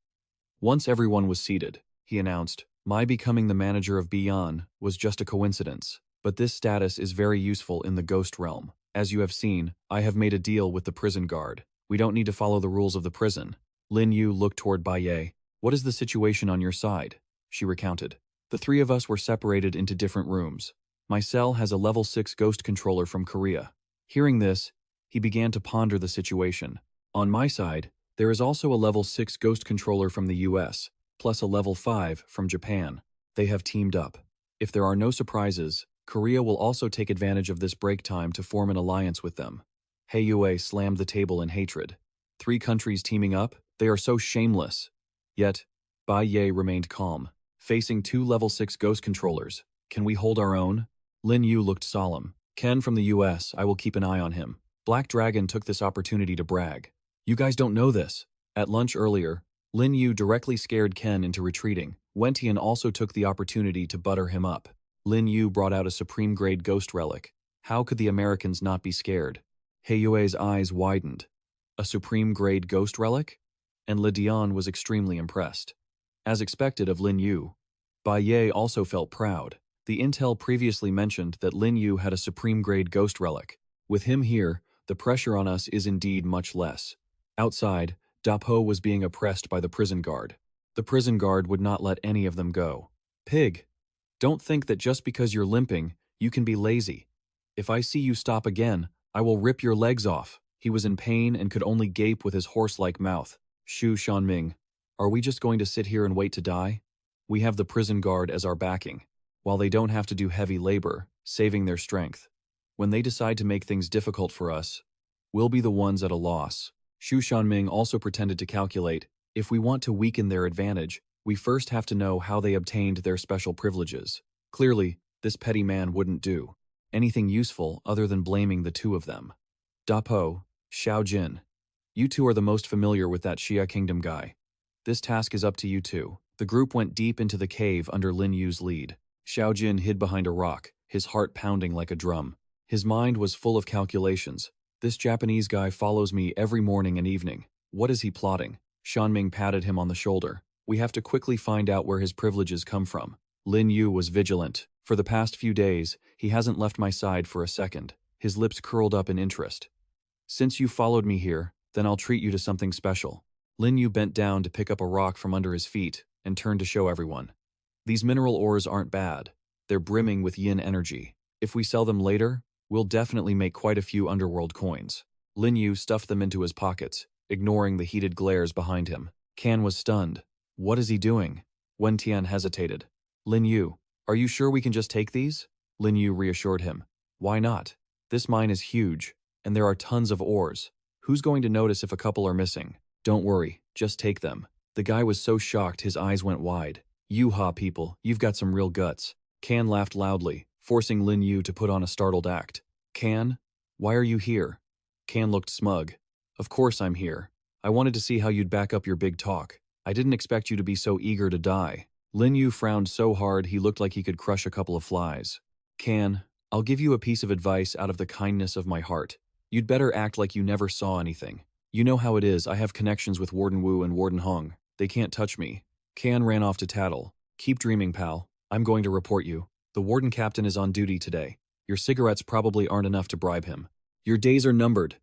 Once everyone was seated, he announced, my becoming the manager of Bian was just a coincidence, but this status is very useful in the ghost realm. As you have seen, I have made a deal with the prison guard. We don't need to follow the rules of the prison. Lin Yu looked toward Bai Ye. What is the situation on your side? She recounted. The 3 of us were separated into different rooms. My cell has a level 6 ghost controller from Korea. Hearing this, he began to ponder the situation. On my side, there is also a level 6 ghost controller from the US, plus a level 5 from Japan. They have teamed up. If there are no surprises, Korea will also take advantage of this break time to form an alliance with them. He Yue slammed the table in hatred. 3 countries teaming up? They are so shameless. Yet, Bai Ye remained calm. Facing 2 level 6 ghost controllers, can we hold our own? Lin Yu looked solemn. Ken from the US, I will keep an eye on him. Black Dragon took this opportunity to brag. You guys don't know this. At lunch earlier, Lin Yu directly scared Ken into retreating. Wentian also took the opportunity to butter him up. Lin Yu brought out a supreme-grade ghost relic. How could the Americans not be scared? He Yue's eyes widened. A supreme-grade ghost relic? And Le Dion was extremely impressed. As expected of Lin Yu, Bai Ye also felt proud. The intel previously mentioned that Lin Yu had a supreme-grade ghost relic. With him here, the pressure on us is indeed much less. Outside, Dapo was being oppressed by the prison guard. The prison guard would not let any of them go. Pig, don't think that just because you're limping, you can be lazy. If I see you stop again, I will rip your legs off. He was in pain and could only gape with his horse-like mouth. Shu Shanming, are we just going to sit here and wait to die? We have the prison guard as our backing, while they don't have to do heavy labor, saving their strength. When they decide to make things difficult for us, we'll be the ones at a loss. Shu Shanming also pretended to calculate, if we want to weaken their advantage, we first have to know how they obtained their special privileges. Clearly, this petty man wouldn't do anything useful other than blaming the 2 of them. Dapo, Xiao Jin, you 2 are the most familiar with that Xia Kingdom guy. This task is up to you 2. The group went deep into the cave under Lin Yu's lead. Xiao Jin hid behind a rock, his heart pounding like a drum. His mind was full of calculations. This Japanese guy follows me every morning and evening. What is he plotting? Shanming patted him on the shoulder. We have to quickly find out where his privileges come from. Lin Yu was vigilant. For the past few days, he hasn't left my side for a second. His lips curled up in interest. Since you followed me here, then I'll treat you to something special. Lin Yu bent down to pick up a rock from under his feet and turned to show everyone. These mineral ores aren't bad. They're brimming with yin energy. If we sell them later, we'll definitely make quite a few underworld coins. Lin Yu stuffed them into his pockets, ignoring the heated glares behind him. Can was stunned. What is he doing? Wen Tian hesitated. Lin Yu, are you sure we can just take these? Lin Yu reassured him. Why not? This mine is huge, and there are tons of ores. Who's going to notice if a couple are missing? Don't worry, just take them. The guy was so shocked his eyes went wide. You-ha people, you've got some real guts. Can laughed loudly, forcing Lin Yu to put on a startled act. Can? Why are you here? Can looked smug. Of course I'm here. I wanted to see how you'd back up your big talk. I didn't expect you to be so eager to die. Lin Yu frowned so hard he looked like he could crush a couple of flies. Can, I'll give you a piece of advice out of the kindness of my heart. You'd better act like you never saw anything. You know how it is, I have connections with Warden Wu and Warden Hong. They can't touch me. Can ran off to tattle. Keep dreaming, pal. I'm going to report you. The warden captain is on duty today. Your cigarettes probably aren't enough to bribe him. Your days are numbered.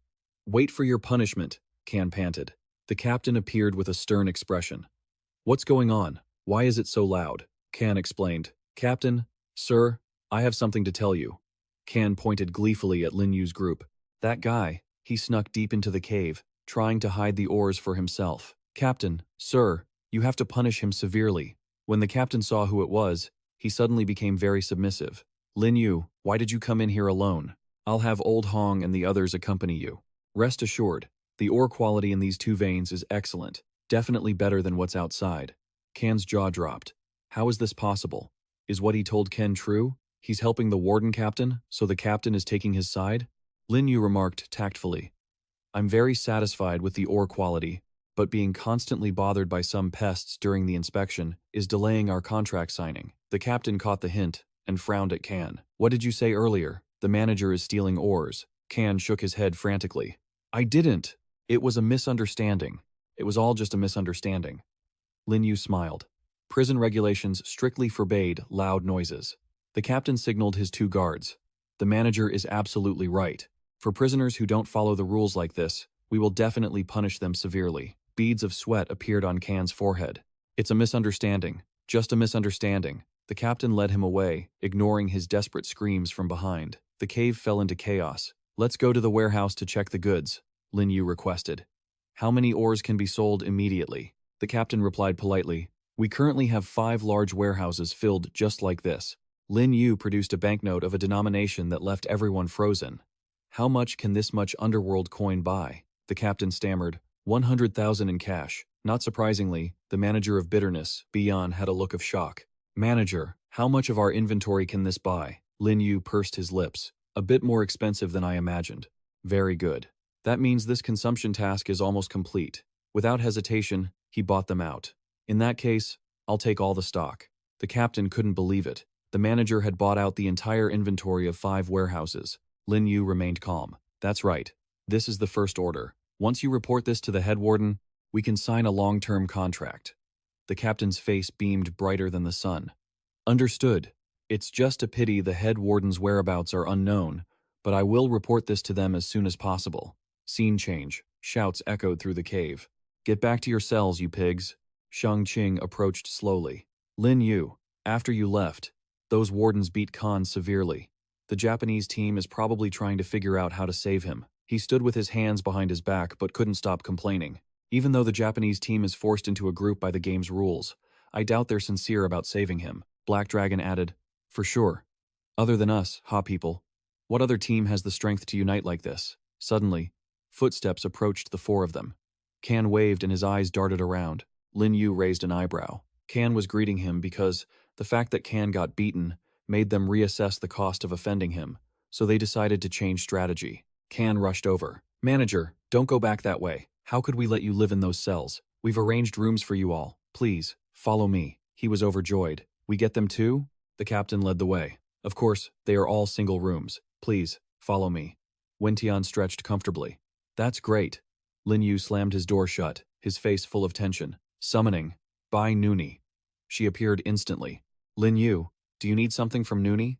Wait for your punishment, Can panted. The captain appeared with a stern expression. What's going on? Why is it so loud? Can explained. Captain, sir, I have something to tell you. Can pointed gleefully at Lin Yu's group. That guy, he snuck deep into the cave, trying to hide the ores for himself. Captain, sir, you have to punish him severely. When the captain saw who it was, he suddenly became very submissive. Lin Yu, why did you come in here alone? I'll have Old Hong and the others accompany you. Rest assured, the ore quality in these two veins is excellent, definitely better than what's outside. Can's jaw dropped. How is this possible? Is what he told Ken true? He's helping the warden captain, so the captain is taking his side? Lin Yu remarked tactfully. I'm very satisfied with the ore quality, but being constantly bothered by some pests during the inspection is delaying our contract signing. The captain caught the hint and frowned at Can. What did you say earlier? The manager is stealing ores. Can shook his head frantically. I didn't. It was a misunderstanding. It was all just a misunderstanding. Lin Yu smiled. Prison regulations strictly forbade loud noises. The captain signaled his two guards. The manager is absolutely right. For prisoners who don't follow the rules like this, we will definitely punish them severely. Beads of sweat appeared on Can's forehead. It's a misunderstanding. Just a misunderstanding. The captain led him away, ignoring his desperate screams from behind. The cave fell into chaos. Let's go to the warehouse to check the goods, Lin Yu requested. How many ores can be sold immediately? The captain replied politely. We currently have 5 large warehouses filled just like this. Lin Yu produced a banknote of a denomination that left everyone frozen. How much can this much underworld coin buy? The captain stammered. 100,000 in cash. Not surprisingly, the manager of bitterness, Bian, had a look of shock. Manager, how much of our inventory can this buy? Lin Yu pursed his lips. A bit more expensive than I imagined. Very good. That means this consumption task is almost complete. Without hesitation, he bought them out. In that case, I'll take all the stock. The captain couldn't believe it. The manager had bought out the entire inventory of 5 warehouses. Lin Yu remained calm. That's right. This is the first order. Once you report this to the head warden, we can sign a long-term contract. The captain's face beamed brighter than the sun. Understood. It's just a pity the head warden's whereabouts are unknown, but I will report this to them as soon as possible. Scene change. Shouts echoed through the cave. Get back to your cells, you pigs. Shang Qing approached slowly. Lin Yu, after you left, those wardens beat Khan severely. The Japanese team is probably trying to figure out how to save him. He stood with his hands behind his back but couldn't stop complaining. Even though the Japanese team is forced into a group by the game's rules, I doubt they're sincere about saving him. Black Dragon added, for sure. Other than us, Ha people. What other team has the strength to unite like this? Suddenly, footsteps approached the 4 of them. Can waved and his eyes darted around. Lin Yu raised an eyebrow. Can was greeting him because the fact that Can got beaten made them reassess the cost of offending him, so they decided to change strategy. Can rushed over. Manager, don't go back that way. How could we let you live in those cells? We've arranged rooms for you all. Please, follow me. He was overjoyed. We get them too? The captain led the way. Of course, they are all single rooms. Please, follow me. Wentian stretched comfortably. That's great. Lin Yu slammed his door shut, his face full of tension. Summoning. Buy Noonie. She appeared instantly. Lin Yu, do you need something from Noonie?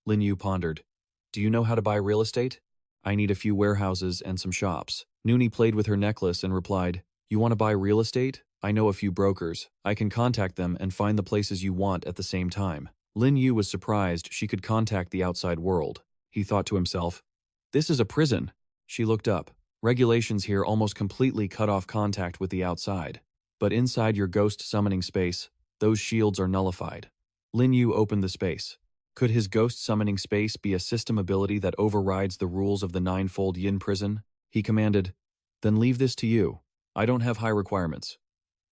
Lin Yu pondered. Do you know how to buy real estate? I need a few warehouses and some shops. Noonie played with her necklace and replied, You want to buy real estate? I know a few brokers. I can contact them and find the places you want at the same time. Lin Yu was surprised she could contact the outside world. He thought to himself, "This is a prison." She looked up. Regulations here almost completely cut off contact with the outside. But inside your ghost summoning space, those shields are nullified. Lin Yu opened the space. Could his ghost summoning space be a system ability that overrides the rules of the ninefold yin prison? He commanded, "Then leave this to you. I don't have high requirements.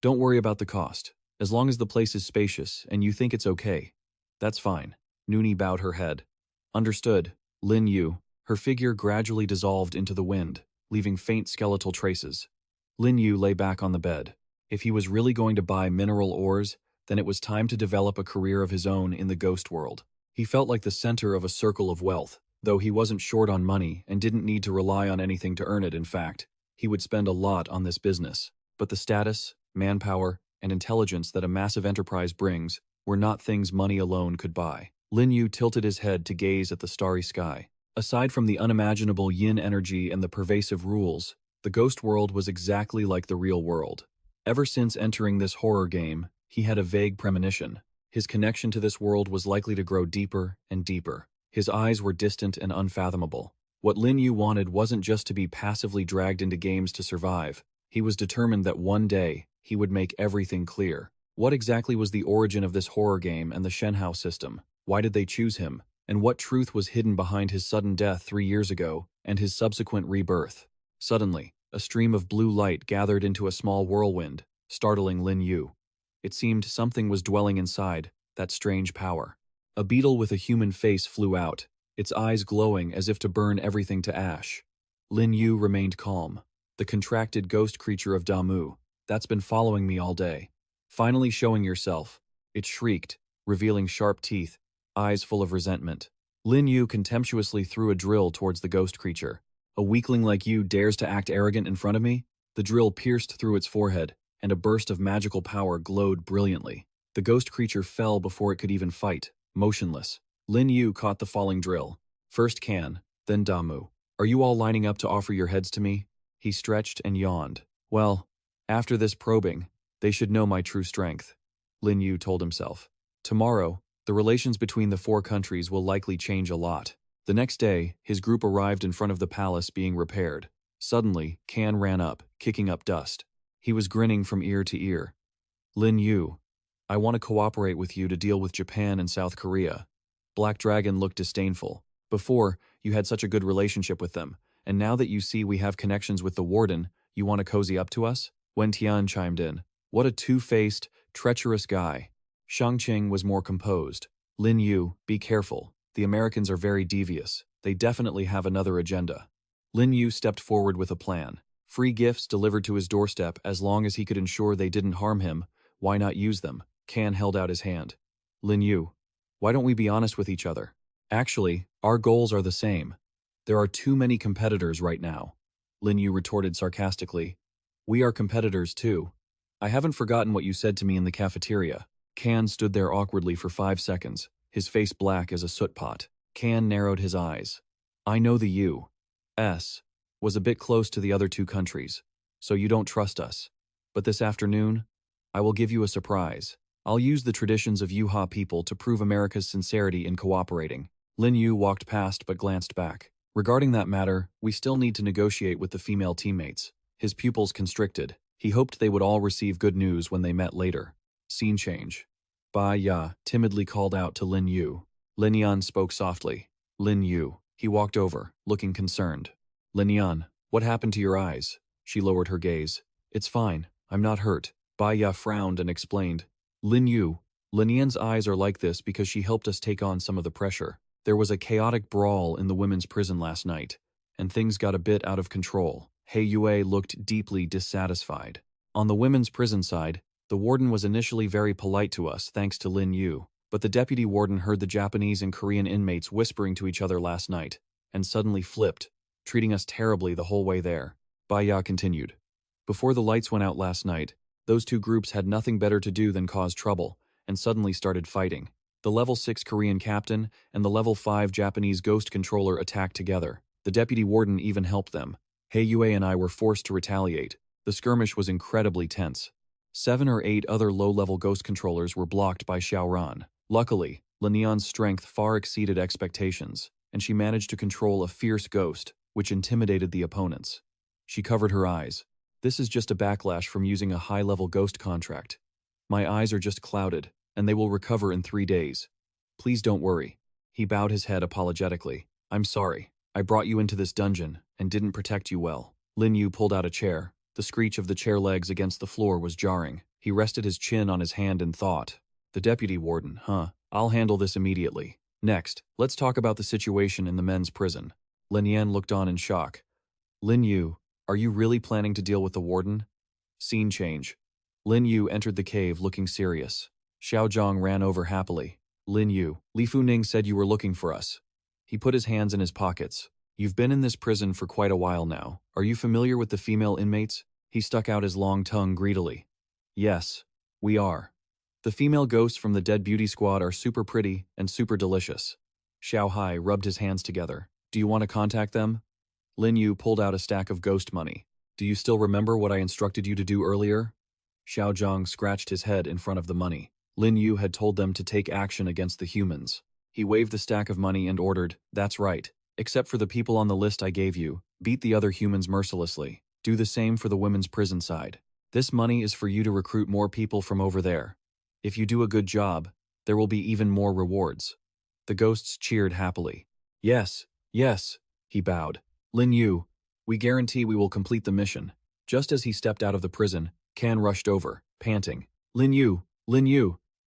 Don't worry about the cost. As long as the place is spacious and you think it's okay, that's fine." Nooney bowed her head. "Understood." Lin Yu, her figure gradually dissolved into the wind, leaving faint skeletal traces. Lin Yu lay back on the bed. If he was really going to buy mineral ores, then it was time to develop a career of his own in the ghost world. He felt like the center of a circle of wealth, though he wasn't short on money and didn't need to rely on anything to earn it. In fact, he would spend a lot on this business. But the status, manpower, and intelligence that a massive enterprise brings were not things money alone could buy. Lin Yu tilted his head to gaze at the starry sky. Aside from the unimaginable yin energy and the pervasive rules, the ghost world was exactly like the real world. Ever since entering this horror game, he had a vague premonition. His connection to this world was likely to grow deeper and deeper. His eyes were distant and unfathomable. What Lin Yu wanted wasn't just to be passively dragged into games to survive. He was determined that one day, he would make everything clear. What exactly was the origin of this horror game and the Shenhao system? Why did they choose him? And what truth was hidden behind his sudden death 3 years ago and his subsequent rebirth? Suddenly, a stream of blue light gathered into a small whirlwind, startling Lin Yu. It seemed something was dwelling inside, that strange power. A beetle with a human face flew out, its eyes glowing as if to burn everything to ash. Lin Yu remained calm. The contracted ghost creature of Damu, that's been following me all day. Finally showing yourself. It shrieked, revealing sharp teeth, eyes full of resentment. Lin Yu contemptuously threw a drill towards the ghost creature. "A weakling like you dares to act arrogant in front of me?" The drill pierced through its forehead, and a burst of magical power glowed brilliantly. The ghost creature fell before it could even fight, motionless. Lin Yu caught the falling drill. First Kan, then Damu. "Are you all lining up to offer your heads to me?" He stretched and yawned. "Well, after this probing, they should know my true strength," Lin Yu told himself. "Tomorrow, the relations between the 4 countries will likely change a lot." The next day, his group arrived in front of the palace being repaired. Suddenly, Kan ran up, kicking up dust. He was grinning from ear to ear. "Lin Yu, I want to cooperate with you to deal with Japan and South Korea." Black Dragon looked disdainful. "Before, you had such a good relationship with them, and now that you see we have connections with the warden, you want to cozy up to us?" Wen Tian chimed in. "What a two-faced, treacherous guy." Shangqing was more composed. "Lin Yu, be careful. The Americans are very devious. They definitely have another agenda." Lin Yu stepped forward with a plan. Free gifts delivered to his doorstep as long as he could ensure they didn't harm him. Why not use them? Kan held out his hand. "Lin Yu, why don't we be honest with each other? Actually, our goals are the same. There are too many competitors right now." Lin Yu retorted sarcastically. "We are competitors too. I haven't forgotten what you said to me in the cafeteria." Kan stood there awkwardly for 5 seconds, his face black as a soot pot. Kan narrowed his eyes. "I know the U.S. was a bit close to the other 2 countries, so you don't trust us. But this afternoon, I will give you a surprise. I'll use the traditions of Yuha people to prove America's sincerity in cooperating." Lin Yu walked past but glanced back. "Regarding that matter, we still need to negotiate with the female teammates." His pupils constricted. He hoped they would all receive good news when they met later. Scene change. Ba Ya timidly called out to Lin Yu. Lin Yan spoke softly. "Lin Yu." He walked over, looking concerned. "Lin Yan, what happened to your eyes?" She lowered her gaze. "It's fine. I'm not hurt." Ba Ya frowned and explained. "Lin Yu, Lin Yan's eyes are like this because she helped us take on some of the pressure. There was a chaotic brawl in the women's prison last night, and things got a bit out of control." He Yue looked deeply dissatisfied. On the women's prison side, the warden was initially very polite to us thanks to Lin Yu, but the deputy warden heard the Japanese and Korean inmates whispering to each other last night, and suddenly flipped, treating us terribly the whole way there. Ba Ya continued. "Before the lights went out last night, those 2 groups had nothing better to do than cause trouble, and suddenly started fighting. The level 6 Korean captain and the level 5 Japanese ghost controller attacked together. The deputy warden even helped them. He Yue and I were forced to retaliate. The skirmish was incredibly tense. 7 or 8 other low-level ghost controllers were blocked by Xiaoran. Luckily, Lin strength far exceeded expectations, and she managed to control a fierce ghost, which intimidated the opponents. She covered her eyes. This is just a backlash from using a high-level ghost contract. My eyes are just clouded, and they will recover in 3 days. Please don't worry. He bowed his head apologetically. I'm sorry. I brought you into this dungeon and didn't protect you well. Lin Yu pulled out a chair. The screech of the chair legs against the floor was jarring. He rested his chin on his hand and thought. The deputy warden, huh? I'll handle this immediately. Next, let's talk about the situation in the men's prison. Lin Yan looked on in shock. Lin Yu, are you really planning to deal with the warden? Scene change. Lin Yu entered the cave looking serious. Xiao Zhang ran over happily. Lin Yu, Li Funing said you were looking for us. He put his hands in his pockets. You've been in this prison for quite a while now. Are you familiar with the female inmates? He stuck out his long tongue greedily. Yes, we are. The female ghosts from the Dead Beauty Squad are super pretty and super delicious. Xiao Hai rubbed his hands together. Do you want to contact them? Lin Yu pulled out a stack of ghost money. Do you still remember what I instructed you to do earlier? Xiao Zhang scratched his head in front of the money. Lin Yu had told them to take action against the humans. He waved the stack of money and ordered, that's right. Except for the people on the list I gave you, beat the other humans mercilessly. Do the same for the women's prison side. This money is for you to recruit more people from over there. If you do a good job, there will be even more rewards. The ghosts cheered happily. Yes, yes, he bowed. Lin Yu, we guarantee we will complete the mission. Just as he stepped out of the prison, Kan rushed over, panting. Lin Yu,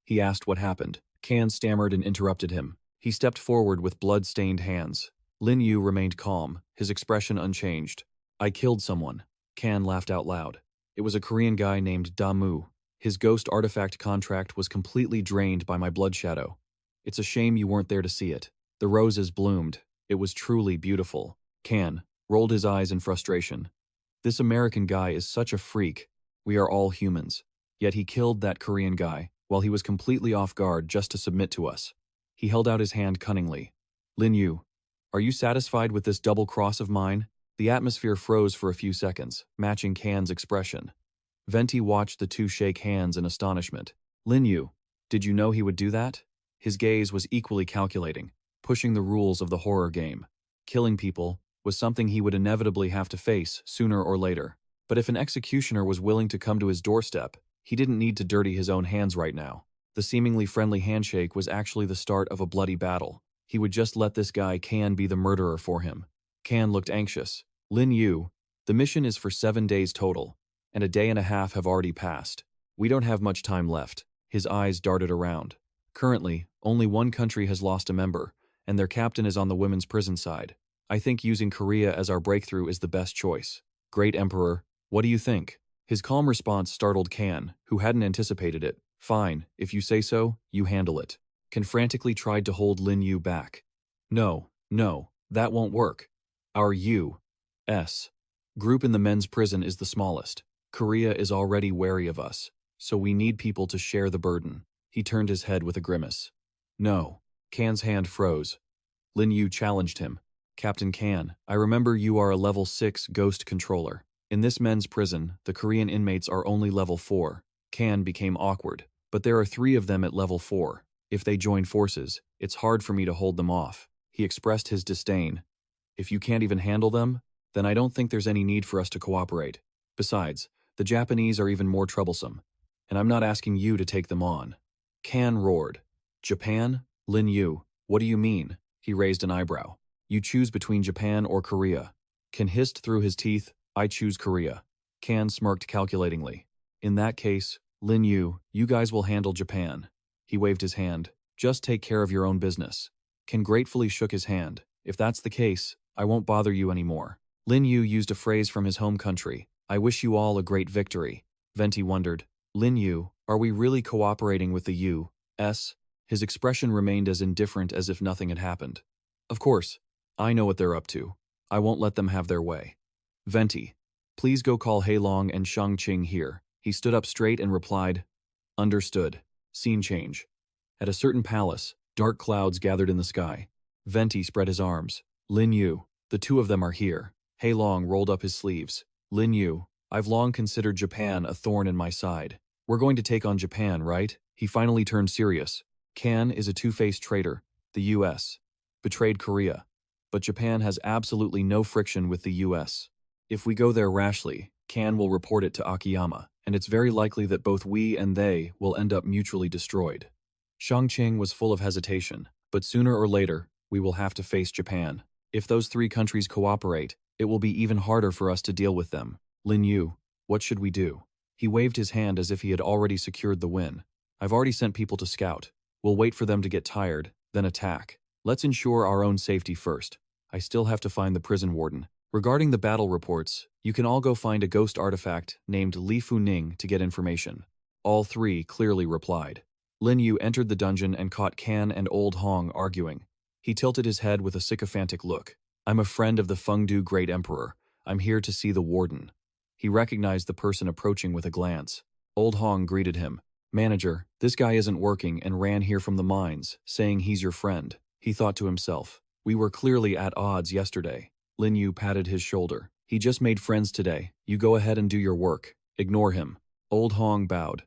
he asked what happened. Kan stammered and interrupted him. He stepped forward with blood-stained hands. Lin Yu remained calm, his expression unchanged. I killed someone. Kan laughed out loud. It was a Korean guy named Damu. His ghost artifact contract was completely drained by my blood shadow. It's a shame you weren't there to see it. The roses bloomed. It was truly beautiful. Kan rolled his eyes in frustration. This American guy is such a freak. We are all humans. Yet he killed that Korean guy, while he was completely off guard just to submit to us. He held out his hand cunningly. Lin Yu, are you satisfied with this double cross of mine? The atmosphere froze for a few seconds, matching Kan's expression. Venti watched the two shake hands in astonishment. Lin Yu, did you know he would do that? His gaze was equally calculating, pushing the rules of the horror game. Killing people was something he would inevitably have to face sooner or later. But if an executioner was willing to come to his doorstep, he didn't need to dirty his own hands right now. The seemingly friendly handshake was actually the start of a bloody battle. He would just let this guy Kan be the murderer for him. Kan looked anxious. Lin Yu, the mission is for 7 days total, and a day and a half have already passed. We don't have much time left. His eyes darted around. Currently, only one country has lost a member, and their captain is on the women's prison side. I think using Korea as our breakthrough is the best choice. Great Emperor, what do you think? His calm response startled Kan, who hadn't anticipated it. Fine, if you say so, you handle it. Kan frantically tried to hold Lin Yu back. No, that won't work. Our U.S. group in the men's prison is the smallest. Korea is already wary of us, so we need people to share the burden. He turned his head with a grimace. No. Kan's hand froze. Lin Yu challenged him. Captain Kan, I remember you are a level 6 ghost controller. In this men's prison, the Korean inmates are only level 4. Kan became awkward, but there are 3 of them at level 4. If they join forces, it's hard for me to hold them off. He expressed his disdain. If you can't even handle them, then I don't think there's any need for us to cooperate. Besides, the Japanese are even more troublesome, and I'm not asking you to take them on. Kan roared. Japan? Lin Yu, what do you mean? He raised an eyebrow. You choose between Japan or Korea. Kan hissed through his teeth, I choose Korea. Kan smirked calculatingly. In that case, Lin Yu, you guys will handle Japan. He waved his hand. Just take care of your own business. Kan gratefully shook his hand. If that's the case, I won't bother you anymore. Lin Yu used a phrase from his home country. I wish you all a great victory. Venti wondered. Lin Yu, are we really cooperating with the U.S.? His expression remained as indifferent as if nothing had happened. Of course, I know what they're up to. I won't let them have their way. Venti, please go call Heilong and Shangqing here. He stood up straight and replied, Understood. Scene change. At a certain palace, dark clouds gathered in the sky. Venti spread his arms. Lin Yu, the 2 of them are here. Heilong rolled up his sleeves. Lin Yu, I've long considered Japan a thorn in my side. We're going to take on Japan, right? He finally turned serious. Kan is a two-faced traitor. The US betrayed Korea, but Japan has absolutely no friction with the US. If we go there rashly, Kan will report it to Akiyama, and it's very likely that both we and they will end up mutually destroyed. Shangqing was full of hesitation, but sooner or later, we will have to face Japan. If those three countries cooperate, it will be even harder for us to deal with them. Lin Yu, what should we do? He waved his hand as if he had already secured the win. I've already sent people to scout. We'll wait for them to get tired, then attack. Let's ensure our own safety first. I still have to find the prison warden. Regarding the battle reports, you can all go find a ghost artifact named Li Funing to get information. All three clearly replied. Lin Yu entered the dungeon and caught Kan and Old Hong arguing. He tilted his head with a sycophantic look. I'm a friend of the Fengdu Great Emperor. I'm here to see the warden. He recognized the person approaching with a glance. Old Hong greeted him. Manager, this guy isn't working and ran here from the mines, saying he's your friend. He thought to himself. We were clearly at odds yesterday. Lin Yu patted his shoulder. He just made friends today. You go ahead and do your work. Ignore him. Old Hong bowed.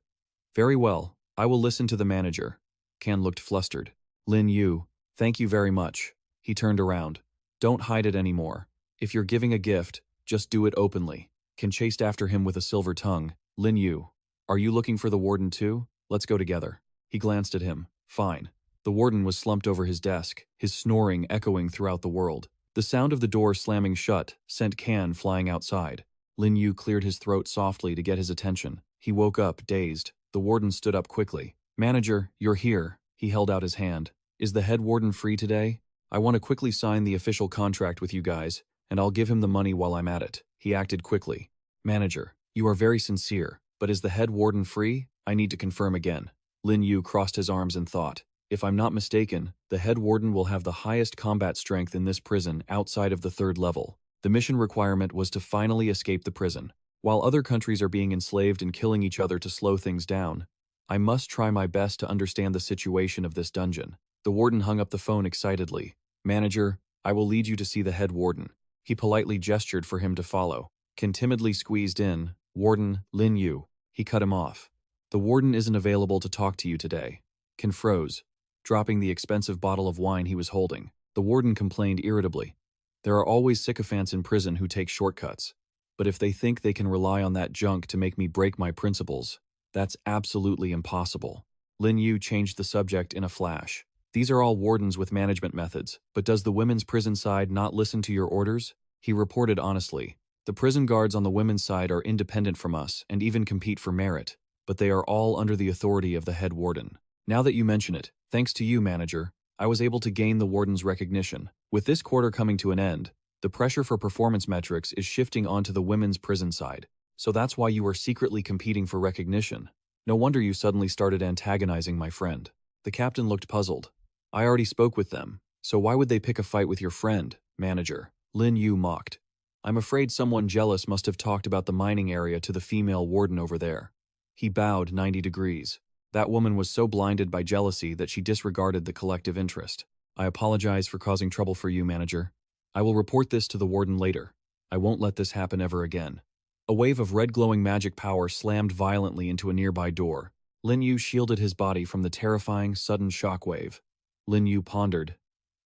Very well. I will listen to the manager. Kan looked flustered. Lin Yu, thank you very much. He turned around. Don't hide it anymore. If you're giving a gift, just do it openly. Kan chased after him with a silver tongue. Lin Yu, are you looking for the warden too? Let's go together. He glanced at him. Fine. The warden was slumped over his desk, his snoring echoing throughout the world. The sound of the door slamming shut sent Kan flying outside. Lin Yu cleared his throat softly to get his attention. He woke up, dazed. The warden stood up quickly. Manager, you're here. He held out his hand. Is the head warden free today? I want to quickly sign the official contract with you guys, and I'll give him the money while I'm at it. He acted quickly. Manager, you are very sincere, but is the head warden free? I need to confirm again. Lin Yu crossed his arms in thought. If I'm not mistaken, the head warden will have the highest combat strength in this prison outside of the 3rd level. The mission requirement was to finally escape the prison. While other countries are being enslaved and killing each other to slow things down, I must try my best to understand the situation of this dungeon. The warden hung up the phone excitedly. Manager, I will lead you to see the head warden. He politely gestured for him to follow. Kan timidly squeezed in. Warden, Lin Yu. He cut him off. The warden isn't available to talk to you today. Kan froze, dropping the expensive bottle of wine he was holding. The warden complained irritably. There are always sycophants in prison who take shortcuts. But if they think they can rely on that junk to make me break my principles, that's absolutely impossible. Lin Yu changed the subject in a flash. These are all wardens with management methods, but does the women's prison side not listen to your orders? He reported honestly. The prison guards on the women's side are independent from us and even compete for merit, but they are all under the authority of the head warden. Now that you mention it, thanks to you, manager, I was able to gain the warden's recognition. With this quarter coming to an end, the pressure for performance metrics is shifting onto the women's prison side, so that's why you are secretly competing for recognition. No wonder you suddenly started antagonizing my friend. The captain looked puzzled. I already spoke with them, so why would they pick a fight with your friend, manager? Lin Yu mocked. I'm afraid someone jealous must have talked about the mining area to the female warden over there. He bowed 90 degrees. That woman was so blinded by jealousy that she disregarded the collective interest. I apologize for causing trouble for you, manager. I will report this to the warden later. I won't let this happen ever again. A wave of red glowing magic power slammed violently into a nearby door. Lin Yu shielded his body from the terrifying, sudden shockwave. Lin Yu pondered.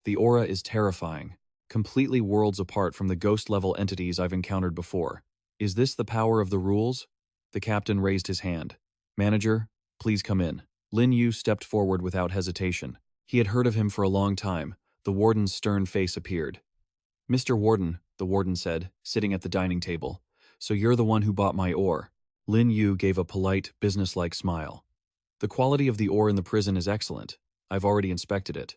The aura is terrifying, completely worlds apart from the ghost-level entities I've encountered before. Is this the power of the rules? The captain raised his hand. Manager, please come in. Lin Yu stepped forward without hesitation. He had heard of him for a long time. The warden's stern face appeared. Mr. Warden, the warden said, sitting at the dining table. So you're the one who bought my ore. Lin Yu gave a polite, businesslike smile. The quality of the ore in the prison is excellent. I've already inspected it.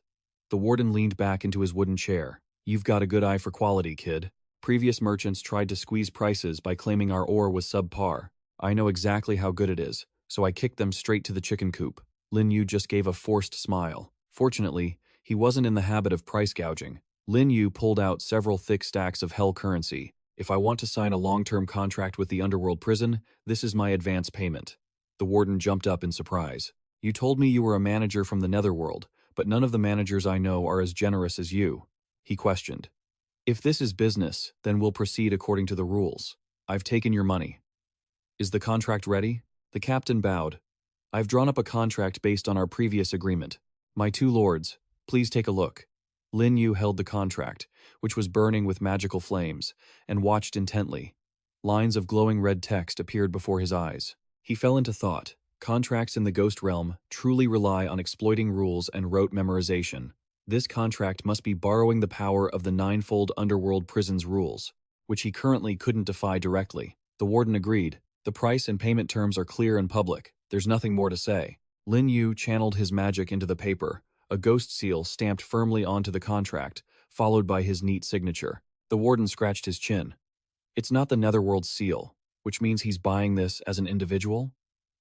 The warden leaned back into his wooden chair. You've got a good eye for quality, kid. Previous merchants tried to squeeze prices by claiming our ore was subpar. I know exactly how good it is, so I kicked them straight to the chicken coop. Lin Yu just gave a forced smile. Fortunately, he wasn't in the habit of price gouging. Lin Yu pulled out several thick stacks of hell currency. If I want to sign a long-term contract with the Underworld prison, this is my advance payment. The warden jumped up in surprise. You told me you were a manager from the Netherworld, but none of the managers I know are as generous as you. He questioned. If this is business, then we'll proceed according to the rules. I've taken your money. Is the contract ready? The captain bowed. I've drawn up a contract based on our previous agreement. My two lords, please take a look. Lin Yu held the contract, which was burning with magical flames, and watched intently. Lines of glowing red text appeared before his eyes. He fell into thought. Contracts in the ghost realm truly rely on exploiting rules and rote memorization. This contract must be borrowing the power of the ninefold underworld prison's rules, which he currently couldn't defy directly. The warden agreed. The price and payment terms are clear and public. There's nothing more to say. Lin Yu channeled his magic into the paper, a ghost seal stamped firmly onto the contract, followed by his neat signature. The warden scratched his chin. It's not the Netherworld seal, which means he's buying this as an individual?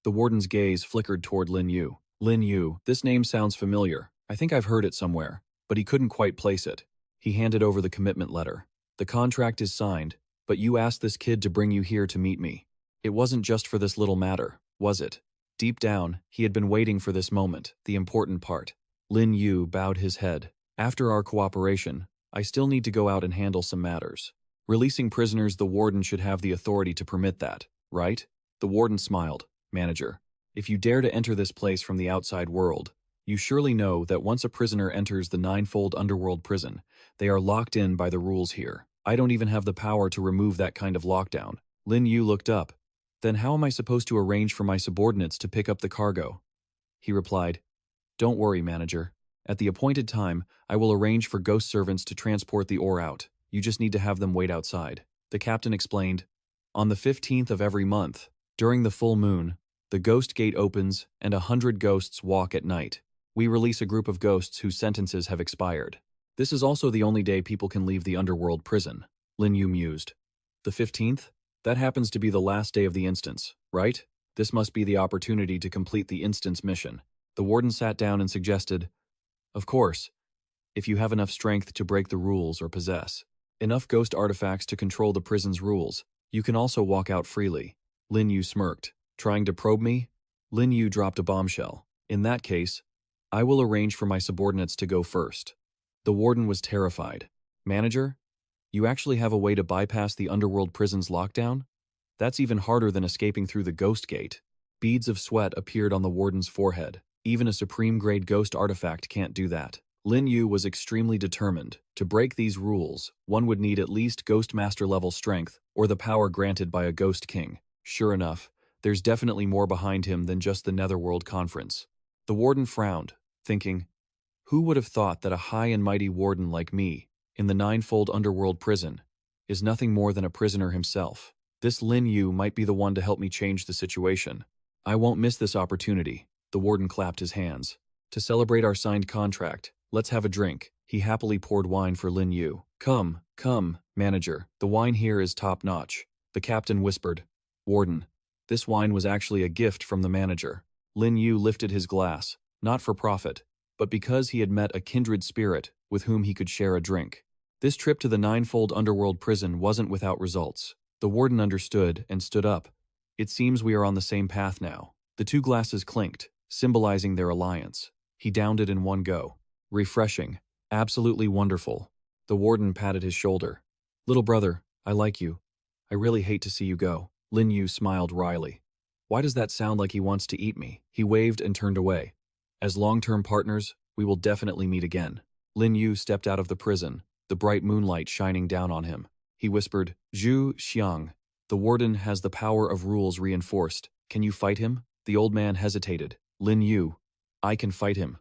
The warden's gaze flickered toward Lin Yu. Lin Yu, this name sounds familiar. I think I've heard it somewhere, but he couldn't quite place it. He handed over the commitment letter. The contract is signed, but you asked this kid to bring you here to meet me. It wasn't just for this little matter, was it? Deep down, he had been waiting for this moment, the important part. Lin Yu bowed his head. After our cooperation, I still need to go out and handle some matters. Releasing prisoners, the warden should have the authority to permit that, right? The warden smiled. Manager, if you dare to enter this place from the outside world, you surely know that once a prisoner enters the ninefold underworld prison, they are locked in by the rules here. I don't even have the power to remove that kind of lockdown. Lin Yu looked up. Then how am I supposed to arrange for my subordinates to pick up the cargo? He replied, Don't worry, manager. At the appointed time, I will arrange for ghost servants to transport the ore out. You just need to have them wait outside. The captain explained, On the 15th of every month, during the full moon, the ghost gate opens and 100 ghosts walk at night. We release a group of ghosts whose sentences have expired. This is also the only day people can leave the underworld prison. Lin Yu mused. The 15th? That happens to be the last day of the instance, right? This must be the opportunity to complete the instance mission. The warden sat down and suggested, Of course, if you have enough strength to break the rules or possess enough ghost artifacts to control the prison's rules, you can also walk out freely. Lin Yu smirked. Trying to probe me? Lin Yu dropped a bombshell. In that case, I will arrange for my subordinates to go first. The warden was terrified. Manager? You actually have a way to bypass the underworld prison's lockdown? That's even harder than escaping through the ghost gate. Beads of sweat appeared on the warden's forehead. Even a supreme-grade ghost artifact can't do that. Lin Yu was extremely determined. To break these rules, one would need at least Ghost Master-level strength or the power granted by a Ghost King. Sure enough, there's definitely more behind him than just the Netherworld Conference. The warden frowned, thinking, Who would have thought that a high and mighty warden like me, in the ninefold underworld prison, is nothing more than a prisoner himself? This Lin Yu might be the one to help me change the situation. I won't miss this opportunity. The warden clapped his hands. To celebrate our signed contract, let's have a drink. He happily poured wine for Lin Yu. Come, manager. The wine here is top-notch. The captain whispered. Warden, this wine was actually a gift from the manager. Lin Yu lifted his glass, not for profit, but because he had met a kindred spirit with whom he could share a drink. This trip to the ninefold underworld prison wasn't without results. The warden understood and stood up. It seems we are on the same path now. The two glasses clinked, symbolizing their alliance. He downed it in one go. Refreshing. Absolutely wonderful. The warden patted his shoulder. Little brother, I like you. I really hate to see you go. Lin Yu smiled wryly. Why does that sound like he wants to eat me? He waved and turned away. As long-term partners, we will definitely meet again. Lin Yu stepped out of the prison, the bright moonlight shining down on him. He whispered, Zhu Xiang, the warden has the power of rules reinforced. Can you fight him? The old man hesitated. Lin Yu, I can fight him.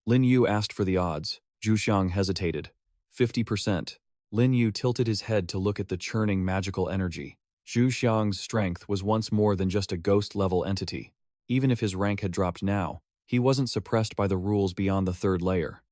Lin Yu asked for the odds. Zhu Xiang hesitated. 50%. Lin Yu tilted his head to look at the churning magical energy. Zhu Xiang's strength was once more than just a ghost-level entity. Even if his rank had dropped now, he wasn't suppressed by the rules beyond the third layer.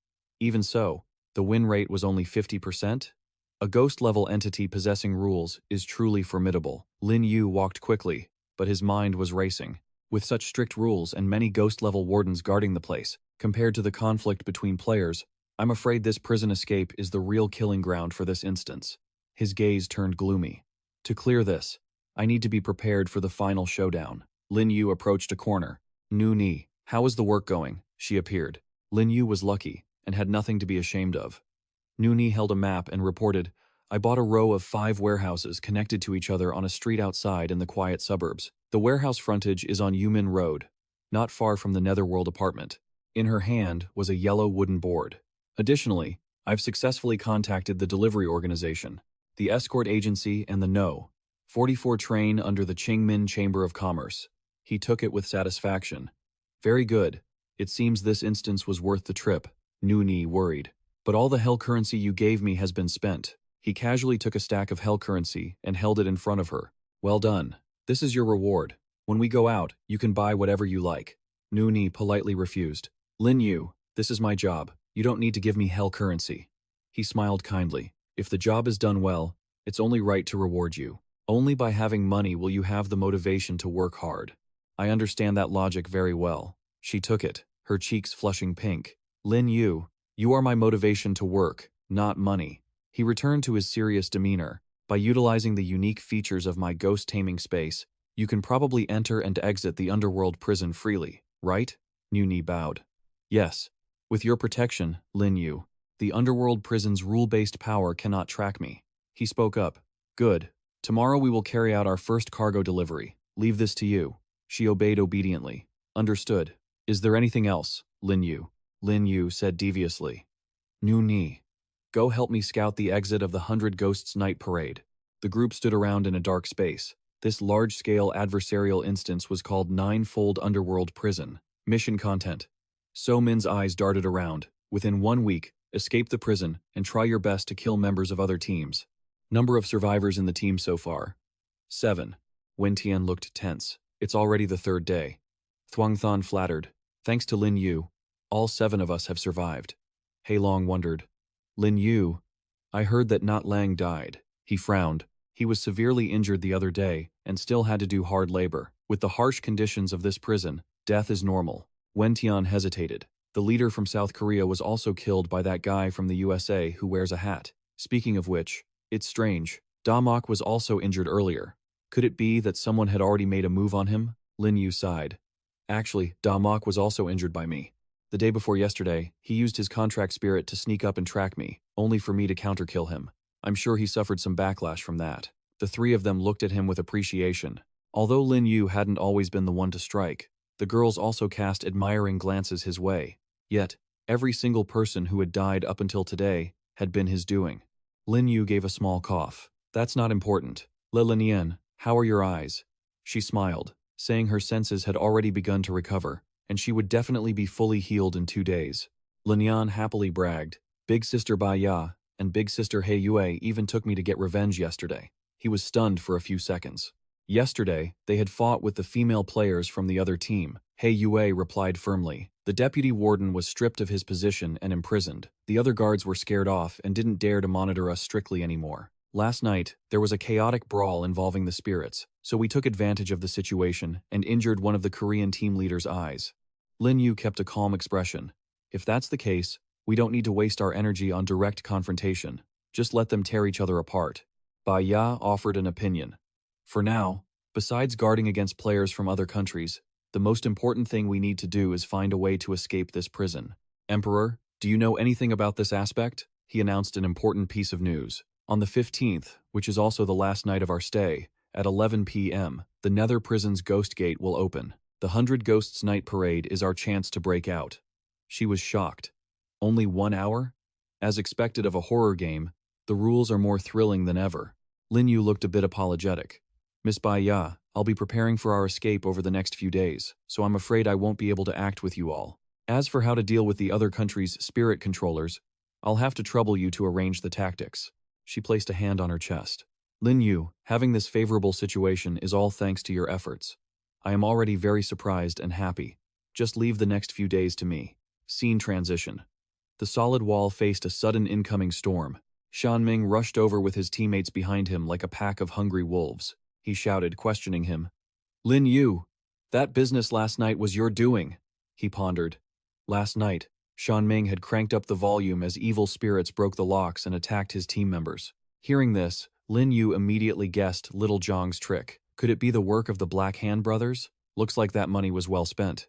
Even so, the win rate was only 50%? A ghost-level entity possessing rules is truly formidable. Lin Yu walked quickly, but his mind was racing. With such strict rules and many ghost-level wardens guarding the place, compared to the conflict between players, I'm afraid this prison escape is the real killing ground for this instance. His gaze turned gloomy. To clear this, I need to be prepared for the final showdown. Lin Yu approached a corner. Nu Ni, how is the work going? She appeared. Lin Yu was lucky and had nothing to be ashamed of. Nu Ni held a map and reported, I bought a row of 5 warehouses connected to each other on a street outside in the quiet suburbs. The warehouse frontage is on Yumin Road, not far from the Netherworld apartment. In her hand was a yellow wooden board. Additionally, I've successfully contacted the delivery organization, the escort agency, and the No. 44 train under the Qingmin Chamber of Commerce. He took it with satisfaction. Very good. It seems this instance was worth the trip, Nuni worried. But all the hell currency you gave me has been spent. He casually took a stack of hell currency and held it in front of her. Well done. This is your reward. When we go out, you can buy whatever you like. Nuni politely refused. Lin Yu, this is my job. You don't need to give me hell currency. He smiled kindly. If the job is done well, it's only right to reward you. Only by having money will you have the motivation to work hard. I understand that logic very well. She took it, her cheeks flushing pink. Lin Yu, you are my motivation to work, not money. He returned to his serious demeanor. By utilizing the unique features of my ghost taming space, you can probably enter and exit the underworld prison freely, right? Nuni bowed. Yes. With your protection, Lin Yu, the underworld prison's rule-based power cannot track me. He spoke up. Good. Tomorrow we will carry out our first cargo delivery. Leave this to you. She obeyed obediently. Understood. Is there anything else, Lin Yu? Lin Yu said deviously. Nuni. Go help me scout the exit of the 100 Ghosts Night Parade. The group stood around in a dark space. This large-scale adversarial instance was called Ninefold Underworld Prison. Mission content. So Min's eyes darted around. Within 1 week, escape the prison and try your best to kill members of other teams. Number of survivors in the team so far. 7. Wen Tian looked tense. It's already the 3rd day. Thuangthan flattered. Thanks to Lin Yu, all 7 of us have survived. Hei Long wondered. Lin Yu, I heard that Not Lang died. He frowned. He was severely injured the other day and still had to do hard labor. With the harsh conditions of this prison, death is normal. Wen Tian hesitated. The leader from South Korea was also killed by that guy from the USA who wears a hat. Speaking of which, it's strange. Da Mok was also injured earlier. Could it be that someone had already made a move on him? Lin Yu sighed. Actually, Da Mok was also injured by me. The day before yesterday, he used his contract spirit to sneak up and track me, only for me to counterkill him. I'm sure he suffered some backlash from that. The 3 of them looked at him with appreciation. Although Lin Yu hadn't always been the one to strike, the girls also cast admiring glances his way. Yet, every single person who had died up until today had been his doing. Lin Yu gave a small cough. That's not important. Le Linian, how are your eyes? She smiled, saying her senses had already begun to recover, and she would definitely be fully healed in 2 days. Linian happily bragged. Big Sister Bai Ya and Big Sister Hei Yue even took me to get revenge yesterday. He was stunned for a few seconds. Yesterday, they had fought with the female players from the other team. Hei Yue replied firmly. The deputy warden was stripped of his position and imprisoned. The other guards were scared off and didn't dare to monitor us strictly anymore. Last night, there was a chaotic brawl involving the spirits, so we took advantage of the situation and injured one of the Korean team leader's eyes. Lin Yu kept a calm expression. If that's the case, we don't need to waste our energy on direct confrontation. Just let them tear each other apart. Bai Ya offered an opinion. For now, besides guarding against players from other countries, the most important thing we need to do is find a way to escape this prison. Emperor, do you know anything about this aspect? He announced an important piece of news. On the 15th, which is also the last night of our stay, at 11 p.m., the Nether Prison's Ghost Gate will open. The 100 Ghosts Night Parade is our chance to break out. She was shocked. Only 1 hour? As expected of a horror game, the rules are more thrilling than ever. Lin Yu looked a bit apologetic. Miss Bai Ya, I'll be preparing for our escape over the next few days, so I'm afraid I won't be able to act with you all. As for how to deal with the other country's spirit controllers, I'll have to trouble you to arrange the tactics. She placed a hand on her chest. Lin Yu, having this favorable situation is all thanks to your efforts. I am already very surprised and happy. Just leave the next few days to me. Scene transition. The solid wall faced a sudden incoming storm. Shanming rushed over with his teammates behind him like a pack of hungry wolves. He shouted, questioning him. Lin Yu, that business last night was your doing, he pondered. Last night, Shanming had cranked up the volume as evil spirits broke the locks and attacked his team members. Hearing this, Lin Yu immediately guessed Little Zhong's trick. Could it be the work of the Black Hand brothers? Looks like that money was well spent.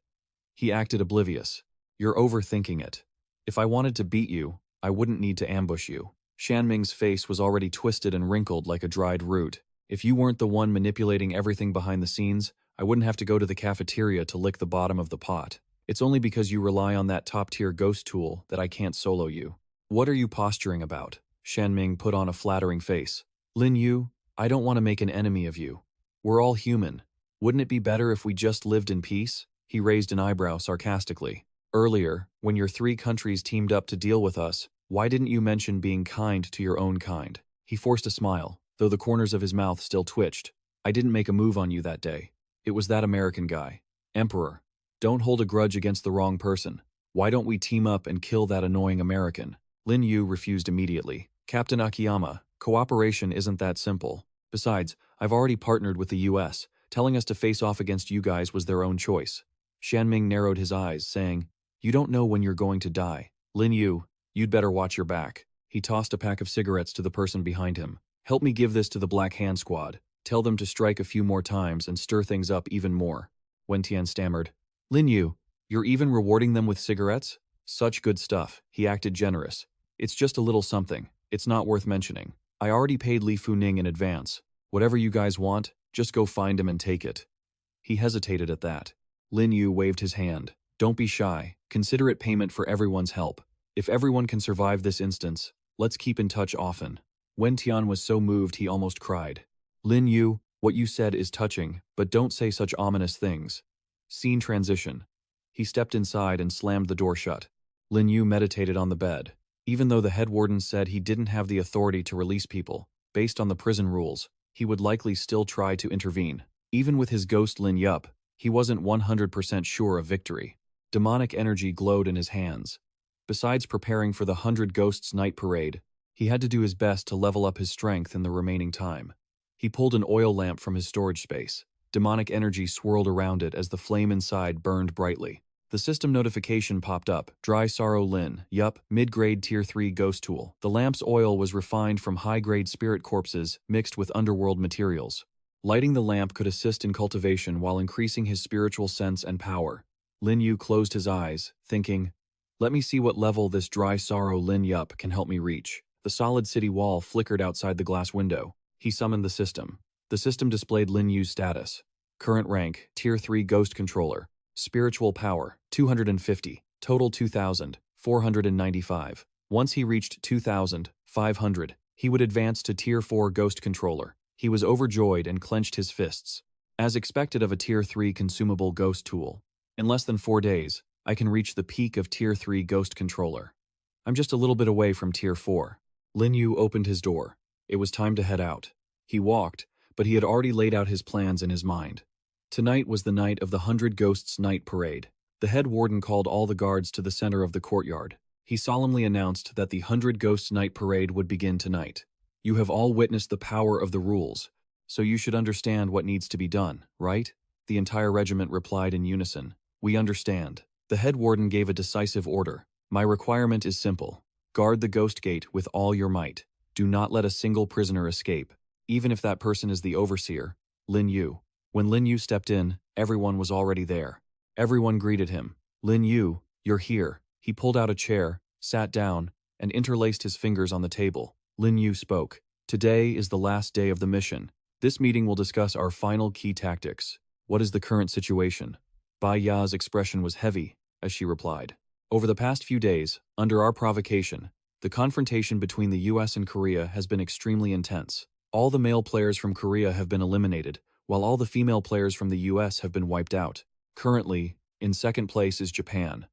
He acted oblivious. You're overthinking it. If I wanted to beat you, I wouldn't need to ambush you. Shanming's face was already twisted and wrinkled like a dried root. If you weren't the one manipulating everything behind the scenes, I wouldn't have to go to the cafeteria to lick the bottom of the pot. It's only because you rely on that top-tier ghost tool that I can't solo you. What are you posturing about? Shanming put on a flattering face. Lin Yu, I don't want to make an enemy of you. We're all human. Wouldn't it be better if we just lived in peace? He raised an eyebrow sarcastically. Earlier, when your 3 countries teamed up to deal with us, why didn't you mention being kind to your own kind? He forced a smile, though the corners of his mouth still twitched. I didn't make a move on you that day. It was that American guy. Emperor. Don't hold a grudge against the wrong person. Why don't we team up and kill that annoying American? Lin Yu refused immediately. Captain Akiyama, cooperation isn't that simple. Besides, I've already partnered with the US. Telling us to face off against you guys was their own choice. Shanming narrowed his eyes, saying, You don't know when you're going to die. Lin Yu, you'd better watch your back. He tossed a pack of cigarettes to the person behind him. Help me give this to the Black Hand Squad. Tell them to strike a few more times and stir things up even more. Wen Tian stammered. Lin Yu, you're even rewarding them with cigarettes? Such good stuff. He acted generous. It's just a little something. It's not worth mentioning. I already paid Li Funing in advance. Whatever you guys want, just go find him and take it. He hesitated at that. Lin Yu waved his hand. Don't be shy. Consider it payment for everyone's help. If everyone can survive this instance, let's keep in touch often. Wen Tian was so moved he almost cried. Lin Yu, what you said is touching, but don't say such ominous things. Scene transition. He stepped inside and slammed the door shut. Lin Yu meditated on the bed. Even though the head warden said he didn't have the authority to release people, based on the prison rules, he would likely still try to intervene. Even with his ghost Lin Yup, he wasn't 100% sure of victory. Demonic energy glowed in his hands. Besides preparing for the 100 Ghosts Night Parade, he had to do his best to level up his strength in the remaining time. He pulled an oil lamp from his storage space. Demonic energy swirled around it as the flame inside burned brightly. The system notification popped up. Dry Sorrow Lin, yup, mid-grade Tier 3 ghost tool. The lamp's oil was refined from high-grade spirit corpses mixed with underworld materials. Lighting the lamp could assist in cultivation while increasing his spiritual sense and power. Lin Yu closed his eyes, thinking, let me see what level this Dry Sorrow Lin Yup can help me reach. The solid city wall flickered outside the glass window. He summoned the system. The system displayed Lin Yu's status. Current rank, Tier 3 Ghost Controller. Spiritual power, 250. Total 2,495. Once he reached 2,500, he would advance to Tier 4 Ghost Controller. He was overjoyed and clenched his fists. As expected of a Tier 3 consumable ghost tool. In less than 4 days, I can reach the peak of Tier 3 Ghost Controller. I'm just a little bit away from Tier 4. Lin Yu opened his door. It was time to head out. He walked, but he had already laid out his plans in his mind. Tonight was the night of the 100 Ghosts Night Parade. The head warden called all the guards to the center of the courtyard. He solemnly announced that the 100 Ghosts Night Parade would begin tonight. You have all witnessed the power of the rules, so you should understand what needs to be done, right? The entire regiment replied in unison. We understand. The head warden gave a decisive order. My requirement is simple. Guard the Ghost Gate with all your might. Do not let a single prisoner escape, even if that person is the overseer, Lin Yu. When Lin Yu stepped in, everyone was already there. Everyone greeted him. Lin Yu, you're here. He pulled out a chair, sat down, and interlaced his fingers on the table. Lin Yu spoke. Today is the last day of the mission. This meeting will discuss our final key tactics. What is the current situation? Bai Ya's expression was heavy, as she replied. Over the past few days, under our provocation, the confrontation between the US and Korea has been extremely intense. All the male players from Korea have been eliminated, while all the female players from the US have been wiped out. Currently, in second place is Japan.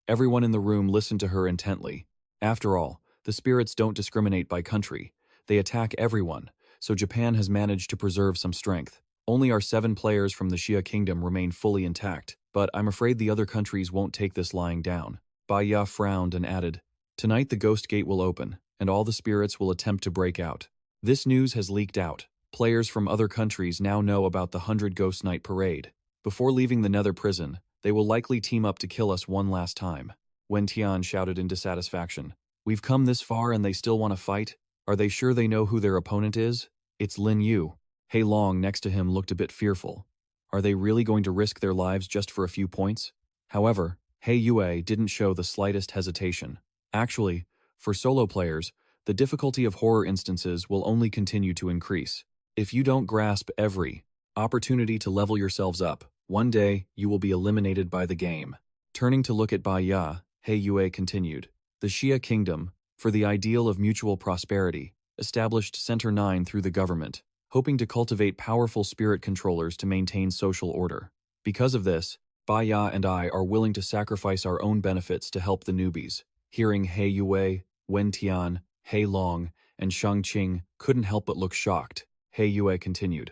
Everyone in the room listened to her intently. After all, the spirits don't discriminate by country. They attack everyone, so Japan has managed to preserve some strength. Only our 7 players from the Xia Kingdom remain fully intact, but I'm afraid the other countries won't take this lying down. Bai Ya frowned and added, Tonight the Ghost Gate will open, and all the spirits will attempt to break out. This news has leaked out. Players from other countries now know about the 100 Ghost Night Parade. Before leaving the Nether Prison, they will likely team up to kill us one last time. Wen Tian shouted in dissatisfaction. We've come this far and they still want to fight? Are they sure they know who their opponent is? It's Lin Yu. Hei Long next to him looked a bit fearful. Are they really going to risk their lives just for a few points? However, Hei Yue didn't show the slightest hesitation. Actually, for solo players, the difficulty of horror instances will only continue to increase. If you don't grasp every opportunity to level yourselves up, one day you will be eliminated by the game. Turning to look at Bai Ya, He Yue continued. The Xia Kingdom, for the ideal of mutual prosperity, established Center 9 through the government, hoping to cultivate powerful spirit controllers to maintain social order. Because of this, Bai Ya and I are willing to sacrifice our own benefits to help the newbies. Hearing He Yue, Wen Tian, He Long, and Shang Qing couldn't help but look shocked. He Yue continued.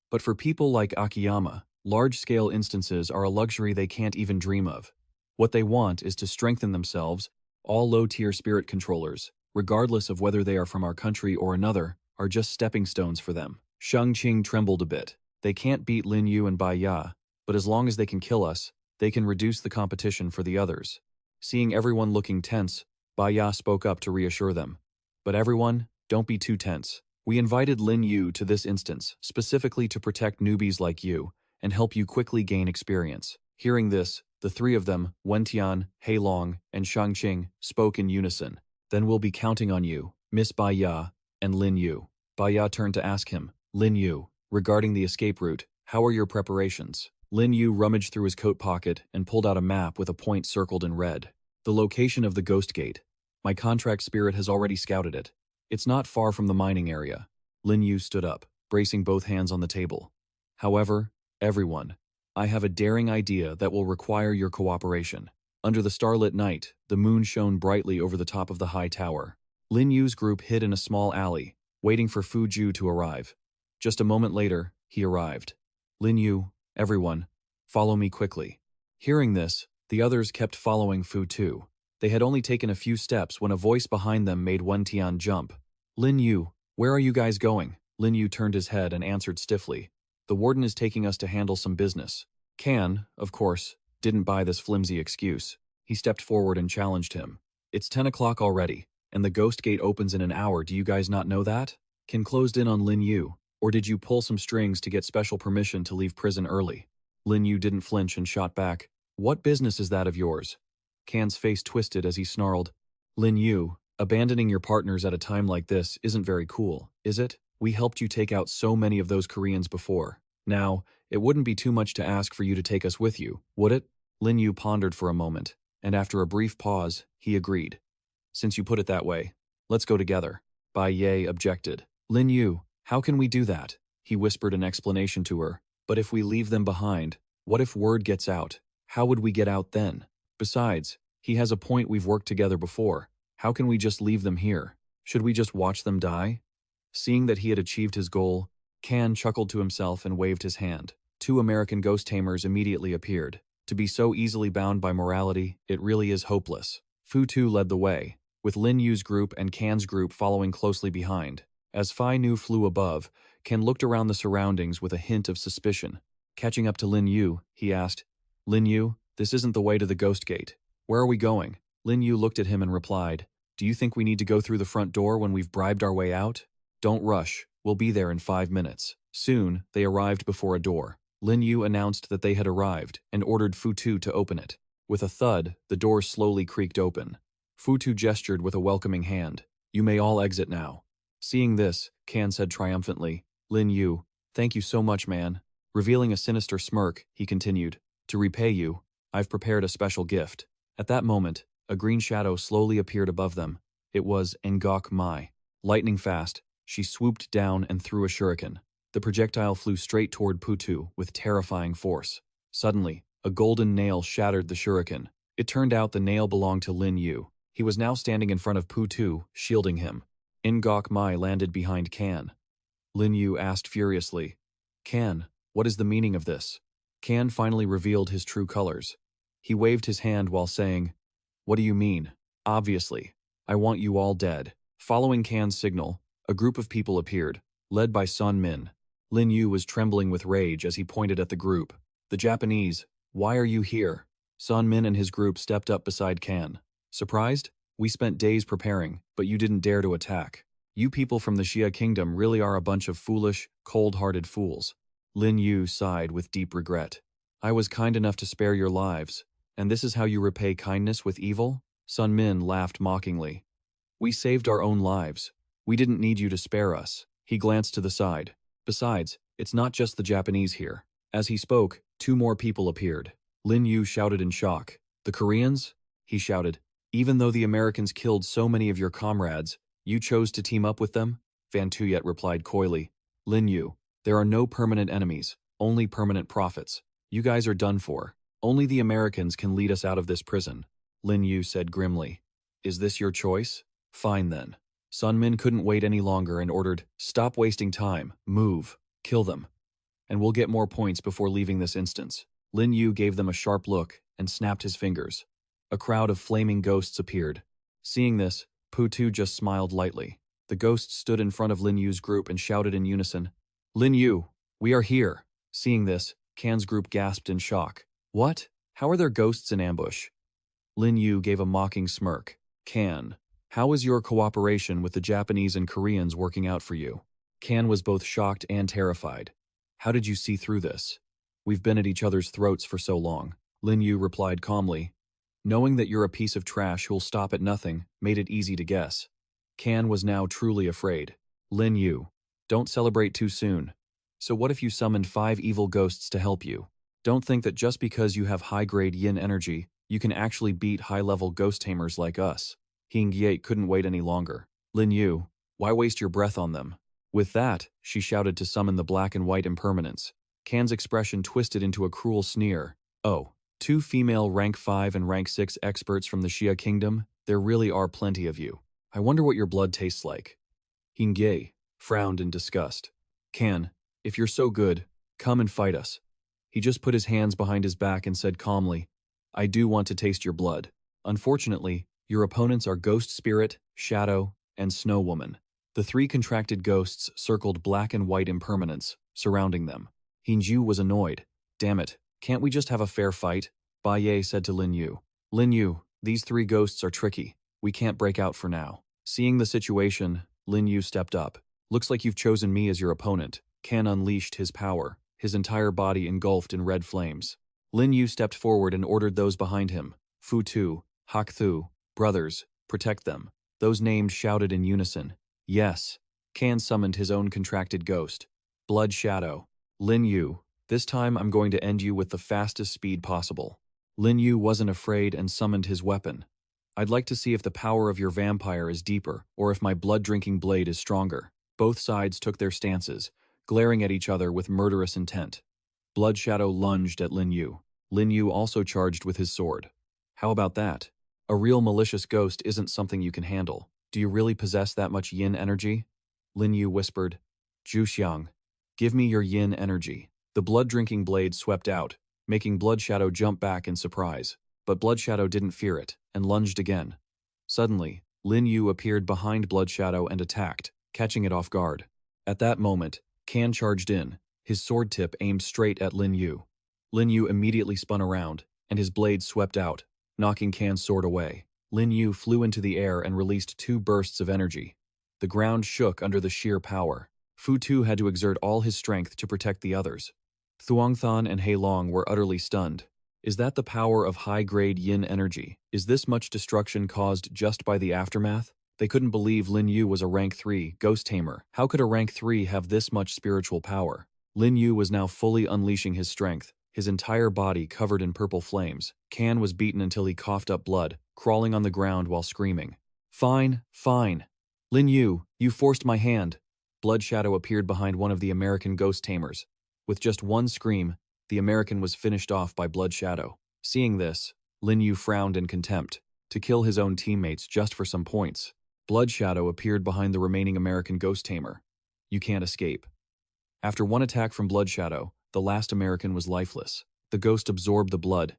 But for people like Akiyama, large-scale instances are a luxury they can't even dream of. What they want is to strengthen themselves. All low-tier spirit controllers, regardless of whether they are from our country or another, are just stepping stones for them. Shang Qing trembled a bit. They can't beat Lin Yu and Bai Ya, but as long as they can kill us, they can reduce the competition for the others. Seeing everyone looking tense, Bai Ya spoke up to reassure them. But everyone, don't be too tense. We invited Lin Yu to this instance specifically to protect newbies like you and help you quickly gain experience. Hearing this, the three of them, Wen Tian, He Long, and Shang Qing, spoke in unison. Then we'll be counting on you, Miss Bai Ya, and Lin Yu. Bai Ya turned to ask him, Lin Yu, regarding the escape route, how are your preparations? Lin Yu rummaged through his coat pocket and pulled out a map with a point circled in red. The location of the Ghost Gate. My contract spirit has already scouted it. It's not far from the mining area. Lin Yu stood up, bracing both hands on the table. However, everyone, I have a daring idea that will require your cooperation. Under the starlit night, the moon shone brightly over the top of the high tower. Lin Yu's group hid in a small alley, waiting for Fu Ju to arrive. Just a moment later, he arrived. Lin Yu, everyone, follow me quickly. Hearing this, the others kept following Fu Tu. They had only taken a few steps when a voice behind them made Wen Tian jump. Lin Yu, where are you guys going? Lin Yu turned his head and answered stiffly. The warden is taking us to handle some business. Can, of course, didn't buy this flimsy excuse. He stepped forward and challenged him. It's 10 o'clock already, and the Ghost Gate opens in an hour. Do you guys not know that? Can closed in on Lin Yu, or did you pull some strings to get special permission to leave prison early? Lin Yu didn't flinch and shot back. What business is that of yours? Can's face twisted as he snarled. Lin Yu, abandoning your partners at a time like this isn't very cool, is it? We helped you take out so many of those Koreans before. Now, it wouldn't be too much to ask for you to take us with you, would it? Lin Yu pondered for a moment, and after a brief pause, he agreed. Since you put it that way, let's go together. Bai Ye objected. Lin Yu, how can we do that? He whispered an explanation to her. But if we leave them behind, what if word gets out? How would we get out then? Besides, he has a point. We've worked together before. How can we just leave them here? Should we just watch them die? Seeing that he had achieved his goal, Can chuckled to himself and waved his hand. 2 American ghost tamers immediately appeared. To be so easily bound by morality, it really is hopeless. Fu Tu led the way, with Lin Yu's group and Can's group following closely behind. As Fai Nu flew above, Can looked around the surroundings with a hint of suspicion. Catching up to Lin Yu, he asked, Lin Yu, this isn't the way to the Ghost Gate. Where are we going? Lin Yu looked at him and replied, Do you think we need to go through the front door when we've bribed our way out? Don't rush, we'll be there in 5 minutes. Soon, they arrived before a door. Lin Yu announced that they had arrived and ordered Fu Tu to open it. With a thud, the door slowly creaked open. Fu Tu gestured with a welcoming hand. You may all exit now. Seeing this, Can said triumphantly, Lin Yu, thank you so much, man. Revealing a sinister smirk, he continued, To repay you, I've prepared a special gift. At that moment, a green shadow slowly appeared above them. It was Ngok Mai. Lightning fast, she swooped down and threw a shuriken. The projectile flew straight toward Fu Tu with terrifying force. Suddenly, a golden nail shattered the shuriken. It turned out the nail belonged to Lin Yu. He was now standing in front of Fu Tu, shielding him. Ngok Mai landed behind Can. Lin Yu asked furiously, Can, what is the meaning of this? Can finally revealed his true colors. He waved his hand while saying, What do you mean? Obviously, I want you all dead. Following Can's signal, a group of people appeared, led by Sun Min. Lin Yu was trembling with rage as he pointed at the group. The Japanese, why are you here? Sun Min and his group stepped up beside Can. Surprised? We spent days preparing, but you didn't dare to attack. You people from the Xia Kingdom really are a bunch of foolish, cold-hearted fools. Lin Yu sighed with deep regret. I was kind enough to spare your lives, and this is how you repay kindness with evil? Sun Min laughed mockingly. We saved our own lives. We didn't need you to spare us. He glanced to the side. Besides, it's not just the Japanese here. As he spoke, 2 more people appeared. Lin Yu shouted in shock. The Koreans? He shouted. Even though the Americans killed so many of your comrades, you chose to team up with them? Van Tuyet replied coyly. Lin Yu, there are no permanent enemies, only permanent prophets. You guys are done for. Only the Americans can lead us out of this prison, Lin Yu said grimly. Is this your choice? Fine then. Sun Min couldn't wait any longer and ordered, stop wasting time, move, kill them. And we'll get more points before leaving this instance. Lin Yu gave them a sharp look and snapped his fingers. A crowd of flaming ghosts appeared. Seeing this, Putu just smiled lightly. The ghosts stood in front of Lin Yu's group and shouted in unison, Lin Yu, we are here. Seeing this, Kan's group gasped in shock. What? How are there ghosts in ambush? Lin Yu gave a mocking smirk. Kan, how is your cooperation with the Japanese and Koreans working out for you? Kan was both shocked and terrified. How did you see through this? We've been at each other's throats for so long. Lin Yu replied calmly. Knowing that you're a piece of trash who'll stop at nothing made it easy to guess. Kan was now truly afraid. Lin Yu, don't celebrate too soon. So what if you summoned 5 evil ghosts to help you? Don't think that just because you have high-grade yin energy, you can actually beat high-level ghost tamers like us. Hing Ye couldn't wait any longer. Lin Yu, why waste your breath on them? With that, she shouted to summon the black and white impermanents. Kan's expression twisted into a cruel sneer. Oh, 2 female rank 5 and rank 6 experts from the Xia Kingdom? There really are plenty of you. I wonder what your blood tastes like. Hing Ye frowned in disgust. Kan, if you're so good, come and fight us. He just put his hands behind his back and said calmly, I do want to taste your blood. Unfortunately, your opponents are Ghost Spirit, Shadow, and Snow Woman. The 3 contracted ghosts circled black and white impermanents, surrounding them. Hinju was annoyed. Damn it, can't we just have a fair fight? Ba Ye said to Lin Yu. Lin Yu, these 3 ghosts are tricky. We can't break out for now. Seeing the situation, Lin Yu stepped up. Looks like you've chosen me as your opponent. Kan unleashed his power, his entire body engulfed in red flames. Lin Yu stepped forward and ordered those behind him. Fu Tu, Hak Thu, brothers, protect them. Those named shouted in unison. Yes. Kan summoned his own contracted ghost. Blood Shadow. Lin Yu, this time I'm going to end you with the fastest speed possible. Lin Yu wasn't afraid and summoned his weapon. I'd like to see if the power of your vampire is deeper or if my blood-drinking blade is stronger. Both sides took their stances, glaring at each other with murderous intent. Blood Shadow lunged at Lin Yu. Lin Yu also charged with his sword. How about that? A real malicious ghost isn't something you can handle. Do you really possess that much yin energy? Lin Yu whispered. Zhuxiang, give me your yin energy. The blood-drinking blade swept out, making Blood Shadow jump back in surprise. But Blood Shadow didn't fear it, and lunged again. Suddenly, Lin Yu appeared behind Blood Shadow and attacked, catching it off guard. At that moment, Kan charged in, his sword tip aimed straight at Lin Yu. Lin Yu immediately spun around, and his blade swept out, knocking Kan's sword away. Lin Yu flew into the air and released 2 bursts of energy. The ground shook under the sheer power. Fu Tu had to exert all his strength to protect the others. Thuongthan and He Long were utterly stunned. Is that the power of high-grade yin energy? Is this much destruction caused just by the aftermath? They couldn't believe Lin Yu was a rank 3 ghost tamer. How could a rank 3 have this much spiritual power? Lin Yu was now fully unleashing his strength, his entire body covered in purple flames. Kan was beaten until he coughed up blood, crawling on the ground while screaming. Fine, fine. Lin Yu, you forced my hand. Blood Shadow appeared behind one of the American ghost tamers. With just one scream, the American was finished off by Blood Shadow. Seeing this, Lin Yu frowned in contempt. To kill his own teammates just for some points. Blood Shadow appeared behind the remaining American ghost tamer. You can't escape. After one attack from Blood Shadow, the last American was lifeless. The ghost absorbed the blood,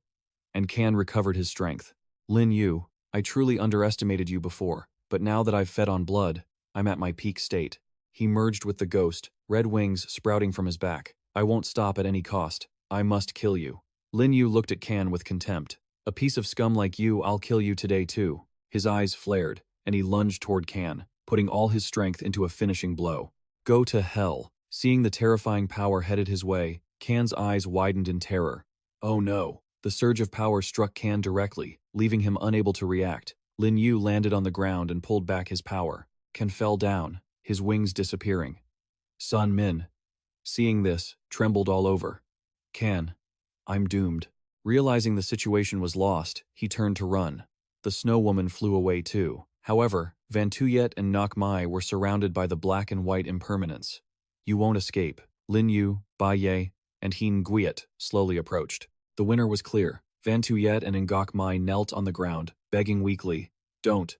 and Kan recovered his strength. Lin Yu, I truly underestimated you before, but now that I've fed on blood, I'm at my peak state. He merged with the ghost, red wings sprouting from his back. I won't stop at any cost. I must kill you. Lin Yu looked at Kan with contempt. A piece of scum like you, I'll kill you today too. His eyes flared, and he lunged toward Kan, putting all his strength into a finishing blow. Go to hell. Seeing the terrifying power headed his way, Kan's eyes widened in terror. Oh no. The surge of power struck Kan directly, leaving him unable to react. Lin Yu landed on the ground and pulled back his power. Kan fell down, his wings disappearing. Sun Min, seeing this, trembled all over. Kan, I'm doomed. Realizing the situation was lost, he turned to run. The snow woman flew away too. However, Van Tuyet and Nok Mai were surrounded by the black and white impermanence. You won't escape. Lin Yu, Bai Ye, and Hien Guiet slowly approached. The winner was clear. Van Tuyet and Ngok Mai knelt on the ground, begging weakly, Don't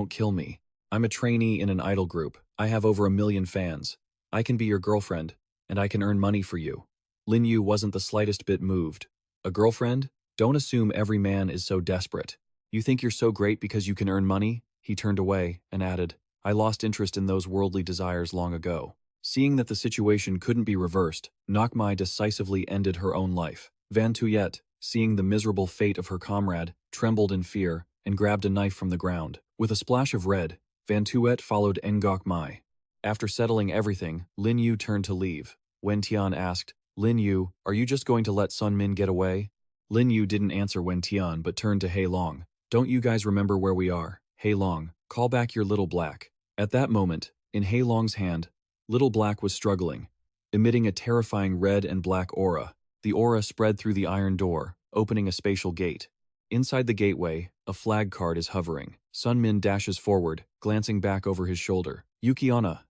kill me. I'm a trainee in an idol group. I have over 1 million fans. I can be your girlfriend, and I can earn money for you. Lin Yu wasn't the slightest bit moved. A girlfriend? Don't assume every man is so desperate. You think you're so great because you can earn money? He turned away and added, I lost interest in those worldly desires long ago. Seeing that the situation couldn't be reversed, Nok Mai decisively ended her own life. Van Tuyet, seeing the miserable fate of her comrade, trembled in fear and grabbed a knife from the ground. With a splash of red, Van Tuyet followed Ngok Mai. After settling everything, Lin Yu turned to leave. Wen Tian asked, Lin Yu, are you just going to let Sun Min get away? Lin Yu didn't answer Wen Tian but turned to Hei Long. Don't you guys remember where we are? Hei Long, call back your little black. At that moment, in Hei Long's hand, little black was struggling, emitting a terrifying red and black aura. The aura spread through the iron door, opening a spatial gate. Inside the gateway, a flag card is hovering. Sun Min dashes forward, glancing back over his shoulder. Yukiana,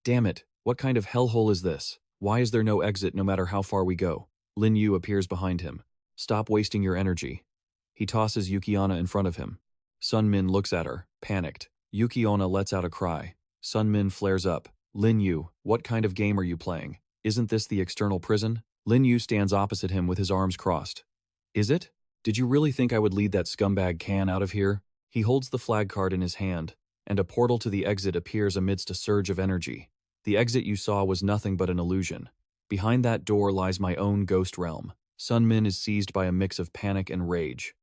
damn it, what kind of hellhole is this? Why is there no exit no matter how far we go? Lin Yu appears behind him. Stop wasting your energy. He tosses Yukiana in front of him. Sun Min looks at her, panicked. Yukiana lets out a cry. Sun Min flares up. Lin Yu, what kind of game are you playing? Isn't this the external prison? Lin Yu stands opposite him with his arms crossed. Is it? Did you really think I would lead that scumbag Can out of here? He holds the flag card in his hand, and a portal to the exit appears amidst a surge of energy. The exit you saw was nothing but an illusion. Behind that door lies my own ghost realm. Sun Min is seized by a mix of panic and rage.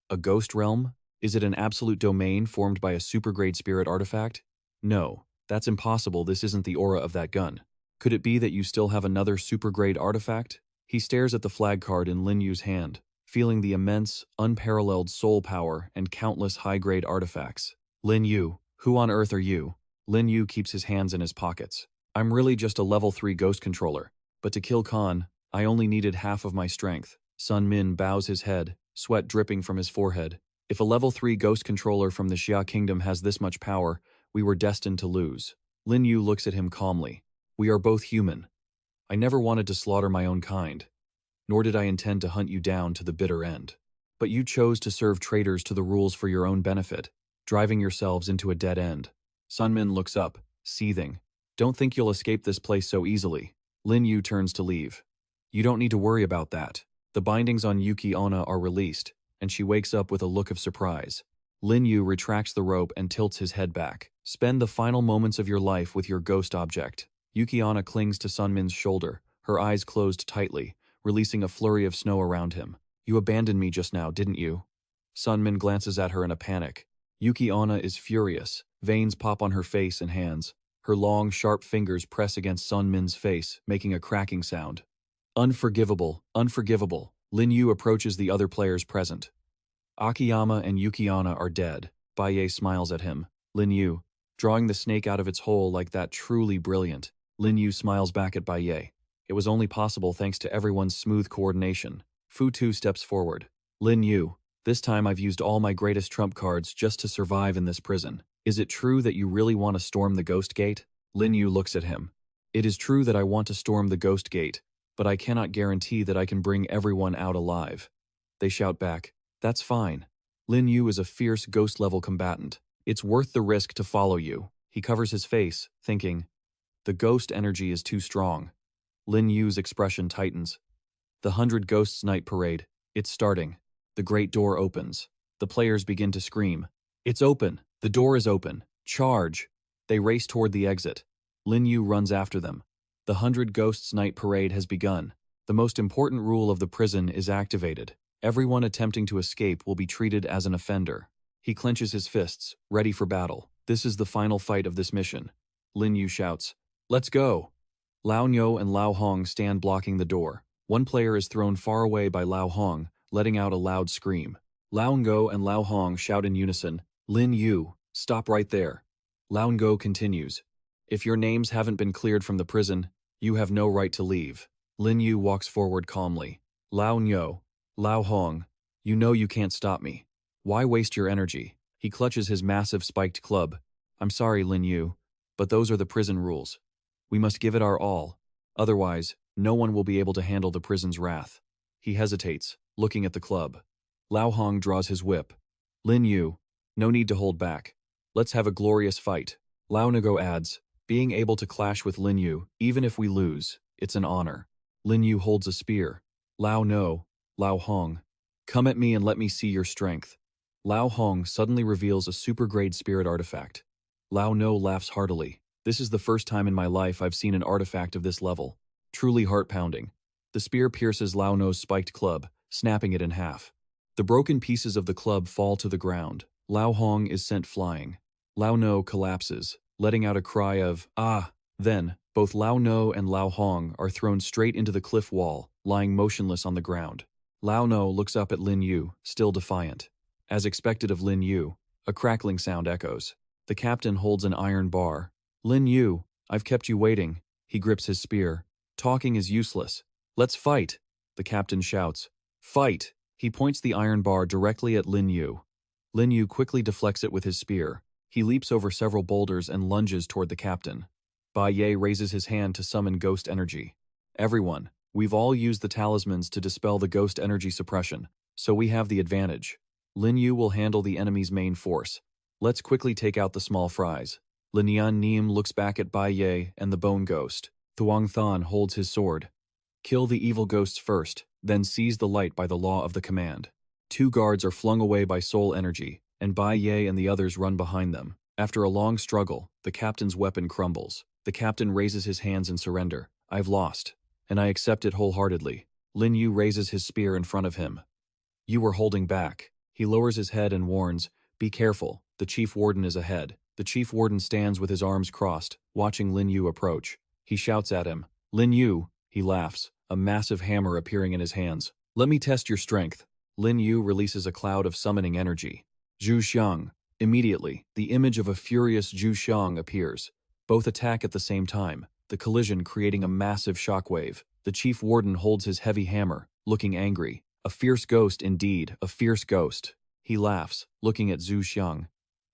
A ghost realm? Is it an absolute domain formed by a supergrade spirit artifact? No, that's impossible. This isn't the aura of that gun. Could it be that you still have another supergrade artifact? He stares at the flag card in Lin Yu's hand, feeling the immense, unparalleled soul power and countless high-grade artifacts. Lin Yu, who on earth are you? Lin Yu keeps his hands in his pockets. I'm really just a level 3 ghost controller, but to kill Khan, I only needed half of my strength. Sun Min bows his head, sweat dripping from his forehead. If a level 3 ghost controller from the Xia Kingdom has this much power, we were destined to lose. Lin Yu looks at him calmly. We are both human. I never wanted to slaughter my own kind, nor did I intend to hunt you down to the bitter end. But you chose to serve traitors to the rules for your own benefit, driving yourselves into a dead end. Sun Min looks up, seething. Don't think you'll escape this place so easily. Lin Yu turns to leave. You don't need to worry about that. The bindings on Yuki Onna are released, and she wakes up with a look of surprise. Lin Yu retracts the rope and tilts his head back. Spend the final moments of your life with your ghost object. Yuki Onna clings to Sun Min's shoulder, her eyes closed tightly, releasing a flurry of snow around him. You abandoned me just now, didn't you? Sun Min glances at her in a panic. Yuki Onna is furious. Veins pop on her face and hands. Her long, sharp fingers press against Sun Min's face, making a cracking sound. Unforgivable, unforgivable. Lin Yu approaches the other players present. Akiyama and Yuki Onna are dead. Baye smiles at him. Lin Yu, drawing the snake out of its hole like that, truly brilliant. Lin Yu smiles back at Baye. It was only possible thanks to everyone's smooth coordination. Fu Tu steps forward. Lin Yu, this time I've used all my greatest trump cards just to survive in this prison. Is it true that you really want to storm the Ghost Gate? Lin Yu looks at him. It is true that I want to storm the Ghost Gate, but I cannot guarantee that I can bring everyone out alive. They shout back, that's fine. Lin Yu is a fierce ghost-level combatant. It's worth the risk to follow you. He covers his face, thinking, the ghost energy is too strong. Lin Yu's expression tightens. The 100 Ghosts Night Parade. It's starting. The great door opens. The players begin to scream. It's open. The door is open. Charge. They race toward the exit. Lin Yu runs after them. The 100 Ghosts Night Parade has begun. The most important rule of the prison is activated. Everyone attempting to escape will be treated as an offender. He clenches his fists, ready for battle. This is the final fight of this mission. Lin Yu shouts, let's go. Lao Nyo and Lao Hong stand blocking the door. One player is thrown far away by Lao Hong, letting out a loud scream. Lao Ngo and Lao Hong shout in unison, Lin Yu, stop right there. Lao Ngo continues, if your names haven't been cleared from the prison, you have no right to leave. Lin Yu walks forward calmly. Lao Nyo, Lao Hong, you know you can't stop me. Why waste your energy? He clutches his massive spiked club. I'm sorry, Lin Yu, but those are the prison rules. We must give it our all. Otherwise, no one will be able to handle the prison's wrath. He hesitates, looking at the club. Lao Hong draws his whip. Lin Yu, no need to hold back. Let's have a glorious fight. Lao Nago adds, being able to clash with Lin Yu, even if we lose, it's an honor. Lin Yu holds a spear. Lao No, Lao Hong, come at me and let me see your strength. Lao Hong suddenly reveals a super-grade spirit artifact. Lao No laughs heartily. This is the first time in my life I've seen an artifact of this level. Truly heart-pounding. The spear pierces Lao No's spiked club, snapping it in half. The broken pieces of the club fall to the ground. Lao Hong is sent flying. Lao No collapses, letting out a cry of, "Ah!" Then, both Lao No and Lao Hong are thrown straight into the cliff wall, lying motionless on the ground. Lao No looks up at Lin Yu, still defiant. As expected of Lin Yu, a crackling sound echoes. The captain holds an iron bar. Lin Yu, I've kept you waiting. He grips his spear. Talking is useless. Let's fight, the captain shouts. Fight! He points the iron bar directly at Lin Yu. Lin Yu quickly deflects it with his spear. He leaps over several boulders and lunges toward the captain. Bai Ye raises his hand to summon ghost energy. Everyone, we've all used the talismans to dispel the ghost energy suppression, so we have the advantage. Lin Yu will handle the enemy's main force. Let's quickly take out the small fries. Lin Yan Neem looks back at Bai Ye and the bone ghost. Thuong Than holds his sword. Kill the evil ghosts first, then seize the light by the law of the command. Two guards are flung away by soul energy, and Bai Ye and the others run behind them. After a long struggle, the captain's weapon crumbles. The captain raises his hands in surrender. I've lost, and I accept it wholeheartedly. Lin Yu raises his spear in front of him. You were holding back. He lowers his head and warns, be careful, the chief warden is ahead. The chief warden stands with his arms crossed, watching Lin Yu approach. He shouts at him. Lin Yu, he laughs, a massive hammer appearing in his hands. Let me test your strength. Lin Yu releases a cloud of summoning energy. Zhu Xiang. Immediately, the image of a furious Zhu Xiang appears. Both attack at the same time, the collision creating a massive shockwave. The chief warden holds his heavy hammer, looking angry. A fierce ghost indeed, a fierce ghost. He laughs, looking at Zhu Xiang.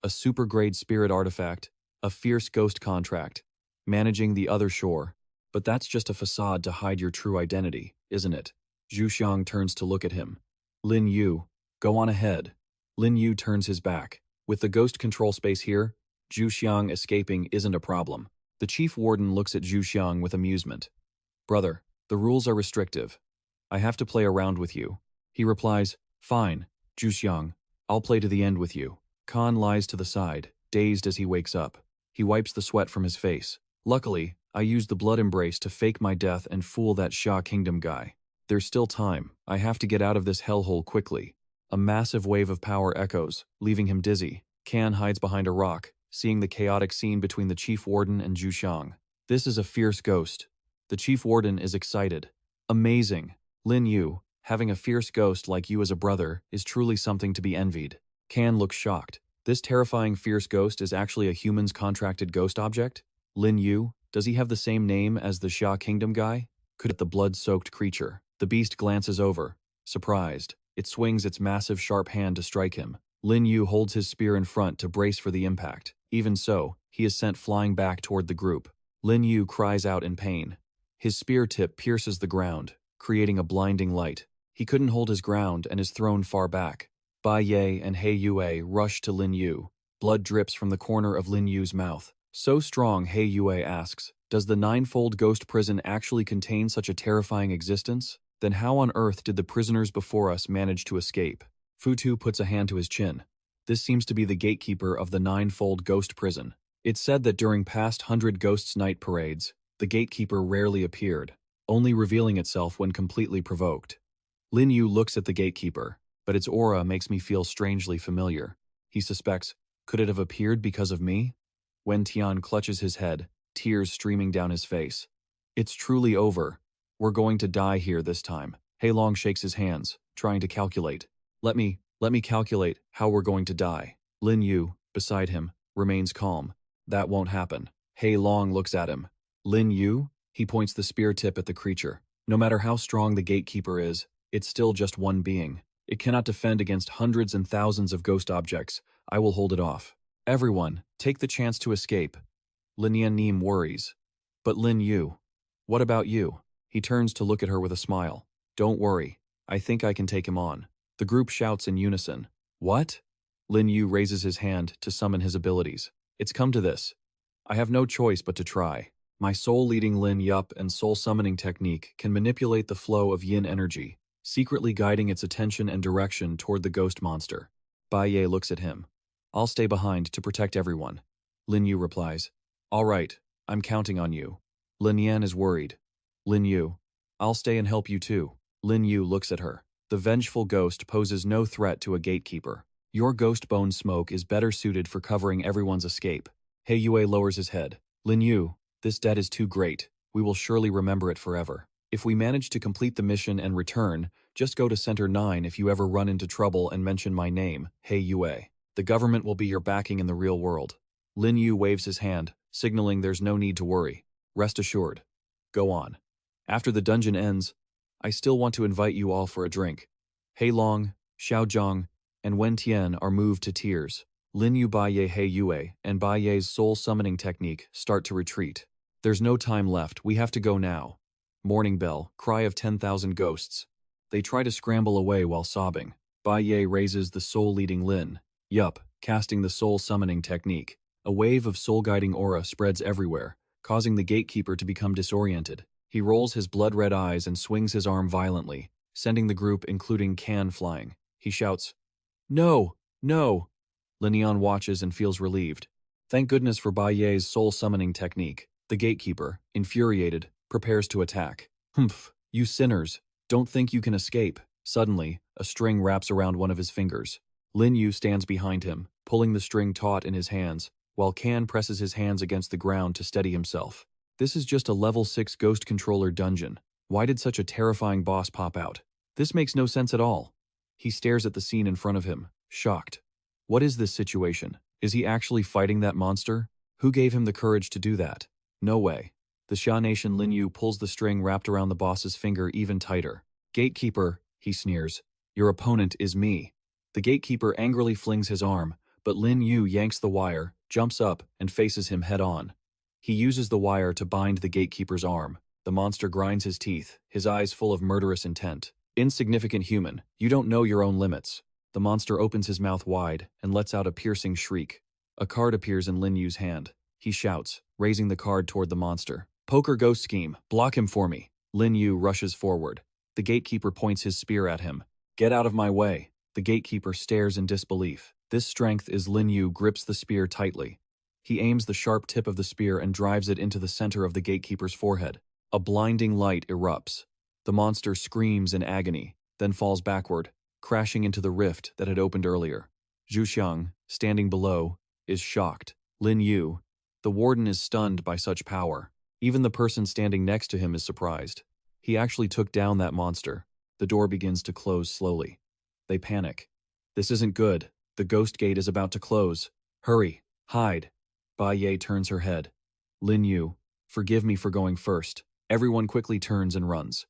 A super-grade spirit artifact, a fierce ghost contract, managing the other shore. But that's just a facade to hide your true identity, isn't it? Zhu Xiang turns to look at him. Lin Yu, go on ahead. Lin Yu turns his back. With the ghost control space here, Zhu Xiang escaping isn't a problem. The chief warden looks at Zhu Xiang with amusement. Brother, the rules are restrictive. I have to play around with you. He replies, fine, Zhu Xiang, I'll play to the end with you. Khan lies to the side, dazed as he wakes up. He wipes the sweat from his face. Luckily, I used the blood embrace to fake my death and fool that Sha Kingdom guy. There's still time. I have to get out of this hellhole quickly. A massive wave of power echoes, leaving him dizzy. Kan hides behind a rock, seeing the chaotic scene between the chief warden and Zhu Xiang. This is a fierce ghost. The chief warden is excited. Amazing. Lin Yu, having a fierce ghost like you as a brother, is truly something to be envied. Kan looks shocked. This terrifying fierce ghost is actually a human's contracted ghost object? Lin Yu, does he have the same name as the Sha Kingdom guy? Could it the blood-soaked creature? The beast glances over. Surprised, it swings its massive sharp hand to strike him. Lin Yu holds his spear in front to brace for the impact. Even so, he is sent flying back toward the group. Lin Yu cries out in pain. His spear tip pierces the ground, creating a blinding light. He couldn't hold his ground and is thrown far back. Bai Ye and He Yue rush to Lin Yu. Blood drips from the corner of Lin Yu's mouth. So strong, He Yue asks, does the ninefold ghost prison actually contain such a terrifying existence? Then how on earth did the prisoners before us manage to escape? Futu puts a hand to his chin. This seems to be the gatekeeper of the ninefold ghost prison. It's said that during past 100 Ghosts' Night parades, the gatekeeper rarely appeared, only revealing itself when completely provoked. Lin Yu looks at the gatekeeper, but its aura makes me feel strangely familiar. He suspects, could it have appeared because of me? Wen Tian clutches his head, tears streaming down his face. It's truly over. We're going to die here this time. He Long shakes his hands, trying to calculate. Let me calculate how we're going to die. Lin Yu, beside him, remains calm. That won't happen. He Long looks at him. Lin Yu? He points the spear tip at the creature. No matter how strong the gatekeeper is, It's still just one being. It cannot defend against hundreds and thousands of ghost objects. I will hold it off. Everyone, take the chance to escape. Lin Yu worries. But Lin Yu, what about you? He turns to look at her with a smile. Don't worry. I think I can take him on. The group shouts in unison. What? Lin Yu raises his hand to summon his abilities. It's come to this. I have no choice but to try. My soul-leading Lin Yup and soul-summoning technique can manipulate the flow of yin energy, secretly guiding its attention and direction toward the ghost monster. Bai Ye looks at him. I'll stay behind to protect everyone. Lin Yu replies. All right, I'm counting on you. Lin Yan is worried. Lin Yu, I'll stay and help you too. Lin Yu looks at her. The vengeful ghost poses no threat to a gatekeeper. Your ghost bone smoke is better suited for covering everyone's escape. He Yue lowers his head. Lin Yu, this debt is too great. We will surely remember it forever. If we manage to complete the mission and return, just go to Center 9 if you ever run into trouble and mention my name, He Yue. The government will be your backing in the real world. Lin Yu waves his hand, signaling there's no need to worry. Rest assured. Go on. After the dungeon ends, I still want to invite you all for a drink. He Long, Xiao Zhang, and Wen Tian are moved to tears. Lin Yu, Bai Ye, He Yue, and Bai Ye's soul summoning technique start to retreat. There's no time left, we have to go now. Morning bell, cry of 10,000 ghosts. They try to scramble away while sobbing. Bai Ye raises the soul-leading Lin Yup, casting the soul summoning technique. A wave of soul-guiding aura spreads everywhere, causing the gatekeeper to become disoriented. He rolls his blood-red eyes and swings his arm violently, sending the group including Can flying. He shouts, No! No! Lin Yan watches and feels relieved. Thank goodness for Bai Ye's soul-summoning technique. The gatekeeper, infuriated, prepares to attack. Humph, you sinners, don't think you can escape. Suddenly, a string wraps around one of his fingers. Lin Yu stands behind him, pulling the string taut in his hands, while Can presses his hands against the ground to steady himself. This is just a level 6 ghost controller dungeon. Why did such a terrifying boss pop out? This makes no sense at all. He stares at the scene in front of him, shocked. What is this situation? Is he actually fighting that monster? Who gave him the courage to do that? No way. The Xia Nation Lin Yu pulls the string wrapped around the boss's finger even tighter. Gatekeeper, he sneers. Your opponent is me. The gatekeeper angrily flings his arm, but Lin Yu yanks the wire, jumps up, and faces him head-on. He uses the wire to bind the gatekeeper's arm. The monster grinds his teeth, his eyes full of murderous intent. Insignificant human, you don't know your own limits. The monster opens his mouth wide and lets out a piercing shriek. A card appears in Lin Yu's hand. He shouts, raising the card toward the monster. Poker ghost scheme, block him for me. Lin Yu rushes forward. The gatekeeper points his spear at him. Get out of my way. The gatekeeper stares in disbelief. This strength is Lin Yu grips the spear tightly. He aims the sharp tip of the spear and drives it into the center of the gatekeeper's forehead. A blinding light erupts. The monster screams in agony, then falls backward, crashing into the rift that had opened earlier. Zhu Xiang, standing below, is shocked. Lin Yu, the warden, is stunned by such power. Even the person standing next to him is surprised. He actually took down that monster. The door begins to close slowly. They panic. This isn't good. The ghost gate is about to close. Hurry, hide. Bai Ye turns her head. Lin Yu, forgive me for going first. Everyone quickly turns and runs.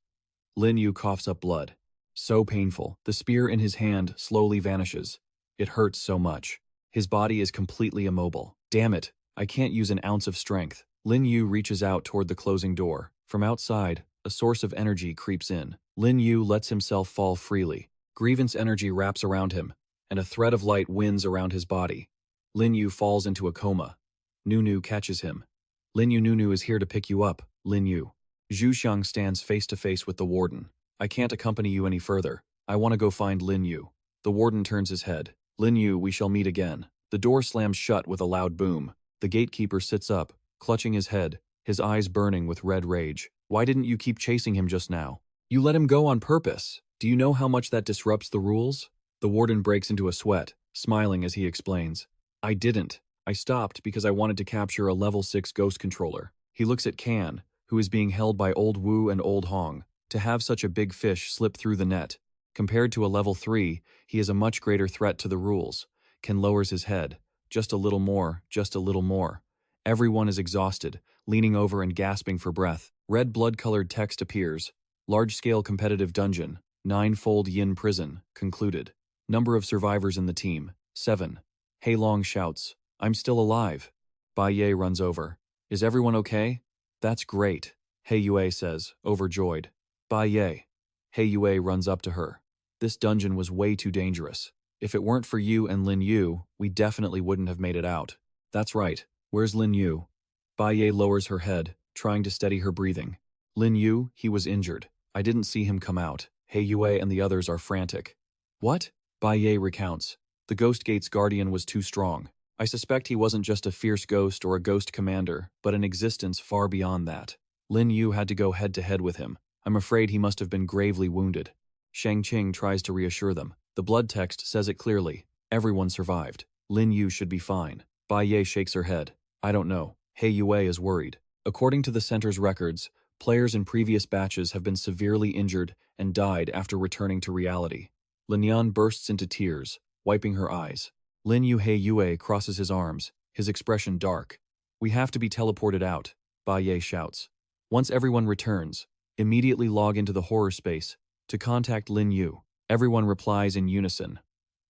Lin Yu coughs up blood. So painful. The spear in his hand slowly vanishes. It hurts so much. His body is completely immobile. Damn it, I can't use an ounce of strength. Lin Yu reaches out toward the closing door. From outside, a source of energy creeps in. Lin Yu lets himself fall freely. Grievance energy wraps around him, and a thread of light winds around his body. Lin Yu falls into a coma. Nunu catches him. Lin Yu, Nunu is here to pick you up, Lin Yu. Zhu Xiang stands face to face with the warden. I can't accompany you any further. I want to go find Lin Yu. The warden turns his head. Lin Yu, we shall meet again. The door slams shut with a loud boom. The gatekeeper sits up, clutching his head, his eyes burning with red rage. Why didn't you keep chasing him just now? You let him go on purpose. Do you know how much that disrupts the rules? The warden breaks into a sweat, smiling as he explains. I didn't. I stopped because I wanted to capture a level 6 ghost controller. He looks at Can, who is being held by Old Wu and Old Hong. To have such a big fish slip through the net. Compared to a level 3, he is a much greater threat to the rules. Can lowers his head. Just a little more, just a little more. Everyone is exhausted, leaning over and gasping for breath. Red blood-colored text appears. Large-scale competitive dungeon. Ninefold Yin Prison, concluded. Number of survivors in the team, 7. Hei Long shouts, I'm still alive. Bai Ye runs over. Is everyone okay? That's great, Hei Yue says, overjoyed. Bai Ye. Hei Yue runs up to her. This dungeon was way too dangerous. If it weren't for you and Lin Yu, we definitely wouldn't have made it out. That's right. Where's Lin Yu? Bai Ye lowers her head, trying to steady her breathing. Lin Yu, he was injured. I didn't see him come out. Hei Yue and the others are frantic. What? Bai Ye recounts. The Ghost Gate's guardian was too strong. I suspect he wasn't just a fierce ghost or a ghost commander, but an existence far beyond that. Lin Yu had to go head-to-head with him. I'm afraid he must have been gravely wounded. Shang Qing tries to reassure them. The blood text says it clearly. Everyone survived. Lin Yu should be fine. Bai Ye shakes her head. I don't know. Hei Yue is worried. According to the center's records, players in previous batches have been severely injured and died after returning to reality. Lin Yan bursts into tears, wiping her eyes. Lin Yu Hei Yue crosses his arms, his expression dark. We have to be teleported out, Bai Ye shouts. Once everyone returns, immediately log into the horror space to contact Lin Yu. Everyone replies in unison.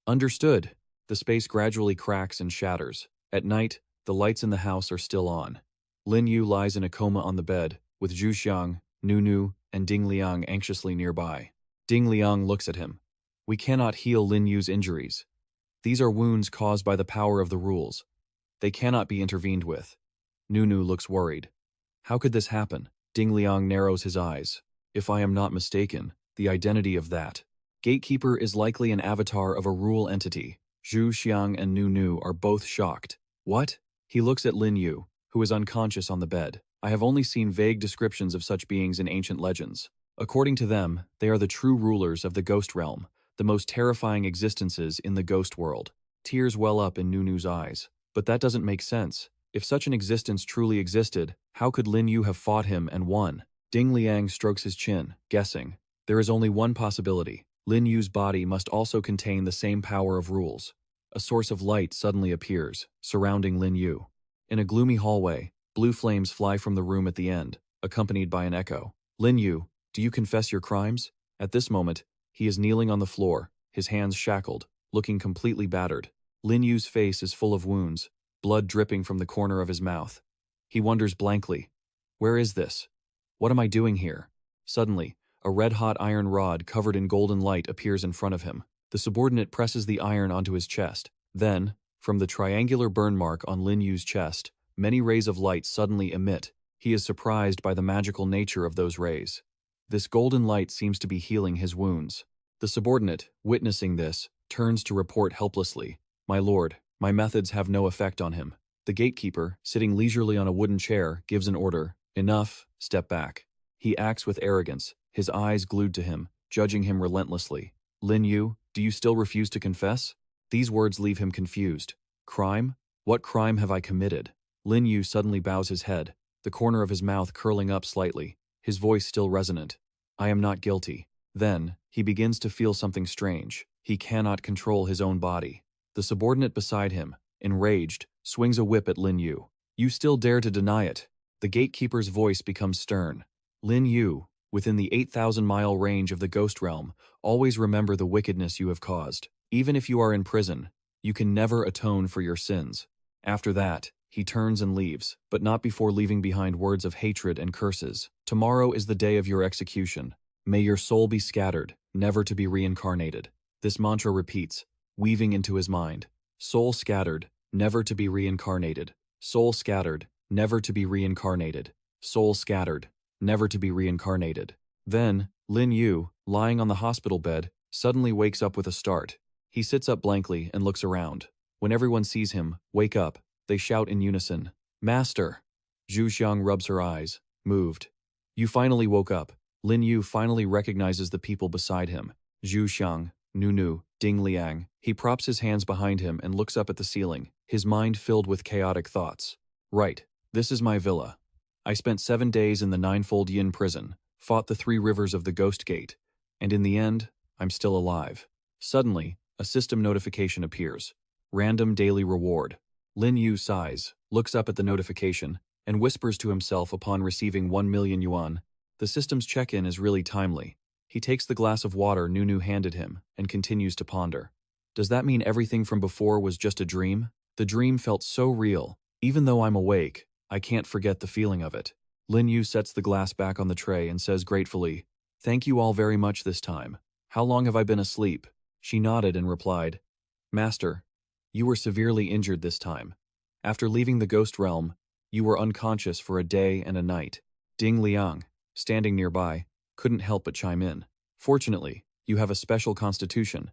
Understood. The space gradually cracks and shatters. At night, the lights in the house are still on. Lin Yu lies in a coma on the bed, with Zhu Xiang, Nunu, and Ding Liang anxiously nearby. Ding Liang looks at him. We cannot heal Lin Yu's injuries. These are wounds caused by the power of the rules. They cannot be intervened with. Nunu looks worried. How could this happen? Ding Liang narrows his eyes. If I am not mistaken, the identity of that gatekeeper is likely an avatar of a rule entity. Zhu Xiang and Nunu are both shocked. What? He looks at Lin Yu, who is unconscious on the bed. I have only seen vague descriptions of such beings in ancient legends. According to them, they are the true rulers of the ghost realm, the most terrifying existences in the ghost world. Tears well up in Nunu's eyes. But that doesn't make sense. If such an existence truly existed, how could Lin Yu have fought him and won? Ding Liang strokes his chin, guessing. There is only one possibility. Lin Yu's body must also contain the same power of rules. A source of light suddenly appears, surrounding Lin Yu. In a gloomy hallway, blue flames fly from the room at the end, accompanied by an echo. Lin Yu, do you confess your crimes? At this moment, he is kneeling on the floor, his hands shackled, looking completely battered. Lin Yu's face is full of wounds, blood dripping from the corner of his mouth. He wonders blankly, where is this? What am I doing here? Suddenly, a red-hot iron rod covered in golden light appears in front of him. The subordinate presses the iron onto his chest. Then, from the triangular burn mark on Lin Yu's chest, many rays of light suddenly emit. He is surprised by the magical nature of those rays. This golden light seems to be healing his wounds. The subordinate, witnessing this, turns to report helplessly, My lord, my methods have no effect on him. The gatekeeper, sitting leisurely on a wooden chair, gives an order. Enough, step back. He acts with arrogance, his eyes glued to him, judging him relentlessly. Lin Yu, do you still refuse to confess? These words leave him confused. Crime? What crime have I committed? Lin Yu suddenly bows his head, the corner of his mouth curling up slightly, his voice still resonant. I am not guilty. Then, he begins to feel something strange. He cannot control his own body. The subordinate beside him, enraged, swings a whip at Lin Yu. You still dare to deny it? The gatekeeper's voice becomes stern. Lin Yu, within the 8,000-mile range of the ghost realm, always remember the wickedness you have caused. Even if you are in prison, you can never atone for your sins. After that, he turns and leaves, but not before leaving behind words of hatred and curses. Tomorrow is the day of your execution. May your soul be scattered, never to be reincarnated. This mantra repeats, weaving into his mind. Soul scattered, never to be reincarnated. Soul scattered, never to be reincarnated. Soul scattered, never to be reincarnated. Then, Lin Yu, lying on the hospital bed, suddenly wakes up with a start. He sits up blankly and looks around. When everyone sees him, wake up, they shout in unison. Master! Zhu Xiang rubs her eyes, moved. You finally woke up. Lin Yu finally recognizes the people beside him. Zhu Xiang, Nunu, Ding Liang. He props his hands behind him and looks up at the ceiling, his mind filled with chaotic thoughts. Right, this is my villa. I spent 7 days in the Ninefold Yin prison, fought the 3 rivers of the Ghost Gate, and in the end, I'm still alive. Suddenly, a system notification appears. Random daily reward. Lin Yu sighs, looks up at the notification, and whispers to himself upon receiving 1 million yuan. The system's check-in is really timely. He takes the glass of water Nunu handed him and continues to ponder. Does that mean everything from before was just a dream? The dream felt so real. Even though I'm awake, I can't forget the feeling of it. Lin Yu sets the glass back on the tray and says gratefully, "Thank you all very much this time. How long have I been asleep?" She nodded and replied, "Master, you were severely injured this time. After leaving the ghost realm, you were unconscious for a day and a night." Ding Liang, standing nearby, couldn't help but chime in. "Fortunately, you have a special constitution,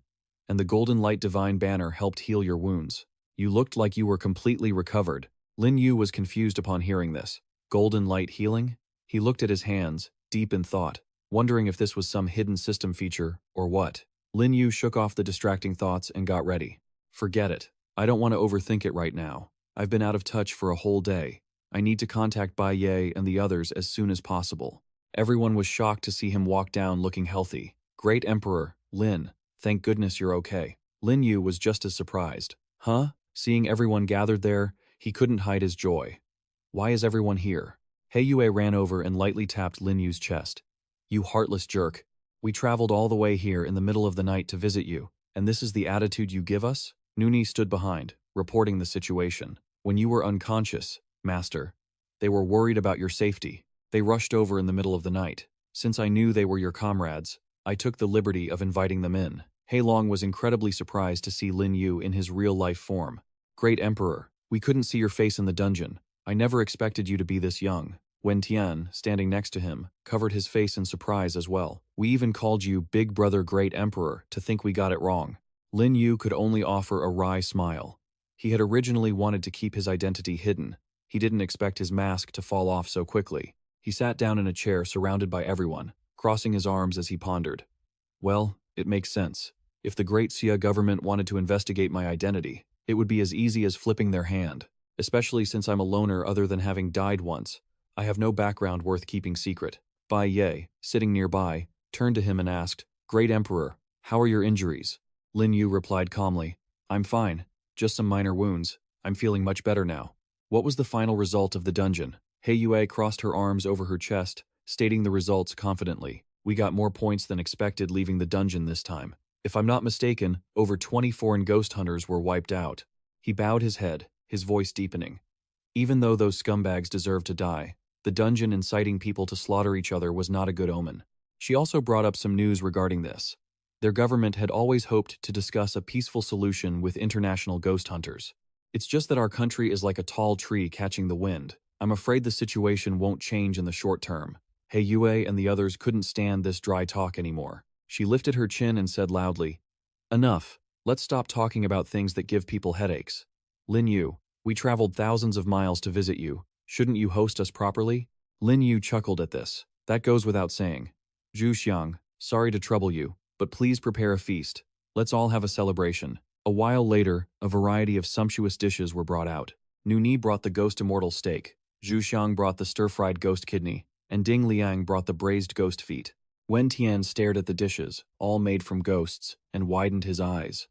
and the Golden Light Divine Banner helped heal your wounds. You looked like you were completely recovered." Lin Yu was confused upon hearing this. Golden light healing? He looked at his hands, deep in thought, wondering if this was some hidden system feature or what. Lin Yu shook off the distracting thoughts and got ready. "Forget it. I don't want to overthink it right now. I've been out of touch for a whole day. I need to contact Bai Ye and the others as soon as possible." Everyone was shocked to see him walk down looking healthy. "Great Emperor, Lin, thank goodness you're okay." Lin Yu was just as surprised. "Huh?" Seeing everyone gathered there, he couldn't hide his joy. "Why is everyone here?" He Yue ran over and lightly tapped Lin Yu's chest. "You heartless jerk. We traveled all the way here in the middle of the night to visit you, and this is the attitude you give us?" Nuni stood behind, reporting the situation. "When you were unconscious, Master, they were worried about your safety. They rushed over in the middle of the night. Since I knew they were your comrades, I took the liberty of inviting them in." He Long was incredibly surprised to see Lin Yu in his real-life form. "Great Emperor, we couldn't see your face in the dungeon. I never expected you to be this young." Wen Tian, standing next to him, covered his face in surprise as well. "We even called you Big Brother Great Emperor to think we got it wrong." Lin Yu could only offer a wry smile. He had originally wanted to keep his identity hidden. He didn't expect his mask to fall off so quickly. He sat down in a chair surrounded by everyone, crossing his arms as he pondered. "Well, it makes sense. If the Great Xia government wanted to investigate my identity, it would be as easy as flipping their hand, especially since I'm a loner other than having died once. I have no background worth keeping secret." Bai Ye, sitting nearby, turned to him and asked, "Great Emperor, how are your injuries?" Lin Yu replied calmly, "I'm fine, just some minor wounds. I'm feeling much better now." What was the final result of the dungeon? He Yue crossed her arms over her chest, stating the results confidently. "We got more points than expected leaving the dungeon this time. If I'm not mistaken, over 20 foreign ghost hunters were wiped out." He bowed his head, his voice deepening. Even though those scumbags deserved to die, the dungeon inciting people to slaughter each other was not a good omen. She also brought up some news regarding this. Their government had always hoped to discuss a peaceful solution with international ghost hunters. "It's just that our country is like a tall tree catching the wind. I'm afraid the situation won't change in the short term." He Yue and the others couldn't stand this dry talk anymore. She lifted her chin and said loudly, "Enough. Let's stop talking about things that give people headaches. Lin Yu, we traveled thousands of miles to visit you. Shouldn't you host us properly?" Lin Yu chuckled at this. "That goes without saying. Zhu Xiang, sorry to trouble you, but please prepare a feast. Let's all have a celebration." A while later, a variety of sumptuous dishes were brought out. Nuni brought the ghost immortal steak, Zhu Xiang brought the stir-fried ghost kidney, and Ding Liang brought the braised ghost feet. Wen Tian stared at the dishes, all made from ghosts, and widened his eyes.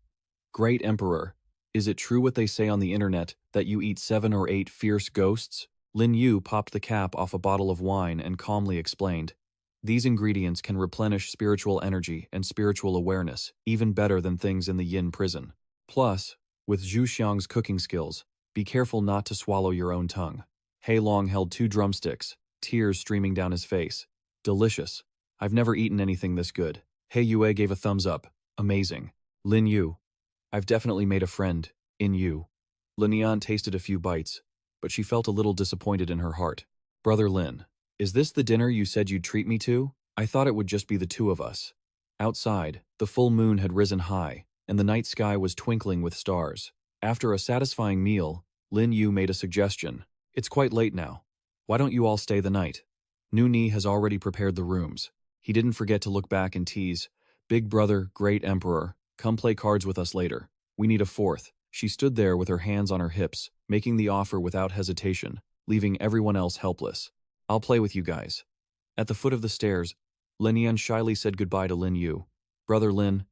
"Great Emperor, is it true what they say on the internet that you eat 7 or 8 fierce ghosts?" Lin Yu popped the cap off a bottle of wine and calmly explained, "These ingredients can replenish spiritual energy and spiritual awareness, even better than things in the Yin prison. Plus, with Zhu Xiang's cooking skills, be careful not to swallow your own tongue." He Long held 2 drumsticks, tears streaming down his face. "Delicious. I've never eaten anything this good." He Yue gave a thumbs up. "Amazing. Lin Yu, I've definitely made a friend in you." Linian tasted a few bites, but she felt a little disappointed in her heart. "Brother Lin, is this the dinner you said you'd treat me to? I thought it would just be the 2 of us." Outside, the full moon had risen high, and the night sky was twinkling with stars. After a satisfying meal, Lin Yu made a suggestion. "It's quite late now. Why don't you all stay the night? Nuni has already prepared the rooms." He didn't forget to look back and tease, "Big brother, great emperor, come play cards with us later. We need a 4th. She stood there with her hands on her hips, making the offer without hesitation, leaving everyone else helpless. "I'll play with you guys." At the foot of the stairs, Linian shyly said goodbye to Lin Yu. "Brother Lin,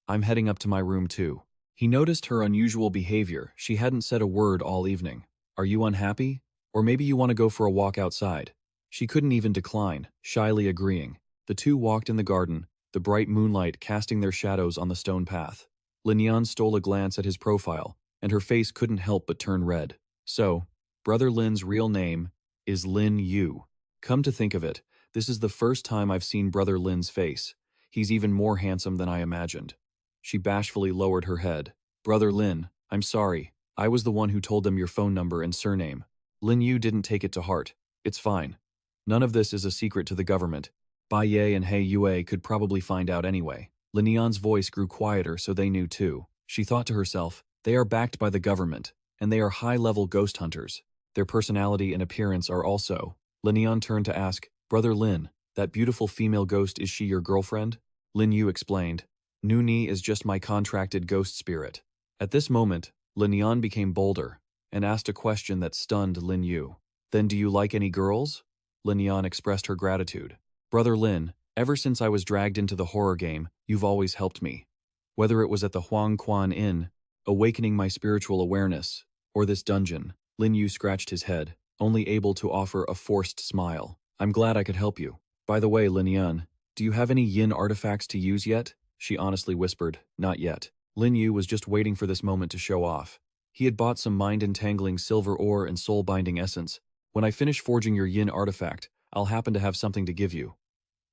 I'm heading up to my room too." He noticed her unusual behavior. She hadn't said a word all evening. "Are you unhappy? Or maybe you want to go for a walk outside?" She couldn't even decline, shyly agreeing. The 2 walked in the garden, the bright moonlight casting their shadows on the stone path. Lin Yan stole a glance at his profile, and her face couldn't help but turn red. So, Brother Lin's real name is Lin Yu. Come to think of it, this is the first time I've seen Brother Lin's face. He's even more handsome than I imagined. She bashfully lowered her head. Brother Lin, I'm sorry. I was the one who told them your phone number and surname. Lin Yu didn't take it to heart. It's fine. None of this is a secret to the government. Bai Ye and He Yue could probably find out anyway. Lin Yan's voice grew quieter so they knew too. She thought to herself, they are backed by the government, and they are high-level ghost hunters. Their personality and appearance are also. Lin Yan turned to ask, Brother Lin, that beautiful female ghost, is she your girlfriend? Lin Yu explained, Nu Ni is just my contracted ghost spirit. At this moment, Lin Yan became bolder and asked a question that stunned Lin Yu. Then do you like any girls? Lin Yan expressed her gratitude. Brother Lin, ever since I was dragged into the horror game, you've always helped me. Whether it was at the Huang Quan Inn, awakening my spiritual awareness, or this dungeon, Lin Yu scratched his head, only able to offer a forced smile. I'm glad I could help you. By the way, Lin Yan, do you have any yin artifacts to use yet? She honestly whispered, not yet. Lin Yu was just waiting for this moment to show off. He had bought some mind-entangling silver ore and soul-binding essence. When I finish forging your yin artifact, I'll happen to have something to give you.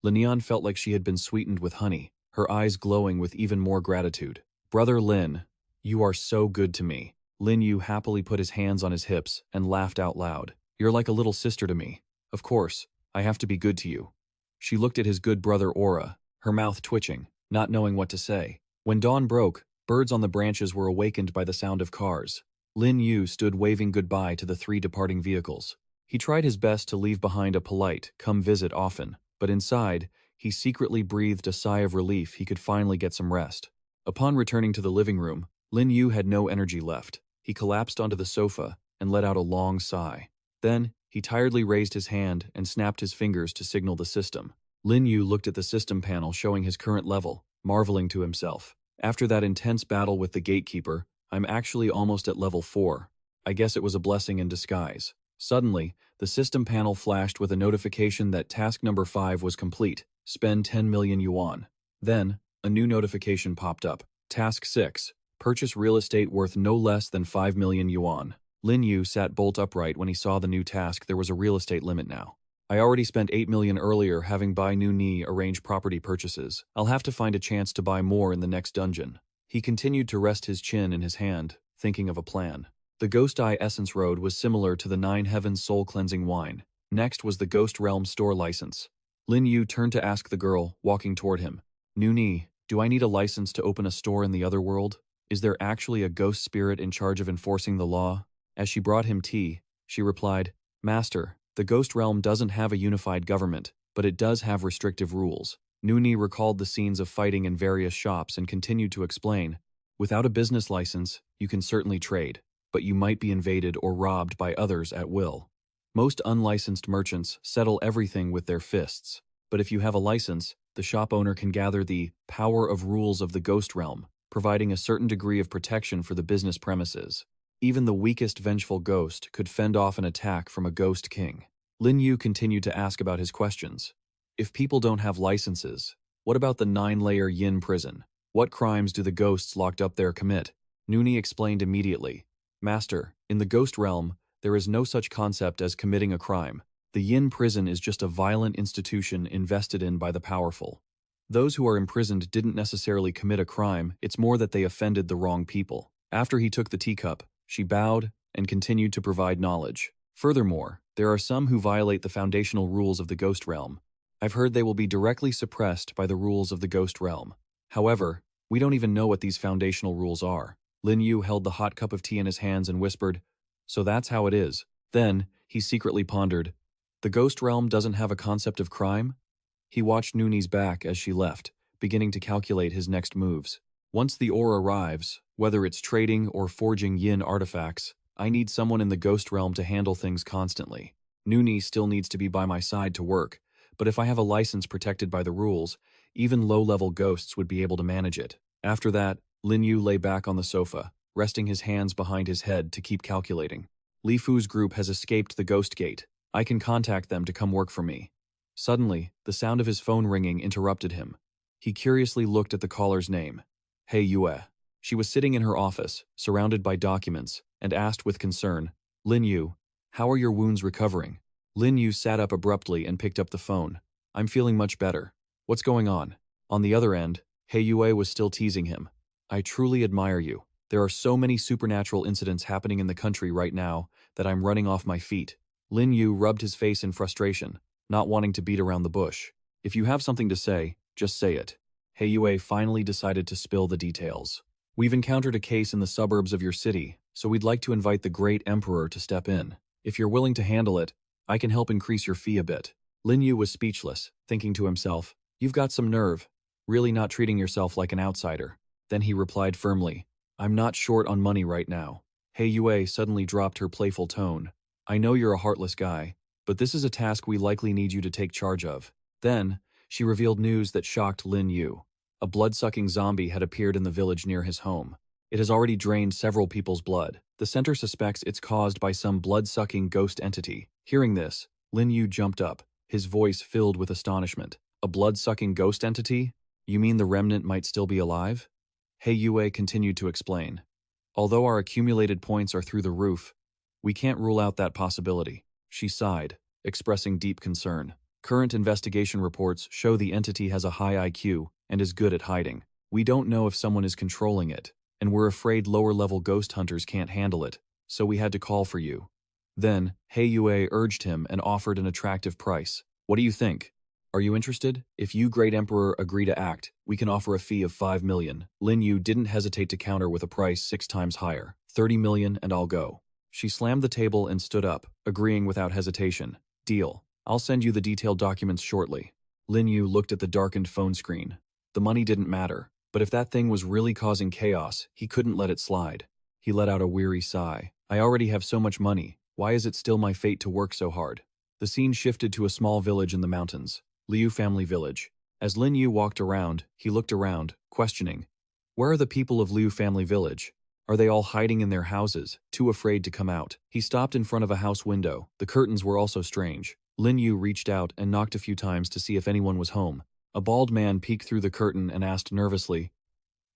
Lin Yan felt like she had been sweetened with honey, her eyes glowing with even more gratitude. Brother Lin, you are so good to me. Lin Yu happily put his hands on his hips and laughed out loud. You're like a little sister to me. Of course, I have to be good to you. She looked at his good brother Aura, her mouth twitching, not knowing what to say. When dawn broke, birds on the branches were awakened by the sound of cars. Lin Yu stood waving goodbye to the 3 departing vehicles. He tried his best to leave behind a polite, come visit often, but inside, he secretly breathed a sigh of relief he could finally get some rest. Upon returning to the living room, Lin Yu had no energy left. He collapsed onto the sofa and let out a long sigh. Then, he tiredly raised his hand and snapped his fingers to signal the system. Lin Yu looked at the system panel showing his current level, marveling to himself. After that intense battle with the gatekeeper, I'm actually almost at level 4. I guess it was a blessing in disguise. Suddenly, the system panel flashed with a notification that task number 5 was complete. Spend 10 million yuan. Then, a new notification popped up. Task 6. Purchase real estate worth no less than 5 million yuan. Lin Yu sat bolt upright when he saw the new task. There was a real estate limit now. I already spent 8 million earlier having Bai Nu Ni arrange property purchases. I'll have to find a chance to buy more in the next dungeon. He continued to rest his chin in his hand, thinking of a plan. The Ghost Eye Essence Road was similar to the 9 Heavens Soul Cleansing Wine. Next was the Ghost Realm store license. Lin Yu turned to ask the girl, walking toward him. Nu Ni, do I need a license to open a store in the other world? Is there actually a ghost spirit in charge of enforcing the law? As she brought him tea, she replied, Master, the Ghost Realm doesn't have a unified government, but it does have restrictive rules. Nu Ni recalled the scenes of fighting in various shops and continued to explain, without a business license, you can certainly trade, but you might be invaded or robbed by others at will. Most unlicensed merchants settle everything with their fists, but if you have a license, the shop owner can gather the power of rules of the Ghost Realm, providing a certain degree of protection for the business premises. Even the weakest vengeful ghost could fend off an attack from a ghost king. Lin Yu continued to ask about his questions. If people don't have licenses, what about the 9-layer yin prison? What crimes do the ghosts locked up there commit? Nu Ni explained immediately. Master, in the ghost realm, there is no such concept as committing a crime. The yin prison is just a violent institution invested in by the powerful. Those who are imprisoned didn't necessarily commit a crime, it's more that they offended the wrong people. After he took the teacup, she bowed and continued to provide knowledge. Furthermore, there are some who violate the foundational rules of the ghost realm. I've heard they will be directly suppressed by the rules of the ghost realm. However, we don't even know what these foundational rules are. Lin Yu held the hot cup of tea in his hands and whispered, So that's how it is. Then, he secretly pondered, The ghost realm doesn't have a concept of crime? He watched Nu Ni's back as she left, beginning to calculate his next moves. Once the ore arrives, whether it's trading or forging yin artifacts, I need someone in the ghost realm to handle things constantly. Nu Ni still needs to be by my side to work, but if I have a license protected by the rules, even low-level ghosts would be able to manage it. After that, Lin Yu lay back on the sofa, resting his hands behind his head to keep calculating. Li Fu's group has escaped the ghost gate. I can contact them to come work for me. Suddenly, the sound of his phone ringing interrupted him. He curiously looked at the caller's name. Hey Yue. She was sitting in her office, surrounded by documents, and asked with concern, Lin Yu, how are your wounds recovering? Lin Yu sat up abruptly and picked up the phone. I'm feeling much better. What's going on? On the other end, He Yue was still teasing him. I truly admire you. There are so many supernatural incidents happening in the country right now that I'm running off my feet. Lin Yu rubbed his face in frustration, not wanting to beat around the bush. If you have something to say, just say it. He Yue finally decided to spill the details. We've encountered a case in the suburbs of your city, so we'd like to invite the great emperor to step in. If you're willing to handle it, I can help increase your fee a bit. Lin Yu was speechless, thinking to himself, you've got some nerve, really not treating yourself like an outsider. Then he replied firmly, I'm not short on money right now. He Yue suddenly dropped her playful tone. I know you're a heartless guy, but this is a task we likely need you to take charge of. Then, she revealed news that shocked Lin Yu. A blood-sucking zombie had appeared in the village near his home. It has already drained several people's blood. The center suspects it's caused by some blood-sucking ghost entity. Hearing this, Lin Yu jumped up, his voice filled with astonishment. A blood-sucking ghost entity? You mean the remnant might still be alive? He Yue continued to explain. Although our accumulated points are through the roof, we can't rule out that possibility. She sighed, expressing deep concern. Current investigation reports show the entity has a high IQ and is good at hiding. We don't know if someone is controlling it, and we're afraid lower-level ghost hunters can't handle it, so we had to call for you. Then, He Yue urged him and offered an attractive price. What do you think? Are you interested? If you, Great Emperor, agree to act, we can offer a fee of 5 million. Lin Yu didn't hesitate to counter with a price 6 times higher. 30 million and I'll go. She slammed the table and stood up, agreeing without hesitation. Deal. I'll send you the detailed documents shortly. Lin Yu looked at the darkened phone screen. The money didn't matter, but if that thing was really causing chaos, he couldn't let it slide. He let out a weary sigh. I already have so much money. Why is it still my fate to work so hard? The scene shifted to a small village in the mountains. Liu family village. As Lin Yu walked around, he looked around, questioning. Where are the people of Liu family village? Are they all hiding in their houses, too afraid to come out? He stopped in front of a house window. The curtains were also strange. Lin Yu reached out and knocked a few times to see if anyone was home. A bald man peeked through the curtain and asked nervously,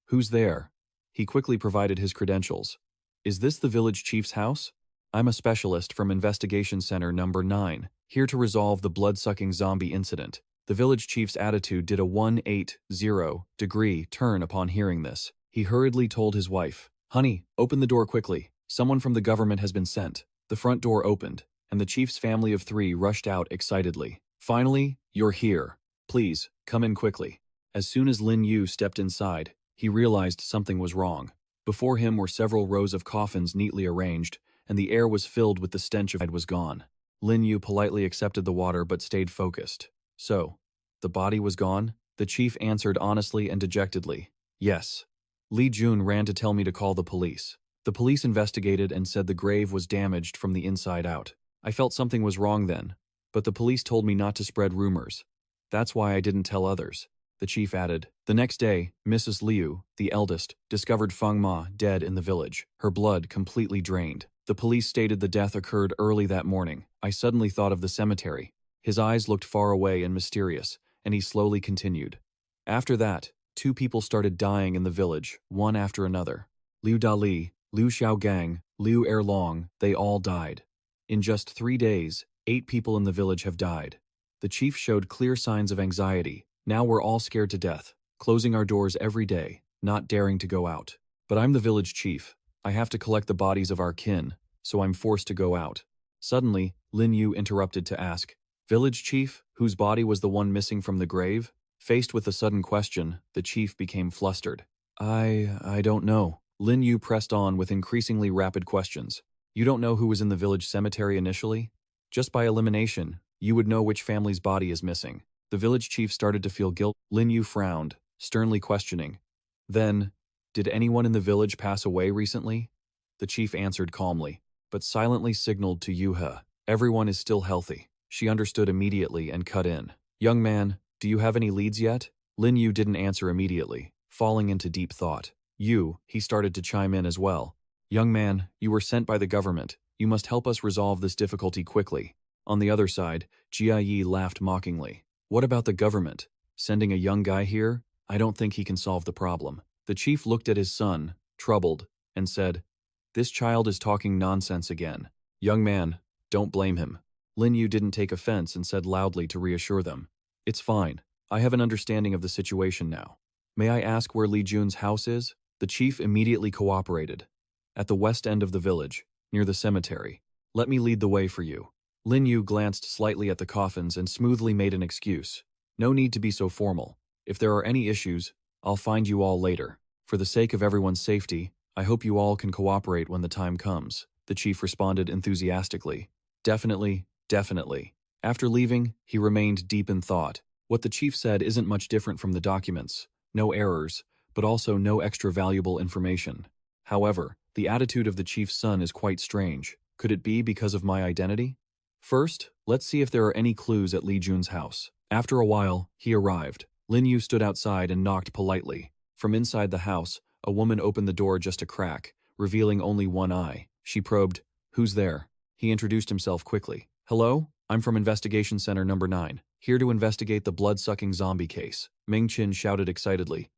Who's there? He quickly provided his credentials. Is this the village chief's house? I'm a specialist from Investigation Center number 9, here to resolve the blood-sucking zombie incident. The village chief's attitude did a 180-degree turn upon hearing this. He hurriedly told his wife, Honey, open the door quickly. Someone from the government has been sent. The front door opened, and the chief's family of 3 rushed out excitedly. Finally, you're here. Please, come in quickly. As soon as Lin Yu stepped inside, he realized something was wrong. Before him were several rows of coffins neatly arranged, and the air was filled with the stench of it was gone. Lin Yu politely accepted the water but stayed focused. So, the body was gone? The chief answered honestly and dejectedly. Yes. Li Jun ran to tell me to call the police. The police investigated and said the grave was damaged from the inside out. I felt something was wrong then, but the police told me not to spread rumors. That's why I didn't tell others. The chief added. The next day, Mrs. Liu, the eldest, discovered Feng Ma dead in the village, her blood completely drained. The police stated the death occurred early that morning. I suddenly thought of the cemetery. His eyes looked far away and mysterious, and he slowly continued. After that, 2 people started dying in the village, one after another. Liu Dali, Liu Xiaogang, Liu Erlong, they all died. In just 3 days, 8 people in the village have died. The chief showed clear signs of anxiety. Now we're all scared to death, closing our doors every day, not daring to go out. But I'm the village chief. I have to collect the bodies of our kin, so I'm forced to go out. Suddenly, Lin Yu interrupted to ask, Village chief, whose body was the one missing from the grave? Faced with the sudden question, the chief became flustered. I don't know. Lin Yu pressed on with increasingly rapid questions. You don't know who was in the village cemetery initially? Just by elimination, you would know which family's body is missing. The village chief started to feel guilt. Lin Yu frowned, sternly questioning. Then, did anyone in the village pass away recently? The chief answered calmly, but silently signaled to Yuhe. Everyone is still healthy. She understood immediately and cut in. Young man, do you have any leads yet? Lin Yu didn't answer immediately, falling into deep thought. He started to chime in as well. Young man, you were sent by the government. You must help us resolve this difficulty quickly. On the other side, Jia Yi laughed mockingly. What about the government? Sending a young guy here? I don't think he can solve the problem. The chief looked at his son, troubled, and said, This child is talking nonsense again. Young man, don't blame him. Lin Yu didn't take offense and said loudly to reassure them. It's fine. I have an understanding of the situation now. May I ask where Li Jun's house is? The chief immediately cooperated. At the west end of the village, near the cemetery. Let me lead the way for you. Lin Yu glanced slightly at the coffins and smoothly made an excuse. No need to be so formal. If there are any issues, I'll find you all later. For the sake of everyone's safety, I hope you all can cooperate when the time comes, the chief responded enthusiastically. Definitely, definitely. After leaving, he remained deep in thought. What the chief said isn't much different from the documents. No errors, but also no extra valuable information. However, the attitude of the chief's son is quite strange. Could it be because of my identity? First, let's see if there are any clues at Li Jun's house. After a while, he arrived. Lin Yu stood outside and knocked politely. From inside the house, a woman opened the door just a crack, revealing only one eye. She probed, Who's there? He introduced himself quickly. Hello? I'm from Investigation Center Number 9, here to investigate the blood-sucking zombie case. Ming Qin shouted excitedly.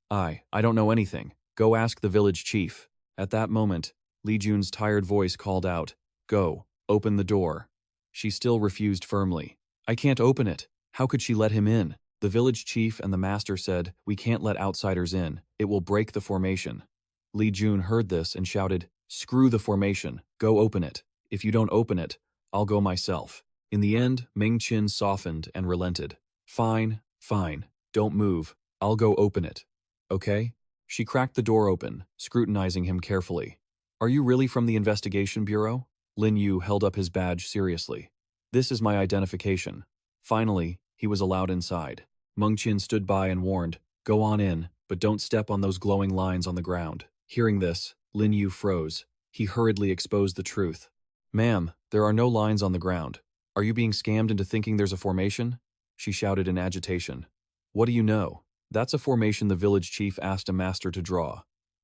I don't know anything. Go ask the village chief. At that moment, Li Jun's tired voice called out, Go, open the door. She still refused firmly. I can't open it. How could she let him in? The village chief and the master said, We can't let outsiders in. It will break the formation. Li Jun heard this and shouted, Screw the formation. Go open it. If you don't open it, I'll go myself. In the end, Ming Qin softened and relented. Fine, fine. Don't move. I'll go open it. Okay? She cracked the door open, scrutinizing him carefully. Are you really from the Investigation Bureau? Lin Yu held up his badge seriously. This is my identification. Finally, he was allowed inside. Meng Qin stood by and warned, Go on in, but don't step on those glowing lines on the ground. Hearing this, Lin Yu froze. He hurriedly exposed the truth. Ma'am, there are no lines on the ground. Are you being scammed into thinking there's a formation? She shouted in agitation. What do you know? That's a formation the village chief asked a master to draw.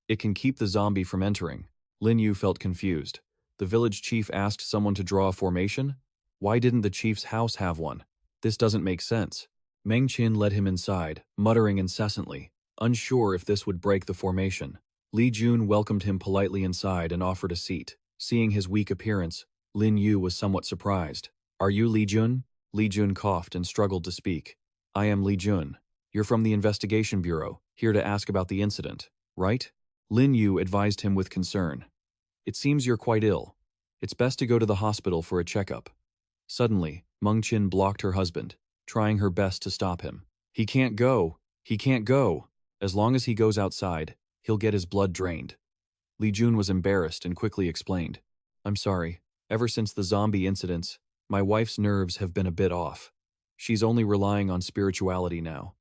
It can keep the zombie from entering. Lin Yu felt confused. The village chief asked someone to draw a formation? Why didn't the chief's house have one? This doesn't make sense. Meng Qin led him inside, muttering incessantly, unsure if this would break the formation. Li Jun welcomed him politely inside and offered a seat. Seeing his weak appearance, Lin Yu was somewhat surprised. Are you Li Jun? Li Jun coughed and struggled to speak. I am Li Jun. You're from the Investigation Bureau, here to ask about the incident, right? Lin Yu advised him with concern. It seems you're quite ill. It's best to go to the hospital for a checkup. Suddenly, Meng Qin blocked her husband, trying her best to stop him. He can't go. He can't go. As long as he goes outside, he'll get his blood drained. Li Jun was embarrassed and quickly explained. I'm sorry. Ever since the zombie incidents, my wife's nerves have been a bit off. She's only relying on spirituality now.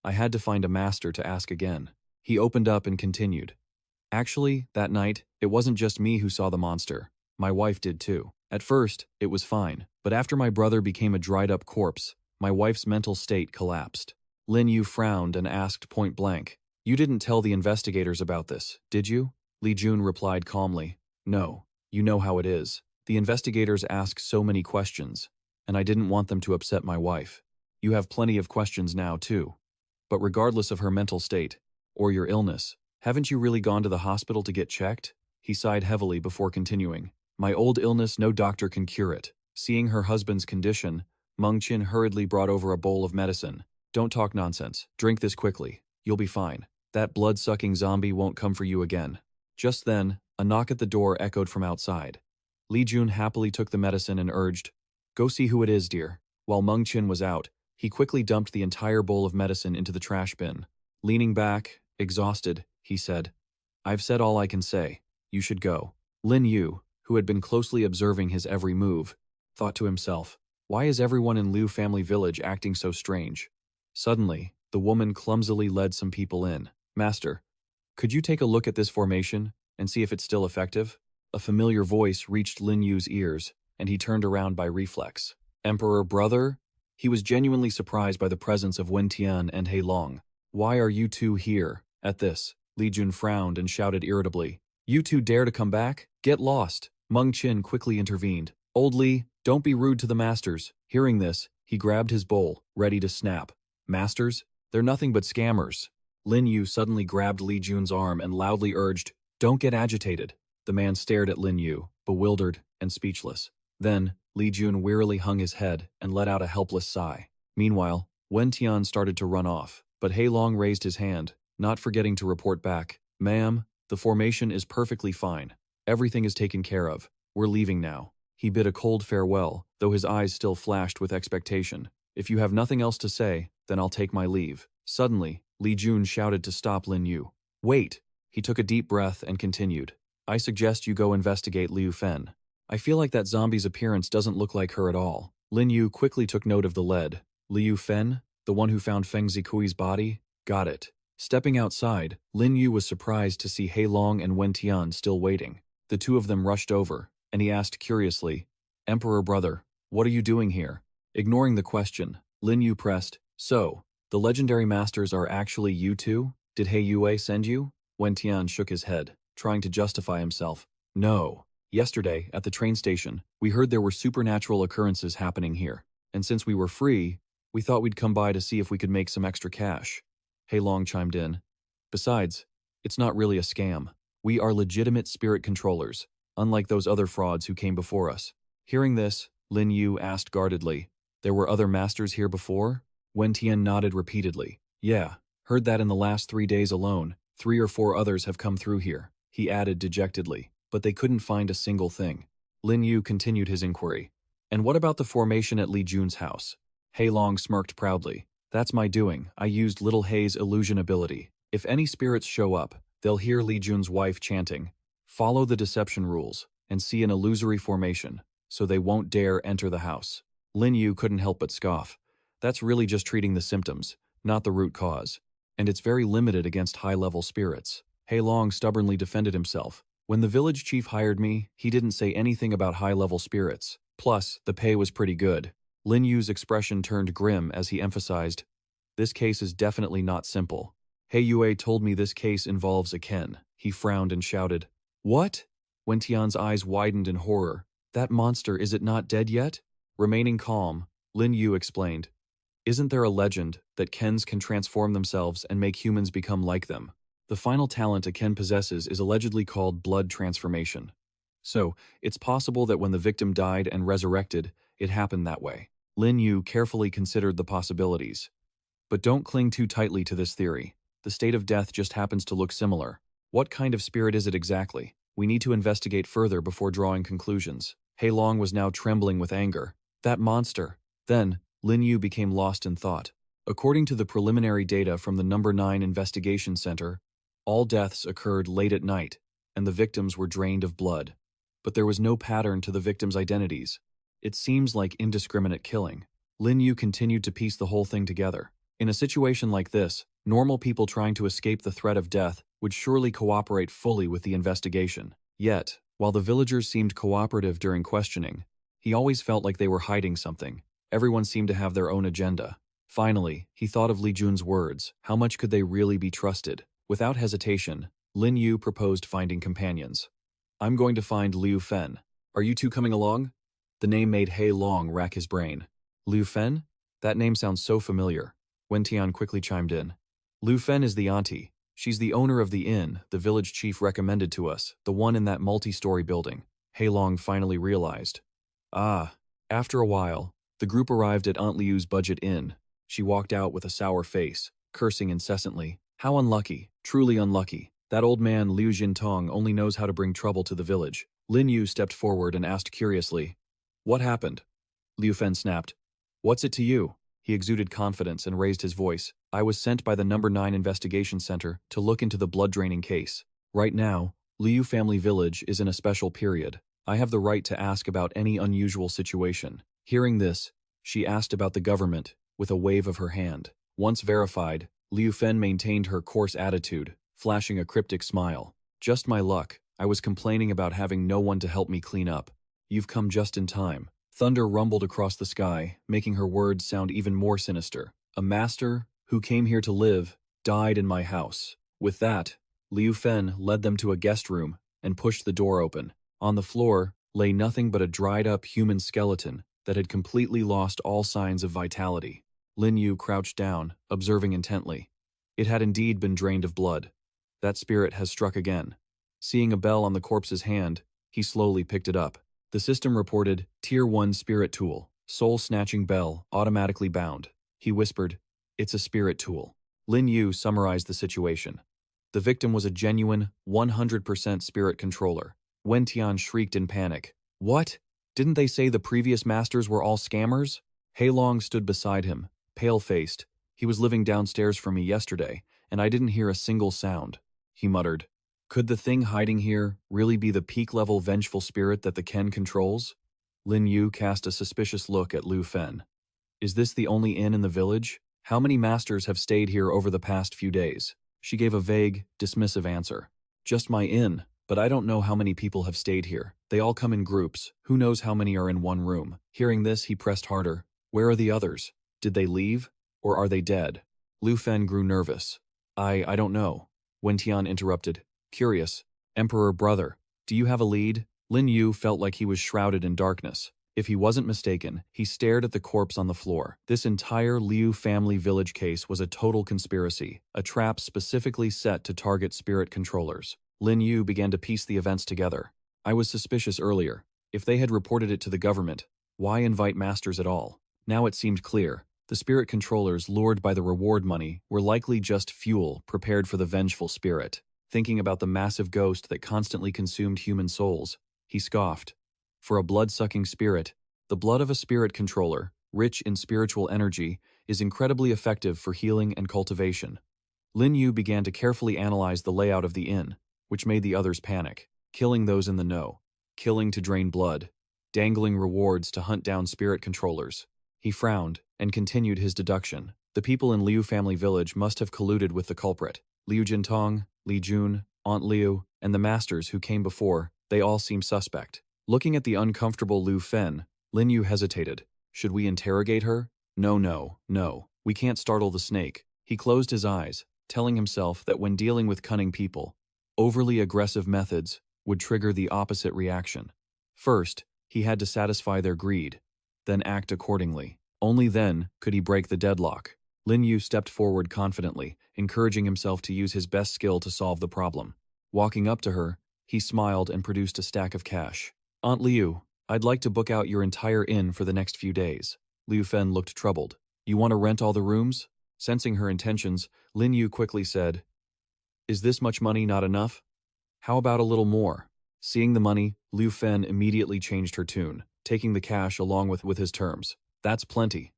I had to find a master to ask again. He opened up and continued. Actually, that night, it wasn't just me who saw the monster. My wife did too. At first, it was fine, but after my brother became a dried-up corpse, my wife's mental state collapsed. Lin Yu frowned and asked point blank, You didn't tell the investigators about this, did you? Li Jun replied calmly, No, you know how it is. The investigators ask so many questions, and I didn't want them to upset my wife. You have plenty of questions now, too. But regardless of her mental state, or your illness, haven't you really gone to the hospital to get checked? He sighed heavily before continuing. My old illness, no doctor can cure it. Seeing her husband's condition, Meng Qin hurriedly brought over a bowl of medicine. Don't talk nonsense. Drink this quickly. You'll be fine. That blood-sucking zombie won't come for you again. Just then, a knock at the door echoed from outside. Li Jun happily took the medicine and urged, Go see who it is, dear. While Meng Qin was out, he quickly dumped the entire bowl of medicine into the trash bin. Leaning back, exhausted, he said, I've said all I can say. You should go. Lin Yu, who had been closely observing his every move, thought to himself, Why is everyone in Liu family village acting so strange? Suddenly, the woman clumsily led some people in. Master, could you take a look at this formation and see if it's still effective? A familiar voice reached Lin Yu's ears, and he turned around by reflex. Emperor brother? He was genuinely surprised by the presence of Wen Tian and He Long. Why are you two here? At this, Li Jun frowned and shouted irritably, You two dare to come back? Get lost. Meng Qin quickly intervened. Old Li, don't be rude to the masters. Hearing this, he grabbed his bowl, ready to snap. Masters? They're nothing but scammers. Lin Yu suddenly grabbed Li Jun's arm and loudly urged, "Don't get agitated." The man stared at Lin Yu, bewildered and speechless. Then, Li Jun wearily hung his head and let out a helpless sigh. Meanwhile, Wen Tian started to run off, but He Long raised his hand, not forgetting to report back, "Ma'am, the formation is perfectly fine. Everything is taken care of. We're leaving now." He bid a cold farewell, though his eyes still flashed with expectation. "If you have nothing else to say, then I'll take my leave." Suddenly, Li Jun shouted to stop Lin Yu. "Wait!" He took a deep breath and continued. "I suggest you go investigate Liu Fen. I feel like that zombie's appearance doesn't look like her at all." Lin Yu quickly took note of the lead. "Liu Fen? The one who found Feng Zikui's body? Got it." Stepping outside, Lin Yu was surprised to see He Long and Wen Tian still waiting. The two of them rushed over, and he asked curiously, "Emperor brother, what are you doing here?" Ignoring the question, Lin Yu pressed, "So, the legendary masters are actually you two? Did He Yue send you?" Wen Tian shook his head, trying to justify himself. "No. Yesterday, at the train station, we heard there were supernatural occurrences happening here, and since we were free, we thought we'd come by to see if we could make some extra cash." He Long chimed in. "Besides, it's not really a scam. We are legitimate spirit controllers, unlike those other frauds who came before us." Hearing this, Lin Yu asked guardedly, "There were other masters here before?" Wen Tian nodded repeatedly. "Yeah, heard that in the last 3 days alone, 3 or 4 others have come through here," he added dejectedly, but they couldn't find a single thing. Lin Yu continued his inquiry. "And what about the formation at Li Jun's house?" He Long smirked proudly. "That's my doing. I used Little Hei's illusion ability. If any spirits show up, they'll hear Li Jun's wife chanting, 'Follow the deception rules,' and see an illusory formation, so they won't dare enter the house." Lin Yu couldn't help but scoff. "That's really just treating the symptoms, not the root cause. And it's very limited against high-level spirits." He Long stubbornly defended himself. "When the village chief hired me, he didn't say anything about high-level spirits. Plus, the pay was pretty good." Lin Yu's expression turned grim as he emphasized, "This case is definitely not simple. He Yue told me this case involves a Ken." He frowned and shouted, "What?" Wen Tian's eyes widened in horror. "That monster, is it not dead yet?" Remaining calm, Lin Yu explained, "Isn't there a legend that Kens can transform themselves and make humans become like them? The final talent a Ken possesses is allegedly called blood transformation. So, it's possible that when the victim died and resurrected, it happened that way." Lin Yu carefully considered the possibilities. "But don't cling too tightly to this theory. The state of death just happens to look similar. What kind of spirit is it exactly? We need to investigate further before drawing conclusions." He Long was now trembling with anger. "That monster." Then, Lin Yu became lost in thought. According to the preliminary data from the Number 9 Investigation Center, all deaths occurred late at night, and the victims were drained of blood. But there was no pattern to the victims' identities. It seems like indiscriminate killing. Lin Yu continued to piece the whole thing together. In a situation like this, normal people trying to escape the threat of death would surely cooperate fully with the investigation. Yet, while the villagers seemed cooperative during questioning, he always felt like they were hiding something. Everyone seemed to have their own agenda. Finally, he thought of Li Jun's words. How much could they really be trusted? Without hesitation, Lin Yu proposed finding companions. "I'm going to find Liu Fen. Are you two coming along?" The name made He Long rack his brain. "Liu Fen? That name sounds so familiar." Wen Tian quickly chimed in. "Liu Fen is the auntie. She's the owner of the inn the village chief recommended to us, the one in that multi-story building." He Long finally realized. Ah. After a while, the group arrived at Aunt Liu's budget inn. She walked out with a sour face, cursing incessantly. "How unlucky, truly unlucky. That old man Liu Jintong only knows how to bring trouble to the village." Lin Yu stepped forward and asked curiously, "What happened?" Liu Fen snapped, "What's it to you?" He exuded confidence and raised his voice. "I was sent by the Number 9 Investigation Center to look into the blood-draining case. Right now, Liu family village is in a special period. I have the right to ask about any unusual situation." Hearing this, she asked about the government, with a wave of her hand. Once verified, Liu Fen maintained her coarse attitude, flashing a cryptic smile. "Just my luck. I was complaining about having no one to help me clean up. You've come just in time." Thunder rumbled across the sky, making her words sound even more sinister. "A master, who came here to live, died in my house." With that, Liu Fen led them to a guest room and pushed the door open. On the floor lay nothing but a dried-up human skeleton that had completely lost all signs of vitality. Lin Yu crouched down, observing intently. It had indeed been drained of blood. That spirit has struck again. Seeing a bell on the corpse's hand, he slowly picked it up. The system reported, Tier 1 spirit tool, soul-snatching bell, automatically bound. He whispered, "It's a spirit tool." Lin Yu summarized the situation. The victim was a genuine, 100% spirit controller. Wen Tian shrieked in panic. "What? Didn't they say the previous masters were all scammers?" Heilong stood beside him, pale-faced. "He was living downstairs from me yesterday, and I didn't hear a single sound," he muttered. Could the thing hiding here really be the peak-level vengeful spirit that the Ken controls? Lin Yu cast a suspicious look at Lu Fen. "Is this the only inn in the village? How many masters have stayed here over the past few days?" She gave a vague, dismissive answer. "Just my inn, but I don't know how many people have stayed here. They all come in groups. Who knows how many are in one room?" Hearing this, he pressed harder. "Where are the others? Did they leave? Or are they dead?" Lu Fen grew nervous. I don't know." Wen Tian interrupted. "Curious. Emperor brother, do you have a lead?" Lin Yu felt like he was shrouded in darkness. If he wasn't mistaken, he stared at the corpse on the floor. This entire Liu family village case was a total conspiracy, a trap specifically set to target spirit controllers. Lin Yu began to piece the events together. "I was suspicious earlier. If they had reported it to the government, why invite masters at all?" Now it seemed clear. The spirit controllers, lured by the reward money, were likely just fuel prepared for the vengeful spirit. Thinking about the massive ghost that constantly consumed human souls, he scoffed. For a blood-sucking spirit, the blood of a spirit controller, rich in spiritual energy, is incredibly effective for healing and cultivation. Lin Yu began to carefully analyze the layout of the inn, which made the others panic. Killing those in the know, killing to drain blood, dangling rewards to hunt down spirit controllers. He frowned and continued his deduction. The people in Liu family village must have colluded with the culprit. Liu Jintong, Li Jun, Aunt Liu, and the masters who came before, they all seem suspect. Looking at the uncomfortable Lu Fen, Lin Yu hesitated. Should we interrogate her? No. We can't startle the snake. He closed his eyes, telling himself that when dealing with cunning people, overly aggressive methods would trigger the opposite reaction. First, he had to satisfy their greed, then act accordingly. Only then could he break the deadlock. Lin Yu stepped forward confidently, encouraging himself to use his best skill to solve the problem. Walking up to her, he smiled and produced a stack of cash. "Aunt Liu, I'd like to book out your entire inn for the next few days." Liu Fen looked troubled. "You want to rent all the rooms?" Sensing her intentions, Lin Yu quickly said, "Is this much money not enough? How about a little more?" Seeing the money, Liu Fen immediately changed her tune, taking the cash along with his terms. That's plenty.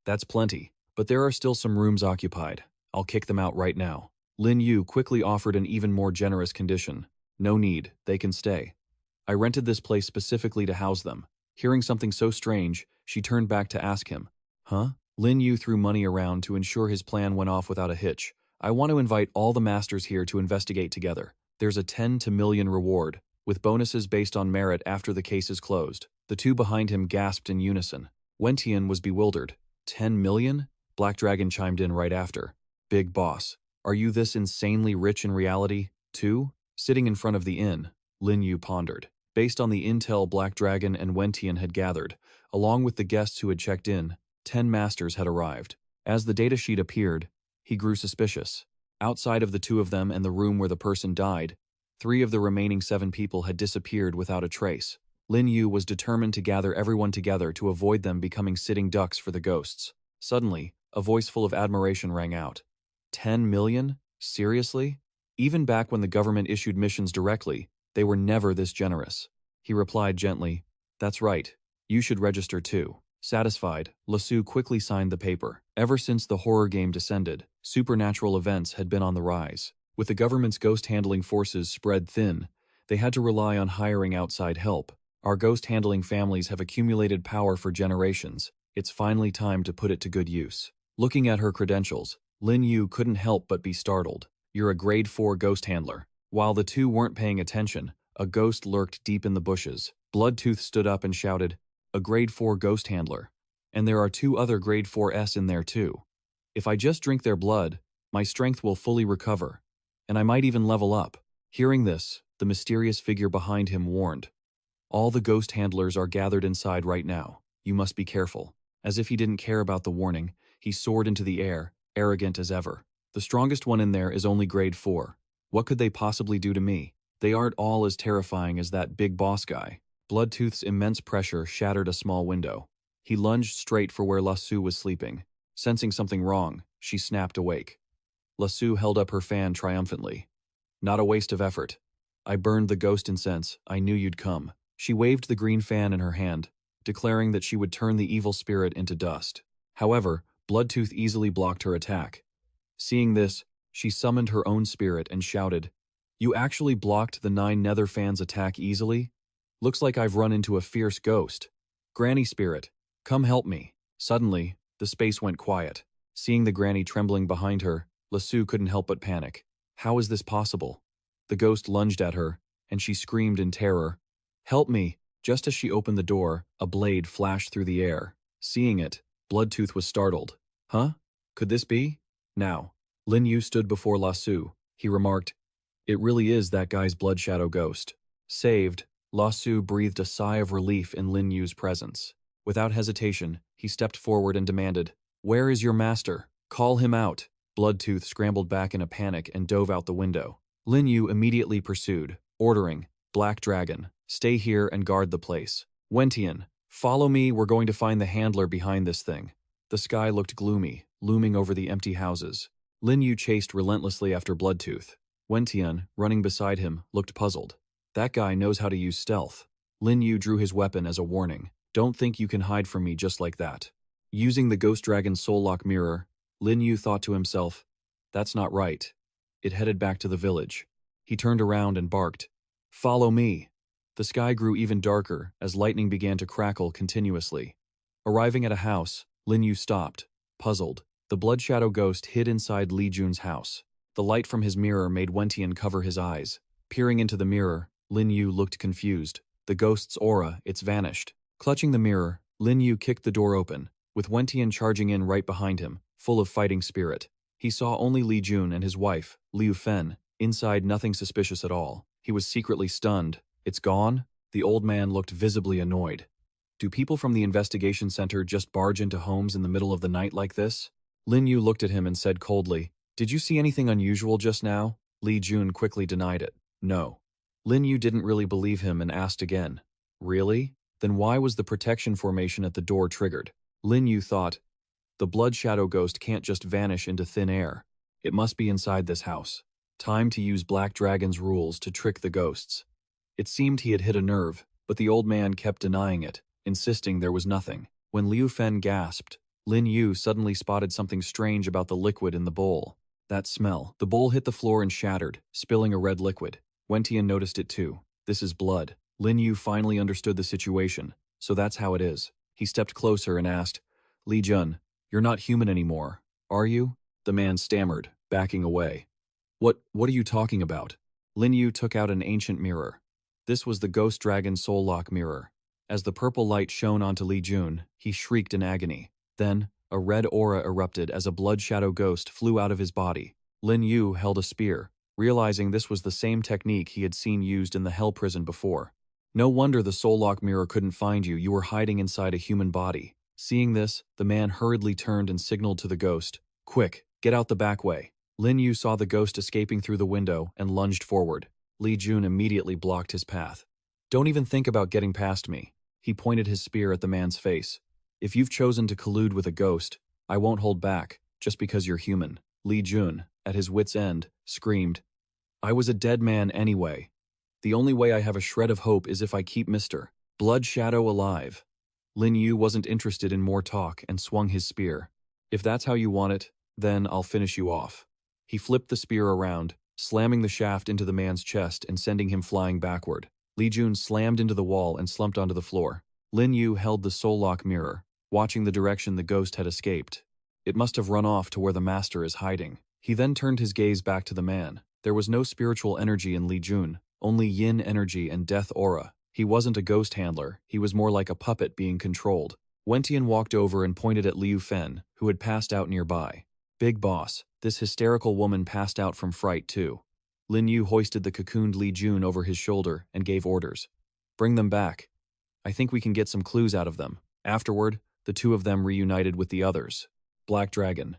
But there are still some rooms occupied. I'll kick them out right now." Lin Yu quickly offered an even more generous condition. "No need, they can stay. I rented this place specifically to house them." Hearing something so strange, she turned back to ask him, "Huh?" Lin Yu threw money around to ensure his plan went off without a hitch. "I want to invite all the masters here to investigate together. There's a 10 to million reward, with bonuses based on merit after the case is closed." The two behind him gasped in unison. Wen Tian was bewildered. 10 million? Black Dragon chimed in right after. "Big boss, are you this insanely rich in reality, too?" Sitting in front of the inn, Lin Yu pondered. Based on the intel Black Dragon and Wen Tian had gathered, along with the guests who had checked in, 10 masters had arrived. As the datasheet appeared, he grew suspicious. Outside of the two of them and the room where the person died, 3 of the remaining 7 people had disappeared without a trace. Lin Yu was determined to gather everyone together to avoid them becoming sitting ducks for the ghosts. Suddenly, a voice full of admiration rang out. 10 million? Seriously? Even back when the government issued missions directly, they were never this generous. He replied gently, "That's right. You should register too." Satisfied, Lasu quickly signed the paper. Ever since the horror game descended, supernatural events had been on the rise. With the government's ghost-handling forces spread thin, they had to rely on hiring outside help. Our ghost-handling families have accumulated power for generations. It's finally time to put it to good use. Looking at her credentials, Lin Yu couldn't help but be startled. "You're a grade 4 ghost handler." While the two weren't paying attention, a ghost lurked deep in the bushes. Bloodtooth stood up and shouted, "A grade 4 ghost handler. And there are 2 other grade 4s in there too. If I just drink their blood, my strength will fully recover, and I might even level up." Hearing this, the mysterious figure behind him warned, "All the ghost handlers are gathered inside right now. You must be careful." As if he didn't care about the warning, he soared into the air, arrogant as ever. The strongest one in there is only grade 4. What could they possibly do to me? They aren't all as terrifying as that big boss guy. Bloodtooth's immense pressure shattered a small window. He lunged straight for where Lassu was sleeping. Sensing something wrong, she snapped awake. Lassu held up her fan triumphantly. Not a waste of effort. I burned the ghost incense. I knew you'd come. She waved the green fan in her hand, declaring that she would turn the evil spirit into dust. However, Bloodtooth easily blocked her attack. Seeing this, she summoned her own spirit and shouted, "You actually blocked the 9 nether fans' attack easily? Looks like I've run into a fierce ghost. Granny spirit, come help me." Suddenly, the space went quiet. Seeing the granny trembling behind her, Lassu couldn't help but panic. How is this possible? The ghost lunged at her, and she screamed in terror, "Help me!" Just as she opened the door, a blade flashed through the air. Seeing it, Bloodtooth was startled. Huh? Could this be? Now, Lin Yu stood before Lassu. He remarked, "It really is that guy's blood shadow ghost." Saved, Lassu breathed a sigh of relief in Lin Yu's presence. Without hesitation, he stepped forward and demanded, "Where is your master? Call him out." Bloodtooth scrambled back in a panic and dove out the window. Lin Yu immediately pursued, ordering, "Black Dragon, stay here and guard the place. Wentian, follow me, we're going to find the handler behind this thing." The sky looked gloomy, looming over the empty houses. Lin Yu chased relentlessly after Bloodtooth. Wentian, running beside him, looked puzzled. That guy knows how to use stealth. Lin Yu drew his weapon as a warning. "Don't think you can hide from me just like that." Using the Ghost Dragon's soul lock mirror, Lin Yu thought to himself, "That's not right." It headed back to the village. He turned around and barked, "Follow me." The sky grew even darker as lightning began to crackle continuously. Arriving at a house, Lin Yu stopped, puzzled. The blood shadow ghost hid inside Li Jun's house. The light from his mirror made Wentian cover his eyes. Peering into the mirror, Lin Yu looked confused. The ghost's aura, it's vanished. Clutching the mirror, Lin Yu kicked the door open, with Wentian charging in right behind him, full of fighting spirit. He saw only Li Jun and his wife, Liu Fen, inside nothing suspicious at all. He was secretly stunned. "It's gone?" The old man looked visibly annoyed. "Do people from the investigation center just barge into homes in the middle of the night like this?" Lin Yu looked at him and said coldly, "Did you see anything unusual just now?" Li Jun quickly denied it. "No." Lin Yu didn't really believe him and asked again, "Really? Then why was the protection formation at the door triggered?" Lin Yu thought, "The blood shadow ghost can't just vanish into thin air. It must be inside this house. Time to use Black Dragon's rules to trick the ghosts." It seemed he had hit a nerve, but the old man kept denying it, insisting there was nothing. When Liu Fen gasped, Lin Yu suddenly spotted something strange about the liquid in the bowl. That smell. The bowl hit the floor and shattered, spilling a red liquid. Wentian noticed it too. "This is blood." Lin Yu finally understood the situation. "So that's how it is." He stepped closer and asked, "Li Jun, you're not human anymore, are you?" The man stammered, backing away. What are you talking about?" Lin Yu took out an ancient mirror. This was the Ghost Dragon Soul Lock mirror. As the purple light shone onto Li Jun, he shrieked in agony. Then, a red aura erupted as a blood shadow ghost flew out of his body. Lin Yu held a spear, realizing this was the same technique he had seen used in the Hell Prison before. "No wonder the Soul Lock mirror couldn't find you. You were hiding inside a human body." Seeing this, the man hurriedly turned and signaled to the ghost, "Quick, get out the back way." Lin Yu saw the ghost escaping through the window and lunged forward. Li Jun immediately blocked his path. "Don't even think about getting past me." He pointed his spear at the man's face. "If you've chosen to collude with a ghost, I won't hold back, just because you're human." Li Jun, at his wit's end, screamed, "I was a dead man anyway. The only way I have a shred of hope is if I keep Mr. Blood Shadow alive." Lin Yu wasn't interested in more talk and swung his spear. "If that's how you want it, then I'll finish you off." He flipped the spear around, slamming the shaft into the man's chest and sending him flying backward. Li Jun slammed into the wall and slumped onto the floor. Lin Yu held the soul lock mirror, watching the direction the ghost had escaped. It must have run off to where the master is hiding. He then turned his gaze back to the man. There was no spiritual energy in Li Jun, only yin energy and death aura. He wasn't a ghost handler, he was more like a puppet being controlled. Wentian walked over and pointed at Liu Fen, who had passed out nearby. "Big boss, this hysterical woman passed out from fright too." Lin Yu hoisted the cocooned Li Jun over his shoulder and gave orders. "Bring them back. I think we can get some clues out of them." Afterward, the two of them reunited with the others. Black Dragon.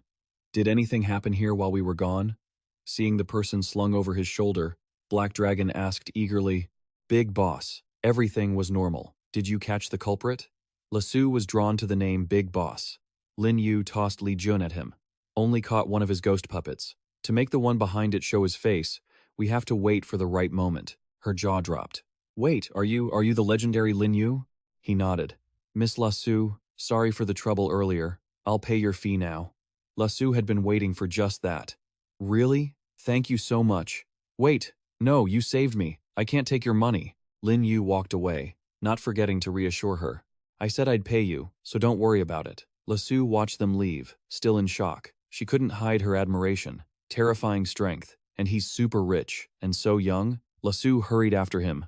Did anything happen here while we were gone? Seeing the person slung over his shoulder, Black Dragon asked eagerly, Big Boss, everything was normal. Did you catch the culprit? Lasu was drawn to the name Big Boss. Lin Yu tossed Li Jun at him. Only caught one of his ghost puppets. To make the one behind it show his face, we have to wait for the right moment. Her jaw dropped. Wait, are you the legendary Lin Yu? He nodded. Miss Lasu, sorry for the trouble earlier. I'll pay your fee now. Lasu had been waiting for just that. Really? Thank you so much. Wait, no, you saved me. I can't take your money. Lin Yu walked away, not forgetting to reassure her. I said I'd pay you, so don't worry about it. Lasu watched them leave, still in shock. She couldn't hide her admiration. Terrifying strength, and he's super rich, and so young. Lasu hurried after him.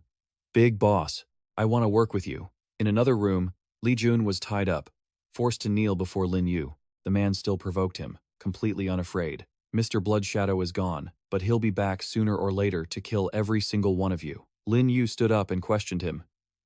Big Boss, I want to work with you. In another room, Li Jun was tied up, forced to kneel before Lin Yu. The man still provoked him, completely unafraid. Mr. Bloodshadow is gone, but he'll be back sooner or later to kill every single one of you. Lin Yu stood up and questioned him.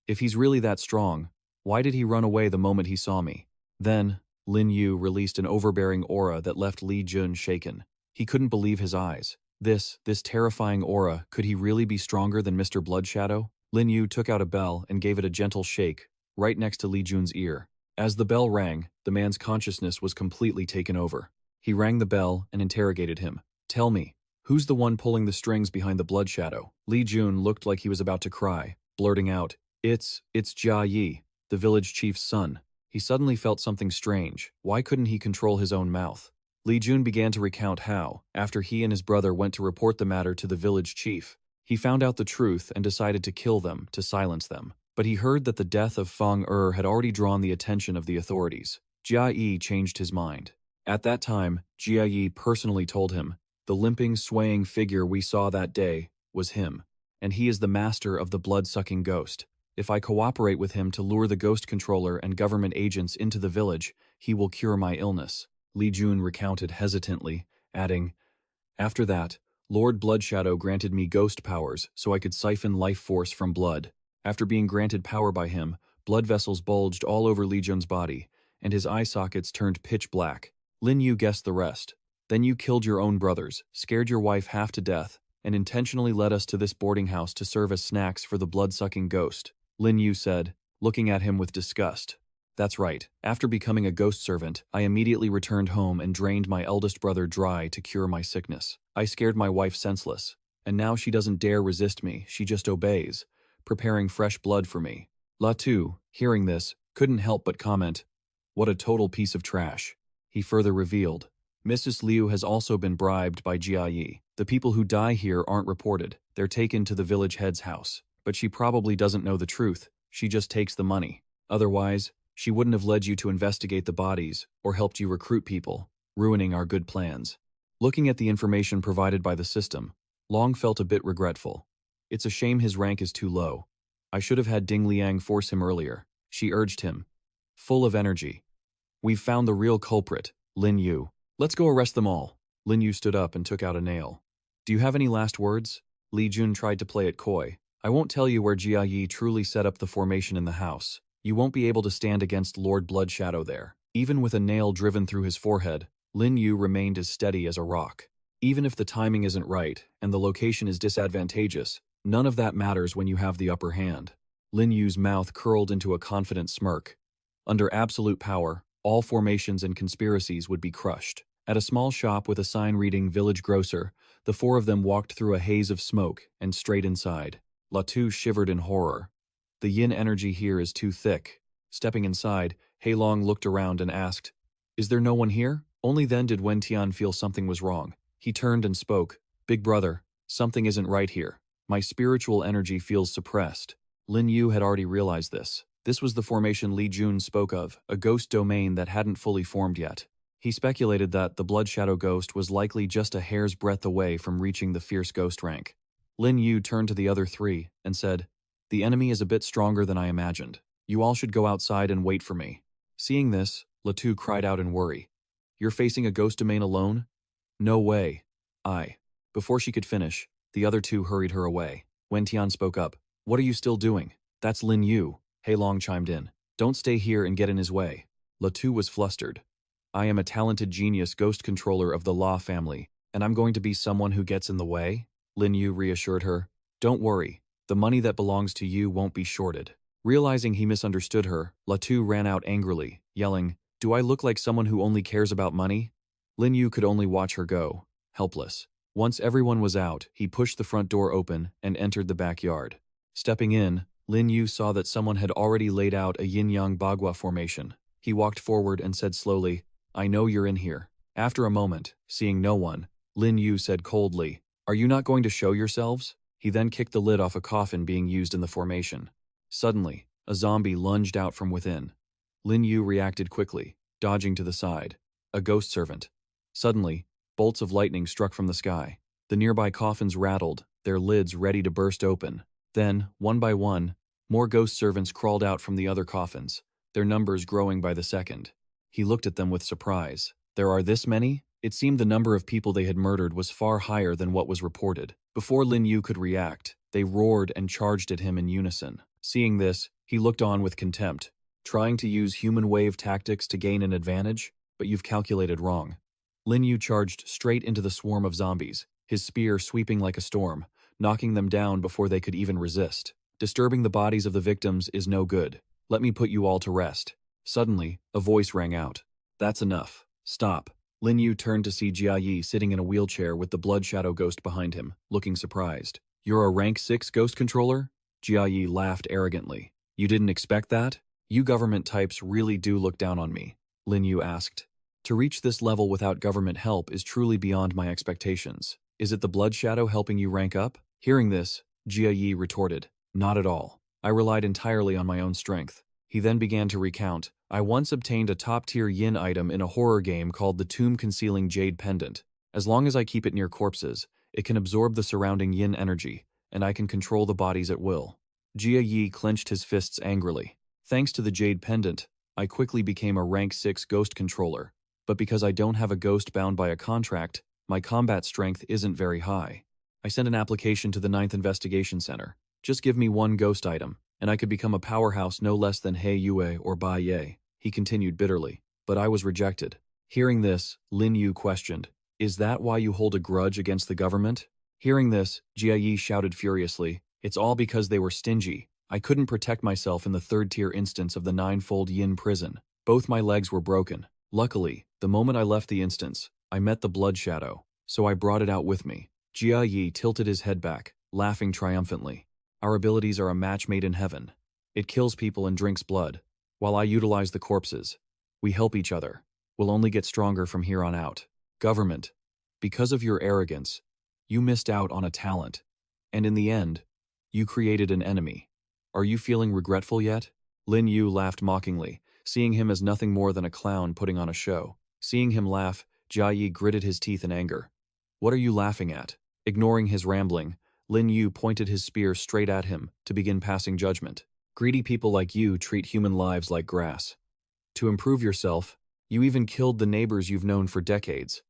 If he's really that strong, why did he run away the moment he saw me? Then, Lin Yu released an overbearing aura that left Li Jun shaken. He couldn't believe his eyes. This terrifying aura, could he really be stronger than Mr. Bloodshadow? Lin Yu took out a bell and gave it a gentle shake, right next to Li Jun's ear. As the bell rang, the man's consciousness was completely taken over. He rang the bell and interrogated him. Tell me, who's the one pulling the strings behind the Bloodshadow? Li Jun looked like he was about to cry, blurting out, It's Jia Yi, the village chief's son. He suddenly felt something strange. Why couldn't he control his own mouth? Li Jun began to recount how, after he and his brother went to report the matter to the village chief, he found out the truth and decided to kill them to silence them. But he heard that the death of Feng had already drawn the attention of the authorities. Jia Yi changed his mind. At that time, Jia Yi personally told him, the limping, swaying figure we saw that day was him, and he is the master of the blood-sucking ghost. If I cooperate with him to lure the ghost controller and government agents into the village, he will cure my illness. Li Jun recounted hesitantly, adding, After that, Lord Bloodshadow granted me ghost powers so I could siphon life force from blood. After being granted power by him, blood vessels bulged all over Li Jun's body, and his eye sockets turned pitch black. Lin Yu guessed the rest. Then you killed your own brothers, scared your wife half to death, and intentionally led us to this boarding house to serve as snacks for the blood-sucking ghost, Lin Yu said, looking at him with disgust. That's right. After becoming a ghost servant, I immediately returned home and drained my eldest brother dry to cure my sickness. I scared my wife senseless, and now she doesn't dare resist me, she just obeys, preparing fresh blood for me. Latu, hearing this, couldn't help but comment, What a total piece of trash. He further revealed, Mrs. Liu has also been bribed by Jia Yi. The people who die here aren't reported, they're taken to the village head's house. But she probably doesn't know the truth, she just takes the money. Otherwise, she wouldn't have led you to investigate the bodies or helped you recruit people, ruining our good plans. Looking at the information provided by the system, Long felt a bit regretful. It's a shame his rank is too low. I should have had Ding Liang force him earlier, she urged him, full of energy. We've found the real culprit, Lin Yu. Let's go arrest them all. Lin Yu stood up and took out a nail. Do you have any last words? Li Jun tried to play it coy. I won't tell you where Jia Yi truly set up the formation in the house. You won't be able to stand against Lord Bloodshadow there. Even with a nail driven through his forehead, Lin Yu remained as steady as a rock. Even if the timing isn't right and the location is disadvantageous, none of that matters when you have the upper hand. Lin Yu's mouth curled into a confident smirk. Under absolute power, all formations and conspiracies would be crushed. At a small shop with a sign reading Village Grocer, the four of them walked through a haze of smoke and straight inside. Latu shivered in horror. The yin energy here is too thick. Stepping inside, Heilong looked around and asked, Is there no one here? Only then did Wen Tian feel something was wrong. He turned and spoke, Big brother, something isn't right here. My spiritual energy feels suppressed. Lin Yu had already realized this. This was the formation Li Jun spoke of, a ghost domain that hadn't fully formed yet. He speculated that the Bloodshadow ghost was likely just a hair's breadth away from reaching the fierce ghost rank. Lin Yu turned to the other three and said, The enemy is a bit stronger than I imagined. You all should go outside and wait for me. Seeing this, Latu cried out in worry. You're facing a ghost domain alone? No way. Before she could finish, the other two hurried her away. Wen Tian spoke up. What are you still doing? That's Lin Yu. Heilong chimed in. Don't stay here and get in his way. Latu was flustered. I am a talented genius ghost controller of the Law family, and I'm going to be someone who gets in the way? Lin Yu reassured her. Don't worry, the money that belongs to you won't be shorted. Realizing he misunderstood her, Latu ran out angrily, yelling, Do I look like someone who only cares about money? Lin Yu could only watch her go, helpless. Once everyone was out, he pushed the front door open and entered the backyard. Stepping in, Lin Yu saw that someone had already laid out a yin-yang bagua formation. He walked forward and said slowly, I know you're in here. After a moment, seeing no one, Lin Yu said coldly, Are you not going to show yourselves? He then kicked the lid off a coffin being used in the formation. Suddenly, a zombie lunged out from within. Lin Yu reacted quickly, dodging to the side. A ghost servant. Suddenly, bolts of lightning struck from the sky. The nearby coffins rattled, their lids ready to burst open. Then, one by one, more ghost servants crawled out from the other coffins, their numbers growing by the second. He looked at them with surprise. There are this many? It seemed the number of people they had murdered was far higher than what was reported. Before Lin Yu could react, they roared and charged at him in unison. Seeing this, he looked on with contempt. Trying to use human wave tactics to gain an advantage? But you've calculated wrong. Lin Yu charged straight into the swarm of zombies, his spear sweeping like a storm, knocking them down before they could even resist. Disturbing the bodies of the victims is no good. Let me put you all to rest. Suddenly, a voice rang out. That's enough. Stop. Lin Yu turned to see Jia Yi sitting in a wheelchair with the blood shadow ghost behind him, looking surprised. You're a rank 6 ghost controller? Jia Yi laughed arrogantly. You didn't expect that? You government types really do look down on me, Lin Yu asked. To reach this level without government help is truly beyond my expectations. Is it the blood shadow helping you rank up? Hearing this, Jia Yi retorted. Not at all. I relied entirely on my own strength. He then began to recount. I once obtained a top-tier yin item in a horror game called the Tomb-Concealing Jade Pendant. As long as I keep it near corpses, it can absorb the surrounding yin energy, and I can control the bodies at will. Jia Yi clenched his fists angrily. Thanks to the Jade Pendant, I quickly became a rank 6 ghost controller. But because I don't have a ghost bound by a contract, my combat strength isn't very high. I sent an application to the 9th Investigation Center. Just give me one ghost item, and I could become a powerhouse no less than He Yue or Bai Ye, he continued bitterly. But I was rejected. Hearing this, Lin Yu questioned, Is that why you hold a grudge against the government? Hearing this, Jia Yi shouted furiously, It's all because they were stingy. I couldn't protect myself in the 3rd-tier instance of the 9-fold yin prison. Both my legs were broken. Luckily, the moment I left the instance, I met the blood shadow, so I brought it out with me. Jia Yi tilted his head back, laughing triumphantly. Our abilities are a match made in heaven. It kills people and drinks blood, while I utilize the corpses. We help each other. We'll only get stronger from here on out. Government, because of your arrogance, you missed out on a talent. And in the end, you created an enemy. Are you feeling regretful yet? Lin Yu laughed mockingly, seeing him as nothing more than a clown putting on a show. Seeing him laugh, Jia Yi gritted his teeth in anger. What are you laughing at? Ignoring his rambling, Lin Yu pointed his spear straight at him to begin passing judgment. Greedy people like you treat human lives like grass. To improve yourself, you even killed the neighbors you've known for decades.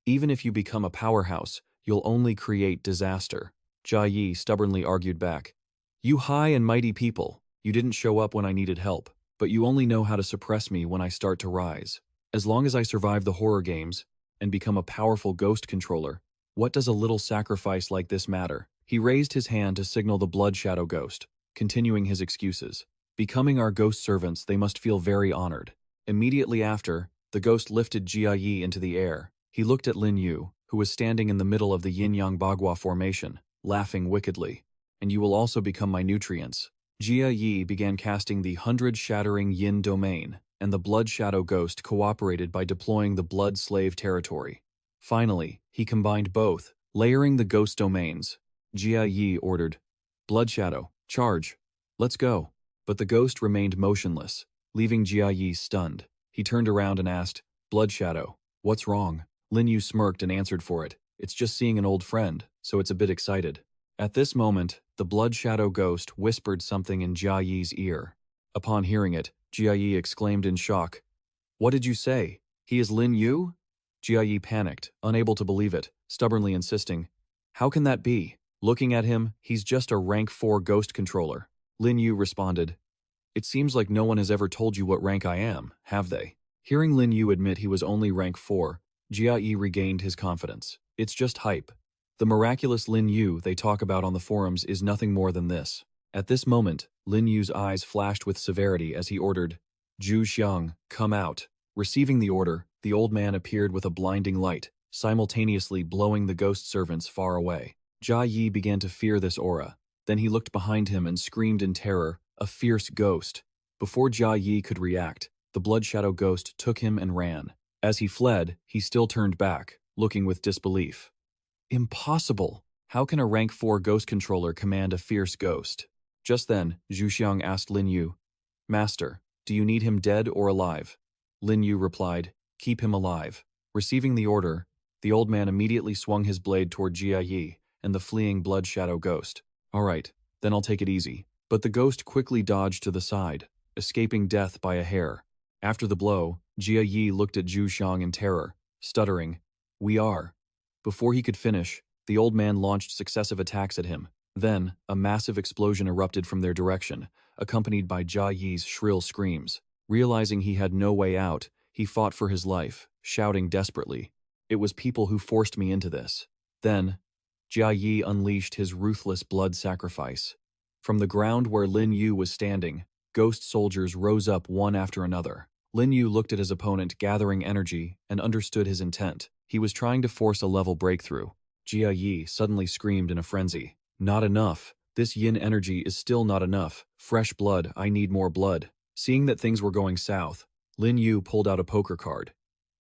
Even if you become a powerhouse, you'll only create disaster. Jia Yi stubbornly argued back. You high and mighty people, you didn't show up when I needed help, but you only know how to suppress me when I start to rise. As long as I survive the horror games and become a powerful ghost controller, what does a little sacrifice like this matter? He raised his hand to signal the blood shadow ghost, continuing his excuses. Becoming our ghost servants, they must feel very honored. Immediately after, the ghost lifted Jia Yi into the air. He looked at Lin Yu, who was standing in the middle of the yin-yang bagua formation, laughing wickedly. And you will also become my nutrients. Jia Yi began casting the 100-shattering yin domain, and the blood shadow ghost cooperated by deploying the blood slave territory. Finally, he combined both, layering the ghost domains. Jia Yi ordered, Blood shadow, charge. Let's go. But the ghost remained motionless, leaving Jia Yi stunned. He turned around and asked, Blood shadow, what's wrong? Lin Yu smirked and answered for it. It's just seeing an old friend, so it's a bit excited. At this moment, the blood shadow ghost whispered something in Jia Yi's ear. Upon hearing it, Jia Yi exclaimed in shock, What did you say? He is Lin Yu? Jia Yi panicked, unable to believe it, stubbornly insisting, How can that be? Looking at him, he's just a rank 4 ghost controller. Lin Yu responded, It seems like no one has ever told you what rank I am, have they? Hearing Lin Yu admit he was only rank 4, Jia Yi regained his confidence. It's just hype. The miraculous Lin Yu they talk about on the forums is nothing more than this. At this moment, Lin Yu's eyes flashed with severity as he ordered, Zhu Xiang, come out. Receiving the order, the old man appeared with a blinding light, simultaneously blowing the ghost servants far away. Jia Yi began to fear this aura. Then he looked behind him and screamed in terror, a fierce ghost. Before Jia Yi could react, the blood shadow ghost took him and ran. As he fled, he still turned back, looking with disbelief. Impossible! How can a rank 4 ghost controller command a fierce ghost? Just then, Zhu Xiang asked Lin Yu, Master, do you need him dead or alive? Lin Yu replied, keep him alive. Receiving the order, the old man immediately swung his blade toward Jia Yi and the fleeing blood shadow ghost. All right, then I'll take it easy. But the ghost quickly dodged to the side, escaping death by a hair. After the blow, Jia Yi looked at Zhu Xiang in terror, stuttering, we are. Before he could finish, the old man launched successive attacks at him. Then, a massive explosion erupted from their direction, accompanied by Jia Yi's shrill screams. Realizing he had no way out, he fought for his life, shouting desperately, it was people who forced me into this. Then, Jia Yi unleashed his ruthless blood sacrifice. From the ground where Lin Yu was standing, ghost soldiers rose up one after another. Lin Yu looked at his opponent gathering energy and understood his intent. He was trying to force a level breakthrough. Jia Yi suddenly screamed in a frenzy. Not enough. This yin energy is still not enough. Fresh blood, I need more blood. Seeing that things were going south, Lin Yu pulled out a poker card.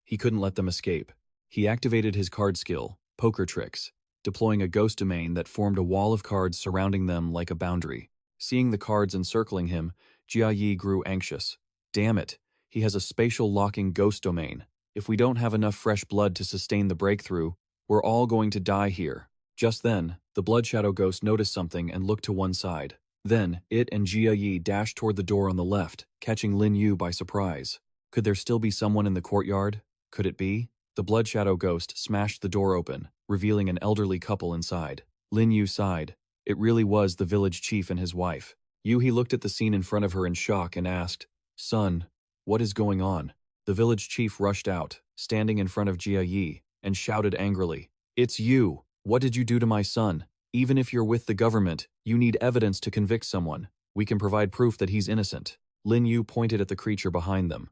He couldn't let them escape. He activated his card skill, Poker Tricks, deploying a ghost domain that formed a wall of cards surrounding them like a boundary. Seeing the cards encircling him, Jia Yi grew anxious. Damn it, he has a spatial locking ghost domain. If we don't have enough fresh blood to sustain the breakthrough, we're all going to die here. Just then, the blood shadow ghost noticed something and looked to one side. Then, it and Jia Yi dashed toward the door on the left, catching Lin Yu by surprise. Could there still be someone in the courtyard? Could it be? The blood shadow ghost smashed the door open, revealing an elderly couple inside. Lin Yu sighed. It really was the village chief and his wife. He looked at the scene in front of her in shock and asked, Son, what is going on? The village chief rushed out, standing in front of Jia Yi, and shouted angrily, It's you! What did you do to my son? Even if you're with the government, you need evidence to convict someone. We can provide proof that he's innocent. Lin Yu pointed at the creature behind them.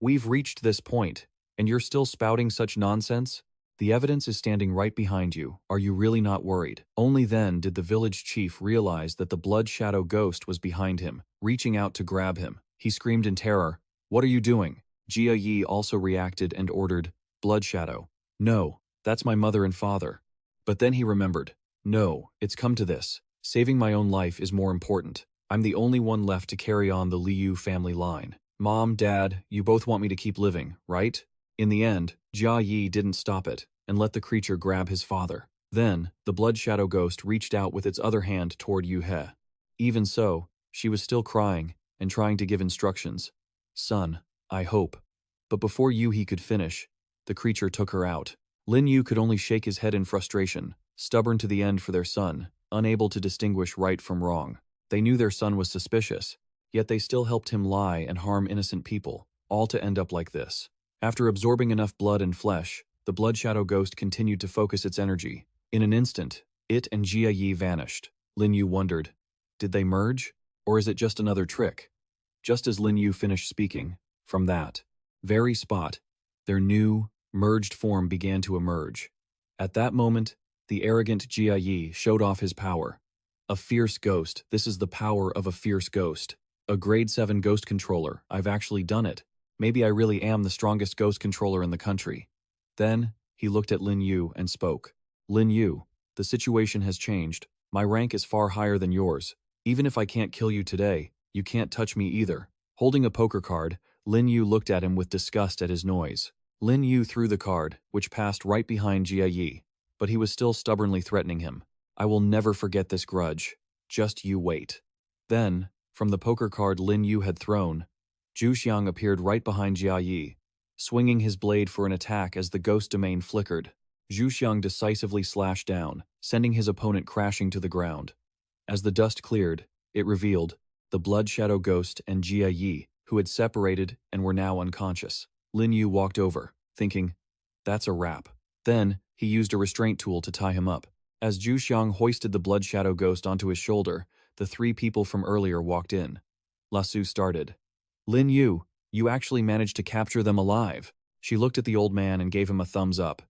We've reached this point, and you're still spouting such nonsense? The evidence is standing right behind you. Are you really not worried? Only then did the village chief realize that the blood shadow ghost was behind him, reaching out to grab him. He screamed in terror, What are you doing? Jia Yi also reacted and ordered, Blood shadow. No, that's my mother and father. But then he remembered, no, it's come to this. Saving my own life is more important. I'm the only one left to carry on the Liu family line. Mom, Dad, you both want me to keep living, right? In the end, Jia Yi didn't stop it and let the creature grab his father. Then, the blood shadow ghost reached out with its other hand toward Yu He. Even so, she was still crying and trying to give instructions. Son, I hope. But before He could finish, the creature took her out. Lin Yu could only shake his head in frustration, stubborn to the end for their son, unable to distinguish right from wrong. They knew their son was suspicious, yet they still helped him lie and harm innocent people, all to end up like this. After absorbing enough blood and flesh, the blood shadow ghost continued to focus its energy. In an instant, it and Jia Yi vanished. Lin Yu wondered, did they merge? Or is it just another trick? Just as Lin Yu finished speaking, from that very spot, their new, merged form began to emerge. At that moment, the arrogant Jia Yi showed off his power. A fierce ghost, this is the power of a fierce ghost. A grade 7 ghost controller, I've actually done it. Maybe I really am the strongest ghost controller in the country. Then, he looked at Lin Yu and spoke. Lin Yu, the situation has changed. My rank is far higher than yours. Even if I can't kill you today, you can't touch me either. Holding a poker card, Lin Yu looked at him with disgust at his noise. Lin Yu threw the card, which passed right behind Jia Yi, but he was still stubbornly threatening him. I will never forget this grudge. Just you wait. Then, from the poker card Lin Yu had thrown, Zhu Xiang appeared right behind Jia Yi, swinging his blade for an attack as the ghost domain flickered. Zhu Xiang decisively slashed down, sending his opponent crashing to the ground. As the dust cleared, it revealed the blood shadow ghost and Jia Yi, who had separated and were now unconscious. Lin Yu walked over, thinking, that's a wrap. Then, he used a restraint tool to tie him up. As Zhu Xiang hoisted the blood shadow ghost onto his shoulder, the three people from earlier walked in. Lasu started. Lin Yu, you actually managed to capture them alive. She looked at the old man and gave him a thumbs up.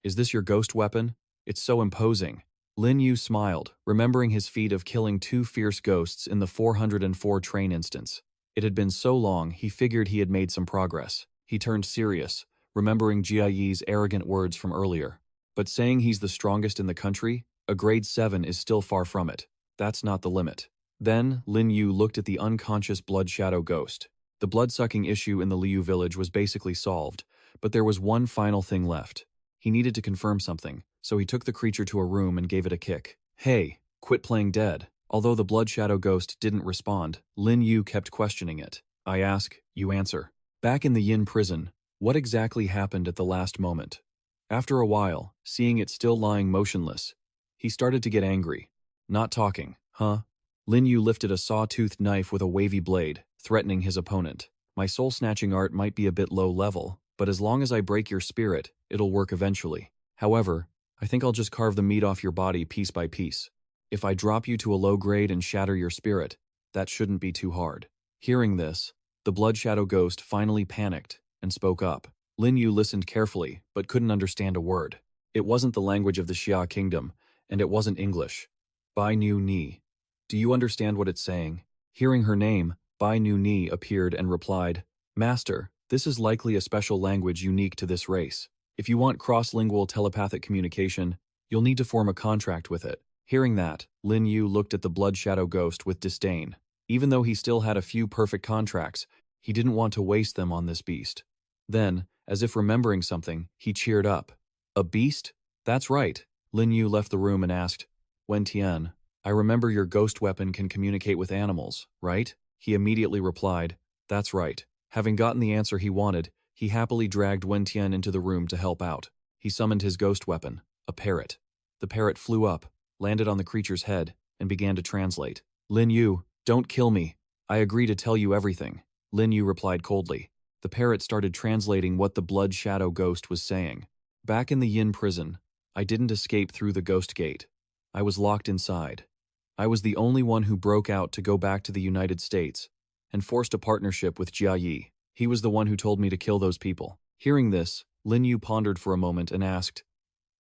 Is this your ghost weapon? It's so imposing. Lin Yu smiled, remembering his feat of killing 2 fierce ghosts in the 404 train instance. It had been so long, he figured he had made some progress. He turned serious, remembering Jia Yi's arrogant words from earlier. But saying he's the strongest in the country, a grade 7 is still far from it. That's not the limit. Then, Lin Yu looked at the unconscious blood shadow ghost. The blood-sucking issue in the Liu village was basically solved, but there was one final thing left. He needed to confirm something, so he took the creature to a room and gave it a kick. Hey, quit playing dead. Although the blood shadow ghost didn't respond, Lin Yu kept questioning it. I ask, you answer. Back in the Yin prison, what exactly happened at the last moment? After a while, seeing it still lying motionless, he started to get angry. Not talking, huh? Lin Yu lifted a saw-toothed knife with a wavy blade, threatening his opponent. My soul-snatching art might be a bit low level, but as long as I break your spirit, it'll work eventually. However, I think I'll just carve the meat off your body piece by piece. If I drop you to a low grade and shatter your spirit, that shouldn't be too hard. Hearing this, the blood shadow ghost finally panicked and spoke up. Lin Yu listened carefully, but couldn't understand a word. It wasn't the language of the Xia kingdom, and it wasn't English. Bai Nu Ni. Do you understand what it's saying? Hearing her name, Bai Nu Ni appeared and replied, Master, this is likely a special language unique to this race. If you want cross-lingual telepathic communication, you'll need to form a contract with it. Hearing that, Lin Yu looked at the blood shadow ghost with disdain. Even though he still had a few perfect contracts, he didn't want to waste them on this beast. Then, as if remembering something, he cheered up. A beast? That's right. Lin Yu left the room and asked, Wen Tian, I remember your ghost weapon can communicate with animals, right? He immediately replied, that's right. Having gotten the answer he wanted, he happily dragged Wen Tian into the room to help out. He summoned his ghost weapon, a parrot. The parrot flew up, landed on the creature's head, and began to translate. Lin Yu, don't kill me. I agree to tell you everything. Lin Yu replied coldly. The parrot started translating what the blood shadow ghost was saying. Back in the Yin prison, I didn't escape through the ghost gate. I was locked inside. I was the only one who broke out to go back to the United States and forced a partnership with Jia Yi. He was the one who told me to kill those people. Hearing this, Lin Yu pondered for a moment and asked,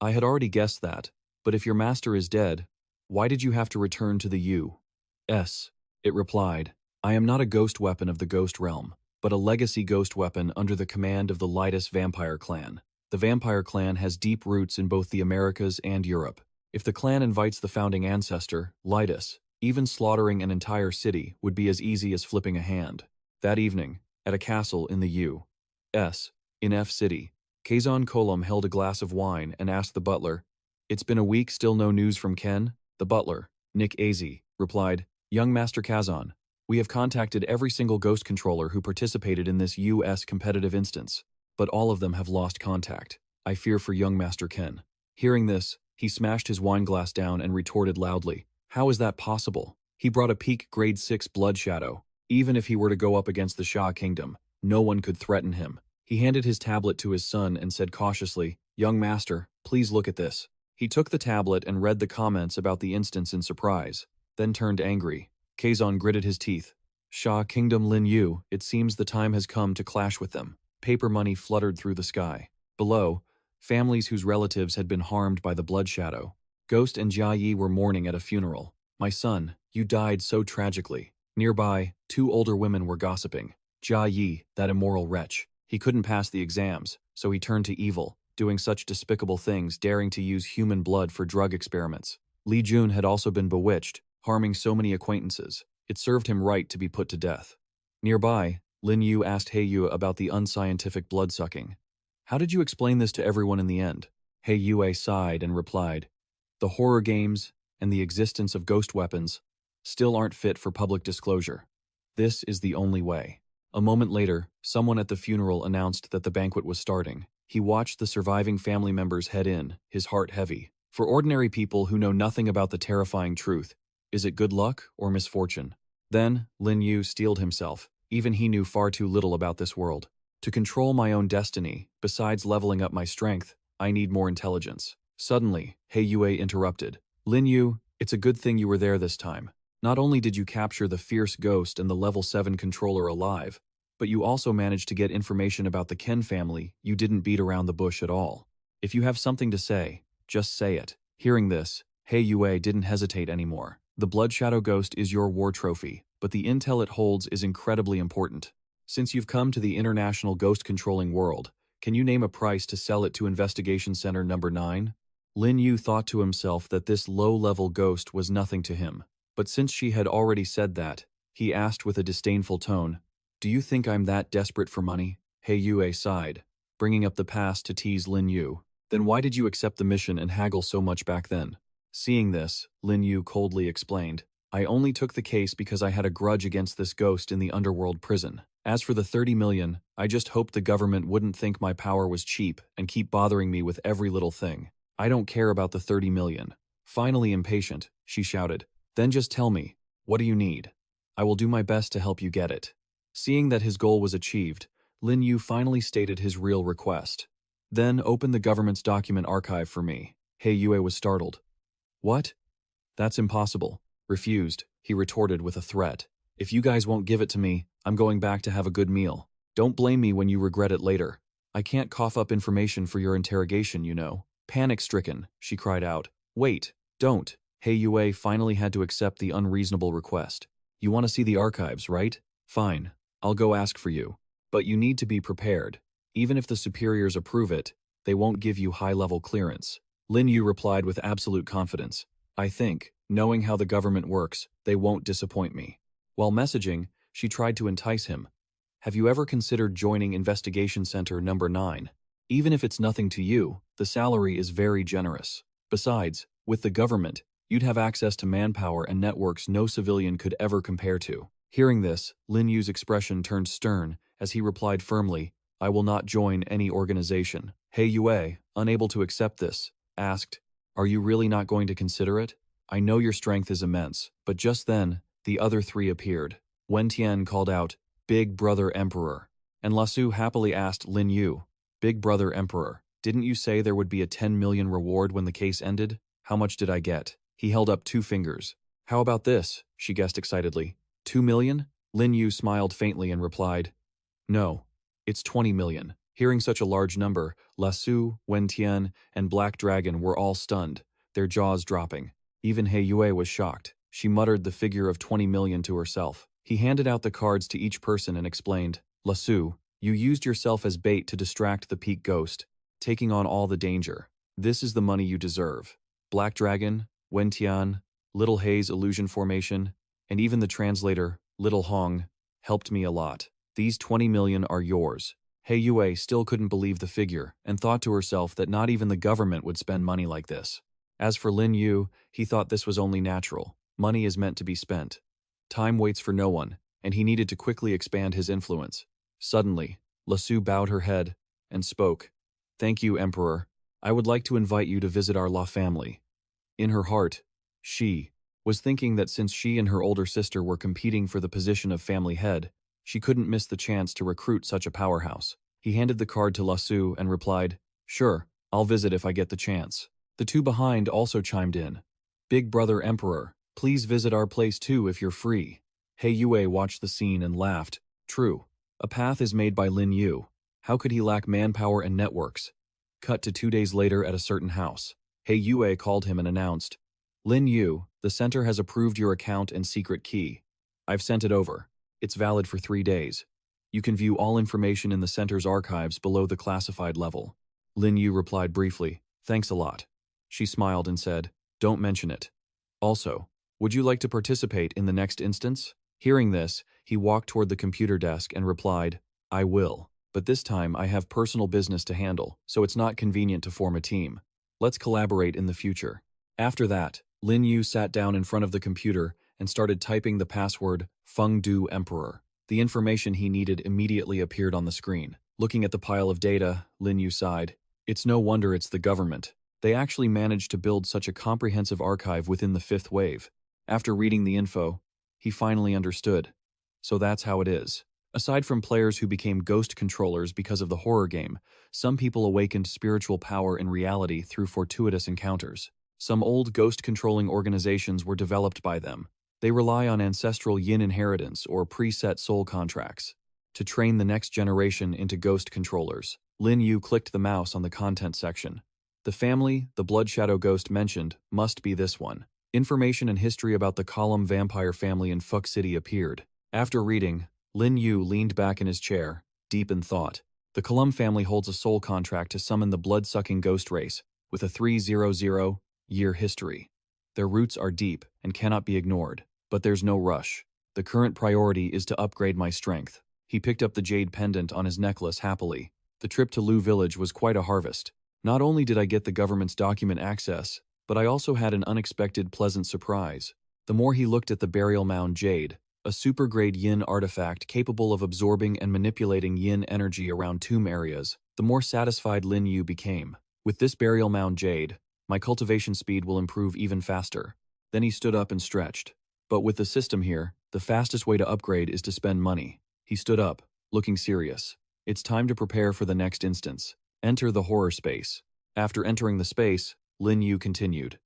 I had already guessed that, but if your master is dead, why did you have to return to the U.S.? It replied, I am not a ghost weapon of the ghost realm, but a legacy ghost weapon under the command of the Lytus vampire clan. The vampire clan has deep roots in both the Americas and Europe. If the clan invites the founding ancestor, Lytus, even slaughtering an entire city would be as easy as flipping a hand. That evening, at a castle in the U.S., in F City, Kazan Kolum held a glass of wine and asked the butler, It's been a week, still no news from Ken? The butler, Nick Azy, replied, Young Master Kazan, we have contacted every single ghost controller who participated in this U.S. competitive instance, but all of them have lost contact. I fear for young Master Ken. Hearing this, he smashed his wine glass down and retorted loudly, How is that possible? He brought a peak grade 6 blood shadow. Even if he were to go up against the Xia kingdom, no one could threaten him. He handed his tablet to his son and said cautiously, Young master, please look at this. He took the tablet and read the comments about the instance in surprise, then turned angry. Kazan gritted his teeth. Xia kingdom Lin Yu, it seems the time has come to clash with them. Paper money fluttered through the sky. Below, families whose relatives had been harmed by the blood shadow. Ghost and Jia Yi were mourning at a funeral. My son, you died so tragically. Nearby, 2 older women were gossiping. Jia Yi, that immoral wretch. He couldn't pass the exams, so he turned to evil, doing such despicable things, daring to use human blood for drug experiments. Li Jun had also been bewitched, harming so many acquaintances. It served him right to be put to death. Nearby, Lin Yu asked He Yu about the unscientific blood-sucking. How did you explain this to everyone in the end? He Yue sighed and replied, The horror games and the existence of ghost weapons still aren't fit for public disclosure. This is the only way. A moment later, someone at the funeral announced that the banquet was starting. He watched the surviving family members head in, his heart heavy. For ordinary people who know nothing about the terrifying truth, is it good luck or misfortune? Then, Lin Yu steeled himself. Even he knew far too little about this world. To control my own destiny, besides leveling up my strength, I need more intelligence. Suddenly, He Yue interrupted. Lin Yu, it's a good thing you were there this time. Not only did you capture the fierce ghost and the level 7 controller alive, but you also managed to get information about the Ken family. You didn't beat around the bush at all. If you have something to say, just say it. Hearing this, He Yue didn't hesitate anymore. The Blood Shadow Ghost is your war trophy, but the intel it holds is incredibly important. Since you've come to the international ghost-controlling world, can you name a price to sell it to Investigation Center Number 9? Lin Yu thought to himself that this low-level ghost was nothing to him, but since she had already said that, he asked with a disdainful tone, "Do you think I'm that desperate for money?" He Yue sighed, bringing up the past to tease Lin Yu. Then why did you accept the mission and haggle so much back then? Seeing this, Lin Yu coldly explained, I only took the case because I had a grudge against this ghost in the underworld prison. As for the 30 million, I just hoped the government wouldn't think my power was cheap and keep bothering me with every little thing. I don't care about the 30 million. Finally impatient, she shouted. Then just tell me, what do you need? I will do my best to help you get it. Seeing that his goal was achieved, Lin Yu finally stated his real request. Then open the government's document archive for me. He Yue was startled. What? That's impossible. Refused, he retorted with a threat. If you guys won't give it to me, I'm going back to have a good meal. Don't blame me when you regret it later. I can't cough up information for your interrogation, you know. Panic-stricken, she cried out. Wait, don't. He Yue finally had to accept the unreasonable request. You want to see the archives, right? Fine, I'll go ask for you. But you need to be prepared. Even if the superiors approve it, they won't give you high-level clearance. Lin Yu replied with absolute confidence. I think, knowing how the government works, they won't disappoint me. While messaging, she tried to entice him. Have you ever considered joining Investigation Center Number 9? Even if it's nothing to you, the salary is very generous. Besides, with the government, you'd have access to manpower and networks no civilian could ever compare to. Hearing this, Lin Yu's expression turned stern as he replied firmly, I will not join any organization. He Yue, unable to accept this, asked, Are you really not going to consider it? I know your strength is immense, but just then, the other three appeared. Wen Tian called out, Big Brother Emperor. And Lasu happily asked Lin Yu, Big Brother Emperor, didn't you say there would be a 10 million reward when the case ended? How much did I get? He held up 2 fingers. How about this? She guessed excitedly. 2 million? Lin Yu smiled faintly and replied, No, it's 20 million. Hearing such a large number, Lasu, Wen Tian, and Black Dragon were all stunned, their jaws dropping. Even He Yue was shocked. She muttered the figure of 20 million to herself. He handed out the cards to each person and explained, Lasu, you used yourself as bait to distract the peak ghost, taking on all the danger. This is the money you deserve. Black Dragon, Wen Tian, Little Hei's illusion formation, and even the translator, Little Hong, helped me a lot. These 20 million are yours. He Yue still couldn't believe the figure and thought to herself that not even the government would spend money like this. As for Lin Yu, he thought this was only natural. Money is meant to be spent. Time waits for no one, and he needed to quickly expand his influence. Suddenly, Lasu bowed her head and spoke. Thank you, Emperor. I would like to invite you to visit our La family. In her heart, she was thinking that since she and her older sister were competing for the position of family head, she couldn't miss the chance to recruit such a powerhouse. He handed the card to Lasu and replied, Sure, I'll visit if I get the chance. The two behind also chimed in. Big Brother Emperor, please visit our place too if you're free. He Yue watched the scene and laughed. True. A path is made by Lin Yu. How could he lack manpower and networks? Cut to 2 days later at a certain house. He Yue called him and announced, Lin Yu, the center has approved your account and secret key. I've sent it over. It's valid for 3 days. You can view all information in the center's archives below the classified level. Lin Yu replied briefly, Thanks a lot. She smiled and said, Don't mention it. Also, would you like to participate in the next instance? Hearing this, he walked toward the computer desk and replied, I will, but this time I have personal business to handle, so it's not convenient to form a team. Let's collaborate in the future. After that, Lin Yu sat down in front of the computer and started typing the password Feng Du Emperor. The information he needed immediately appeared on the screen. Looking at the pile of data, Lin Yu sighed. It's no wonder it's the government. They actually managed to build such a comprehensive archive within the 5th wave. After reading the info, he finally understood. So that's how it is. Aside from players who became ghost controllers because of the horror game, some people awakened spiritual power in reality through fortuitous encounters. Some old ghost-controlling organizations were developed by them. They rely on ancestral yin inheritance or preset soul contracts to train the next generation into ghost controllers. Lin Yu clicked the mouse on the content section. The family, the Blood Shadow ghost mentioned, must be this one. Information and history about the Column vampire family in Fuck City appeared. After reading, Lin Yu leaned back in his chair, deep in thought. The Column family holds a soul contract to summon the blood-sucking ghost race, with a 300-year history. Their roots are deep and cannot be ignored, but there's no rush. The current priority is to upgrade my strength. He picked up the jade pendant on his necklace happily. The trip to Lu Village was quite a harvest. Not only did I get the government's document access, but I also had an unexpected pleasant surprise. The more he looked at the burial mound jade, a super-grade yin artifact capable of absorbing and manipulating yin energy around tomb areas, the more satisfied Lin Yu became. With this burial mound jade, my cultivation speed will improve even faster. Then he stood up and stretched. But with the system here, the fastest way to upgrade is to spend money. He stood up, looking serious. It's time to prepare for the next instance. Enter the horror space. After entering the space, Lin Yu continued.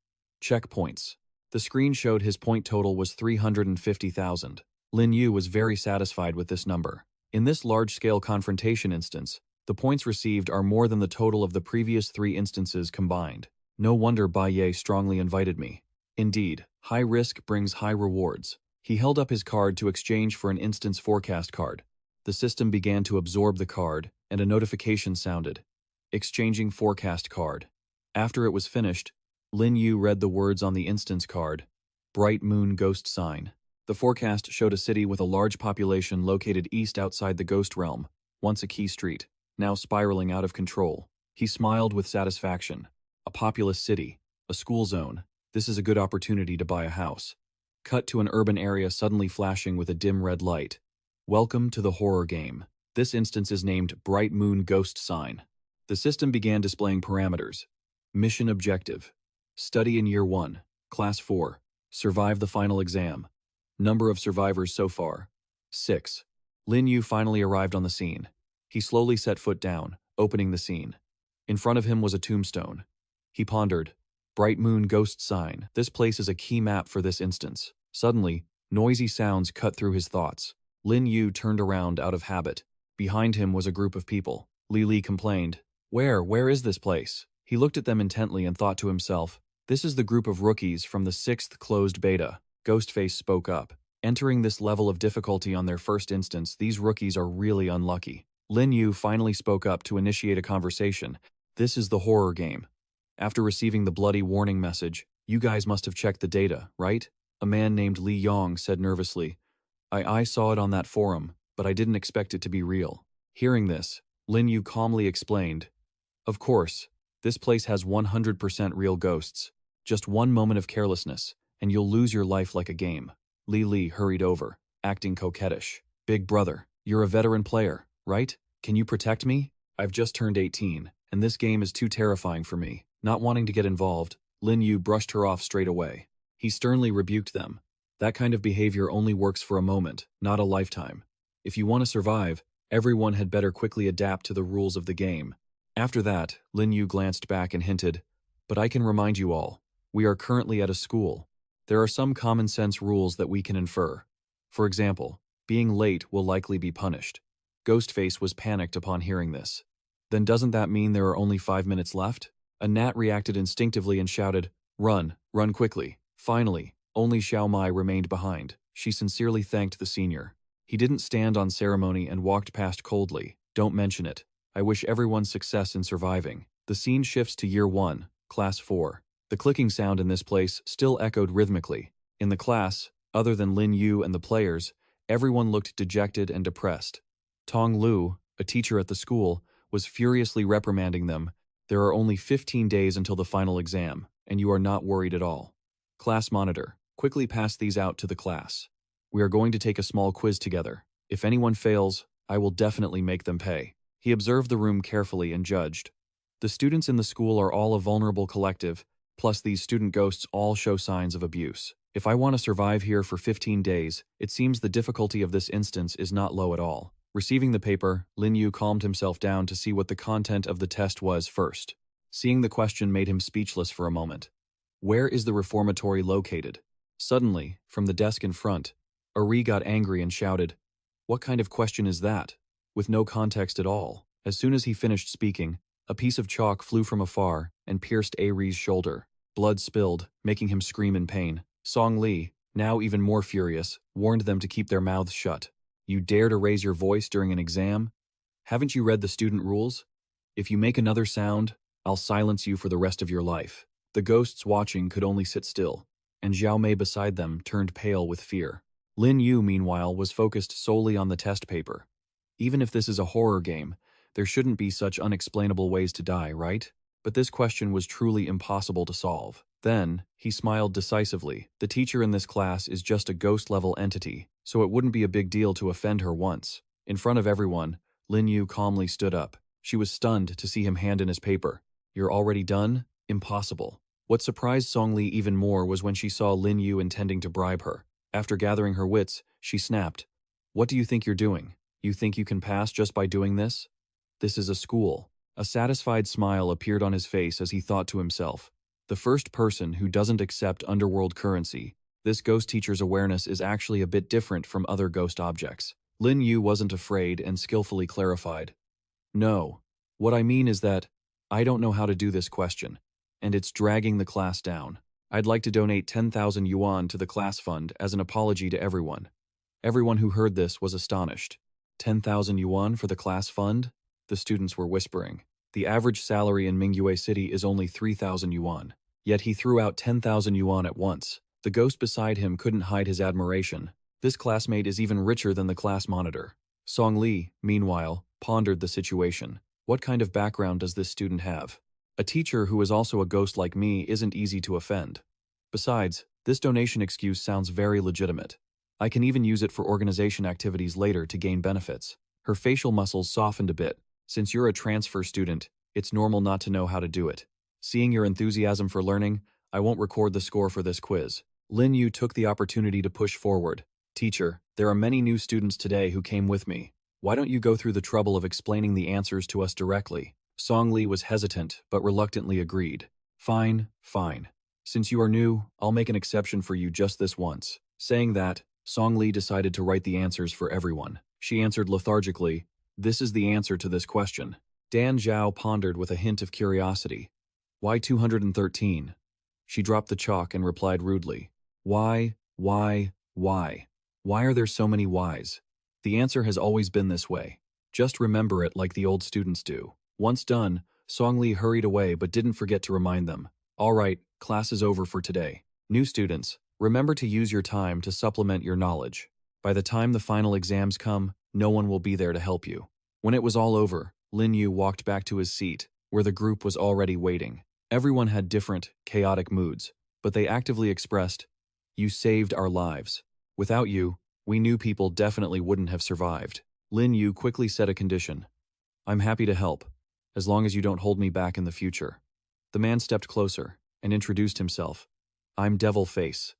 Checkpoints. The screen showed his point total was 350,000. Lin Yu was very satisfied with this number. In this large-scale confrontation instance, the points received are more than the total of the previous 3 instances combined. No wonder Bai Ye strongly invited me. Indeed, high risk brings high rewards. He held up his card to exchange for an instance forecast card. The system began to absorb the card, and a notification sounded. Exchanging forecast card. After it was finished, Lin Yu read the words on the instance card. Bright moon ghost sign. The forecast showed a city with a large population located east outside the ghost realm, once a key street, now spiraling out of control. He smiled with satisfaction. A populous city, a school zone. This is a good opportunity to buy a house. Cut to an urban area suddenly flashing with a dim red light. Welcome to the horror game. This instance is named Bright Moon Ghost Sign. The system began displaying parameters. Mission objective. Study in Year 1, Class 4. Survive the final exam. Number of survivors so far. 6. Lin Yu finally arrived on the scene. He slowly set foot down, opening the scene. In front of him was a tombstone. He pondered. Bright Moon Ghost Sign. This place is a key map for this instance. Suddenly, noisy sounds cut through his thoughts. Lin Yu turned around out of habit. Behind him was a group of people. Li complained. Where is this place? He looked at them intently and thought to himself, this is the group of rookies from the 6th closed beta. Ghostface spoke up. Entering this level of difficulty on their first instance, these rookies are really unlucky. Lin Yu finally spoke up to initiate a conversation. This is the horror game. After receiving the bloody warning message, you guys must have checked the data, right? A man named Li Yong said nervously. I saw it on that forum, but I didn't expect it to be real. Hearing this, Lin Yu calmly explained. Of course, this place has 100% real ghosts. Just one moment of carelessness, and you'll lose your life like a game. Li hurried over, acting coquettish. Big brother, you're a veteran player, right? Can you protect me? I've just turned 18, and this game is too terrifying for me. Not wanting to get involved, Lin Yu brushed her off straight away. He sternly rebuked them. That kind of behavior only works for a moment, not a lifetime. If you want to survive, everyone had better quickly adapt to the rules of the game. After that, Lin Yu glanced back and hinted, but I can remind you all, we are currently at a school. There are some common sense rules that we can infer. For example, being late will likely be punished. Ghostface was panicked upon hearing this. Then doesn't that mean there are only 5 minutes left? A gnat reacted instinctively and shouted, run quickly. Finally, only Xiao Mai remained behind. She sincerely thanked the senior. He didn't stand on ceremony and walked past coldly. Don't mention it. I wish everyone success in surviving. The scene shifts to Year 1, Class 4. The clicking sound in this place still echoed rhythmically. In the class, other than Lin Yu and the players, everyone looked dejected and depressed. Tong Lu, a teacher at the school, was furiously reprimanding them. There are only 15 days until the final exam, and you are not worried at all. Class monitor, quickly pass these out to the class. We are going to take a small quiz together. If anyone fails, I will definitely make them pay. He observed the room carefully and judged. The students in the school are all a vulnerable collective, plus these student ghosts all show signs of abuse. If I want to survive here for 15 days, it seems the difficulty of this instance is not low at all. Receiving the paper, Lin Yu calmed himself down to see what the content of the test was first. Seeing the question made him speechless for a moment. Where is the reformatory located? Suddenly, from the desk in front, Ari got angry and shouted, "What kind of question is that?" With no context at all. As soon as he finished speaking, a piece of chalk flew from afar and pierced Ari's shoulder. Blood spilled, making him scream in pain. Song Li, now even more furious, warned them to keep their mouths shut. "You dare to raise your voice during an exam? Haven't you read the student rules? If you make another sound, I'll silence you for the rest of your life." The ghosts watching could only sit still, and Xiao Mei beside them turned pale with fear. Lin Yu, meanwhile, was focused solely on the test paper. Even if this is a horror game, there shouldn't be such unexplainable ways to die, right? But this question was truly impossible to solve. Then, he smiled decisively. The teacher in this class is just a ghost-level entity, so it wouldn't be a big deal to offend her once. In front of everyone, Lin Yu calmly stood up. She was stunned to see him hand in his paper. "You're already done? Impossible." What surprised Song Li even more was when she saw Lin Yu intending to bribe her. After gathering her wits, she snapped, "What do you think you're doing? You think you can pass just by doing this? This is a school." A satisfied smile appeared on his face as he thought to himself, "The first person who doesn't accept underworld currency. This ghost teacher's awareness is actually a bit different from other ghost objects." Lin Yu wasn't afraid and skillfully clarified, "No, what I mean is that I don't know how to do this question, and it's dragging the class down. I'd like to donate 10,000 yuan to the class fund as an apology to everyone." Everyone who heard this was astonished. 10,000 yuan for the class fund? The students were whispering. The average salary in Mingyue City is only 3,000 yuan. Yet he threw out 10,000 yuan at once. The ghost beside him couldn't hide his admiration. This classmate is even richer than the class monitor. Song Li, meanwhile, pondered the situation. What kind of background does this student have? A teacher who is also a ghost like me isn't easy to offend. Besides, this donation excuse sounds very legitimate. I can even use it for organization activities later to gain benefits. Her facial muscles softened a bit. Since you're a transfer student, it's normal not to know how to do it. Seeing your enthusiasm for learning, I won't record the score for this quiz. Lin Yu took the opportunity to push forward. "Teacher, there are many new students today who came with me. Why don't you go through the trouble of explaining the answers to us directly?" Song Li was hesitant, but reluctantly agreed. Fine. Since you are new, I'll make an exception for you just this once." Saying that, Song Li decided to write the answers for everyone. She answered lethargically, "This is the answer to this question." Dan Zhao pondered with a hint of curiosity. "Why 213? She dropped the chalk and replied rudely, Why are there so many whys? The answer has always been this way. Just remember it like the old students do." Once done, Song Li hurried away but didn't forget to remind them, "All right, class is over for today. New students, remember to use your time to supplement your knowledge. By the time the final exams come, no one will be there to help you." When it was all over, Lin Yu walked back to his seat, where the group was already waiting. Everyone had different, chaotic moods, but they actively expressed, "You saved our lives. Without you, we new people definitely wouldn't have survived." Lin Yu quickly set a condition. "I'm happy to help, as long as you don't hold me back in the future." The man stepped closer and introduced himself. "I'm Devil Face,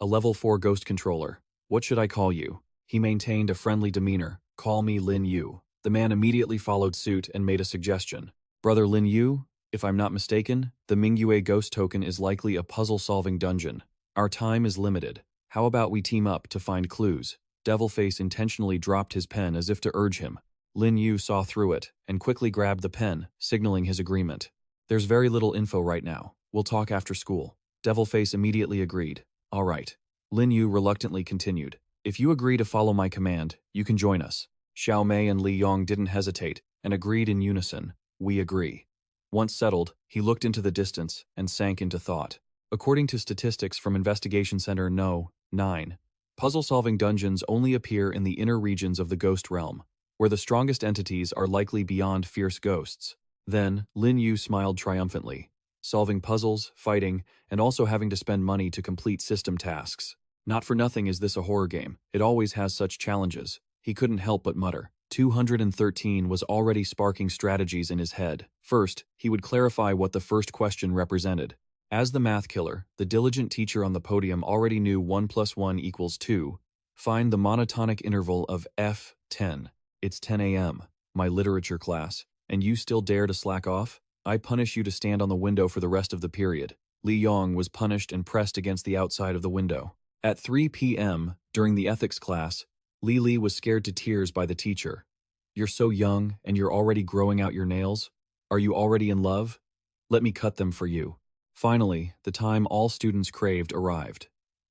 a level 4 ghost controller. What should I call you?" He maintained a friendly demeanor. "Call me Lin Yu." The man immediately followed suit and made a suggestion. "Brother Lin Yu, if I'm not mistaken, the Mingyue ghost token is likely a puzzle-solving dungeon. Our time is limited. How about we team up to find clues?" Devilface intentionally dropped his pen as if to urge him. Lin Yu saw through it and quickly grabbed the pen, signaling his agreement. "There's very little info right now. We'll talk after school." Devilface immediately agreed. "All right." Lin Yu reluctantly continued. "If you agree to follow my command, you can join us." Xiao Mei and Li Yong didn't hesitate and agreed in unison. "We agree." Once settled, he looked into the distance and sank into thought. According to statistics from Investigation Center No. 9, puzzle-solving dungeons only appear in the inner regions of the ghost realm, where the strongest entities are likely beyond fierce ghosts. Then, Lin Yu smiled triumphantly. Solving puzzles, fighting, and also having to spend money to complete system tasks. Not for nothing is this a horror game. It always has such challenges. He couldn't help but mutter. 213 was already sparking strategies in his head. First, he would clarify what the first question represented. As the math killer, the diligent teacher on the podium already knew 1 + 1 = 2. Find the monotonic interval of f10. It's 10 a.m., my literature class, and you still dare to slack off? I punish you to stand on the window for the rest of the period. Li Yong was punished and pressed against the outside of the window. At 3 p.m., during the ethics class, Li was scared to tears by the teacher. You're so young, and you're already growing out your nails? Are you already in love? Let me cut them for you. Finally, the time all students craved arrived.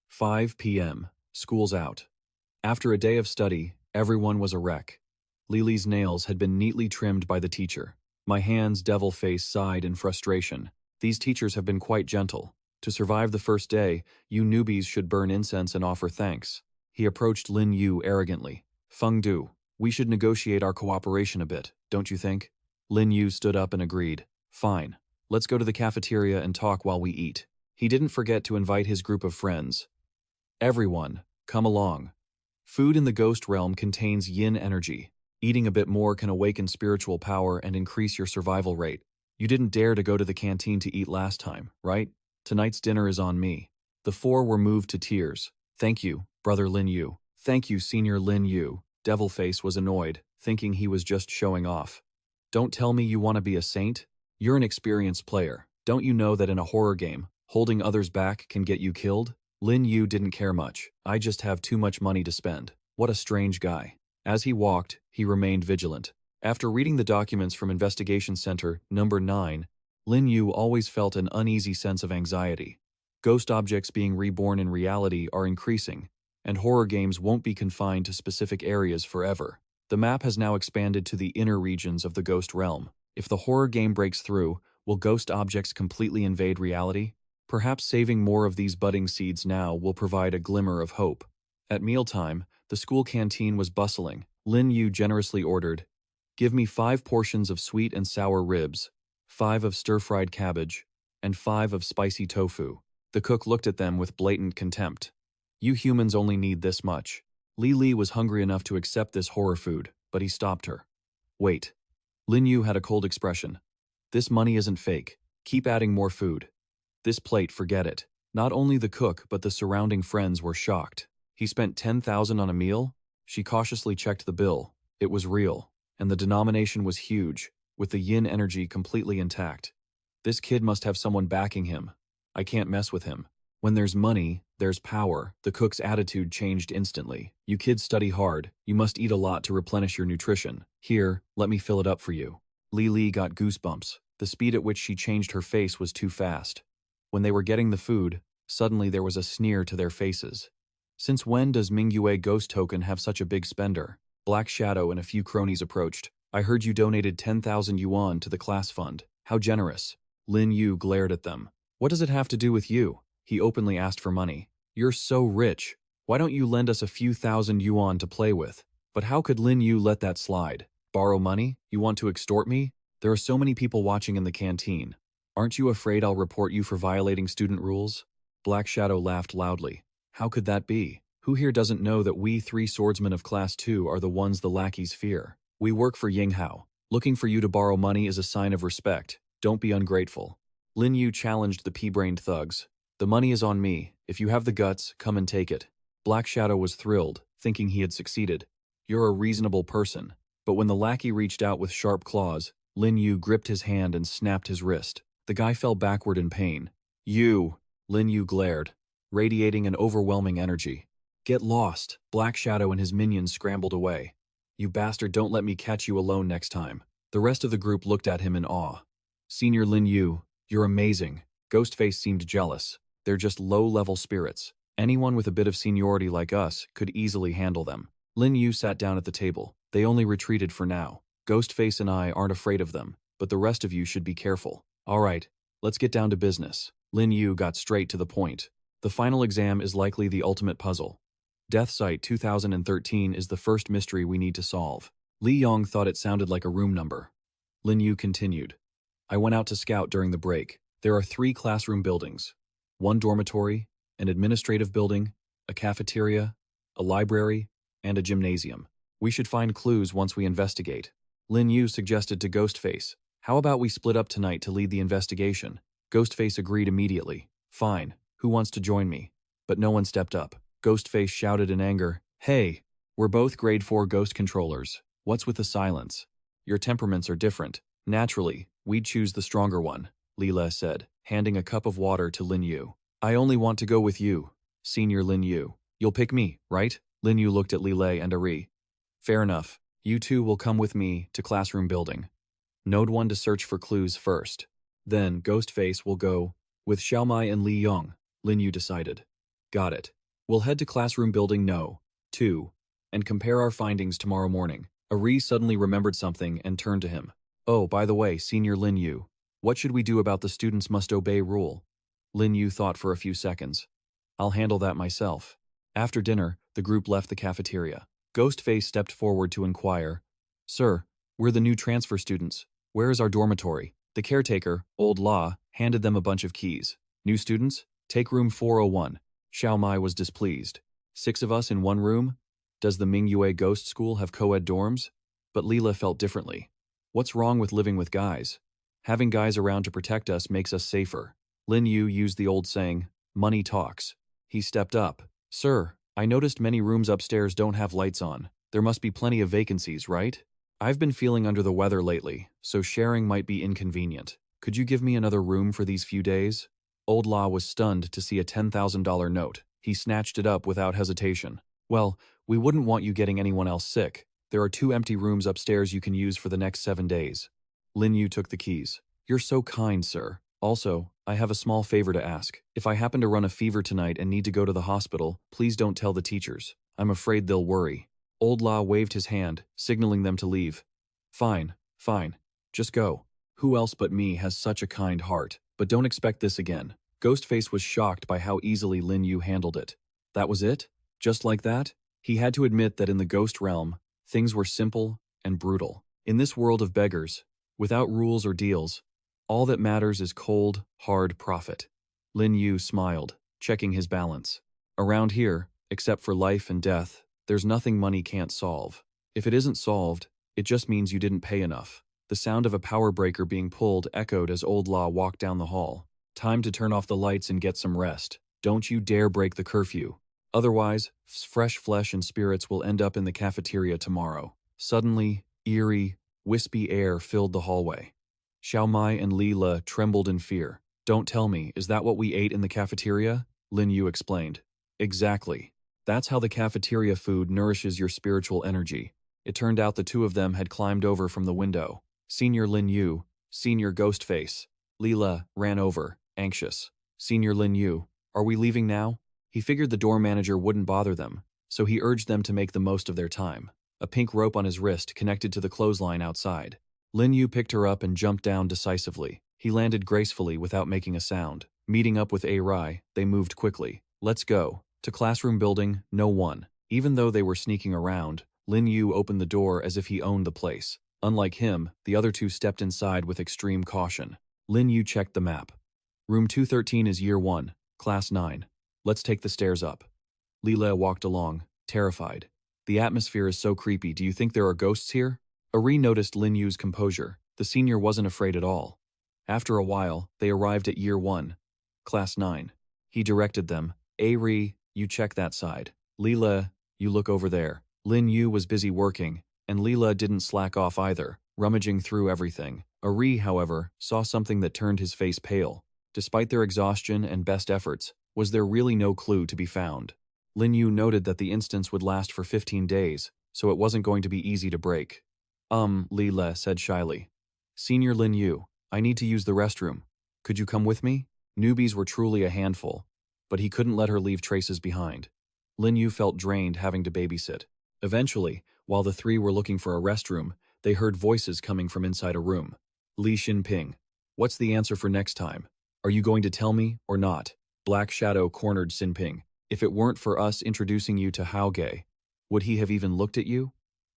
5 p.m., school's out. After a day of study, everyone was a wreck. Lily's nails had been neatly trimmed by the teacher. My hands' devil face sighed in frustration. These teachers have been quite gentle. To survive the first day, you newbies should burn incense and offer thanks. He approached Lin Yu arrogantly. Feng Du, we should negotiate our cooperation a bit, don't you think? Lin Yu stood up and agreed. Fine. Let's go to the cafeteria and talk while we eat. He didn't forget to invite his group of friends. Everyone, come along. Food in the ghost realm contains yin energy. Eating a bit more can awaken spiritual power and increase your survival rate. You didn't dare to go to the canteen to eat last time, right? Tonight's dinner is on me. The four were moved to tears. Thank you, Brother Lin Yu. Thank you, Senior Lin Yu. Devilface was annoyed, thinking he was just showing off. Don't tell me you want to be a saint? You're an experienced player. Don't you know that in a horror game, holding others back can get you killed? Lin Yu didn't care much. I just have too much money to spend. What a strange guy. As he walked, he remained vigilant. After reading the documents from Investigation Center number 9, Lin Yu always felt an uneasy sense of anxiety. Ghost objects being reborn in reality are increasing, and horror games won't be confined to specific areas forever. The map has now expanded to the inner regions of the ghost realm. If the horror game breaks through, will ghost objects completely invade reality? Perhaps saving more of these budding seeds now will provide a glimmer of hope. At mealtime, the school canteen was bustling. Lin Yu generously ordered, "Give me 5 portions of sweet and sour ribs, 5 of stir-fried cabbage, and 5 of spicy tofu." The cook looked at them with blatant contempt. You humans only need this much. Li was hungry enough to accept this horror food, but he stopped her. Wait. Lin Yu had a cold expression. This money isn't fake. Keep adding more food. This plate, forget it. Not only the cook, but the surrounding friends were shocked. He spent 10,000 on a meal? She cautiously checked the bill. It was real, and the denomination was huge, with the yin energy completely intact. This kid must have someone backing him. I can't mess with him. When there's money, there's power. The cook's attitude changed instantly. You kids study hard. You must eat a lot to replenish your nutrition. Here, let me fill it up for you. Li got goosebumps. The speed at which she changed her face was too fast. When they were getting the food, suddenly there was a sneer to their faces. Since when does Mingyue Ghost Token have such a big spender? Black Shadow and a few cronies approached. I heard you donated 10,000 yuan to the class fund. How generous. Lin Yu glared at them. What does it have to do with you? He openly asked for money. You're so rich. Why don't you lend us a few thousand yuan to play with? But how could Lin Yu let that slide? Borrow money? You want to extort me? There are so many people watching in the canteen. Aren't you afraid I'll report you for violating student rules? Black Shadow laughed loudly. How could that be? Who here doesn't know that we 3 swordsmen of Class 2 are the ones the lackeys fear? We work for Yinghao. Looking for you to borrow money is a sign of respect. Don't be ungrateful. Lin Yu challenged the pea-brained thugs. The money is on me. If you have the guts, come and take it. Black Shadow was thrilled, thinking he had succeeded. You're a reasonable person. But when the lackey reached out with sharp claws, Lin Yu gripped his hand and snapped his wrist. The guy fell backward in pain. You! Lin Yu glared, radiating an overwhelming energy. Get lost! Black Shadow and his minions scrambled away. You bastard, don't let me catch you alone next time. The rest of the group looked at him in awe. Senior Lin Yu, you're amazing. Ghostface seemed jealous. They're just low-level spirits. Anyone with a bit of seniority like us could easily handle them. Lin Yu sat down at the table. They only retreated for now. Ghostface and I aren't afraid of them, but the rest of you should be careful. All right, let's get down to business. Lin Yu got straight to the point. The final exam is likely the ultimate puzzle. Death Site 2013 is the first mystery we need to solve. Li Yong thought it sounded like a room number. Lin Yu continued. I went out to scout during the break. There are 3 classroom buildings. 1 dormitory, an administrative building, a cafeteria, a library, and a gymnasium. We should find clues once we investigate. Lin Yu suggested to Ghostface, how about we split up tonight to lead the investigation? Ghostface agreed immediately. Fine, who wants to join me? But no one stepped up. Ghostface shouted in anger, Hey, we're both grade 4 ghost controllers. What's with the silence? Your temperaments are different. Naturally, we'd choose the stronger one, Leela said, handing a cup of water to Lin Yu. I only want to go with you, Senior Lin Yu. You'll pick me, right? Lin Yu looked at Lilei and Ari. Fair enough. You two will come with me to classroom building. Node 1 to search for clues first. Then Ghostface will go with Xiaomai and Li Yong, Lin Yu decided. Got it. We'll head to classroom building No. 2 and compare our findings tomorrow morning. Ari suddenly remembered something and turned to him. Oh, by the way, Senior Lin Yu, what should we do about the students must obey rule? Lin Yu thought for a few seconds. I'll handle that myself. After dinner, the group left the cafeteria. Ghostface stepped forward to inquire, Sir, we're the new transfer students. Where is our dormitory? The caretaker, Old La, handed them a bunch of keys. New students? Take room 401. Xiaomai was displeased. 6 of us in one room? Does the Mingyue Ghost School have co-ed dorms? But Leela felt differently. What's wrong with living with guys? Having guys around to protect us makes us safer. Lin Yu used the old saying, money talks. He stepped up. Sir, I noticed many rooms upstairs don't have lights on. There must be plenty of vacancies, right? I've been feeling under the weather lately, so sharing might be inconvenient. Could you give me another room for these few days? Old La was stunned to see a $10,000 note. He snatched it up without hesitation. Well, we wouldn't want you getting anyone else sick. There are 2 empty rooms upstairs you can use for the next 7 days. Lin Yu took the keys. You're so kind, sir. Also, I have a small favor to ask. If I happen to run a fever tonight and need to go to the hospital, please don't tell the teachers. I'm afraid they'll worry. Old La waved his hand, signaling them to leave. Fine, fine. Just go. Who else but me has such a kind heart? But don't expect this again. Ghostface was shocked by how easily Lin Yu handled it. That was it? Just like that? He had to admit that in the ghost realm, things were simple and brutal. In this world of beggars, without rules or deals, all that matters is cold, hard profit. Lin Yu smiled, checking his balance. Around here, except for life and death, there's nothing money can't solve. If it isn't solved, it just means you didn't pay enough. The sound of a power breaker being pulled echoed as Old La walked down the hall. Time to turn off the lights and get some rest. Don't you dare break the curfew. Otherwise, fresh flesh and spirits will end up in the cafeteria tomorrow. Suddenly, eerie, wispy air filled the hallway. Xiaomai and Leela trembled in fear. Don't tell me, is that what we ate in the cafeteria? Lin Yu explained. Exactly. That's how the cafeteria food nourishes your spiritual energy. It turned out the 2 of them had climbed over from the window. Senior Lin Yu, Senior Ghostface. Leela ran over, anxious. Senior Lin Yu, are we leaving now? He figured the dorm manager wouldn't bother them, so he urged them to make the most of their time. A pink rope on his wrist connected to the clothesline outside. Lin Yu picked her up and jumped down decisively. He landed gracefully without making a sound. Meeting up with Rai, they moved quickly. Let's go. To classroom building, No. 1. Even though they were sneaking around, Lin Yu opened the door as if he owned the place. Unlike him, the other 2 stepped inside with extreme caution. Lin Yu checked the map. Room 213 is Year 1, Class 9. Let's take the stairs up. Leela walked along, terrified. The atmosphere is so creepy. Do you think there are ghosts here? Ari noticed Lin Yu's composure. The senior wasn't afraid at all. After a while, they arrived at Year 1, Class 9. He directed them. Ari, you check that side. Leela, you look over there. Lin Yu was busy working, and Leela didn't slack off either, rummaging through everything. Ari, however, saw something that turned his face pale. Despite their exhaustion and best efforts, was there really no clue to be found? Lin Yu noted that the instance would last for 15 days, so it wasn't going to be easy to break. Leela said shyly. Senior Lin Yu, I need to use the restroom. Could you come with me? Newbies were truly a handful, but he couldn't let her leave traces behind. Lin Yu felt drained having to babysit. Eventually, while the 3 were looking for a restroom, they heard voices coming from inside a room. Li Xinping. What's the answer for next time? Are you going to tell me or not? Black Shadow cornered Xinping. If it weren't for us introducing you to Haoge, would he have even looked at you?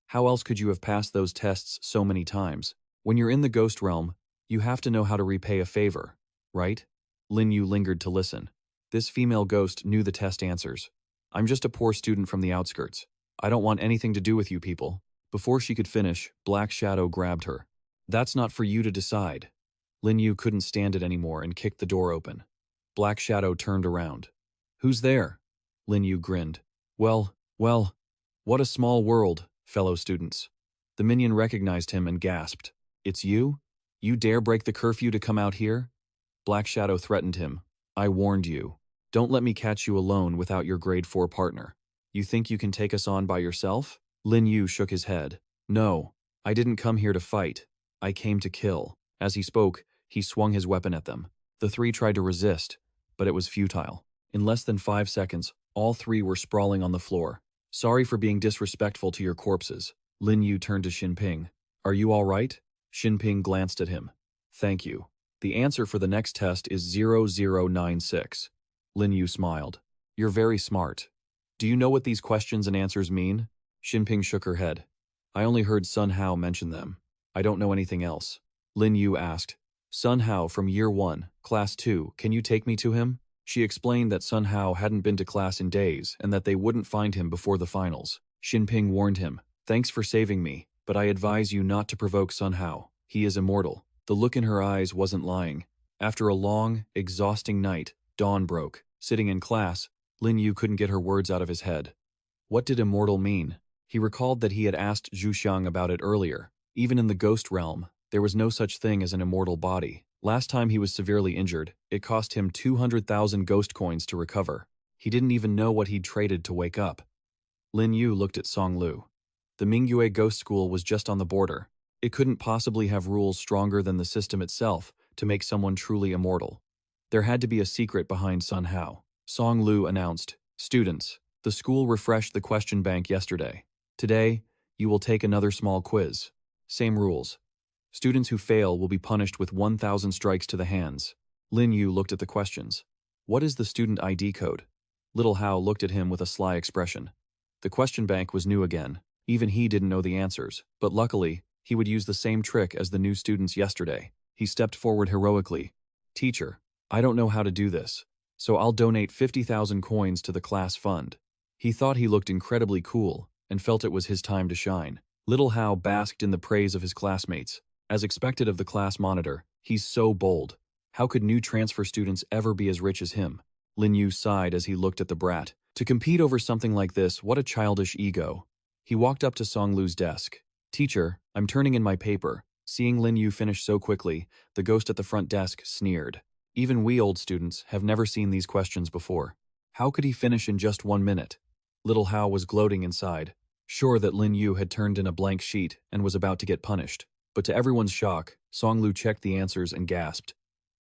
How else could you have passed those tests so many times? When you're in the ghost realm, you have to know how to repay a favor, right? Lin Yu lingered to listen. This female ghost knew the test answers. I'm just a poor student from the outskirts. I don't want anything to do with you people. Before she could finish, Black Shadow grabbed her. That's not for you to decide. Lin Yu couldn't stand it anymore and kicked the door open. Black Shadow turned around. Who's there? Lin Yu grinned. Well, what a small world, fellow students. The minion recognized him and gasped. "It's you? You dare break the curfew to come out here?" Black Shadow threatened him. "I warned you. Don't let me catch you alone without your grade 4 partner. You think you can take us on by yourself?" Lin Yu shook his head. "No, I didn't come here to fight. I came to kill." As he spoke, he swung his weapon at them. The three tried to resist, but it was futile. In less than 5 seconds, all three were sprawling on the floor. "Sorry for being disrespectful to your corpses." Lin Yu turned to Xinping. "Are you all right?" Xinping glanced at him. "Thank you. The answer for the next test is 0096. Lin Yu smiled. "You're very smart. Do you know what these questions and answers mean?" Xinping shook her head. "I only heard Sun Hao mention them. I don't know anything else." Lin Yu asked, "Sun Hao from Year 1, Class 2, can you take me to him?" She explained that Sun Hao hadn't been to class in days and that they wouldn't find him before the finals. Xinping warned him, "Thanks for saving me, but I advise you not to provoke Sun Hao. He is immortal." The look in her eyes wasn't lying. After a long, exhausting night, dawn broke. Sitting in class, Lin Yu couldn't get her words out of his head. What did immortal mean? He recalled that he had asked Zhu Xiang about it earlier. Even in the ghost realm, there was no such thing as an immortal body. Last time he was severely injured, it cost him 200,000 ghost coins to recover. He didn't even know what he'd traded to wake up. Lin Yu looked at Song Lu. The Mingyue Ghost School was just on the border. It couldn't possibly have rules stronger than the system itself to make someone truly immortal. There had to be a secret behind Sun Hao. Song Lu announced, "Students, the school refreshed the question bank yesterday. Today, you will take another small quiz. Same rules. Students who fail will be punished with 1,000 strikes to the hands." Lin Yu looked at the questions. "What is the student ID code?" Little Hao looked at him with a sly expression. The question bank was new again. Even he didn't know the answers, but luckily, he would use the same trick as the new students yesterday. He stepped forward heroically. "Teacher, I don't know how to do this, so I'll donate 50,000 coins to the class fund." He thought he looked incredibly cool and felt it was his time to shine. Little Hao basked in the praise of his classmates. As expected of the class monitor, "He's so bold. How could new transfer students ever be as rich as him?" Lin Yu sighed as he looked at the brat. To compete over something like this, what a childish ego. He walked up to Song Lu's desk. "Teacher, I'm turning in my paper." Seeing Lin Yu finish so quickly, the ghost at the front desk sneered. "Even we old students have never seen these questions before. How could he finish in just 1 minute?" Little Hao was gloating inside, sure that Lin Yu had turned in a blank sheet and was about to get punished. But to everyone's shock, Song Lu checked the answers and gasped.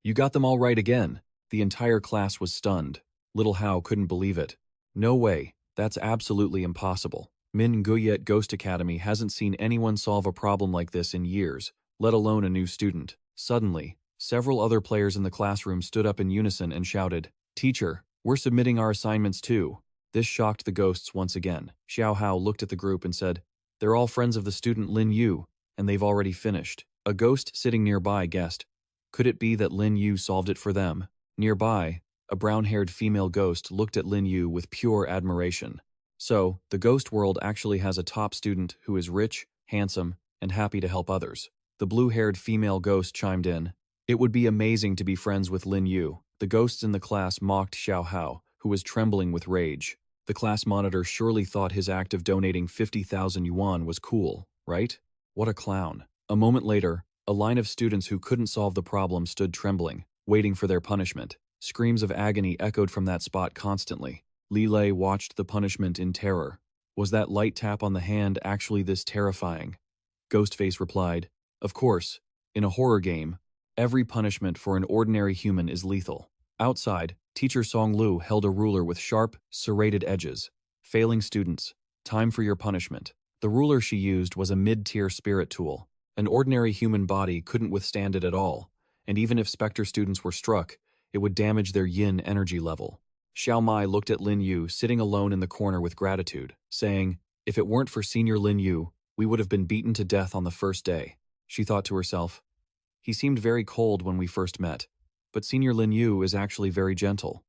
"You got them all right again." The entire class was stunned. Little Hao couldn't believe it. "No way, that's absolutely impossible. Min Guyet Ghost Academy hasn't seen anyone solve a problem like this in years, let alone a new student." Suddenly, several other players in the classroom stood up in unison and shouted, "Teacher, we're submitting our assignments too." This shocked the ghosts once again. Xiao Hao looked at the group and said, "They're all friends of the student Lin Yu, and they've already finished." A ghost sitting nearby guessed, "Could it be that Lin Yu solved it for them?" Nearby, a brown-haired female ghost looked at Lin Yu with pure admiration. So, the ghost world actually has a top student who is rich, handsome, and happy to help others. The blue-haired female ghost chimed in, "It would be amazing to be friends with Lin Yu." The ghosts in the class mocked Xiao Hao, who was trembling with rage. The class monitor surely thought his act of donating 50,000 yuan was cool, right? What a clown. A moment later, a line of students who couldn't solve the problem stood trembling, waiting for their punishment. Screams of agony echoed from that spot constantly. Li Lei watched the punishment in terror. Was that light tap on the hand actually this terrifying? Ghostface replied, "Of course, in a horror game, every punishment for an ordinary human is lethal." Outside, Teacher Song Lu held a ruler with sharp, serrated edges. "Failing students, time for your punishment." The ruler she used was a mid-tier spirit tool. An ordinary human body couldn't withstand it at all, and even if Spectre students were struck, it would damage their yin energy level. Xiao Mai looked at Lin Yu sitting alone in the corner with gratitude, saying, "If it weren't for Senior Lin Yu, we would have been beaten to death on the first day." She thought to herself, "He seemed very cold when we first met, but Senior Lin Yu is actually very gentle."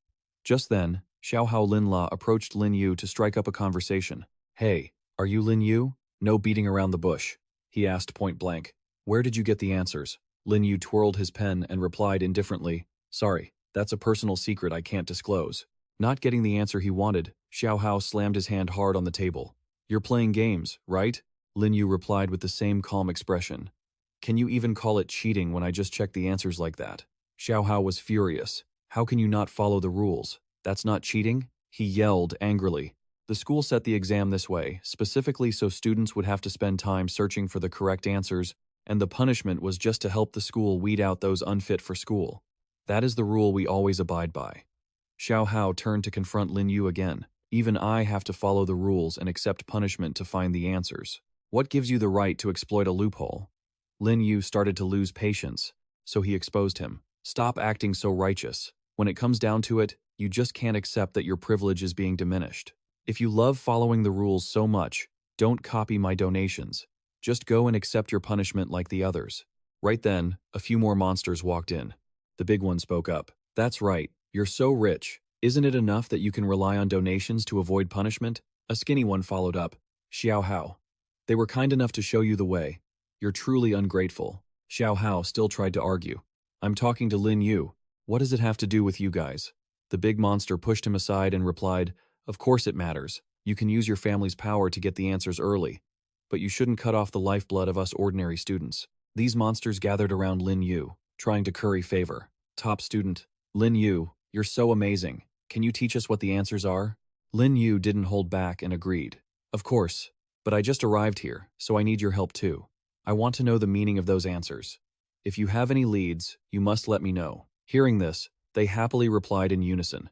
Just then, Xiao Hao Linla approached Lin Yu to strike up a conversation. "Hey, are you Lin Yu? No beating around the bush," he asked point blank. "Where did you get the answers?" Lin Yu twirled his pen and replied indifferently, "Sorry, that's a personal secret I can't disclose." Not getting the answer he wanted, Xiao Hao slammed his hand hard on the table. "You're playing games, right? Lin Yu replied with the same calm expression. Can you even call it cheating when I just checked the answers like that? Xiao Hao was furious. How can you not follow the rules? That's not cheating? He yelled angrily. The school set the exam this way, specifically so students would have to spend time searching for the correct answers, and the punishment was just to help the school weed out those unfit for school. That is the rule we always abide by. Xiao Hao turned to confront Lin Yu again. Even I have to follow the rules and accept punishment to find the answers. What gives you the right to exploit a loophole? Lin Yu started to lose patience, so he exposed him. Stop acting so righteous. When it comes down to it, you just can't accept that your privilege is being diminished. If you love following the rules so much, don't copy my donations. Just go and accept your punishment like the others. Right then, a few more monsters walked in. The big one spoke up. That's right, you're so rich. Isn't it enough that you can rely on donations to avoid punishment? A skinny one followed up. Xiao Hao. They were kind enough to show you the way. You're truly ungrateful. Xiao Hao still tried to argue. I'm talking to Lin Yu. What does it have to do with you guys? The big monster pushed him aside and replied, Of course it matters. You can use your family's power to get the answers early. But you shouldn't cut off the lifeblood of us ordinary students. These monsters gathered around Lin Yu, trying to curry favor. Top student. Lin Yu, you're so amazing. Can you teach us what the answers are? Lin Yu didn't hold back and agreed. Of course. But I just arrived here, so I need your help too. I want to know the meaning of those answers. If you have any leads, you must let me know. Hearing this, they happily replied in unison.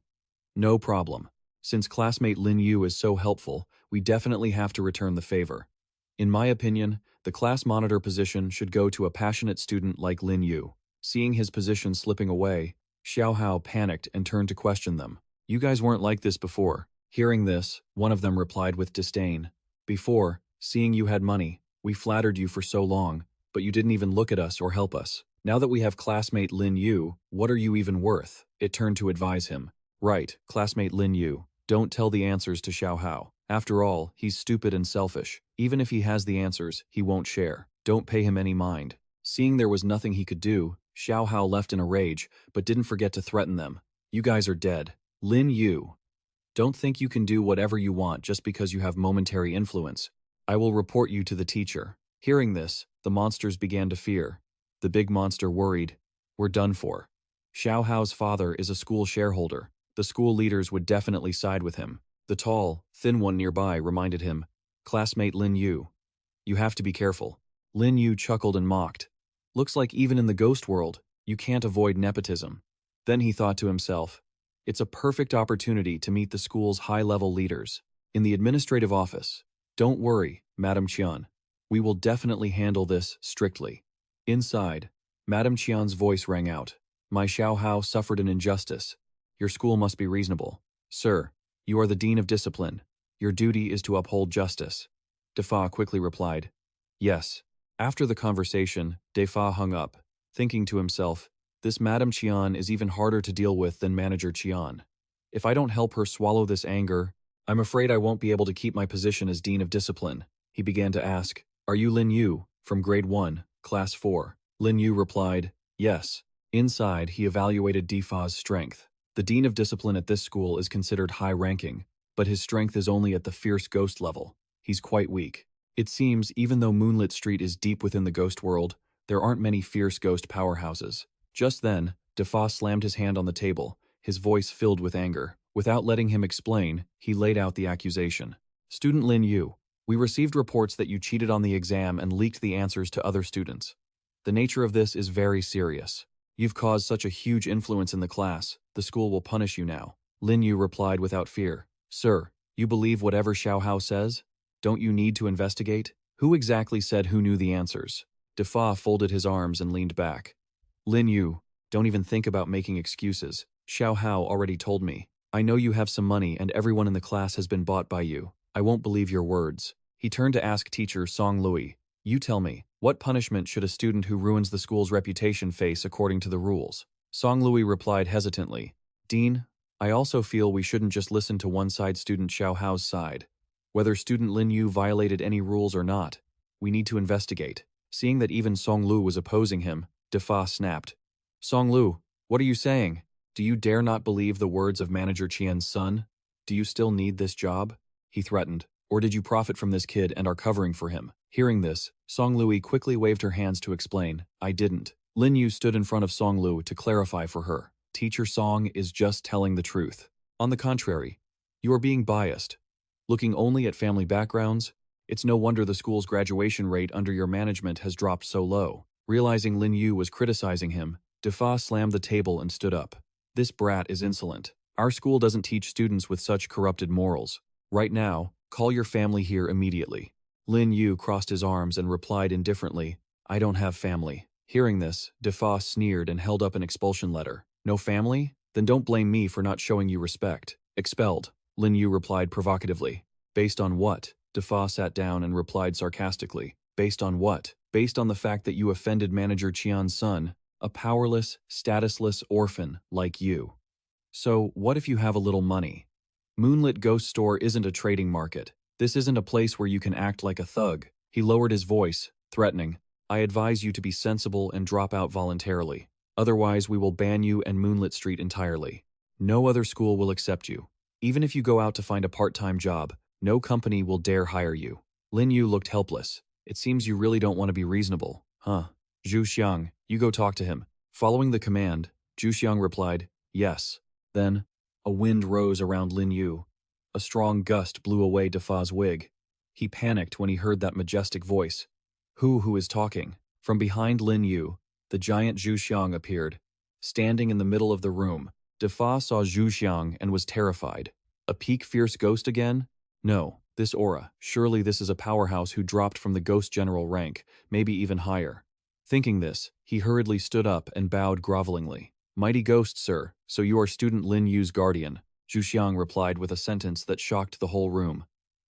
No problem. Since classmate Lin Yu is so helpful, we definitely have to return the favor. In my opinion, the class monitor position should go to a passionate student like Lin Yu. Seeing his position slipping away, Xiao Hao panicked and turned to question them. You guys weren't like this before. Hearing this, one of them replied with disdain. Before, seeing you had money, we flattered you for so long, but you didn't even look at us or help us. Now that we have classmate Lin Yu, what are you even worth? It turned to advise him. Right, classmate Lin Yu. Don't tell the answers to Xiao Hao. After all, he's stupid and selfish. Even if he has the answers, he won't share. Don't pay him any mind. Seeing there was nothing he could do, Xiao Hao left in a rage, but didn't forget to threaten them. You guys are dead. Lin Yu. Don't think you can do whatever you want just because you have momentary influence. I will report you to the teacher. Hearing this, the monsters began to fear. The big monster worried. We're done for. Xiao Hao's father is a school shareholder. The school leaders would definitely side with him. The tall, thin one nearby reminded him, Classmate Lin Yu. You have to be careful. Lin Yu chuckled and mocked. Looks like even in the ghost world, you can't avoid nepotism. Then he thought to himself, it's a perfect opportunity to meet the school's high-level leaders. In the administrative office. Don't worry, Madam Qian. We will definitely handle this strictly. Inside, Madam Qian's voice rang out. My Xiao Hao suffered an injustice. Your school must be reasonable. Sir, you are the Dean of Discipline. Your duty is to uphold justice. Defa quickly replied. Yes. After the conversation, Defa hung up, thinking to himself, this Madam Qian is even harder to deal with than Manager Qian. If I don't help her swallow this anger, I'm afraid I won't be able to keep my position as Dean of Discipline. He began to ask, Are you Lin Yu, from Grade 1, Class 4? Lin Yu replied, Yes. Inside, he evaluated Defa's strength. The Dean of Discipline at this school is considered high-ranking, but his strength is only at the fierce ghost level. He's quite weak. It seems, even though Moonlit Street is deep within the ghost world, there aren't many fierce ghost powerhouses. Just then, Defa slammed his hand on the table, his voice filled with anger. Without letting him explain, he laid out the accusation. Student Lin Yu, we received reports that you cheated on the exam and leaked the answers to other students. The nature of this is very serious. You've caused such a huge influence in the class, the school will punish you now. Lin Yu replied without fear. Sir, you believe whatever Xiao Hao says? Don't you need to investigate? Who exactly said who knew the answers? Defa folded his arms and leaned back. Lin Yu, don't even think about making excuses. Xiao Hao already told me. I know you have some money and everyone in the class has been bought by you. I won't believe your words. He turned to ask teacher Song Lui. You tell me, what punishment should a student who ruins the school's reputation face according to the rules? Song Lui replied hesitantly. Dean, I also feel we shouldn't just listen to one-side student Xiao Hao's side. Whether student Lin Yu violated any rules or not, we need to investigate. Seeing that even Song Lu was opposing him, Defa snapped. Song Lu, what are you saying? Do you dare not believe the words of Manager Qian's son? Do you still need this job? He threatened. Or did you profit from this kid and are covering for him? Hearing this, Song Lui quickly waved her hands to explain, I didn't. Lin Yu stood in front of Song Lu to clarify for her. Teacher Song is just telling the truth. On the contrary, you are being biased. Looking only at family backgrounds, it's no wonder the school's graduation rate under your management has dropped so low. Realizing Lin Yu was criticizing him, Defa slammed the table and stood up. This brat is insolent. Our school doesn't teach students with such corrupted morals. Right now, call your family here immediately. Lin Yu crossed his arms and replied indifferently, I don't have family. Hearing this, Defa sneered and held up an expulsion letter. No family? Then don't blame me for not showing you respect. Expelled, Lin Yu replied provocatively. Based on what? Defa sat down and replied sarcastically. Based on what? Based on the fact that you offended Manager Qian's son, a powerless, statusless orphan like you. So, what if you have a little money? Moonlit Ghost Store isn't a trading market. This isn't a place where you can act like a thug. He lowered his voice, threatening. I advise you to be sensible and drop out voluntarily. Otherwise, we will ban you and Moonlit Street entirely. No other school will accept you. Even if you go out to find a part-time job, no company will dare hire you. Lin Yu looked helpless. It seems you really don't want to be reasonable, huh? Zhu Xiang, you go talk to him. Following the command, Zhu Xiang replied, yes. Then, a wind rose around Lin Yu. A strong gust blew away Defa's wig. He panicked when he heard that majestic voice. Who is talking? From behind Lin Yu, the giant Zhu Xiang appeared. Standing in the middle of the room, Defa saw Zhu Xiang and was terrified. A peak fierce ghost again? No, this aura. Surely this is a powerhouse who dropped from the ghost general rank, maybe even higher. Thinking this, he hurriedly stood up and bowed grovelingly. Mighty ghost, sir, so you are student Lin Yu's guardian, Zhu Xiang replied with a sentence that shocked the whole room.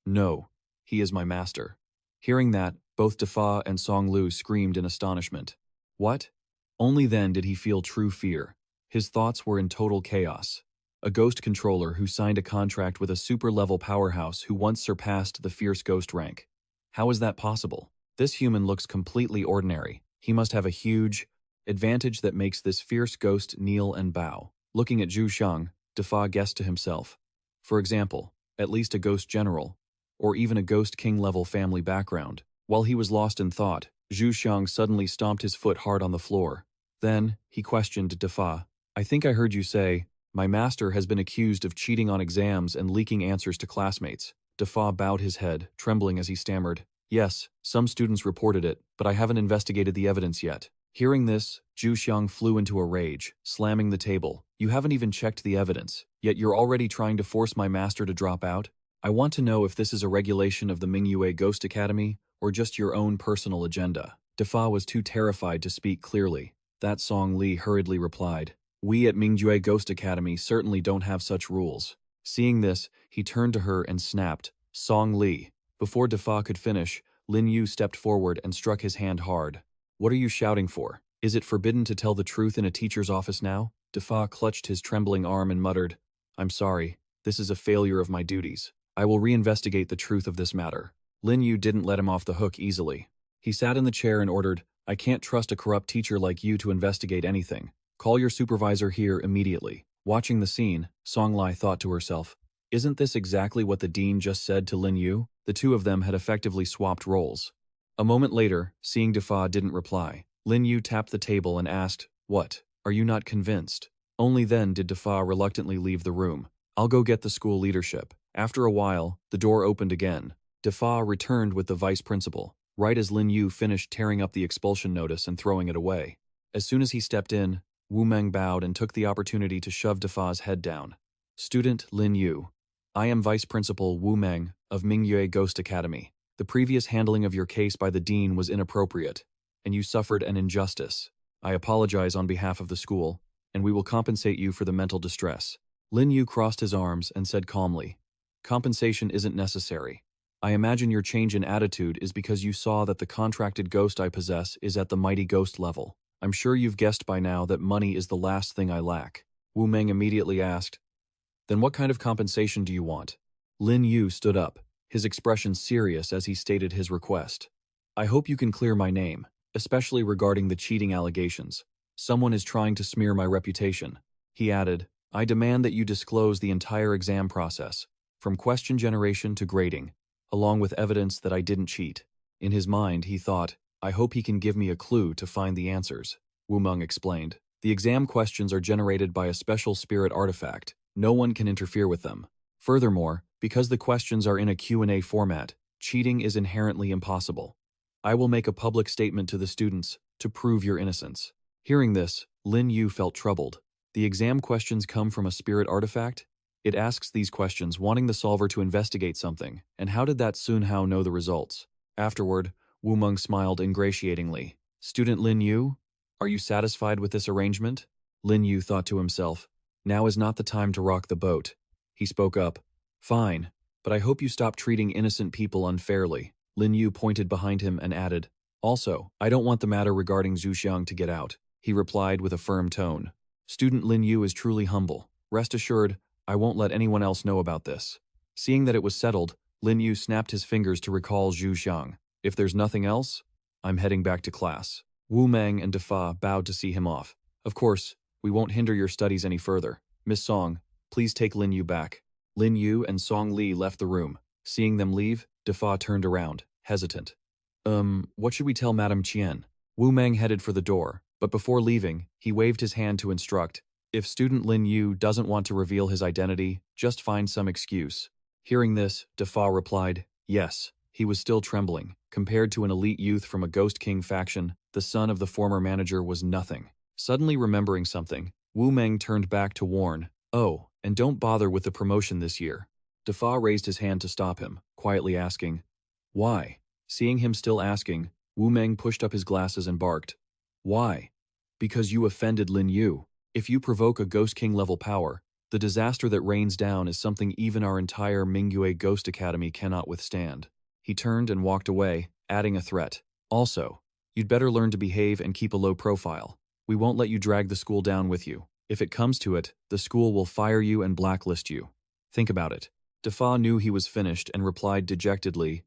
No, he is my master. Hearing that, both Defa and Song Lu screamed in astonishment. What? Only then did he feel true fear. His thoughts were in total chaos. A ghost controller who signed a contract with a super-level powerhouse who once surpassed the fierce ghost rank. How is that possible? This human looks completely ordinary. He must have a huge advantage that makes this fierce ghost kneel and bow. Looking at Zhu Xiang, Defa guessed to himself. For example, at least a ghost general, or even a ghost king-level family background. While he was lost in thought, Zhu Xiang suddenly stomped his foot hard on the floor. Then, he questioned Defa. I think I heard you say, my master has been accused of cheating on exams and leaking answers to classmates. Defa bowed his head, trembling as he stammered. Yes, some students reported it, but I haven't investigated the evidence yet. Hearing this, Zhu Xiang flew into a rage, slamming the table. You haven't even checked the evidence, yet you're already trying to force my master to drop out? I want to know if this is a regulation of the Mingyue Ghost Academy, or just your own personal agenda. Defa was too terrified to speak clearly. That Song Li hurriedly replied. We at Mingyue Ghost Academy certainly don't have such rules. Seeing this, he turned to her and snapped, Song Li. Before Defa could finish, Lin Yu stepped forward and struck his hand hard. What are you shouting for? Is it forbidden to tell the truth in a teacher's office now? Defa clutched his trembling arm and muttered, I'm sorry, this is a failure of my duties. I will reinvestigate the truth of this matter. Lin Yu didn't let him off the hook easily. He sat in the chair and ordered, I can't trust a corrupt teacher like you to investigate anything. Call your supervisor here immediately. Watching the scene, Song Lai thought to herself, isn't this exactly what the dean just said to Lin Yu? The two of them had effectively swapped roles. A moment later, seeing Defa didn't reply, Lin Yu tapped the table and asked, What? Are you not convinced? Only then did Defa reluctantly leave the room. I'll go get the school leadership. After a while, the door opened again. Defa returned with the vice principal, right as Lin Yu finished tearing up the expulsion notice and throwing it away. As soon as he stepped in, Wu Meng bowed and took the opportunity to shove Defa's head down. Student Lin Yu. I am Vice Principal Wu Meng of Mingyue Ghost Academy. The previous handling of your case by the dean was inappropriate, and you suffered an injustice. I apologize on behalf of the school, and we will compensate you for the mental distress. Lin Yu crossed his arms and said calmly, Compensation isn't necessary. I imagine your change in attitude is because you saw that the contracted ghost I possess is at the mighty ghost level. I'm sure you've guessed by now that money is the last thing I lack. Wu Meng immediately asked, Then what kind of compensation do you want? Lin Yu stood up, his expression serious as he stated his request. I hope you can clear my name, especially regarding the cheating allegations. Someone is trying to smear my reputation. He added, I demand that you disclose the entire exam process, from question generation to grading. along with evidence that I didn't cheat. In his mind, he thought, I hope he can give me a clue to find the answers. Wu Meng explained. The exam questions are generated by a special spirit artifact. No one can interfere with them. Furthermore, because the questions are in a Q&A format, cheating is inherently impossible. I will make a public statement to the students to prove your innocence. Hearing this, Lin Yu felt troubled. The exam questions come from a spirit artifact? It asks these questions wanting the solver to investigate something, and how did that Sun Hao know the results? Afterward, Wu Meng smiled ingratiatingly. Student Lin Yu, are you satisfied with this arrangement? Lin Yu thought to himself, now is not the time to rock the boat. He spoke up. Fine, but I hope you stop treating innocent people unfairly. Lin Yu pointed behind him and added, also, I don't want the matter regarding Zhu Xiang to get out. He replied with a firm tone. Student Lin Yu is truly humble. Rest assured, I won't let anyone else know about this. Seeing that it was settled, Lin Yu snapped his fingers to recall Zhu Xiang. If there's nothing else, I'm heading back to class. Wu Meng and Defa bowed to see him off. Of course, we won't hinder your studies any further. Miss Song, please take Lin Yu back. Lin Yu and Song Li left the room. Seeing them leave, Defa turned around, hesitant. What should we tell Madame Qian? Wu Meng headed for the door, but before leaving, he waved his hand to instruct. If student Lin Yu doesn't want to reveal his identity, just find some excuse. Hearing this, Defa replied, yes. He was still trembling. Compared to an elite youth from a Ghost King faction, the son of the former manager was nothing. Suddenly remembering something, Wu Meng turned back to warn, oh, and don't bother with the promotion this year. Defa raised his hand to stop him, quietly asking, why? Seeing him still asking, Wu Meng pushed up his glasses and barked, why? Because you offended Lin Yu. If you provoke a Ghost King level power, the disaster that rains down is something even our entire Mingyue Ghost Academy cannot withstand. He turned and walked away, adding a threat. Also, you'd better learn to behave and keep a low profile. We won't let you drag the school down with you. If it comes to it, the school will fire you and blacklist you. Think about it. Defa knew he was finished and replied dejectedly,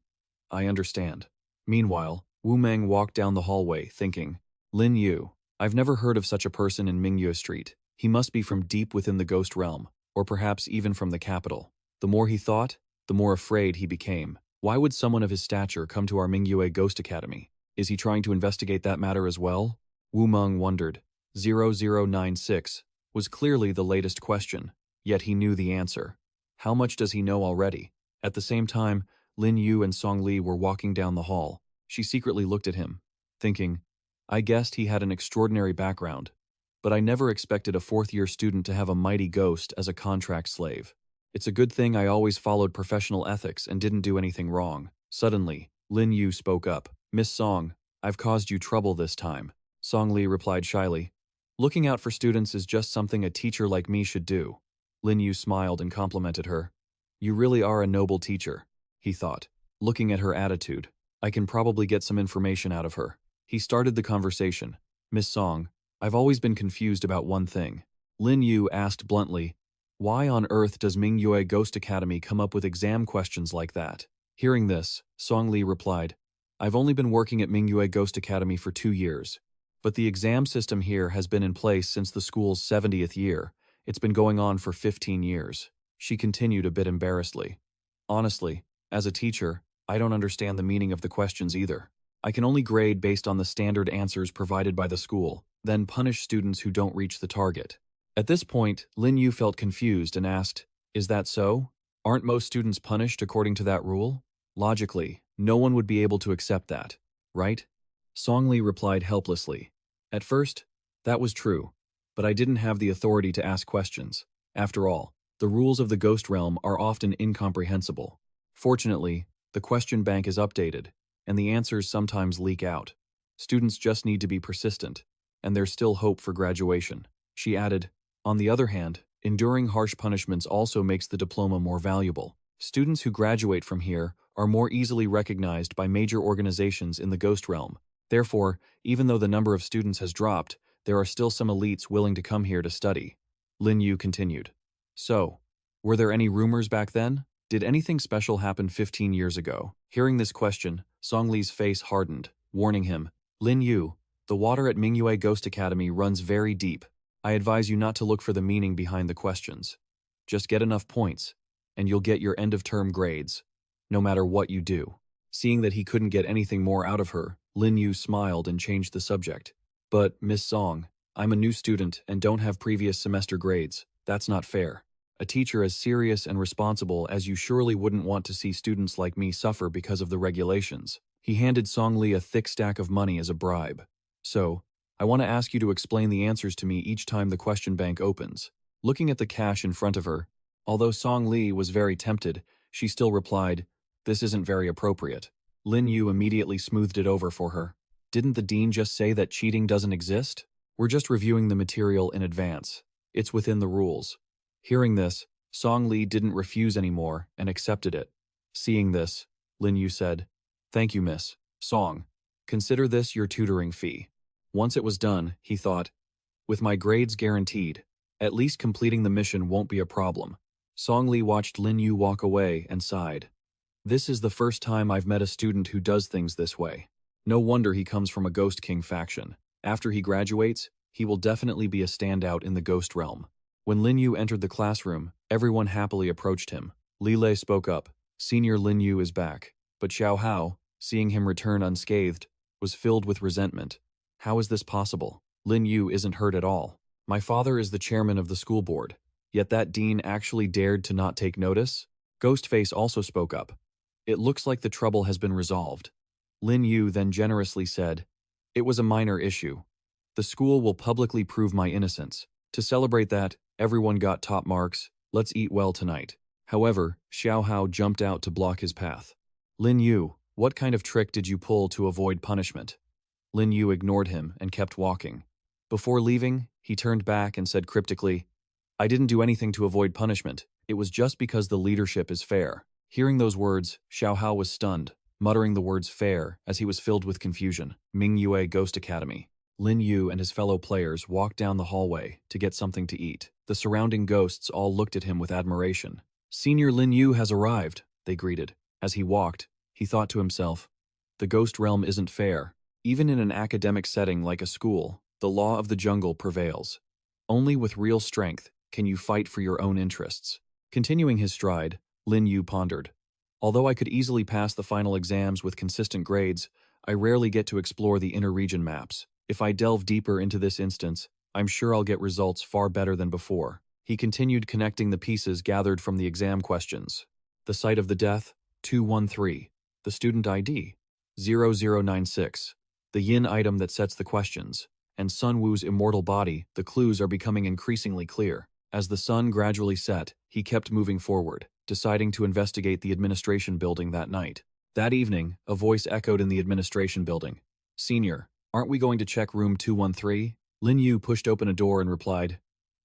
I understand. Meanwhile, Wu Meng walked down the hallway, thinking, Lin Yu, I've never heard of such a person in Mingyue Street. He must be from deep within the ghost realm, or perhaps even from the capital. The more he thought, the more afraid he became. Why would someone of his stature come to our Mingyue Ghost Academy? Is he trying to investigate that matter as well? Wu Meng wondered. 0096 was clearly the latest question, yet he knew the answer. How much does he know already? At the same time, Lin Yu and Song Li were walking down the hall. She secretly looked at him, thinking, I guessed he had an extraordinary background, but I never expected a fourth-year student to have a mighty ghost as a contract slave. It's a good thing I always followed professional ethics and didn't do anything wrong. Suddenly, Lin Yu spoke up. Miss Song, I've caused you trouble this time. Song Li replied shyly. Looking out for students is just something a teacher like me should do. Lin Yu smiled and complimented her. You really are a noble teacher, he thought. Looking at her attitude, I can probably get some information out of her. He started the conversation. Miss Song, I've always been confused about one thing. Lin Yu asked bluntly, why on earth does Mingyue Ghost Academy come up with exam questions like that? Hearing this, Song Li replied, I've only been working at Mingyue Ghost Academy for 2 years, but the exam system here has been in place since the school's 70th year. It's been going on for 15 years. She continued a bit embarrassedly. Honestly, as a teacher, I don't understand the meaning of the questions either. I can only grade based on the standard answers provided by the school, then punish students who don't reach the target. At this point, Lin Yu felt confused and asked, is that so? Aren't most students punished according to that rule? Logically, no one would be able to accept that, right? Song Li replied helplessly. At first, that was true, but I didn't have the authority to ask questions. After all, the rules of the ghost realm are often incomprehensible. Fortunately, the question bank is updated, and the answers sometimes leak out. Students just need to be persistent, and there's still hope for graduation. She added, on the other hand, enduring harsh punishments also makes the diploma more valuable. Students who graduate from here are more easily recognized by major organizations in the ghost realm. Therefore, even though the number of students has dropped, there are still some elites willing to come here to study. Lin Yu continued. So, were there any rumors back then? Did anything special happen 15 years ago? Hearing this question, Song Li's face hardened, warning him, Lin Yu, the water at Mingyue Ghost Academy runs very deep. I advise you not to look for the meaning behind the questions. Just get enough points, and you'll get your end-of-term grades. no matter what you do. Seeing that he couldn't get anything more out of her, Lin Yu smiled and changed the subject. But, Miss Song, I'm a new student and don't have previous semester grades. That's not fair. A teacher as serious and responsible as you surely wouldn't want to see students like me suffer because of the regulations. He handed Song Li a thick stack of money as a bribe. So, I want to ask you to explain the answers to me each time the question bank opens. Looking at the cash in front of her, although Song Li was very tempted, she still replied, "This isn't very appropriate." Lin Yu immediately smoothed it over for her. "Didn't the dean just say that cheating doesn't exist? We're just reviewing the material in advance. It's within the rules." Hearing this, Song Li didn't refuse anymore and accepted it. Seeing this, Lin Yu said, "Thank you, Miss Song. Consider this your tutoring fee." Once it was done, he thought, "With my grades guaranteed, at least completing the mission won't be a problem." Song Li watched Lin Yu walk away and sighed. "This is the first time I've met a student who does things this way. No wonder he comes from a Ghost King faction. After he graduates, he will definitely be a standout in the Ghost realm." When Lin Yu entered the classroom, everyone happily approached him. Li Lei spoke up, "Senior Lin Yu is back." But Xiao Hao, seeing him return unscathed, was filled with resentment. "How is this possible? Lin Yu isn't hurt at all. My father is the chairman of the school board. Yet that dean actually dared to not take notice?" Ghostface also spoke up. "It looks like the trouble has been resolved." Lin Yu then generously said, "It was a minor issue. The school will publicly prove my innocence. To celebrate that, everyone got top marks. Let's eat well tonight." However, Xiao Hao jumped out to block his path. "Lin Yu, what kind of trick did you pull to avoid punishment?" Lin Yu ignored him and kept walking. Before leaving, he turned back and said cryptically, "I didn't do anything to avoid punishment. It was just because the leadership is fair." Hearing those words, Xiao Hao was stunned, muttering the words fair as he was filled with confusion. Mingyue Ghost Academy. Lin Yu and his fellow players walked down the hallway to get something to eat. The surrounding ghosts all looked at him with admiration. "Senior Lin Yu has arrived," they greeted. As he walked, he thought to himself, "The ghost realm isn't fair. Even in an academic setting like a school, the law of the jungle prevails. Only with real strength can you fight for your own interests." Continuing his stride, Lin Yu pondered. "Although I could easily pass the final exams with consistent grades, I rarely get to explore the inner region maps. If I delve deeper into this instance, I'm sure I'll get results far better than before." He continued connecting the pieces gathered from the exam questions. The site of the death, 213. The student ID, 0096. The yin item that sets the questions, and Sun Wu's immortal body. The clues are becoming increasingly clear. As the sun gradually set, he kept moving forward, deciding to investigate the administration building that night. That evening, a voice echoed in the administration building. "Senior, aren't we going to check room 213? Lin Yu pushed open a door and replied,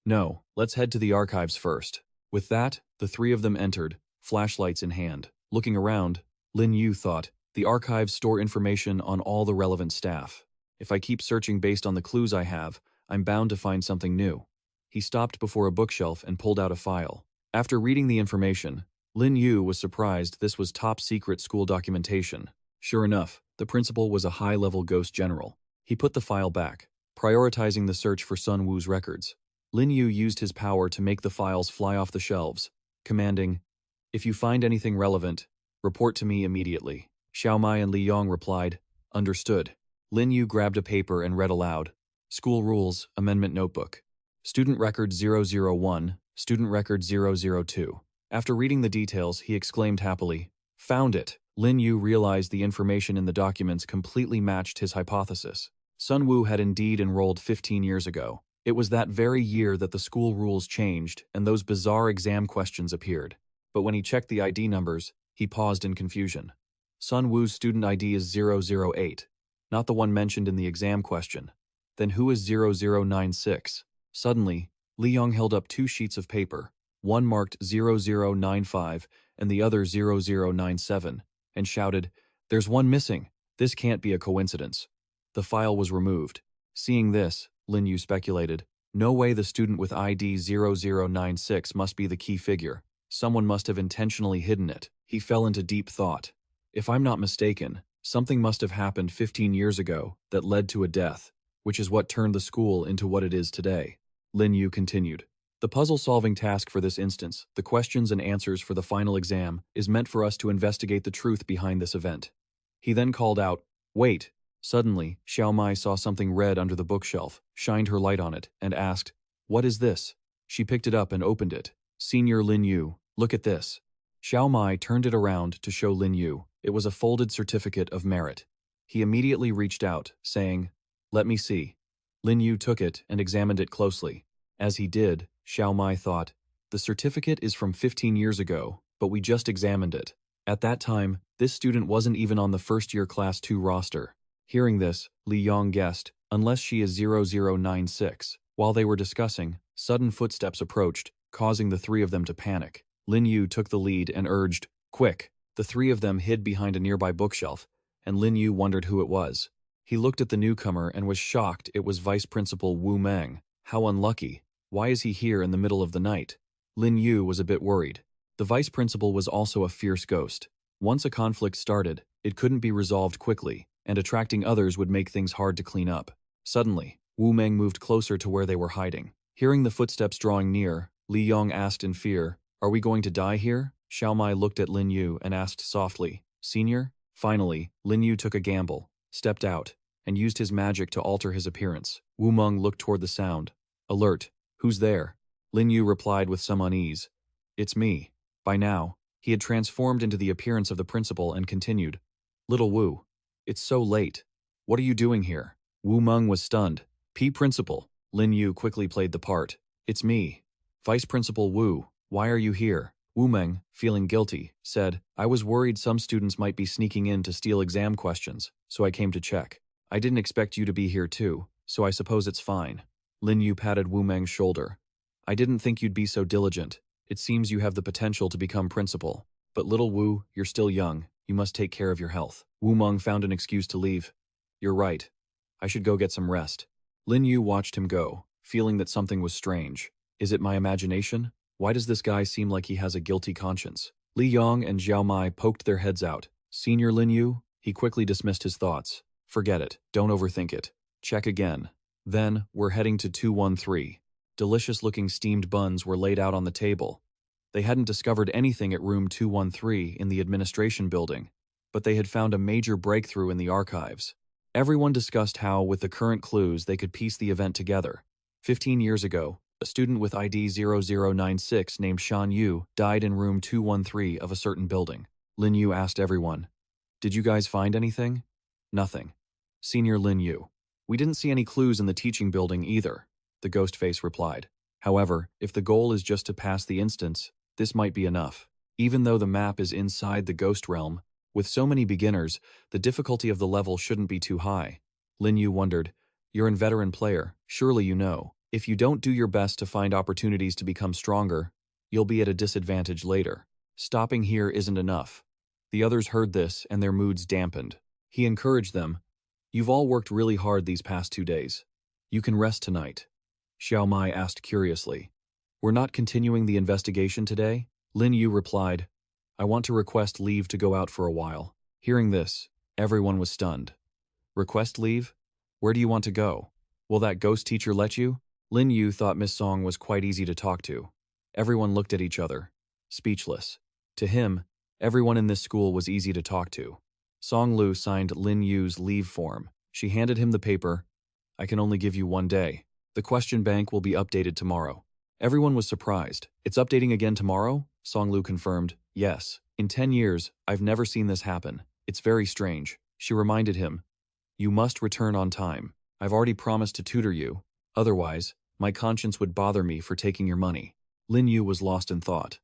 "No, let's head to the archives first." With that, the three of them entered, flashlights in hand. Looking around, Lin Yu thought, "The archives store information on all the relevant staff. If I keep searching based on the clues I have, I'm bound to find something new." He stopped before a bookshelf and pulled out a file. After reading the information, Lin Yu was surprised this was top-secret school documentation. Sure enough, the principal was a high-level ghost general. He put the file back, prioritizing the search for Sun Wu's records. Lin Yu used his power to make the files fly off the shelves, commanding, "If you find anything relevant, report to me immediately." Xiao Mai and Li Yong replied, "Understood." Lin Yu grabbed a paper and read aloud, "School Rules, Amendment Notebook. Student Record 001, Student Record 002. After reading the details, he exclaimed happily, "Found it!" Lin Yu realized the information in the documents completely matched his hypothesis. Sun Wu had indeed enrolled 15 years ago. It was that very year that the school rules changed and those bizarre exam questions appeared. But when he checked the ID numbers, he paused in confusion. Sun Wu's student ID is 008, not the one mentioned in the exam question. Then who is 0096? Suddenly, Li Yong held up two sheets of paper, one marked 0095 and the other 0097, and shouted, "There's one missing. This can't be a coincidence." The file was removed. Seeing this, Lin Yu speculated, "No way the student with ID 0096 must be the key figure. Someone must have intentionally hidden it." He fell into deep thought. If I'm not mistaken, something must have happened 15 years ago that led to a death, which is what turned the school into what it is today. Lin Yu continued. The puzzle-solving task for this instance, the questions and answers for the final exam, is meant for us to investigate the truth behind this event. He then called out, "Wait!" Suddenly, Xiao Mai saw something red under the bookshelf, shined her light on it, and asked, "What is this?" She picked it up and opened it. "Senior Lin Yu, look at this." Xiao Mai turned it around to show Lin Yu. It was a folded certificate of merit. He immediately reached out, saying, "Let me see." Lin Yu took it and examined it closely. As he did, Xiao Mai thought, "The certificate is from 15 years ago, but we just examined it. At that time, this student wasn't even on the first-year Class 2 roster." Hearing this, Li Yong guessed, unless she is 0096. While they were discussing, sudden footsteps approached, causing the three of them to panic. Lin Yu took the lead and urged, "Quick!" The three of them hid behind a nearby bookshelf, and Lin Yu wondered who it was. He looked at the newcomer and was shocked it was Vice Principal Wu Meng. How unlucky. Why is he here in the middle of the night? Lin Yu was a bit worried. The vice principal was also a fierce ghost. Once a conflict started, it couldn't be resolved quickly, and attracting others would make things hard to clean up. Suddenly, Wu Meng moved closer to where they were hiding. Hearing the footsteps drawing near, Li Yong asked in fear, "Are we going to die here?" Xiao Mai looked at Lin Yu and asked softly, "Senior?" Finally, Lin Yu took a gamble, stepped out, and used his magic to alter his appearance. Wu Meng looked toward the sound. "Alert! Who's there?" Lin Yu replied with some unease, "It's me." By now, he had transformed into the appearance of the principal and continued, "Little Wu, it's so late. What are you doing here?" Wu Meng was stunned. "Principal." Lin Yu quickly played the part. "It's me. Vice Principal Wu, why are you here?" Wu Meng, feeling guilty, said, "I was worried some students might be sneaking in to steal exam questions, so I came to check. I didn't expect you to be here too, so I suppose it's fine." Lin Yu patted Wu Meng's shoulder. "I didn't think you'd be so diligent. It seems you have the potential to become principal. But little Wu, you're still young. You must take care of your health." Wu Meng found an excuse to leave. "You're right. I should go get some rest." Lin Yu watched him go, feeling that something was strange. Is it my imagination? Why does this guy seem like he has a guilty conscience? Li Yong and Xiao Mai poked their heads out. "Senior Lin Yu?" He quickly dismissed his thoughts. "Forget it. Don't overthink it. Check again." Then, we're heading to 213. Delicious-looking steamed buns were laid out on the table. They hadn't discovered anything at room 213 in the administration building, but they had found a major breakthrough in the archives. Everyone discussed how, with the current clues, they could piece the event together. 15 years ago, a student with ID 0096 named Shan Yu died in room 213 of a certain building. Lin Yu asked everyone, "Did you guys find anything?" "Nothing." Senior Lin Yu, "We didn't see any clues in the teaching building either," the ghost face replied. "However, if the goal is just to pass the instance, this might be enough. Even though the map is inside the ghost realm, with so many beginners, the difficulty of the level shouldn't be too high." Lin Yu wondered, "You're an veteran player, surely you know. If you don't do your best to find opportunities to become stronger, you'll be at a disadvantage later. Stopping here isn't enough." The others heard this and their moods dampened. He encouraged them, "You've all worked really hard these past 2 days. You can rest tonight." Xiao Mai asked curiously, "We're not continuing the investigation today?" Lin Yu replied, "I want to request leave to go out for a while." Hearing this, everyone was stunned. "Request leave? Where do you want to go? Will that ghost teacher let you?" Lin Yu thought Miss Song was quite easy to talk to. Everyone looked at each other, speechless. To him, everyone in this school was easy to talk to. Song Lu signed Lin Yu's leave form. She handed him the paper. "I can only give you 1 day. The question bank will be updated tomorrow." Everyone was surprised. "It's updating again tomorrow?" Song Lu confirmed, "Yes. In 10 years, I've never seen this happen. It's very strange." She reminded him, "You must return on time. I've already promised to tutor you. Otherwise, my conscience would bother me for taking your money." Lin Yu was lost in thought.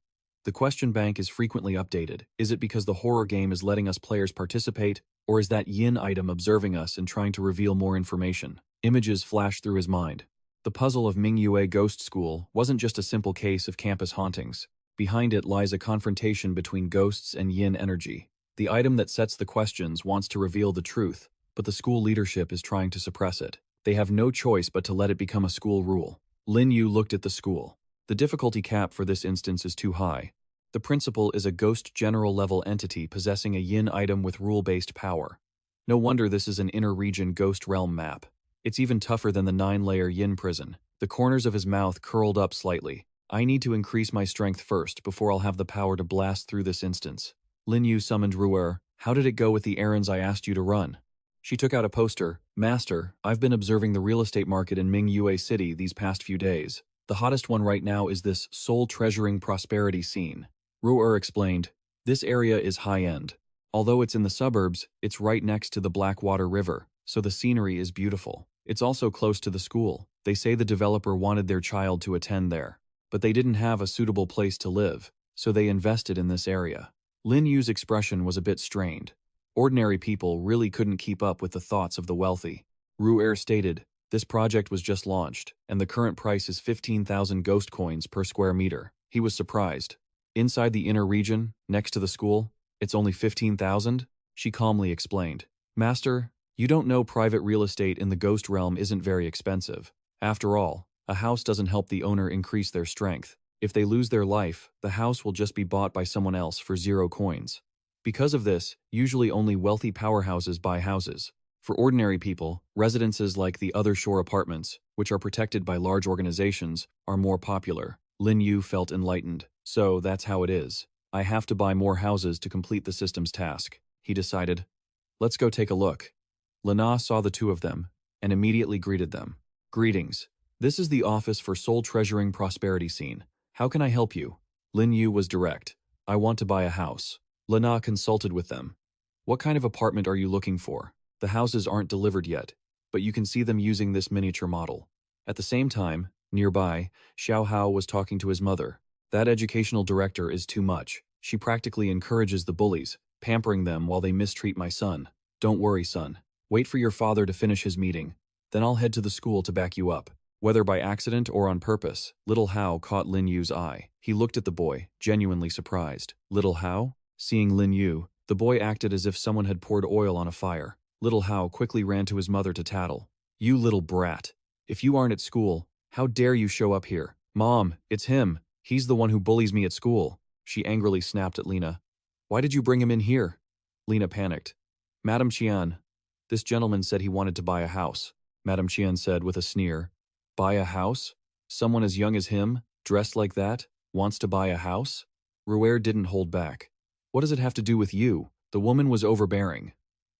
The question bank is frequently updated. Is it because the horror game is letting us players participate, or is that yin item observing us and trying to reveal more information? Images flashed through his mind. The puzzle of Mingyue Ghost School wasn't just a simple case of campus hauntings. Behind it lies a confrontation between ghosts and yin energy. The item that sets the questions wants to reveal the truth, but the school leadership is trying to suppress it. They have no choice but to let it become a school rule. Lin Yu looked at the school. The difficulty cap for this instance is too high. The principal is a ghost general-level entity possessing a yin item with rule-based power. No wonder this is an inner-region ghost realm map. It's even tougher than the 9-layer yin prison. The corners of his mouth curled up slightly. I need to increase my strength first before I'll have the power to blast through this instance. Lin Yu summoned Ru'er. How did it go with the errands I asked you to run? She took out a poster. Master, I've been observing the real estate market in Mingyue City these past few days. The hottest one right now is this soul-treasuring prosperity scene. Ru'er explained, this area is high-end. Although it's in the suburbs, it's right next to the Blackwater River, so the scenery is beautiful. It's also close to the school. They say the developer wanted their child to attend there, but they didn't have a suitable place to live, so they invested in this area. Lin Yu's expression was a bit strained. Ordinary people really couldn't keep up with the thoughts of the wealthy. Ru'er stated, this project was just launched, and the current price is 15,000 ghost coins per square meter. He was surprised. Inside the inner region, next to the school, it's only 15,000? She calmly explained. Master, you don't know private real estate in the ghost realm isn't very expensive. After all, a house doesn't help the owner increase their strength. If they lose their life, the house will just be bought by someone else for 0 coins. Because of this, usually only wealthy powerhouses buy houses. For ordinary people, residences like the Other Shore apartments, which are protected by large organizations, are more popular. Lin Yu felt enlightened. So that's how it is. I have to buy more houses to complete the system's task, he decided. Let's go take a look. Lina saw the two of them and immediately greeted them. Greetings. This is the office for Soul Treasuring Prosperity Scene. How can I help you? Lin Yu was direct. I want to buy a house. Lina consulted with them. What kind of apartment are you looking for? The houses aren't delivered yet, but you can see them using this miniature model. At the same time, nearby, Xiao Hao was talking to his mother. That educational director is too much. She practically encourages the bullies, pampering them while they mistreat my son. Don't worry, son. Wait for your father to finish his meeting. Then I'll head to the school to back you up. Whether by accident or on purpose, little Hao caught Lin Yu's eye. He looked at the boy, genuinely surprised. Little Hao? Seeing Lin Yu, the boy acted as if someone had poured oil on a fire. Little Hao quickly ran to his mother to tattle. You little brat. If you aren't at school, how dare you show up here? Mom, it's him. He's the one who bullies me at school. She angrily snapped at Lina. Why did you bring him in here? Lina panicked. Madam Qian, this gentleman said he wanted to buy a house. Madam Qian said with a sneer. Buy a house? Someone as young as him, dressed like that, wants to buy a house? Ru'er didn't hold back. What does it have to do with you? The woman was overbearing.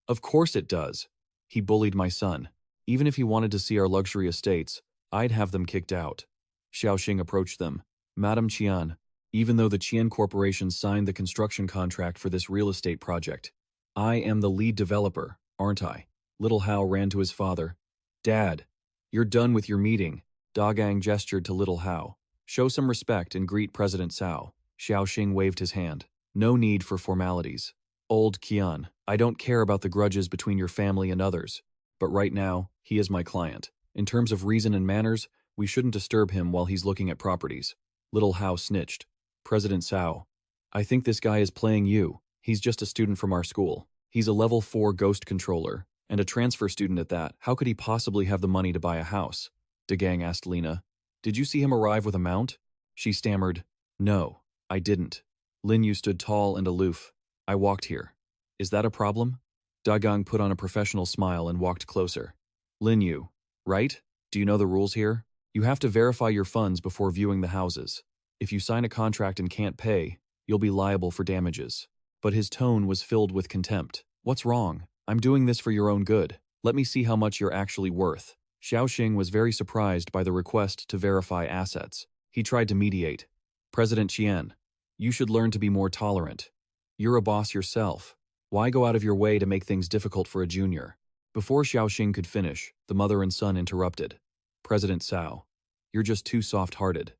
Of course it does. He bullied my son. Even if he wanted to see our luxury estates, I'd have them kicked out. Xiaoxing approached them. Madam Qian, even though the Qian Corporation signed the construction contract for this real estate project, I am the lead developer, aren't I? Little Hao ran to his father. Dad, you're done with your meeting. Dagang gestured to Little Hao. Show some respect and greet President Cao. Xiaoxing waved his hand. No need for formalities. Old Qian, I don't care about the grudges between your family and others, but right now, he is my client. In terms of reason and manners, we shouldn't disturb him while he's looking at properties. Little Hao snitched. President Cao, I think this guy is playing you. He's just a student from our school. He's a level 4 ghost controller, and a transfer student at that. How could he possibly have the money to buy a house? Dagang asked Lina. Did you see him arrive with a mount? She stammered. No, I didn't. Lin Yu stood tall and aloof. I walked here. Is that a problem? Dagang put on a professional smile and walked closer. Lin Yu, right? Do you know the rules here? You have to verify your funds before viewing the houses. If you sign a contract and can't pay, you'll be liable for damages. But his tone was filled with contempt. What's wrong? I'm doing this for your own good. Let me see how much you're actually worth. Xiaoxing was very surprised by the request to verify assets. He tried to mediate. President Qian, you should learn to be more tolerant. You're a boss yourself. Why go out of your way to make things difficult for a junior? Before Xiaoxing could finish, the mother and son interrupted. President Cao, you're just too soft-hearted.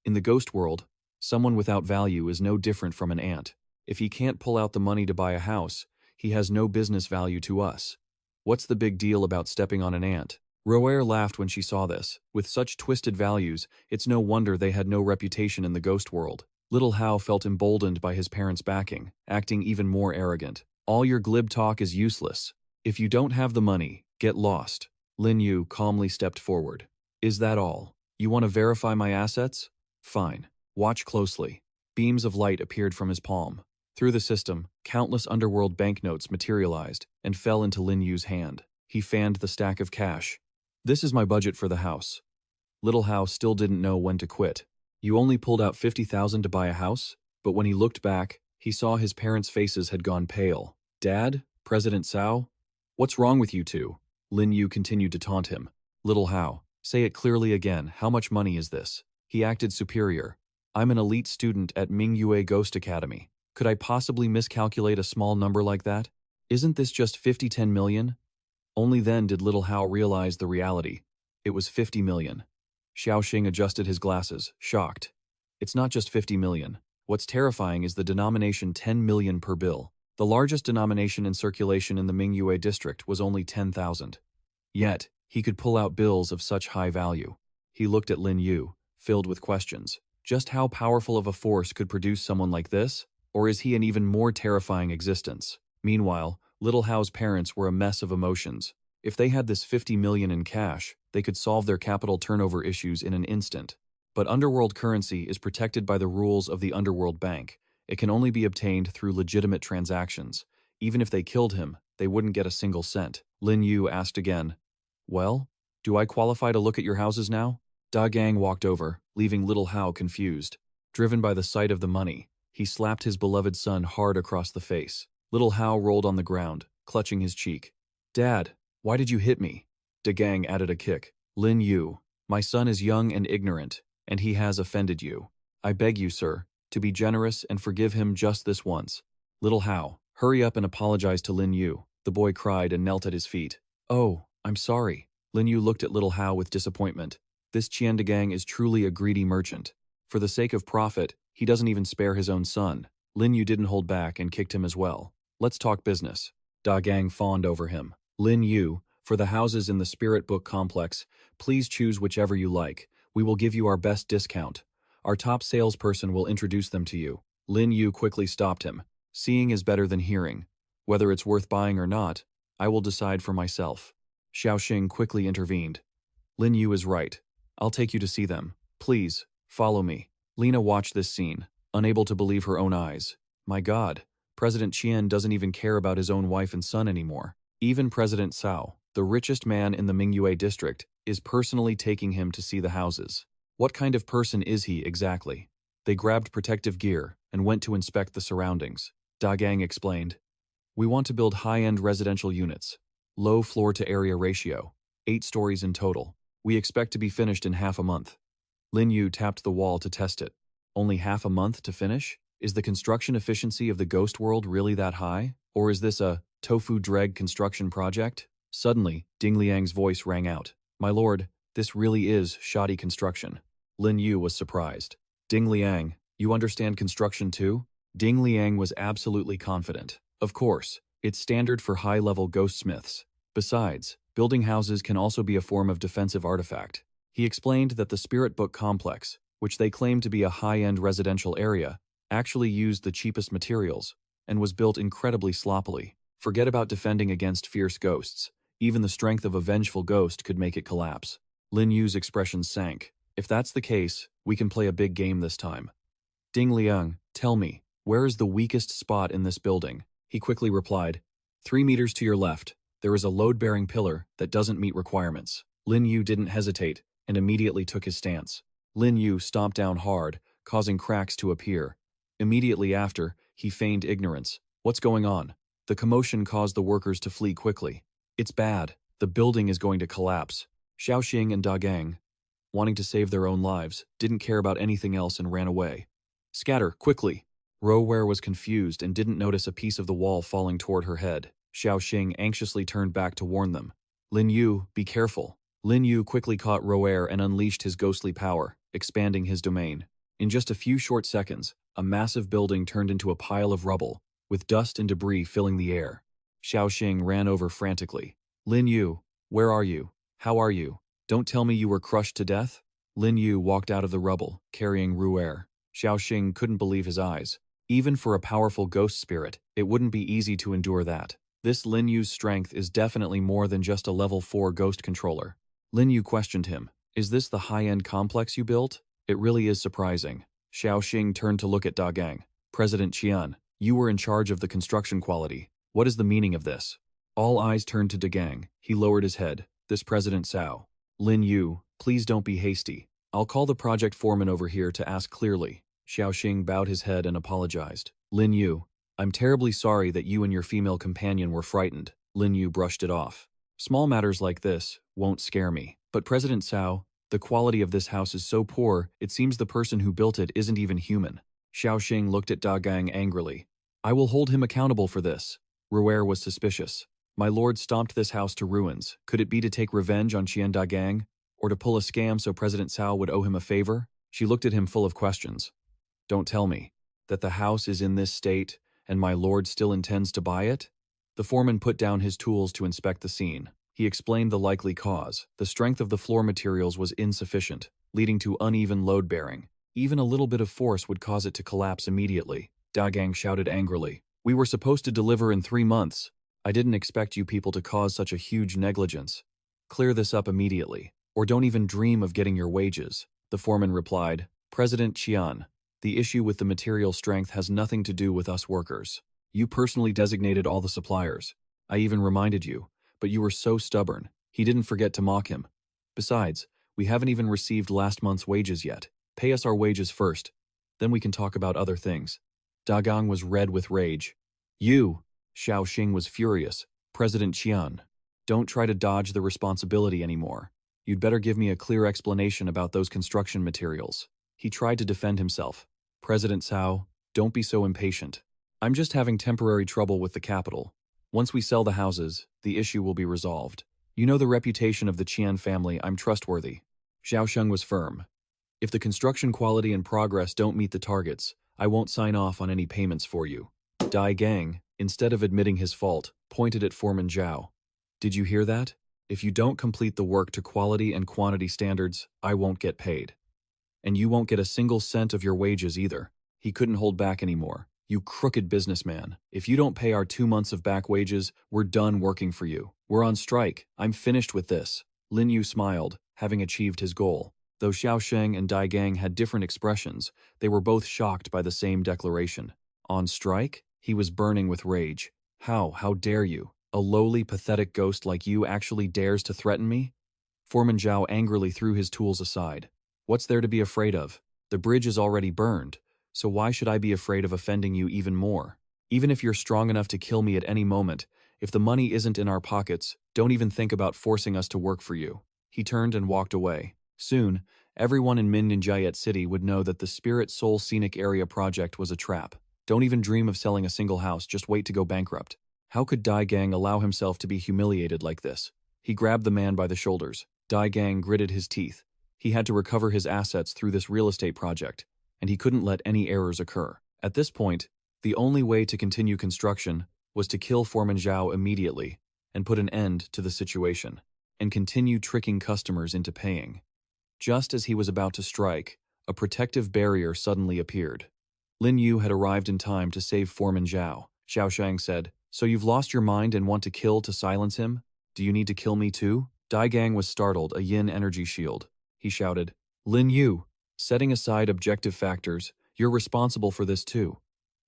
In the ghost world, someone without value is no different from an ant. If he can't pull out the money to buy a house, he has no business value to us. What's the big deal about stepping on an ant? Ru'er laughed when she saw this. With such twisted values, it's no wonder they had no reputation in the ghost world. Little Hao felt emboldened by his parents' backing, acting even more arrogant. All your glib talk is useless. If you don't have the money, get lost. Lin Yu calmly stepped forward. Is that all? You want to verify my assets? Fine. Watch closely. Beams of light appeared from his palm. Through the system, countless Underworld banknotes materialized and fell into Lin Yu's hand. He fanned the stack of cash. This is my budget for the house. Little Hao still didn't know when to quit. You only pulled out 50,000 to buy a house? But when he looked back, he saw his parents' faces had gone pale. Dad? President Cao? What's wrong with you two? Lin Yu continued to taunt him. Little Hao, say it clearly again, how much money is this? He acted superior. I'm an elite student at Mingyue Ghost Academy. Could I possibly miscalculate a small number like that? Isn't this just 10 million? Only then did little Hao realize the reality. It was 50 million. Xiaoxing adjusted his glasses, shocked. It's not just 50 million. What's terrifying is the denomination 10 million per bill. The largest denomination in circulation in the Mingyue district was only 10,000. Yet, he could pull out bills of such high value. He looked at Lin Yu, filled with questions. Just how powerful of a force could produce someone like this? Or is he an even more terrifying existence? Meanwhile, little Hao's parents were a mess of emotions. If they had this 50 million in cash, they could solve their capital turnover issues in an instant. But Underworld currency is protected by the rules of the Underworld Bank. It can only be obtained through legitimate transactions. Even if they killed him, they wouldn't get a single cent. Lin Yu asked again, Well, do I qualify to look at your houses now? Da Gang walked over, leaving little Hao confused. Driven by the sight of the money, he slapped his beloved son hard across the face. Little Hao rolled on the ground, clutching his cheek. Dad, why did you hit me? Da Gang added a kick. Lin Yu, my son is young and ignorant, and he has offended you. I beg you, sir, to be generous and forgive him just this once. Little Hao, hurry up and apologize to Lin Yu, the boy cried and knelt at his feet. Oh, I'm sorry. Lin Yu looked at little Hao with disappointment. This Qian Dagang is truly a greedy merchant. For the sake of profit, he doesn't even spare his own son. Lin Yu didn't hold back and kicked him as well. Let's talk business. Da Gang fawned over him. Lin Yu, for the houses in the Spirit Book Complex, please choose whichever you like. We will give you our best discount. Our top salesperson will introduce them to you. Lin Yu quickly stopped him. Seeing is better than hearing. Whether it's worth buying or not, I will decide for myself. Xiaoxing quickly intervened. Lin Yu is right. I'll take you to see them. Please, follow me. Lina watched this scene, unable to believe her own eyes. My God, President Qian doesn't even care about his own wife and son anymore. Even President Cao, the richest man in the Mingyue district, is personally taking him to see the houses. What kind of person is he exactly? They grabbed protective gear and went to inspect the surroundings. Da Gang explained. We want to build high-end residential units. Low floor-to-area ratio. 8 stories in total. We expect to be finished in half a month. Lin Yu tapped the wall to test it. Only half a month to finish? Is the construction efficiency of the ghost world really that high? Or is this a tofu dreg construction project? Suddenly, Ding Liang's voice rang out. My lord, this really is shoddy construction. Lin Yu was surprised. Ding Liang, you understand construction too? Ding Liang was absolutely confident. Of course, it's standard for high-level ghostsmiths. Besides, building houses can also be a form of defensive artifact. He explained that the Spirit Book Complex, which they claim to be a high-end residential area, actually used the cheapest materials and was built incredibly sloppily. Forget about defending against fierce ghosts. Even the strength of a vengeful ghost could make it collapse. Lin Yu's expression sank. If that's the case, we can play a big game this time. Ding Liang, tell me, where is the weakest spot in this building? He quickly replied, 3 meters to your left, there is a load-bearing pillar that doesn't meet requirements. Lin Yu didn't hesitate and immediately took his stance. Lin Yu stomped down hard, causing cracks to appear. Immediately after, he feigned ignorance. What's going on? The commotion caused the workers to flee quickly. It's bad. The building is going to collapse. Xiaoxing and Da Gang, wanting to save their own lives, didn't care about anything else and ran away. Scatter, quickly! Roware was confused and didn't notice a piece of the wall falling toward her head. Xiaoxing anxiously turned back to warn them. Lin Yu, be careful. Lin Yu quickly caught Roware and unleashed his ghostly power, expanding his domain. In just a few short seconds, a massive building turned into a pile of rubble, with dust and debris filling the air. Xiaoxing ran over frantically. Lin Yu, where are you? How are you? Don't tell me you were crushed to death? Lin Yu walked out of the rubble, carrying Ru'er. Xiaoxing couldn't believe his eyes. Even for a powerful ghost spirit, it wouldn't be easy to endure that. This Lin Yu's strength is definitely more than just a level 4 ghost controller. Lin Yu questioned him. Is this the high-end complex you built? It really is surprising. Xiaoxing turned to look at Da Gang. President Qian, you were in charge of the construction quality. What is the meaning of this? All eyes turned to Da Gang. He lowered his head. This President Cao. Lin Yu, please don't be hasty. I'll call the project foreman over here to ask clearly. Xiaoxing bowed his head and apologized. Lin Yu, I'm terribly sorry that you and your female companion were frightened. Lin Yu brushed it off. Small matters like this won't scare me. But President Cao, the quality of this house is so poor, it seems the person who built it isn't even human. Xiaoxing looked at Da Gang angrily. I will hold him accountable for this. Ruer was suspicious. My lord stomped this house to ruins. Could it be to take revenge on Qian Da Gang? Or to pull a scam so President Cao would owe him a favor? She looked at him full of questions. Don't tell me that the house is in this state and my lord still intends to buy it? The foreman put down his tools to inspect the scene. He explained the likely cause. The strength of the floor materials was insufficient, leading to uneven load bearing. Even a little bit of force would cause it to collapse immediately. Da Gang shouted angrily. We were supposed to deliver in 3 months. I didn't expect you people to cause such a huge negligence. Clear this up immediately, or don't even dream of getting your wages. The foreman replied, President Qian, the issue with the material strength has nothing to do with us workers. You personally designated all the suppliers. I even reminded you, but you were so stubborn. He didn't forget to mock him. Besides, we haven't even received last month's wages yet. Pay us our wages first. Then we can talk about other things. Da Gang was red with rage. You! Xiaoxing was furious. President Qian, don't try to dodge the responsibility anymore. You'd better give me a clear explanation about those construction materials. He tried to defend himself. President Cao, don't be so impatient. I'm just having temporary trouble with the capital. Once we sell the houses, the issue will be resolved. You know the reputation of the Qian family, I'm trustworthy. Xiaosheng was firm. If the construction quality and progress don't meet the targets, I won't sign off on any payments for you. Dai Gang, instead of admitting his fault, pointed at Foreman Zhao. Did you hear that? If you don't complete the work to quality and quantity standards, I won't get paid. And you won't get a single cent of your wages either. He couldn't hold back anymore. You crooked businessman. If you don't pay our 2 months of back wages, we're done working for you. We're on strike. I'm finished with this. Lin Yu smiled, having achieved his goal. Though Xiaosheng and Dai Gang had different expressions, they were both shocked by the same declaration. On strike? He was burning with rage. How dare you? A lowly, pathetic ghost like you actually dares to threaten me? Foreman Zhao angrily threw his tools aside. What's there to be afraid of? The bridge is already burned, so why should I be afraid of offending you even more? Even if you're strong enough to kill me at any moment, if the money isn't in our pockets, don't even think about forcing us to work for you. He turned and walked away. Soon, everyone in Minninjayet City would know that the Spirit Soul Scenic Area project was a trap. Don't even dream of selling a single house, just wait to go bankrupt. How could Dai Gang allow himself to be humiliated like this? He grabbed the man by the shoulders. Dai Gang gritted his teeth. He had to recover his assets through this real estate project, and he couldn't let any errors occur. At this point, the only way to continue construction was to kill Foreman Zhao immediately and put an end to the situation, and continue tricking customers into paying. Just as he was about to strike, a protective barrier suddenly appeared. Lin Yu had arrived in time to save Foreman Zhao. Xiaoshang said, So you've lost your mind and want to kill to silence him? Do you need to kill me too? Dai Gang was startled, a yin energy shield. He shouted, Lin Yu, setting aside objective factors, you're responsible for this too.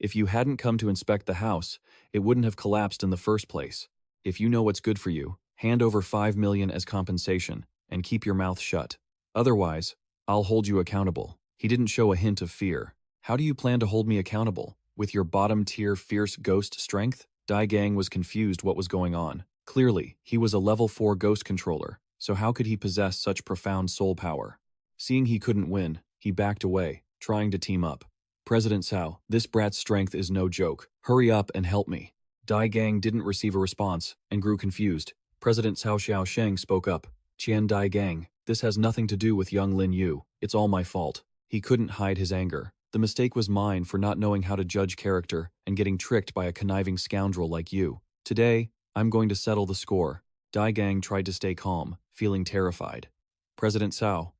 If you hadn't come to inspect the house, it wouldn't have collapsed in the first place. If you know what's good for you, hand over 5 million as compensation and keep your mouth shut. Otherwise, I'll hold you accountable. He didn't show a hint of fear. How do you plan to hold me accountable? With your bottom-tier fierce ghost strength? Dai Gang was confused what was going on. Clearly, he was a level 4 ghost controller, so how could he possess such profound soul power? Seeing he couldn't win, he backed away, trying to team up. President Cao, this brat's strength is no joke. Hurry up and help me. Dai Gang didn't receive a response and grew confused. President Cao Xiaosheng spoke up. Qian Dai Gang, this has nothing to do with young Lin Yu. It's all my fault. He couldn't hide his anger. The mistake was mine for not knowing how to judge character and getting tricked by a conniving scoundrel like you. Today, I'm going to settle the score. Dai Gang tried to stay calm, feeling terrified. President Cao,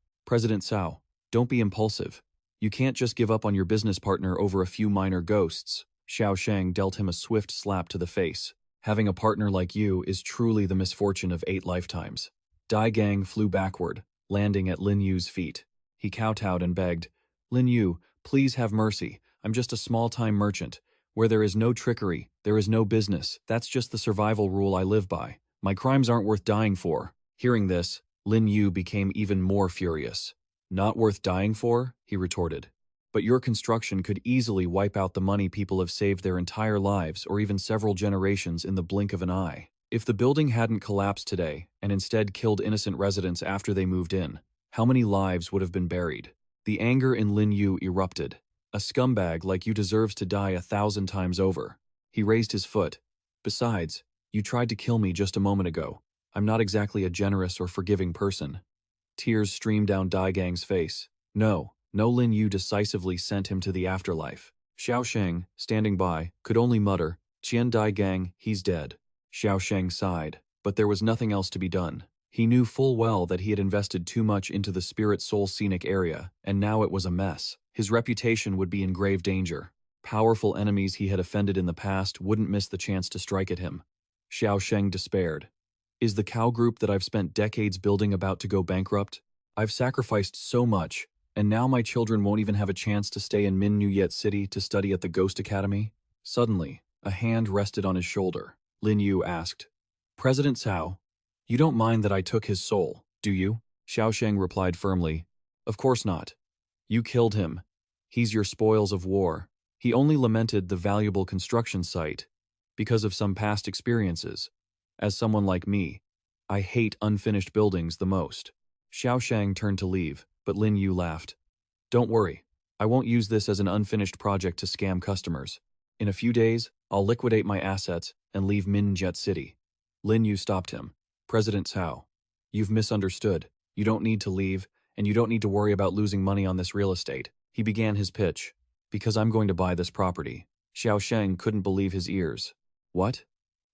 don't be impulsive. You can't just give up on your business partner over a few minor ghosts. Xiaosheng dealt him a swift slap to the face. Having a partner like you is truly the misfortune of 8 lifetimes. Dai Gang flew backward, landing at Lin Yu's feet. He kowtowed and begged, Lin Yu, please have mercy. I'm just a small-time merchant. Where there is no trickery, there is no business. That's just the survival rule I live by. My crimes aren't worth dying for. Hearing this, Lin Yu became even more furious. Not worth dying for? He retorted. But your construction could easily wipe out the money people have saved their entire lives or even several generations in the blink of an eye. If the building hadn't collapsed today and instead killed innocent residents after they moved in, how many lives would have been buried? The anger in Lin Yu erupted. A scumbag like you deserves to die 1,000 times over. He raised his foot. Besides, you tried to kill me just a moment ago. I'm not exactly a generous or forgiving person. Tears streamed down Dai Gang's face. No, Lin Yu decisively sent him to the afterlife. Xiao Sheng, standing by, could only mutter, Qian Dai Gang, he's dead. Xiao Sheng sighed, but there was nothing else to be done. He knew full well that he had invested too much into the Spirit Soul scenic area, and now it was a mess. His reputation would be in grave danger. Powerful enemies he had offended in the past wouldn't miss the chance to strike at him. Xiao Sheng despaired. Is the cow group that I've spent decades building about to go bankrupt? I've sacrificed so much, and now my children won't even have a chance to stay in Min Nuyet City to study at the Ghost Academy? Suddenly, a hand rested on his shoulder. Lin Yu asked, President Cao, you don't mind that I took his soul, do you? Xiao Sheng replied firmly, Of course not. You killed him. He's your spoils of war. He only lamented the valuable construction site because of some past experiences. As someone like me, I hate unfinished buildings the most. Xiao Sheng turned to leave, but Lin Yu laughed. Don't worry, I won't use this as an unfinished project to scam customers. In a few days, I'll liquidate my assets and leave Min Jet City. Lin Yu stopped him. President Cao, you've misunderstood. You don't need to leave, and you don't need to worry about losing money on this real estate. He began his pitch. Because I'm going to buy this property. Xiao Sheng couldn't believe his ears. What?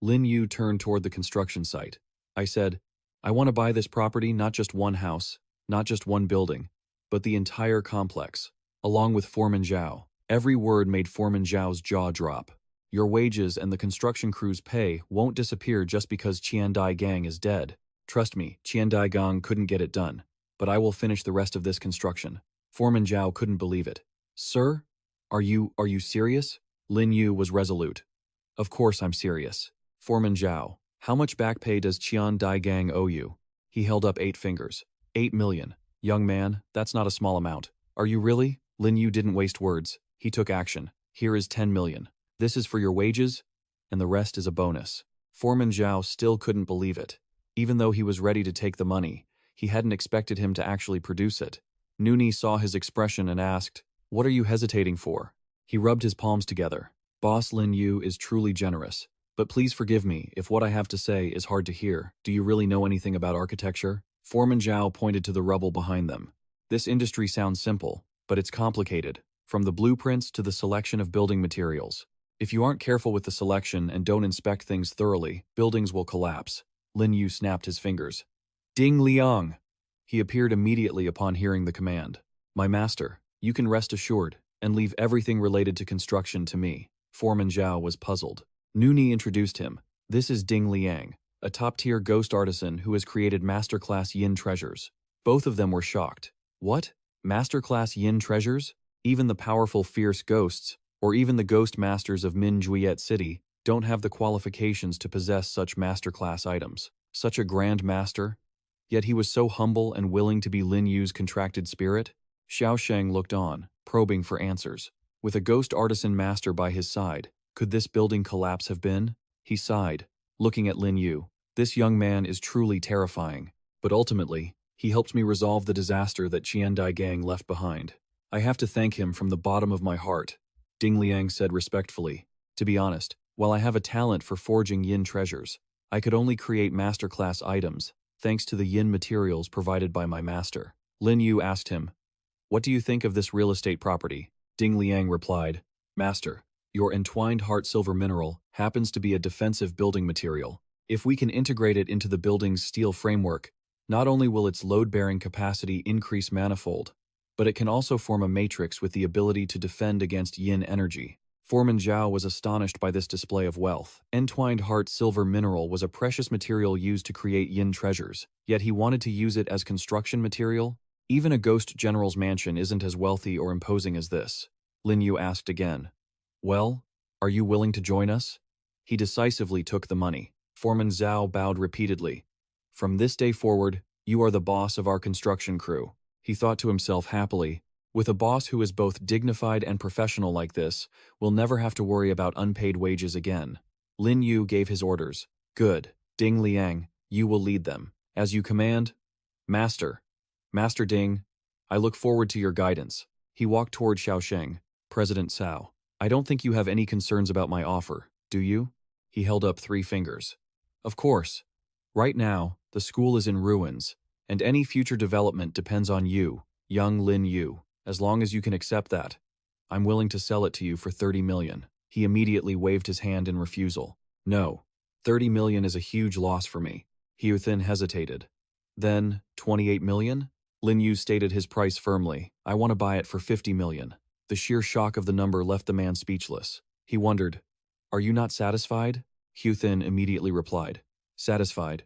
Lin Yu turned toward the construction site. I said, I want to buy this property, not just one house, not just one building, but the entire complex, along with Foreman Zhao. Every word made Foreman Zhao's jaw drop. Your wages and the construction crew's pay won't disappear just because Qiandai Gang is dead. Trust me, Qiandai Gang couldn't get it done, but I will finish the rest of this construction. Foreman Zhao couldn't believe it. Sir? Are you serious? Lin Yu was resolute. Of course I'm serious. Foreman Zhao, how much back pay does Qian Dai Gang owe you? He held up 8 fingers. 8 million. Young man, that's not a small amount. Are you really? Lin Yu didn't waste words. He took action. Here is 10 million. This is for your wages, and the rest is a bonus. Foreman Zhao still couldn't believe it. Even though he was ready to take the money, he hadn't expected him to actually produce it. Nuni saw his expression and asked, What are you hesitating for? He rubbed his palms together. Boss Lin Yu is truly generous. But please forgive me if what I have to say is hard to hear. Do you really know anything about architecture? Foreman Zhao pointed to the rubble behind them. This industry sounds simple, but it's complicated, from the blueprints to the selection of building materials. If you aren't careful with the selection and don't inspect things thoroughly, buildings will collapse. Lin Yu snapped his fingers. Ding Liang! He appeared immediately upon hearing the command. My master, you can rest assured, and leave everything related to construction to me. Foreman Zhao was puzzled. Nuni introduced him. This is Ding Liang, a top-tier ghost artisan who has created masterclass yin treasures. Both of them were shocked. What? Masterclass yin treasures? Even the powerful fierce ghosts, or even the ghost masters of Min Juliet City, don't have the qualifications to possess such masterclass items. Such a grand master? Yet he was so humble and willing to be Lin Yu's contracted spirit? Xiao Sheng looked on, probing for answers. With a ghost artisan master by his side, could this building collapse have been? He sighed, looking at Lin Yu. This young man is truly terrifying. But ultimately, he helped me resolve the disaster that Qiandai Gang left behind. I have to thank him from the bottom of my heart. Ding Liang said respectfully. To be honest, while I have a talent for forging yin treasures, I could only create masterclass items, thanks to the yin materials provided by my master. Lin Yu asked him, What do you think of this real estate property? Ding Liang replied, Master, your entwined heart silver mineral happens to be a defensive building material. If we can integrate it into the building's steel framework, not only will its load-bearing capacity increase manifold, but it can also form a matrix with the ability to defend against yin energy. Foreman Zhao was astonished by this display of wealth. Entwined heart silver mineral was a precious material used to create yin treasures, yet he wanted to use it as construction material? Even a ghost general's mansion isn't as wealthy or imposing as this. Lin Yu asked again. Well, are you willing to join us? He decisively took the money. Foreman Zhao bowed repeatedly. From this day forward, you are the boss of our construction crew. He thought to himself happily, with a boss who is both dignified and professional like this, we'll never have to worry about unpaid wages again. Lin Yu gave his orders. Good. Ding Liang, you will lead them. As you command. Master. Master Ding, I look forward to your guidance. He walked toward Xiaosheng. President Cao, I don't think you have any concerns about my offer, do you? He held up 3 fingers. Of course. Right now, the school is in ruins, and any future development depends on you, young Lin Yu. As long as you can accept that, I'm willing to sell it to you for 30 million. He immediately waved his hand in refusal. No, 30 million is a huge loss for me. Hu Thin hesitated. Then, 28 million? Lin Yu stated his price firmly. I want to buy it for 50 million. The sheer shock of the number left the man speechless. He wondered, are you not satisfied? Hu Thin immediately replied, satisfied.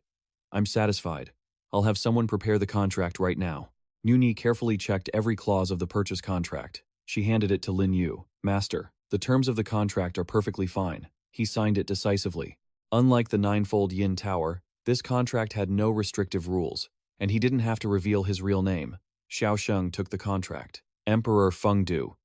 I'm satisfied. I'll have someone prepare the contract right now. Nuni carefully checked every clause of the purchase contract. She handed it to Lin Yu. Master, the terms of the contract are perfectly fine. He signed it decisively. Unlike the ninefold Yin Tower, this contract had no restrictive rules, and he didn't have to reveal his real name. Xiaosheng took the contract. Emperor Fengdu.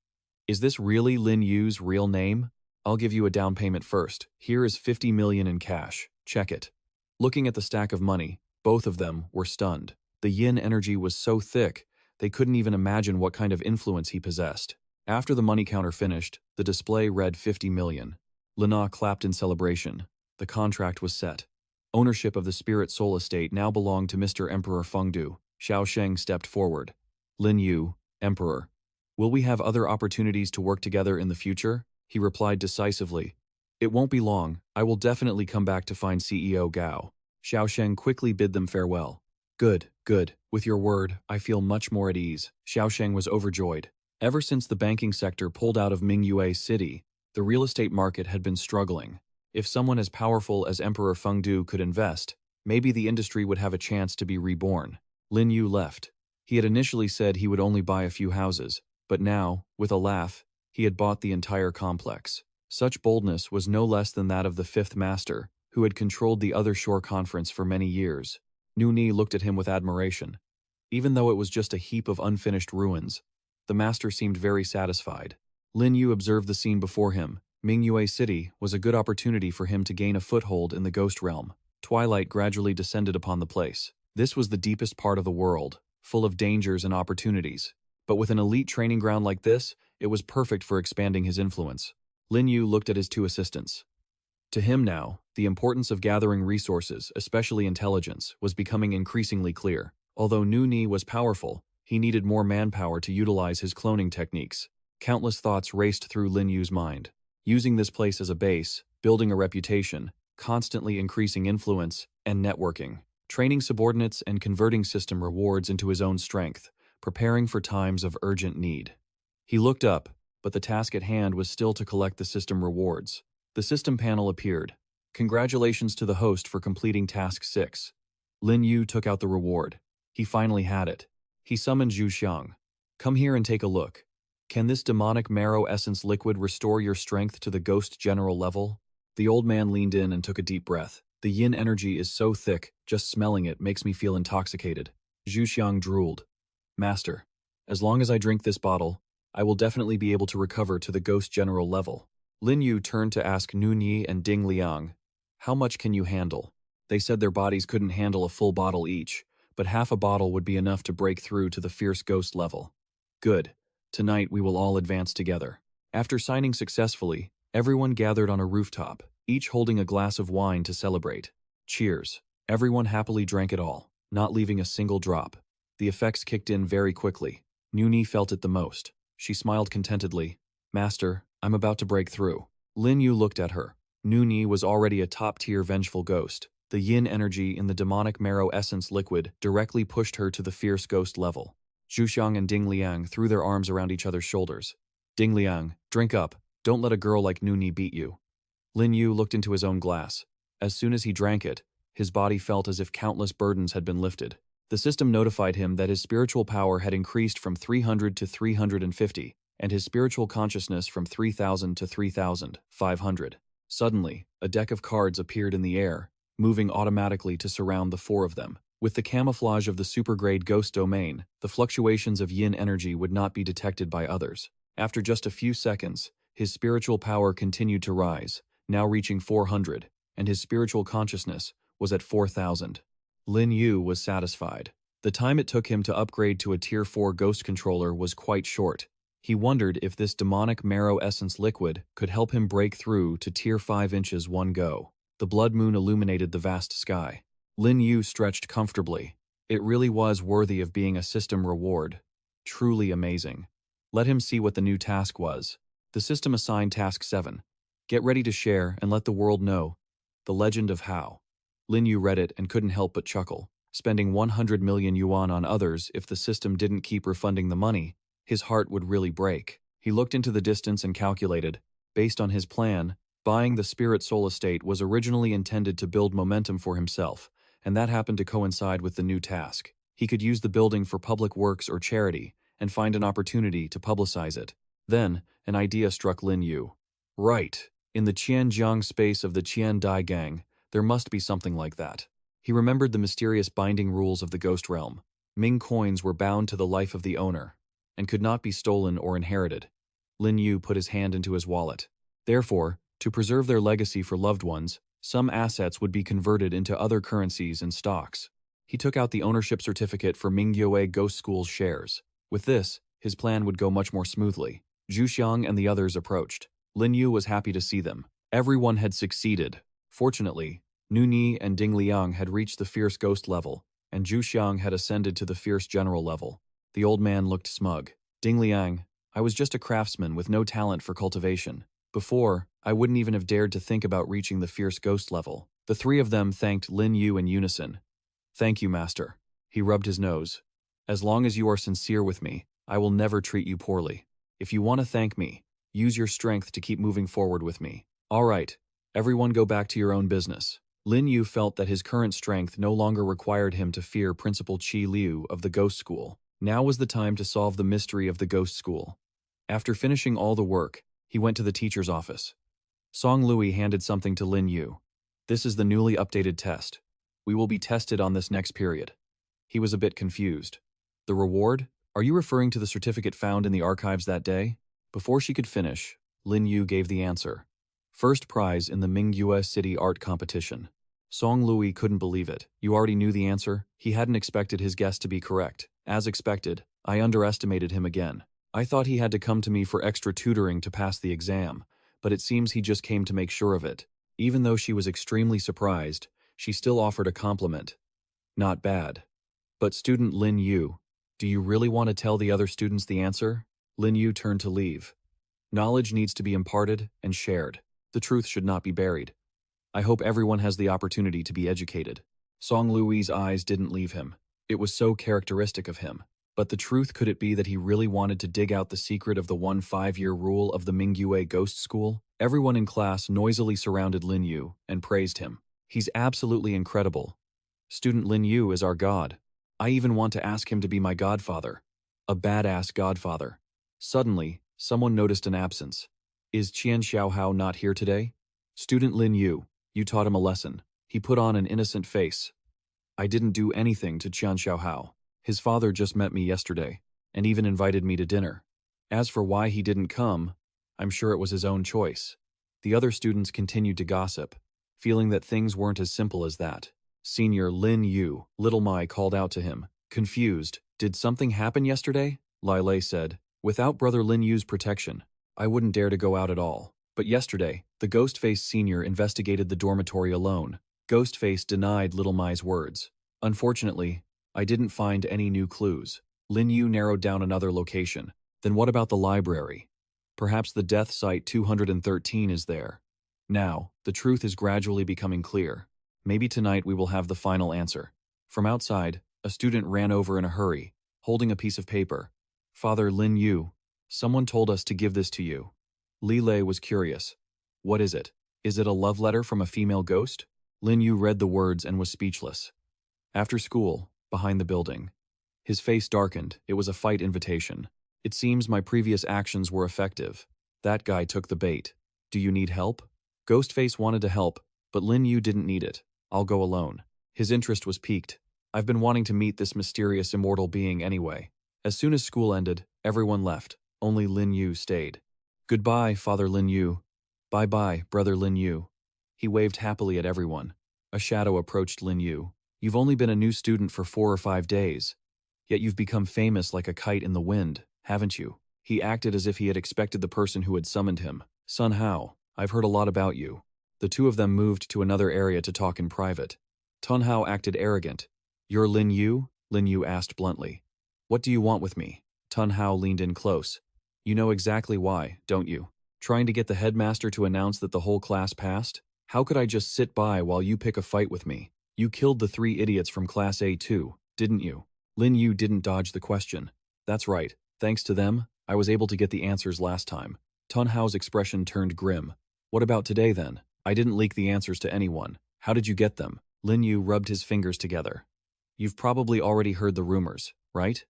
Is this really Lin Yu's real name? I'll give you a down payment first. Here is 50 million in cash. Check it. Looking at the stack of money, both of them were stunned. The yin energy was so thick, they couldn't even imagine what kind of influence he possessed. After the money counter finished, the display read 50 million. Lina clapped in celebration. The contract was set. Ownership of the Spirit Soul Estate now belonged to Mr. Emperor Fengdu. Xiaosheng stepped forward. Lin Yu, Emperor. Will we have other opportunities to work together in the future? He replied decisively. It won't be long. I will definitely come back to find CEO Gao. Xiaosheng quickly bid them farewell. Good, good. With your word, I feel much more at ease. Xiaosheng was overjoyed. Ever since the banking sector pulled out of Mingyue City, the real estate market had been struggling. If someone as powerful as Emperor Fengdu could invest, maybe the industry would have a chance to be reborn. Lin Yu left. He had initially said he would only buy a few houses, but now, with a laugh, he had bought the entire complex. Such boldness was no less than that of the fifth master, who had controlled the other shore conference for many years. Nuni looked at him with admiration. Even though it was just a heap of unfinished ruins, the master seemed very satisfied. Lin Yu observed the scene before him. Mingyue City was a good opportunity for him to gain a foothold in the ghost realm. Twilight gradually descended upon the place. This was the deepest part of the world, full of dangers and opportunities. But with an elite training ground like this, it was perfect for expanding his influence. Lin Yu looked at his 2 assistants. To him now, the importance of gathering resources, especially intelligence, was becoming increasingly clear. Although Nuni was powerful, he needed more manpower to utilize his cloning techniques. Countless thoughts raced through Lin Yu's mind. Using this place as a base, building a reputation, constantly increasing influence, and networking. Training subordinates and converting system rewards into his own strength, preparing for times of urgent need. He looked up, but the task at hand was still to collect the system rewards. The system panel appeared. Congratulations to the host for completing Task 6. Lin Yu took out the reward. He finally had it. He summoned Zhu Xiang. Come here and take a look. Can this demonic marrow essence liquid restore your strength to the ghost general level? The old man leaned in and took a deep breath. The yin energy is so thick, just smelling it makes me feel intoxicated. Zhu Xiang drooled. Master, as long as I drink this bottle, I will definitely be able to recover to the ghost general level. Lin Yu turned to ask Nunyi and Ding Liang, how much can you handle? They said their bodies couldn't handle a full bottle each, but half a bottle would be enough to break through to the fierce ghost level. Good. Tonight we will all advance together. After signing successfully, everyone gathered on a rooftop, each holding a glass of wine to celebrate. Cheers. Everyone happily drank it all, not leaving a single drop. The effects kicked in very quickly. Nuni felt it the most. She smiled contentedly. Master, I'm about to break through. Lin Yu looked at her. Nuni was already a top-tier vengeful ghost. The yin energy in the demonic marrow essence liquid directly pushed her to the fierce ghost level. Zhu Xiang and Ding Liang threw their arms around each other's shoulders. Ding Liang, drink up. Don't let a girl like Nuni beat you. Lin Yu looked into his own glass. As soon as he drank it, his body felt as if countless burdens had been lifted. The system notified him that his spiritual power had increased from 300 to 350, and his spiritual consciousness from 3,000 to 3,500. Suddenly, a deck of cards appeared in the air, moving automatically to surround the 4 of them. With the camouflage of the supergrade ghost domain, the fluctuations of yin energy would not be detected by others. After just a few seconds, his spiritual power continued to rise, now reaching 400, and his spiritual consciousness was at 4,000. Lin Yu was satisfied. The time it took him to upgrade to a Tier 4 ghost controller was quite short. He wondered if this demonic marrow essence liquid could help him break through to Tier 5 inches one go. The blood moon illuminated the vast sky. Lin Yu stretched comfortably. It really was worthy of being a system reward. Truly amazing. Let him see what the new task was. The system assigned Task 7. Get ready to share and let the world know. The Legend of How. Lin Yu read it and couldn't help but chuckle. Spending 100 million yuan on others if the system didn't keep refunding the money, his heart would really break. He looked into the distance and calculated. Based on his plan, buying the Spirit Soul Estate was originally intended to build momentum for himself, and that happened to coincide with the new task. He could use the building for public works or charity, and find an opportunity to publicize it. Then, an idea struck Lin Yu. Right, in the Qianjiang space of the Qian Dai Gang, there must be something like that. He remembered the mysterious binding rules of the ghost realm. Ming coins were bound to the life of the owner, and could not be stolen or inherited. Lin Yu put his hand into his wallet. Therefore, to preserve their legacy for loved ones, some assets would be converted into other currencies and stocks. He took out the ownership certificate for Mingyue Ghost School's shares. With this, his plan would go much more smoothly. Zhu Xiang and the others approached. Lin Yu was happy to see them. Everyone had succeeded. Fortunately, Nu Ni and Ding Liang had reached the fierce ghost level, and Zhu Xiang had ascended to the fierce general level. The old man looked smug. Ding Liang, I was just a craftsman with no talent for cultivation. Before, I wouldn't even have dared to think about reaching the fierce ghost level. The three of them thanked Lin Yu in unison. Thank you, master. He rubbed his nose. As long as you are sincere with me, I will never treat you poorly. If you want to thank me, use your strength to keep moving forward with me. All right, everyone go back to your own business. Lin Yu felt that his current strength no longer required him to fear Principal Qi Liu of the Ghost School. Now was the time to solve the mystery of the Ghost School. After finishing all the work, he went to the teacher's office. Song Lui handed something to Lin Yu. This is the newly updated test. We will be tested on this next period. He was a bit confused. The reward? Are you referring to the certificate found in the archives that day? Before she could finish, Lin Yu gave the answer. First prize in the Mingyue City Art Competition. Song Lui couldn't believe it. You already knew the answer? He hadn't expected his guess to be correct. As expected, I underestimated him again. I thought he had to come to me for extra tutoring to pass the exam, but it seems he just came to make sure of it. Even though she was extremely surprised, she still offered a compliment. Not bad. But student Lin Yu, do you really want to tell the other students the answer? Lin Yu turned to leave. Knowledge needs to be imparted and shared. The truth should not be buried. I hope everyone has the opportunity to be educated. Song Lui's eyes didn't leave him. It was so characteristic of him. But the truth, could it be that he really wanted to dig out the secret of the 5-year rule of the Mingyue Ghost School? Everyone in class noisily surrounded Lin Yu and praised him. He's absolutely incredible. Student Lin Yu is our god. I even want to ask him to be my godfather. A badass godfather. Suddenly, someone noticed an absence. Is Qian Xiaohao not here today? Student Lin Yu, you taught him a lesson. He put on an innocent face. I didn't do anything to Qian Xiaohao. His father just met me yesterday, and even invited me to dinner. As for why he didn't come, I'm sure it was his own choice. The other students continued to gossip, feeling that things weren't as simple as that. Senior Lin Yu, Little Mai called out to him, confused. Did something happen yesterday? Lai Lei said. Without brother Lin Yu's protection, I wouldn't dare to go out at all. But yesterday, the Ghostface Senior investigated the dormitory alone. Ghostface denied Little Mai's words. Unfortunately, I didn't find any new clues. Lin Yu narrowed down another location. Then what about the library? Perhaps the death site 213 is there. Now, the truth is gradually becoming clear. Maybe tonight we will have the final answer. From outside, a student ran over in a hurry, holding a piece of paper. Father Lin Yu, someone told us to give this to you. Li Lei was curious. What is it? Is it a love letter from a female ghost? Lin Yu read the words and was speechless. After school, behind the building. His face darkened. It was a fight invitation. It seems my previous actions were effective. That guy took the bait. Do you need help? Ghostface wanted to help, but Lin Yu didn't need it. I'll go alone. His interest was piqued. I've been wanting to meet this mysterious immortal being anyway. As soon as school ended, everyone left. Only Lin Yu stayed. Goodbye, Father Lin Yu. Bye-bye, Brother Lin Yu. He waved happily at everyone. A shadow approached Lin Yu. You've only been a new student for 4 or 5 days. Yet you've become famous like a kite in the wind, haven't you? He acted as if he had expected the person who had summoned him. Sun Hao, I've heard a lot about you. The two of them moved to another area to talk in private. Tun Hao acted arrogant. You're Lin Yu? Lin Yu asked bluntly. What do you want with me? Tun Hao leaned in close. You know exactly why, don't you? Trying to get the headmaster to announce that the whole class passed? How could I just sit by while you pick a fight with me? You killed the 3 idiots from Class A too, didn't you? Lin Yu didn't dodge the question. That's right. Thanks to them, I was able to get the answers last time. Tun Hao's expression turned grim. What about today then? I didn't leak the answers to anyone. How did you get them? Lin Yu rubbed his fingers together. You've probably already heard the rumors, right?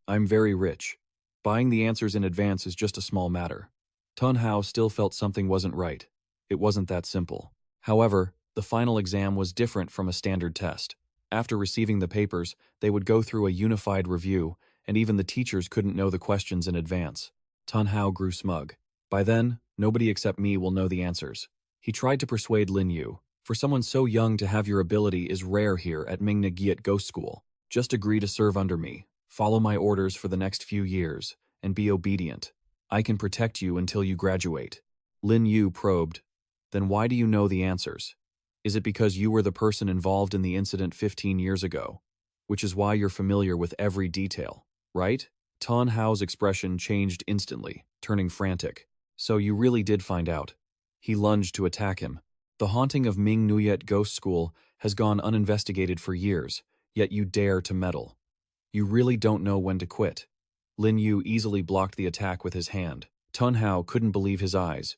I'm very rich. Buying the answers in advance is just a small matter. Tun Hao still felt something wasn't right. It wasn't that simple. However, the final exam was different from a standard test. After receiving the papers, they would go through a unified review, and even the teachers couldn't know the questions in advance. Tun Hao grew smug. By then, nobody except me will know the answers. He tried to persuade Lin Yu. For someone so young to have your ability is rare here at Mingnagiat Ghost School. Just agree to serve under me, follow my orders for the next few years, and be obedient. I can protect you until you graduate. Lin Yu probed. Then why do you know the answers? Is it because you were the person involved in the incident 15 years ago? Which is why you're familiar with every detail, right? Tun Hao's expression changed instantly, turning frantic. So you really did find out. He lunged to attack him. The haunting of Ming Nuyet Ghost School has gone uninvestigated for years, yet you dare to meddle. You really don't know when to quit. Lin Yu easily blocked the attack with his hand. Tun Hao couldn't believe his eyes.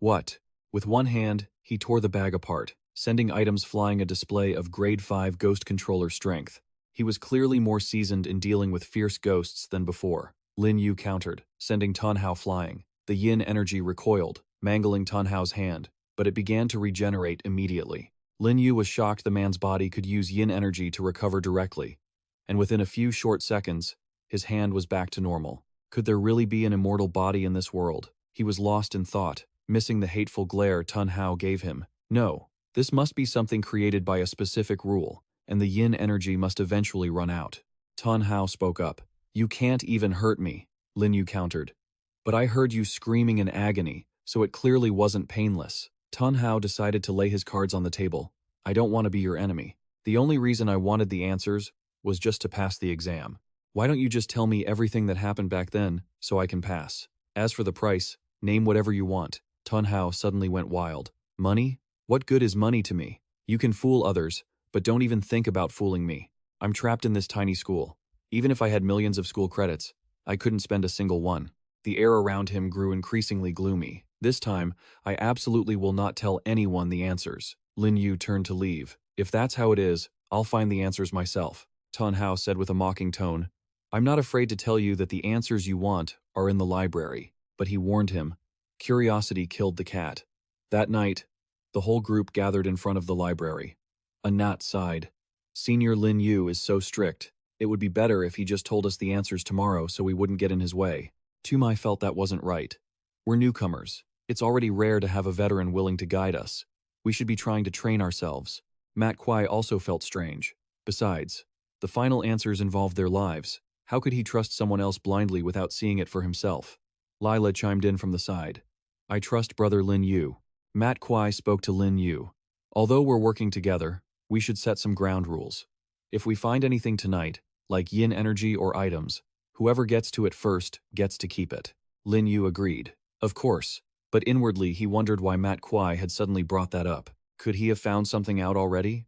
What? With one hand, he tore the bag apart, sending items flying, a display of grade 5 ghost controller strength. He was clearly more seasoned in dealing with fierce ghosts than before. Lin Yu countered, sending Tun Hao flying. The yin energy recoiled, mangling Tun Hao's hand, but it began to regenerate immediately. Lin Yu was shocked the man's body could use yin energy to recover directly, and within a few short seconds, his hand was back to normal. Could there really be an immortal body in this world? He was lost in thought, missing the hateful glare Tun Hao gave him. No, this must be something created by a specific rule, and the yin energy must eventually run out. Tun Hao spoke up. You can't even hurt me, Lin Yu countered. But I heard you screaming in agony, so it clearly wasn't painless. Tun Hao decided to lay his cards on the table. I don't want to be your enemy. The only reason I wanted the answers was just to pass the exam. Why don't you just tell me everything that happened back then, so I can pass? As for the price, name whatever you want. Tun Hao suddenly went wild. Money? What good is money to me? You can fool others, but don't even think about fooling me. I'm trapped in this tiny school. Even if I had millions of school credits, I couldn't spend a single one. The air around him grew increasingly gloomy. This time, I absolutely will not tell anyone the answers. Lin Yu turned to leave. If that's how it is, I'll find the answers myself. Tun Hao said with a mocking tone. I'm not afraid to tell you that the answers you want are in the library. But he warned him. Curiosity killed the cat. That night, the whole group gathered in front of the library. Anat sighed. Senior Lin Yu is so strict. It would be better if he just told us the answers tomorrow so we wouldn't get in his way. Tumai felt that wasn't right. We're newcomers. It's already rare to have a veteran willing to guide us. We should be trying to train ourselves. Mat Kwai also felt strange. Besides, the final answers involved their lives. How could he trust someone else blindly without seeing it for himself? Lila chimed in from the side. I trust Brother Lin Yu. Mat Kwai spoke to Lin Yu. Although we're working together, we should set some ground rules. If we find anything tonight, like yin energy or items, whoever gets to it first gets to keep it. Lin Yu agreed. Of course, but inwardly he wondered why Mat Kwai had suddenly brought that up. Could he have found something out already?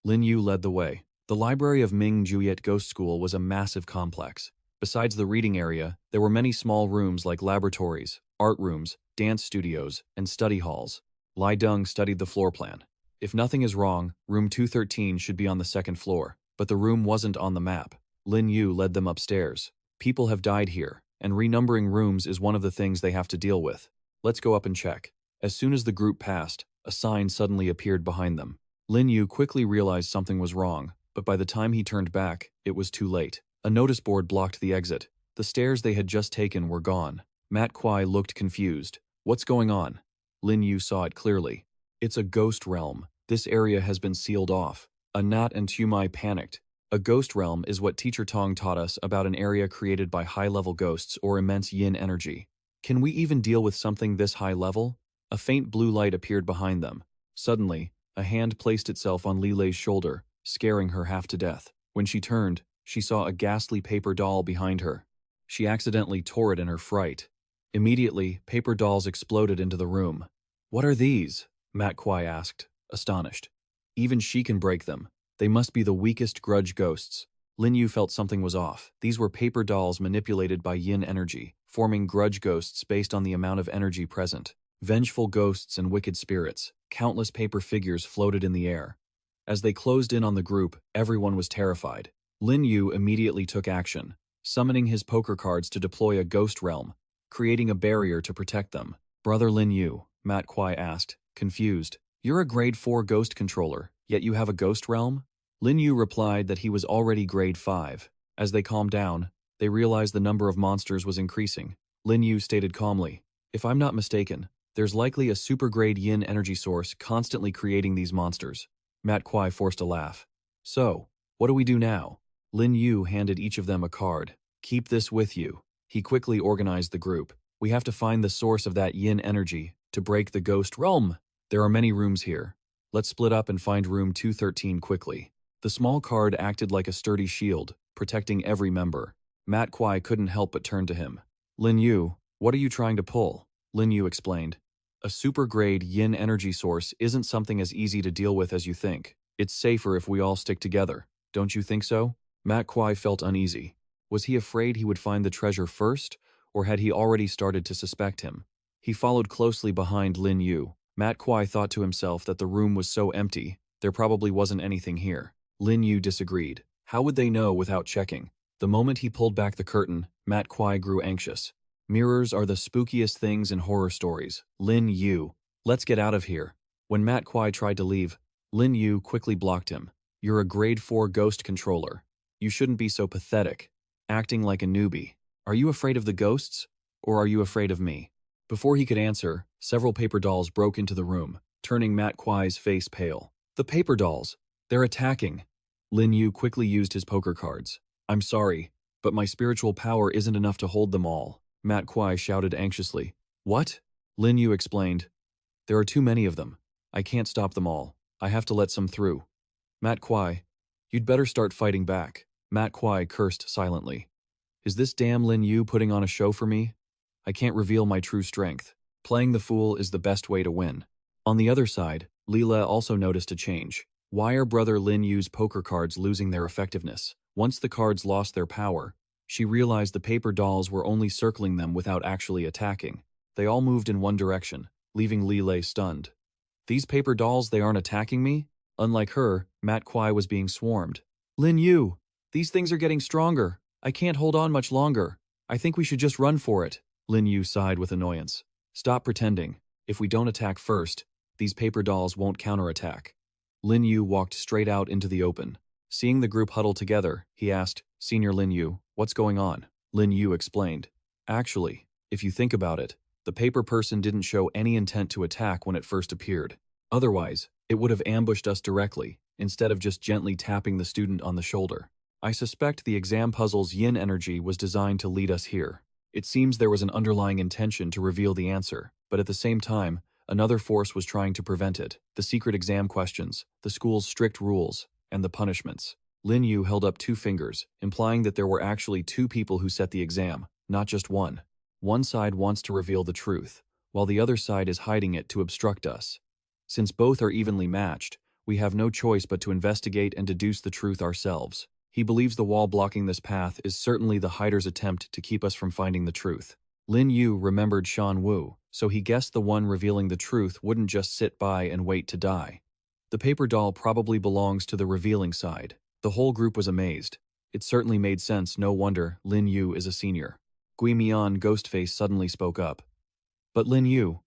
Lin Yu led the way. The library of Ming Juyet Ghost School was a massive complex. Besides the reading area, there were many small rooms like laboratories, art rooms, dance studios, and study halls. Lai Deng studied the floor plan. If nothing is wrong, room 213 should be on the second floor, but the room wasn't on the map. Lin Yu led them upstairs. People have died here, and renumbering rooms is one of the things they have to deal with. Let's go up and check. As soon as the group passed, a sign suddenly appeared behind them. Lin Yu quickly realized something was wrong. but by the time he turned back, it was too late. A notice board blocked the exit. The stairs they had just taken were gone. Matt Kwai looked confused. What's going on? Lin Yu saw it clearly. It's a ghost realm. This area has been sealed off. Anat and Tumai panicked. A ghost realm is what Teacher Tong taught us about an area created by high-level ghosts or immense yin energy. Can we even deal with something this high level? A faint blue light appeared behind them. Suddenly, a hand placed itself on Lilei's shoulder, scaring her half to death. When she turned, she saw a ghastly paper doll behind her. She accidentally tore it in her fright. Immediately, paper dolls exploded into the room. What are these? Matt Kwai asked, astonished. Even she can break them. They must be the weakest grudge ghosts. Lin Yu felt something was off. These were paper dolls manipulated by yin energy, forming grudge ghosts based on the amount of energy present. Vengeful ghosts and wicked spirits. Countless paper figures floated in the air. As they closed in on the group, everyone was terrified. Lin Yu immediately took action, summoning his poker cards to deploy a ghost realm, creating a barrier to protect them. Brother Lin Yu, Matt Kwai asked, confused. You're a grade 4 ghost controller, yet you have a ghost realm? Lin Yu replied that he was already grade 5. As they calmed down, they realized the number of monsters was increasing. Lin Yu stated calmly, if I'm not mistaken, there's likely a super-grade yin energy source constantly creating these monsters. Matt Kwai forced a laugh. So, what do we do now? Lin Yu handed each of them a card. Keep this with you. He quickly organized the group. We have to find the source of that yin energy to break the ghost realm. There are many rooms here. Let's split up and find room 213 quickly. The small card acted like a sturdy shield, protecting every member. Matt Kwai couldn't help but turn to him. Lin Yu, what are you trying to pull? Lin Yu explained. A super-grade yin energy source isn't something as easy to deal with as you think. It's safer if we all stick together. Don't you think so? Matt Kwai felt uneasy. Was he afraid he would find the treasure first, or had he already started to suspect him? He followed closely behind Lin Yu. Matt Kwai thought to himself that the room was so empty, there probably wasn't anything here. Lin Yu disagreed. How would they know without checking? The moment he pulled back the curtain, Matt Kwai grew anxious. Mirrors are the spookiest things in horror stories. Lin Yu, let's get out of here. When Matt Kwai tried to leave, Lin Yu quickly blocked him. You're a grade 4 ghost controller. You shouldn't be so pathetic, acting like a newbie. Are you afraid of the ghosts, or are you afraid of me? Before he could answer, several paper dolls broke into the room, turning Matt Kwai's face pale. The paper dolls! They're attacking! Lin Yu quickly used his poker cards. I'm sorry, but my spiritual power isn't enough to hold them all. Matt Kwai shouted anxiously. What? Lin Yu explained. There are too many of them. I can't stop them all. I have to let some through. Matt Kwai, you'd better start fighting back. Matt Kwai cursed silently. Is this damn Lin Yu putting on a show for me? I can't reveal my true strength. Playing the fool is the best way to win. On the other side, Leela also noticed a change. Why are brother Lin Yu's poker cards losing their effectiveness? Once the cards lost their power, she realized the paper dolls were only circling them without actually attacking. They all moved in one direction, leaving Lilei stunned. These paper dolls, they aren't attacking me? Unlike her, Matt Kwai was being swarmed. Lin Yu, these things are getting stronger. I can't hold on much longer. I think we should just run for it. Lin Yu sighed with annoyance. Stop pretending. If we don't attack first, these paper dolls won't counterattack. Lin Yu walked straight out into the open. Seeing the group huddle together, he asked, Senior Lin Yu, what's going on? Lin Yu explained. Actually, if you think about it, the paper person didn't show any intent to attack when it first appeared. Otherwise, it would have ambushed us directly, instead of just gently tapping the student on the shoulder. I suspect the exam puzzle's yin energy was designed to lead us here. It seems there was an underlying intention to reveal the answer, but at the same time, another force was trying to prevent it. The secret exam questions, the school's strict rules, and the punishments. Lin Yu held up 2 fingers, implying that there were actually 2 people who set the exam, not just one. One side wants to reveal the truth, while the other side is hiding it to obstruct us. Since both are evenly matched, we have no choice but to investigate and deduce the truth ourselves. He believes the wall blocking this path is certainly the hider's attempt to keep us from finding the truth. Lin Yu remembered Shan Wu, so he guessed the one revealing the truth wouldn't just sit by and wait to die. The paper doll probably belongs to the revealing side. The whole group was amazed. It certainly made sense, no wonder Lin Yu is a senior. Gui Mian Ghostface suddenly spoke up. But Lin Yu,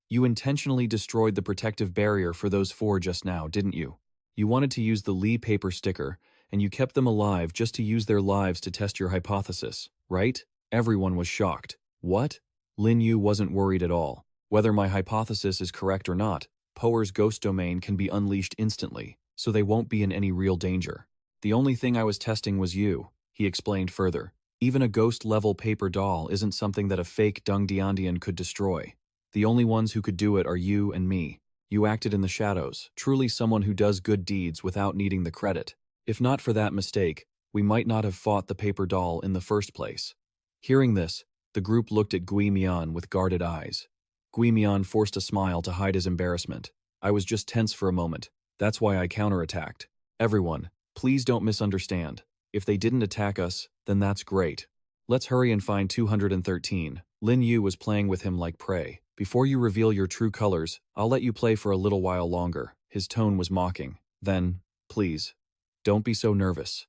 you intentionally destroyed the protective barrier for those 4 just now, didn't you? You wanted to use the Li paper sticker and you kept them alive just to use their lives to test your hypothesis, right? Everyone was shocked. What? Lin Yu wasn't worried at all. Whether my hypothesis is correct or not, Poer's ghost domain can be unleashed instantly, so they won't be in any real danger. The only thing I was testing was you, he explained further. Even a ghost-level paper doll isn't something that a fake Dung Diandian could destroy. The only ones who could do it are you and me. You acted in the shadows, truly someone who does good deeds without needing the credit. If not for that mistake, we might not have fought the paper doll in the first place. Hearing this, the group looked at Gui Mian with guarded eyes. Gui Mian forced a smile to hide his embarrassment. I was just tense for a moment. That's why I counterattacked. Everyone, please don't misunderstand. If they didn't attack us, then that's great. Let's hurry and find 213. Lin Yu was playing with him like prey. Before you reveal your true colors, I'll let you play for a little while longer. His tone was mocking. Then, please, don't be so nervous.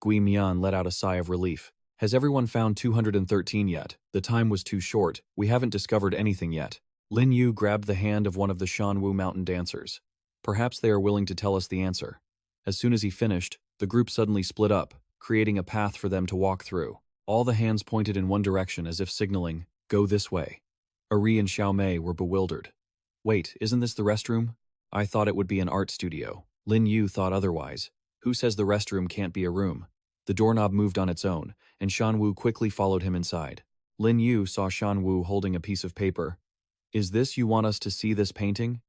Gui Mian let out a sigh of relief. Has everyone found 213 yet? The time was too short. We haven't discovered anything yet. Lin Yu grabbed the hand of one of the Shanwu mountain dancers. Perhaps they are willing to tell us the answer. As soon as he finished, the group suddenly split up, creating a path for them to walk through. All the hands pointed in one direction as if signaling, go this way. Ari and Xiaomei were bewildered. Wait, isn't this the restroom? I thought it would be an art studio. Lin Yu thought otherwise. Who says the restroom can't be a room? The doorknob moved on its own, and Shanwu quickly followed him inside. Lin Yu saw Shanwu holding a piece of paper. Is this you want us to see this painting?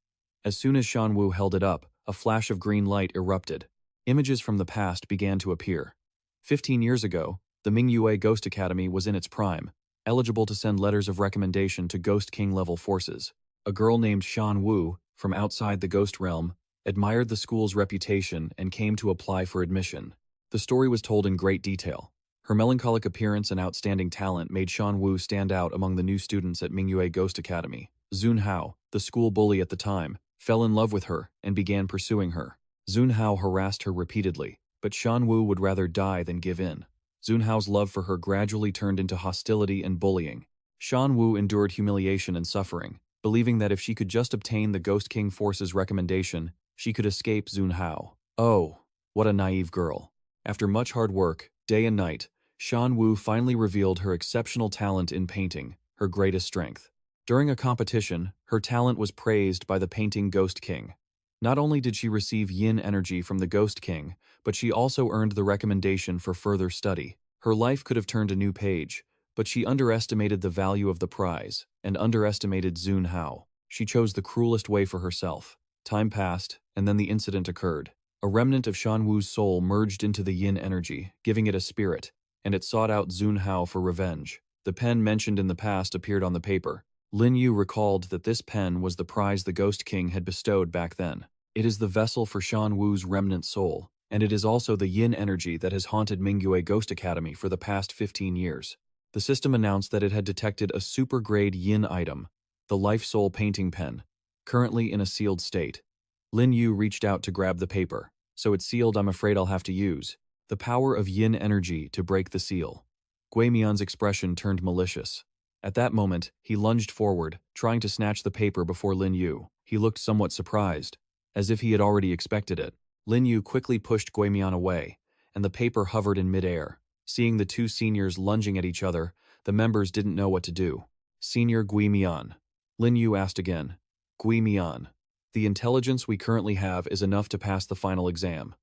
As soon as Shanwu held it up, a flash of green light erupted. Images from the past began to appear. 15 years ago, the Mingyue Ghost Academy was in its prime, eligible to send letters of recommendation to Ghost King-level forces. A girl named Shan Wu, from outside the Ghost Realm, admired the school's reputation and came to apply for admission. The story was told in great detail. Her melancholic appearance and outstanding talent made Shan Wu stand out among the new students at Mingyue Ghost Academy. Zun Hao, the school bully at the time, fell in love with her and began pursuing her. Zun Hao harassed her repeatedly, but Shan Wu would rather die than give in. Zun Hao's love for her gradually turned into hostility and bullying. Shan Wu endured humiliation and suffering, believing that if she could just obtain the Ghost King Force's recommendation, she could escape Zun Hao. Oh, what a naive girl. After much hard work, day and night, Shan Wu finally revealed her exceptional talent in painting, her greatest strength. During a competition, her talent was praised by the painting Ghost King. Not only did she receive yin energy from the Ghost King, but she also earned the recommendation for further study. Her life could have turned a new page, but she underestimated the value of the prize and underestimated Zun Hao. She chose the cruelest way for herself. Time passed, and then the incident occurred. A remnant of Shan Wu's soul merged into the yin energy, giving it a spirit, and it sought out Zun Hao for revenge. The pen mentioned in the past appeared on the paper. Lin Yu recalled that this pen was the prize the Ghost King had bestowed back then. It is the vessel for Shan Wu's remnant soul, and it is also the yin energy that has haunted Mingyue Ghost Academy for the past 15 years. The system announced that it had detected a super-grade yin item, the Life Soul painting pen, currently in a sealed state. Lin Yu reached out to grab the paper. So it's sealed, I'm afraid I'll have to use the power of yin energy to break the seal. Gui Mian's expression turned malicious. At that moment, he lunged forward, trying to snatch the paper before Lin Yu. He looked somewhat surprised, as if he had already expected it. Lin Yu quickly pushed Gui Mian away, and the paper hovered in midair. Seeing the two seniors lunging at each other, the members didn't know what to do. Senior Gui Mian. Lin Yu asked again. Gui Mian. The intelligence we currently have is enough to pass the final exam.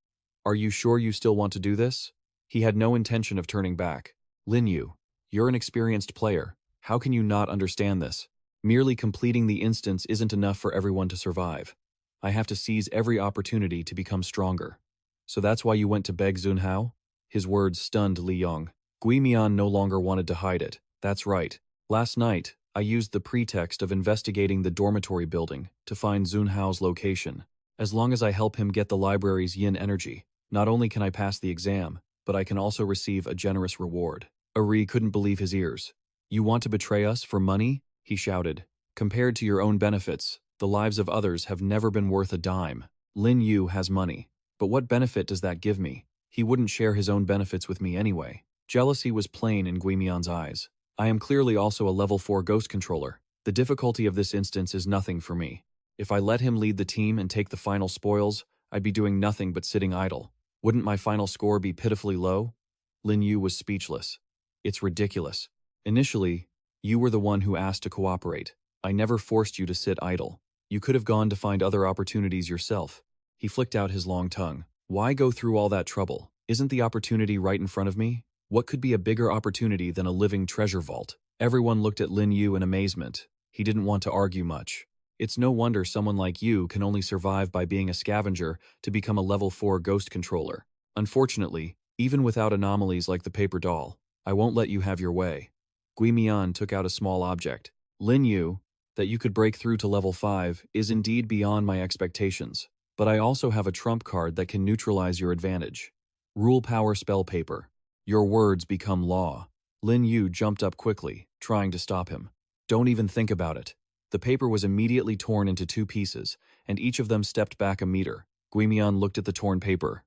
Are you sure you still want to do this? He had no intention of turning back. Lin Yu, you're an experienced player. How can you not understand this? Merely completing the instance isn't enough for everyone to survive. I have to seize every opportunity to become stronger. So that's why you went to beg Zun Hao? His words stunned Li Yong. Gui Mian no longer wanted to hide it. That's right. Last night, I used the pretext of investigating the dormitory building to find Zun Hao's location. As long as I help him get the library's yin energy, not only can I pass the exam, but I can also receive a generous reward. Ari couldn't believe his ears. You want to betray us for money? He shouted. Compared to your own benefits, the lives of others have never been worth a dime. Lin Yu has money, but what benefit does that give me? He wouldn't share his own benefits with me anyway. Jealousy was plain in Gui Mian's eyes. I am clearly also a level 4 ghost controller. The difficulty of this instance is nothing for me. If I let him lead the team and take the final spoils, I'd be doing nothing but sitting idle. Wouldn't my final score be pitifully low? Lin Yu was speechless. It's ridiculous. Initially, you were the one who asked to cooperate. I never forced you to sit idle. You could have gone to find other opportunities yourself. He flicked out his long tongue. Why go through all that trouble? Isn't the opportunity right in front of me? What could be a bigger opportunity than a living treasure vault? Everyone looked at Lin Yu in amazement. He didn't want to argue much. It's no wonder someone like you can only survive by being a scavenger to become a level 4 ghost controller. Unfortunately, even without anomalies like the paper doll, I won't let you have your way. Gui Mian took out a small object. Lin Yu, that you could break through to level 5 is indeed beyond my expectations, but I also have a trump card that can neutralize your advantage. Rule power spell paper. Your words become law. Lin Yu jumped up quickly, trying to stop him. Don't even think about it. The paper was immediately torn into 2 pieces, and each of them stepped back a meter. Gui Mian looked at the torn paper.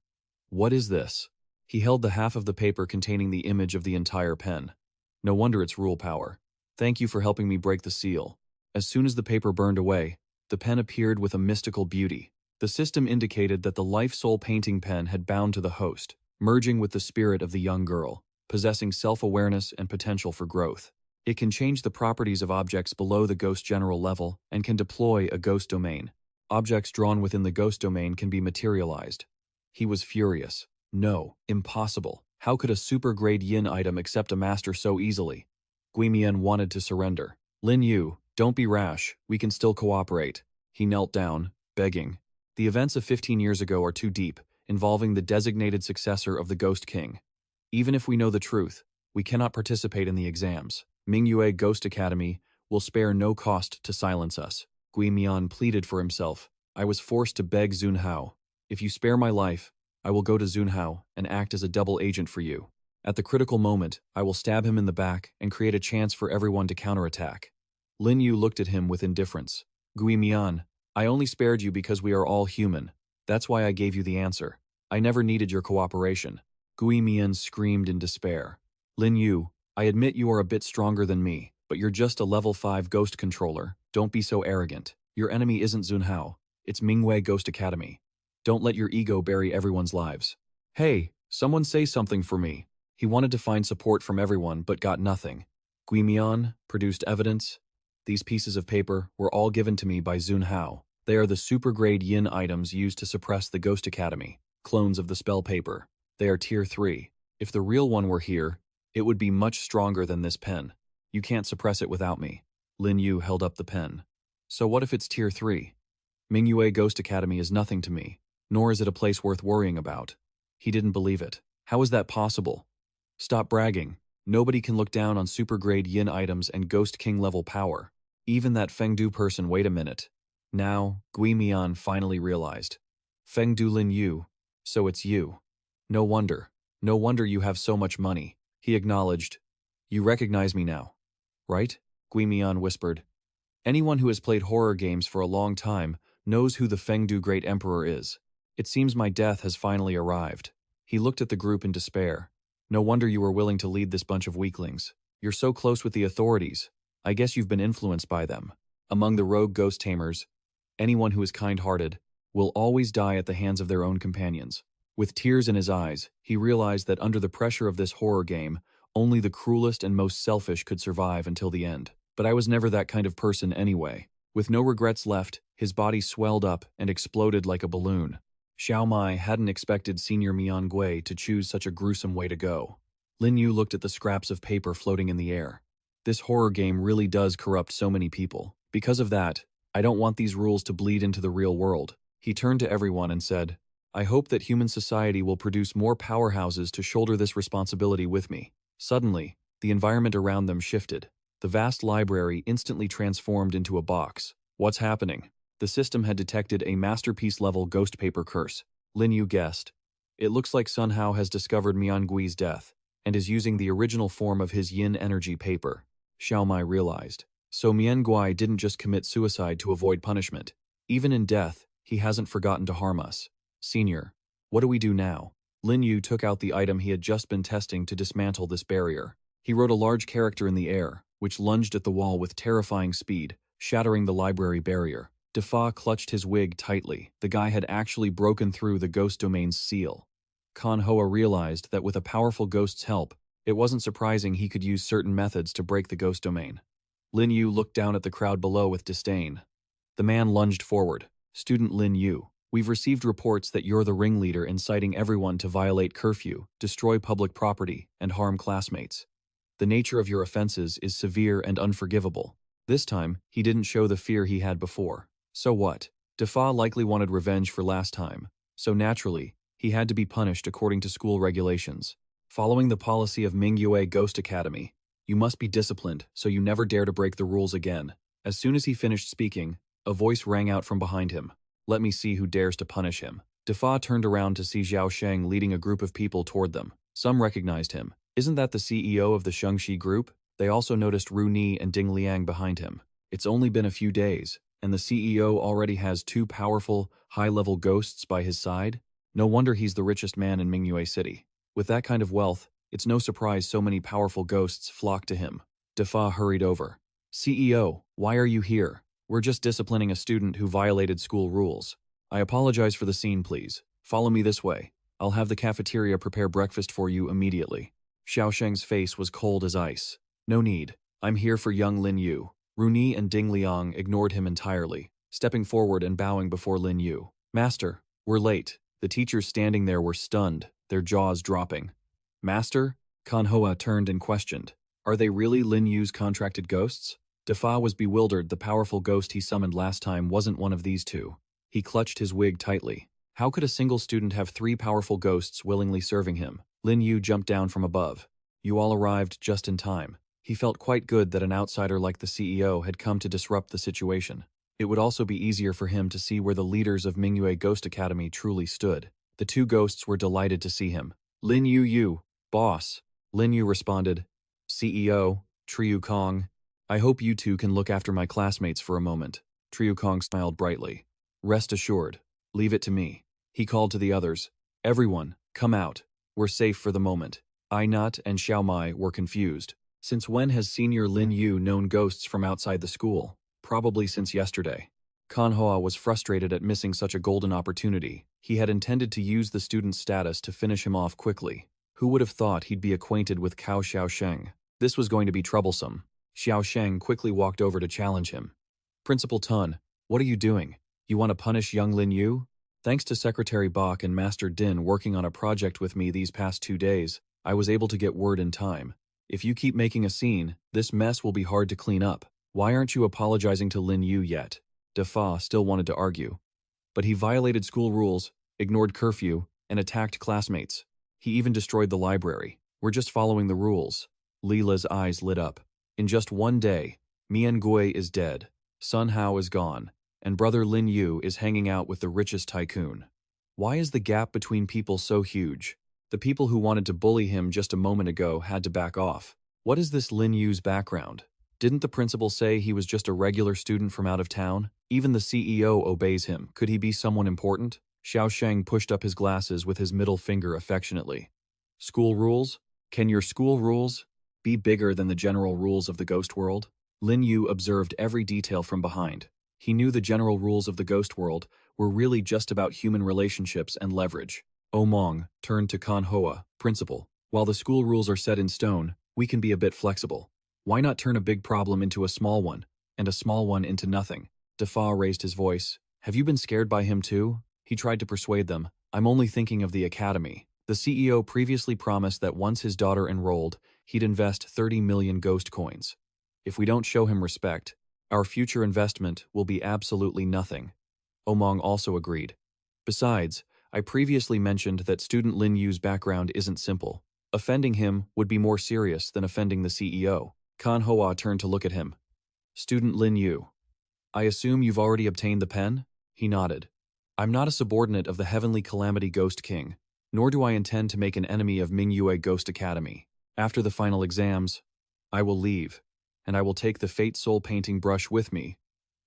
What is this? He held the half of the paper containing the image of the entire pen. No wonder it's rule power. Thank you for helping me break the seal. As soon as the paper burned away, the pen appeared with a mystical beauty. The system indicated that the life soul painting pen had bound to the host, merging with the spirit of the young girl, possessing self-awareness and potential for growth. It can change the properties of objects below the ghost general level and can deploy a ghost domain. Objects drawn within the ghost domain can be materialized. He was furious. No, impossible. How could a super-grade yin item accept a master so easily? Gui Mian wanted to surrender. Lin Yu, don't be rash. We can still cooperate. He knelt down, begging. The events of 15 years ago are too deep, involving the designated successor of the Ghost King. Even if we know the truth, we cannot participate in the exams. Mingyue Ghost Academy will spare no cost to silence us. Gui Mian pleaded for himself. I was forced to beg Zun Hao. If you spare my life, I will go to Zun Hao and act as a double agent for you. At the critical moment, I will stab him in the back and create a chance for everyone to counterattack. Lin Yu looked at him with indifference. Gui Mian, I only spared you because we are all human. That's why I gave you the answer. I never needed your cooperation. Gui Mian screamed in despair. Lin Yu, I admit you are a bit stronger than me, but you're just a level 5 ghost controller. Don't be so arrogant. Your enemy isn't Zun Hao. It's Mingyue Ghost Academy. Don't let your ego bury everyone's lives. Hey, someone say something for me. He wanted to find support from everyone but got nothing. Gui Mian produced evidence. These pieces of paper were all given to me by Zun Hao. They are the super-grade yin items used to suppress the Ghost Academy, clones of the spell paper. They are tier 3. If the real one were here, it would be much stronger than this pen. You can't suppress it without me. Lin Yu held up the pen. So what if it's tier 3? Mingyue Ghost Academy is nothing to me, nor is it a place worth worrying about. He didn't believe it. How is that possible? Stop bragging. Nobody can look down on super-grade yin items and Ghost King level power. Even that Fengdu person. Wait a minute. Now, Gui Mian finally realized. Fengdu Lin Yu, so it's you. No wonder you have so much money. He acknowledged. You recognize me now, right? Gui Mian whispered. Anyone who has played horror games for a long time knows who the Fengdu Great Emperor is. It seems my death has finally arrived. He looked at the group in despair. No wonder you were willing to lead this bunch of weaklings. You're so close with the authorities. I guess you've been influenced by them. Among the rogue ghost tamers, anyone who is kind-hearted will always die at the hands of their own companions. With tears in his eyes, he realized that under the pressure of this horror game, only the cruelest and most selfish could survive until the end. But I was never that kind of person anyway. With no regrets left, his body swelled up and exploded like a balloon. Xiao Mai hadn't expected Senior Mian Gui to choose such a gruesome way to go. Lin Yu looked at the scraps of paper floating in the air. This horror game really does corrupt so many people. Because of that, I don't want these rules to bleed into the real world. He turned to everyone and said, I hope that human society will produce more powerhouses to shoulder this responsibility with me. Suddenly, the environment around them shifted. The vast library instantly transformed into a box. What's happening? The system had detected a masterpiece-level ghost paper curse. Lin Yu guessed. It looks like Sun Hao has discovered Mian Gui's death and is using the original form of his yin energy paper. Xiao Mai realized. So Mian Gui didn't just commit suicide to avoid punishment. Even in death, he hasn't forgotten to harm us. Senior, what do we do now? Lin Yu took out the item he had just been testing to dismantle this barrier. He wrote a large character in the air, which lunged at the wall with terrifying speed, shattering the library barrier. Defa clutched his wig tightly. The guy had actually broken through the ghost domain's seal. Manhwa realized that with a powerful ghost's help, it wasn't surprising he could use certain methods to break the ghost domain. Lin Yu looked down at the crowd below with disdain. The man lunged forward. "Student Lin Yu, we've received reports that you're the ringleader inciting everyone to violate curfew, destroy public property, and harm classmates. The nature of your offenses is severe and unforgivable." This time, he didn't show the fear he had before. So what? Defa likely wanted revenge for last time, so naturally, he had to be punished according to school regulations. Following the policy of Manhwa Ghost Academy, you must be disciplined so you never dare to break the rules again. As soon as he finished speaking, a voice rang out from behind him. "Let me see who dares to punish him." Defa turned around to see Zhao Sheng leading a group of people toward them. Some recognized him. Isn't that the CEO of the Shengxi group? They also noticed Ru Ni and Ding Liang behind him. It's only been a few days, and the CEO already has 2 powerful, high-level ghosts by his side? No wonder he's the richest man in Manhwa City. With that kind of wealth, it's no surprise so many powerful ghosts flock to him. Defa hurried over. "CEO, why are you here? We're just disciplining a student who violated school rules. I apologize for the scene, please. Follow me this way. I'll have the cafeteria prepare breakfast for you immediately." Xiao Sheng's face was cold as ice. "No need. I'm here for young Lin Yu." Ru Ni and Ding Liang ignored him entirely, stepping forward and bowing before Lin Yu. "Master, we're late." The teachers standing there were stunned, their jaws dropping. "Master?" Manhwa turned and questioned. "Are they really Lin Yu's contracted ghosts?" Defa was bewildered. The powerful ghost he summoned last time wasn't one of these 2. He clutched his wig tightly. How could a single student have 3 powerful ghosts willingly serving him? Lin Yu jumped down from above. "You all arrived just in time." He felt quite good that an outsider like the CEO had come to disrupt the situation. It would also be easier for him to see where the leaders of Manhwa Ghost Academy truly stood. The 2 ghosts were delighted to see him. "Lin Yu, boss." Lin Yu responded, "CEO, Triu Kong, I hope you 2 can look after my classmates for a moment." Triu Kong smiled brightly. "Rest assured. Leave it to me." He called to the others. "Everyone, come out. We're safe for the moment." Ai Nut and Xiao Mai were confused. Since when has senior Lin Yu known ghosts from outside the school? Probably since yesterday. Manhwa was frustrated at missing such a golden opportunity. He had intended to use the student's status to finish him off quickly. Who would have thought he'd be acquainted with Cao Xiao Sheng? This was going to be troublesome. Xiao Sheng quickly walked over to challenge him. "Principal Tun, what are you doing? You want to punish young Lin Yu?" "Thanks to Secretary Bach and Master Din working on a project with me these past 2 days, I was able to get word in time. If you keep making a scene, this mess will be hard to clean up. Why aren't you apologizing to Lin Yu yet?" Defa still wanted to argue. But he violated school rules, ignored curfew, and attacked classmates. He even destroyed the library. "We're just following the rules." Leela's eyes lit up. In just 1 day, Mian Gui is dead, Sun Hao is gone, and brother Lin Yu is hanging out with the richest tycoon. Why is the gap between people so huge? The people who wanted to bully him just a moment ago had to back off. What is this Lin Yu's background? Didn't the principal say he was just a regular student from out of town? Even the CEO obeys him. Could he be someone important? Xiao Sheng pushed up his glasses with his middle finger affectionately. "School rules? Can your school rules be bigger than the general rules of the ghost world?" Lin Yu observed every detail from behind. He knew the general rules of the ghost world were really just about human relationships and leverage. Omong turned to Manhwa. "Principal, while the school rules are set in stone, we can be a bit flexible. Why not turn a big problem into a small one, and a small one into nothing?" Defa raised his voice. "Have you been scared by him too?" He tried to persuade them. "I'm only thinking of the academy. The CEO previously promised that once his daughter enrolled, he'd invest 30 million ghost coins. If we don't show him respect, our future investment will be absolutely nothing." Omong also agreed. "Besides, I previously mentioned that student Lin Yu's background isn't simple. Offending him would be more serious than offending the CEO. Manhwa turned to look at him. "Student Lin Yu, I assume you've already obtained the pen?" He nodded. "I'm not a subordinate of the Heavenly Calamity Ghost King, nor do I intend to make an enemy of Manhwa Ghost Academy. After the final exams, I will leave, and I will take the Fate Soul painting brush with me,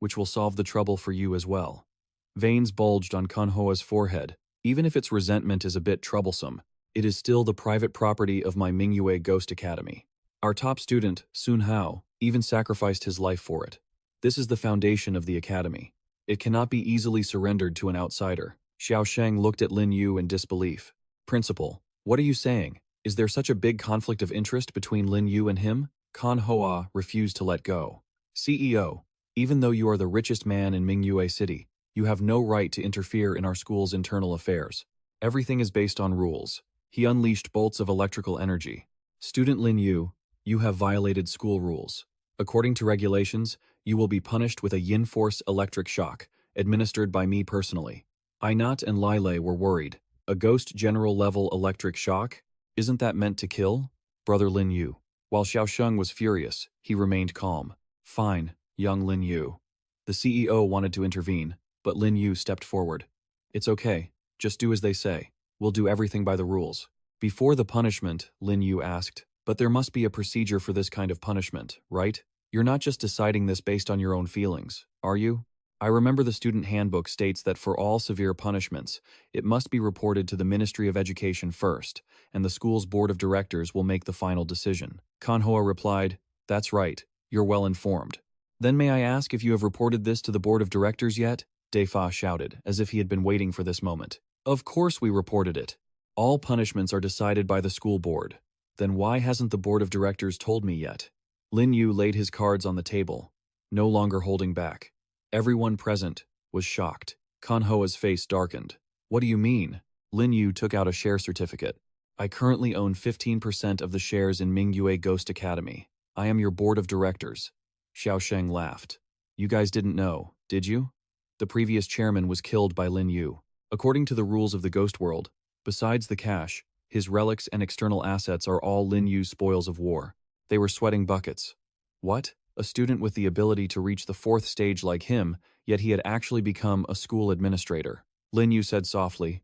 which will solve the trouble for you as well." Veins bulged on Manhwa's forehead. Even if its resentment is a bit troublesome, it is still the private property of my Manhwa Ghost Academy. Our top student, Sun Hao, even sacrificed his life for it. This is the foundation of the academy. It cannot be easily surrendered to an outsider. Xiao Sheng looked at Lin Yu in disbelief. Principal, what are you saying? Is there such a big conflict of interest between Lin Yu and him? Kan Hoa refused to let go. CEO, even though you are the richest man in Mingyue City, you have no right to interfere in our school's internal affairs. Everything is based on rules. He unleashed bolts of electrical energy. Student Lin Yu, you have violated school rules. According to regulations, you will be punished with a yin force electric shock, administered by me personally. Ainat and Lile were worried. A ghost general level electric shock? Isn't that meant to kill? Brother Lin Yu. While Xiaosheng was furious, he remained calm. Fine, young Lin Yu. The CEO wanted to intervene, but Lin Yu stepped forward. It's okay, just do as they say. We'll do everything by the rules. Before the punishment, Lin Yu asked, but there must be a procedure for this kind of punishment, right? You're not just deciding this based on your own feelings, are you? I remember the student handbook states that for all severe punishments, it must be reported to the Ministry of Education first, and the school's board of directors will make the final decision. Kanhua replied, that's right, you're well informed. Then may I ask if you have reported this to the board of directors yet? Defa shouted, as if he had been waiting for this moment. Of course we reported it. All punishments are decided by the school board. Then why hasn't the board of directors told me yet? Lin Yu laid his cards on the table, no longer holding back. Everyone present was shocked. Kanhoa's face darkened. What do you mean? Lin Yu took out a share certificate. I currently own 15% of the shares in Mingyue Ghost Academy. I am your board of directors. Xiaosheng laughed. You guys didn't know, did you? The previous chairman was killed by Lin Yu. According to the rules of the ghost world, besides the cash, his relics and external assets are all Lin Yu's spoils of war. They were sweating buckets. What? A student with the ability to reach the 4th stage like him, yet he had actually become a school administrator. Lin Yu said softly,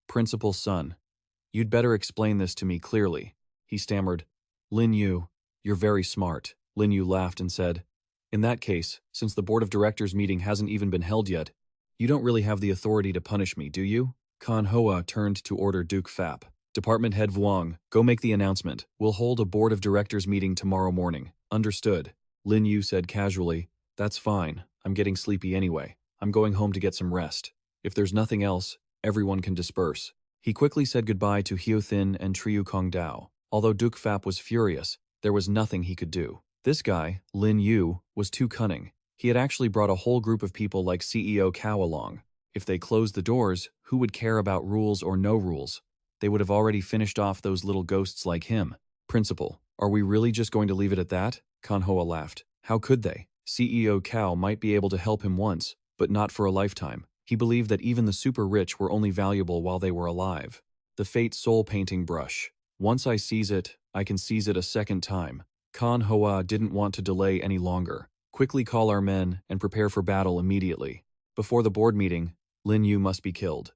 Principal's son, you'd better explain this to me clearly. He stammered, Lin Yu, you're very smart. Lin Yu laughed and said, in that case, since the board of directors meeting hasn't even been held yet, you don't really have the authority to punish me, do you? Kan Hoa turned to order Duke Fap. Department Head Vuong, go make the announcement. We'll hold a board of directors meeting tomorrow morning. Understood. Lin Yu said casually, that's fine. I'm getting sleepy anyway. I'm going home to get some rest. If there's nothing else, everyone can disperse. He quickly said goodbye to Hyo Thin and Triu Kong Dao. Although Duke Fap was furious, there was nothing he could do. This guy, Lin Yu, was too cunning. He had actually brought a whole group of people like CEO Cao along. If they closed the doors, who would care about rules or no rules? They would have already finished off those little ghosts like him. Principal, are we really just going to leave it at that? Kanhoa laughed. How could they? CEO Cao might be able to help him once, but not for a lifetime. He believed that even the super rich were only valuable while they were alive. The Fate Soul Painting Brush. Once I seize it, I can seize it a second time. Kanhoa didn't want to delay any longer. Quickly call our men and prepare for battle immediately. Before the board meeting, Lin Yu must be killed.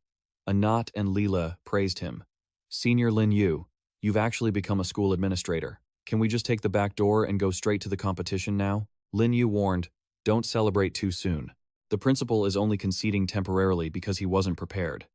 Anat and Leela praised him. Senior Lin Yu, you've actually become a school administrator. Can we just take the back door and go straight to the competition now? Lin Yu warned, don't celebrate too soon. The principal is only conceding temporarily because he wasn't prepared.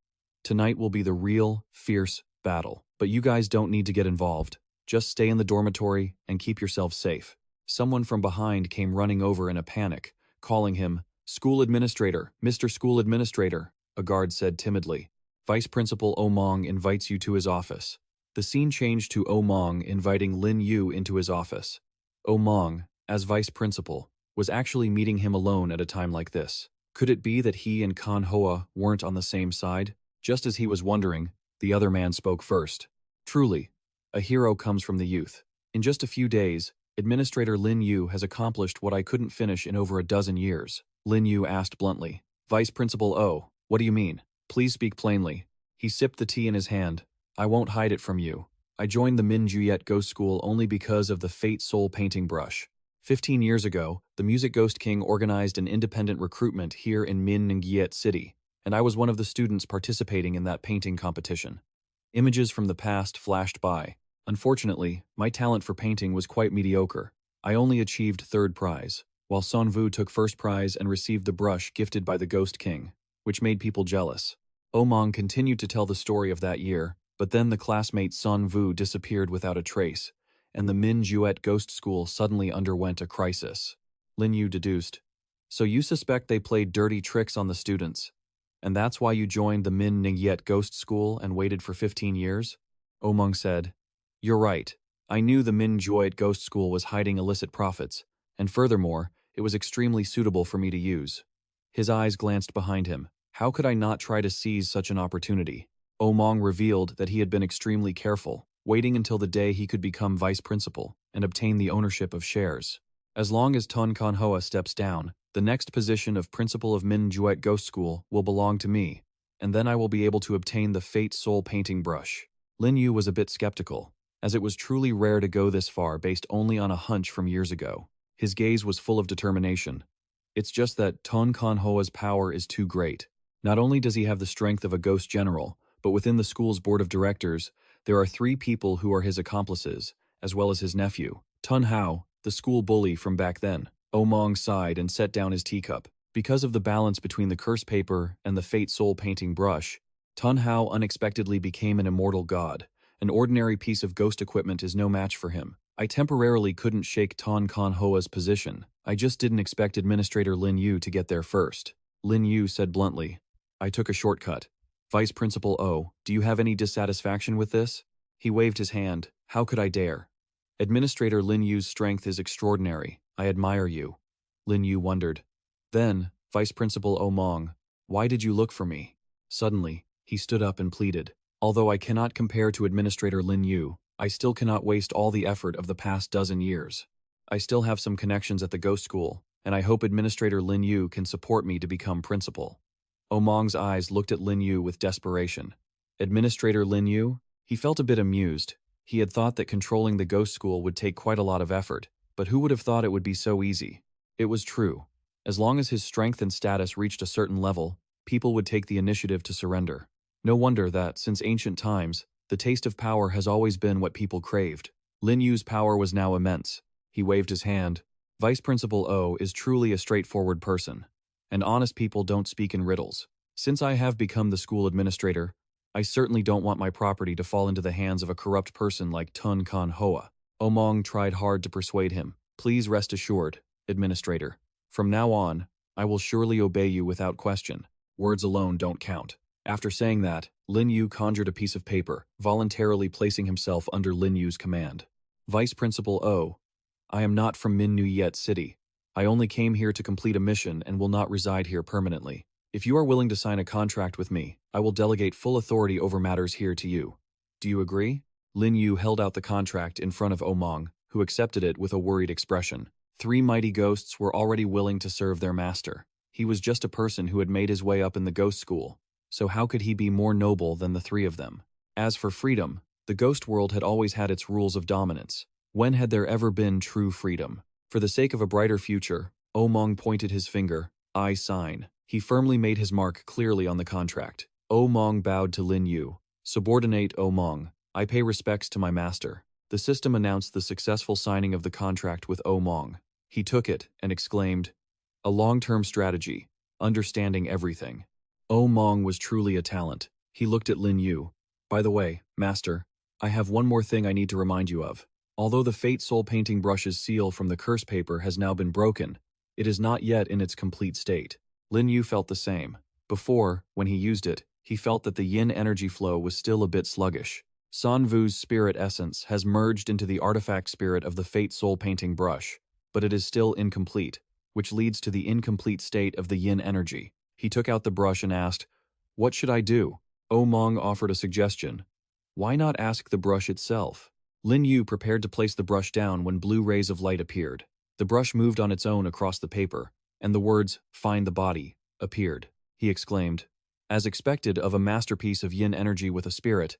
Tonight will be the real, fierce battle. But you guys don't need to get involved. Just stay in the dormitory and keep yourselves safe. Someone from behind came running over in a panic, calling him, School Administrator, Mr. School Administrator, a guard said timidly. Vice Principal Omong invites you to his office. The scene changed to Omong inviting Lin Yu into his office. Omong, as vice principal, was actually meeting him alone at a time like this. Could it be that he and Kan Hoa weren't on the same side? Just as he was wondering, the other man spoke first. Truly, a hero comes from the youth. In just a few days, Administrator Lin Yu has accomplished what I couldn't finish in over a dozen years. Lin Yu asked bluntly. Vice Principal O, what do you mean? Please speak plainly. He sipped the tea in his hand. I won't hide it from you. I joined the Min Juyet Ghost School only because of the Fate Soul Painting Brush. 15 years ago, the Music Ghost King organized an independent recruitment here in Min Ngyet City, and I was one of the students participating in that painting competition. Images from the past flashed by. Unfortunately, my talent for painting was quite mediocre. I only achieved 3rd prize, while Son Vu took 1st prize and received the brush gifted by the Ghost King, which made people jealous. Omong continued to tell the story of that year, but then the classmate Son Vu disappeared without a trace, and the Min Juyet Ghost School suddenly underwent a crisis. Lin Yu deduced. So you suspect they played dirty tricks on the students? And that's why you joined the Min Ngyet Ghost School and waited for 15 years? Omong said. You're right. I knew the Min Ngyet Ghost School was hiding illicit profits, and furthermore, it was extremely suitable for me to use. His eyes glanced behind him. How could I not try to seize such an opportunity? Omong revealed that he had been extremely careful, waiting until the day he could become vice principal and obtain the ownership of shares. As long as Tun Kanhoa steps down, the next position of principal of Min Ngyet Ghost School will belong to me, and then I will be able to obtain the Fate Soul painting brush. Lin Yu was a bit skeptical, as it was truly rare to go this far based only on a hunch from years ago. His gaze was full of determination. It's just that Tun Kanhoa's power is too great. Not only does he have the strength of a ghost general, but within the school's board of directors, there are 3 people who are his accomplices, as well as his nephew, Tun Hao, the school bully from back then. Omong sighed and set down his teacup. Because of the balance between the curse paper and the Fate Soul painting brush, Tun Hao unexpectedly became an immortal god. An ordinary piece of ghost equipment is no match for him. I temporarily couldn't shake Tun Kanhoa's position. I just didn't expect Administrator Lin Yu to get there first. Lin Yu said bluntly. I took a shortcut. Vice Principal O, do you have any dissatisfaction with this? He waved his hand. How could I dare? Administrator Lin Yu's strength is extraordinary. I admire you. Lin Yu wondered. Then, Vice Principal Omong, why did you look for me? Suddenly, he stood up and pleaded. Although I cannot compare to Administrator Lin Yu, I still cannot waste all the effort of the past dozen years. I still have some connections at the Ghost School, and I hope Administrator Lin Yu can support me to become principal. Omong's eyes looked at Lin Yu with desperation. Administrator Lin Yu? He felt a bit amused. He had thought that controlling the Ghost School would take quite a lot of effort, but who would have thought it would be so easy? It was true. As long as his strength and status reached a certain level, people would take the initiative to surrender. No wonder that, since ancient times, the taste of power has always been what people craved. Lin Yu's power was now immense. He waved his hand. Vice Principal O is truly a straightforward person. And honest people don't speak in riddles. Since I have become the school administrator, I certainly don't want my property to fall into the hands of a corrupt person like Tun Kanhoa. Omong tried hard to persuade him. Please rest assured, Administrator. From now on, I will surely obey you without question. Words alone don't count. After saying that, Lin Yu conjured a piece of paper, voluntarily placing himself under Lin Yu's command. Vice Principal O, I am not from Min Ngyet City. I only came here to complete a mission and will not reside here permanently. If you are willing to sign a contract with me, I will delegate full authority over matters here to you. Do you agree? Lin Yu held out the contract in front of Omong, who accepted it with a worried expression. 3 mighty ghosts were already willing to serve their master. He was just a person who had made his way up in the ghost school, so how could he be more noble than the 3 of them? As for freedom, the ghost world had always had its rules of dominance. When had there ever been true freedom? For the sake of a brighter future, Omong pointed his finger. I sign. He firmly made his mark clearly on the contract. Omong bowed to Lin Yu. Subordinate Omong, I pay respects to my master. The system announced the successful signing of the contract with Omong. He took it and exclaimed, a long-term strategy, understanding everything. Omong was truly a talent. He looked at Lin Yu. By the way, master, I have one more thing I need to remind you of. Although the Fate Soul painting brush's seal from the curse paper has now been broken, it is not yet in its complete state. Lin Yu felt the same. Before, when he used it, he felt that the yin energy flow was still a bit sluggish. San Vu's spirit essence has merged into the artifact spirit of the Fate Soul painting brush, but it is still incomplete, which leads to the incomplete state of the yin energy. He took out the brush and asked, what should I do? Omong offered a suggestion. Why not ask the brush itself? Lin Yu prepared to place the brush down when blue rays of light appeared. The brush moved on its own across the paper, and the words, find the body, appeared. He exclaimed, as expected of a masterpiece of yin energy with a spirit,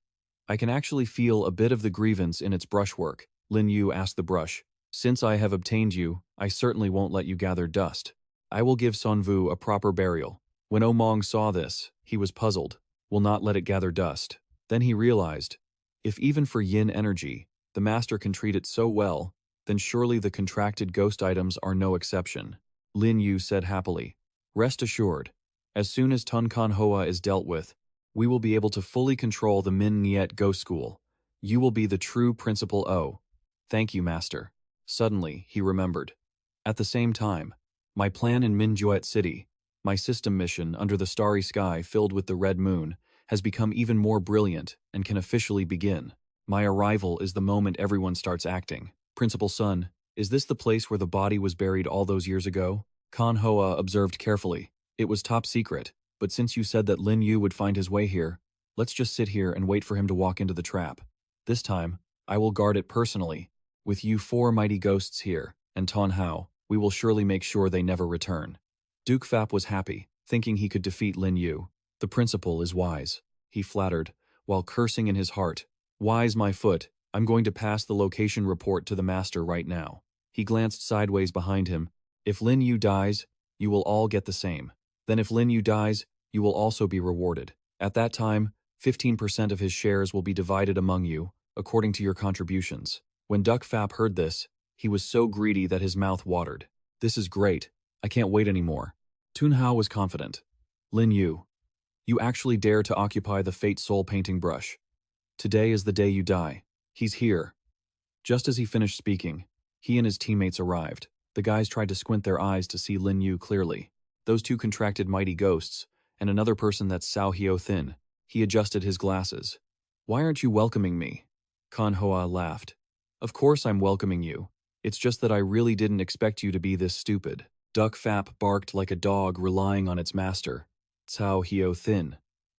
I can actually feel a bit of the grievance in its brushwork. Lin Yu asked the brush, since I have obtained you, I certainly won't let you gather dust. I will give San Vu a proper burial. When Omong saw this, he was puzzled. Will not let it gather dust. Then he realized, if even for yin energy, the master can treat it so well, then surely the contracted ghost items are no exception. Lin Yu said happily, rest assured, as soon as Tun Kanhoa is dealt with, we will be able to fully control the Min Ngyet Ghost School. You will be the true Principal O. Thank you, master. Suddenly, he remembered. At the same time, my plan in Min Ngyet City, My system mission, under the starry sky filled with the red moon, has become even more brilliant and can officially begin. My arrival is the moment everyone starts acting. Principal Sun, is this the place where the body was buried all those years ago? Manhwa observed carefully. It was top secret, but since you said that Lin Yu would find his way here, let's just sit here and wait for him to walk into the trap. This time, I will guard it personally. With you 4 mighty ghosts here, and Ton Hao, we will surely make sure they never return. Duke Fap was happy, thinking he could defeat Lin Yu. The principal is wise, he flattered, while cursing in his heart. Wise my foot, I'm going to pass the location report to the master right now. He glanced sideways behind him. If Lin Yu dies, you will all get the same. Then if Lin Yu dies, you will also be rewarded. At that time, 15% of his shares will be divided among you, according to your contributions. When Duck Fap heard this, he was so greedy that his mouth watered. This is great. I can't wait anymore. Tun Hao was confident. Lin Yu, you actually dare to occupy the Fate Soul painting brush. Today is the day you die. He's here. Just as he finished speaking, he and his teammates arrived. The guys tried to squint their eyes to see Lin Yu clearly. Those 2 contracted mighty ghosts, and another person that's Sao Hio Thin. He adjusted his glasses. Why aren't you welcoming me? Manhwa laughed. Of course I'm welcoming you. It's just that I really didn't expect you to be this stupid. Duck Fap barked like a dog relying on its master. Cao Hio Thin.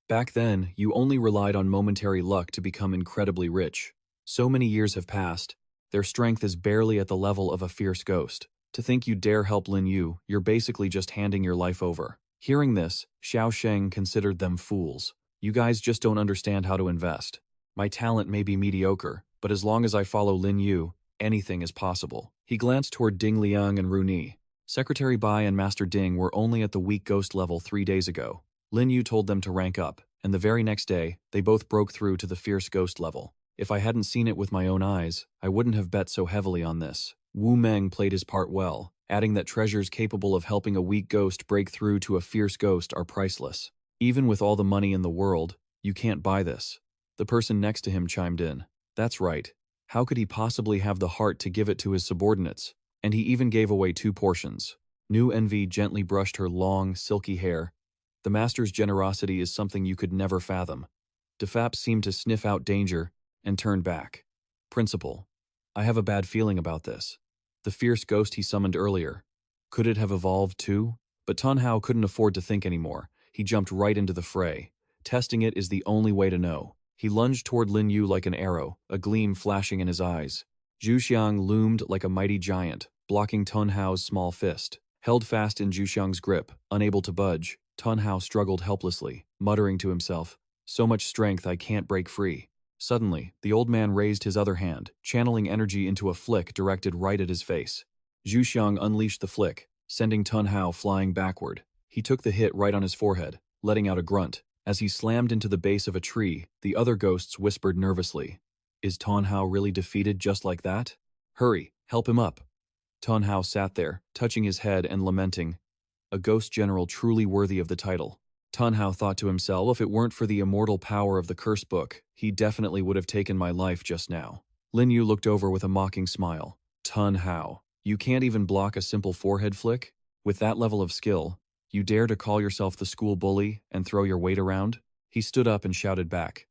Back then, you only relied on momentary luck to become incredibly rich. So many years have passed. Their strength is barely at the level of a fierce ghost. To think you dare help Lin Yu, you're basically just handing your life over. Hearing this, Xiao Sheng considered them fools. You guys just don't understand how to invest. My talent may be mediocre, but as long as I follow Lin Yu, anything is possible. He glanced toward Ding Liang and Ru Ni. Secretary Bai and Master Ding were only at the weak ghost level 3 days ago. Lin Yu told them to rank up, and the very next day, they both broke through to the fierce ghost level. If I hadn't seen it with my own eyes, I wouldn't have bet so heavily on this. Wu Meng played his part well, adding that treasures capable of helping a weak ghost break through to a fierce ghost are priceless. Even with all the money in the world, you can't buy this. The person next to him chimed in. That's right. How could he possibly have the heart to give it to his subordinates? And he even gave away 2 portions. New Envy gently brushed her long, silky hair. The master's generosity is something you could never fathom. Defap seemed to sniff out danger and turned back. Principal, I have a bad feeling about this. The fierce ghost he summoned earlier. Could it have evolved too? But Tun Hao couldn't afford to think anymore. He jumped right into the fray. Testing it is the only way to know. He lunged toward Lin Yu like an arrow, a gleam flashing in his eyes. Zhuxiang loomed like a mighty giant, blocking Tun Hao's small fist. Held fast in Zhuxiang's grip, unable to budge, Tun Hao struggled helplessly, muttering to himself, so much strength I can't break free. Suddenly, the old man raised his other hand, channeling energy into a flick directed right at his face. Zhuxiang unleashed the flick, sending Tun Hao flying backward. He took the hit right on his forehead, letting out a grunt. As he slammed into the base of a tree, the other ghosts whispered nervously, Is Tun Hao really defeated just like that? Hurry, help him up. Tun Hao sat there, touching his head and lamenting, a ghost general truly worthy of the title. Tun Hao thought to himself, if it weren't for the immortal power of the curse book, he definitely would have taken my life just now. Lin Yu looked over with a mocking smile. Tun Hao, you can't even block a simple forehead flick? With that level of skill, you dare to call yourself the school bully and throw your weight around? He stood up and shouted back,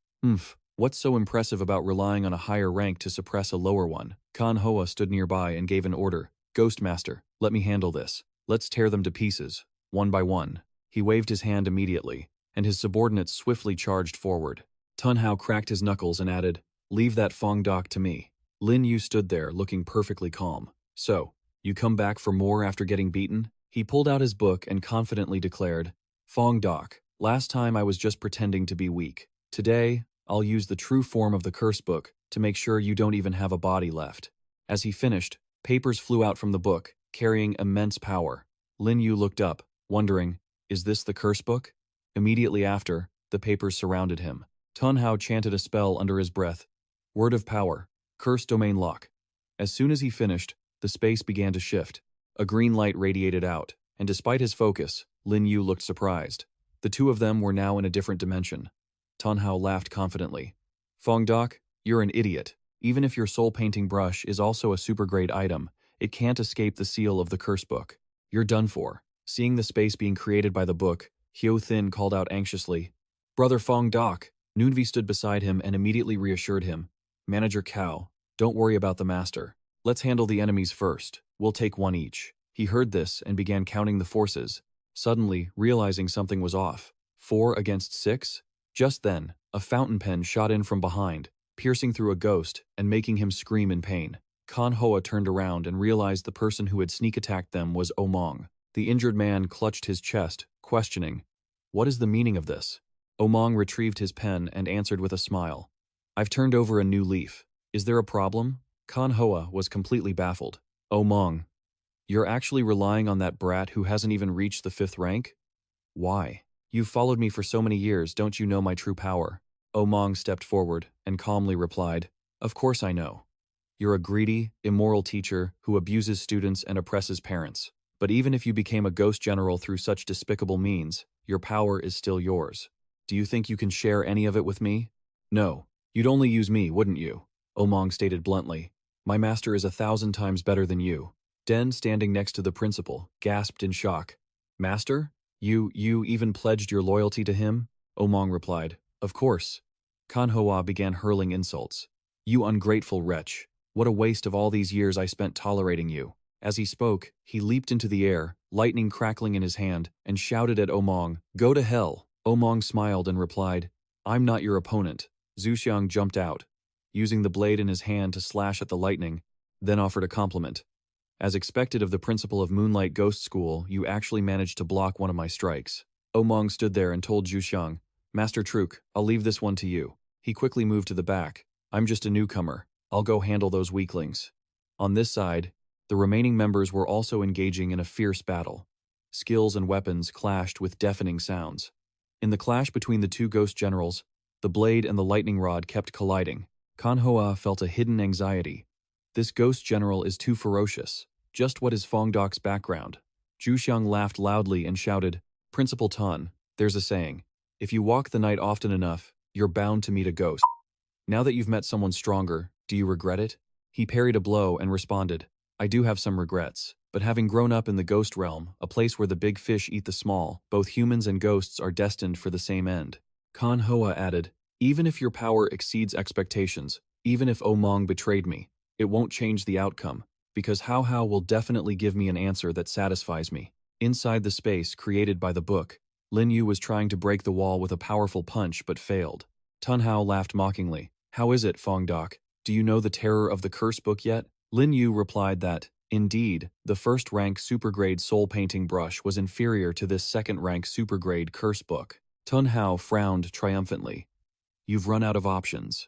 what's so impressive about relying on a higher rank to suppress a lower one? Manhwa stood nearby and gave an order. Ghostmaster, let me handle this. Let's tear them to pieces, one by one. He waved his hand immediately, and his subordinates swiftly charged forward. Tun Hao cracked his knuckles and added, leave that Fong Doc to me. Lin Yu stood there looking perfectly calm. So, you come back for more after getting beaten? He pulled out his book and confidently declared, Fong Doc, last time I was just pretending to be weak. Today, I'll use the true form of the curse book to make sure you don't even have a body left. As he finished, papers flew out from the book, carrying immense power. Lin Yu looked up, wondering, is this the curse book? Immediately after, the papers surrounded him. Tun Hao chanted a spell under his breath. Word of power. Curse domain lock. As soon as he finished, the space began to shift. A green light radiated out, and despite his focus, Lin Yu looked surprised. The 2 of them were now in a different dimension. Tun Hao laughed confidently. Fong Doc, you're an idiot. Even if your soul painting brush is also a super great item, it can't escape the seal of the curse book. You're done for. Seeing the space being created by the book, Hyo Thin called out anxiously, "Brother Fong Dok." Noonvi stood beside him and immediately reassured him, "Manager Cao, don't worry about the master. Let's handle the enemies first. We'll take one each." He heard this and began counting the forces, suddenly realizing something was off. 4 against 6? Just then, a fountain pen shot in from behind, piercing through a ghost and making him scream in pain. Kan Hoa turned around and realized the person who had sneak attacked them was Omong. The injured man clutched his chest, questioning, "What is the meaning of this?" Omong retrieved his pen and answered with a smile, "I've turned over a new leaf. Is there a problem?" Kan Hoa was completely baffled. "Omong, you're actually relying on that brat who hasn't even reached the 5th rank? Why? You've followed me for so many years, don't you know my true power?" Omong stepped forward and calmly replied, "Of course I know. You're a greedy, immoral teacher who abuses students and oppresses parents. But even if you became a ghost general through such despicable means, your power is still yours. Do you think you can share any of it with me?" "No. You'd only use me, wouldn't you?" Omong stated bluntly. "My master is 1,000 times better than you." Den, standing next to the principal, gasped in shock. "Master? You even pledged your loyalty to him?" Omong replied, "Of course." Kan Hoa began hurling insults. "You ungrateful wretch. What a waste of all these years I spent tolerating you." As he spoke, he leaped into the air, lightning crackling in his hand, and shouted at Omong, "Go to hell." Omong smiled and replied, "I'm not your opponent." Zhuxiang jumped out, using the blade in his hand to slash at the lightning, then offered a compliment. "As expected of the principal of Moonlight Ghost School, you actually managed to block one of my strikes." Omong stood there and told Zhuxiang, "Master Truk, I'll leave this one to you." He quickly moved to the back. "I'm just a newcomer. I'll go handle those weaklings." On this side, the remaining members were also engaging in a fierce battle. Skills and weapons clashed with deafening sounds. In the clash between the two ghost generals, the blade and the lightning rod kept colliding. Kan Hoa felt a hidden anxiety. This ghost general is too ferocious. Just what is Fong Dok's background? Zhuxiang laughed loudly and shouted, "Principal Tan, there's a saying. If you walk the night often enough, you're bound to meet a ghost. Now that you've met someone stronger, do you regret it?" He parried a blow and responded, "I do have some regrets, but having grown up in the ghost realm, a place where the big fish eat the small, both humans and ghosts are destined for the same end." Kan Hoa added, "Even if your power exceeds expectations, even if Omong betrayed me, it won't change the outcome, because Hao will definitely give me an answer that satisfies me." Inside the space created by the book, Lin Yu was trying to break the wall with a powerful punch but failed. Tun Hao laughed mockingly. "How is it, Fong Dok? Do you know the terror of the curse book yet?" Lin Yu replied that, indeed, the first-rank supergrade soul-painting brush was inferior to this second-rank supergrade curse book. Tun Hao frowned triumphantly. "You've run out of options."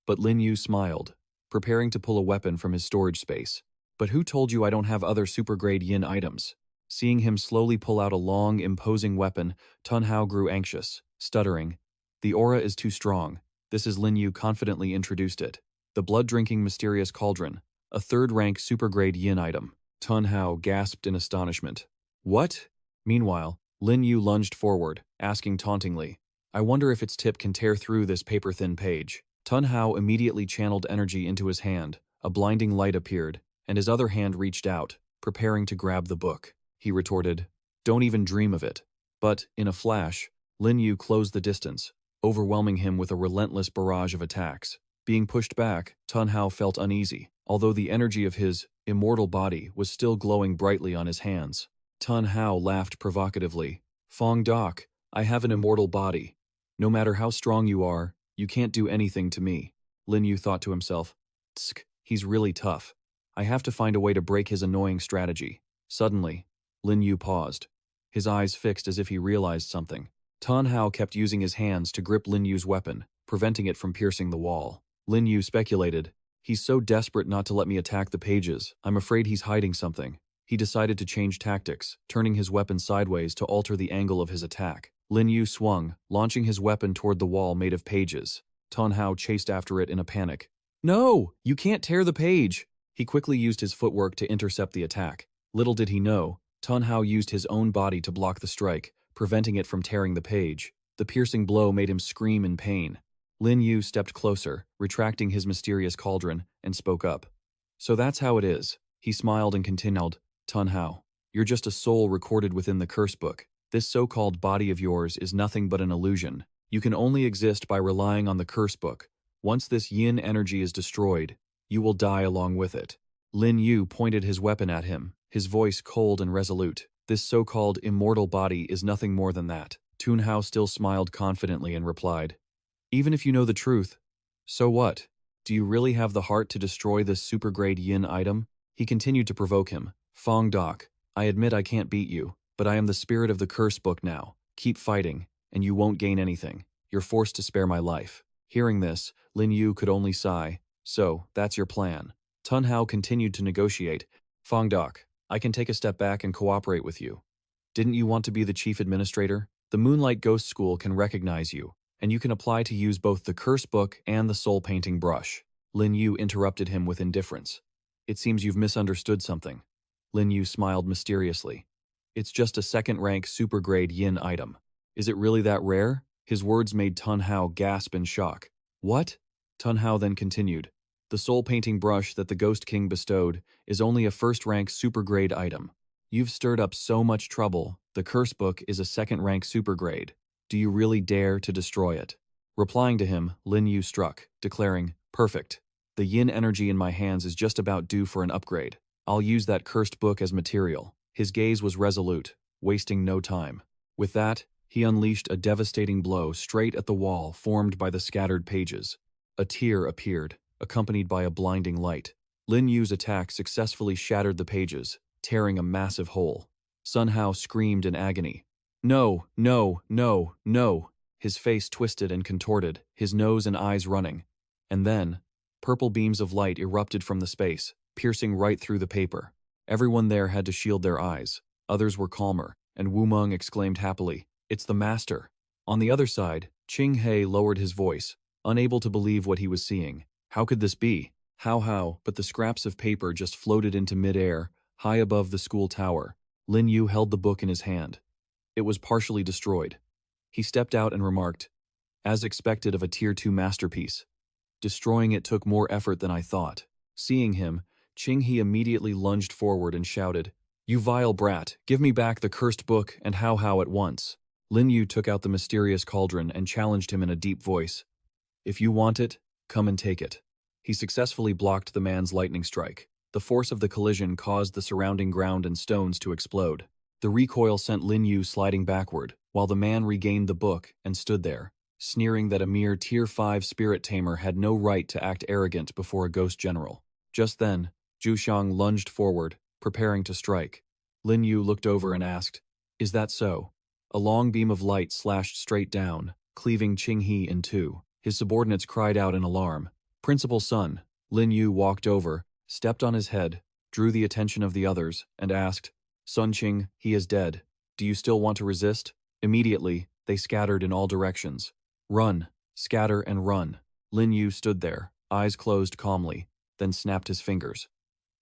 But Lin Yu smiled, preparing to pull a weapon from his storage space. "But who told you I don't have other supergrade yin items?" Seeing him slowly pull out a long, imposing weapon, Tun Hao grew anxious, stuttering. "The aura is too strong." This is Lin Yu confidently introduced it. The blood-drinking mysterious cauldron, a third-rank supergrade yin item. Tun Hao gasped in astonishment. "What?" Meanwhile, Lin Yu lunged forward, asking tauntingly, "I wonder if its tip can tear through this paper-thin page." Tun Hao immediately channeled energy into his hand, a blinding light appeared, and his other hand reached out, preparing to grab the book. He retorted, "Don't even dream of it." But, in a flash, Lin Yu closed the distance, overwhelming him with a relentless barrage of attacks. Being pushed back, Tun Hao felt uneasy, although the energy of his immortal body was still glowing brightly on his hands. Tun Hao laughed provocatively. "Fong Dok, I have an immortal body. No matter how strong you are, you can't do anything to me." Lin Yu thought to himself, "Tsk, he's really tough. I have to find a way to break his annoying strategy." Suddenly, Lin Yu paused, his eyes fixed as if he realized something. Tun Hao kept using his hands to grip Lin Yu's weapon, preventing it from piercing the wall. Lin Yu speculated, "He's so desperate not to let me attack the pages, I'm afraid he's hiding something." He decided to change tactics, turning his weapon sideways to alter the angle of his attack. Lin Yu swung, launching his weapon toward the wall made of pages. Tun Hao chased after it in a panic. "No! You can't tear the page!" He quickly used his footwork to intercept the attack. Little did he know, Tun Hao used his own body to block the strike, preventing it from tearing the page. The piercing blow made him scream in pain. Lin Yu stepped closer, retracting his mysterious cauldron, and spoke up. "So that's how it is." He smiled and continued, "Tun Hao, You're just a soul recorded within the curse book. This so-called body of yours is nothing but an illusion. You can only exist by relying on the curse book. Once this yin energy is destroyed, you will die along with it. Lin Yu pointed his weapon at him, his voice cold and resolute. This so-called immortal body is nothing more than that. Tun Hao still smiled confidently and replied, even if you know the truth, so what? Do you really have the heart to destroy this super-grade yin item? He continued to provoke him. Fong Doc, I admit I can't beat you, but I am the spirit of the curse book now. Keep fighting, and you won't gain anything. You're forced to spare my life. Hearing this, Lin Yu could only sigh. So, that's your plan. Tun Hao continued to negotiate. Fong Doc, I can take a step back and cooperate with you. Didn't you want to be the chief administrator? The Moonlight Ghost School can recognize you, and you can apply to use both the curse book and the soul painting brush. Lin Yu interrupted him with indifference. It seems you've misunderstood something. Lin Yu smiled mysteriously. It's just a second-rank super-grade yin item. Is it really that rare? His words made Tun Hao gasp in shock. What? Tun Hao then continued. The soul painting brush that the Ghost King bestowed is only a first-rank super-grade item. You've stirred up so much trouble. The curse book is a second-rank super-grade. Do you really dare to destroy it? Replying to him, Lin Yu struck, declaring, perfect. The yin energy in my hands is just about due for an upgrade. I'll use that cursed book as material. His gaze was resolute, wasting no time. With that, he unleashed a devastating blow straight at the wall formed by the scattered pages. A tear appeared, accompanied by a blinding light. Lin Yu's attack successfully shattered the pages, tearing a massive hole. Sun Hao screamed in agony. No, no, no, no. His face twisted and contorted, his nose and eyes running. And then, purple beams of light erupted from the space, piercing right through the paper. Everyone there had to shield their eyes. Others were calmer, and Wu Meng exclaimed happily, it's the master. On the other side, Qing He lowered his voice, unable to believe what he was seeing. How could this be? How, but the scraps of paper just floated into midair, high above the school tower. Lin Yu held the book in his hand. It was partially destroyed. He stepped out and remarked, as expected of a Tier 2 masterpiece. Destroying it took more effort than I thought. Seeing him, Qing He immediately lunged forward and shouted, you vile brat, give me back the cursed book and how at once. Lin Yu took out the mysterious cauldron and challenged him in a deep voice. If you want it, come and take it. He successfully blocked the man's lightning strike. The force of the collision caused the surrounding ground and stones to explode. The recoil sent Lin Yu sliding backward, while the man regained the book and stood there, sneering that a mere Tier 5 spirit tamer had no right to act arrogant before a ghost general. Just then, Zhu Xiang lunged forward, preparing to strike. Lin Yu looked over and asked, is that so? A long beam of light slashed straight down, cleaving Qing He in two. His subordinates cried out in alarm. Principal Sun. Lin Yu walked over, stepped on his head, drew the attention of the others, and asked, Sun Qing, he is dead. Do you still want to resist? Immediately, they scattered in all directions. Run, scatter and run. Lin Yu stood there, eyes closed calmly, then snapped his fingers.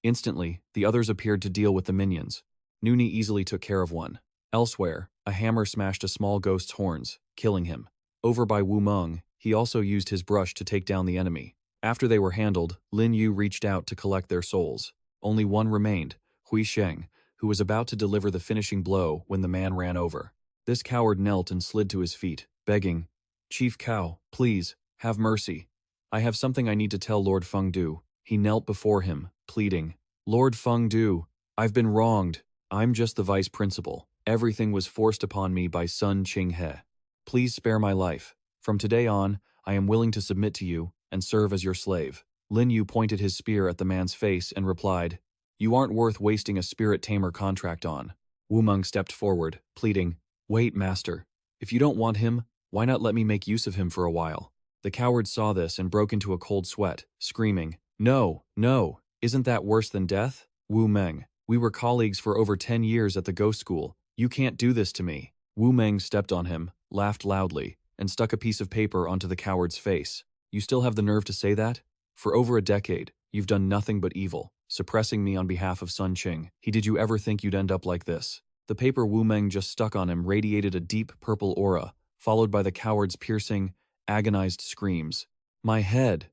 Instantly, the others appeared to deal with the minions. Nuni easily took care of one. Elsewhere, a hammer smashed a small ghost's horns, killing him. Over by Wu Meng, he also used his brush to take down the enemy. After they were handled, Lin Yu reached out to collect their souls. Only one remained, Hui Sheng, who was about to deliver the finishing blow when the man ran over. This coward knelt and slid to his feet, begging, Chief Cao, please, have mercy. I have something I need to tell Lord Fengdu. He knelt before him, pleading, Lord Fengdu, I've been wronged. I'm just the vice principal. Everything was forced upon me by Sun Qing He. Please spare my life. From today on, I am willing to submit to you and serve as your slave. Lin Yu pointed his spear at the man's face and replied, you aren't worth wasting a spirit tamer contract on. Wu Meng stepped forward, pleading, wait, master. If you don't want him, why not let me make use of him for a while? The coward saw this and broke into a cold sweat, screaming, no, no, isn't that worse than death? Wu Meng, we were colleagues for over 10 years at the ghost school. You can't do this to me. Wu Meng stepped on him, laughed loudly, and stuck a piece of paper onto the coward's face. You still have the nerve to say that? For over a decade, you've done nothing but evil, suppressing me on behalf of Sun Qing. Did you ever think you'd end up like this? The paper Wu Meng just stuck on him radiated a deep purple aura, followed by the coward's piercing, agonized screams. My head!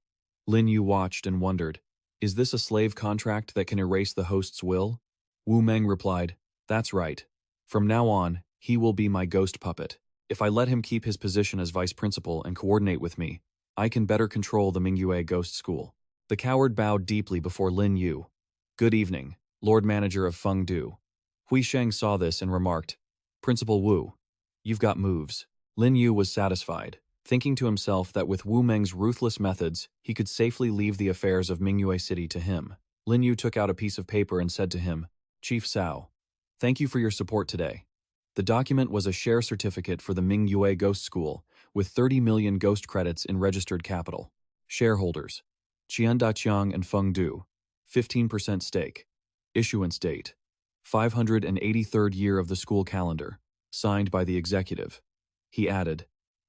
Lin Yu watched and wondered, is this a slave contract that can erase the host's will? Wu Meng replied, That's right. From now on, he will be my ghost puppet. If I let him keep his position as vice principal and coordinate with me, I can better control the Mingyue Ghost School. The coward bowed deeply before Lin Yu. Good evening, Lord Manager of Fengdu. Hui Sheng saw this and remarked, Principal Wu, you've got moves. Lin Yu was satisfied, thinking to himself that with Wu Meng's ruthless methods, he could safely leave the affairs of Mingyue City to him. Lin Yu took out a piece of paper and said to him, Chief Cao, thank you for your support today. The document was a share certificate for the Mingyue Ghost School, with 30 million ghost credits in registered capital. Shareholders, Qian Daqiang and Feng Du, 15% stake. Issuance date, 583rd year of the school calendar, signed by the executive. He added,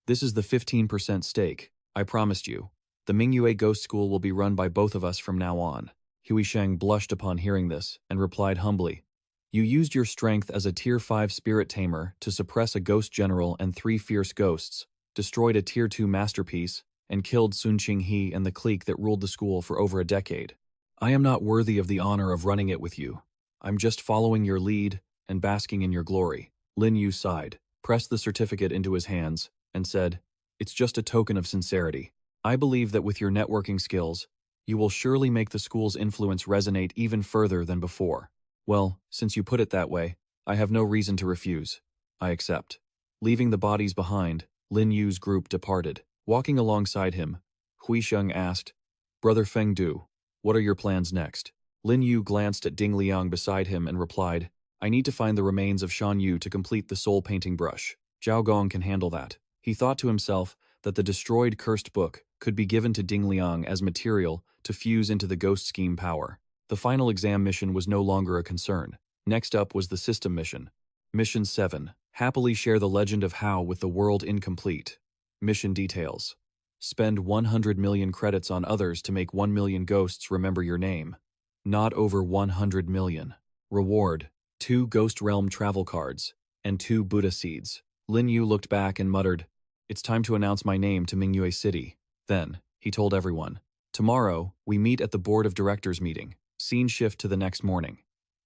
This is the 15% stake, I promised you. The Mingyue Ghost School will be run by both of us from now on. Hui Sheng blushed upon hearing this and replied humbly, You used your strength as a Tier 5 spirit tamer to suppress a ghost general and 3 fierce ghosts, destroyed a Tier 2 masterpiece, and killed Sun Qinghe and the clique that ruled the school for over a decade. I am not worthy of the honor of running it with you. I'm just following your lead and basking in your glory. Lin Yu sighed, pressed the certificate into his hands, and said, It's just a token of sincerity. I believe that with your networking skills, you will surely make the school's influence resonate even further than before. Well, since you put it that way, I have no reason to refuse. I accept. Leaving the bodies behind, Lin Yu's group departed. Walking alongside him, Hui Sheng asked, Brother Feng Du, what are your plans next? Lin Yu glanced at Ding Liang beside him and replied, I need to find the remains of Shan Yu to complete the soul painting brush. Zhao Gong can handle that. He thought to himself that the destroyed cursed book could be given to Ding Liang as material to fuse into the ghost scheme power. The final exam mission was no longer a concern. Next up was the system mission. Mission 7. Happily share the legend of Hao with the world incomplete. Mission details. Spend 100 million credits on others to make 1 million ghosts remember your name. Not over 100 million. Reward, 2 Ghost Realm travel cards, and 2 Buddha seeds. Lin Yu looked back and muttered, It's time to announce my name to Mingyue City. Then, he told everyone, Tomorrow, we meet at the Board of Directors meeting. Scene shift to the next morning.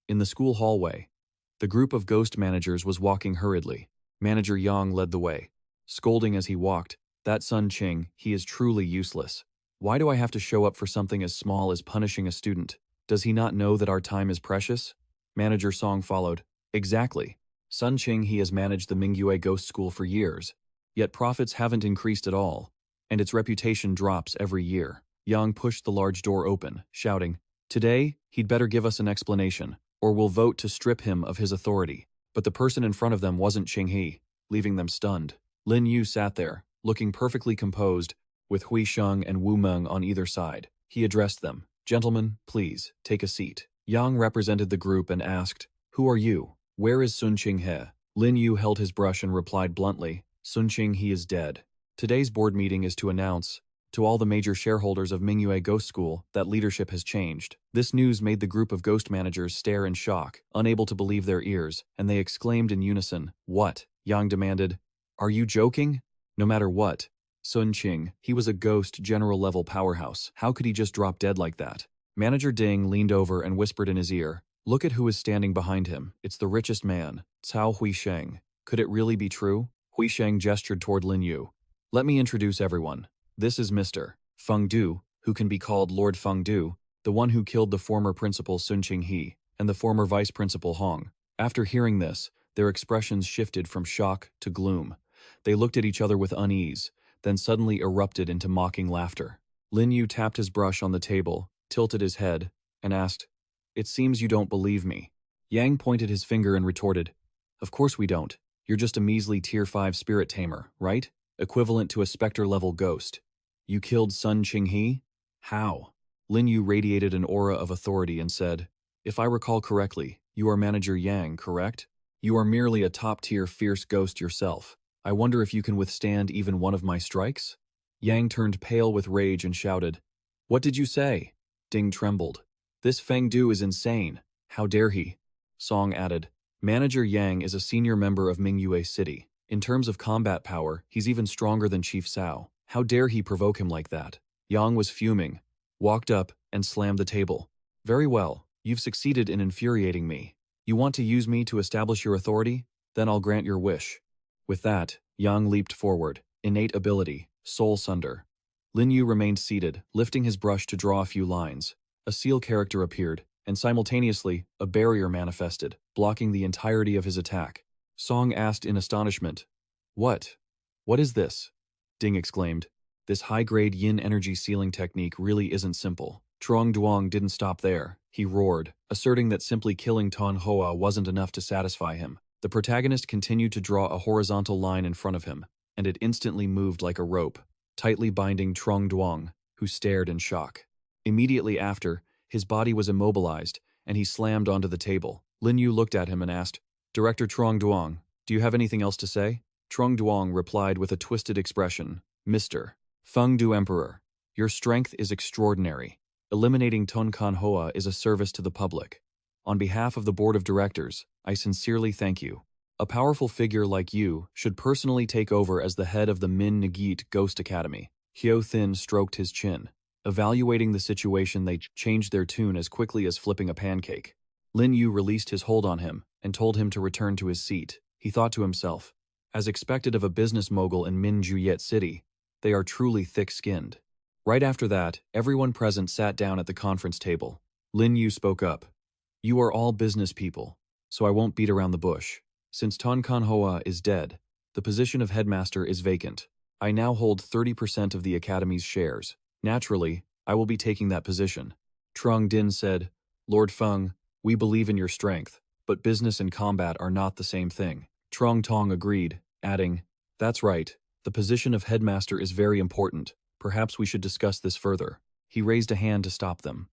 In the school hallway, the group of ghost managers was walking hurriedly. Manager Yang led the way, scolding as he walked, That Sun Qing, he is truly useless. Why do I have to show up for something as small as punishing a student? Does he not know that our time is precious? Manager Song followed, Exactly. Sun Qing he has managed the Mingyue Ghost School for years, yet profits haven't increased at all, and its reputation drops every year. Yang pushed the large door open, shouting, Today, he'd better give us an explanation, or we'll vote to strip him of his authority. But the person in front of them wasn't Qinghe, leaving them stunned. Lin Yu sat there, looking perfectly composed, with Hui Sheng and Wu Meng on either side. He addressed them, Gentlemen, please, take a seat. Yang represented the group and asked, Who are you? Where is Sun Qinghe? Lin Yu held his brush and replied bluntly, Sun Qinghe is dead. Today's board meeting is to announce, to all the major shareholders of Mingyue Ghost School, that leadership has changed. This news made the group of ghost managers stare in shock, unable to believe their ears, and they exclaimed in unison, What? Yang demanded, Are you joking? No matter what, Sun Qing, he was a ghost general-level powerhouse. How could he just drop dead like that? Manager Ding leaned over and whispered in his ear, Look at who is standing behind him. It's the richest man, Cao Hui Sheng. Could it really be true? Hui Sheng gestured toward Lin Yu. Let me introduce everyone. This is Mr. Feng Du, who can be called Lord Feng Du, the one who killed the former principal Sun Qinghe, and the former vice principal Hong. After hearing this, their expressions shifted from shock to gloom. They looked at each other with unease, then suddenly erupted into mocking laughter. Lin Yu tapped his brush on the table, tilted his head, and asked, It seems you don't believe me. Yang pointed his finger and retorted, Of course we don't. You're just a measly Tier 5 spirit tamer, right? Equivalent to a specter-level ghost. You killed Sun Qinghe? How? Lin Yu radiated an aura of authority and said, If I recall correctly, you are Manager Yang, correct? You are merely a top-tier fierce ghost yourself. I wonder if you can withstand even one of my strikes? Yang turned pale with rage and shouted, What did you say? Ding trembled. This Feng Du is insane. How dare he? Song added, Manager Yang is a senior member of Mingyue City. In terms of combat power, he's even stronger than Chief Cao. How dare he provoke him like that? Yang was fuming, walked up, and slammed the table. Very well, you've succeeded in infuriating me. You want to use me to establish your authority? Then I'll grant your wish. With that, Yang leaped forward. Innate ability, Soul Sunder. Lin Yu remained seated, lifting his brush to draw a few lines. A seal character appeared, and simultaneously, a barrier manifested, blocking the entirety of his attack. Song asked in astonishment, "What? What is this?" Ding exclaimed, "This high-grade yin energy sealing technique really isn't simple." Trong Duong didn't stop there. He roared, asserting that simply killing Ton Hoa wasn't enough to satisfy him. The protagonist continued to draw a horizontal line in front of him, and it instantly moved like a rope, tightly binding Trong Duong, who stared in shock. Immediately after, his body was immobilized, and he slammed onto the table. Lin Yu looked at him and asked, "Director Trong Duong, do you have anything else to say?" Trong Duong replied with a twisted expression, "Mr. Feng Du Emperor, your strength is extraordinary. Eliminating Ton Kan Hoa is a service to the public. On behalf of the board of directors, I sincerely thank you. A powerful figure like you should personally take over as the head of the Min Nagit Ghost Academy." Hyo Thin stroked his chin. Evaluating the situation, they changed their tune as quickly as flipping a pancake. Lin Yu released his hold on him and told him to return to his seat. He thought to himself, as expected of a business mogul in Min Juyet City, they are truly thick-skinned. Right after that, everyone present sat down at the conference table. Lin Yu spoke up. "You are all business people, so I won't beat around the bush. Since Ton Kan Hoa is dead, the position of headmaster is vacant. I now hold 30% of the academy's shares. Naturally, I will be taking that position." Trung Din said, "Lord Feng, we believe in your strength, but business and combat are not the same thing." Trong Tong agreed, adding, "That's right, the position of headmaster is very important. Perhaps we should discuss this further." He raised a hand to stop them.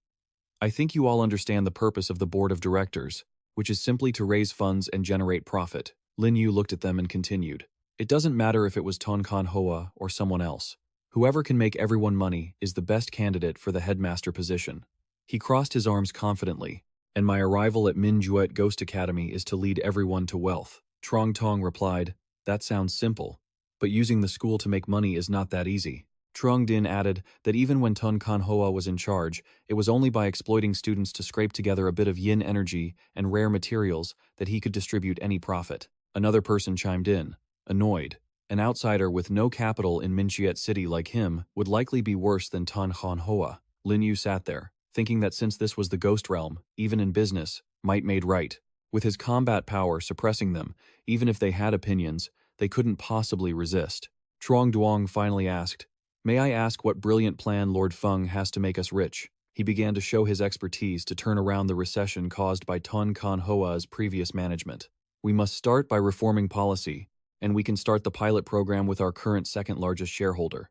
"I think you all understand the purpose of the board of directors, which is simply to raise funds and generate profit." Lin Yu looked at them and continued, "It doesn't matter if it was Ton Kan Hoa or someone else. Whoever can make everyone money is the best candidate for the headmaster position." He crossed his arms confidently, "And my arrival at Min Juet Ghost Academy is to lead everyone to wealth." Trong Tong replied, "That sounds simple, but using the school to make money is not that easy." Trung Din added that even when Ton Kan Hoa was in charge, it was only by exploiting students to scrape together a bit of yin energy and rare materials that he could distribute any profit. Another person chimed in, annoyed. An outsider with no capital in Minchiet City like him would likely be worse than Ton Kan Hoa. Lin Yu sat there, thinking that since this was the ghost realm, even in business, might made right. With his combat power suppressing them, even if they had opinions, they couldn't possibly resist. Trong Duong finally asked, "May I ask what brilliant plan Lord Feng has to make us rich?" He began to show his expertise to turn around the recession caused by Ton Kan Hoa's previous management. "We must start by reforming policy, and we can start the pilot program with our current second-largest shareholder.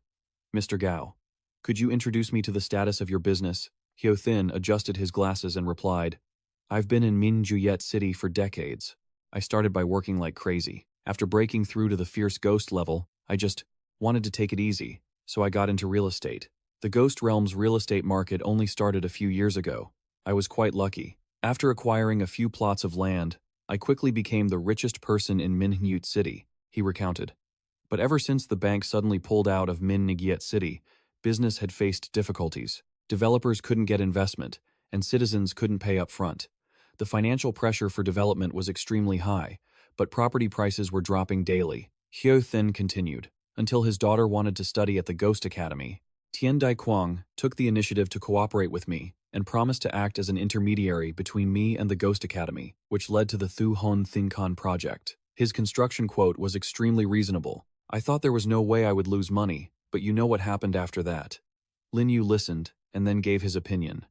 Mr. Gao, could you introduce me to the status of your business?" Hyo Thin adjusted his glasses and replied, "I've been in Min Juyet City for decades. I started by working like crazy. After breaking through to the fierce ghost level, I just wanted to take it easy. So I got into real estate. The Ghost Realm's real estate market only started a few years ago. I was quite lucky. After acquiring a few plots of land, I quickly became the richest person in Minhyut City," he recounted. "But ever since the bank suddenly pulled out of Min Ngyet City, business had faced difficulties. Developers couldn't get investment, and citizens couldn't pay up front. The financial pressure for development was extremely high, but property prices were dropping daily." Hyo Thin continued. "Until his daughter wanted to study at the Ghost Academy, Tian Dai Quang took the initiative to cooperate with me and promised to act as an intermediary between me and the Ghost Academy, which led to the Thu Hon Thinkan project. His construction quote was extremely reasonable. I thought there was no way I would lose money, but you know what happened after that." Lin Yu listened and then gave his opinion.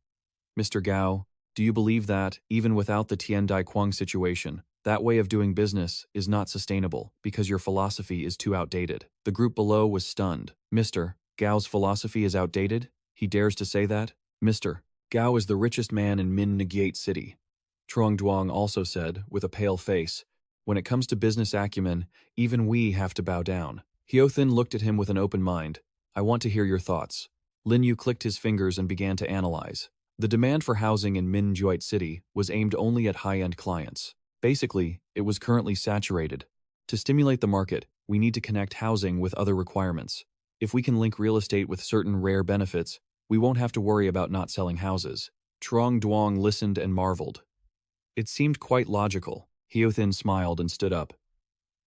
"Mr. Gao, do you believe that, even without the Tian Dai Quang situation, that way of doing business is not sustainable because your philosophy is too outdated?" The group below was stunned. "Mr. Gao's philosophy is outdated? He dares to say that? Mr. Gao is the richest man in Min Ngyet City." Trong Duong also said, with a pale face, "When it comes to business acumen, even we have to bow down." Hyo Thin looked at him with an open mind. "I want to hear your thoughts." Lin Yu clicked his fingers and began to analyze. The demand for housing in Min Juet City was aimed only at high-end clients. Basically, it was currently saturated. To stimulate the market, we need to connect housing with other requirements. If we can link real estate with certain rare benefits, we won't have to worry about not selling houses. Trong Duong listened and marveled. It seemed quite logical. Hyothin smiled and stood up.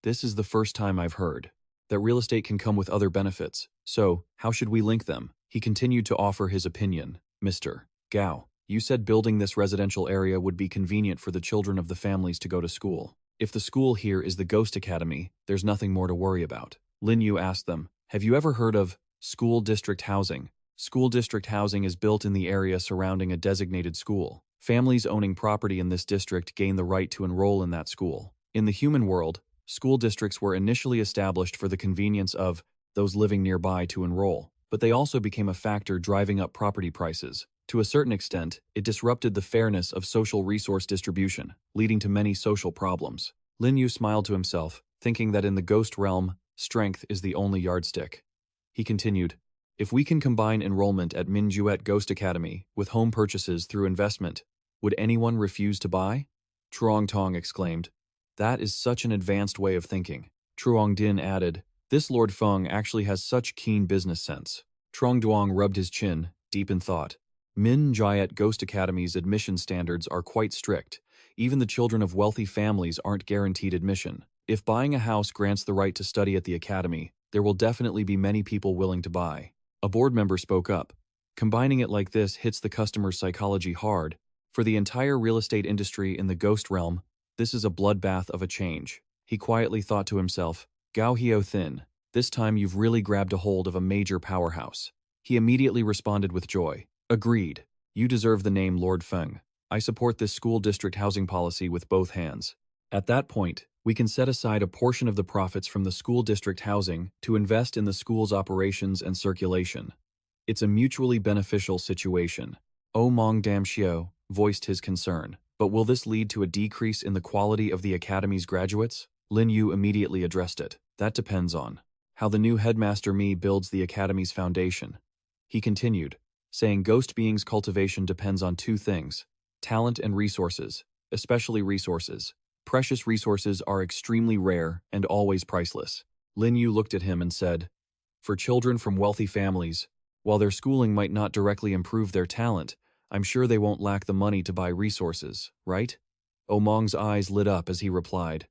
This is the first time I've heard that real estate can come with other benefits. So, how should we link them? He continued to offer his opinion. Mr. Gao, you said building this residential area would be convenient for the children of the families to go to school. If the school here is the Ghost Academy, there's nothing more to worry about. Lin Yu asked them, have you ever heard of school district housing? School district housing is built in the area surrounding a designated school. Families owning property in this district gain the right to enroll in that school. In the human world, school districts were initially established for the convenience of those living nearby to enroll, but they also became a factor driving up property prices. To a certain extent, it disrupted the fairness of social resource distribution, leading to many social problems. Lin Yu smiled to himself, thinking that in the ghost realm, strength is the only yardstick. He continued, if we can combine enrollment at Minjuet Ghost Academy with home purchases through investment, would anyone refuse to buy? Truong Tong exclaimed, that is such an advanced way of thinking. Truong Din added, this Lord Feng actually has such keen business sense. Truong Duong rubbed his chin, deep in thought. Min Jiat Ghost Academy's admission standards are quite strict. Even the children of wealthy families aren't guaranteed admission. If buying a house grants the right to study at the academy, there will definitely be many people willing to buy. A board member spoke up. Combining it like this hits the customer's psychology hard. For the entire real estate industry in the ghost realm, this is a bloodbath of a change. He quietly thought to himself, Gao Hio Thin, this time you've really grabbed a hold of a major powerhouse. He immediately responded with joy. Agreed. You deserve the name Lord Feng. I support this school district housing policy with both hands. At that point, we can set aside a portion of the profits from the school district housing to invest in the school's operations and circulation. It's a mutually beneficial situation. Mong Damxiao voiced his concern. But will this lead to a decrease in the quality of the academy's graduates? Lin Yu immediately addressed it. That depends on how the new headmaster Mi builds the academy's foundation. He continued, saying ghost beings' cultivation depends on two things, talent and resources, especially resources. Precious resources are extremely rare and always priceless. Lin Yu looked at him and said, for children from wealthy families, while their schooling might not directly improve their talent, I'm sure they won't lack the money to buy resources, right? Mong's eyes lit up as he replied,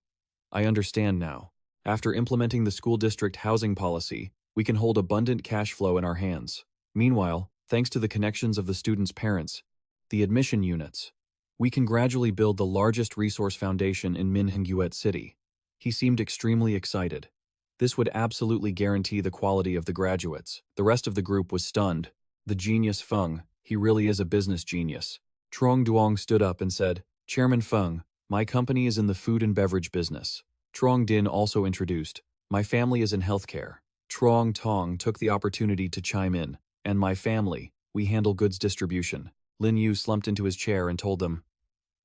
I understand now. After implementing the school district housing policy, we can hold abundant cash flow in our hands. Meanwhile, thanks to the connections of the students' parents, the admission units, we can gradually build the largest resource foundation in Minhenguyet City. He seemed extremely excited. This would absolutely guarantee the quality of the graduates. The rest of the group was stunned. The genius Feng, he really is a business genius. Truong Duong stood up and said, Chairman Feng, my company is in the food and beverage business. Truong Din also introduced, my family is in healthcare. Truong Tong took the opportunity to chime in, and my family, we handle goods distribution. Lin Yu slumped into his chair and told them,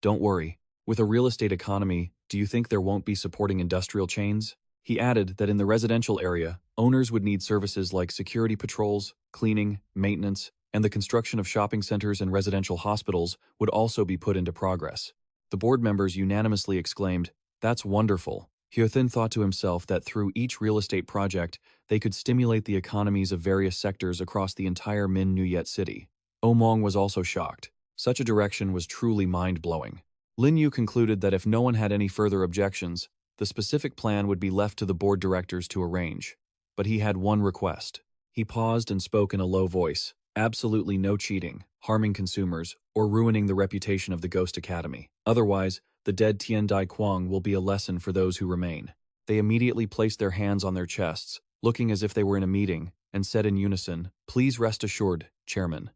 don't worry, with a real estate economy, do you think there won't be supporting industrial chains? He added that in the residential area, owners would need services like security patrols, cleaning, maintenance, and the construction of shopping centers and residential hospitals would also be put into progress. The board members unanimously exclaimed, that's wonderful. Hyothin thought to himself that through each real estate project, they could stimulate the economies of various sectors across the entire Min Nuyet city. Mong was also shocked. Such a direction was truly mind-blowing. Lin Yu concluded that if no one had any further objections, the specific plan would be left to the board directors to arrange. But he had one request. He paused and spoke in a low voice. Absolutely no cheating, harming consumers, or ruining the reputation of the Ghost Academy. Otherwise, the dead Tian Dai Quang will be a lesson for those who remain. They immediately placed their hands on their chests, looking as if they were in a meeting, and said in unison, please rest assured, Chairman.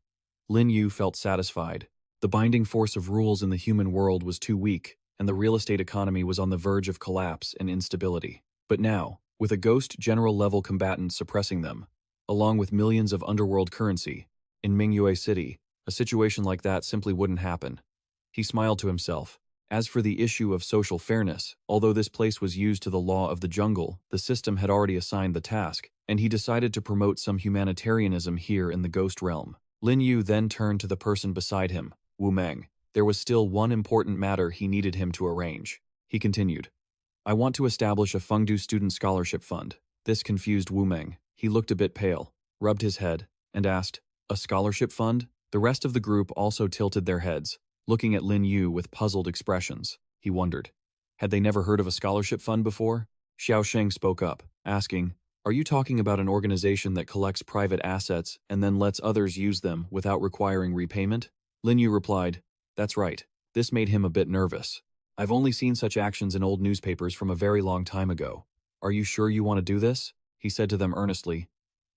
Lin Yu felt satisfied. The binding force of rules in the human world was too weak, and the real estate economy was on the verge of collapse and instability. But now, with a ghost general-level combatant suppressing them, along with millions of underworld currency, in Mingyue City, a situation like that simply wouldn't happen. He smiled to himself. As for the issue of social fairness, although this place was used to the law of the jungle, the system had already assigned the task, and he decided to promote some humanitarianism here in the ghost realm. Lin Yu then turned to the person beside him, Wu Meng. There was still one important matter he needed him to arrange. He continued, I want to establish a Fengdu Student Scholarship Fund. This confused Wu Meng. He looked a bit pale, rubbed his head, and asked, a scholarship fund? The rest of the group also tilted their heads. Looking at Lin Yu with puzzled expressions, he wondered. Had they never heard of a scholarship fund before? Xiao Sheng spoke up, asking, "Are you talking about an organization that collects private assets and then lets others use them without requiring repayment?" Lin Yu replied, "That's right." This made him a bit nervous. "I've only seen such actions in old newspapers from a very long time ago. Are you sure you want to do this?" he said to them earnestly.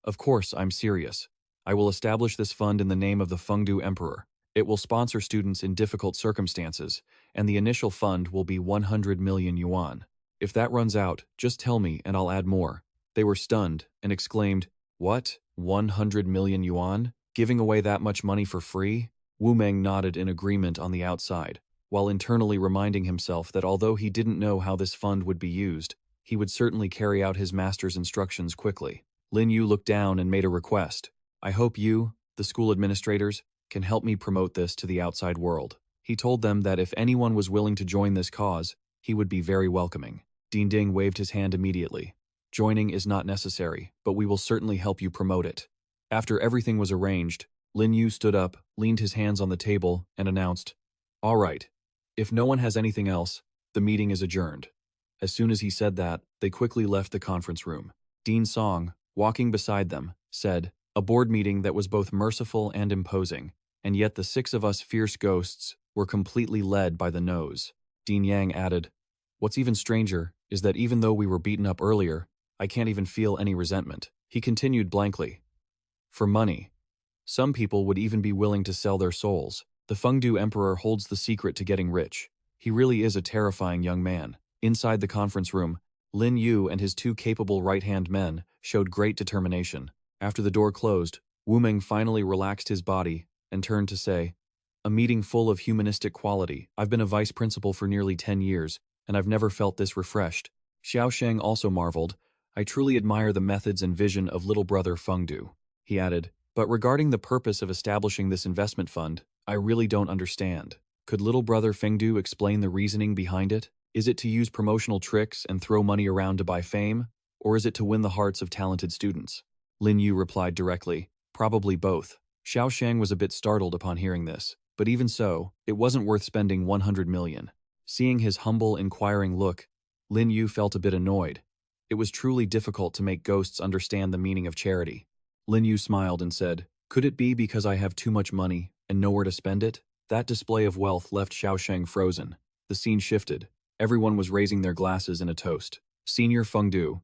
"Of course, I'm serious. I will establish this fund in the name of the Fengdu Emperor. It will sponsor students in difficult circumstances, and the initial fund will be 100 million yuan. If that runs out, just tell me and I'll add more." They were stunned and exclaimed, "What? 100 million yuan? Giving away that much money for free?" Wu Meng nodded in agreement on the outside, while internally reminding himself that although he didn't know how this fund would be used, he would certainly carry out his master's instructions quickly. Lin Yu looked down and made a request. "I hope you, the school administrators, can help me promote this to the outside world." He told them that if anyone was willing to join this cause, he would be very welcoming. Din Ding waved his hand immediately. "Joining is not necessary, but we will certainly help you promote it." After everything was arranged, Lin Yu stood up, leaned his hands on the table, and announced, "All right. If no one has anything else, the meeting is adjourned." As soon as he said that, they quickly left the conference room. Dean Song, walking beside them, said, "A board meeting that was both merciful and imposing, and yet the 6 of us fierce ghosts were completely led by the nose." Dean Yang added, "What's even stranger is that even though we were beaten up earlier, I can't even feel any resentment." He continued blankly, "For money. Some people would even be willing to sell their souls. The Fengdu Emperor holds the secret to getting rich. He really is a terrifying young man." Inside the conference room, Lin Yu and his 2 capable right-hand men showed great determination. After the door closed, Wu Meng finally relaxed his body and turned to say, "A meeting full of humanistic quality. I've been a vice principal for nearly 10 years, and I've never felt this refreshed." Xiao Sheng also marveled, "I truly admire the methods and vision of little brother Fengdu." He added, "But regarding the purpose of establishing this investment fund, I really don't understand. Could little brother Fengdu explain the reasoning behind it? Is it to use promotional tricks and throw money around to buy fame, or is it to win the hearts of talented students?" Lin Yu replied directly, "Probably both." Xiao Sheng was a bit startled upon hearing this, but even so, it wasn't worth spending 100 million. Seeing his humble, inquiring look, Lin Yu felt a bit annoyed. It was truly difficult to make ghosts understand the meaning of charity. Lin Yu smiled and said, "Could it be because I have too much money and nowhere to spend it?" That display of wealth left Xiao Sheng frozen. The scene shifted. Everyone was raising their glasses in a toast. "Senior Fengdu,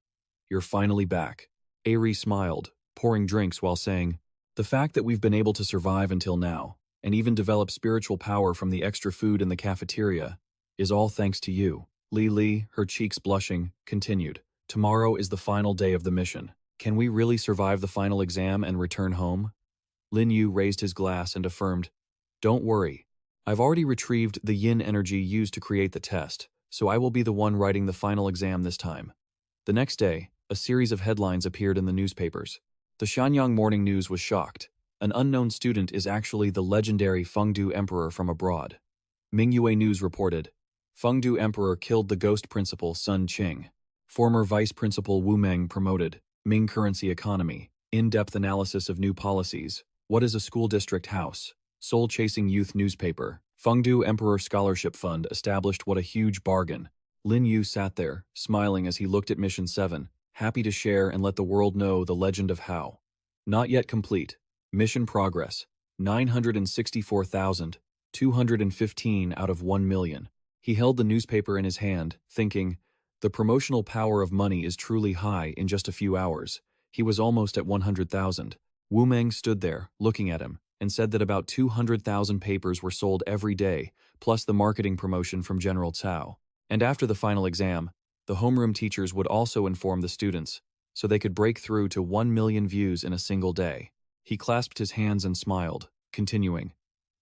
you're finally back." Ari smiled, pouring drinks while saying, "The fact that we've been able to survive until now, and even develop spiritual power from the extra food in the cafeteria, is all thanks to you." Li, her cheeks blushing, continued, "Tomorrow is the final day of the mission. Can we really survive the final exam and return home?" Lin Yu raised his glass and affirmed, "Don't worry. I've already retrieved the yin energy used to create the test, so I will be the one writing the final exam this time." The next day, a series of headlines appeared in the newspapers. The Shanyang Morning News was shocked. An unknown student is actually the legendary Fengdu Emperor from abroad. Mingyue News reported, Fengdu Emperor killed the ghost principal Sun Qing. Former Vice Principal Wu Meng promoted. Ming Currency Economy. In-depth analysis of new policies. What is a school district house? Soul-chasing youth newspaper. Fengdu Emperor Scholarship Fund established. What a huge bargain. Lin Yu sat there, smiling as he looked at Mission 7, happy to share and let the world know the legend of how. Not yet complete. Mission progress. 964,215 out of 1 million. He held the newspaper in his hand, thinking, the promotional power of money is truly high. In just a few hours, he was almost at 100,000. Wu Meng stood there, looking at him, and said that about 200,000 papers were sold every day, plus the marketing promotion from General Cao. And after the final exam, the homeroom teachers would also inform the students, so they could break through to 1 million views in a single day. He clasped his hands and smiled, continuing,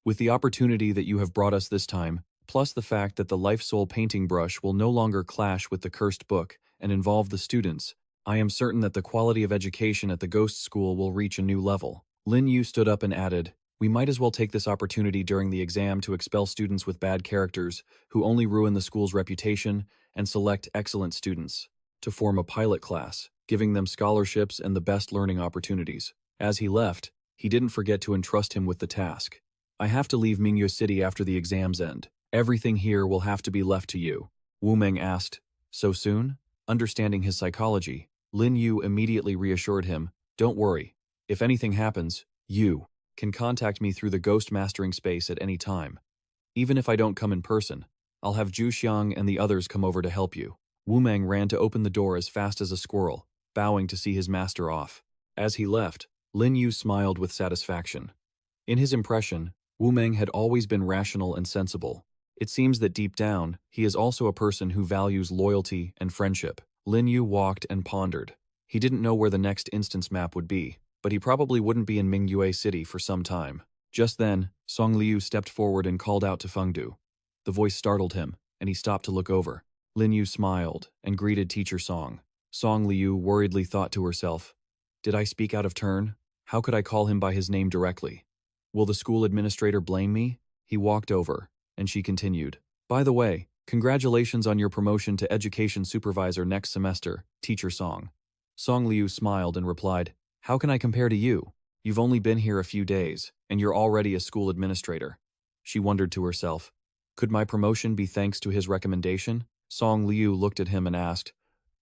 with the opportunity that you have brought us this time, plus the fact that the Life Soul painting brush will no longer clash with the cursed book and involve the students, I am certain that the quality of education at the Ghost School will reach a new level. Lin Yu stood up and added, we might as well take this opportunity during the exam to expel students with bad characters who only ruin the school's reputation and select excellent students to form a pilot class, giving them scholarships and the best learning opportunities. As he left, he didn't forget to entrust him with the task. I have to leave Mingyu City after the exams end. Everything here will have to be left to you. Wu Meng asked. So soon? Understanding his psychology, Lin Yu immediately reassured him, don't worry. If anything happens, you can contact me through the ghost mastering space at any time. Even if I don't come in person, I'll have Zhu Xiang and the others come over to help you. Wu Meng ran to open the door as fast as a squirrel, bowing to see his master off. As he left, Lin Yu smiled with satisfaction. In his impression, Wu Meng had always been rational and sensible. It seems that deep down, he is also a person who values loyalty and friendship. Lin Yu walked and pondered. He didn't know where the next instance map would be, but he probably wouldn't be in Mingyue City for some time. Just then, Song Liu stepped forward and called out to Feng Du. The voice startled him, and he stopped to look over. Lin Yu smiled and greeted Teacher Song. Song Liu worriedly thought to herself, did I speak out of turn? How could I call him by his name directly? Will the school administrator blame me? He walked over, and she continued. By the way, congratulations on your promotion to education supervisor next semester, Teacher Song. Song Liu smiled and replied, how can I compare to you? You've only been here a few days, and you're already a school administrator. She wondered to herself, could my promotion be thanks to his recommendation? Song Liu looked at him and asked,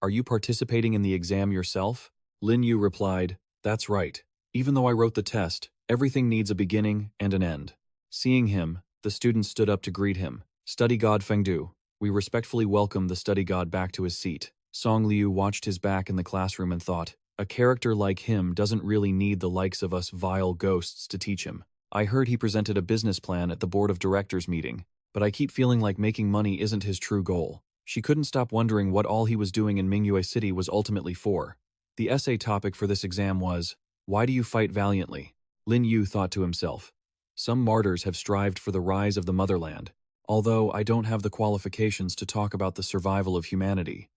are you participating in the exam yourself? Lin Yu replied, that's right. Even though I wrote the test, everything needs a beginning and an end. Seeing him, the student stood up to greet him. Study God Feng Du, we respectfully welcome the study god back to his seat. Song Liu watched his back in the classroom and thought, a character like him doesn't really need the likes of us vile ghosts to teach him. I heard he presented a business plan at the board of directors meeting, but I keep feeling like making money isn't his true goal. She couldn't stop wondering what all he was doing in Mingyue City was ultimately for. The essay topic for this exam was, why do you fight valiantly? Lin Yu thought to himself. Some martyrs have strived for the rise of the motherland, although I don't have the qualifications to talk about the survival of humanity.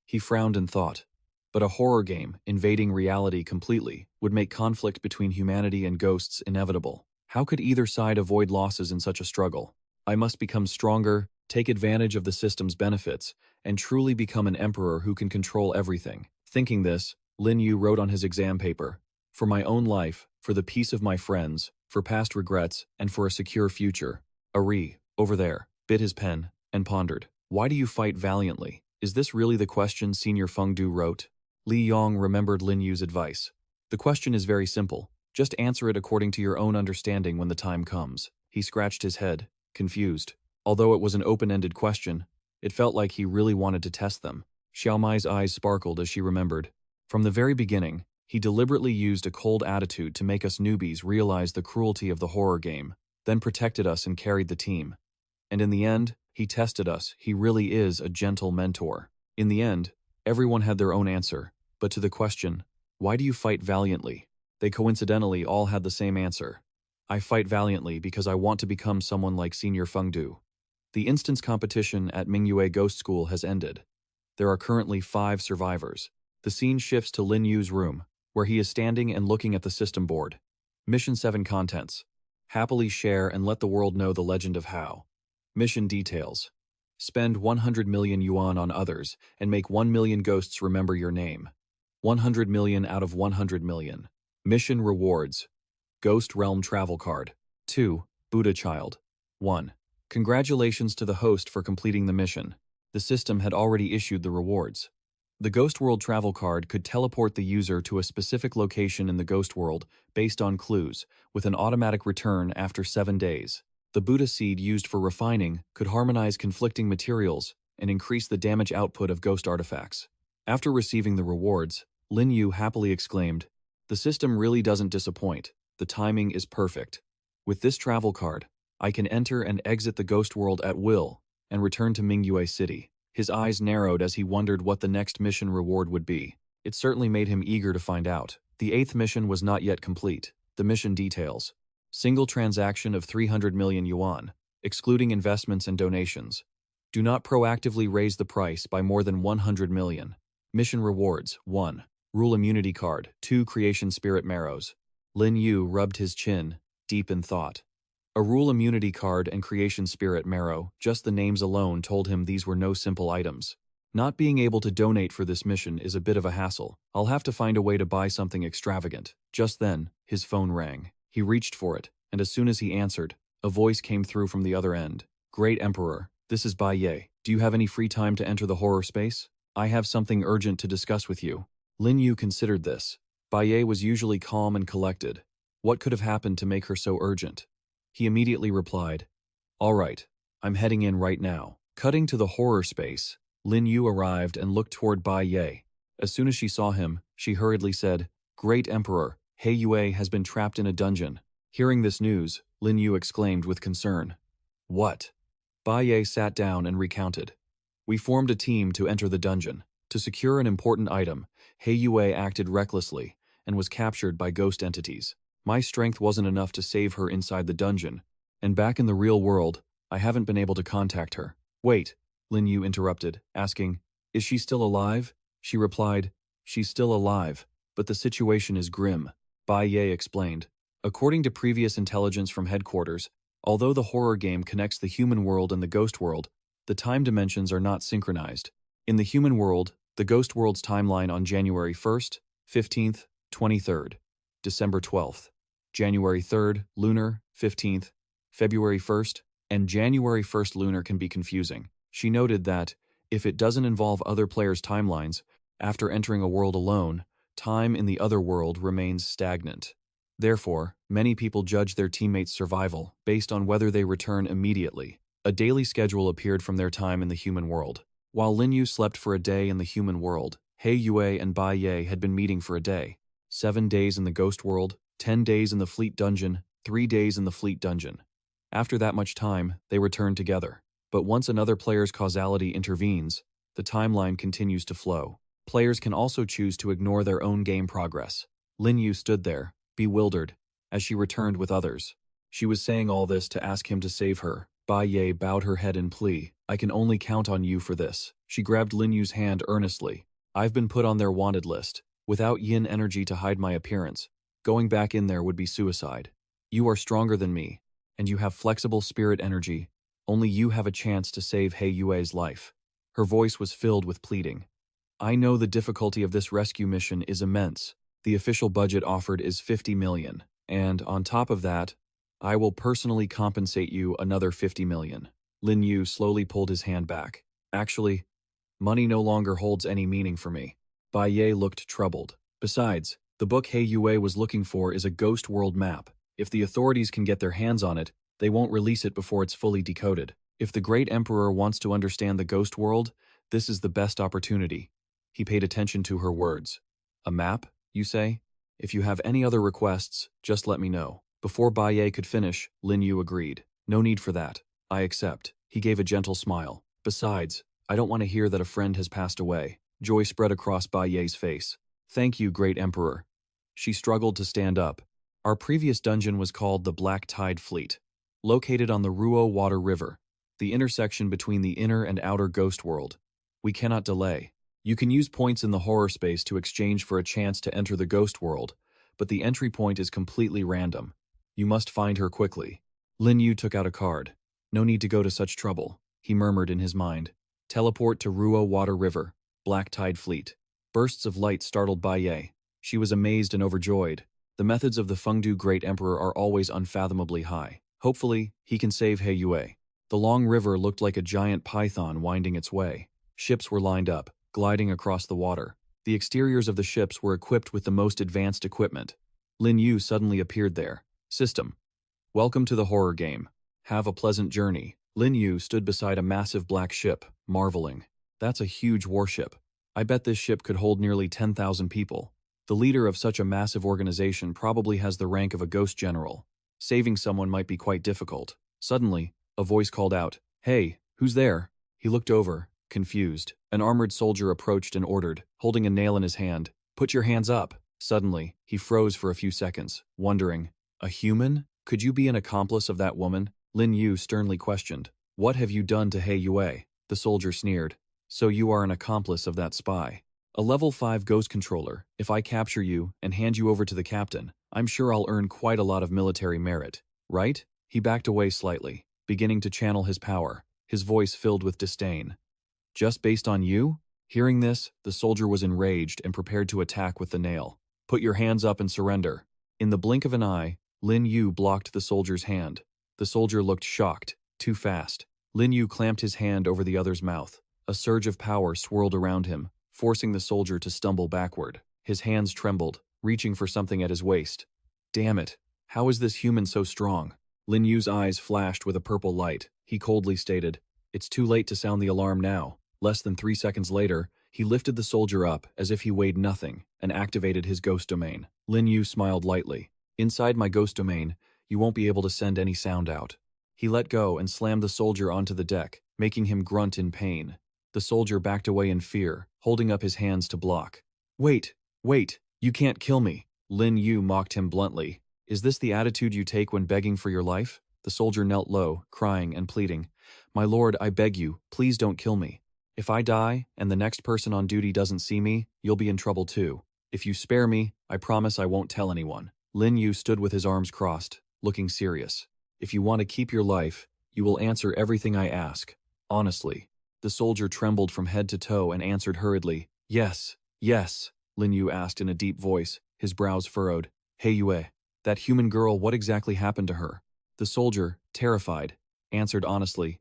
He frowned and thought, but a horror game, invading reality completely, would make conflict between humanity and ghosts inevitable. How could either side avoid losses in such a struggle? I must become stronger, take advantage of the system's benefits, and truly become an emperor who can control everything. Thinking this, Lin Yu wrote on his exam paper, for my own life, for the peace of my friends, for past regrets, and for a secure future. Ari, over there, bit his pen, and pondered. Why do you fight valiantly? Is this really the question Senior Feng Du wrote? Li Yong remembered Lin Yu's advice. The question is very simple. Just answer it according to your own understanding when the time comes. He scratched his head, confused. Although it was an open-ended question, it felt like he really wanted to test them. Xiaomai's eyes sparkled as she remembered. From the very beginning, he deliberately used a cold attitude to make us newbies realize the cruelty of the horror game, then protected us and carried the team. And in the end, he tested us. He really is a gentle mentor. In the end, everyone had their own answer, but to the question, why do you fight valiantly? They coincidentally all had the same answer. I fight valiantly because I want to become someone like Senior Feng Du. The instance competition at Mingyue Ghost School has ended. There are currently 5 survivors. The scene shifts to Lin Yu's room, where he is standing and looking at the system board. Mission 7 contents. Happily share and let the world know the legend of How. Mission details. Spend 100 million yuan on others and make 1 million ghosts remember your name. 100 million out of 100 million. Mission rewards. Ghost Realm Travel Card. 2. Buddha Child. 1. Congratulations to the host for completing the mission. The system had already issued the rewards. The Ghost World Travel Card could teleport the user to a specific location in the Ghost World based on clues, with an automatic return after 7 days. The Buddha Seed used for refining could harmonize conflicting materials and increase the damage output of ghost artifacts. After receiving the rewards, Lin Yu happily exclaimed, the system really doesn't disappoint. The timing is perfect. With this travel card, I can enter and exit the Ghost World at will and return to Mingyue City. His eyes narrowed as he wondered what the next mission reward would be. It certainly made him eager to find out. The 8th mission was not yet complete. The mission details. Single transaction of 300 million yuan, excluding investments and donations. Do not proactively raise the price by more than 100 million. Mission rewards. 1. Rule immunity card. 2. Creation spirit marrows. Lin Yu rubbed his chin, deep in thought. A rule immunity card and creation spirit marrow, just the names alone told him these were no simple items. Not being able to donate for this mission is a bit of a hassle. I'll have to find a way to buy something extravagant. Just then, his phone rang. He reached for it, and as soon as he answered, A voice came through from the other end. Great Emperor, this is Bai Ye. Do you have any free time to enter the horror space? I have something urgent to discuss with you. Lin Yu considered this. Bai Ye was usually calm and collected. What could have happened to make her so urgent? He immediately replied, All right, I'm heading in right now. Cutting to the horror space, Lin Yu arrived and looked toward Bai Ye. As soon as she saw him, she hurriedly said, Great Emperor, He Yue has been trapped in a dungeon. Hearing this news, Lin Yu exclaimed with concern. What? Bai Ye sat down and recounted. We formed a team to enter the dungeon. To secure an important item, He Yue acted recklessly and was captured by ghost entities. My strength wasn't enough to save her inside the dungeon, and back in the real world, I haven't been able to contact her. Wait, Lin Yu interrupted, asking, Is she still alive? She replied, She's still alive, but the situation is grim. Bai Ye explained. According to previous intelligence from headquarters, although the horror game connects the human world and the ghost world, the time dimensions are not synchronized. In the human world, the ghost world's timeline on January 1st, 15th, 23rd, December 12th, January 3rd, lunar, 15th, February 1st, and January 1st lunar can be confusing. She noted that, if it doesn't involve other players' timelines, after entering a world alone, time in the other world remains stagnant. Therefore, many people judge their teammates' survival based on whether they return immediately. A daily schedule appeared from their time in the human world. While Lin Yu slept for a day in the human world, He Yue and Bai Ye had been meeting for a day. 7 days in the ghost world, 10 days in the fleet dungeon, 3 days in the fleet dungeon. After that much time, they returned together. But once another player's causality intervenes, the timeline continues to flow. Players can also choose to ignore their own game progress. Lin Yu stood there, bewildered, as she returned with others. She was saying all this to ask him to save her. Bai Ye bowed her head in plea. I can only count on you for this. She grabbed Lin Yu's hand earnestly. I've been put on their wanted list. Without yin energy to hide my appearance, going back in there would be suicide. You are stronger than me, and you have flexible spirit energy. Only you have a chance to save He Yue's life. Her voice was filled with pleading. I know the difficulty of this rescue mission is immense. The official budget offered is 50 million, and on top of that, I will personally compensate you another 50 million. Lin Yu slowly pulled his hand back. Actually, money no longer holds any meaning for me. Bai Ye looked troubled. Besides, the book He Yue was looking for is a ghost world map. If the authorities can get their hands on it, they won't release it before it's fully decoded. If the great emperor wants to understand the ghost world, this is the best opportunity. He paid attention to her words. A map, you say? If you have any other requests, just let me know. Before Bai Ye could finish, Lin Yu agreed. No need for that. I accept. He gave a gentle smile. Besides, I don't want to hear that a friend has passed away. Joy spread across Bai Ye's face. Thank you, great emperor. She struggled to stand up. Our previous dungeon was called the Black Tide Fleet. Located on the Ruo Water River, the intersection between the inner and outer ghost world. We cannot delay. You can use points in the horror space to exchange for a chance to enter the ghost world, but the entry point is completely random. You must find her quickly. Lin Yu took out a card. No need to go to such trouble, he murmured in his mind. Teleport to Ruo Water River, Black Tide Fleet. Bursts of light startled Bai Ye. She was amazed and overjoyed. The methods of the Fengdu Great Emperor are always unfathomably high. Hopefully, he can save He Yue. The long river looked like a giant python winding its way. Ships were lined up, gliding across the water. The exteriors of the ships were equipped with the most advanced equipment. Lin Yu suddenly appeared there. System. Welcome to the horror game. Have a pleasant journey. Lin Yu stood beside a massive black ship, marveling. That's a huge warship. I bet this ship could hold nearly 10,000 people. The leader of such a massive organization probably has the rank of a ghost general. Saving someone might be quite difficult. Suddenly, a voice called out, Hey, who's there? He looked over, confused. An armored soldier approached and ordered, holding a nail in his hand, Put your hands up. Suddenly, he froze for a few seconds, wondering, A human? Could you be an accomplice of that woman? Lin Yu sternly questioned. What have you done to He Yue? The soldier sneered. So you are an accomplice of that spy. A level 5 ghost controller. If I capture you and hand you over to the captain, I'm sure I'll earn quite a lot of military merit, right? He backed away slightly, beginning to channel his power, his voice filled with disdain. Just based on you? Hearing this, the soldier was enraged and prepared to attack with the nail. Put your hands up and surrender. In the blink of an eye, Lin Yu blocked the soldier's hand. The soldier looked shocked. Too fast. Lin Yu clamped his hand over the other's mouth. A surge of power swirled around him, forcing the soldier to stumble backward. His hands trembled, reaching for something at his waist. Damn it. How is this human so strong? Lin Yu's eyes flashed with a purple light. He coldly stated, "It's too late to sound the alarm now." Less than 3 seconds later, he lifted the soldier up as if he weighed nothing and activated his ghost domain. Lin Yu smiled lightly. "Inside my ghost domain, you won't be able to send any sound out." He let go and slammed the soldier onto the deck, making him grunt in pain. The soldier backed away in fear, holding up his hands to block. Wait, you can't kill me." Lin Yu mocked him bluntly. "Is this the attitude you take when begging for your life?" The soldier knelt low, crying and pleading. "My lord, I beg you, please don't kill me. If I die, and the next person on duty doesn't see me, you'll be in trouble too. If you spare me, I promise I won't tell anyone." Lin Yu stood with his arms crossed, looking serious. "If you want to keep your life, you will answer everything I ask. Honestly." The soldier trembled from head to toe and answered hurriedly. Yes. Lin Yu asked in a deep voice, his brows furrowed. "Hey Yue, that human girl, what exactly happened to her?" The soldier, terrified, answered honestly.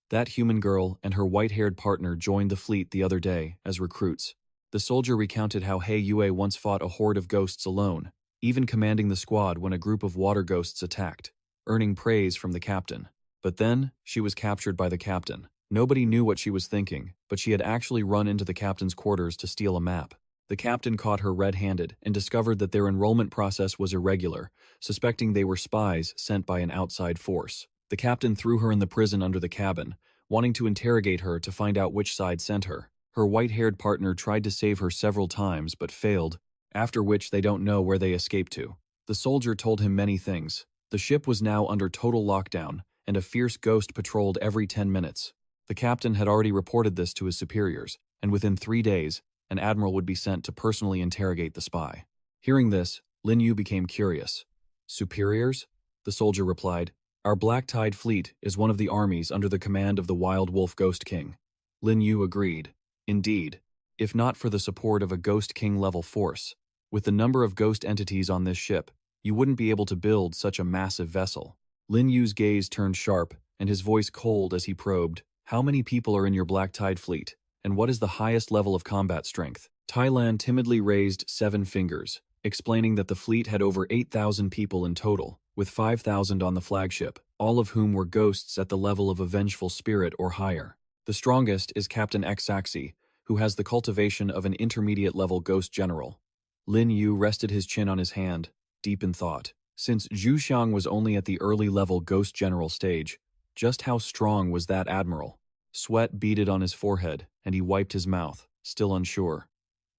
"That human girl and her white-haired partner joined the fleet the other day as recruits." The soldier recounted how He Yue once fought a horde of ghosts alone, even commanding the squad when a group of water ghosts attacked, earning praise from the captain. But then, she was captured by the captain. Nobody knew what she was thinking, but she had actually run into the captain's quarters to steal a map. The captain caught her red-handed and discovered that their enrollment process was irregular, suspecting they were spies sent by an outside force. The captain threw her in the prison under the cabin, wanting to interrogate her to find out which side sent her. Her white-haired partner tried to save her several times but failed, after which they don't know where they escaped to. The soldier told him many things. The ship was now under total lockdown, and a fierce ghost patrolled every 10 minutes. The captain had already reported this to his superiors, and within 3 days, an admiral would be sent to personally interrogate the spy. Hearing this, Lin Yu became curious. "Superiors?" The soldier replied. "Our black-tide fleet is one of the armies under the command of the Wild Wolf Ghost King." Lin Yu agreed. Indeed, if not for the support of a Ghost King-level force, with the number of ghost entities on this ship, you wouldn't be able to build such a massive vessel. Lin Yu's gaze turned sharp, and his voice cold as he probed, "How many people are in your black-tide fleet? And what is the highest level of combat strength?" Thailand timidly raised 7 fingers, explaining that the fleet had over 8,000 people in total, with 5,000 on the flagship, all of whom were ghosts at the level of a vengeful spirit or higher. The strongest is Captain Xaxi, who has the cultivation of an intermediate-level ghost general. Lin Yu rested his chin on his hand, deep in thought. Since Zhu Xiang was only at the early-level ghost general stage, just how strong was that admiral? Sweat beaded on his forehead, and he wiped his mouth, still unsure.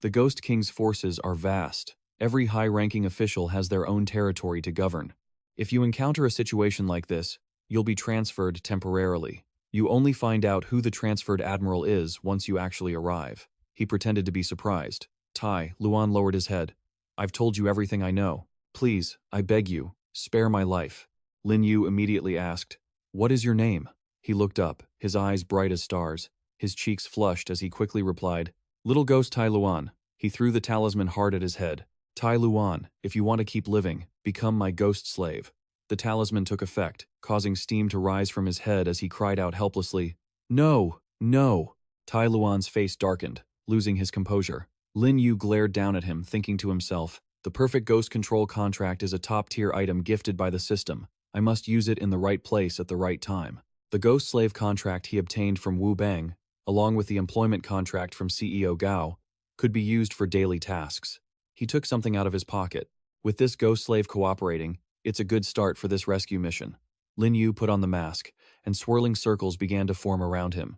The Ghost King's forces are vast. Every high-ranking official has their own territory to govern. If you encounter a situation like this, you'll be transferred temporarily. You only find out who the transferred admiral is once you actually arrive. He pretended to be surprised. Tai Luan lowered his head. "I've told you everything I know. Please, I beg you, spare my life." Lin Yu immediately asked, "What is your name?" He looked up, his eyes bright as stars. His cheeks flushed as he quickly replied, "Little Ghost Tai Luan." He threw the talisman hard at his head. "Tai Luan, if you want to keep living, become my ghost slave." The talisman took effect, causing steam to rise from his head as he cried out helplessly, "No! No!" Tai Luan's face darkened, losing his composure. Lin Yu glared down at him, thinking to himself, "The perfect ghost control contract is a top-tier item gifted by the system. I must use it in the right place at the right time." The ghost slave contract he obtained from Wu Bang, along with the employment contract from CEO Gao, could be used for daily tasks. He took something out of his pocket. With this ghost slave cooperating, it's a good start for this rescue mission. Lin Yu put on the mask, and swirling circles began to form around him.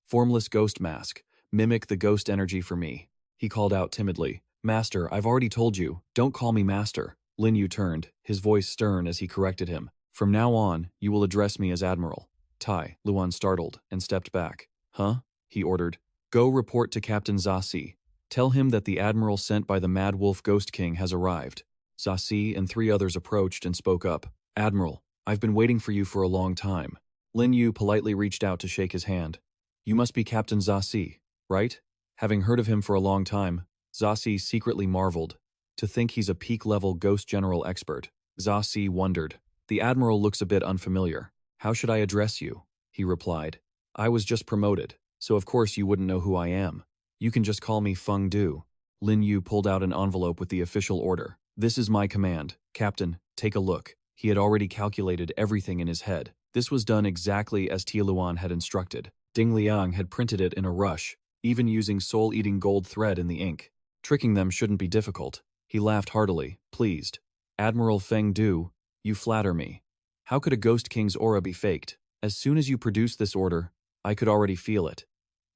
"Formless ghost mask, mimic the ghost energy for me," he called out timidly. "Master, I've already told you, don't call me master." Lin Yu turned, his voice stern as he corrected him. "From now on, you will address me as Admiral." Tai Luan startled and stepped back. "Huh?" he ordered. "Go report to Captain Zasi. Tell him that the admiral sent by the Mad Wolf Ghost King has arrived." Zasi and 3 others approached and spoke up. "Admiral, I've been waiting for you for a long time." Lin Yu politely reached out to shake his hand. "You must be Captain Zasi, right?" Having heard of him for a long time, Zasi secretly marveled. To think he's a peak-level ghost general expert. Zasi wondered. The admiral looks a bit unfamiliar. How should I address you? He replied. I was just promoted, so of course you wouldn't know who I am. You can just call me Feng Du. Lin Yu pulled out an envelope with the official order. This is my command. Captain, take a look. He had already calculated everything in his head. This was done exactly as Tia Luan had instructed. Ding Liang had printed it in a rush, even using soul-eating gold thread in the ink. Tricking them shouldn't be difficult. He laughed heartily, pleased. Admiral Feng Du, you flatter me. How could a Ghost King's aura be faked? As soon as you produced this order, I could already feel it.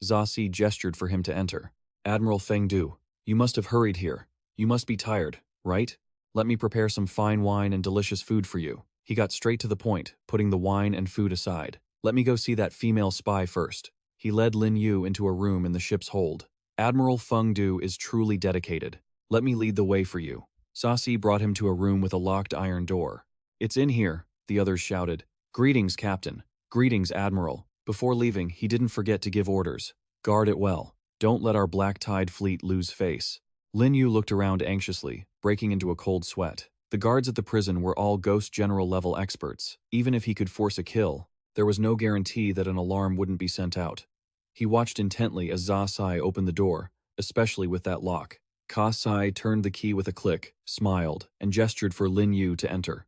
Zasi gestured for him to enter. Admiral Feng Du, you must have hurried here. You must be tired, right? Let me prepare some fine wine and delicious food for you. He got straight to the point, putting the wine and food aside. Let me go see that female spy first. He led Lin Yu into a room in the ship's hold. Admiral Feng Du is truly dedicated. Let me lead the way for you. Zasi brought him to a room with a locked iron door. It's in here, the others shouted. Greetings, Captain. Greetings, Admiral. Before leaving, he didn't forget to give orders. Guard it well. Don't let our black tide fleet lose face. Lin Yu looked around anxiously, breaking into a cold sweat. The guards at the prison were all Ghost General level experts. Even if he could force a kill, there was no guarantee that an alarm wouldn't be sent out. He watched intently as Zasi opened the door, especially with that lock. Kasai turned the key with a click, smiled, and gestured for Lin Yu to enter.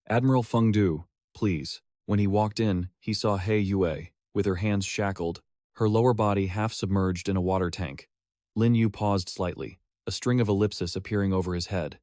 Admiral Feng Du, please. When he walked in, he saw He Yue, with her hands shackled, her lower body half submerged in a water tank. Lin Yu paused slightly, a string of ellipses appearing over his head.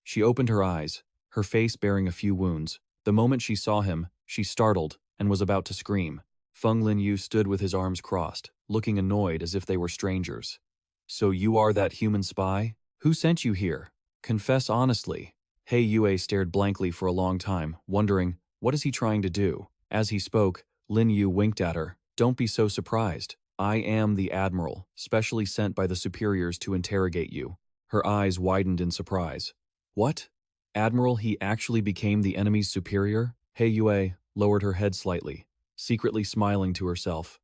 She opened her eyes, her face bearing a few wounds. The moment she saw him, she startled and was about to scream. Feng Lin Yu stood with his arms crossed, looking annoyed as if they were strangers. So you are that human spy? Who sent you here? Confess honestly. He Yue stared blankly for a long time, wondering, what is he trying to do? As he spoke, Lin Yu winked at her. Don't be so surprised. I am the Admiral, specially sent by the superiors to interrogate you. Her eyes widened in surprise. What? Admiral, he actually became the enemy's superior? He Yue lowered her head slightly, secretly smiling to herself.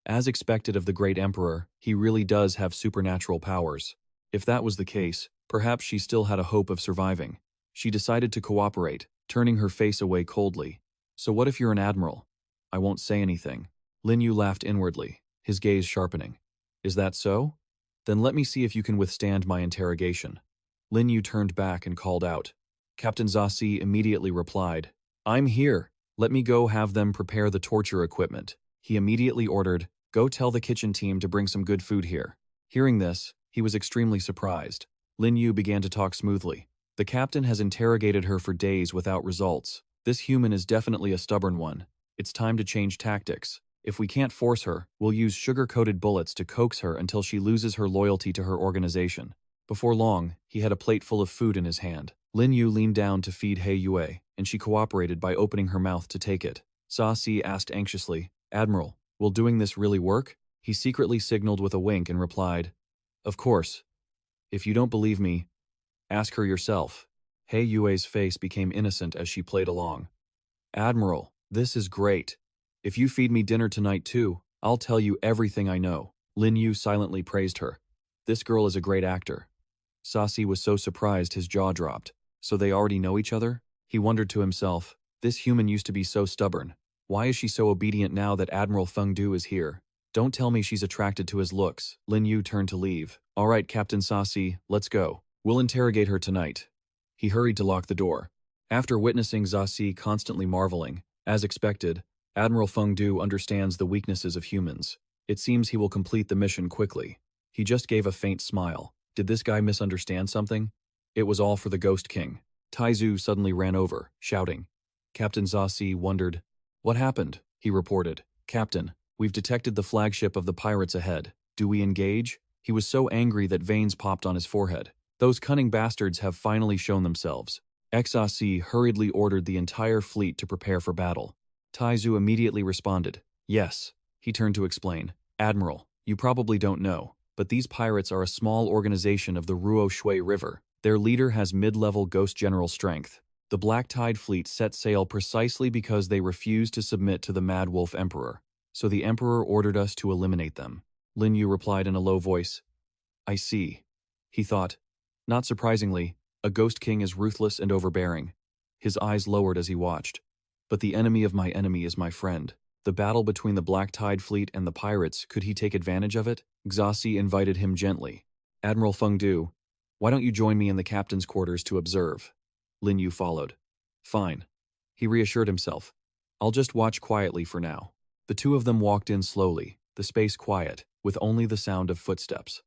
As expected of the great emperor, he really does have supernatural powers. If that was the case, perhaps she still had a hope of surviving. She decided to cooperate, turning her face away coldly. So what if you're an admiral? I won't say anything. Lin Yu laughed inwardly, his gaze sharpening. Is that so? Then let me see if you can withstand my interrogation. Lin Yu turned back and called out. Captain Zasi immediately replied, I'm here. Let me go have them prepare the torture equipment. He immediately ordered, go tell the kitchen team to bring some good food here. Hearing this, he was extremely surprised. Lin Yu began to talk smoothly. The captain has interrogated her for days without results. This human is definitely a stubborn one. It's time to change tactics. If we can't force her, we'll use sugar-coated bullets to coax her until she loses her loyalty to her organization. Before long, he had a plate full of food in his hand. Lin Yu leaned down to feed He Yue, and she cooperated by opening her mouth to take it. Zasi asked anxiously, Admiral, will doing this really work? He secretly signaled with a wink and replied, Of course. If you don't believe me, ask her yourself. He Yue's face became innocent as she played along. Admiral, this is great. If you feed me dinner tonight too, I'll tell you everything I know. Lin Yu silently praised her. This girl is a great actor. Zasi was so surprised his jaw dropped. So they already know each other? He wondered to himself, this human used to be so stubborn. Why is she so obedient now that Admiral Feng Du is here? Don't tell me she's attracted to his looks. Lin Yu turned to leave. All right, Captain Zasi, let's go. We'll interrogate her tonight. He hurried to lock the door. After witnessing Zasi constantly marveling, as expected, Admiral Feng Du understands the weaknesses of humans. It seems he will complete the mission quickly. He just gave a faint smile. Did this guy misunderstand something? It was all for the Ghost King. Taizu suddenly ran over, shouting. Captain Zasi wondered. What happened? He reported. Captain, we've detected the flagship of the pirates ahead. Do we engage? He was so angry that veins popped on his forehead. Those cunning bastards have finally shown themselves. Zasi hurriedly ordered the entire fleet to prepare for battle. Taizu immediately responded. Yes. He turned to explain. Admiral, you probably don't know, but these pirates are a small organization of the Ruo Shui River. Their leader has mid-level Ghost General strength. The Black Tide fleet set sail precisely because they refused to submit to the Mad Wolf Emperor. So the Emperor ordered us to eliminate them. Lin Yu replied in a low voice. I see. He thought. Not surprisingly, a Ghost King is ruthless and overbearing. His eyes lowered as he watched. But the enemy of my enemy is my friend. The battle between the Black Tide fleet and the pirates, could he take advantage of it? Xasi invited him gently. Admiral Feng Du, why don't you join me in the captain's quarters to observe? Lin Yu followed. Fine. He reassured himself. I'll just watch quietly for now. The two of them walked in slowly, the space quiet, with only the sound of footsteps.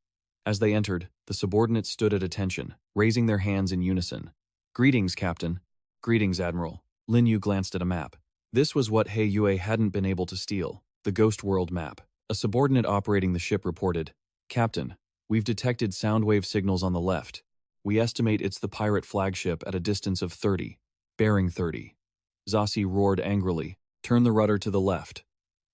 As they entered, the subordinates stood at attention, raising their hands in unison. Greetings, Captain. Greetings, Admiral. Lin Yu glanced at a map. This was what He Yue hadn't been able to steal, the Ghost World map. A subordinate operating the ship reported, Captain, we've detected sound wave signals on the left. We estimate it's the pirate flagship at a distance of 30, bearing 30. Xasi roared angrily, turn the rudder to the left.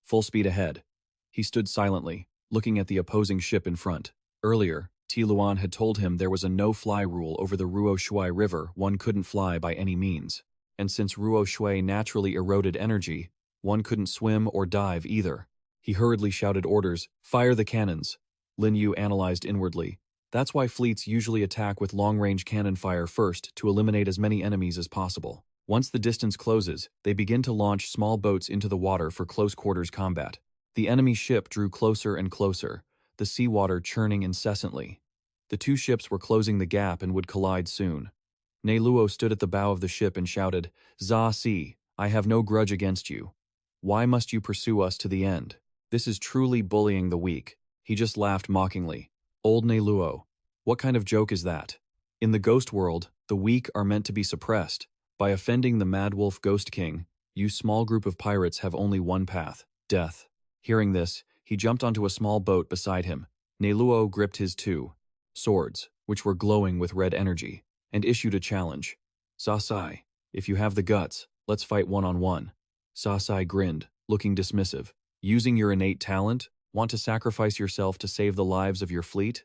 Full speed ahead. He stood silently, looking at the opposing ship in front. Earlier, Ti Luan had told him there was a no-fly rule over the Ruo Shui River. One couldn't fly by any means. And since Ruo Shui naturally eroded energy, one couldn't swim or dive either. He hurriedly shouted orders, fire the cannons. Lin Yu analyzed inwardly. That's why fleets usually attack with long-range cannon fire first to eliminate as many enemies as possible. Once the distance closes, they begin to launch small boats into the water for close-quarters combat. The enemy ship drew closer and closer, the seawater churning incessantly. The two ships were closing the gap and would collide soon. Ne Luo stood at the bow of the ship and shouted, Xasi, I have no grudge against you. Why must you pursue us to the end? This is truly bullying the weak. He just laughed mockingly. Old Ne Luo, what kind of joke is that? In the ghost world, the weak are meant to be suppressed. By offending the Mad Wolf Ghost King, you small group of pirates have only one path, death. Hearing this, he jumped onto a small boat beside him. Ne Luo gripped his two swords, which were glowing with red energy, and issued a challenge. Sasai, if you have the guts, let's fight one-on-one. Sasai grinned, looking dismissive. Using your innate talent, want to sacrifice yourself to save the lives of your fleet?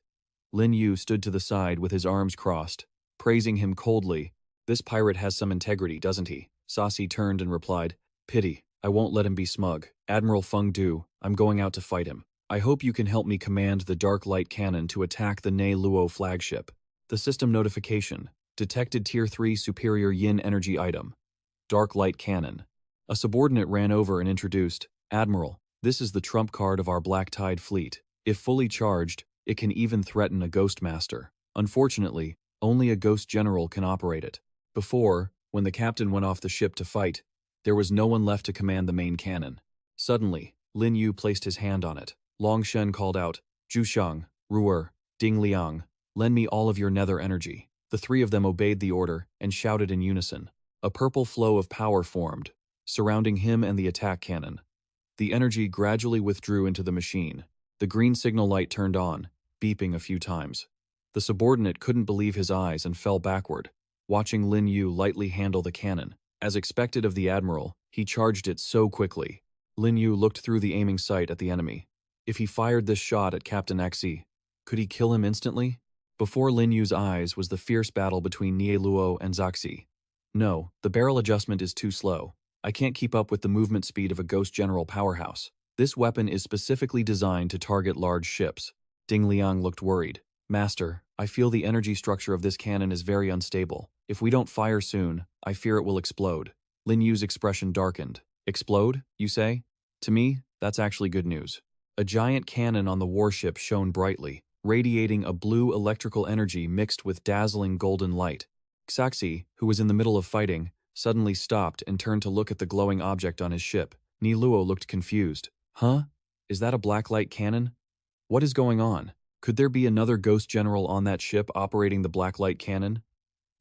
Lin Yu stood to the side with his arms crossed, praising him coldly. This pirate has some integrity, doesn't he? Sasi turned and replied, Pity, I won't let him be smug. Admiral Feng Du, I'm going out to fight him. I hope you can help me command the Dark Light Cannon to attack the Ne Luo flagship. The system notification. Detected Tier 3 Superior Yin Energy Item. Dark Light Cannon. A subordinate ran over and introduced, Admiral, this is the trump card of our Black Tide fleet. If fully charged, it can even threaten a Ghost Master. Unfortunately, only a Ghost General can operate it. Before, when the captain went off the ship to fight, there was no one left to command the main cannon. Suddenly, Lin Yu placed his hand on it. Long Shen called out, Zhushang, Ruer, Ding Liang, lend me all of your nether energy. The three of them obeyed the order and shouted in unison. A purple flow of power formed, surrounding him and the attack cannon. The energy gradually withdrew into the machine. The green signal light turned on, beeping a few times. The subordinate couldn't believe his eyes and fell backward, watching Lin Yu lightly handle the cannon. As expected of the admiral, he charged it so quickly. Lin Yu looked through the aiming sight at the enemy. If he fired this shot at Captain Xi, could he kill him instantly? Before Lin Yu's eyes was the fierce battle between Nie Luo and Xi. No, the barrel adjustment is too slow. I can't keep up with the movement speed of a Ghost General powerhouse. This weapon is specifically designed to target large ships. Ding Liang looked worried. Master, I feel the energy structure of this cannon is very unstable. If we don't fire soon, I fear it will explode. Lin Yu's expression darkened. Explode, you say? To me, that's actually good news. A giant cannon on the warship shone brightly, radiating a blue electrical energy mixed with dazzling golden light. Xi, who was in the middle of fighting, suddenly stopped and turned to look at the glowing object on his ship. Nie Luo looked confused. Huh? Is that a blacklight cannon? What is going on? Could there be another Ghost General on that ship operating the blacklight cannon?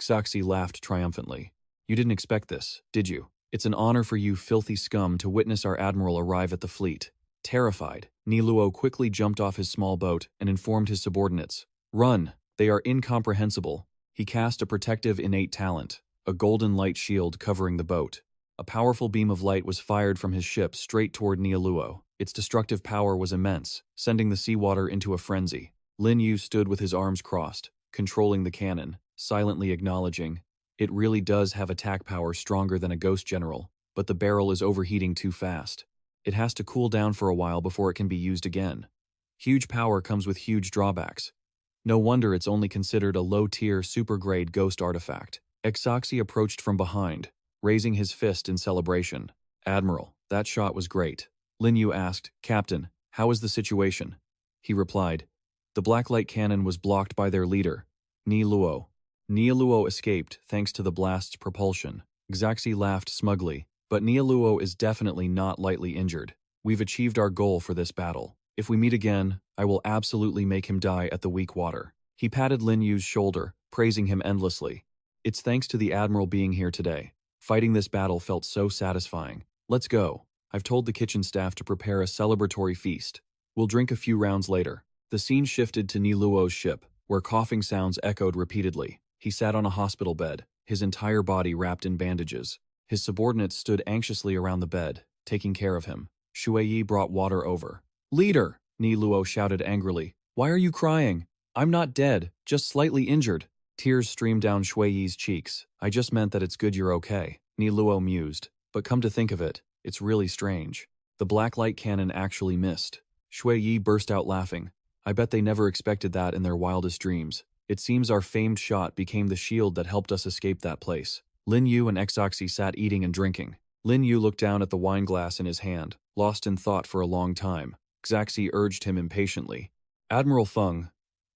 Xi laughed triumphantly. You didn't expect this, did you? It's an honor for you filthy scum to witness our admiral arrive at the fleet. Terrified, Nie Luo quickly jumped off his small boat and informed his subordinates. Run! They are incomprehensible. He cast a protective innate talent, a golden light shield covering the boat. A powerful beam of light was fired from his ship straight toward Nie Luo. Its destructive power was immense, sending the seawater into a frenzy. Lin Yu stood with his arms crossed, controlling the cannon, silently acknowledging, it really does have attack power stronger than a Ghost General, but the barrel is overheating too fast. It has to cool down for a while before it can be used again. Huge power comes with huge drawbacks. No wonder it's only considered a low-tier, super-grade ghost artifact. Exoxy approached from behind, raising his fist in celebration. Admiral, that shot was great. Lin Yu asked, Captain, how is the situation? He replied, the blacklight cannon was blocked by their leader, Ni Luo. Ni Luo escaped thanks to the blast's propulsion. Exoxy laughed smugly, but Ni Luo is definitely not lightly injured. We've achieved our goal for this battle. If we meet again, I will absolutely make him die at the weak water. He patted Lin Yu's shoulder, praising him endlessly. It's thanks to the Admiral being here today. Fighting this battle felt so satisfying. Let's go. I've told the kitchen staff to prepare a celebratory feast. We'll drink a few rounds later. The scene shifted to Ni Luo's ship, where coughing sounds echoed repeatedly. He sat on a hospital bed, his entire body wrapped in bandages. His subordinates stood anxiously around the bed, taking care of him. Shuiyi brought water over. Leader, Ni Luo shouted angrily. Why are you crying? I'm not dead, just slightly injured. Tears streamed down Shuiyi's cheeks. I just meant that it's good you're okay, Ni Luo mused. But come to think of it, it's really strange. The blacklight cannon actually missed. Shuiyi burst out laughing. I bet they never expected that in their wildest dreams. It seems our famed shot became the shield that helped us escape that place. Lin Yu and Exoxy sat eating and drinking. Lin Yu looked down at the wine glass in his hand, lost in thought for a long time. Exoxy urged him impatiently. Admiral Feng,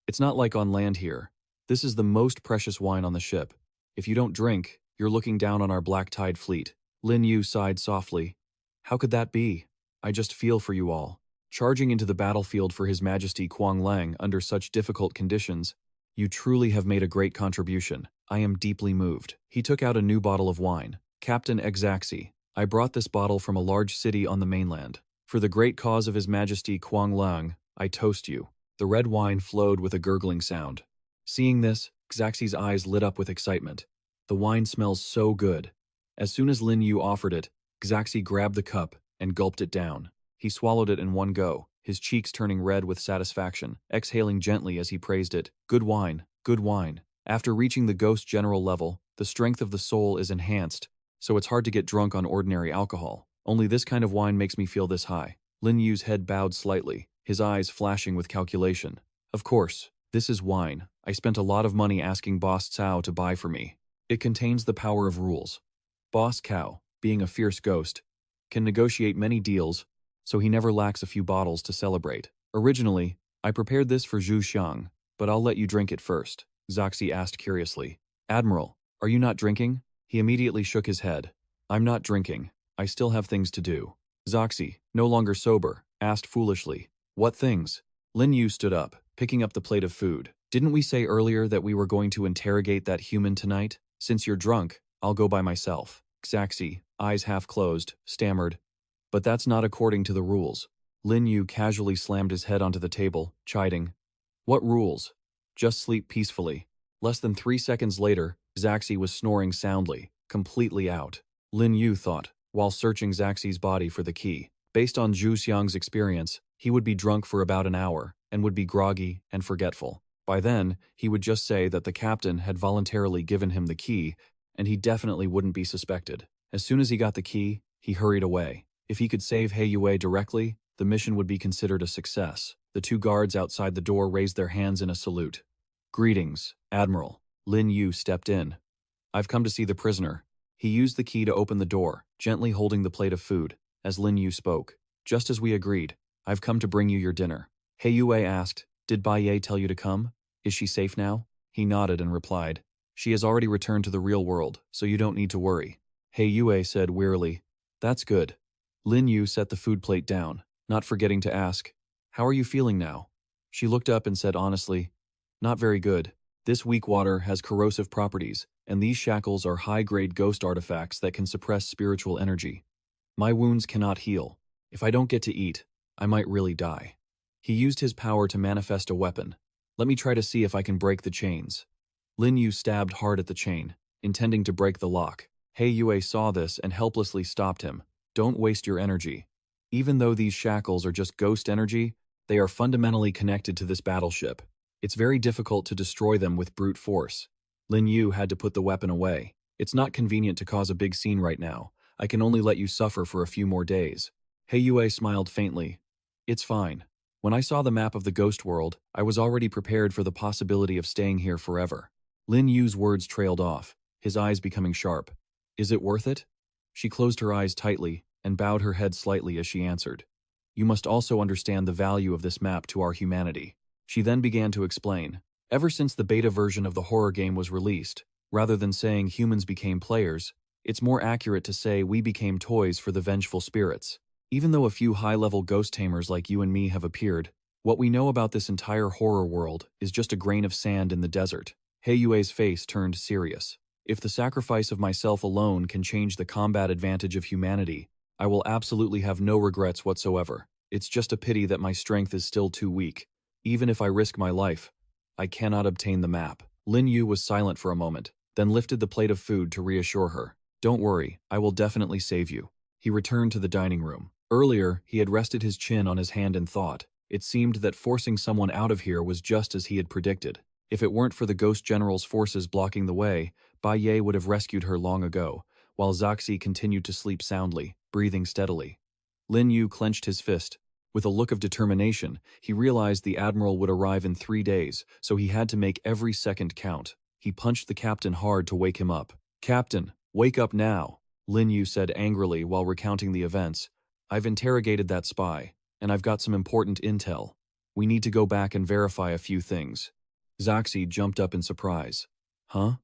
it's not like on land here. This is the most precious wine on the ship. If you don't drink, you're looking down on our black tide fleet. Lin Yu sighed softly. How could that be? I just feel for you all. Charging into the battlefield for His Majesty Kuang Lang under such difficult conditions, you truly have made a great contribution. I am deeply moved. He took out a new bottle of wine. Captain Exaxy, I brought this bottle from a large city on the mainland. For the great cause of His Majesty Kuang Lang, I toast you. The red wine flowed with a gurgling sound. Seeing this, Exaxy's eyes lit up with excitement. The wine smells so good. As soon as Lin Yu offered it, Exaxy grabbed the cup and gulped it down. He swallowed it in one go, his cheeks turning red with satisfaction, exhaling gently as he praised it. Good wine, good wine. After reaching the Ghost General level, the strength of the soul is enhanced, so it's hard to get drunk on ordinary alcohol. Only this kind of wine makes me feel this high. Lin Yu's head bowed slightly, his eyes flashing with calculation. Of course, this is wine. I spent a lot of money asking Boss Cao to buy for me. It contains the power of rules. Boss Cao, being a fierce ghost, can negotiate many deals, so he never lacks a few bottles to celebrate. Originally, I prepared this for Zhu Xiang, but I'll let you drink it first, Zoxy asked curiously. Admiral, are you not drinking? He immediately shook his head. I'm not drinking. I still have things to do. Zoxy, no longer sober, asked foolishly. What things? Lin Yu stood up, picking up the plate of food. Didn't we say earlier that we were going to interrogate that human tonight? Since you're drunk, I'll go by myself. Zoxy, eyes half closed, stammered. But that's not according to the rules. Lin Yu casually slammed his head onto the table, chiding. What rules? Just sleep peacefully. Less than 3 seconds later, Zoxy was snoring soundly, completely out. Lin Yu thought, while searching Zoxy's body for the key. Based on Zhu Xiang's experience, he would be drunk for about an hour, and would be groggy and forgetful. By then, he would just say that the captain had voluntarily given him the key, and he definitely wouldn't be suspected. As soon as he got the key, he hurried away. If he could save He Yue directly, the mission would be considered a success. The 2 guards outside the door raised their hands in a salute. Greetings, Admiral. Lin Yu stepped in. I've come to see the prisoner. He used the key to open the door, gently holding the plate of food, as Lin Yu spoke. Just as we agreed, I've come to bring you your dinner. He Yue asked, did Bai Ye tell you to come? Is she safe now? He nodded and replied, she has already returned to the real world, so you don't need to worry. He Yue said wearily, that's good. Lin Yu set the food plate down, not forgetting to ask, how are you feeling now? She looked up and said honestly, not very good. This weak water has corrosive properties, and these shackles are high-grade ghost artifacts that can suppress spiritual energy. My wounds cannot heal. If I don't get to eat, I might really die. He used his power to manifest a weapon. Let me try to see if I can break the chains. Lin Yu stabbed hard at the chain, intending to break the lock. He Yue saw this and helplessly stopped him. Don't waste your energy. Even though these shackles are just ghost energy, they are fundamentally connected to this battleship. It's very difficult to destroy them with brute force. Lin Yu had to put the weapon away. It's not convenient to cause a big scene right now. I can only let you suffer for a few more days. He Yue smiled faintly. It's fine. When I saw the map of the ghost world, I was already prepared for the possibility of staying here forever. Lin Yu's words trailed off. his eyes becoming sharp. Is it worth it? She closed her eyes tightly and bowed her head slightly as she answered. You must also understand the value of this map to our humanity. She then began to explain. Ever since the beta version of the horror game was released, rather than saying humans became players, it's more accurate to say we became toys for the vengeful spirits. Even though a few high-level ghost tamers like you and me have appeared, what we know about this entire horror world is just a grain of sand in the desert. Heiyue's face turned serious. If the sacrifice of myself alone can change the combat advantage of humanity, I will absolutely have no regrets whatsoever. It's just a pity that my strength is still too weak. Even if I risk my life, I cannot obtain the map. Lin Yu was silent for a moment, then lifted the plate of food to reassure her. Don't worry, I will definitely save you. He returned to the dining room. Earlier, he had rested his chin on his hand in thought. It seemed that forcing someone out of here was just as he had predicted. If it weren't for the Ghost General's forces blocking the way, Bai Ye would have rescued her long ago, while Zhaxi continued to sleep soundly, breathing steadily. Lin Yu clenched his fist. With a look of determination, he realized the Admiral would arrive in 3 days, so he had to make every second count. He punched the captain hard to wake him up. Captain, wake up now, Lin Yu said angrily while recounting the events. I've interrogated that spy, and I've got some important intel. We need to go back and verify a few things. Zhaxi jumped up in surprise. Huh?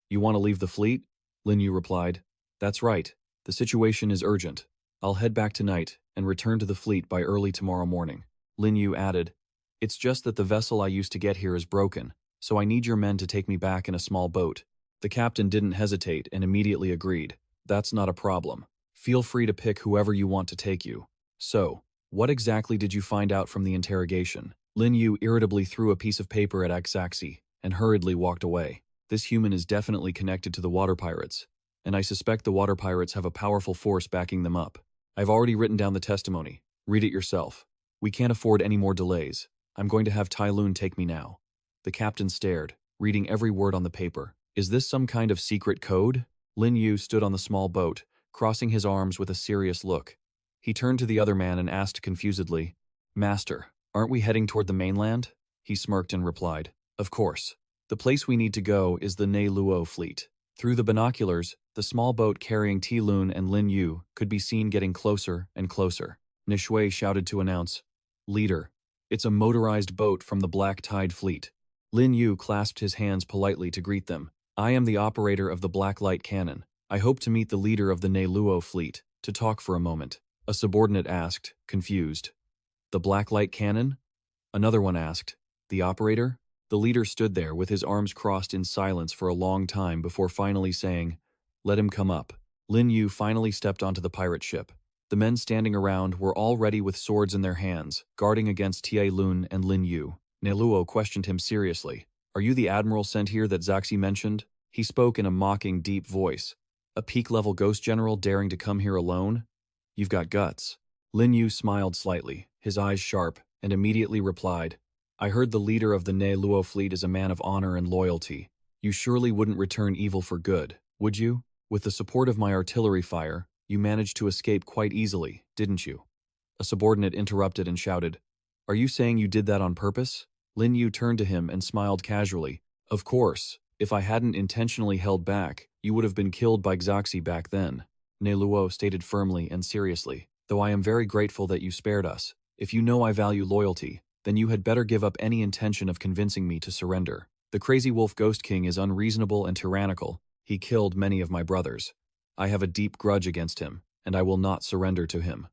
You want to leave the fleet? Lin Yu replied. That's right. The situation is urgent. I'll head back tonight and return to the fleet by early tomorrow morning. Lin Yu added, It's just that the vessel I used to get here is broken, so I need your men to take me back in a small boat. The captain didn't hesitate and immediately agreed. That's not a problem. Feel free to pick whoever you want to take you. So, what exactly did you find out from the interrogation? Lin Yu irritably threw a piece of paper at Zhaxi and hurriedly walked away. This human is definitely connected to the water pirates, and I suspect the water pirates have a powerful force backing them up. I've already written down the testimony. Read it yourself. We can't afford any more delays. I'm going to have Tai Lun take me now. The captain stared, reading every word on the paper. Is this some kind of secret code? Lin Yu stood on the small boat, crossing his arms with a serious look. He turned to the other man and asked confusedly, Master, aren't we heading toward the mainland? He smirked and replied, Of course. The place we need to go is the Ne Luo fleet. Through the binoculars, the small boat carrying Ti Lun and Lin Yu could be seen getting closer and closer. Nishui shouted to announce, Leader, it's a motorized boat from the Black Tide fleet. Lin Yu clasped his hands politely to greet them. I am the operator of the Black Light Cannon. I hope to meet the leader of the Ne Luo fleet, to talk for a moment. A subordinate asked, confused. The Black Light Cannon? Another one asked, The operator? The leader stood there with his arms crossed in silence for a long time before finally saying, Let him come up. Lin Yu finally stepped onto the pirate ship. The men standing around were all ready with swords in their hands, guarding against Tai Lun and Lin Yu. Ne Luo questioned him seriously. Are you the admiral sent here that Zhaxi mentioned? He spoke in a mocking, deep voice. A peak-level ghost general daring to come here alone? You've got guts. Lin Yu smiled slightly, his eyes sharp, and immediately replied, I heard the leader of the Ne Luo fleet is a man of honor and loyalty. You surely wouldn't return evil for good, would you? With the support of my artillery fire, you managed to escape quite easily, didn't you? A subordinate interrupted and shouted, Are you saying you did that on purpose? Lin Yu turned to him and smiled casually. Of course, if I hadn't intentionally held back, you would have been killed by Zhaxi back then. Ne Luo stated firmly and seriously, Though I am very grateful that you spared us, if you know I value loyalty, then you had better give up any intention of convincing me to surrender. The Crazy Wolf Ghost King is unreasonable and tyrannical. He killed many of my brothers. I have a deep grudge against him, and I will not surrender to him.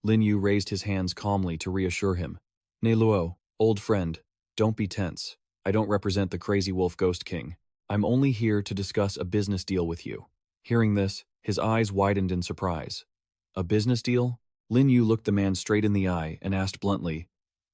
Lin Yu raised his hands calmly to reassure him. Ne Luo, old friend, don't be tense. I don't represent the Crazy Wolf Ghost King. I'm only here to discuss a business deal with you. Hearing this, his eyes widened in surprise. A business deal? Lin Yu looked the man straight in the eye and asked bluntly,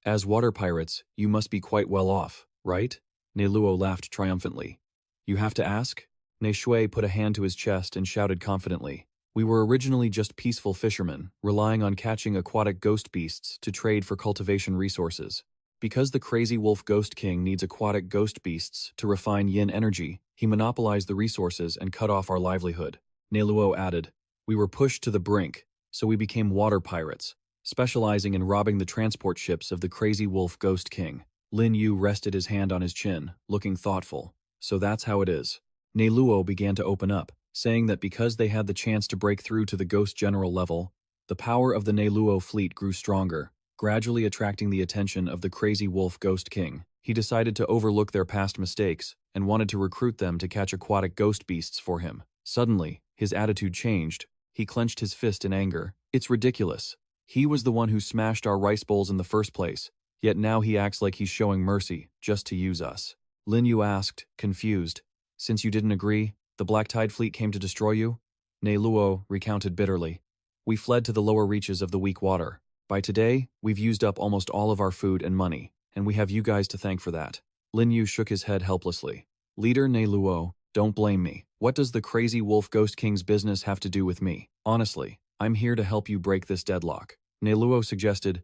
As water pirates, you must be quite well off, right? Ne Luo laughed triumphantly. You have to ask? Ne Shui put a hand to his chest and shouted confidently. We were originally just peaceful fishermen, relying on catching aquatic ghost beasts to trade for cultivation resources. Because the Crazy Wolf Ghost King needs aquatic ghost beasts to refine yin energy, he monopolized the resources and cut off our livelihood. Ne Luo added, We were pushed to the brink, so we became water pirates, specializing in robbing the transport ships of the Crazy Wolf Ghost King. Lin Yu rested his hand on his chin, looking thoughtful. So that's how it is. Luo began to open up, saying that because they had the chance to break through to the Ghost General level, the power of the Luo fleet grew stronger, gradually attracting the attention of the crazy wolf Ghost King. He decided to overlook their past mistakes and wanted to recruit them to catch aquatic ghost beasts for him. Suddenly, his attitude changed. He clenched his fist in anger. It's ridiculous. He was the one who smashed our rice bowls in the first place, yet now he acts like he's showing mercy just to use us. Lin Yu asked, confused. Since you didn't agree, the Black Tide fleet came to destroy you? Luo recounted bitterly. We fled to the lower reaches of the weak water. By today, we've used up almost all of our food and money, and we have you guys to thank for that. Lin Yu shook his head helplessly. Leader Luo, don't blame me. What does the crazy wolf Ghost King's business have to do with me? Honestly, I'm here to help you break this deadlock. Luo suggested,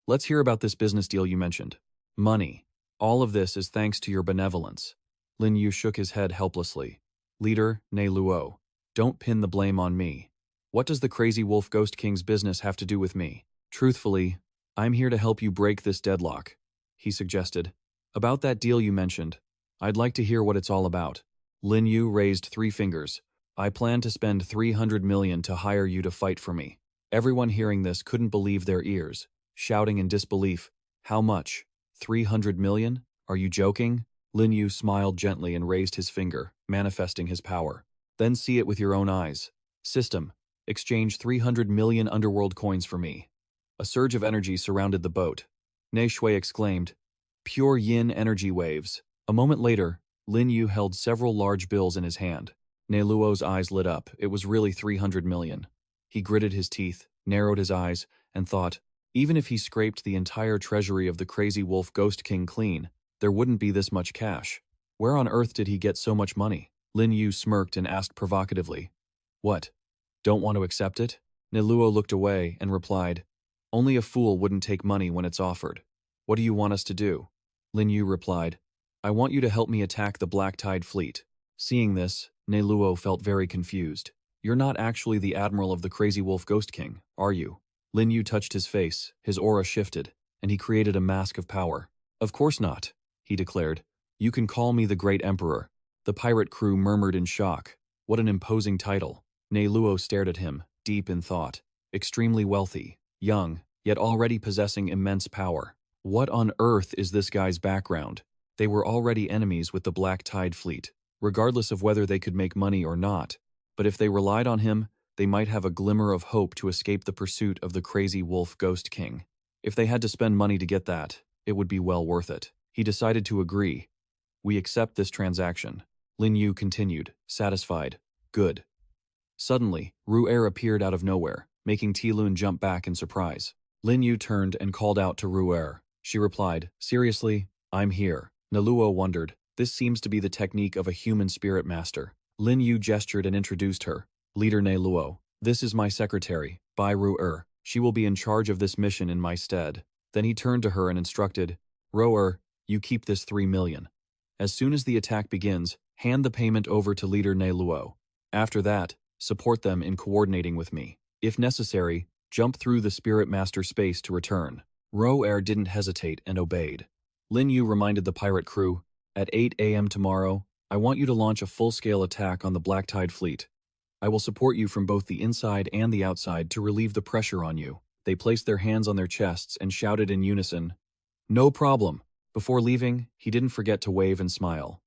let's hear about this business deal you mentioned. Money. All of this is thanks to your benevolence. Lin Yu shook his head helplessly. Leader Luo, don't pin the blame on me. What does the crazy wolf Ghost King's business have to do with me? Truthfully, I'm here to help you break this deadlock, he suggested. About that deal you mentioned, I'd like to hear what it's all about. Lin Yu raised 3 fingers. I plan to spend 300 million to hire you to fight for me. Everyone hearing this couldn't believe their ears, shouting in disbelief. How much? 300 million? Are you joking? Lin Yu smiled gently and raised his finger, manifesting his power. Then see it with your own eyes. System, exchange 300 million underworld coins for me. A surge of energy surrounded the boat. Ne Shui exclaimed, pure yin energy waves. A moment later, Lin Yu held several large bills in his hand. Ne Luo's eyes lit up. It was really 300 million. He gritted his teeth, narrowed his eyes, and thought, even if he scraped the entire treasury of the crazy wolf Ghost King clean, there wouldn't be this much cash. Where on earth did he get so much money? Lin Yu smirked and asked provocatively, what? Don't want to accept it? Ne Luo looked away and replied, only a fool wouldn't take money when it's offered. What do you want us to do? Lin Yu replied, I want you to help me attack the Black Tide fleet. Seeing this, Ne Luo felt very confused. You're not actually the admiral of the crazy wolf Ghost King, are you? Lin Yu touched his face, his aura shifted, and he created a mask of power. Of course not, he declared. You can call me the Great Emperor. The pirate crew murmured in shock. What an imposing title. Ne Luo stared at him, deep in thought. Extremely wealthy, young, yet already possessing immense power. What on earth is this guy's background? They were already enemies with the Black Tide fleet, regardless of whether they could make money or not. But if they relied on him, they might have a glimmer of hope to escape the pursuit of the crazy wolf Ghost King. If they had to spend money to get that, it would be well worth it. He decided to agree. We accept this transaction. Lin Yu continued, satisfied. Good. Suddenly, Ru'er appeared out of nowhere, making Tilun jump back in surprise. Lin Yu turned and called out to Ru'er. She replied, seriously, I'm here. Ne Luo wondered, this seems to be the technique of a human spirit master. Lin Yu gestured and introduced her. Leader Ne Luo, this is my secretary, Bai Ru'er. She will be in charge of this mission in my stead. Then he turned to her and instructed, Ru'er, you keep this 3 million. As soon as the attack begins, hand the payment over to Leader Ne Luo. After that, support them in coordinating with me. If necessary, jump through the Spirit Master space to return. Ru'er didn't hesitate and obeyed. Lin Yu reminded the pirate crew, at 8 a.m. tomorrow, I want you to launch a full-scale attack on the Black Tide fleet. I will support you from both the inside and the outside to relieve the pressure on you. They placed their hands on their chests and shouted in unison, no problem. Before leaving, he didn't forget to wave and smile.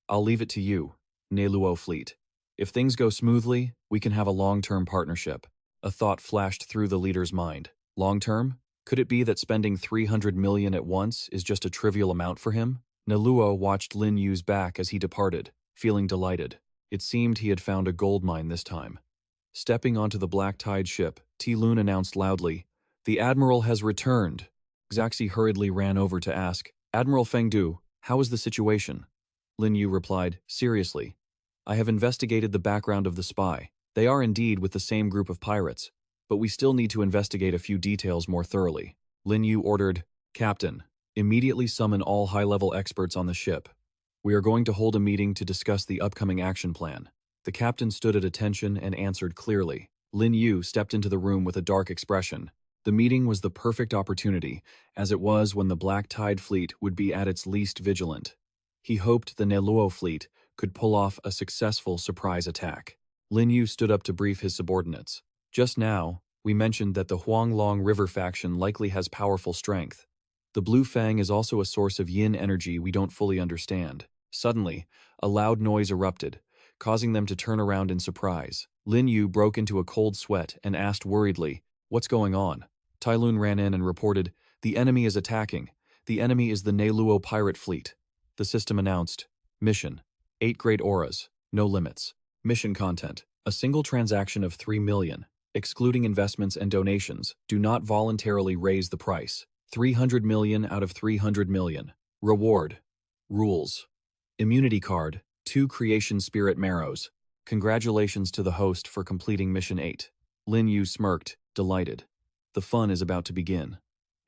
I'll leave it to you, Ne Luo fleet. If things go smoothly, we can have a long-term partnership. A thought flashed through the leader's mind. Long-term? Could it be that spending 300 million at once is just a trivial amount for him? Ne Luo watched Lin Yu's back as he departed, feeling delighted. It seemed he had found a gold mine this time. Stepping onto the Black Tide ship, Tilun announced loudly, the Admiral has returned. Xaxi hurriedly ran over to ask, Admiral Fengdu, how is the situation? Lin Yu replied, seriously. I have investigated the background of the spy. They are indeed with the same group of pirates, but we still need to investigate a few details more thoroughly. Lin Yu ordered, Captain, immediately summon all high-level experts on the ship. We are going to hold a meeting to discuss the upcoming action plan. The captain stood at attention and answered clearly. Lin Yu stepped into the room with a dark expression. The meeting was the perfect opportunity, as it was when the Black Tide fleet would be at its least vigilant. He hoped the Ne Luo fleet, could pull off a successful surprise attack. Lin Yu stood up to brief his subordinates. Just now, we mentioned that the Huanglong River faction likely has powerful strength. The Blue Fang is also a source of yin energy we don't fully understand. Suddenly, a loud noise erupted, causing them to turn around in surprise. Lin Yu broke into a cold sweat and asked worriedly, "What's going on?" Tai Lun ran in and reported, "The enemy is attacking. The enemy is the Neluo pirate fleet." The system announced, "Mission: 8 great auras, no limits. Mission content: a single transaction of 3 million, excluding investments and donations. Do not voluntarily raise the price. 300 million out of 300 million. Reward. Rules. Immunity card, 2 creation spirit marrows. Congratulations to the host for completing Mission 8. Lin Yu smirked, delighted. The fun is about to begin.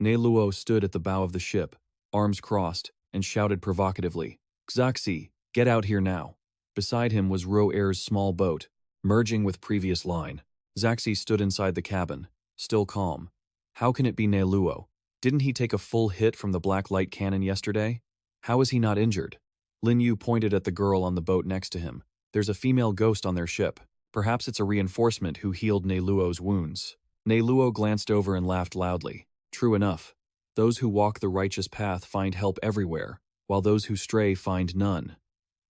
Neluo stood at the bow of the ship, arms crossed, and shouted provocatively, "Xaxi, get out here now." Beside him was Ro-Air's small boat, merging with previous line. Xaxi stood inside the cabin, still calm. How can it be Neluo? Didn't he take a full hit from the black light cannon yesterday? How is he not injured? Lin Yu pointed at the girl on the boat next to him. There's a female ghost on their ship. Perhaps it's a reinforcement who healed Neluo's wounds. Neluo glanced over and laughed loudly. True enough. Those who walk the righteous path find help everywhere, while those who stray find none.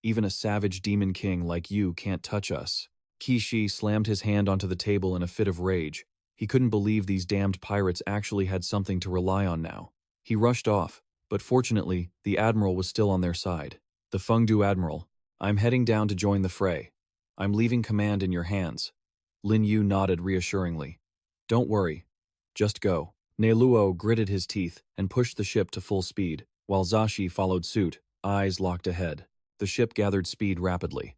Even a savage demon king like you can't touch us. Kishi slammed his hand onto the table in a fit of rage. He couldn't believe these damned pirates actually had something to rely on now. He rushed off, but fortunately, the admiral was still on their side. The Fengdu admiral, "I'm heading down to join the fray. I'm leaving command in your hands." Lin Yu nodded reassuringly. "Don't worry. Just go." Neluo gritted his teeth and pushed the ship to full speed, while Zashi followed suit, eyes locked ahead. The ship gathered speed rapidly.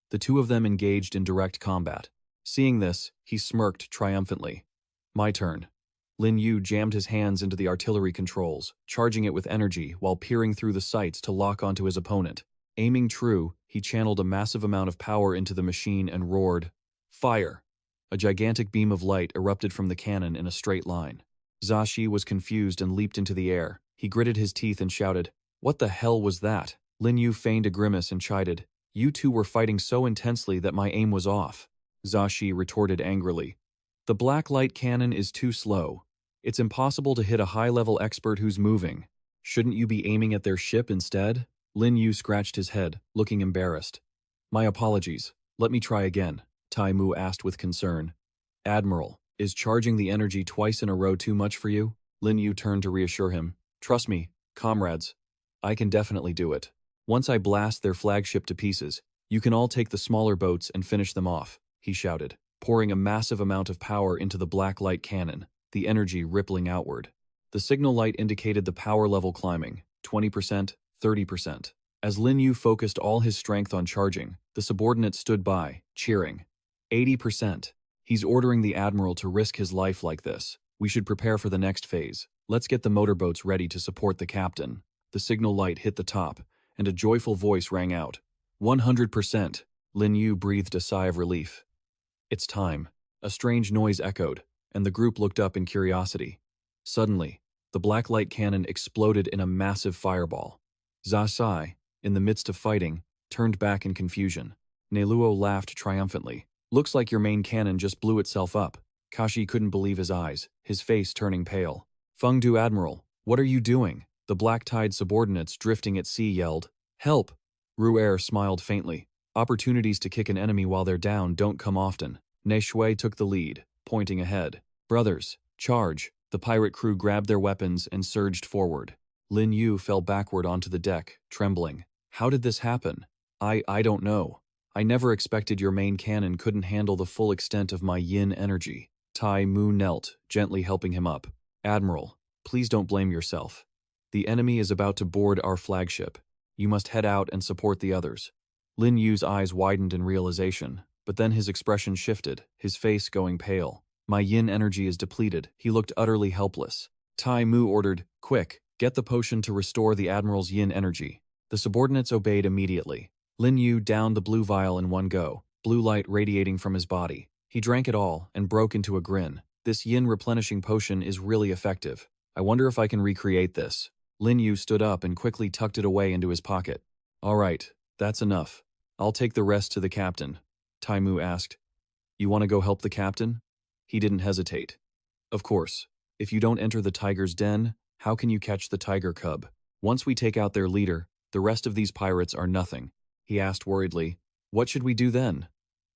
The two of them engaged in direct combat. Seeing this, he smirked triumphantly. "My turn." Lin Yu jammed his hands into the artillery controls, charging it with energy while peering through the sights to lock onto his opponent. Aiming true, he channeled a massive amount of power into the machine and roared, "Fire!" A gigantic beam of light erupted from the cannon in a straight line. Zashi was confused and leaped into the air. He gritted his teeth and shouted, "What the hell was that?" Lin Yu feigned a grimace and chided, "You two were fighting so intensely that my aim was off." Zashi retorted angrily, "The black light cannon is too slow. It's impossible to hit a high-level expert who's moving. Shouldn't you be aiming at their ship instead?" Lin Yu scratched his head, looking embarrassed. "My apologies. Let me try again," Tai Mu asked with concern. "Admiral, is charging the energy twice in a row too much for you?" Lin Yu turned to reassure him. "Trust me, comrades. I can definitely do it. Once I blast their flagship to pieces, you can all take the smaller boats and finish them off," he shouted, pouring a massive amount of power into the black light cannon, the energy rippling outward. The signal light indicated the power level climbing, 20%, 30%. As Lin Yu focused all his strength on charging, the subordinates stood by, cheering. 80%. He's ordering the admiral to risk his life like this. We should prepare for the next phase. Let's get the motorboats ready to support the captain. The signal light hit the top, and a joyful voice rang out. 100%. Lin Yu breathed a sigh of relief. "It's time." A strange noise echoed, and the group looked up in curiosity. Suddenly, the black light cannon exploded in a massive fireball. Zasai, in the midst of fighting, turned back in confusion. Neluo laughed triumphantly. "Looks like your main cannon just blew itself up." Kashi couldn't believe his eyes, his face turning pale. "Fengdu Admiral, what are you doing?" The black-tide subordinates drifting at sea yelled, "Help!" Ru-Er smiled faintly. Opportunities to kick an enemy while they're down don't come often. Ne Shui took the lead, pointing ahead. "Brothers, charge!" The pirate crew grabbed their weapons and surged forward. Lin Yu fell backward onto the deck, trembling. "How did this happen? I don't know. I never expected your main cannon couldn't handle the full extent of my yin energy." Tai Mu knelt, gently helping him up. "Admiral, please don't blame yourself. The enemy is about to board our flagship. You must head out and support the others." Lin Yu's eyes widened in realization, but then his expression shifted, his face going pale. "My yin energy is depleted." He looked utterly helpless. Tai Mu ordered, "Quick, get the potion to restore the Admiral's yin energy." The subordinates obeyed immediately. Lin Yu downed the blue vial in one go, blue light radiating from his body. He drank it all and broke into a grin. "This yin replenishing potion is really effective. I wonder if I can recreate this." Lin Yu stood up and quickly tucked it away into his pocket. "All right, that's enough. I'll take the rest to the captain, Taimu asked. You want to go help the captain? He didn't hesitate. Of course. If you don't enter the tiger's den, how can you catch the tiger cub? Once we take out their leader, the rest of these pirates are nothing. He asked worriedly. What should we do then?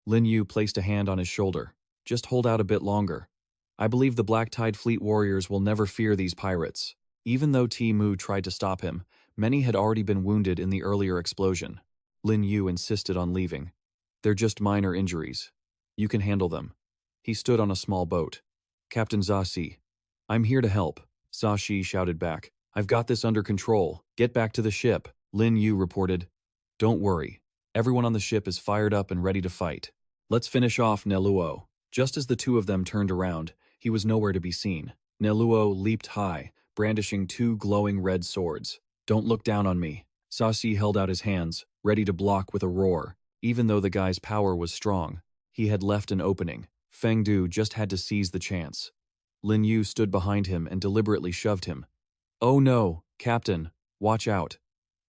Lin Yu placed a hand on his shoulder. Just hold out a bit longer. I believe the Black Tide Fleet warriors will never fear these pirates. Even though Taimu tried to stop him, many had already been wounded in the earlier explosion. Lin Yu insisted on leaving. They're just minor injuries. You can handle them. He stood on a small boat. Captain Zashi. I'm here to help, Zashi shouted back. I've got this under control. Get back to the ship, Lin Yu reported. Don't worry. Everyone on the ship is fired up and ready to fight. Let's finish off Neluo. Just as the two of them turned around, he was nowhere to be seen. Neluo leaped high, brandishing two glowing red swords. Don't look down on me. Zashi held out his hands, ready to block with a roar. Even though the guy's power was strong, he had left an opening. Feng Du just had to seize the chance. Lin Yu stood behind him and deliberately shoved him. Oh no, Captain, watch out.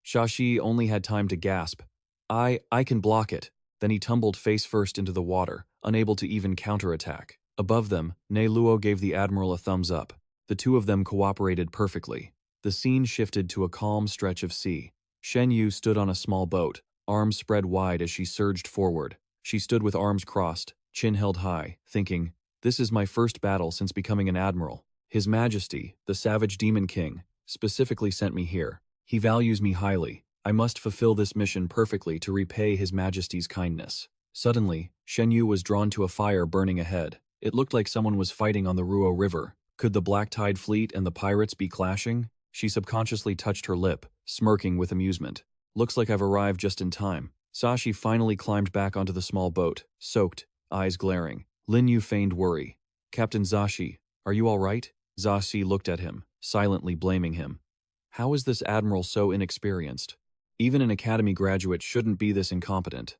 Shashi only had time to gasp. I can block it. Then he tumbled face first into the water, unable to even counterattack. Above them, Ne Luo gave the Admiral a thumbs up. The two of them cooperated perfectly. The scene shifted to a calm stretch of sea. Shen Yu stood on a small boat, arms spread wide as she surged forward. She stood with arms crossed, chin held high, thinking, this is my first battle since becoming an admiral. His Majesty, the Savage Demon King, specifically sent me here. He values me highly. I must fulfill this mission perfectly to repay His Majesty's kindness. Suddenly, Shen Yu was drawn to a fire burning ahead. It looked like someone was fighting on the Ruo River. Could the Black Tide Fleet and the pirates be clashing? She subconsciously touched her lip, smirking with amusement. Looks like I've arrived just in time. Sashi finally climbed back onto the small boat, soaked, eyes glaring. Lin Yu feigned worry. Captain Zashi, are you all right? Zashi looked at him, silently blaming him. How is this admiral so inexperienced? Even an academy graduate shouldn't be this incompetent.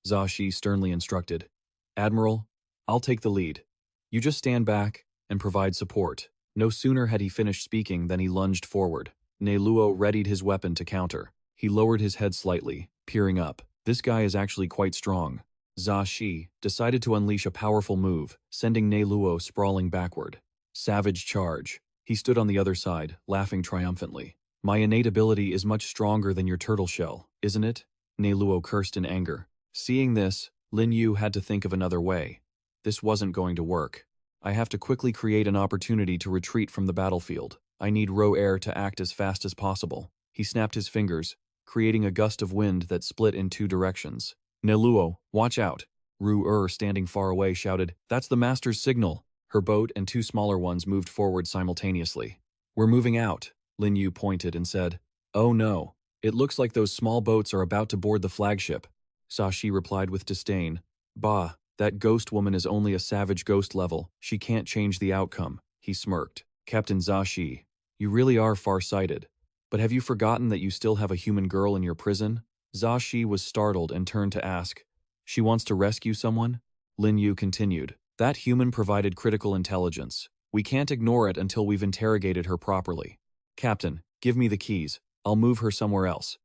Zashi sternly instructed. Admiral, I'll take the lead. You just stand back and provide support. No sooner had he finished speaking than he lunged forward. Ne Luo readied his weapon to counter. He lowered his head slightly, peering up. This guy is actually quite strong. Zashi decided to unleash a powerful move, sending Ne Luo sprawling backward. Savage charge. He stood on the other side, laughing triumphantly. My innate ability is much stronger than your turtle shell, isn't it? Ne Luo cursed in anger. Seeing this, Lin Yu had to think of another way. This wasn't going to work. I have to quickly create an opportunity to retreat from the battlefield. I need Ro Air to act as fast as possible. He snapped his fingers, creating a gust of wind that split in two directions. Ne Luo, watch out. Ru standing far away, shouted, That's the master's signal. Her boat and two smaller ones moved forward simultaneously. We're moving out, Lin Yu pointed and said. Oh no, it looks like those small boats are about to board the flagship. Sashi replied with disdain. Bah, that ghost woman is only a savage ghost level. She can't change the outcome. He smirked. Captain Zashi, you really are far-sighted. But have you forgotten that you still have a human girl in your prison? Zashi was startled and turned to ask. She wants to rescue someone? Lin Yu continued. That human provided critical intelligence. We can't ignore it until we've interrogated her properly. Captain, give me the keys. I'll move her somewhere else.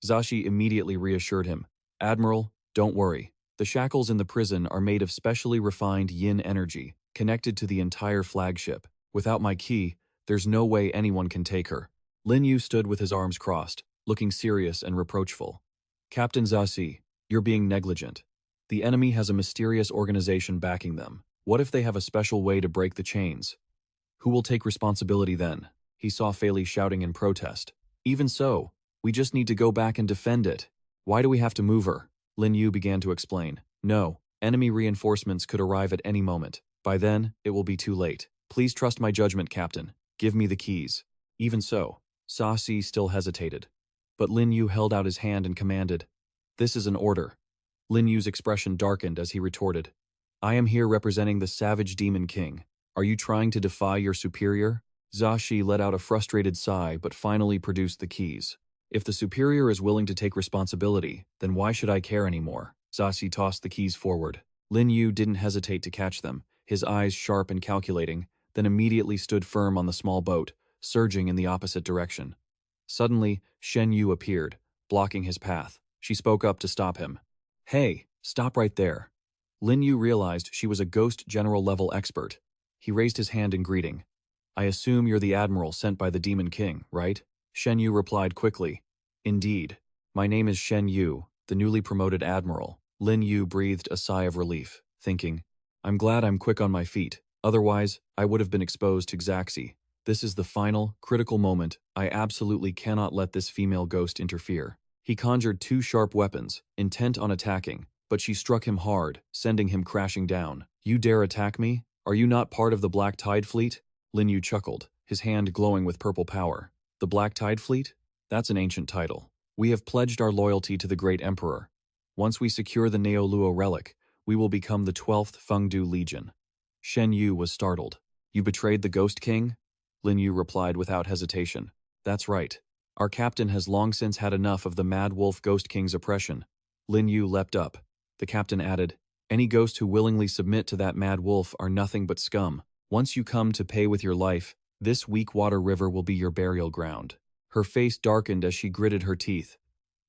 Zashi immediately reassured him. Admiral, don't worry. The shackles in the prison are made of specially refined yin energy, connected to the entire flagship. Without my key, there's no way anyone can take her. Lin Yu stood with his arms crossed, looking serious and reproachful. Captain Zashi, you're being negligent. The enemy has a mysterious organization backing them. What if they have a special way to break the chains? Who will take responsibility then? He saw Fei Li shouting in protest. Even so, we just need to go back and defend it. Why do we have to move her? Lin Yu began to explain. No, enemy reinforcements could arrive at any moment. By then, it will be too late. Please trust my judgment, Captain. Give me the keys. Even so, Sashi still hesitated. But Lin Yu held out his hand and commanded. This is an order. Lin Yu's expression darkened as he retorted. I am here representing the Savage Demon King. Are you trying to defy your superior? Zashi let out a frustrated sigh but finally produced the keys. If the superior is willing to take responsibility, then why should I care anymore? Zashi tossed the keys forward. Lin Yu didn't hesitate to catch them, his eyes sharp and calculating, then immediately stood firm on the small boat, surging in the opposite direction. Suddenly, Shen Yu appeared, blocking his path. She spoke up to stop him. Hey, stop right there. Lin Yu realized she was a ghost general-level expert. He raised his hand in greeting. I assume you're the admiral sent by the Demon King, right? Shen Yu replied quickly. Indeed. My name is Shen Yu, the newly promoted admiral. Lin Yu breathed a sigh of relief, thinking, I'm glad I'm quick on my feet. Otherwise, I would have been exposed to Xaxi. This is the final, critical moment. I absolutely cannot let this female ghost interfere. He conjured two sharp weapons, intent on attacking, but she struck him hard, sending him crashing down. You dare attack me? Are you not part of the Black Tide Fleet? Lin Yu chuckled, his hand glowing with purple power. The Black Tide Fleet? That's an ancient title. We have pledged our loyalty to the great emperor. Once we secure the Neoluo relic, we will become the 12th Fengdu Legion. Shen Yu was startled. You betrayed the Ghost King? Lin Yu replied without hesitation. That's right. Our captain has long since had enough of the Mad Wolf Ghost King's oppression. Lin Yu leapt up. The captain added, any ghost who willingly submit to that Mad Wolf are nothing but scum. Once you come to pay with your life, this weak water river will be your burial ground. Her face darkened as she gritted her teeth.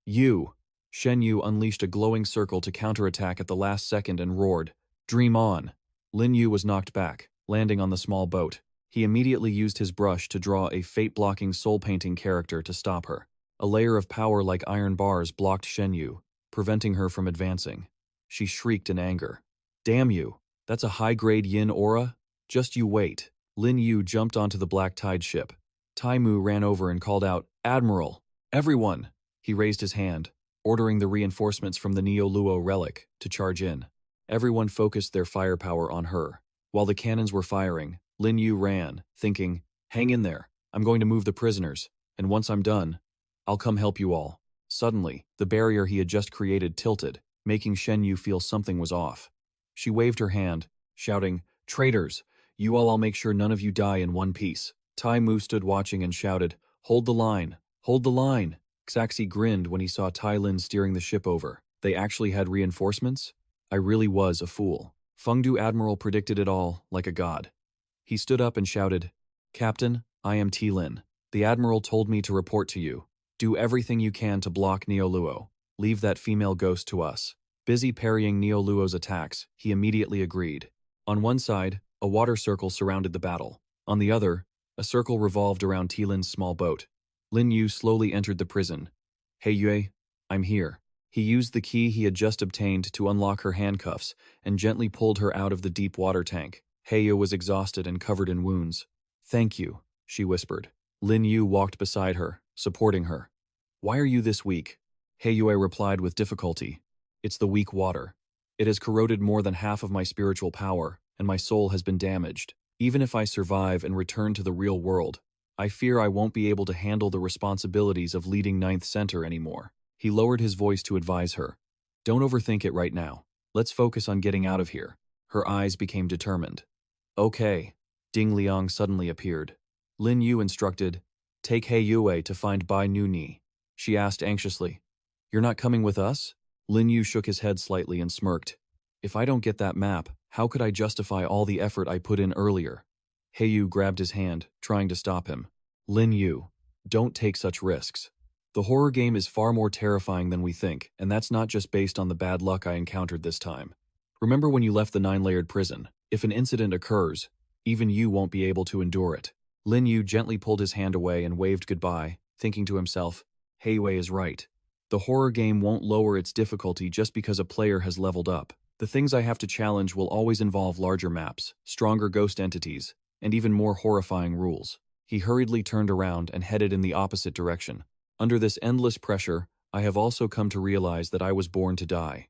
You! Shen Yu unleashed a glowing circle to counterattack at the last second and roared, Dream on! Lin Yu was knocked back, landing on the small boat. He immediately used his brush to draw a fate-blocking soul-painting character to stop her. A layer of power like iron bars blocked Shen Yu, preventing her from advancing. She shrieked in anger. Damn you! That's a high-grade yin aura? Just you wait. Lin Yu jumped onto the Black Tide ship. Taimu ran over and called out, Admiral! Everyone! He raised his hand, ordering the reinforcements from the Neoluo relic to charge in. Everyone focused their firepower on her. While the cannons were firing, Lin Yu ran, thinking, hang in there, I'm going to move the prisoners, and once I'm done, I'll come help you all. Suddenly, the barrier he had just created tilted, making Shen Yu feel something was off. She waved her hand, shouting, Traitors! You all, I'll make sure none of you die in one piece. Tai Mu stood watching and shouted, Hold the line! Hold the line! Xaxi grinned when he saw Tai Lin steering the ship over. They actually had reinforcements? I really was a fool. Fengdu Admiral predicted it all, like a god. He stood up and shouted, Captain, I am Lin. The Admiral told me to report to you. Do everything you can to block Neoluo. Leave that female ghost to us. Busy parrying Neoluo's attacks, he immediately agreed. On one side, a water circle surrounded the battle. On the other, a circle revolved around Lin's small boat. Lin Yu slowly entered the prison. Hey Yue, I'm here. He used the key he had just obtained to unlock her handcuffs and gently pulled her out of the deep water tank. Heyu was exhausted and covered in wounds. Thank you, she whispered. Lin Yu walked beside her, supporting her. Why are you this weak? Heyu replied with difficulty. It's the weak water. It has corroded more than half of my spiritual power, and my soul has been damaged. Even if I survive and return to the real world, I fear I won't be able to handle the responsibilities of leading Ninth Center anymore. He lowered his voice to advise her. Don't overthink it right now. Let's focus on getting out of here. Her eyes became determined. Okay. Ding Liang suddenly appeared. Lin Yu instructed, Take He Yue to find Bai Nu Ni. She asked anxiously, You're not coming with us? Lin Yu shook his head slightly and smirked. If I don't get that map, how could I justify all the effort I put in earlier? He Yu grabbed his hand, trying to stop him. Lin Yu, don't take such risks. The horror game is far more terrifying than we think, and that's not just based on the bad luck I encountered this time. Remember when you left the 9-layered prison? If an incident occurs, even you won't be able to endure it. Lin Yu gently pulled his hand away and waved goodbye, thinking to himself, Heywei is right. The horror game won't lower its difficulty just because a player has leveled up. The things I have to challenge will always involve larger maps, stronger ghost entities, and even more horrifying rules. He hurriedly turned around and headed in the opposite direction. Under this endless pressure, I have also come to realize that I was born to die.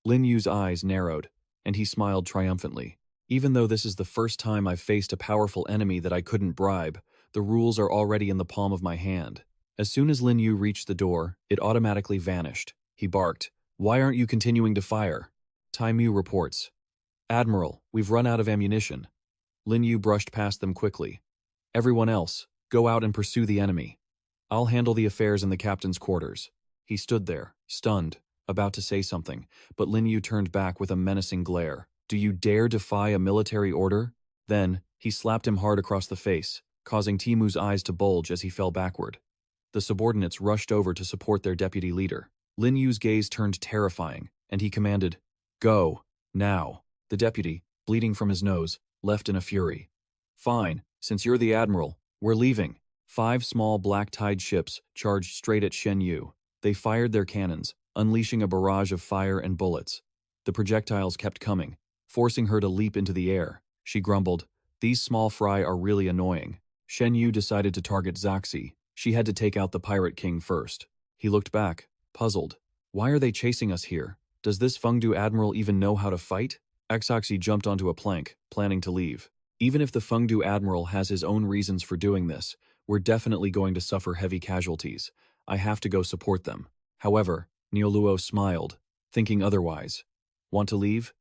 Lin Yu's eyes narrowed, and he smiled triumphantly. Even though this is the first time I've faced a powerful enemy that I couldn't bribe, the rules are already in the palm of my hand. As soon as Lin Yu reached the door, it automatically vanished. He barked, Why aren't you continuing to fire? Taimu reports. Admiral, we've run out of ammunition. Lin Yu brushed past them quickly. Everyone else, go out and pursue the enemy. I'll handle the affairs in the captain's quarters. He stood there, stunned, about to say something, but Lin Yu turned back with a menacing glare. Do you dare defy a military order? Then, he slapped him hard across the face, causing Timu's eyes to bulge as he fell backward. The subordinates rushed over to support their deputy leader. Lin Yu's gaze turned terrifying, and he commanded, "Go, now." The deputy, bleeding from his nose, left in a fury. "Fine, since you're the admiral, we're leaving." 5 small black-tide ships charged straight at Shen Yu. They fired their cannons, unleashing a barrage of fire and bullets. The projectiles kept coming, forcing her to leap into the air. She grumbled, "These small fry are really annoying." Shen Yu decided to target Zaxi. She had to take out the Pirate King first. He looked back, puzzled. "Why are they chasing us here? Does this Fengdu admiral even know how to fight?" Xaxi jumped onto a plank, planning to leave. "Even if the Fengdu admiral has his own reasons for doing this, we're definitely going to suffer heavy casualties. I have to go support them." However, Nioluo smiled, thinking otherwise. "Want to leave?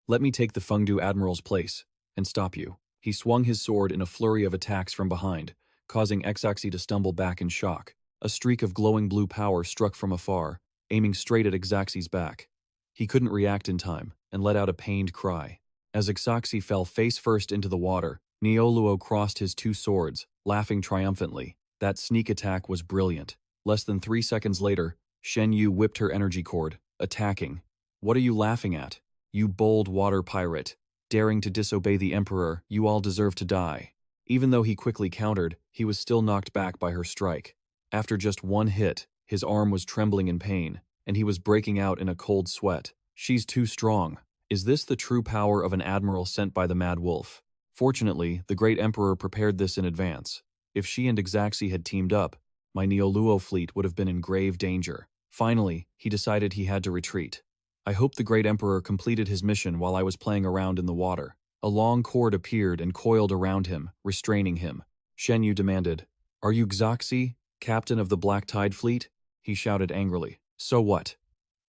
Let me take the Fengdu admiral's place and stop you." He swung his sword in a flurry of attacks from behind, causing Xaxi to stumble back in shock. A streak of glowing blue power struck from afar, aiming straight at Xaxi's back. He couldn't react in time and let out a pained cry. As Xaxi fell face first into the water, Nioluo crossed his 2 swords, laughing triumphantly. That sneak attack was brilliant. Less than 3 seconds later, Shen Yu whipped her energy cord, attacking. "What are you laughing at? You bold water pirate. Daring to disobey the Emperor, you all deserve to die." Even though he quickly countered, he was still knocked back by her strike. After just 1 hit, his arm was trembling in pain, and he was breaking out in a cold sweat. "She's too strong. Is this the true power of an admiral sent by the Mad Wolf?" Fortunately, the great Emperor prepared this in advance. If she and Xaxi had teamed up, my Nioluo fleet would have been in grave danger. Finally, he decided he had to retreat. I hope the great Emperor completed his mission while I was playing around in the water. A long cord appeared and coiled around him, restraining him. Shen Yu demanded, "Are you Xaxi, captain of the Black Tide fleet?" He shouted angrily. "So what?"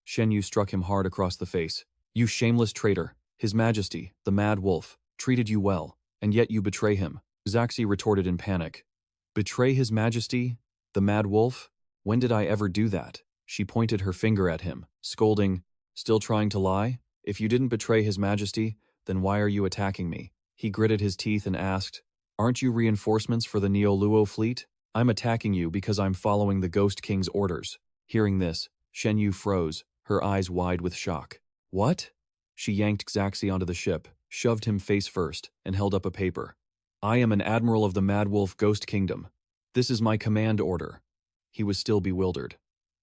Shen Yu struck him hard across the face. "You shameless traitor! His Majesty, the Mad Wolf, treated you well, and yet you betray him." Xaxi retorted in panic. "Betray His Majesty? The Mad Wolf? When did I ever do that?" She pointed her finger at him, scolding, "Still trying to lie? If you didn't betray His Majesty, then why are you attacking me?" He gritted his teeth and asked, "Aren't you reinforcements for the Nioluo fleet?" "I'm attacking you because I'm following the Ghost King's orders." Hearing this, Shen Yu froze, her eyes wide with shock. "What?" She yanked Xaxi onto the ship, shoved him face first, and held up a paper. "I am an admiral of the Mad Wolf Ghost Kingdom. This is my command order." He was still bewildered.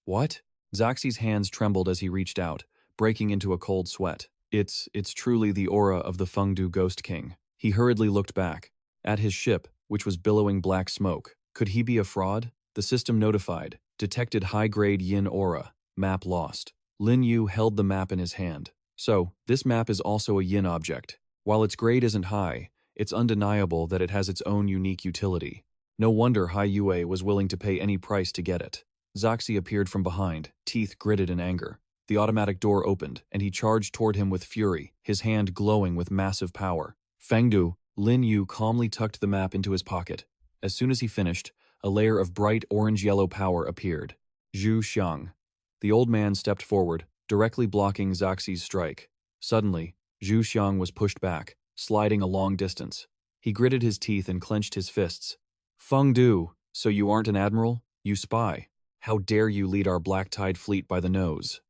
"What?" Xaxi's hands trembled as he reached out, breaking into a cold sweat. It's truly the aura of the Fengdu Ghost King." He hurriedly looked back, at his ship, which was billowing black smoke. Could he be a fraud? The system notified. Detected high-grade yin aura. Map lost. Lin Yu held the map in his hand. So, this map is also a yin object. While its grade isn't high, it's undeniable that it has its own unique utility. No wonder Hai Yue was willing to pay any price to get it. Zaxi appeared from behind, teeth gritted in anger. The automatic door opened, and he charged toward him with fury, his hand glowing with massive power. "Fengdu," Lin Yu calmly tucked the map into his pocket. As soon as he finished, a layer of bright orange-yellow power appeared. Zhu Xiang. The old man stepped forward, directly blocking Zaxi's strike. Suddenly, Zhu Xiang was pushed back, sliding a long distance. He gritted his teeth and clenched his fists. "Fengdu, so you aren't an admiral? You spy. How dare you lead our Black Tide fleet by the nose?"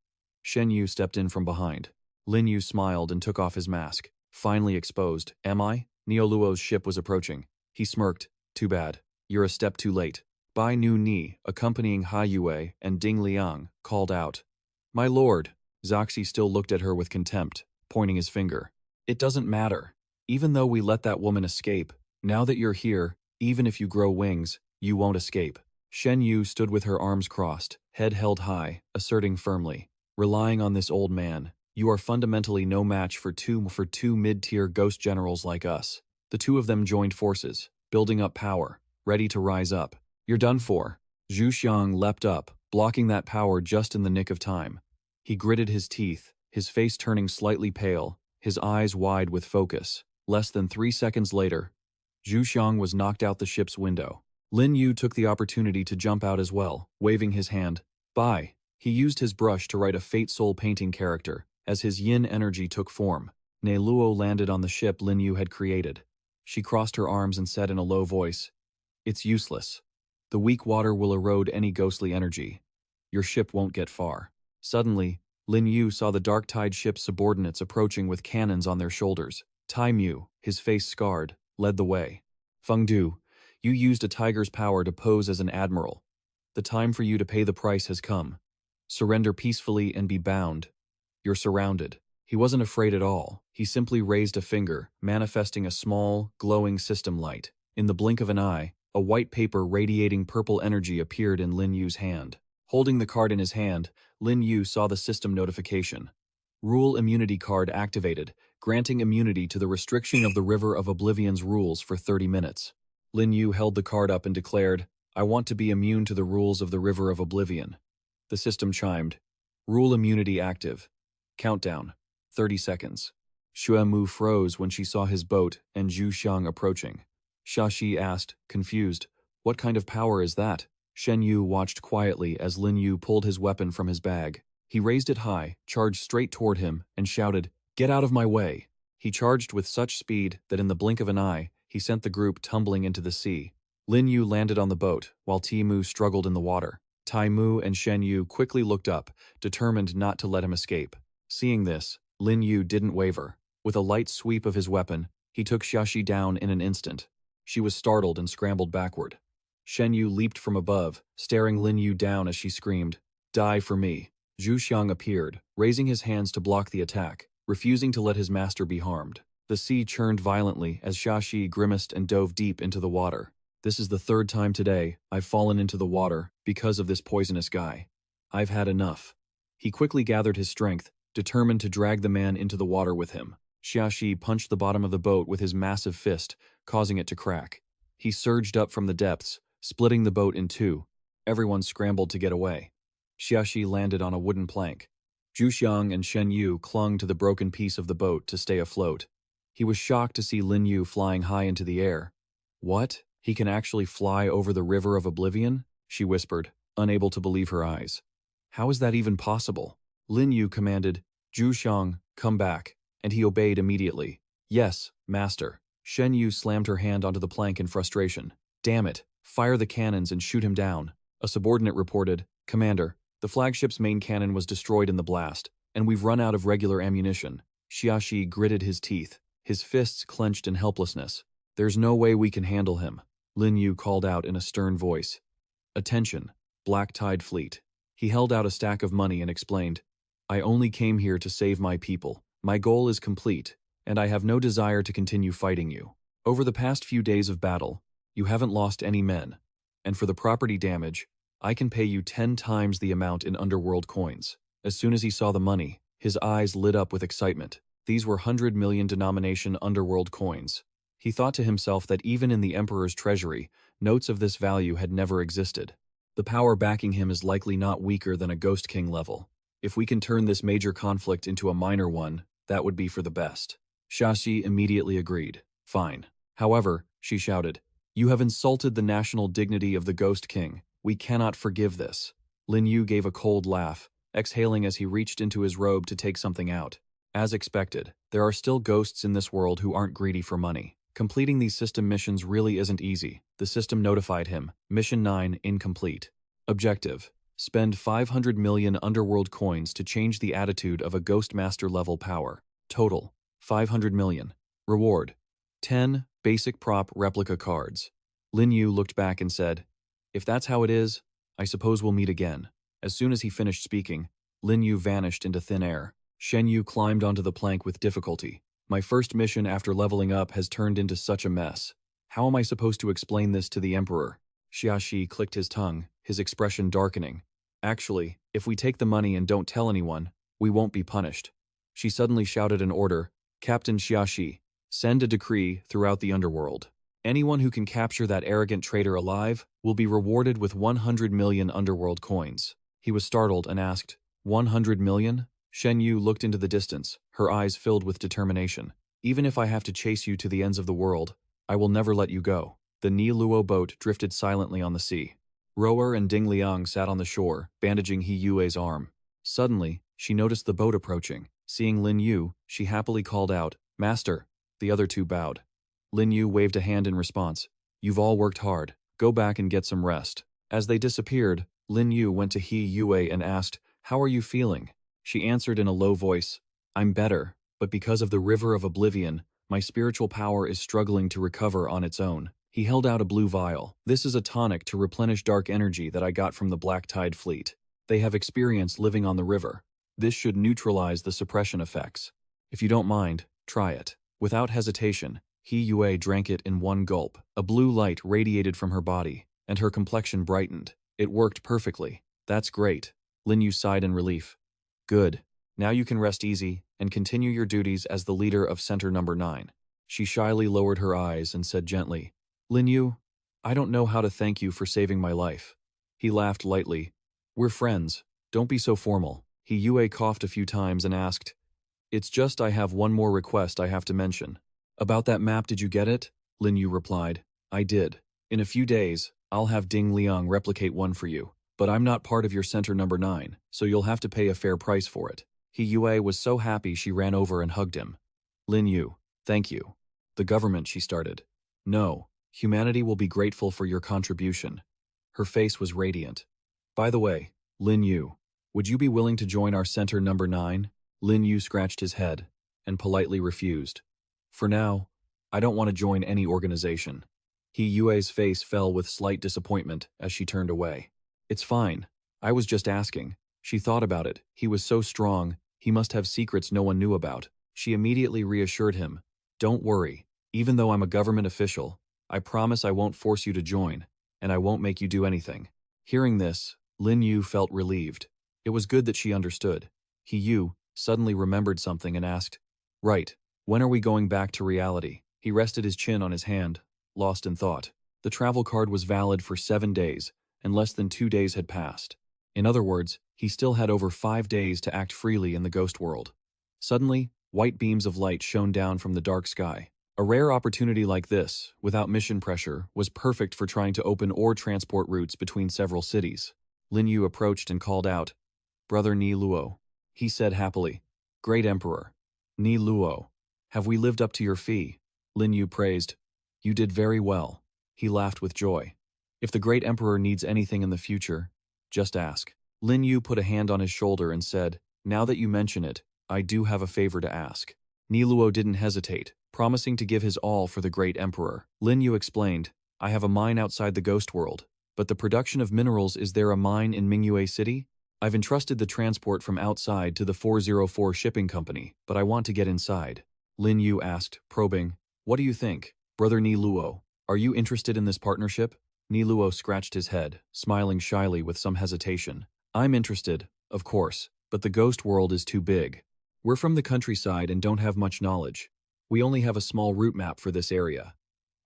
Shen Yu stepped in from behind. Lin Yu smiled and took off his mask, finally exposed. "Am I?" Nioluo's ship was approaching. He smirked. "Too bad. You're a step too late." Bai Nu Ni, accompanying Hai Yue and Ding Liang, called out. "My lord." Zaxi still looked at her with contempt, pointing his finger. "It doesn't matter. Even though we let that woman escape, now that you're here, even if you grow wings, you won't escape." Shen Yu stood with her arms crossed, head held high, asserting firmly, "Relying on this old man, you are fundamentally no match for two mid-tier ghost generals like us." The two of them joined forces, building up power, ready to rise up. "You're done for." Zhu Xiang leapt up, blocking that power just in the nick of time. He gritted his teeth, his face turning slightly pale, his eyes wide with focus. Less than 3 seconds later, Zhu Xiang was knocked out the ship's window. Lin Yu took the opportunity to jump out as well, waving his hand. "Bye." He used his brush to write a Fate Soul painting character. As his yin energy took form, Nioluo landed on the ship Lin Yu had created. She crossed her arms and said in a low voice, "It's useless. The weak water will erode any ghostly energy. Your ship won't get far." Suddenly, Lin Yu saw the Dark Tide ship's subordinates approaching with cannons on their shoulders. Tai Mu, his face scarred, led the way. Feng Du, you used a tiger's power to pose as an admiral. The time for you to pay the price has come. Surrender peacefully and be bound. You're surrounded. He wasn't afraid at all. He simply raised a finger, manifesting a small, glowing system light. In the blink of an eye, a white paper radiating purple energy appeared in Lin Yu's hand. Holding the card in his hand, Lin Yu saw the system notification. Rule immunity card activated, granting immunity to the restriction of the River of Oblivion's rules for 30 minutes. Lin Yu held the card up and declared, I want to be immune to the rules of the River of Oblivion. The system chimed. Rule immunity active. Countdown. 30 seconds. Xue Mu froze when she saw his boat and Zhu Xiang approaching. Xia Shi asked, confused, what kind of power is that? Shen Yu watched quietly as Lin Yu pulled his weapon from his bag. He raised it high, charged straight toward him, and shouted, Get out of my way! He charged with such speed that in the blink of an eye, he sent the group tumbling into the sea. Lin Yu landed on the boat, while Ti Mu struggled in the water. Tai Mu and Shen Yu quickly looked up, determined not to let him escape. Seeing this, Lin Yu didn't waver. With a light sweep of his weapon, he took Xia Shi down in an instant. She was startled and scrambled backward. Shen Yu leaped from above, staring Lin Yu down as she screamed, Die for me. Zhu Xiang appeared, raising his hands to block the attack, refusing to let his master be harmed. The sea churned violently as Xia Shi grimaced and dove deep into the water. This is the third time today I've fallen into the water because of this poisonous guy. I've had enough. He quickly gathered his strength, determined to drag the man into the water with him. Xia Shi punched the bottom of the boat with his massive fist, causing it to crack. He surged up from the depths, splitting the boat in two. Everyone scrambled to get away. Xia Shi landed on a wooden plank. Zhu Xiang and Shen Yu clung to the broken piece of the boat to stay afloat. He was shocked to see Lin Yu flying high into the air. What? He can actually fly over the River of Oblivion? She whispered, unable to believe her eyes. How is that even possible? Lin Yu commanded, Zhu Xiang, come back, and he obeyed immediately. Yes, master. Shen Yu slammed her hand onto the plank in frustration. Damn it, fire the cannons and shoot him down. A subordinate reported, Commander, the flagship's main cannon was destroyed in the blast, and we've run out of regular ammunition. Xia Shi gritted his teeth, his fists clenched in helplessness. There's no way we can handle him. Lin Yu called out in a stern voice. Attention, Black Tide Fleet. He held out a stack of money and explained, I only came here to save my people. My goal is complete, and I have no desire to continue fighting you. Over the past few days of battle, you haven't lost any men, and for the property damage, I can pay you 10 times the amount in Underworld coins. As soon as he saw the money, his eyes lit up with excitement. These were 100 million denomination Underworld coins. He thought to himself that even in the Emperor's treasury, notes of this value had never existed. The power backing him is likely not weaker than a Ghost King level. If we can turn this major conflict into a minor one, that would be for the best. Xia Shi immediately agreed. Fine. However, she shouted, You have insulted the national dignity of the Ghost King. We cannot forgive this. Lin Yu gave a cold laugh, exhaling as he reached into his robe to take something out. As expected, there are still ghosts in this world who aren't greedy for money. Completing these system missions really isn't easy. The system notified him. Mission 9 incomplete. Objective: spend 500 million Underworld coins to change the attitude of a Ghost Master level power. Total: 500 million. Reward: 10 basic prop replica cards. Lin Yu looked back and said, If that's how it is, I suppose we'll meet again. As soon as he finished speaking, Lin Yu vanished into thin air. Shen Yu climbed onto the plank with difficulty. My first mission after leveling up has turned into such a mess. How am I supposed to explain this to the Emperor? Xia Shi clicked his tongue, his expression darkening. Actually, if we take the money and don't tell anyone, we won't be punished. She suddenly shouted an order, Captain Xia Shi, send a decree throughout the underworld. Anyone who can capture that arrogant traitor alive will be rewarded with 100 million Underworld coins. He was startled and asked, 100 million? Shen Yu looked into the distance, her eyes filled with determination. Even if I have to chase you to the ends of the world, I will never let you go. The Ni Luo boat drifted silently on the sea. Rower and Ding Liang sat on the shore, bandaging He Yue's arm. Suddenly, she noticed the boat approaching. Seeing Lin Yu, she happily called out, Master. The other two bowed. Lin Yu waved a hand in response. You've all worked hard. Go back and get some rest. As they disappeared, Lin Yu went to He Yue and asked, How are you feeling? She answered in a low voice, I'm better, but because of the river of oblivion, my spiritual power is struggling to recover on its own. He held out a blue vial. This is a tonic to replenish dark energy that I got from the Black Tide fleet. They have experience living on the river. This should neutralize the suppression effects. If you don't mind, try it. Without hesitation, He Yue drank it in one gulp. A blue light radiated from her body, and her complexion brightened. It worked perfectly. That's great. Lin Yu sighed in relief. Good. Now you can rest easy and continue your duties as the leader of Center Number 9. She shyly lowered her eyes and said gently, Lin Yu, I don't know how to thank you for saving my life. He laughed lightly. We're friends. Don't be so formal. He Yue coughed a few times and asked, It's just I have one more request I have to mention. About that map, did you get it? Lin Yu replied. I did. In a few days, I'll have Ding Liang replicate one for you. But I'm not part of your Center Number 9, so you'll have to pay a fair price for it. He Yue was so happy she ran over and hugged him. Lin Yu, thank you. The government, she started. No, humanity will be grateful for your contribution. Her face was radiant. By the way, Lin Yu, would you be willing to join our Center Number 9? Lin Yu scratched his head and politely refused. For now, I don't want to join any organization. He Yue's face fell with slight disappointment as she turned away. It's fine. I was just asking. She thought about it. He was so strong, he must have secrets no one knew about. She immediately reassured him. Don't worry. Even though I'm a government official, I promise I won't force you to join, and I won't make you do anything. Hearing this, Lin Yu felt relieved. It was good that she understood. He Yu suddenly remembered something and asked, Right, when are we going back to reality? He rested his chin on his hand, lost in thought. The travel card was valid for 7 days, and less than 2 days had passed. In other words, he still had over 5 days to act freely in the ghost world. Suddenly, white beams of light shone down from the dark sky. A rare opportunity like this, without mission pressure, was perfect for trying to open ore transport routes between several cities. Lin Yu approached and called out, Brother Ni Luo. He said happily, Great Emperor. Ni Luo, have we lived up to your fee? Lin Yu praised. You did very well. He laughed with joy. If the Great Emperor needs anything in the future, just ask. Lin Yu put a hand on his shoulder and said, Now that you mention it, I do have a favor to ask. Ni Luo didn't hesitate, promising to give his all for the Great Emperor. Lin Yu explained, I have a mine outside the ghost world, but the production of minerals, is there a mine in Mingyue City? I've entrusted the transport from outside to the 404 shipping company, but I want to get inside. Lin Yu asked, probing, What do you think, Brother Ni Luo? Are you interested in this partnership? Ni Luo scratched his head, smiling shyly with some hesitation. I'm interested, of course, but the ghost world is too big. We're from the countryside and don't have much knowledge. We only have a small route map for this area.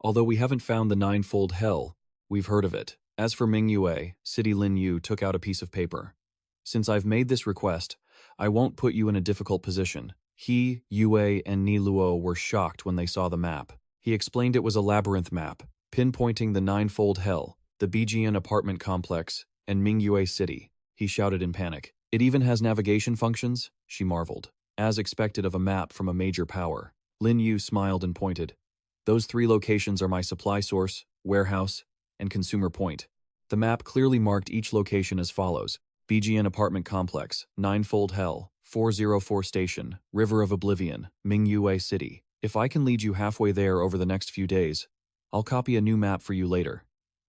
Although we haven't found the ninefold hell, we've heard of it. As for Mingyue City, Lin Yu took out a piece of paper. Since I've made this request, I won't put you in a difficult position. He, Yue, and Ni Luo were shocked when they saw the map. He explained it was a labyrinth map, pinpointing the ninefold hell, the Bijian apartment complex, and Mingyue City. He shouted in panic. It even has navigation functions? She marveled. As expected of a map from a major power. Lin Yu smiled and pointed. Those 3 locations are my supply source, warehouse, and consumer point. The map clearly marked each location as follows. Bijian apartment complex, ninefold hell, 404 station, River of Oblivion, Mingyue City. If I can lead you halfway there over the next few days, I'll copy a new map for you later.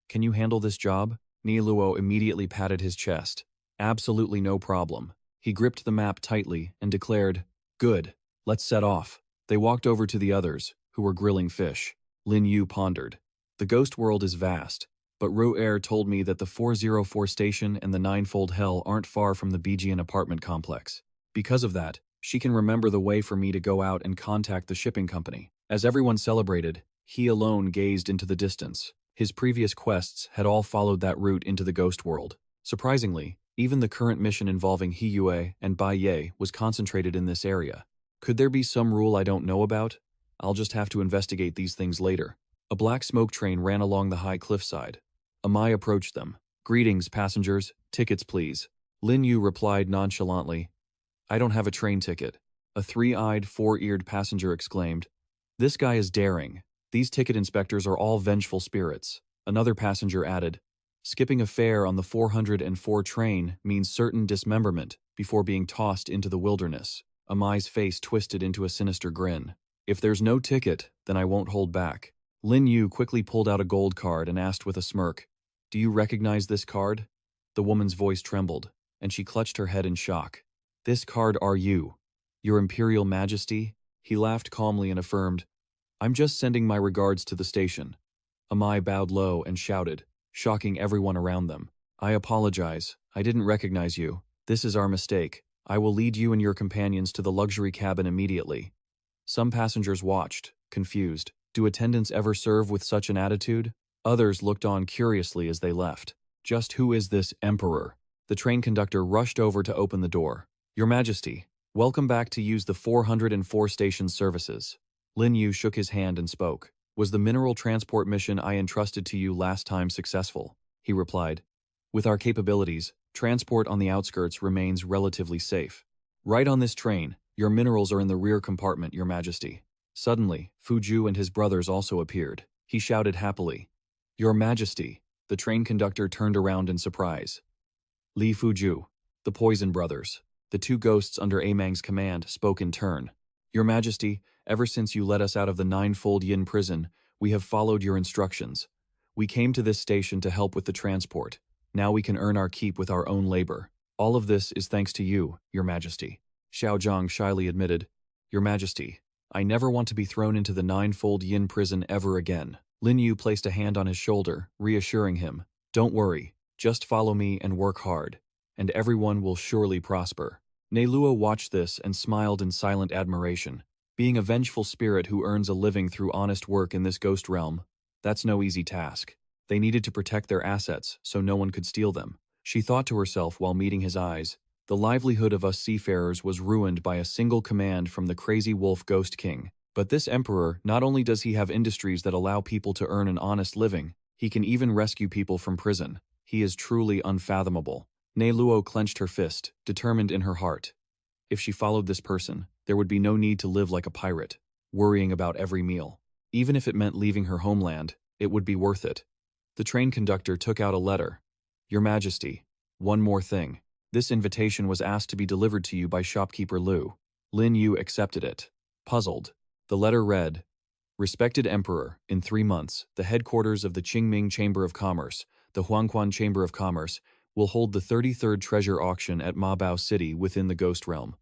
Can you handle this job? Ni Luo immediately patted his chest. Absolutely no problem. He gripped the map tightly and declared, Good, let's set off. They walked over to the others, who were grilling fish. Lin Yu pondered. The ghost world is vast, but Ru'er told me that the 404 station and the ninefold hell aren't far from the Bijian apartment complex. Because of that, she can remember the way for me to go out and contact the shipping company. As everyone celebrated, he alone gazed into the distance. His previous quests had all followed that route into the ghost world. Surprisingly, even the current mission involving He Yue and Bai Ye was concentrated in this area. Could there be some rule I don't know about? I'll just have to investigate these things later. A black smoke train ran along the high cliffside. Amai approached them. Greetings, passengers. Tickets, please. Lin Yu replied nonchalantly. I don't have a train ticket. A 3-eyed, 4-eared passenger exclaimed. This guy is daring. These ticket inspectors are all vengeful spirits. Another passenger added. Skipping a fare on the 404 train means certain dismemberment. before being tossed into the wilderness. Amai's face twisted into a sinister grin. If there's no ticket, then I won't hold back. Lin Yu quickly pulled out a gold card and asked with a smirk, "Do you recognize this card?" The woman's voice trembled, and she clutched her head in shock. "This card are you, Your Imperial Majesty?" He laughed calmly and affirmed, "I'm just sending my regards to the station." Amai bowed low and shouted, shocking everyone around them. "I apologize. I didn't recognize you. This is our mistake. I will lead you and your companions to the luxury cabin immediately." Some passengers watched, confused. Do attendants ever serve with such an attitude? Others looked on curiously as they left. Just who is this emperor? The train conductor rushed over to open the door. "Your Majesty, welcome back to use the 404 station services." Lin Yu shook his hand and spoke. "Was the mineral transport mission I entrusted to you last time successful?" He replied. "With our capabilities, transport on the outskirts remains relatively safe. Right on this train, your minerals are in the rear compartment, Your Majesty." Suddenly, Fuju and his brothers also appeared. He shouted happily, "Your Majesty!" The train conductor turned around in surprise. Li Fuju, the Poison Brothers, the two ghosts under Amang's command, spoke in turn. "Your Majesty, ever since you let us out of the ninefold Yin prison, we have followed your instructions. We came to this station to help with the transport. Now we can earn our keep with our own labor. All of this is thanks to you, Your Majesty." Xiao Zhang shyly admitted, "Your Majesty, I never want to be thrown into the ninefold Yin prison ever again." Lin Yu placed a hand on his shoulder, reassuring him, "Don't worry, just follow me and work hard, and everyone will surely prosper." Neluo watched this and smiled in silent admiration. Being a vengeful spirit who earns a living through honest work in this ghost realm, that's no easy task. They needed to protect their assets so no one could steal them. She thought to herself while meeting his eyes, the livelihood of us seafarers was ruined by a single command from the crazy wolf Ghost King. But this emperor, not only does he have industries that allow people to earn an honest living, he can even rescue people from prison. He is truly unfathomable. Neluo clenched her fist, determined in her heart. If she followed this person, there would be no need to live like a pirate, worrying about every meal. Even if it meant leaving her homeland, it would be worth it. The train conductor took out a letter. "Your Majesty, one more thing. This invitation was asked to be delivered to you by shopkeeper Lu." Lin Yu accepted it. Puzzled, the letter read, "Respected Emperor, in 3 months, the headquarters of the Qingming Chamber of Commerce, the Huangquan Chamber of Commerce, will hold the 33rd treasure auction at Mabao City within the Ghost Realm.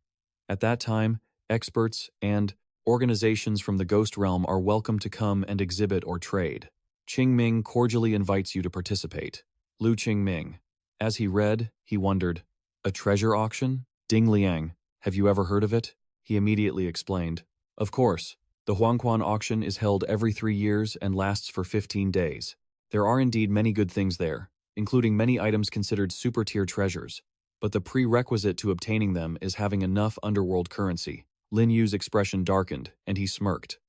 At that time, experts and organizations from the Ghost Realm are welcome to come and exhibit or trade. Qingming cordially invites you to participate. Lu Qingming." As he read, he wondered, "A treasure auction? Ding Liang, have you ever heard of it?" He immediately explained, "Of course. The Huangquan auction is held every 3 years and lasts for 15 days. There are indeed many good things there, including many items considered super-tier treasures. But the prerequisite to obtaining them is having enough underworld currency." Lin Yu's expression darkened, and he smirked.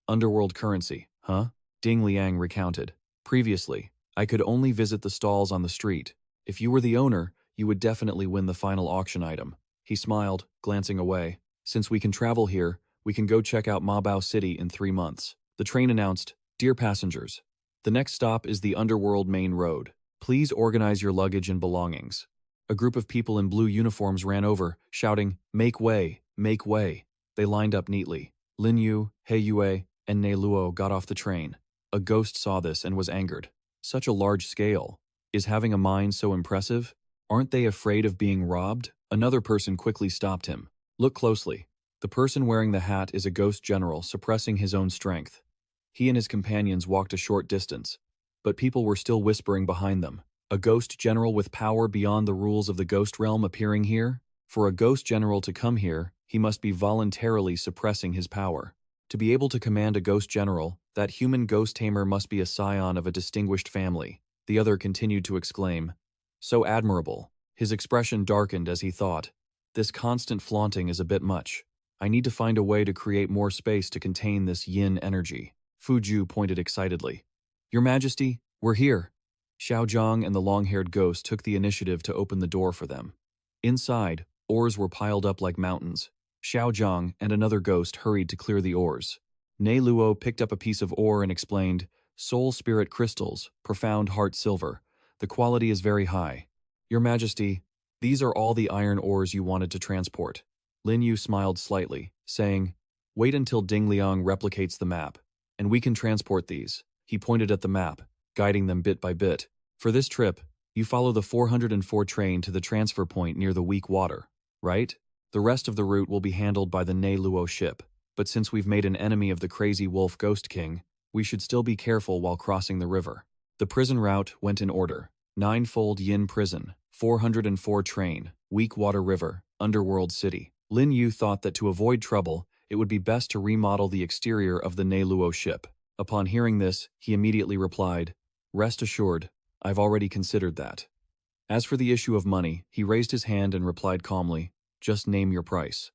"Underworld currency, huh?" Ding Liang recounted. "Previously, I could only visit the stalls on the street. If you were the owner, you would definitely win the final auction item." He smiled, glancing away. "Since we can travel here, we can go check out Mabao City in 3 months." The train announced, "Dear passengers, the next stop is the Underworld Main Road. Please organize your luggage and belongings." A group of people in blue uniforms ran over, shouting, "Make way, make way." They lined up neatly. Lin Yu, He Yue, and Neluo got off the train. A ghost saw this and was angered. Such a large scale. Is having a mind so impressive? Aren't they afraid of being robbed? Another person quickly stopped him. "Look closely. The person wearing the hat is a ghost general suppressing his own strength." He and his companions walked a short distance, but people were still whispering behind them. A ghost general with power beyond the rules of the ghost realm appearing here? For a ghost general to come here, he must be voluntarily suppressing his power. To be able to command a ghost general, that human ghost tamer must be a scion of a distinguished family. The other continued to exclaim, "So admirable." His expression darkened as he thought, "This constant flaunting is a bit much. I need to find a way to create more space to contain this yin energy." Fuju pointed excitedly. "Your Majesty, we're here." Xiao Zhang and the long-haired ghost took the initiative to open the door for them. Inside, oars were piled up like mountains. Xiao Zhang and another ghost hurried to clear the oars. Neluo picked up a piece of ore and explained, "Soul spirit crystals, profound heart silver. The quality is very high." "Your Majesty, These are all the iron ores you wanted to transport. Lin Yu smiled slightly, saying, wait until Ding Liang replicates the map, and we can transport these. He pointed at the map, guiding them bit by bit. For this trip, you follow the 404 train to the transfer point near the weak water, right? The rest of the route will be handled by the Ne Luo ship, but since we've made an enemy of the crazy wolf Ghost King, we should still be careful while crossing the river. The prison route went in order. Ninefold Yin Prison, 404 train, Weak Water River, Underworld City. Lin Yu thought that to avoid trouble, it would be best to remodel the exterior of the Ne Luo ship. Upon hearing this, he immediately replied, rest assured, I've already considered that. As for the issue of money, he raised his hand and replied calmly, just name your price.